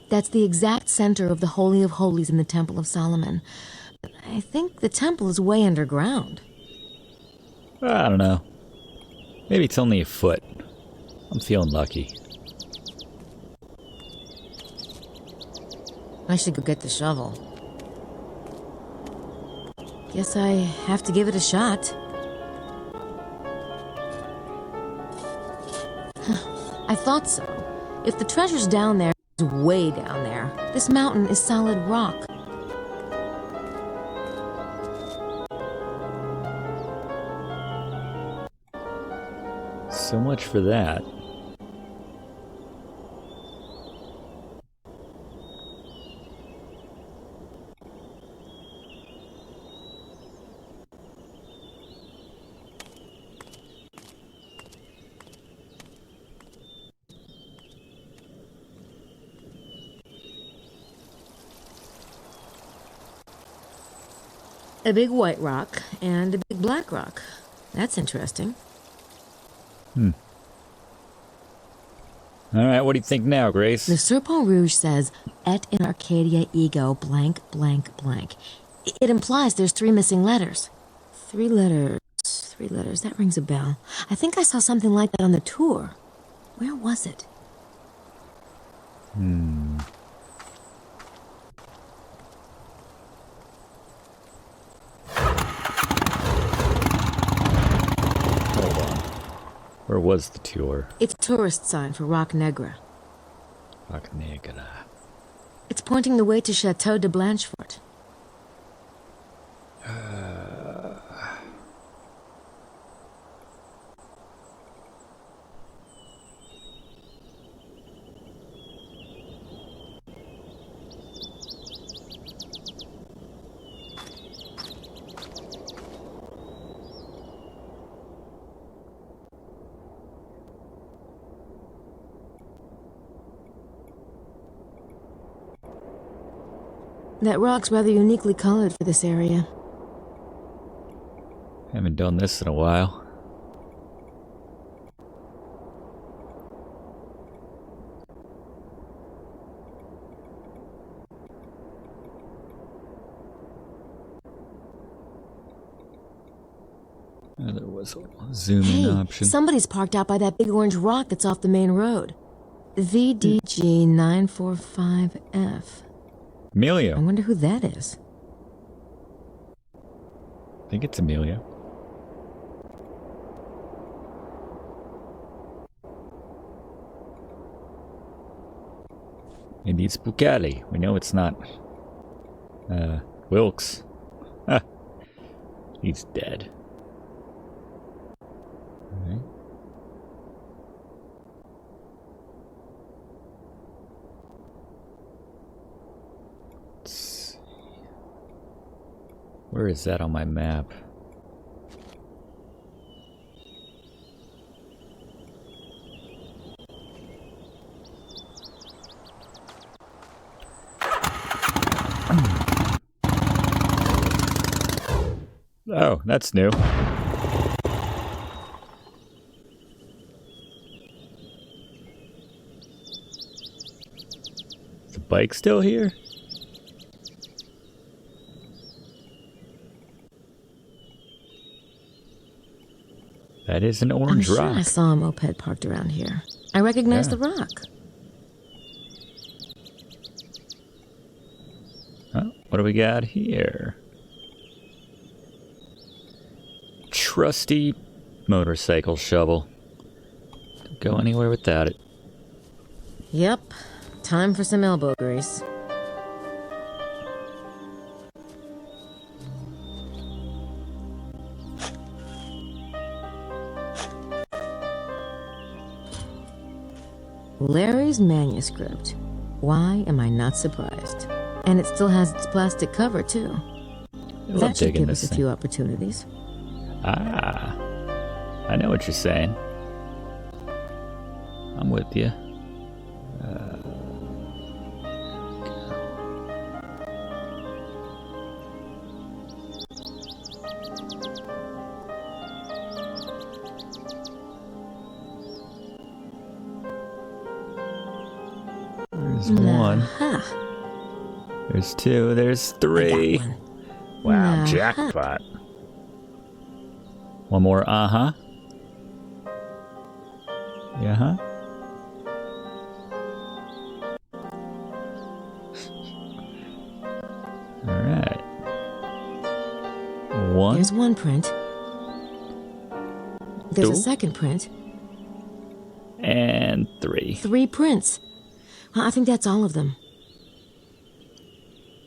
S20: That's the exact center of the Holy of Holies in the Temple of Solomon. But I think the temple is way underground.
S1: I don't know. Maybe it's only a foot. I'm feeling lucky.
S20: I should go get the shovel. Guess I have to give it a shot. I thought so. If the treasure's down there, it's way down there. This mountain is solid rock.
S1: So much for that.
S20: A big white rock and a big black rock. That's interesting.
S1: Alright, what do you think now, Grace?
S20: The Serpent Rouge says, et in Arcadia ego blank blank blank. It implies there's 3 missing letters. 3 letters. 3 letters. That rings a bell. I think I saw something like that on the tour. Where was it?
S1: Where was the tour?
S20: It's a tourist sign for Rock Negra.
S1: Rock Negra.
S20: It's pointing the way to Chateau de Blanchefort. That rock's rather uniquely colored for this area.
S1: Haven't done this in a while. There was a zoom in option.
S20: Somebody's parked out by that big orange rock that's off the main road. VDG 945F.
S1: Amelia.
S20: I wonder who that is.
S1: I think it's Amelia. Maybe it's Bukali. We know it's not. Wilkes. Ah, he's dead. Alright. Where is that on my map? Oh, that's new. Is the bike still here? That is an orange
S20: I'm
S1: rock.
S20: sure I saw a moped parked around here. I recognize the rock.
S1: Oh, what do we got here? Trusty motorcycle shovel. Don't go anywhere without it.
S20: Yep. Time for some elbow grease. Larry's manuscript. Why am I not surprised? And it still has its plastic cover, too. That should give us a few opportunities.
S1: Ah, I know what you're saying. I'm with you. There's one. There's two. There's three. Wow, jackpot. One more, uh-huh. Yeah, huh? Alright. One.
S20: There's one print. There's
S1: Two.
S20: a second print.
S1: And three.
S20: 3 prints. Well, I think that's all of them.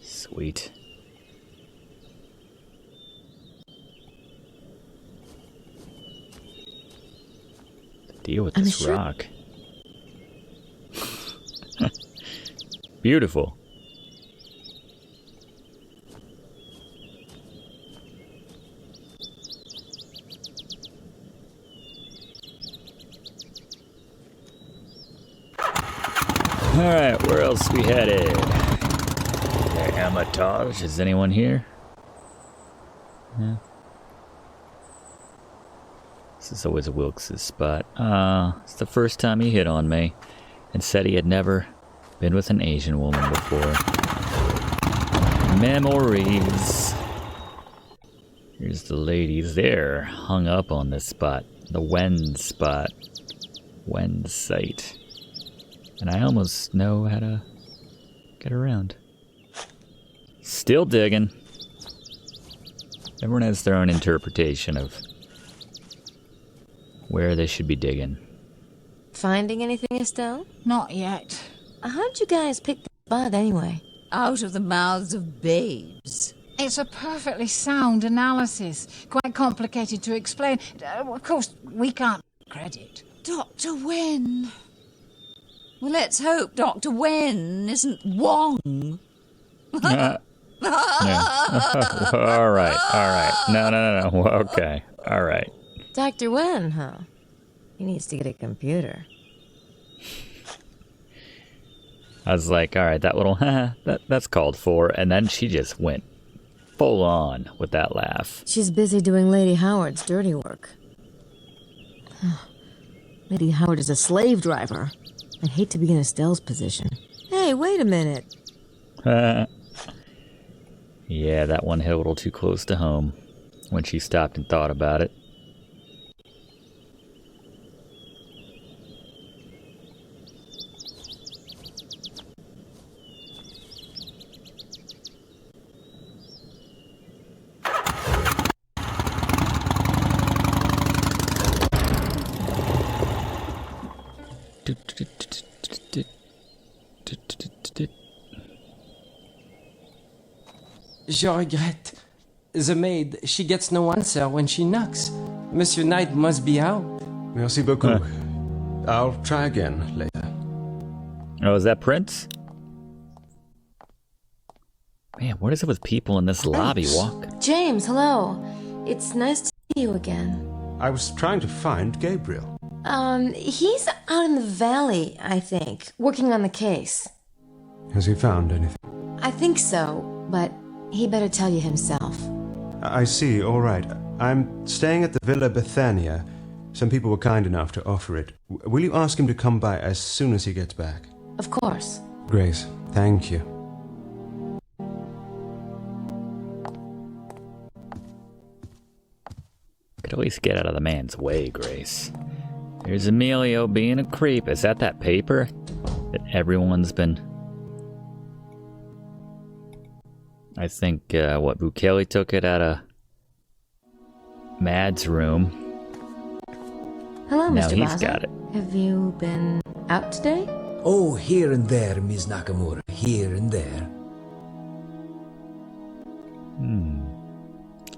S1: Sweet. Deal with this rock. Beautiful. Alright, where else we headed? The Hermitage. Is anyone here? Yeah. This is always Wilkes' spot. It's the first time he hit on me and said he had never been with an Asian woman before. Memories. Here's the ladies there, hung up on this spot. The Wen spot. Wen site. And I almost know how to get around. Still digging. Everyone has their own interpretation of where they should be digging.
S20: Finding anything, Estelle?
S11: Not yet.
S20: How'd you guys pick the spot anyway?
S19: Out of the mouths of babes.
S11: It's a perfectly sound analysis. Quite complicated to explain. Of course, we can't credit.
S19: Dr. Wen. Well, let's hope Dr. Wen isn't Wong.
S1: Yeah. All right. No. Okay. All right.
S20: Dr. Wen, huh? He needs to get a computer.
S1: I was like, all right, that little, that's called for. And then she just went full on with that laugh.
S20: She's busy doing Lady Howard's dirty work. Lady Howard is a slave driver. I'd hate to be in Estelle's position. Hey, wait a minute.
S1: Yeah, that one hit a little too close to home when she stopped and thought about it.
S5: Je regrette. The maid, she gets no answer when she knocks. Monsieur Knight must be out.
S13: Merci beaucoup. I'll try again later.
S1: Oh, is that Prince? Man, what is it with people in this lobby walk?
S20: James, hello. It's nice to see you again.
S13: I was trying to find Gabriel.
S20: He's out in the valley, I think, working on the case.
S13: Has he found anything?
S20: I think so, but he better tell you himself.
S13: I see, all right. I'm staying at the Villa Bethania. Some people were kind enough to offer it. Will you ask him to come by as soon as he gets back?
S20: Of course.
S13: Grace, thank you.
S1: At least get out of the man's way, Grace. Here's Emilio being a creep. Is that paper that everyone's been... I think, Bukele took it out of Mad's room.
S20: Hello,
S1: Now
S20: Mr.
S1: he's
S20: Baza.
S1: got it.
S20: Have you been out today?
S17: Oh, here and there, Ms. Nakamura. Here and there.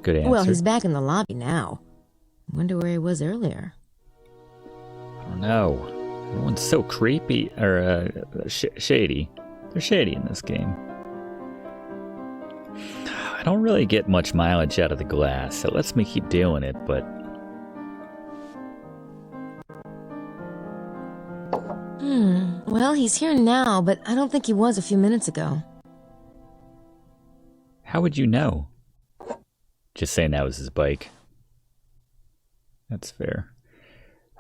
S1: Good answer.
S20: Well, he's back in the lobby now. I wonder where he was earlier.
S1: I don't know. Everyone's so creepy, or shady. They're shady in this game. I don't really get much mileage out of the glass. It lets me keep doing it, but...
S20: Well, he's here now, but I don't think he was a few minutes ago.
S1: How would you know? Just saying that was his bike. That's fair.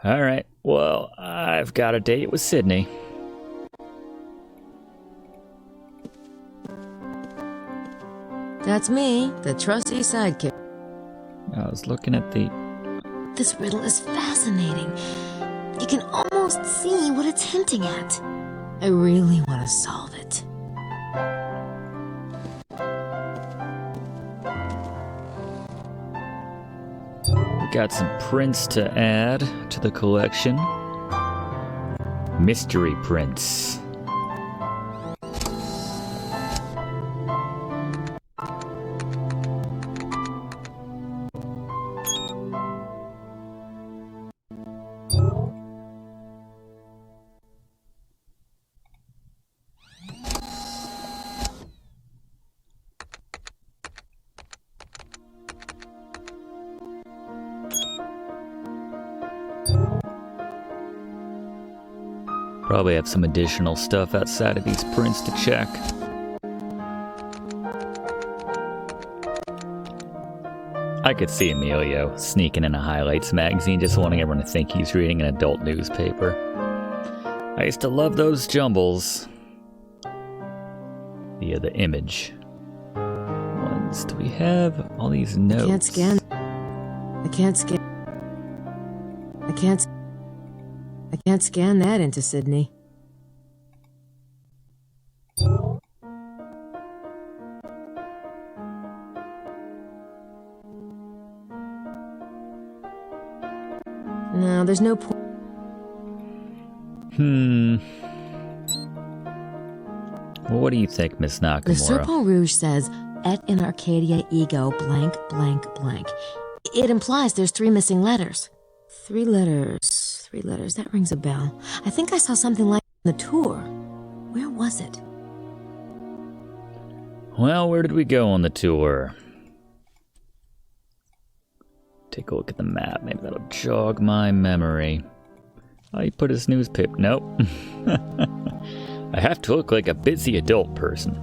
S1: Alright, well, I've got a date with Sydney.
S20: That's me, the trusty sidekick.
S1: I was looking at the...
S20: This riddle is fascinating. You can almost see what it's hinting at. I really want to solve it.
S1: We got some prints to add to the collection. Mystery prints. Probably have some additional stuff outside of these prints to check. I could see Emilio sneaking in a highlights magazine, just wanting everyone to think he's reading an adult newspaper. I used to love those jumbles. The image ones. Do we have all these notes?
S20: I can't scan. I can't scan that into Sydney. No, there's no point.
S1: Well, what do you think, Miss Nakamura?
S20: The Serpent Rouge says, et in Arcadia ego blank blank blank. It implies there's 3 missing letters. 3 letters. That rings a bell. I think I saw something like the tour. Where was it?
S1: Well, where did we go on the tour? Take a look at the map. Maybe that'll jog my memory. Oh, he put his newspaper. Nope. I have to look like a busy adult person.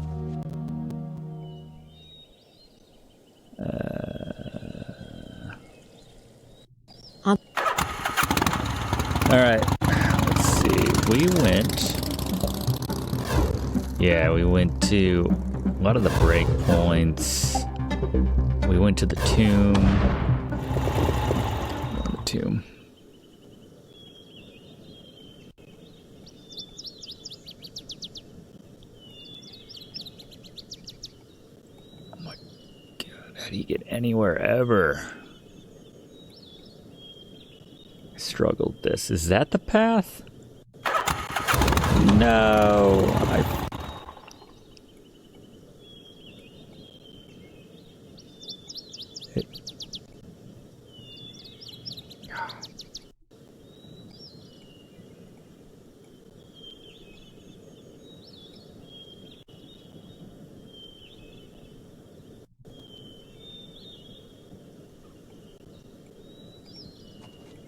S1: Alright, let's see. We went to a lot of the breakpoints. We went to the tomb. Oh my god, how do you get anywhere ever? I struggled this. Is that the path? No,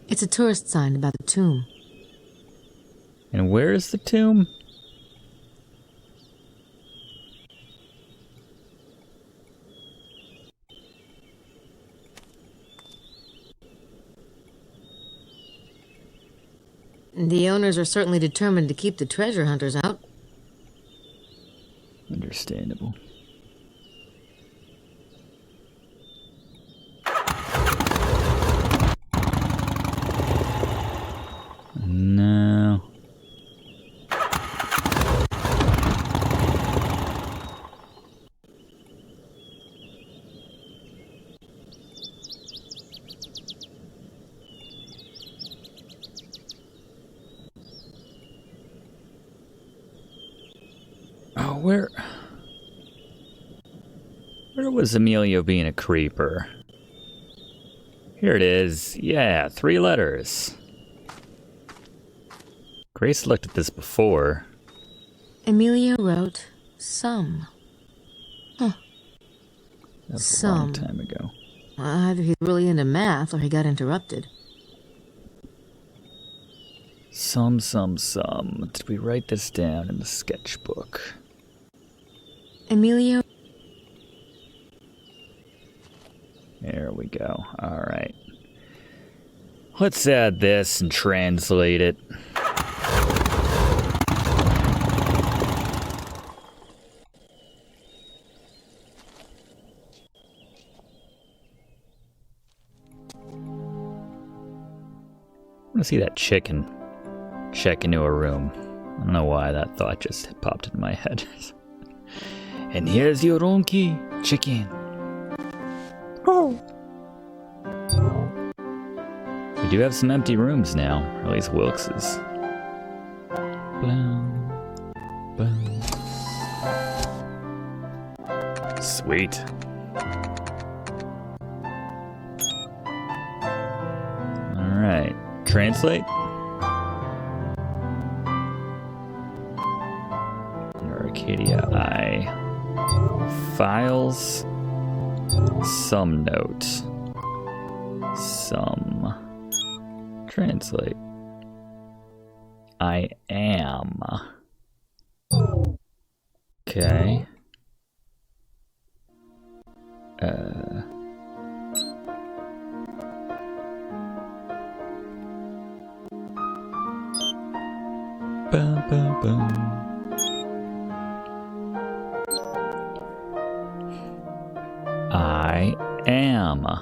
S20: It's a tourist sign about the tomb.
S1: And where is the tomb?
S20: The owners are certainly determined to keep the treasure hunters out.
S1: Understandable. Where was Emilio being a creeper? Here it is. Yeah, 3 letters. Grace looked at this before.
S20: Emilio wrote some. Huh.
S1: That was a long time ago.
S20: Either he's really into math or he got interrupted.
S1: Some. Did we write this down in the sketchbook?
S20: Emilio.
S1: There we go. Alright. Let's add this and translate it. I want to see that chicken check into a room. I don't know why that thought just popped into my head. And here's your own key, chicken. Oh. We do have some empty rooms now, or at least Wilkes's. Boom. Sweet. Alright. Translate. Arcadia I. Files. Some note. Some. Translate. I am. Okay. I am.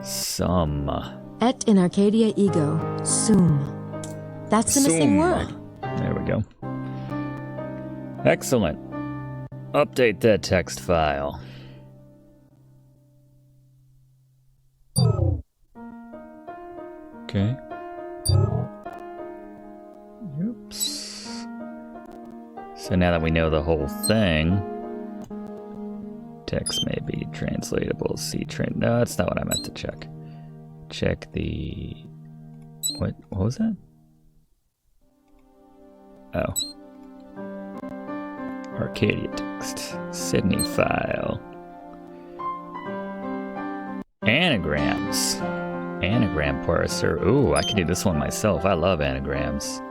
S1: Some.
S20: Et in Arcadia ego, sum. That's the missing word.
S1: There we go. Excellent. Update that text file. Okay. Oops. So now that we know the whole thing, text may be translatable. No, that's not what I meant to check. Check the... What was that? Oh. Arcadia text. Sydney file. Anagrams. Anagram parser. Ooh, I can do this one myself. I love anagrams.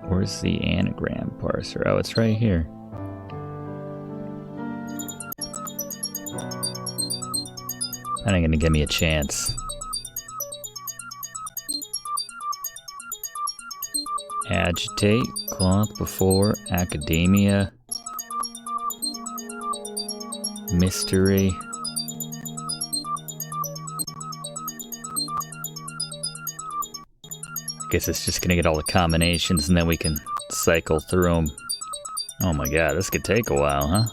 S1: Where's the anagram parser? Oh, it's right here. That ain't gonna give me a chance. Agitate, cloth before, academia, mystery. Guess it's just gonna get all the combinations and then we can cycle through them. Oh my god, this could take a while, huh?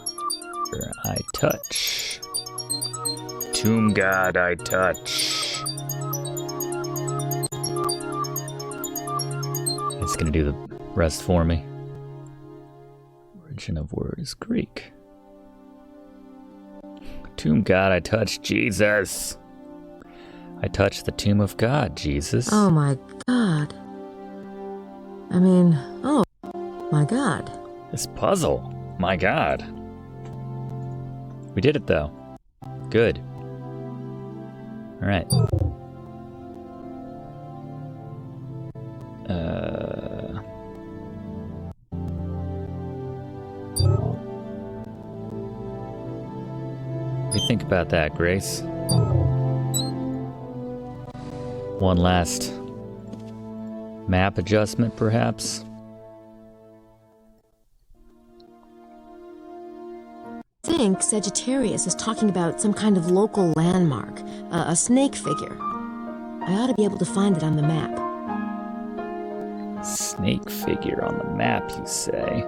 S1: I touch. Tomb God I touch. It's gonna do the rest for me. Origin of word is Greek. Tomb God I touch, Jesus. I touched the tomb of God, Jesus.
S20: Oh my god. I mean, oh my god.
S1: This puzzle, my god. We did it though. Good. Alright. What do you think about that, Grace? One last map adjustment, perhaps?
S20: I think Sagittarius is talking about some kind of local landmark, a snake figure. I ought to be able to find it on the map.
S1: Snake figure on the map, you say?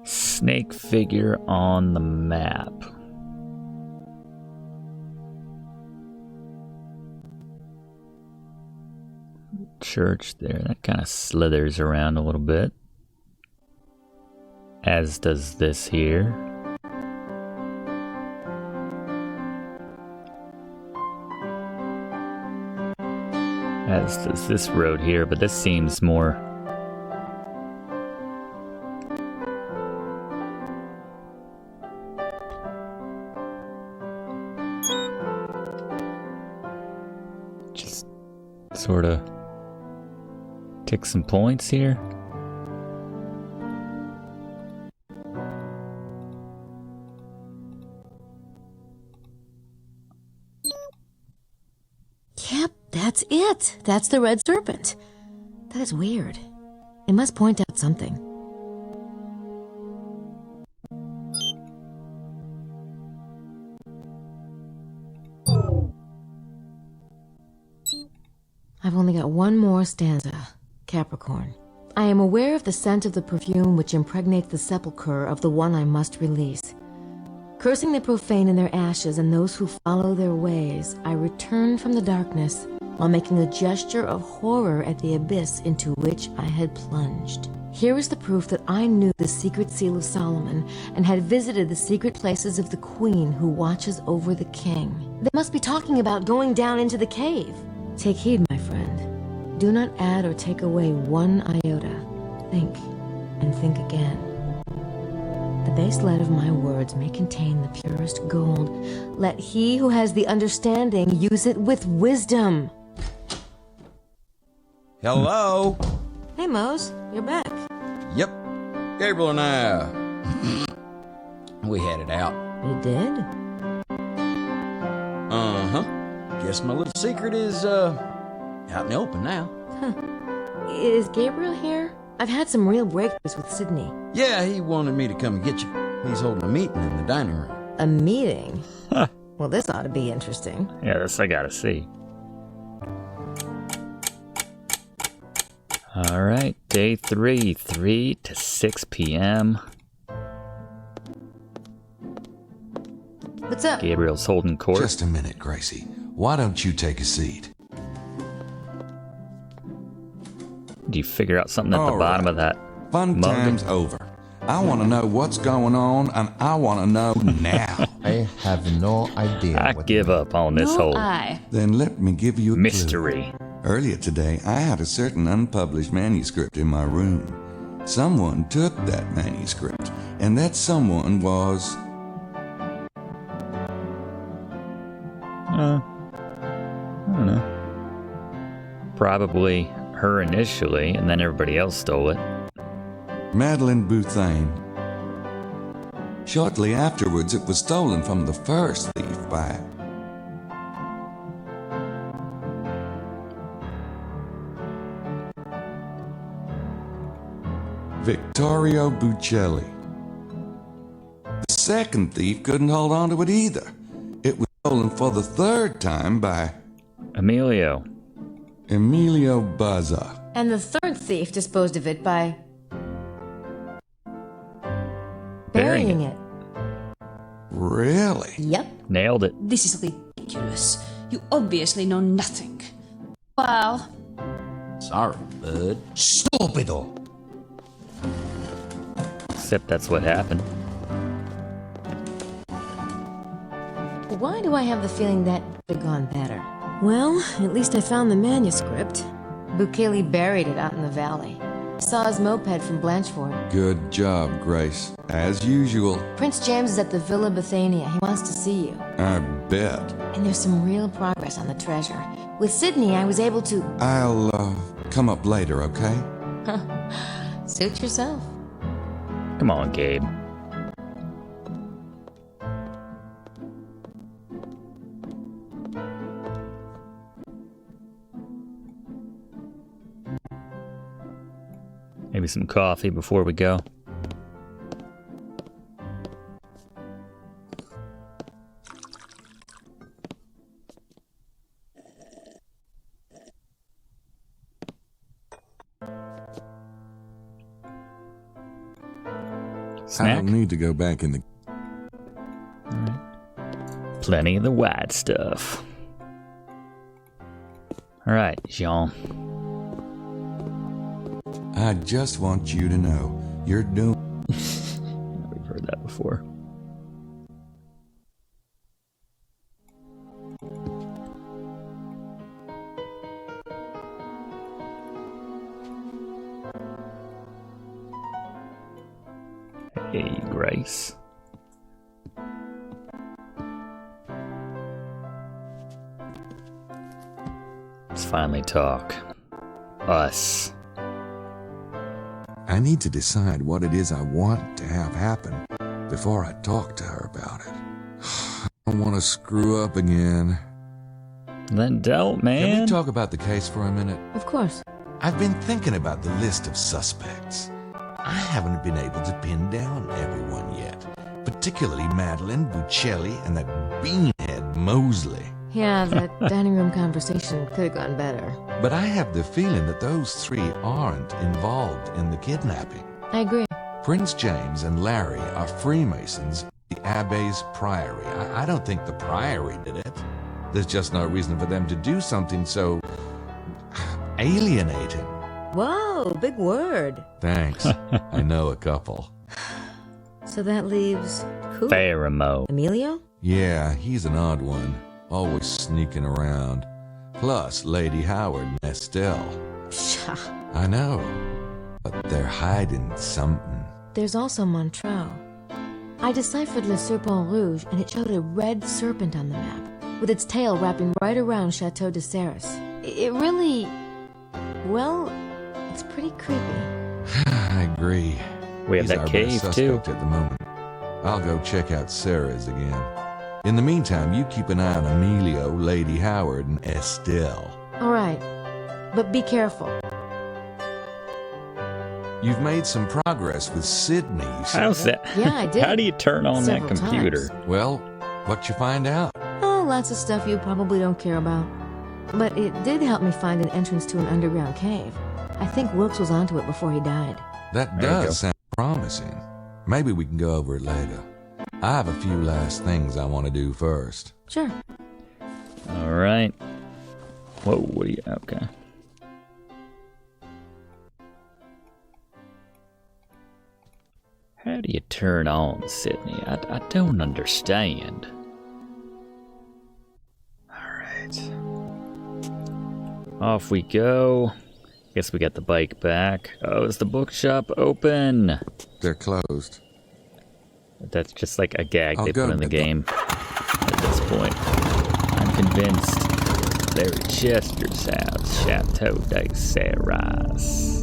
S1: Snake figure on the map. Church there, that kind of slithers around a little bit. As does this here. As does this road here, but this seems more sort of tick some points here.
S20: Yep, that's it. That's the red serpent. That is weird. It must point out something. I've only got one more stanza. Capricorn. I am aware of the scent of the perfume which impregnates the sepulchre of the one I must release. Cursing the profane in their ashes and those who follow their ways, I return from the darkness while making a gesture of horror at the abyss into which I had plunged. Here is the proof that I knew the secret seal of Solomon and had visited the secret places of the queen who watches over the king. They must be talking about going down into the cave. Take heed, my friend. Do not add or take away one iota. Think, and think again. The base lead of my words may contain the purest gold. Let he who has the understanding use it with wisdom.
S9: Hello?
S20: Hey, Mose, you're back.
S9: Yep. Gabriel and I, we had it out.
S20: You did?
S9: Uh-huh. Guess my little secret is, out in the open now.
S20: Huh. Is Gabriel here? I've had some real breakthroughs with Sydney.
S9: Yeah, he wanted me to come and get you. He's holding a meeting in the dining room.
S20: A meeting? Well, this ought to be interesting.
S1: Yeah, this I gotta see. Alright, day 3, 3 to 6 p.m.
S20: What's up?
S1: Gabriel's holding court.
S4: Just a minute, Gracie. Why don't you take a seat?
S1: Do you figure out something at the bottom of that
S4: Fun
S1: mug?
S4: time's over. I want to know what's going on, and I want to know now.
S14: I have no idea.
S1: I give up on this whole
S4: Then let me give you a
S1: mystery.
S4: clue. Earlier today, I had a certain unpublished manuscript in my room. Someone took that manuscript, and that someone was...
S1: I don't know. Probably her initially, and then everybody else stole it.
S4: Madeline Bouthane. Shortly afterwards, it was stolen from the first thief by... Vittorio Buccelli. The second thief couldn't hold on to it either. It was stolen for the third time by...
S1: Emilio
S4: Bazza.
S20: And the third thief disposed of it by... burying it.
S4: Really?
S20: Yep.
S1: Nailed it.
S8: This is ridiculous. You obviously know nothing. Well...
S9: Sorry, bud.
S14: Stupido!
S1: Except that's what happened.
S20: Why do I have the feeling that could have gone better? Well, at least I found the manuscript. Bukele buried it out in the valley. Saw his moped from Blanchford.
S4: Good job, Grace. As usual.
S20: Prince James is at the Villa Bethania. He wants to see you.
S4: I bet.
S20: And there's some real progress on the treasure. With Sydney, I was able to...
S4: I'll
S2: come up later, okay?
S20: Suit yourself.
S1: Come on, Gabe. Maybe some coffee before we go. Snack?
S2: I don't need to go back in the...
S1: Alright. Plenty of the white stuff. Alright, Jean.
S2: I just want you to know, you're doing...
S1: We've heard that before. Hey, Grace. Let's finally talk. Us.
S2: I need to decide what it is I want to have happen before I talk to her about it. I don't want to screw up again.
S1: Then don't, man.
S2: Can we talk about the case for a minute?
S20: Of course.
S2: I've been thinking about the list of suspects. I haven't been able to pin down everyone yet, particularly Madeline, Buccelli, and that beanhead Mosley.
S20: Yeah, that dining room conversation could have gone better.
S2: But I have the feeling that those three aren't involved in the kidnapping.
S20: I agree.
S2: Prince James and Larry are Freemasons at the Abbey's Priory. I don't think the Priory did it. There's just no reason for them to do something so alienating.
S20: Whoa, big word.
S2: Thanks. I know a couple.
S20: So that leaves who?
S1: Pheromone.
S20: Emilio?
S2: Yeah, he's an odd one. Always sneaking around. Plus Lady Howard and Estelle.
S20: Psha.
S2: I know. But they're hiding something.
S20: There's also Montreux. I deciphered Le Serpent Rouge, and it showed a red serpent on the map, with its tail wrapping right around Chateau de Serres. It really... well, it's pretty creepy.
S2: I agree.
S1: We have
S2: He's
S1: that
S2: our
S1: cave,
S2: best
S1: too.
S2: suspect at the moment. I'll go check out Sarah's again. In the meantime, you keep an eye on Emilio, Lady Howard, and Estelle.
S20: All right, but be careful.
S2: You've made some progress with Sydney.
S1: How's that?
S20: Yeah, I did.
S1: How do you turn on that
S20: Several
S1: computer?
S20: times.
S2: Well, what'd you find out?
S20: Oh, lots of stuff you probably don't care about. But it did help me find an entrance to an underground cave. I think Wilkes was onto it before he died.
S2: That
S1: There you go.
S2: does sound promising. Maybe we can go over it later. I have a few last things I want to do first.
S20: Sure.
S1: All right. Whoa, what do you... Okay. How do you turn on Sydney? I don't understand. Alright. Off we go. Guess we got the bike back. Oh, is the bookshop open?
S2: They're closed.
S1: That's just like a gag
S2: I'll
S1: they
S2: go
S1: put in the
S2: get them.
S1: game at this point. I'm convinced Larry Chester's house, Chateau de Serres.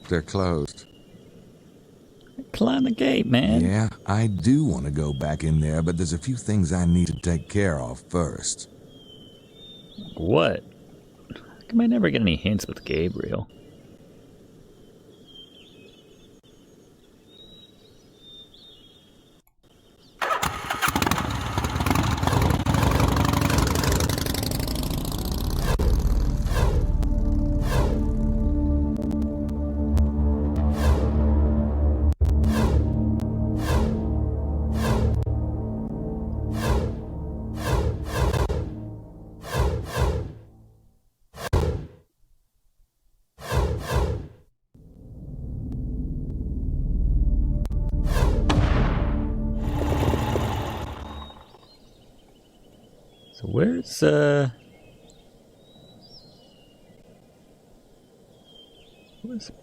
S2: They're closed.
S1: Climb the gate, man.
S2: Yeah, I do want to go back in there, but there's a few things I need to take care of first.
S1: What? How come I never get any hints with Gabriel? So where's the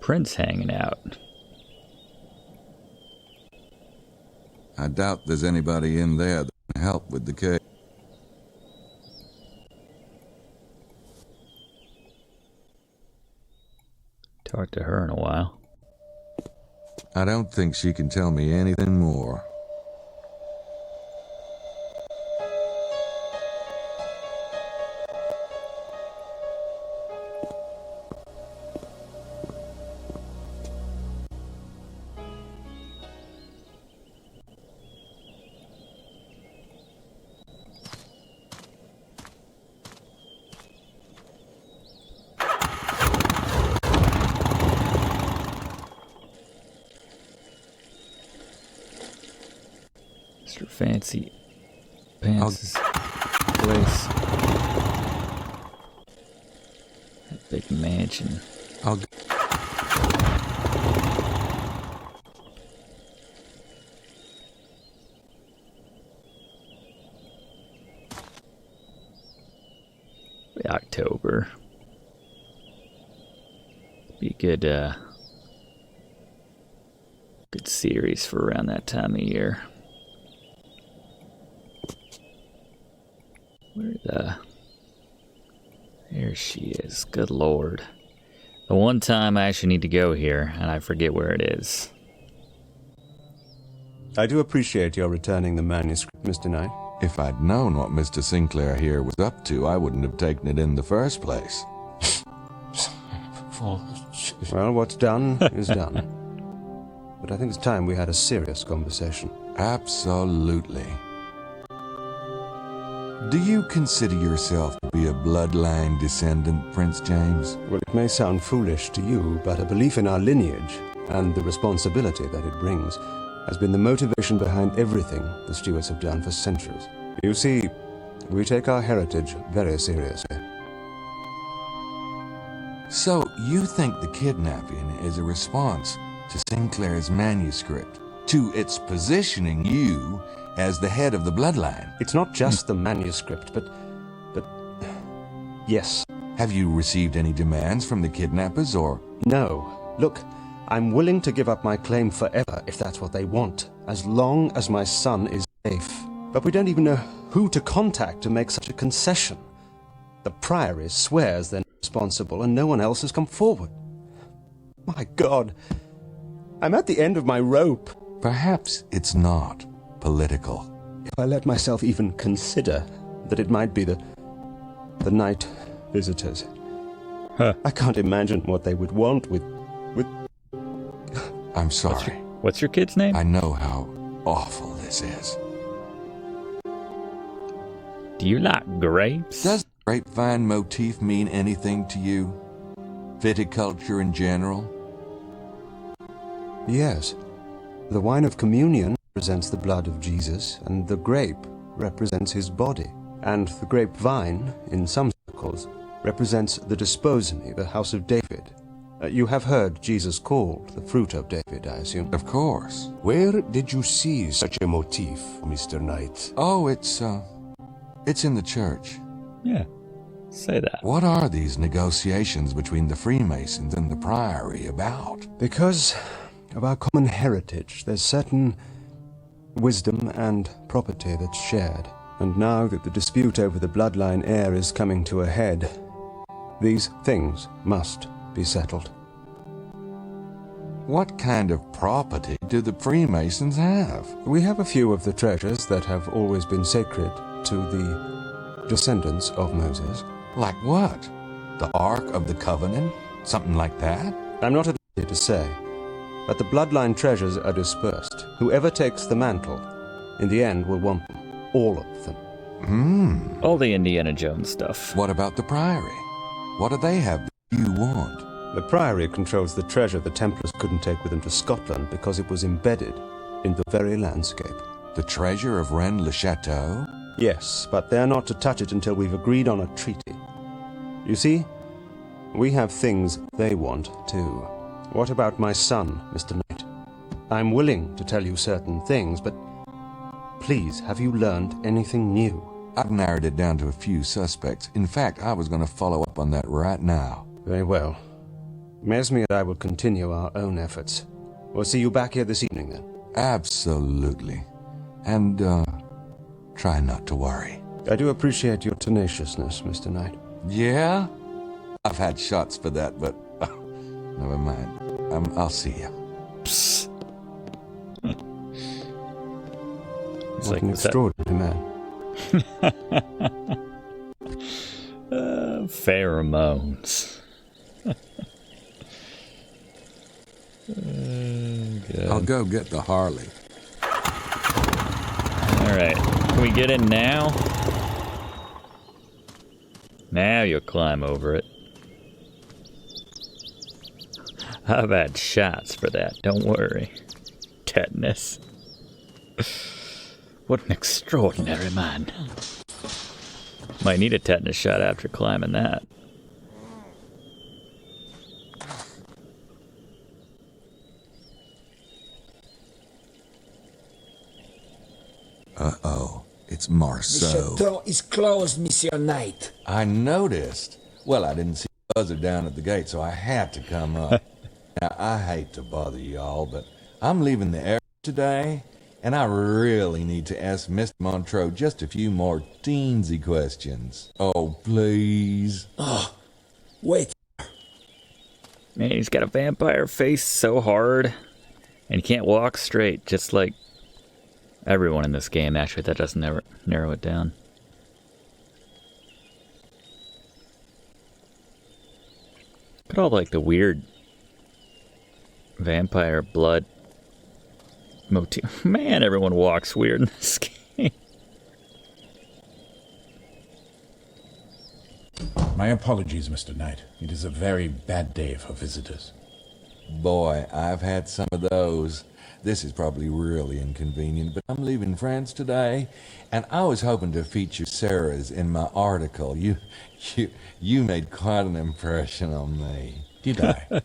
S1: prince hanging out?
S2: I doubt there's anybody in there that can help with the case.
S1: Talked to her in a while.
S2: I don't think she can tell me anything more.
S1: Mr. Fancy Pants' place. That big mansion. October. Be a good series for around that time of year. There she is. Good lord. The one time I actually need to go here, and I forget where it is.
S16: I do appreciate your returning the manuscript, Mr. Knight.
S2: If I'd known what Mr. Sinclair here was up to, I wouldn't have taken it in the first place.
S16: Well, what's done is done. But I think it's time we had a serious conversation.
S2: Absolutely. Do you consider yourself to be a bloodline descendant, Prince James?
S16: Well, it may sound foolish to you, but a belief in our lineage and the responsibility that it brings has been the motivation behind everything the Stuarts have done for centuries. You see, we take our heritage very seriously.
S2: So, you think the kidnapping is a response to Sinclair's manuscript, to its positioning you as the head of the bloodline?
S16: It's not just the manuscript, but yes.
S2: Have you received any demands from the kidnappers, or?
S16: No. Look, I'm willing to give up my claim forever if that's what they want, as long as my son is safe. But we don't even know who to contact to make such a concession. The Priory swears they're responsible, and no one else has come forward. My God, I'm at the end of my rope.
S2: Perhaps it's not political.
S16: If I let myself even consider that it might be the night visitors. I can't imagine what they would want with...
S2: I'm sorry.
S1: What's your kid's name?
S2: I know how awful this is.
S1: Do you like grapes?
S2: Does the grapevine motif mean anything to you? Viticulture in general?
S16: Yes. The wine of communion represents the blood of Jesus, and the grape represents his body. And the grapevine, in some circles, represents the desposony, the House of David. You have heard Jesus called the fruit of David, I assume?
S2: Of course.
S13: Where did you see such a motif, Mr. Knight?
S2: Oh, it's in the church.
S1: Yeah, say that.
S2: What are these negotiations between the Freemasons and the Priory about?
S16: Because of our common heritage, there's certain wisdom and property that's shared. And now that the dispute over the bloodline heir is coming to a head, these things must be settled.
S2: What kind of property do the Freemasons have?
S16: We have a few of the treasures that have always been sacred to the descendants of Moses.
S2: Like what? The Ark of the Covenant? Something like that?
S16: I'm not at liberty to say, but the bloodline treasures are dispersed. Whoever takes the mantle, in the end, will want them. All of them.
S1: All the Indiana Jones stuff.
S2: What about the Priory? What do they have that you want?
S16: The Priory controls the treasure the Templars couldn't take with them to Scotland because it was embedded in the very landscape.
S2: The treasure of Rennes-le-Chateau?
S16: Yes, but they're not to touch it until we've agreed on a treaty. You see, we have things they want too. What about my son, Mr. Knight? I'm willing to tell you certain things, but please, have you learned anything new?
S2: I've narrowed it down to a few suspects. In fact, I was going to follow up on that right now.
S16: Very well. Mesme and I will continue our own efforts. We'll see you back here this evening, then.
S2: Absolutely. And, try not to worry.
S16: I do appreciate your tenaciousness, Mr. Knight.
S2: Yeah? I've had shots for that, but never mind. I'll see you.
S1: Psst.
S16: It's like an extraordinary man.
S1: Pheromones.
S2: I'll go get the Harley.
S1: Alright, can we get in now? Now you'll climb over it. I've had shots for that, don't worry. Tetanus. What an extraordinary man. Might need a tetanus shot after climbing that.
S2: Uh-oh, it's Marceau.
S17: The chateau is closed, Monsieur Knight.
S2: I noticed. Well, I didn't see the buzzer down at the gate, so I had to come up. Now, I hate to bother y'all, but I'm leaving the area today, and I really need to ask Mr. Montreux just a few more teensy questions. Oh, please.
S17: Oh, wait.
S1: Man, he's got a vampire face so hard, and he can't walk straight, just like everyone in this game. Actually, that doesn't narrow it down. Look at all like the weird vampire blood motif. Man, everyone walks weird in this game.
S10: My apologies, Mr. Knight. It is a very bad day for visitors.
S2: Boy, I've had some of those. This is probably really inconvenient, but I'm leaving France today, and I was hoping to feature Sarah's in my article. You made quite an impression on me.
S10: Did I?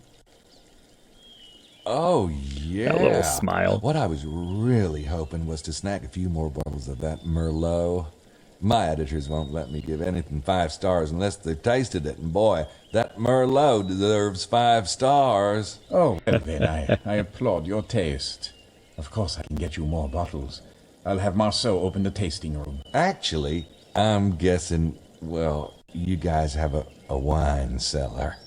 S2: Oh, yeah.
S1: A little smile.
S2: What I was really hoping was to snag a few more bottles of that Merlot. My editors won't let me give anything 5 stars unless they've tasted it, and boy, that Merlot deserves 5 stars.
S10: Oh, well then, I applaud your taste. Of course I can get you more bottles. I'll have Marceau open the tasting room.
S2: Actually, I'm guessing, well, you guys have a wine cellar.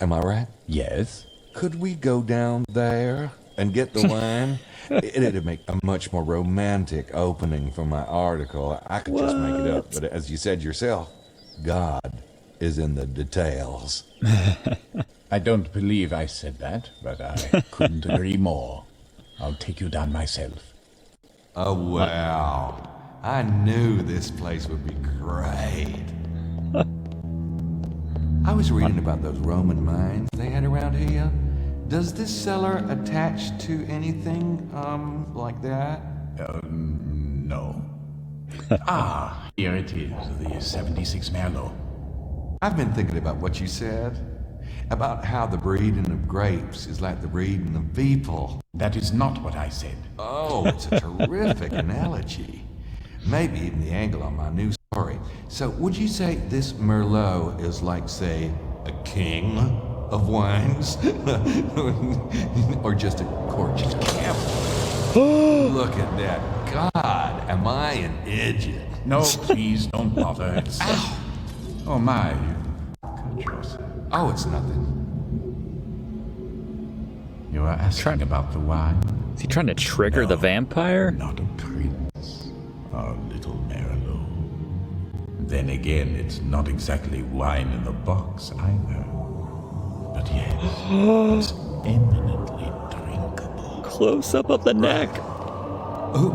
S2: Am I right?
S10: Yes.
S2: Could we go down there and get the wine? It'd make a much more romantic opening for my article. I could just make it up, but as you said yourself, God is in the details.
S10: I don't believe I said that, but I couldn't agree more. I'll take you down myself.
S2: Oh, wow. I knew this place would be great. I was reading about those Roman mines they had around here. Does this cellar attach to anything, like that?
S10: No. Here it is, the 76 Merlot.
S2: I've been thinking about what you said. About how the breeding of grapes is like the breeding of people.
S10: That is not what I said.
S2: Oh, it's a terrific analogy. Maybe even the angle on my new story. So would you say this Merlot is like, say, a king of wines? Or just a gorgeous camel? Look at that. God, am I an idiot?
S10: No, please don't bother. It's...
S2: Ow!
S10: Oh my, you cut yourself.
S2: Oh, it's nothing.
S10: You are asking about the wine?
S1: Is he trying to trigger the vampire?
S10: Not a prince. Our little Merlot. Then again, it's not exactly wine in the box either. But yes, it's eminently drinkable.
S1: Close up of the neck.
S2: Oh,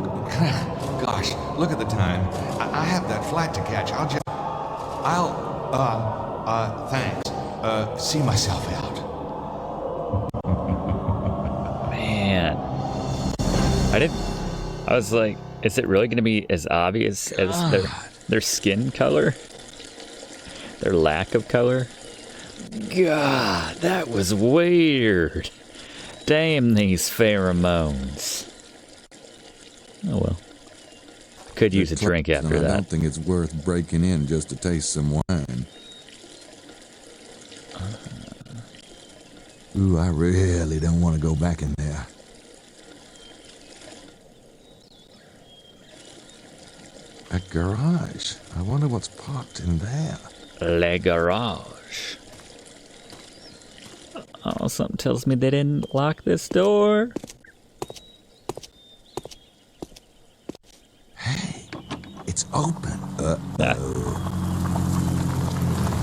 S2: gosh, look at the time. I have that flight to catch. Thanks. See myself out.
S1: Man. I was like, is it really going to be as obvious as their skin color? Their lack of color? God, that was weird. Damn these pheromones. Oh well. Could use a drink after
S2: I
S1: that.
S2: don't think it's worth breaking in just to taste some wine. Ooh, I really don't want to go back in there. A garage. I wonder what's parked in there.
S1: Le garage. Oh, something tells me they didn't lock this door.
S2: Hey, it's open.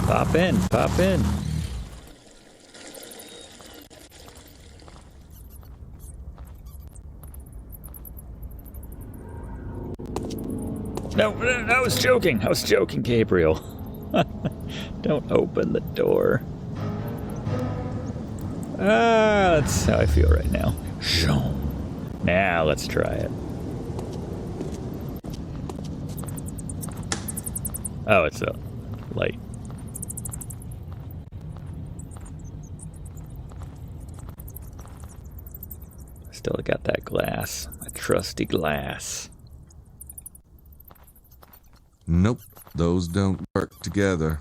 S1: Pop in, pop in. No, I was joking. I was joking, Gabriel. Don't open the door. That's how I feel right now. Now let's try it. Oh, it's a light. Still got that glass. My trusty glass.
S2: Nope, those don't work together.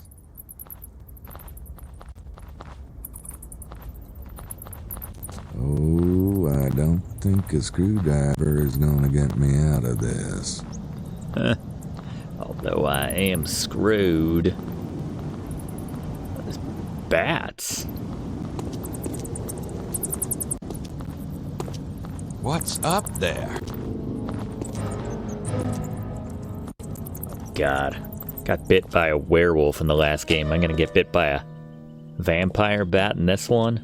S2: Oh, I don't think a screwdriver is gonna get me out of this.
S1: Although I am screwed. There's bats.
S4: What's up there?
S1: God. Got bit by a werewolf in the last game. I'm gonna get bit by a vampire bat in this one.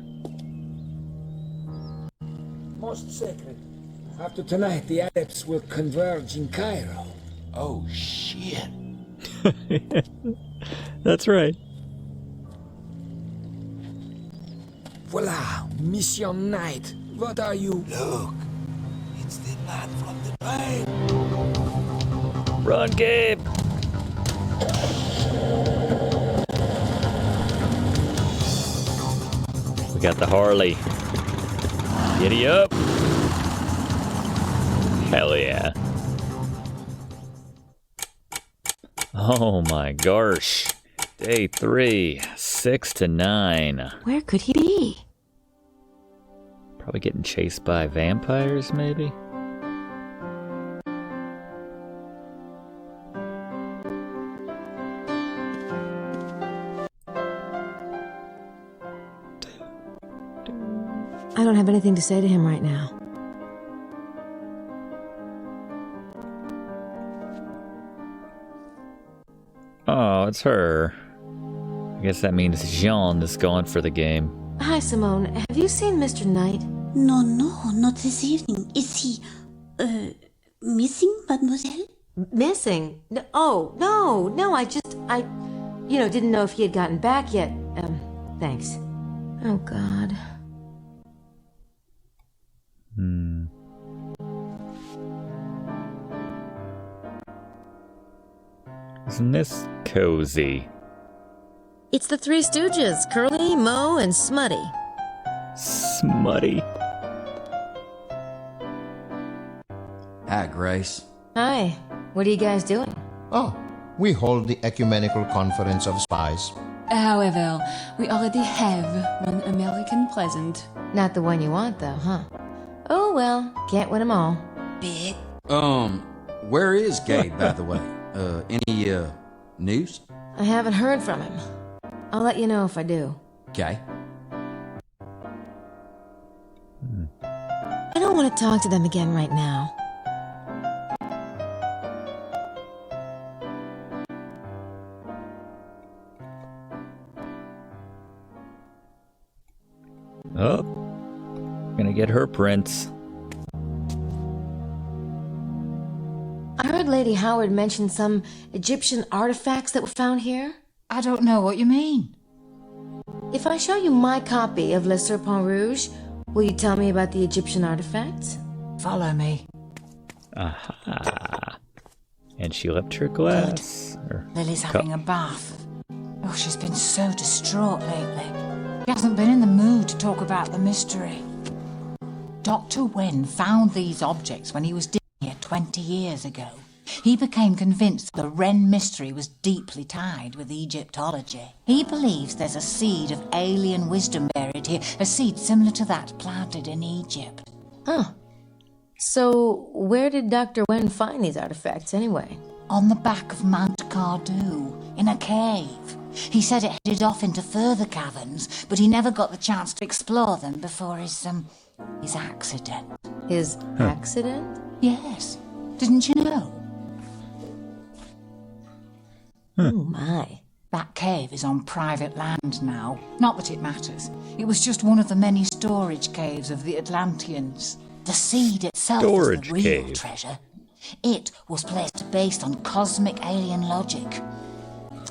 S6: Most sacred. After tonight, the adepts will converge in Cairo.
S4: Oh, shit.
S1: That's right.
S6: Voila, Mission Knight. What are you?
S4: Look, it's the man from the train.
S1: Run, Gabe! We got the Harley. Giddy up! Hell yeah. Oh my gosh. Day 3, 6 to 9.
S20: Where could he be?
S1: Probably getting chased by vampires, maybe?
S20: I don't have anything to say to him right now.
S1: Oh, it's her. I guess that means Jean is going for the game.
S20: Hi, Simone. Have you seen Mr. Knight?
S3: No, not this evening. Is he, missing, mademoiselle?
S20: Missing? No, oh, no, I didn't know if he had gotten back yet. Thanks. Oh, God.
S1: Isn't this cozy?
S20: It's the Three Stooges, Curly, Moe, and Smutty.
S1: Smutty.
S9: Hi, Grace.
S20: Hi. What are you guys doing?
S14: Oh, we hold the Ecumenical Conference of Spies.
S8: However, we already have one American present.
S20: Not the one you want, though, huh? Oh, well, can't win them all.
S9: Bit. Where is Gabe, by the way? Any news?
S20: I haven't heard from him. I'll let you know if I do.
S9: Okay.
S20: I don't want to talk to them again right now.
S1: Oh, gonna get her prints.
S20: I heard Lady Howard mention some Egyptian artifacts that were found here.
S11: I don't know what you mean.
S20: If I show you my copy of Le Serpent Rouge, will you tell me about the Egyptian artifacts?
S11: Follow me.
S1: Aha. And she left her glass.
S11: Lily's having a bath. Oh, she's been so distraught lately. She hasn't been in the mood to talk about the mystery. Dr. Wen found these objects when he was digging here 20 years ago. He became convinced the Wren mystery was deeply tied with Egyptology. He believes there's a seed of alien wisdom buried here, a seed similar to that planted in Egypt.
S20: Huh. So, where did Dr. Wen find these artifacts anyway?
S11: On the back of Mount Cardew, in a cave. He said it headed off into further caverns, but he never got the chance to explore them before his accident.
S20: His accident?
S11: Yes. Didn't you know?
S20: Oh my.
S11: That cave is on private land now. Not that it matters. It was just one of the many storage caves of the Atlanteans. The seed itself is the real treasure. It was placed based on cosmic alien logic.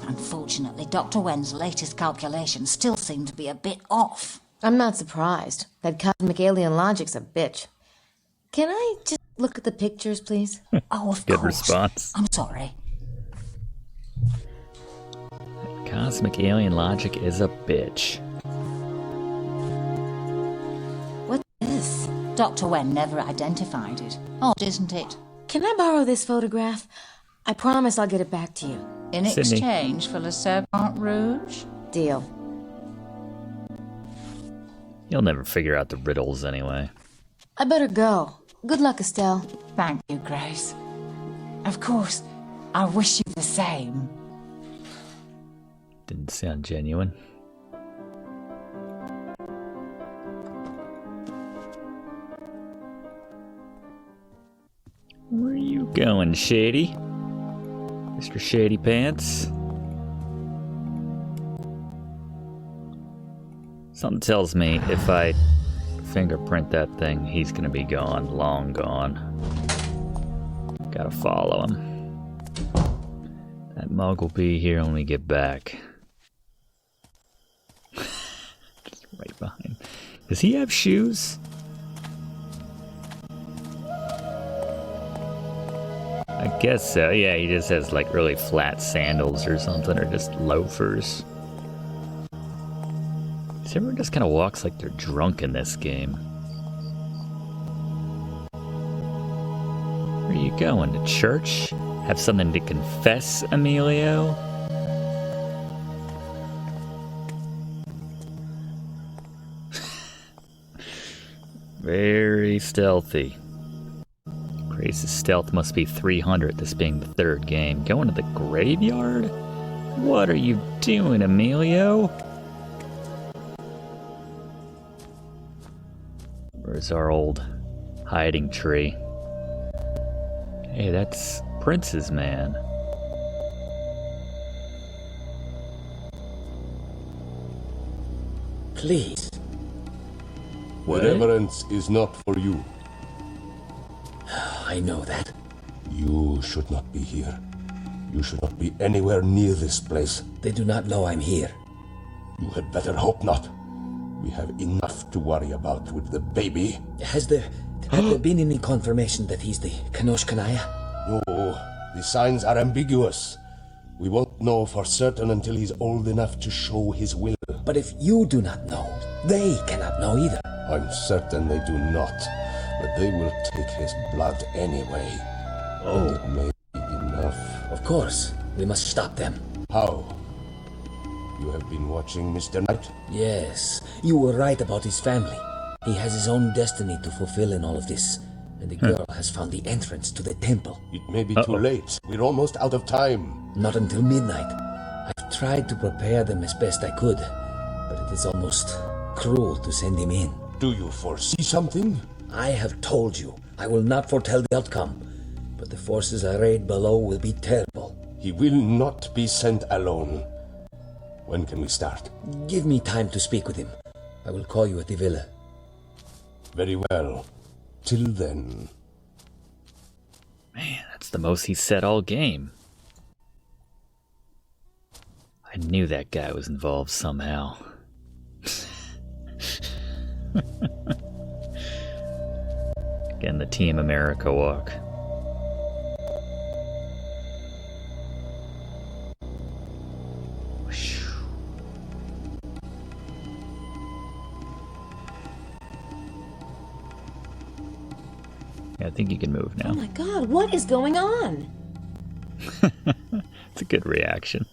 S11: Unfortunately, Dr. Wen's latest calculations still seem to be a bit off.
S20: I'm not surprised. That cosmic alien logic's a bitch. Can I just look at the pictures, please?
S11: Oh, of
S1: Good
S11: course.
S1: response.
S11: I'm sorry.
S1: Cosmic alien logic is a bitch.
S20: What's this?
S11: Dr. Wen never identified it. Odd, isn't it?
S20: Can I borrow this photograph? I promise I'll get it back to you.
S11: In
S1: Sydney.
S11: exchange for Le Serpent Rouge?
S20: Deal.
S1: You'll never figure out the riddles anyway.
S20: I better go. Good luck, Estelle.
S11: Thank you, Grace. Of course, I wish you the same.
S1: Didn't sound genuine. Where are you going, Shady? Mr. Shady Pants? Something tells me if I fingerprint that thing, he's gonna be gone, long gone. Gotta follow him. That mug will be here when we get back. Just right behind. Does he have shoes? I guess so. Yeah, he just has like really flat sandals or something, or just loafers. Everyone just kind of walks like they're drunk in this game. Where are you going? To church? Have something to confess, Emilio? Very stealthy. Grace's stealth must be 300, this being the third game. Going to the graveyard? What are you doing, Emilio? Where's our old hiding tree? Hey, that's Prince's man.
S18: Please.
S1: What?
S18: The reverence is not for you.
S17: I know that.
S18: You should not be here. You should not be anywhere near this place.
S17: They do not know I'm here.
S18: You had better hope not. We have enough to worry about with the baby.
S17: Have there been any confirmation that he's the Kanosh Kanaya?
S18: No, the signs are ambiguous. We won't know for certain until he's old enough to show his will.
S17: But if you do not know, they cannot know either.
S18: I'm certain they do not, but they will take his blood anyway.
S17: Oh.
S18: And it may be enough.
S17: Of course, we must stop them.
S18: How? You have been watching Mr. Knight?
S17: Yes, you were right about his family. He has his own destiny to fulfill in all of this, and the girl has found the entrance to the temple.
S18: It may be too late. We're almost out of time.
S17: Not until midnight. I've tried to prepare them as best I could, but it is almost cruel to send him in.
S18: Do you foresee something?
S17: I have told you, I will not foretell the outcome, but the forces arrayed below will be terrible.
S18: He will not be sent alone. When can we start?
S17: Give me time to speak with him. I will call you at the villa.
S18: Very well. Till then.
S1: Man, that's the most he said all game. I knew that guy was involved somehow. Again, the Team America walk. Yeah, I think you can move now.
S20: Oh my god, what is going on?
S1: It's a good reaction.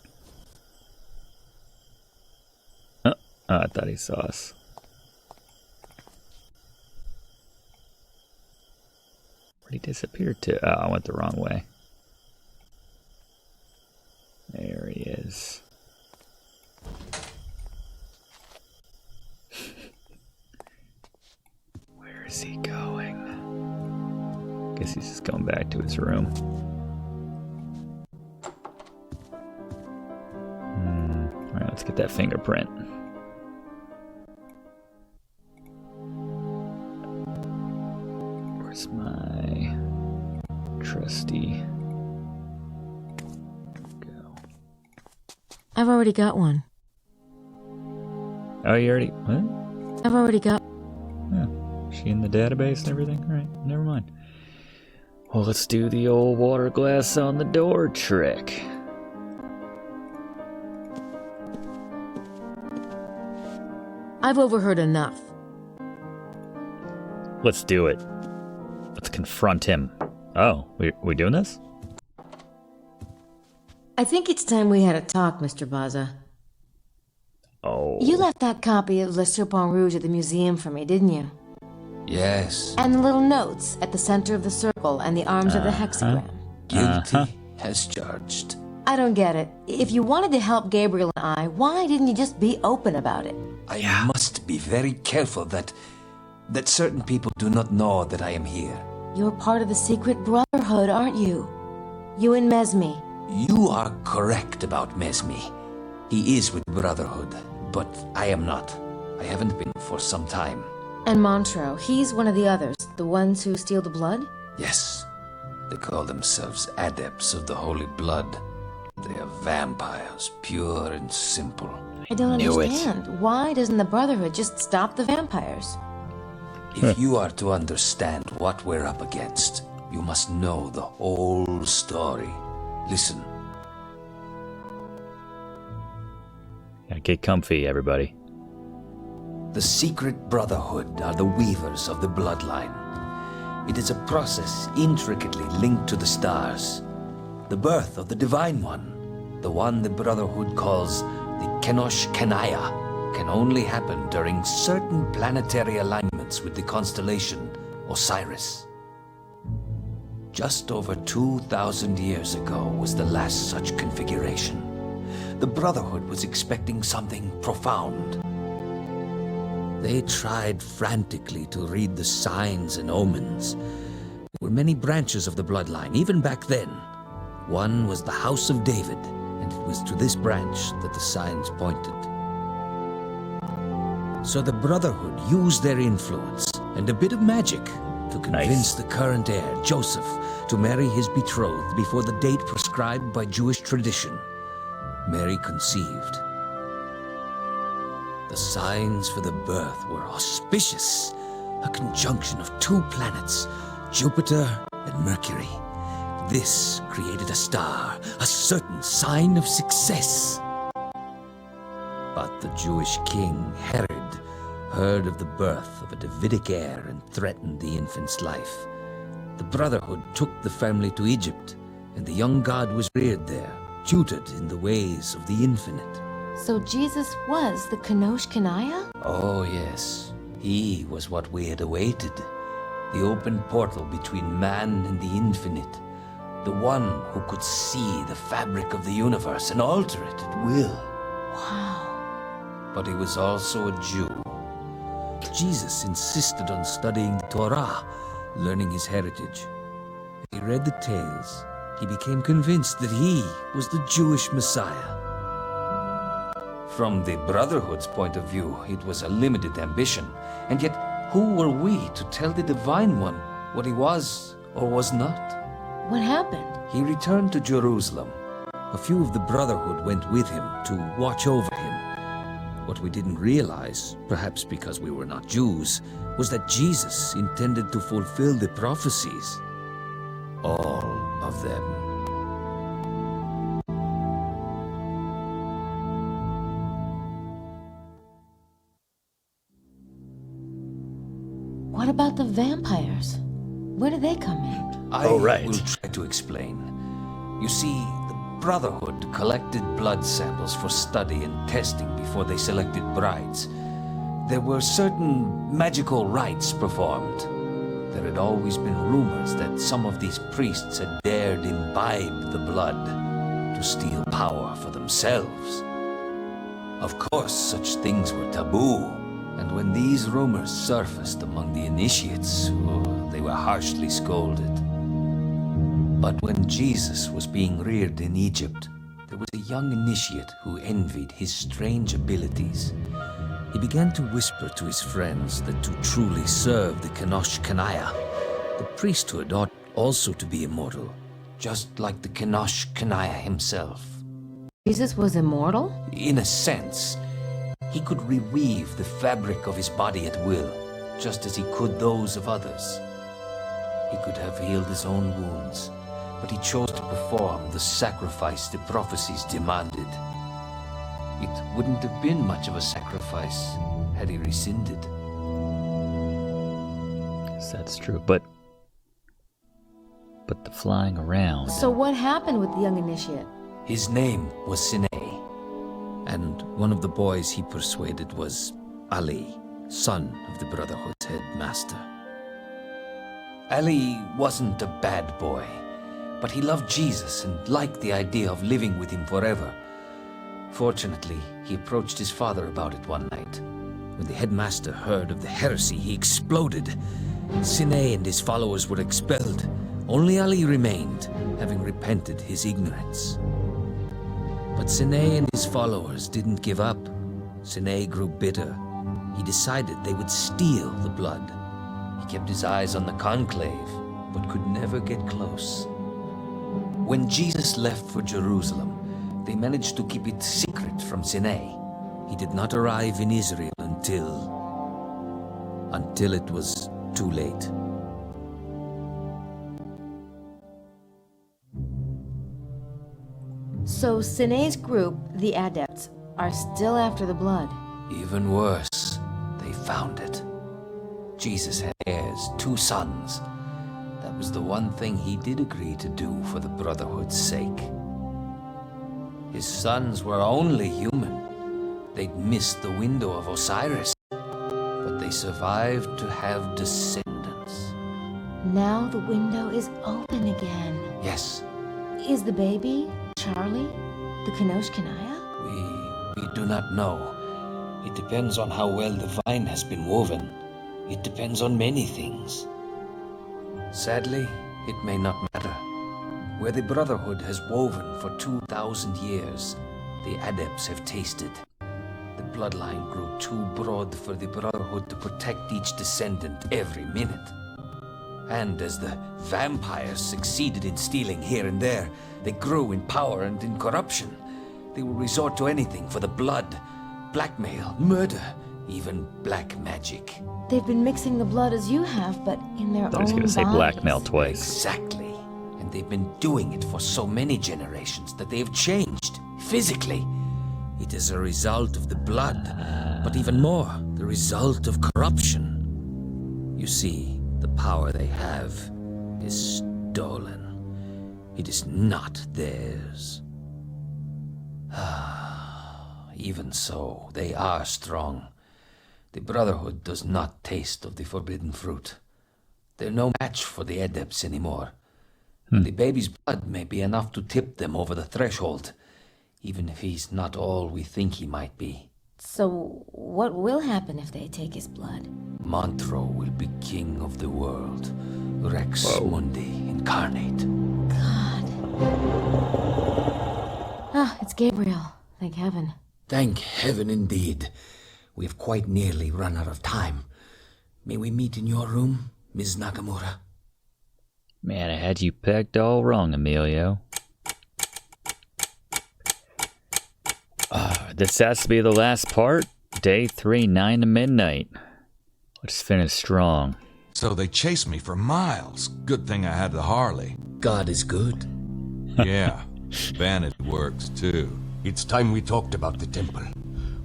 S1: Oh, I thought he saw us. Where'd he disappear to? Oh, I went the wrong way. There he is. Where is he going? Guess he's just going back to his room. Alright, let's get that fingerprint. Where's my trusty...
S20: I've already got one.
S1: Oh, you already... What?
S20: I've already got...
S1: Yeah. Is she in the database and everything? Alright, never mind. Well, let's do the old water glass on the door trick.
S20: I've overheard enough.
S1: Let's do it. Let's confront him. Oh, we doing this?
S20: I think it's time we had a talk, Mr. Baza.
S1: Oh.
S20: You left that copy of Le Serpent Rouge at the museum for me, didn't you?
S13: Yes.
S20: And the little notes at the center of the circle and the arms of the hexagram.
S13: Guilty as charged.
S20: I don't get it. If you wanted to help Gabriel and I, why didn't you just be open about it?
S13: I must be very careful that certain people do not know that I am here.
S20: You're part of the secret brotherhood, aren't you? You and Mesme.
S13: You are correct about Mesme. He is with the Brotherhood, but I am not. I haven't been for some time.
S20: And Montreux, he's one of the others, the ones who steal the blood?
S13: Yes. They call themselves adepts of the holy blood. They are vampires, pure and simple.
S20: I don't understand. Why doesn't the Brotherhood just stop the vampires?
S13: If you are to understand what we're up against, you must know the whole story. Listen.
S1: Yeah, get comfy, everybody.
S13: The secret brotherhood are the weavers of the bloodline. It is a process intricately linked to the stars. The birth of the Divine One, the one the Brotherhood calls the Kenosh Kenaya, can only happen during certain planetary alignments with the constellation Osiris. Just over 2,000 years ago was the last such configuration. The Brotherhood was expecting something profound. They tried frantically to read the signs and omens. There were many branches of the bloodline, even back then. One was the House of David, and it was to this branch that the signs pointed. So the Brotherhood used their influence and a bit of magic to convince the current heir, Joseph, to marry his betrothed before the date prescribed by Jewish tradition. Mary conceived. The signs for the birth were auspicious, a conjunction of two planets, Jupiter and Mercury. This created a star, a certain sign of success. But the Jewish king, Herod, heard of the birth of a Davidic heir and threatened the infant's life. The Brotherhood took the family to Egypt, and the young god was reared there, tutored in the ways of the infinite.
S20: So Jesus was the Kenosh Kenaya?
S13: Oh yes, he was what we had awaited. The open portal between man and the infinite. The one who could see the fabric of the universe and alter it at will.
S20: Wow.
S13: But he was also a Jew. Jesus insisted on studying the Torah, learning his heritage. As he read the tales, he became convinced that he was the Jewish Messiah. From the Brotherhood's point of view, it was a limited ambition. And yet, who were we to tell the Divine One what he was or was not?
S20: What happened?
S13: He returned to Jerusalem. A few of the Brotherhood went with him to watch over him. What we didn't realize, perhaps because we were not Jews, was that Jesus intended to fulfill the prophecies. All of them.
S20: What about the vampires? Where do they come in?
S13: I will try to explain. You see, the
S12: Brotherhood collected blood samples for study and testing before they selected brides. There were certain magical rites performed. There had always been rumors that some of these priests had dared imbibe the blood to steal power for themselves. Of course, such things were taboo, and when these rumors surfaced among the initiates, they were harshly scolded. But when Jesus was being reared in Egypt, there was a young initiate who envied his strange abilities. He began to whisper to his friends that to truly serve the Kenosh Kanaya, the priesthood ought also to be immortal, just like the Kenosh Kanaya himself.
S20: Jesus was immortal?
S12: In a sense, he could reweave the fabric of his body at will, just as he could those of others. He could have healed his own wounds, but he chose to perform the sacrifice the prophecies demanded. It wouldn't have been much of a sacrifice had he rescinded.
S1: That's true, but the flying around.
S20: So what happened with the young initiate?
S12: His name was Sine, and one of the boys he persuaded was Ali, son of the Brotherhood's headmaster. Ali wasn't a bad boy, but he loved Jesus and liked the idea of living with him forever. Fortunately, he approached his father about it one night. When the headmaster heard of the heresy, he exploded. Sine and his followers were expelled. Only Ali remained, having repented his ignorance. But Sine and his followers didn't give up. Sine grew bitter. He decided they would steal the blood. He kept his eyes on the conclave, but could never get close. When Jesus left for Jerusalem, they managed to keep it secret from Sine. He did not arrive in Israel until it was too late.
S20: So Sine's group, the Adepts, are still after the blood.
S12: Even worse, they found it. Jesus had heirs, 2 sons. That was the one thing he did agree to do for the Brotherhood's sake. His sons were only human. They'd missed the window of Osiris, but they survived to have descendants.
S20: Now the window is open again.
S12: Yes.
S20: Is the baby, Charlie, the Kenosh Kanaya?
S12: We do not know. It depends on how well the vine has been woven. It depends on many things. Sadly, it may not matter. Where the Brotherhood has woven for 2,000 years, the Adepts have tasted. The bloodline grew too broad for the Brotherhood to protect each descendant every minute. And as the vampires succeeded in stealing here and there, they grew in power and in corruption. They will resort to anything for the blood, blackmail, murder, even black magic.
S20: They've been mixing the blood as you have, but in their own bodies.
S1: I was going to say blackmail twice.
S12: Exactly. And they've been doing it for so many generations that they have changed, physically. It is a result of the blood, but even more, the result of corruption. You see, the power they have is stolen. It is not theirs. Even so, they are strong. The Brotherhood does not taste of the forbidden fruit. They're no match for the Adepts anymore. The baby's blood may be enough to tip them over the threshold, even if he's not all we think he might be.
S20: So, what will happen if they take his blood?
S12: Montreux will be king of the world. Rex Mundi incarnate.
S20: God. Ah, it's Gabriel. Thank heaven.
S12: Thank heaven indeed. We have quite nearly run out of time. May we meet in your room, Ms. Nakamura?
S1: Man, I had you pegged all wrong, Emilio. This has to be the last part. Day 3, 9 to midnight. Let's finish strong.
S2: So they chased me for miles. Good thing I had the Harley.
S9: God is good.
S2: Yeah, vanity works too.
S18: It's time we talked about the temple.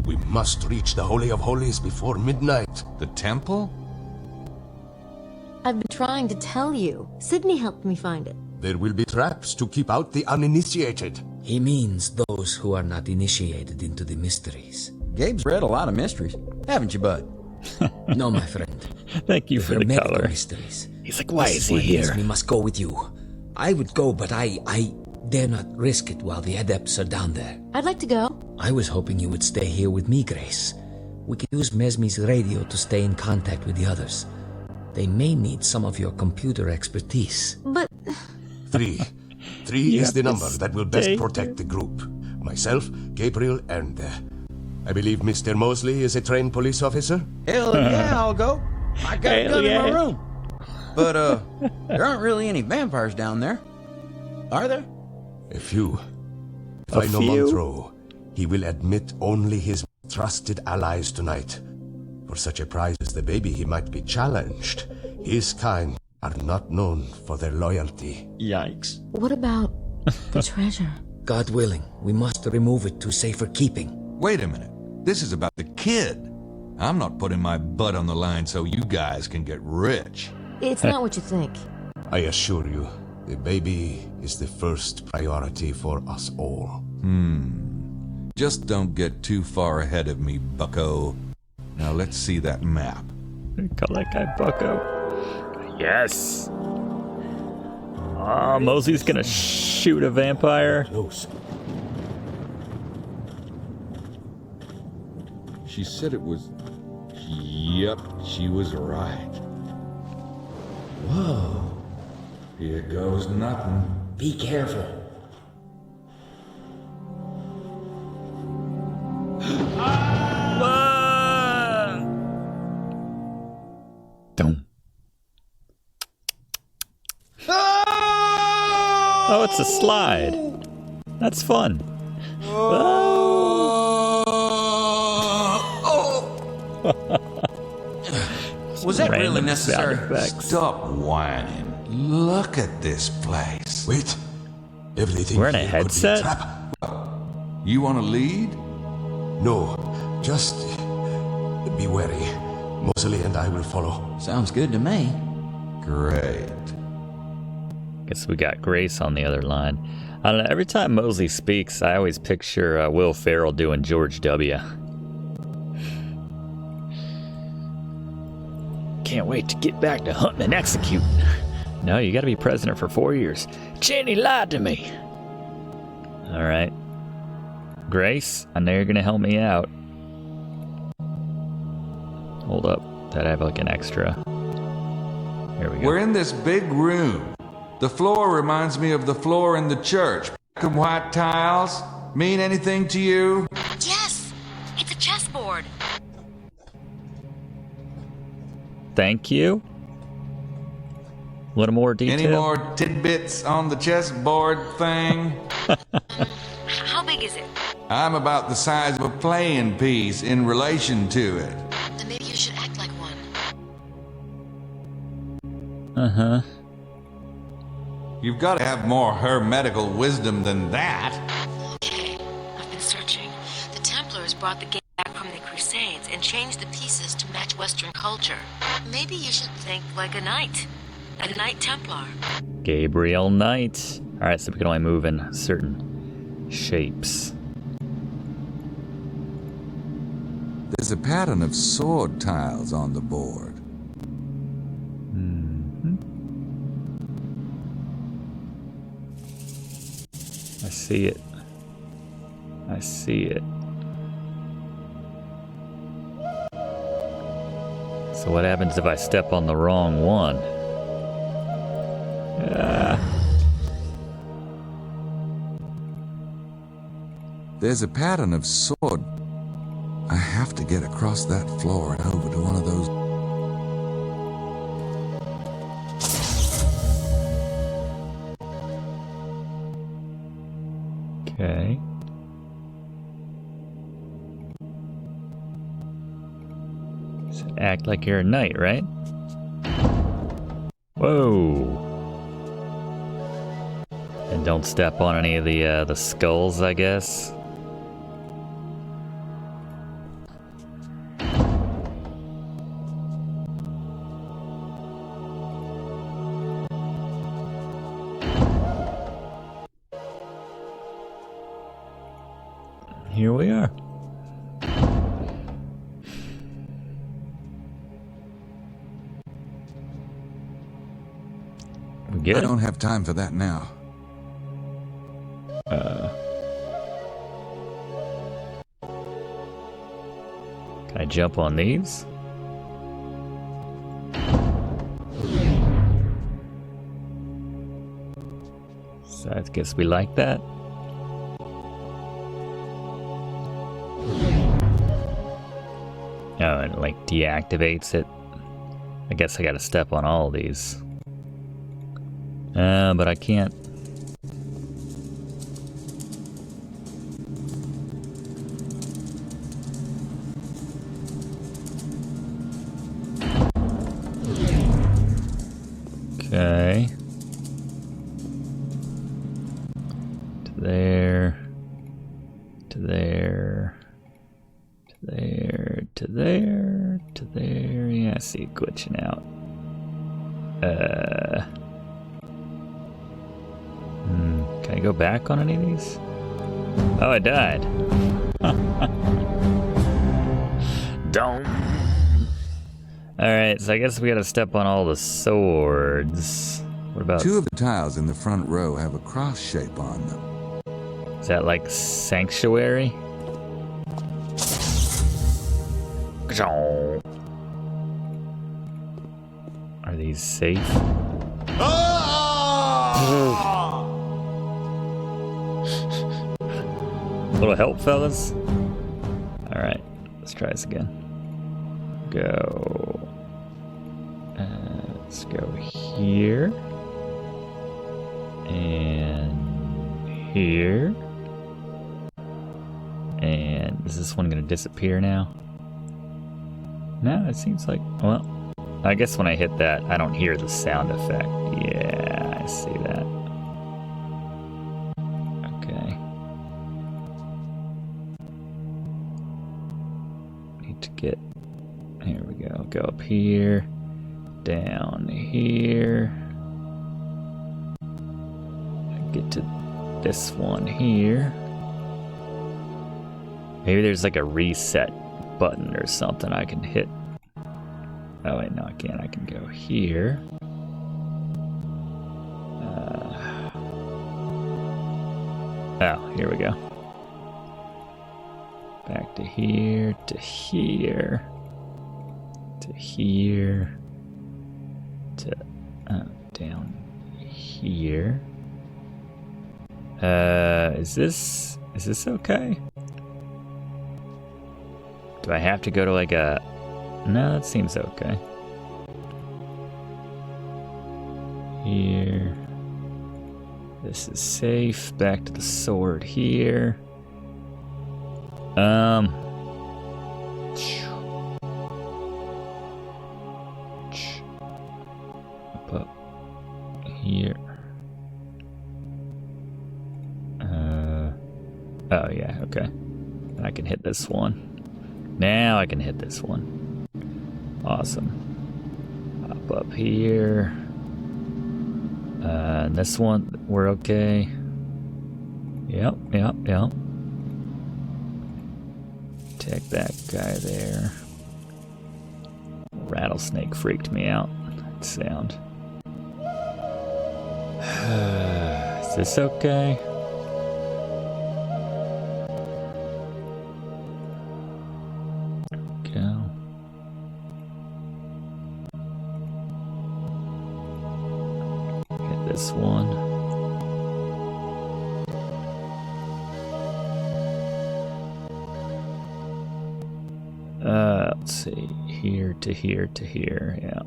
S18: We must reach the Holy of Holies before midnight.
S2: The temple?
S20: I've been trying to tell you. Sydney helped me find it.
S18: There will be traps to keep out the uninitiated.
S17: He means those who are not initiated into the mysteries.
S9: Gabe's read a lot of mysteries, haven't you, bud?
S17: No, my friend.
S1: Thank you for the
S17: medical
S1: color.
S17: mysteries.
S1: He's like, why is he
S17: This
S1: here?
S17: We must go with you. I would go, but I dare not risk it while the adepts are down there.
S20: I'd like to go.
S17: I was hoping you would stay here with me, Grace. We could use Mesme's radio to stay in contact with the others. They may need some of your computer expertise.
S20: But...
S18: 3. 3 is the number that will best protect the group. Myself, Gabriel, and I believe Mr. Mosley is a trained police officer?
S9: Hell yeah, I'll go. I got a gun in my room. But, there aren't really any vampires down there. Are there?
S18: A few. If I know Montreux, he will admit only his trusted allies tonight. For such a prize as the baby, he might be challenged. His kind are not known for their loyalty.
S1: Yikes.
S20: What about the treasure?
S17: God willing, we must remove it to safer keeping.
S2: Wait a minute. This is about the kid. I'm not putting my butt on the line so you guys can get rich.
S20: It's not what you think.
S18: I assure you, the baby is the first priority for us all.
S2: Just don't get too far ahead of me, bucko. Now let's see that map.
S1: Call that guy Bucko. Yes. Mosley's gonna shoot a vampire.
S6: Close.
S2: She said it was... Yep, she was right.
S17: Whoa.
S2: Here goes nothing.
S17: Be careful.
S1: Don't. Oh, it's a slide. That's fun.
S9: Was that really necessary?
S2: Stop whining. Look at this place.
S18: Wait. Everything
S1: Wearing a
S18: here could be
S1: headset?
S18: trap.
S2: You want to lead?
S18: No, just be wary. Mosley and I will follow.
S9: Sounds good to me.
S2: Great.
S1: Guess we got Grace on the other line. I don't know, every time Mosley speaks, I always picture Will Ferrell doing George W. Can't wait to get back to hunting and execute. No, you gotta be president for 4 years. Cheney lied to me. Alright. Grace, I know you're gonna help me out. Hold up. Did I have like an extra? Here we go.
S2: We're in this big room. The floor reminds me of the floor in the church. Black and white tiles. Mean anything to you?
S20: Yes! It's a chessboard.
S1: Thank you. A little more detail.
S2: Any more tidbits on the chessboard thing?
S20: How big is it?
S2: I'm about the size of a playing piece in relation to it.
S20: Then maybe you should act like one.
S1: Uh-huh.
S2: You've got to have more hermetical wisdom than that.
S20: Okay, I've been searching. The Templars brought the game back from the Crusades and changed the pieces to match Western culture. Maybe you should think like a knight. A Knight Templar.
S1: Gabriel Knight. Alright, so we can only move in certain shapes.
S2: There's a pattern of sword tiles on the board.
S1: I see it. I see it. So what happens if I step on the wrong one?
S2: There's a pattern of sword. I have to get across that floor and over to one of those.
S1: Okay. So act like you're a knight, right? Whoa. And don't step on any of the skulls, I guess. Here we are. We get it?
S2: I don't have time for that now.
S1: Can I jump on these? So I guess we like that. Oh, and it like deactivates it. I guess I gotta step on all of these. But I can't. Okay. To there. To there. To there. To there. To there. Yeah, I see it glitching out. Can I go back on any of these? Oh, I died. Don't. Alright, so I guess we gotta step on all the swords. What about...
S2: 2 of the tiles in the front row have a cross shape on them.
S1: Is that like sanctuary? Are these safe? Little help, fellas? Alright, let's try this again. Go. Let's go here. And here. And is this one gonna disappear now? No, it seems like, well, I guess when I hit that, I don't hear the sound effect. Yeah, I see that. Okay. Need to get, here we go. Go up here, down here. Get to this one here. Maybe there's like a reset button or something I can hit. Oh wait, no I can't. I can go here. Oh, here we go. Back to here, to here, to here, to down here. Is this okay? Do I have to go to like a... No, that seems okay. Here. This is safe. Back to the sword here. Up here. Oh yeah, okay. I can hit this one. Now I can hit this one. Awesome. Up here. And this one, we're okay. Yep. Take that guy there. Rattlesnake freaked me out. That sound. Is this okay? Go. Hit this one. Let's see. Here to here to here. Yeah.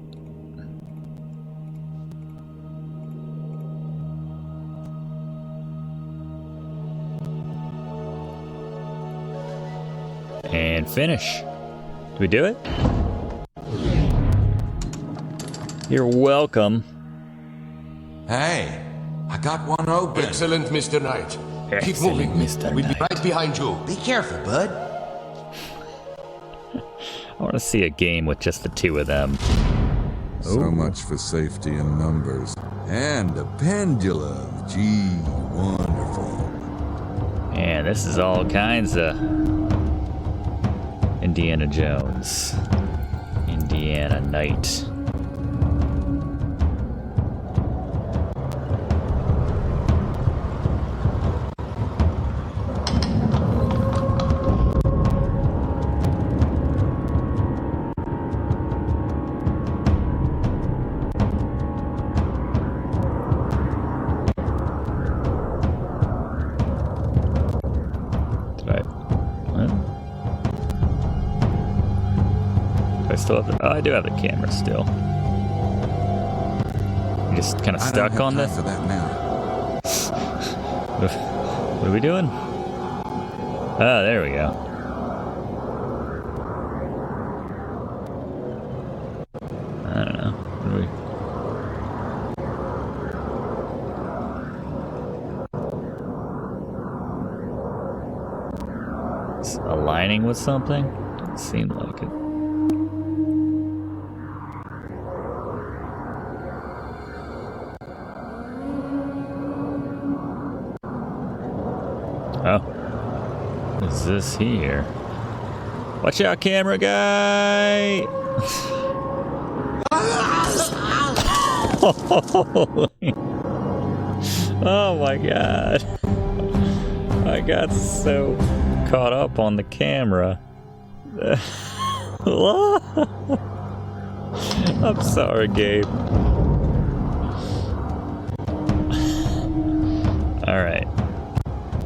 S1: And finish. Do we do it? You're welcome.
S4: Hey, I got one open.
S18: Excellent, Mr. Knight. Keep
S1: Excellent,
S18: moving.
S1: Mr.
S18: We'll be
S1: Knight.
S18: right behind you.
S4: Be careful, bud.
S1: I want to see a game with just the two of them.
S2: So
S1: Ooh.
S2: much for safety in numbers. And a pendulum. Gee, wonderful.
S1: Man, this is all kinds of Indiana Jones. Indiana Knight. Still have the, oh, I do have the camera still. You just kind of stuck on this.
S2: For that now.
S1: What are we doing? Ah, there we go. I don't know. What are we? It's aligning with something? Doesn't seem like it. Oh. What is this here? Watch out, camera guy! Oh my god. I got so caught up on the camera. I'm sorry, Gabe. Alright.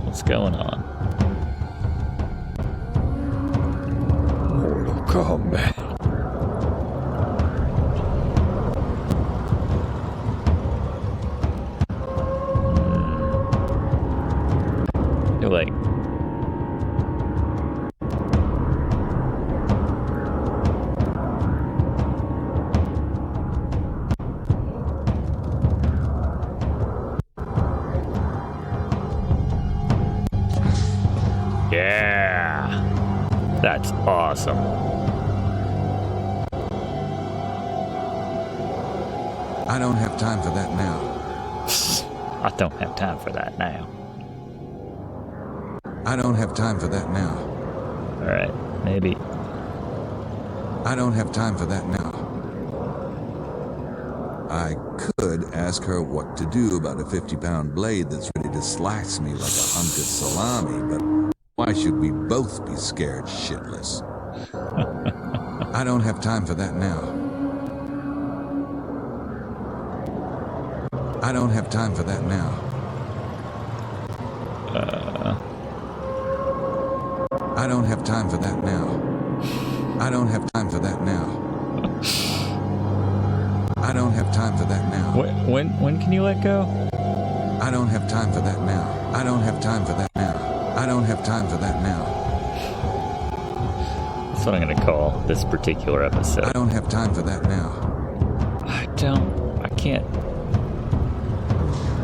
S1: What's going on? Mortal Kombat. You're like... Yeah, that's awesome.
S2: I don't have time for that now.
S1: I don't have time for that now.
S2: I don't have time for that now.
S1: Alright, maybe.
S2: I don't have time for that now. I could ask her what to do about a 50-pound blade that's ready to slice me like a hunk of salami, but why should we both be scared shitless? I don't have time for that now. I don't have time for that now. I don't have time for that now. I don't have time for that now. I don't have time for that now.
S1: When can you let go?
S2: I don't have time for that now. I don't have time for that now. I don't have time for that now.
S1: That's what I'm gonna call this particular episode.
S2: I don't have time for that now.
S1: I can't.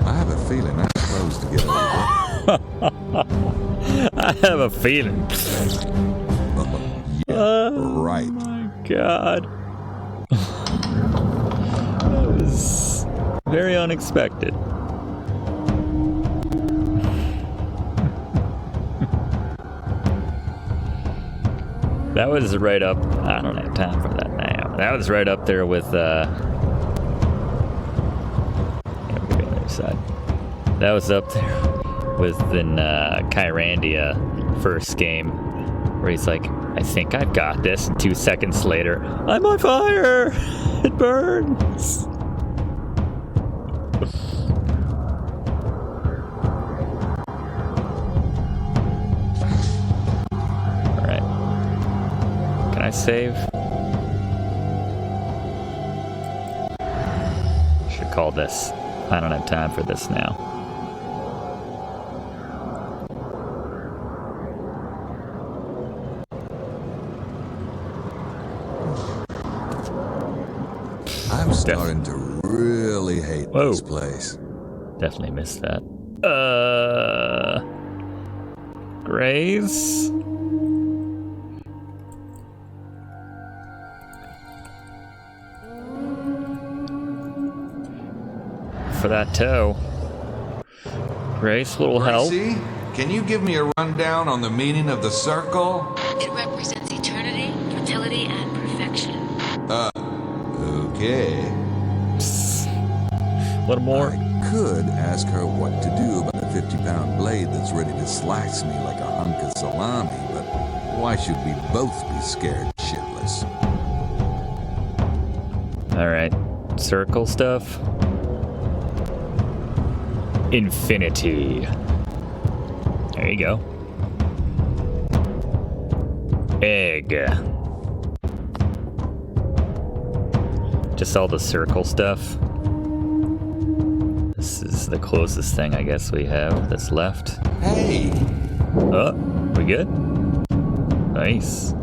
S2: I have a feeling I'm supposed to get over.
S1: I have a feeling.
S2: Yeah, right.
S1: Oh my god. That was very unexpected. That was right up. I don't have time for that now. That was right up there with. Yeah, we'll go on the other side. That was up there with in Kyrandia first game, where he's like, "I think I've got this," and 2 seconds later, I'm on fire. It burns. I save? Should call this. I don't have time for this now.
S2: I'm starting to really hate this place.
S1: Definitely missed that. Grace? For that toe. Grace, little help.
S2: can you give me a rundown on the meaning of the circle?
S20: It represents eternity, fertility, and perfection.
S2: Okay.
S1: A little more.
S2: I could ask her what to do about a 50-pound blade that's ready to slice me like a hunk of salami, but why should we both be scared shitless?
S1: Alright. Circle stuff. Infinity. There you go. Egg. Just all the circle stuff. This is the closest thing I guess we have that's left.
S2: Hey!
S1: Oh, we good? Nice.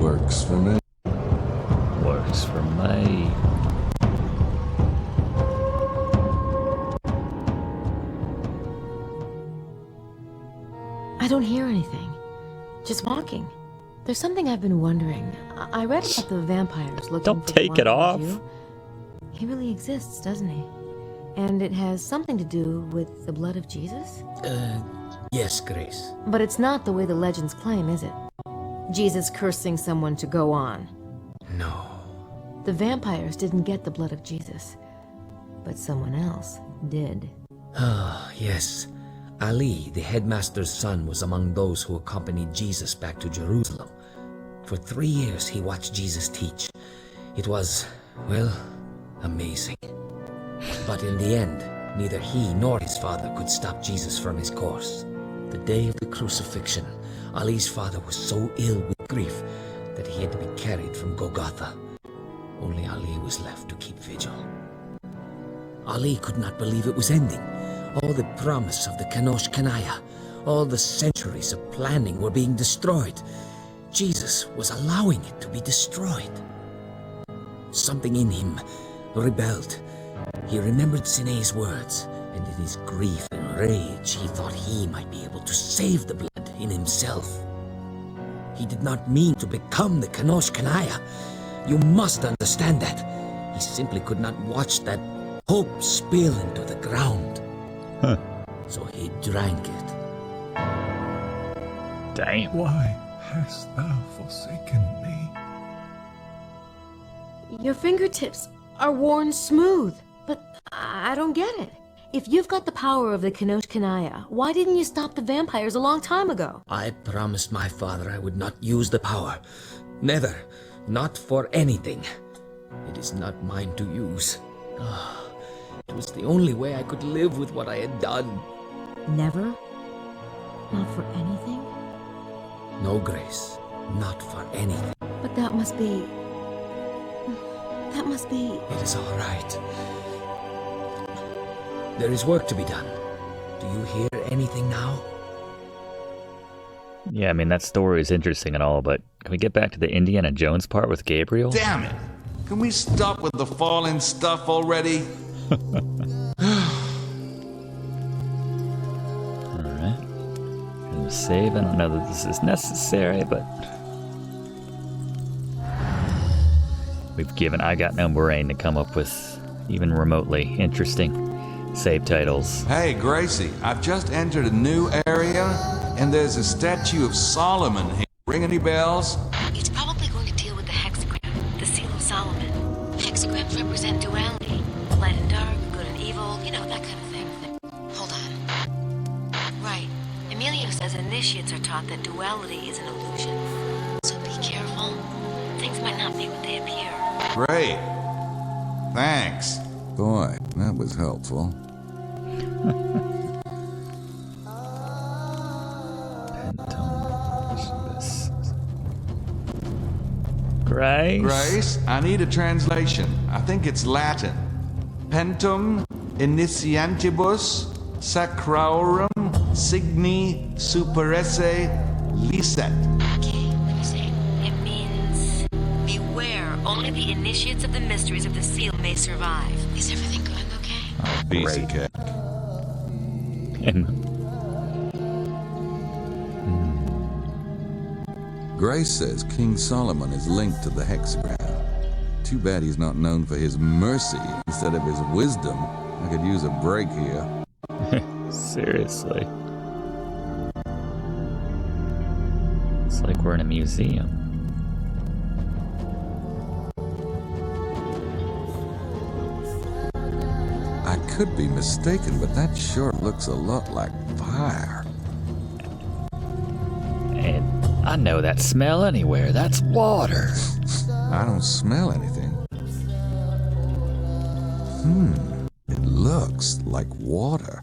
S2: Works for me.
S1: Works for me.
S20: I don't hear anything. Just walking. There's something I've been wondering. I read about the vampires looking
S1: Don't
S20: for
S1: take
S20: the
S1: it
S20: one
S1: off.
S20: you. He really exists, doesn't he? And it has something to do with the blood of Jesus?
S17: Yes, Grace.
S20: But it's not the way the legends claim, is it? Jesus cursing someone to go on.
S17: No.
S20: The vampires didn't get the blood of Jesus, but someone else did.
S17: Ah, yes. Ali, the headmaster's son, was among those who accompanied Jesus back to Jerusalem. For 3 years he watched Jesus teach. It was, well, amazing. But in the end, neither he nor his father could stop Jesus from his course. The day of the crucifixion, Ali's father was so ill with grief that he had to be carried from Golgotha. Only Ali was left to keep vigil. Ali could not believe it was ending. All the promise of the Kanosh Kanaya, all the centuries of planning were being destroyed. Jesus was allowing it to be destroyed. Something in him rebelled. He remembered Sine's words, and in his grief and rage, he thought he might be able to save the blood in himself. He did not mean to become the Kanosh Kanaya. You must understand that. He simply could not watch that hope spill into the ground.
S1: Huh.
S17: So he drank it.
S1: Damn.
S10: Why hast thou forsaken me?
S20: Your fingertips are worn smooth, but I don't get it. If you've got the power of the Kanosh Kanaya, why didn't you stop the vampires a long time ago?
S17: I promised my father I would not use the power. Never. Not for anything. It is not mine to use. It was the only way I could live with what I had done.
S20: Never? Not for anything?
S17: No, Grace. Not for anything.
S20: But that must be...
S17: It is all right. There is work to be done. Do you hear anything now?
S1: Yeah, I mean, that story is interesting and all, but can we get back to the Indiana Jones part with Gabriel?
S2: Damn it! Can we stop with the falling stuff already?
S1: Alright. Gonna save. I don't know that this is necessary, but I got no brain to come up with even remotely interesting save titles.
S2: Hey, Gracie, I've just entered a new area, and there's a statue of Solomon here. Ring any bells?
S20: It's probably going to deal with the hexagram, the seal of Solomon. Hexagrams represent duality, light and dark, good and evil, you know, that kind of thing. Hold on. Right. Emilio says initiates are taught that duality is an illusion. So be careful. Things might not be what they appear.
S2: Great. Thanks. Boy, that was helpful.
S1: Grace?
S2: Grace, I need a translation. I think it's Latin. Pentum initiantibus sacrorum signi superesse licet.
S20: Okay, let me see. It means, beware, only the initiates of the mysteries of the seal may survive. Is everything going okay?
S2: Oh, piece of cake. Grace says King Solomon is linked to the hexagram. Too bad he's not known for his mercy instead of his wisdom. I could use a break here.
S1: Seriously. It's like we're in a museum.
S2: I could be mistaken, but that sure looks a lot like fire.
S1: And I know that smell anywhere. That's water.
S2: I don't smell anything. It looks like water.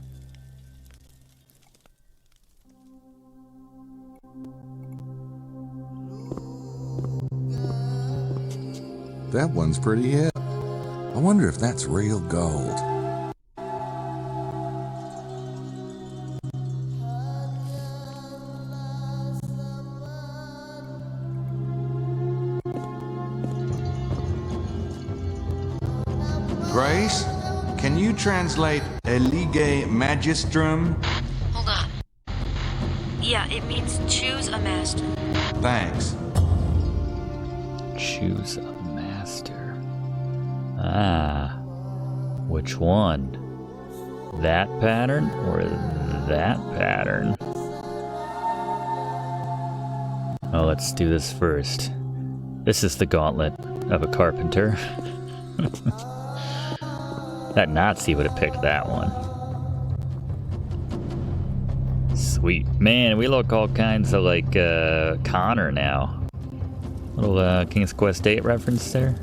S2: That one's pretty heavy. I wonder if that's real gold.
S4: Grace, can you translate elige magistrum?
S15: Hold on. Yeah, it means choose a master.
S4: Thanks.
S1: Choose a master. Ah. Which one? That pattern or that pattern? Oh, let's do this first. This is the gauntlet of a carpenter. That Nazi would have picked that one. Sweet. Man, we look all kinds of like Connor now. Little King's Quest 8 reference there.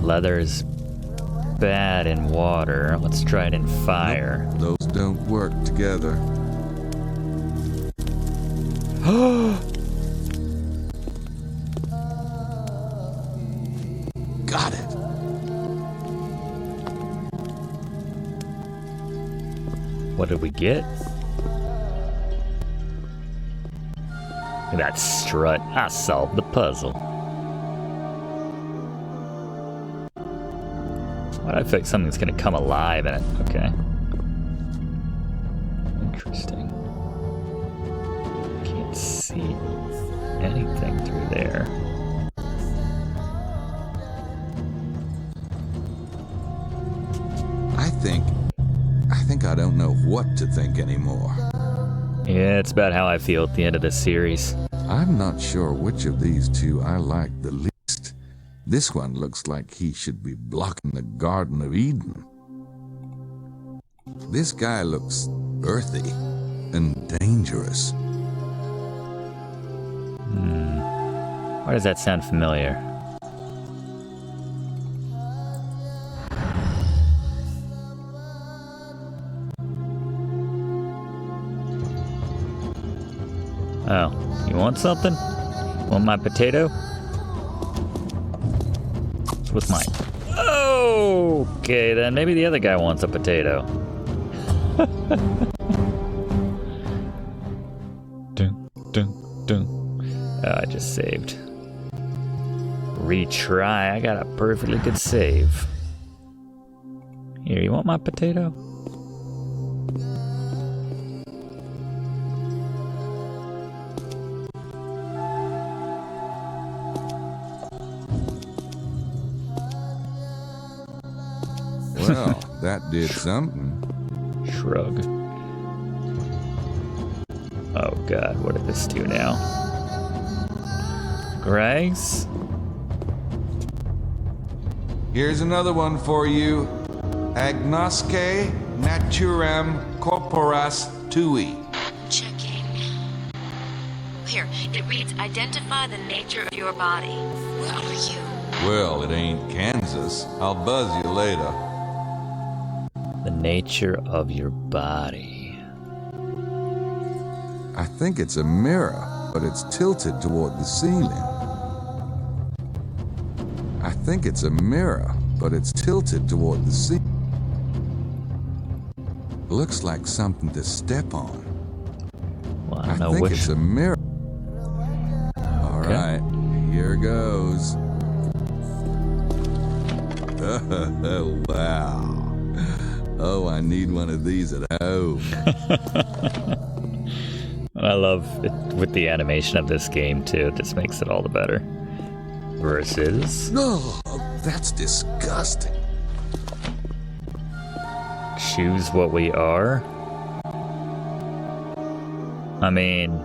S1: Leather's bad in water. Let's try it in fire.
S2: Nope, those don't work together.
S4: Got it.
S1: What did we get? Look at that strut. I solved the puzzle. Why do I feel like something's gonna come alive in it? Okay. Interesting. Can't see anything through there.
S2: I think I don't know what to think anymore.
S1: Yeah, it's about how I feel at the end of this series.
S2: I'm not sure which of these two I like the least. This one looks like he should be blocking the Garden of Eden. This guy looks earthy and dangerous.
S1: Why does that sound familiar? Oh, you want something? Want my potato? What's mine? Okay, then maybe the other guy wants a potato. Dun, dun, dun. Oh, I just saved. Retry. I got a perfectly good save. Here, you want my potato?
S2: Well, that did something.
S1: Shrug. Oh god, what did this do now? Grace?
S4: Here's another one for you. Agnosce naturem corporas tui.
S15: Checking. Here, it reads, identify the nature of your body. Where are you?
S4: Well, it ain't Kansas. I'll buzz you later.
S1: The nature of your body.
S2: I think it's a mirror, but it's tilted toward the ceiling. I think it's a mirror, but it's tilted toward the ceiling. Looks like something to step on.
S1: Well,
S2: I think it's a mirror. All right, here goes. Wow. Oh, I need one of these at home.
S1: I love it with the animation of this game too. It just makes it all the better. Versus.
S2: No, that's disgusting.
S1: Choose what we are. I mean,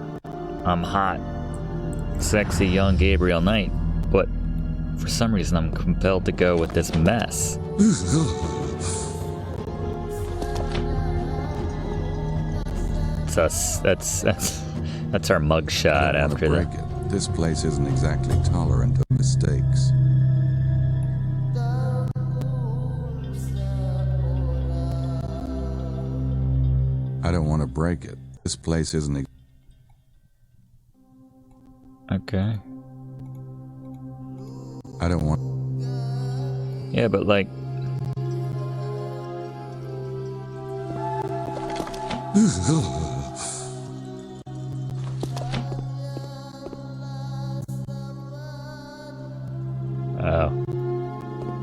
S1: I'm hot, sexy young Gabriel Knight, but for some reason I'm compelled to go with this mess. That's our mugshot after that.
S2: This place isn't exactly tolerant of mistakes. I don't want to break it. This place isn't.
S1: Okay.
S2: I don't want.
S1: Yeah, but like. Oh.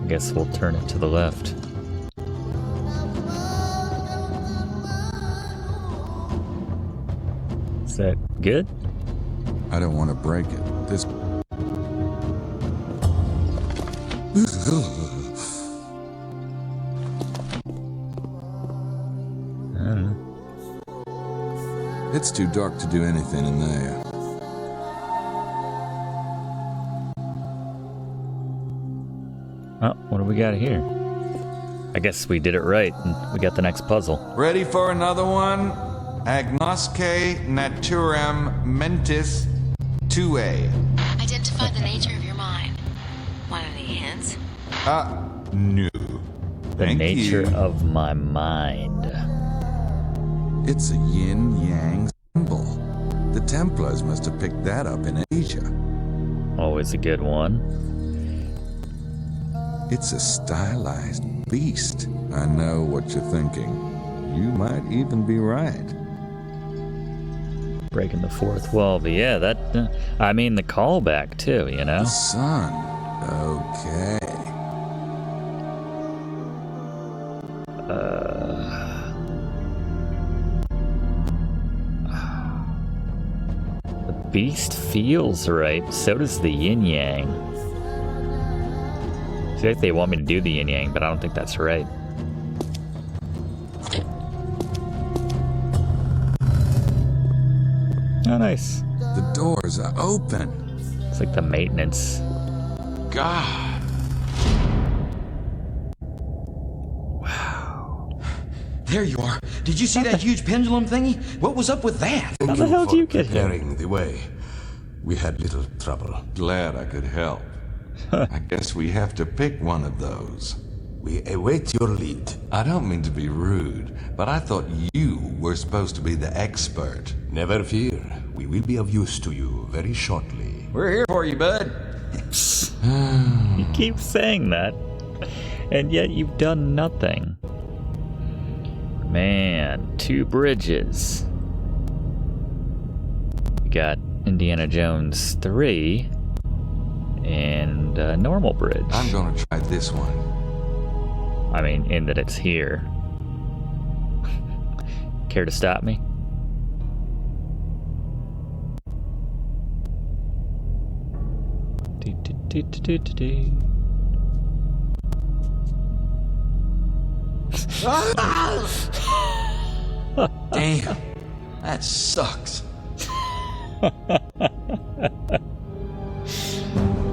S1: I guess we'll turn it to the left. Is that good?
S2: I don't want to break it. This. It's too dark to do anything in there.
S1: Oh, what do we got here? I guess we did it right, and we got the next puzzle.
S4: Ready for another one? Agnosce naturam mentis 2A.
S15: Identify the nature of your mind. Want any hints?
S4: No.
S1: The nature of my mind.
S2: It's a yin-yang symbol. The Templars must have picked that up in Asia.
S1: Always a good one.
S2: It's a stylized beast. I know what you're thinking. You might even be right.
S1: Breaking the fourth wall, but yeah, that, I mean the callback too, you know?
S2: The sun. Okay.
S1: The beast feels right, so does the yin-yang. See, like they want me to do the yin-yang, but I don't think that's right. Oh, nice.
S2: The doors are open.
S1: It's like the maintenance.
S4: God.
S9: Wow. There you are. Did you see that huge pendulum thingy? What was up with that?
S1: How the hell did you get here?
S18: Preparing the way. We had little trouble.
S4: Glad I could help. I guess we have to pick one of those.
S18: We await your lead.
S4: I don't mean to be rude, but I thought you were supposed to be the expert.
S18: Never fear. We will be of use to you very shortly.
S9: We're here for you, bud.
S1: You keep saying that, and yet you've done nothing. Man, 2 bridges. We got Indiana Jones 3 and a normal bridge.
S4: I'm gonna try this one.
S1: I mean, in that it's here. Care to stop me?
S9: Damn, that sucks.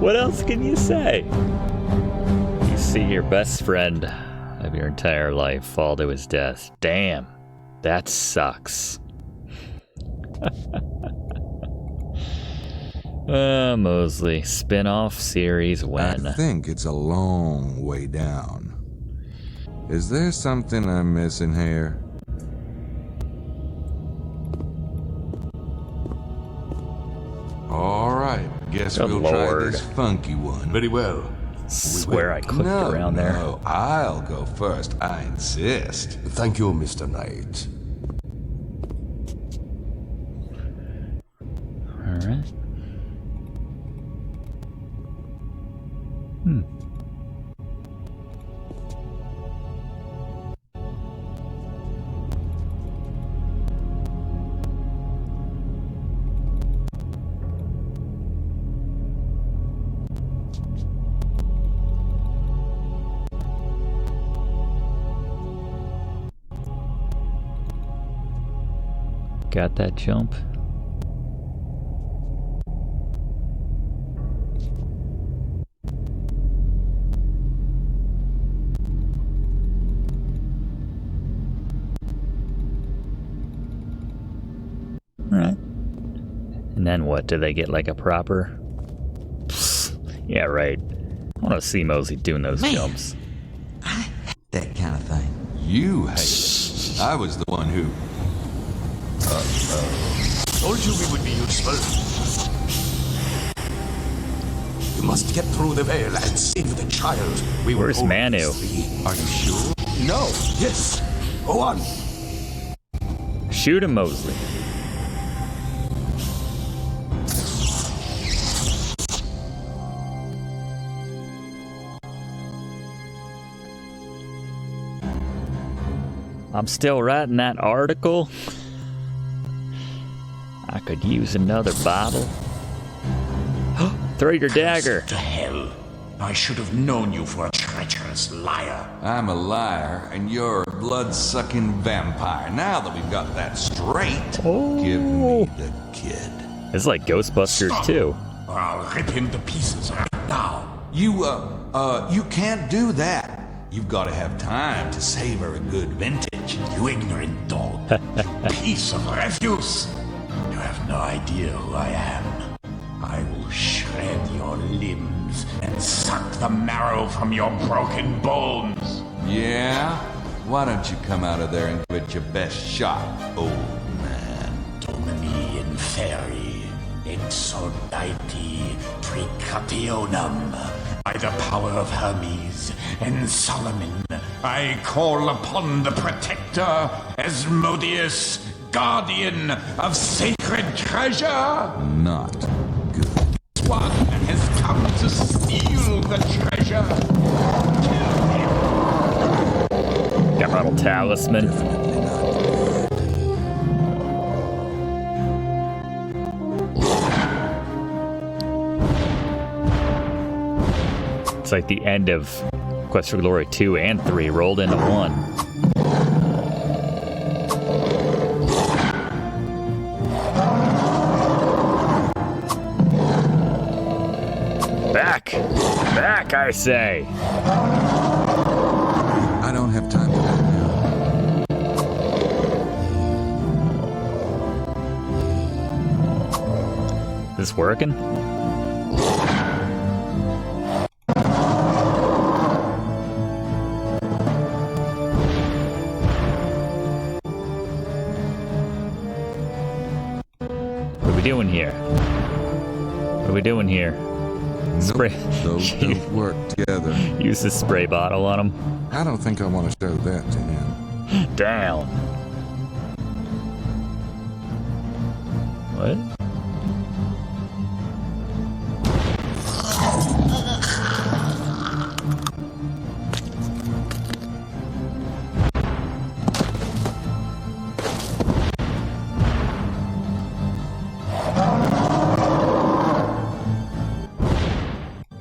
S1: What else can you say? You see your best friend of your entire life fall to his death. Damn, that sucks. Mosley, spin-off series when?
S2: I think it's a long way down. Is there something I'm missing here?
S4: All right, guess
S1: Good
S4: we'll
S1: Lord.
S4: try this funky one.
S18: Very well.
S1: Swear I clicked
S4: No,
S1: around there.
S4: no, I'll go first. I insist.
S18: Thank you, Mr. Knight.
S1: All right. Got that jump? then what? Do they get like a proper... Yeah, right. I want to see Mosley doing those jumps.
S9: That kind of thing.
S4: You hate it. I was the one who...
S18: Told you we would be useful. You must get through the veil and save the child.
S1: Where's Manu?
S4: Are you sure?
S18: No. Yes. Go on.
S1: Shoot him, Mosley. I'm still writing that article. I could use another Bible. Throw your dagger.
S10: To hell. I should have known you for a treacherous liar.
S4: I'm a liar, and you're a blood-sucking vampire. Now that we've got that straight, give me the kid.
S1: It's like Ghostbusters too.
S10: Or I'll rip him to pieces right now.
S4: You can't do that. You've got to have time to savor a good vintage.
S10: You ignorant dog. You piece of refuse. You have no idea who I am. I will shred your limbs and suck the marrow from your broken bones.
S4: Yeah? Why don't you come out of there and give it your best shot, old man?
S10: Domini inferi, exorditi tricationum. By the power of Hermes and Solomon, I call upon the protector, Asmodeus, guardian of sacred treasure.
S4: Not good.
S10: One has come to steal the treasure.
S1: Got a little talisman.
S4: Definitely not good.
S1: It's like the end of Quest for Glory 2 and 3 rolled into one. Back! Back, I say!
S2: I don't have time for that now.
S1: Is this working? What are we doing here? What are we doing here? Spray.
S2: Those don't work together.
S1: Use the spray bottle on him.
S2: I don't think I want to show that to him.
S1: Down. What?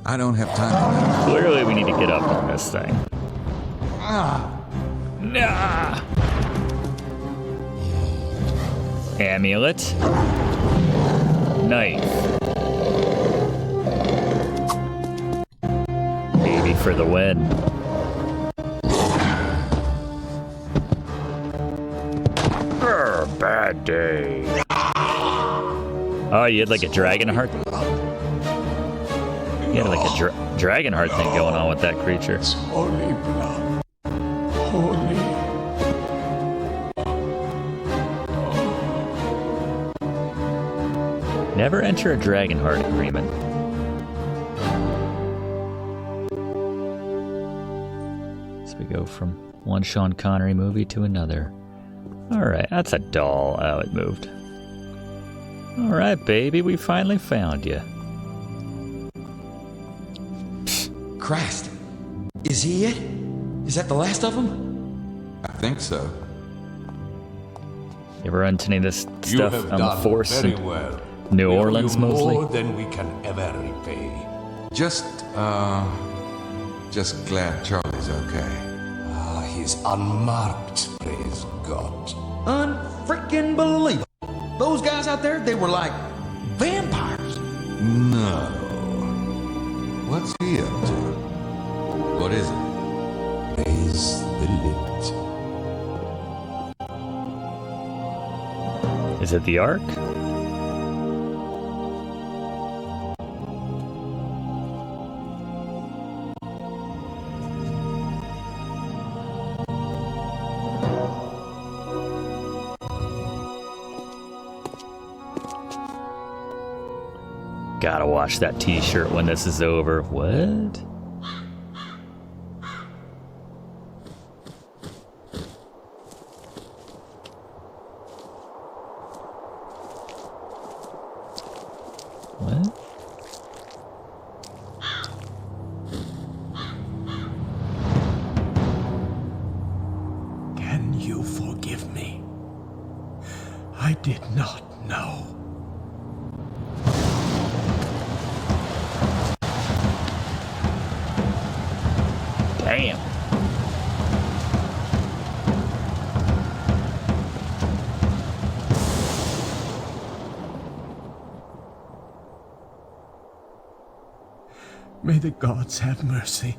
S2: I don't have time for that.
S1: Clearly we need to get up on this thing. Nah. Amulet. Knife. Baby for the win. Bad day. Oh, you had like a dragon heart? You had like a dragon heart thing going on with that creature.
S10: It's holy blood. Holy.
S1: Never enter a dragon heart agreement. So we go from one Sean Connery movie to another. Alright, that's a doll. Oh, it moved. Alright, baby, we finally found you.
S9: Christ. Is he it? Is that the last of them?
S4: I think so.
S1: You ever run into any of this
S18: You
S1: stuff
S18: have
S1: on the
S18: done
S1: force
S18: very
S1: in
S18: well.
S1: New
S18: We owe
S1: Orleans,
S18: you
S1: mostly?
S18: more than we can ever repay.
S2: Just glad Charlie's okay.
S18: Ah, he's unmarked, praise God.
S9: Unfreaking believable. Those guys out there, they were like vampires.
S4: No. What's he up to? What is it?
S18: Raise the lid.
S1: Is it the Ark? Gotta wash that t-shirt when this is over. What? What?
S10: Can you forgive me? I did not know.
S1: Damn.
S10: May the gods have mercy.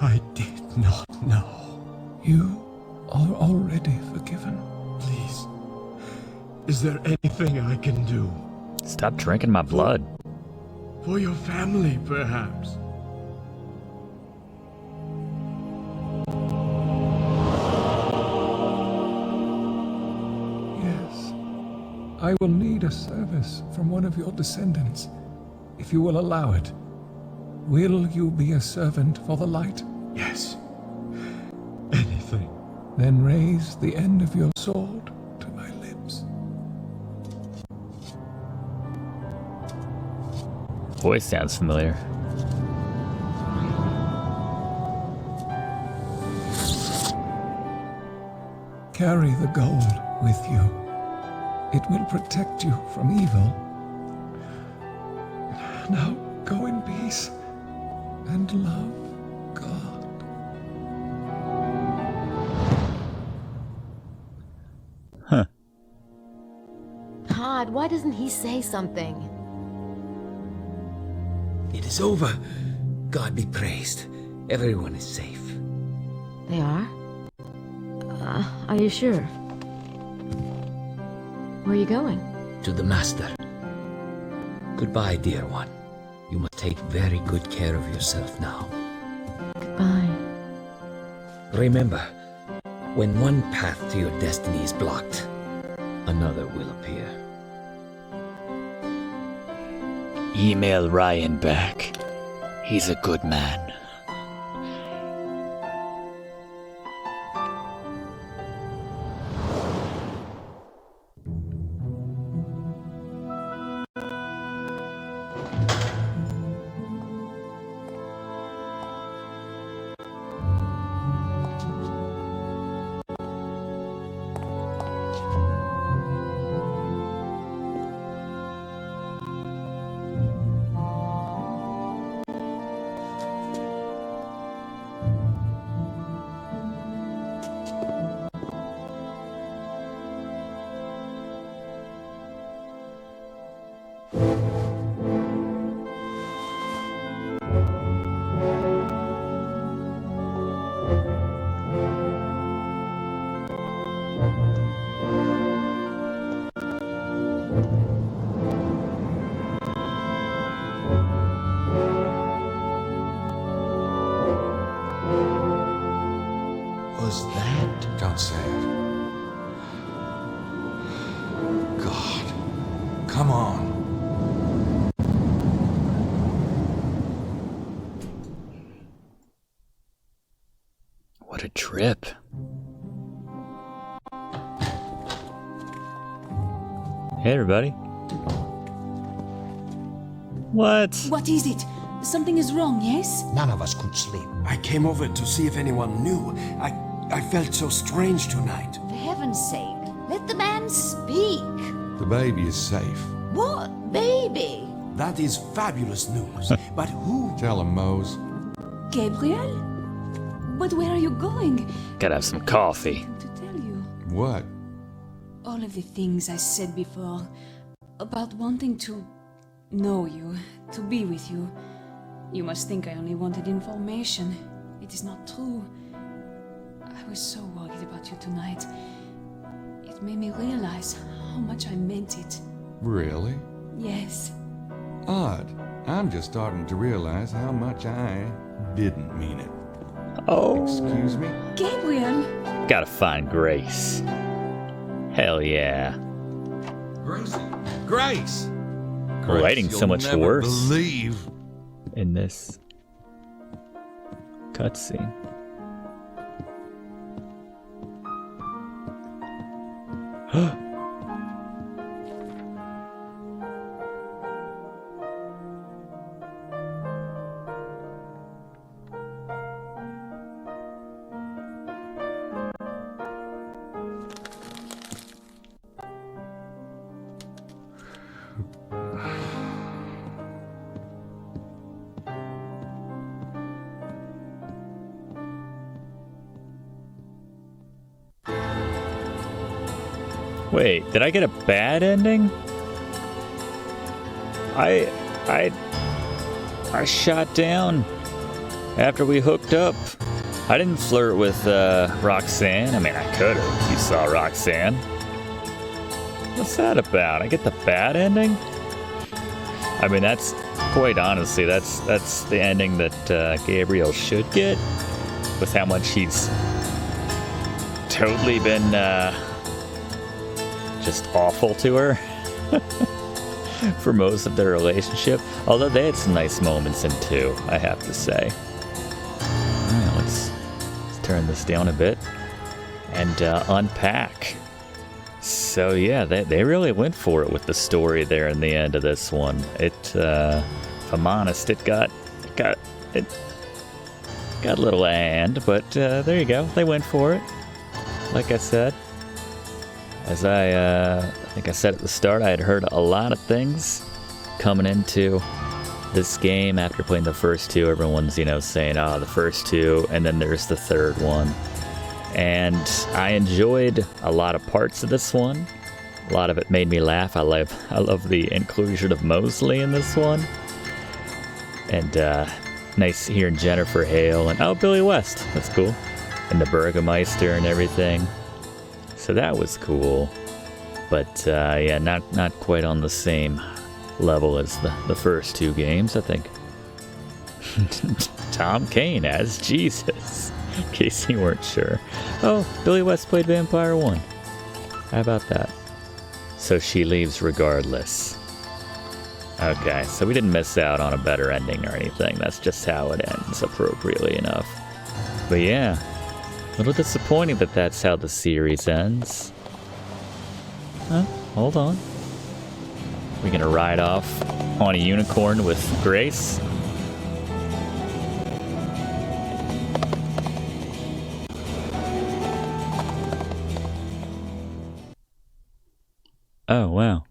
S10: I did not know. You are already forgiven. Please, is there anything I can do?
S1: Stop drinking my blood.
S10: For your family, perhaps.
S6: Yes. I will need a service from one of your descendants, if you will allow it. Will you be a servant for the light?
S10: Yes. Anything.
S6: Then raise the end of your sword to my lips.
S1: Voice sounds familiar.
S6: Carry the gold with you. It will protect you from evil. Now go in peace and love God.
S1: Huh.
S20: Todd, why doesn't he say something?
S17: It is over. God be praised. Everyone is safe.
S20: They are? Are you sure? Where are you going?
S17: To the Master. Goodbye, dear one. You must take very good care of yourself now.
S20: Goodbye.
S17: Remember, when one path to your destiny is blocked, another will appear.
S1: Email Ryan back. He's a good man.
S9: Was that?
S4: Don't say it. God. Come on.
S1: What a trip. Hey, everybody. What?
S8: What is it? Something is wrong, yes?
S13: None of us could sleep.
S21: I came over to see if anyone knew. I felt so strange tonight.
S19: For heaven's sake, let the man speak.
S4: The baby is safe.
S19: What baby?
S21: That is fabulous news. But who?
S4: Tell him, Mose.
S8: Gabriel? But where are you going?
S1: Gotta have some coffee.
S8: To tell you.
S4: What?
S8: All of the things I said before about wanting to know you, to be with you. You must think I only wanted information. It is not true. I was so worried about you tonight. It made me realize how much I meant it.
S4: Really?
S8: Yes.
S4: Odd. I'm just starting to realize how much I didn't mean it.
S1: Oh.
S4: Excuse me?
S8: Gabriel!
S1: Gotta find Grace. Hell yeah.
S4: Gracie?
S18: Grace!
S1: Writing so much
S18: never
S1: worse
S18: believe.
S1: in this cutscene. Wait, did I get a bad ending? I shot down after we hooked up. I didn't flirt with Roxanne. I mean, I could have if you saw Roxanne. What's that about? I get the bad ending? I mean, that's quite honestly, that's the ending that Gabriel should get, with how much he's totally been just awful to her for most of their relationship. Although they had some nice moments in too, I have to say. Alright, let's turn this down a bit and unpack. So yeah, they really went for it with the story there in the end of this one. If I'm honest, it got a little hand, but there you go. They went for it. Like I said. As I think I said at the start, I had heard a lot of things coming into this game after playing the first two. Everyone's, saying, oh, the first two, and then there's the third one. And I enjoyed a lot of parts of this one. A lot of it made me laugh. I love the inclusion of Mosley in this one. And nice hearing Jennifer Hale and, Billy West. That's cool. And the Burgermeister and everything. So that was cool, but yeah, not quite on the same level as the first two games, I think. Tom Kane as Jesus, in case you weren't sure. Oh, Billy West played Vampire 1. How about that? So she leaves regardless. Okay, so we didn't miss out on a better ending or anything. That's just how it ends, appropriately enough. But yeah. A little disappointing that that's how the series ends. Huh? Hold on. We're gonna ride off on a unicorn with Grace. Oh, wow.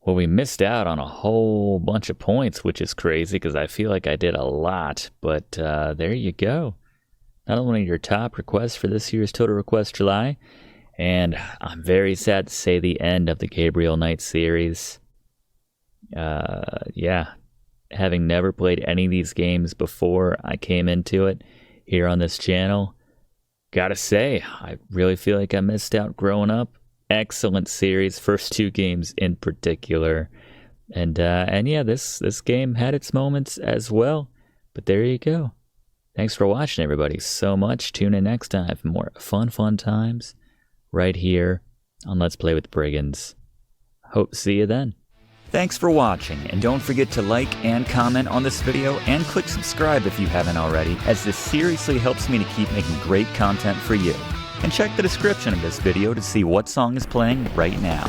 S1: Well, we missed out on a whole bunch of points, which is crazy because I feel like I did a lot. But there you go. Not only your top request for this year's Total Request July, and I'm very sad to say the end of the Gabriel Knight series. Yeah, having never played any of these games before I came into it here on this channel, gotta say, I really feel like I missed out growing up. Excellent series, first two games in particular. And yeah, this game had its moments as well, but there you go. Thanks for watching, everybody, so much. Tune in next time for more fun times right here on Let's Play with Brigands. Hope to see you then. Thanks for watching, and don't forget to like and comment on this video and click subscribe if you haven't already, as this seriously helps me to keep making great content for you. And check the description of this video to see what song is playing right now.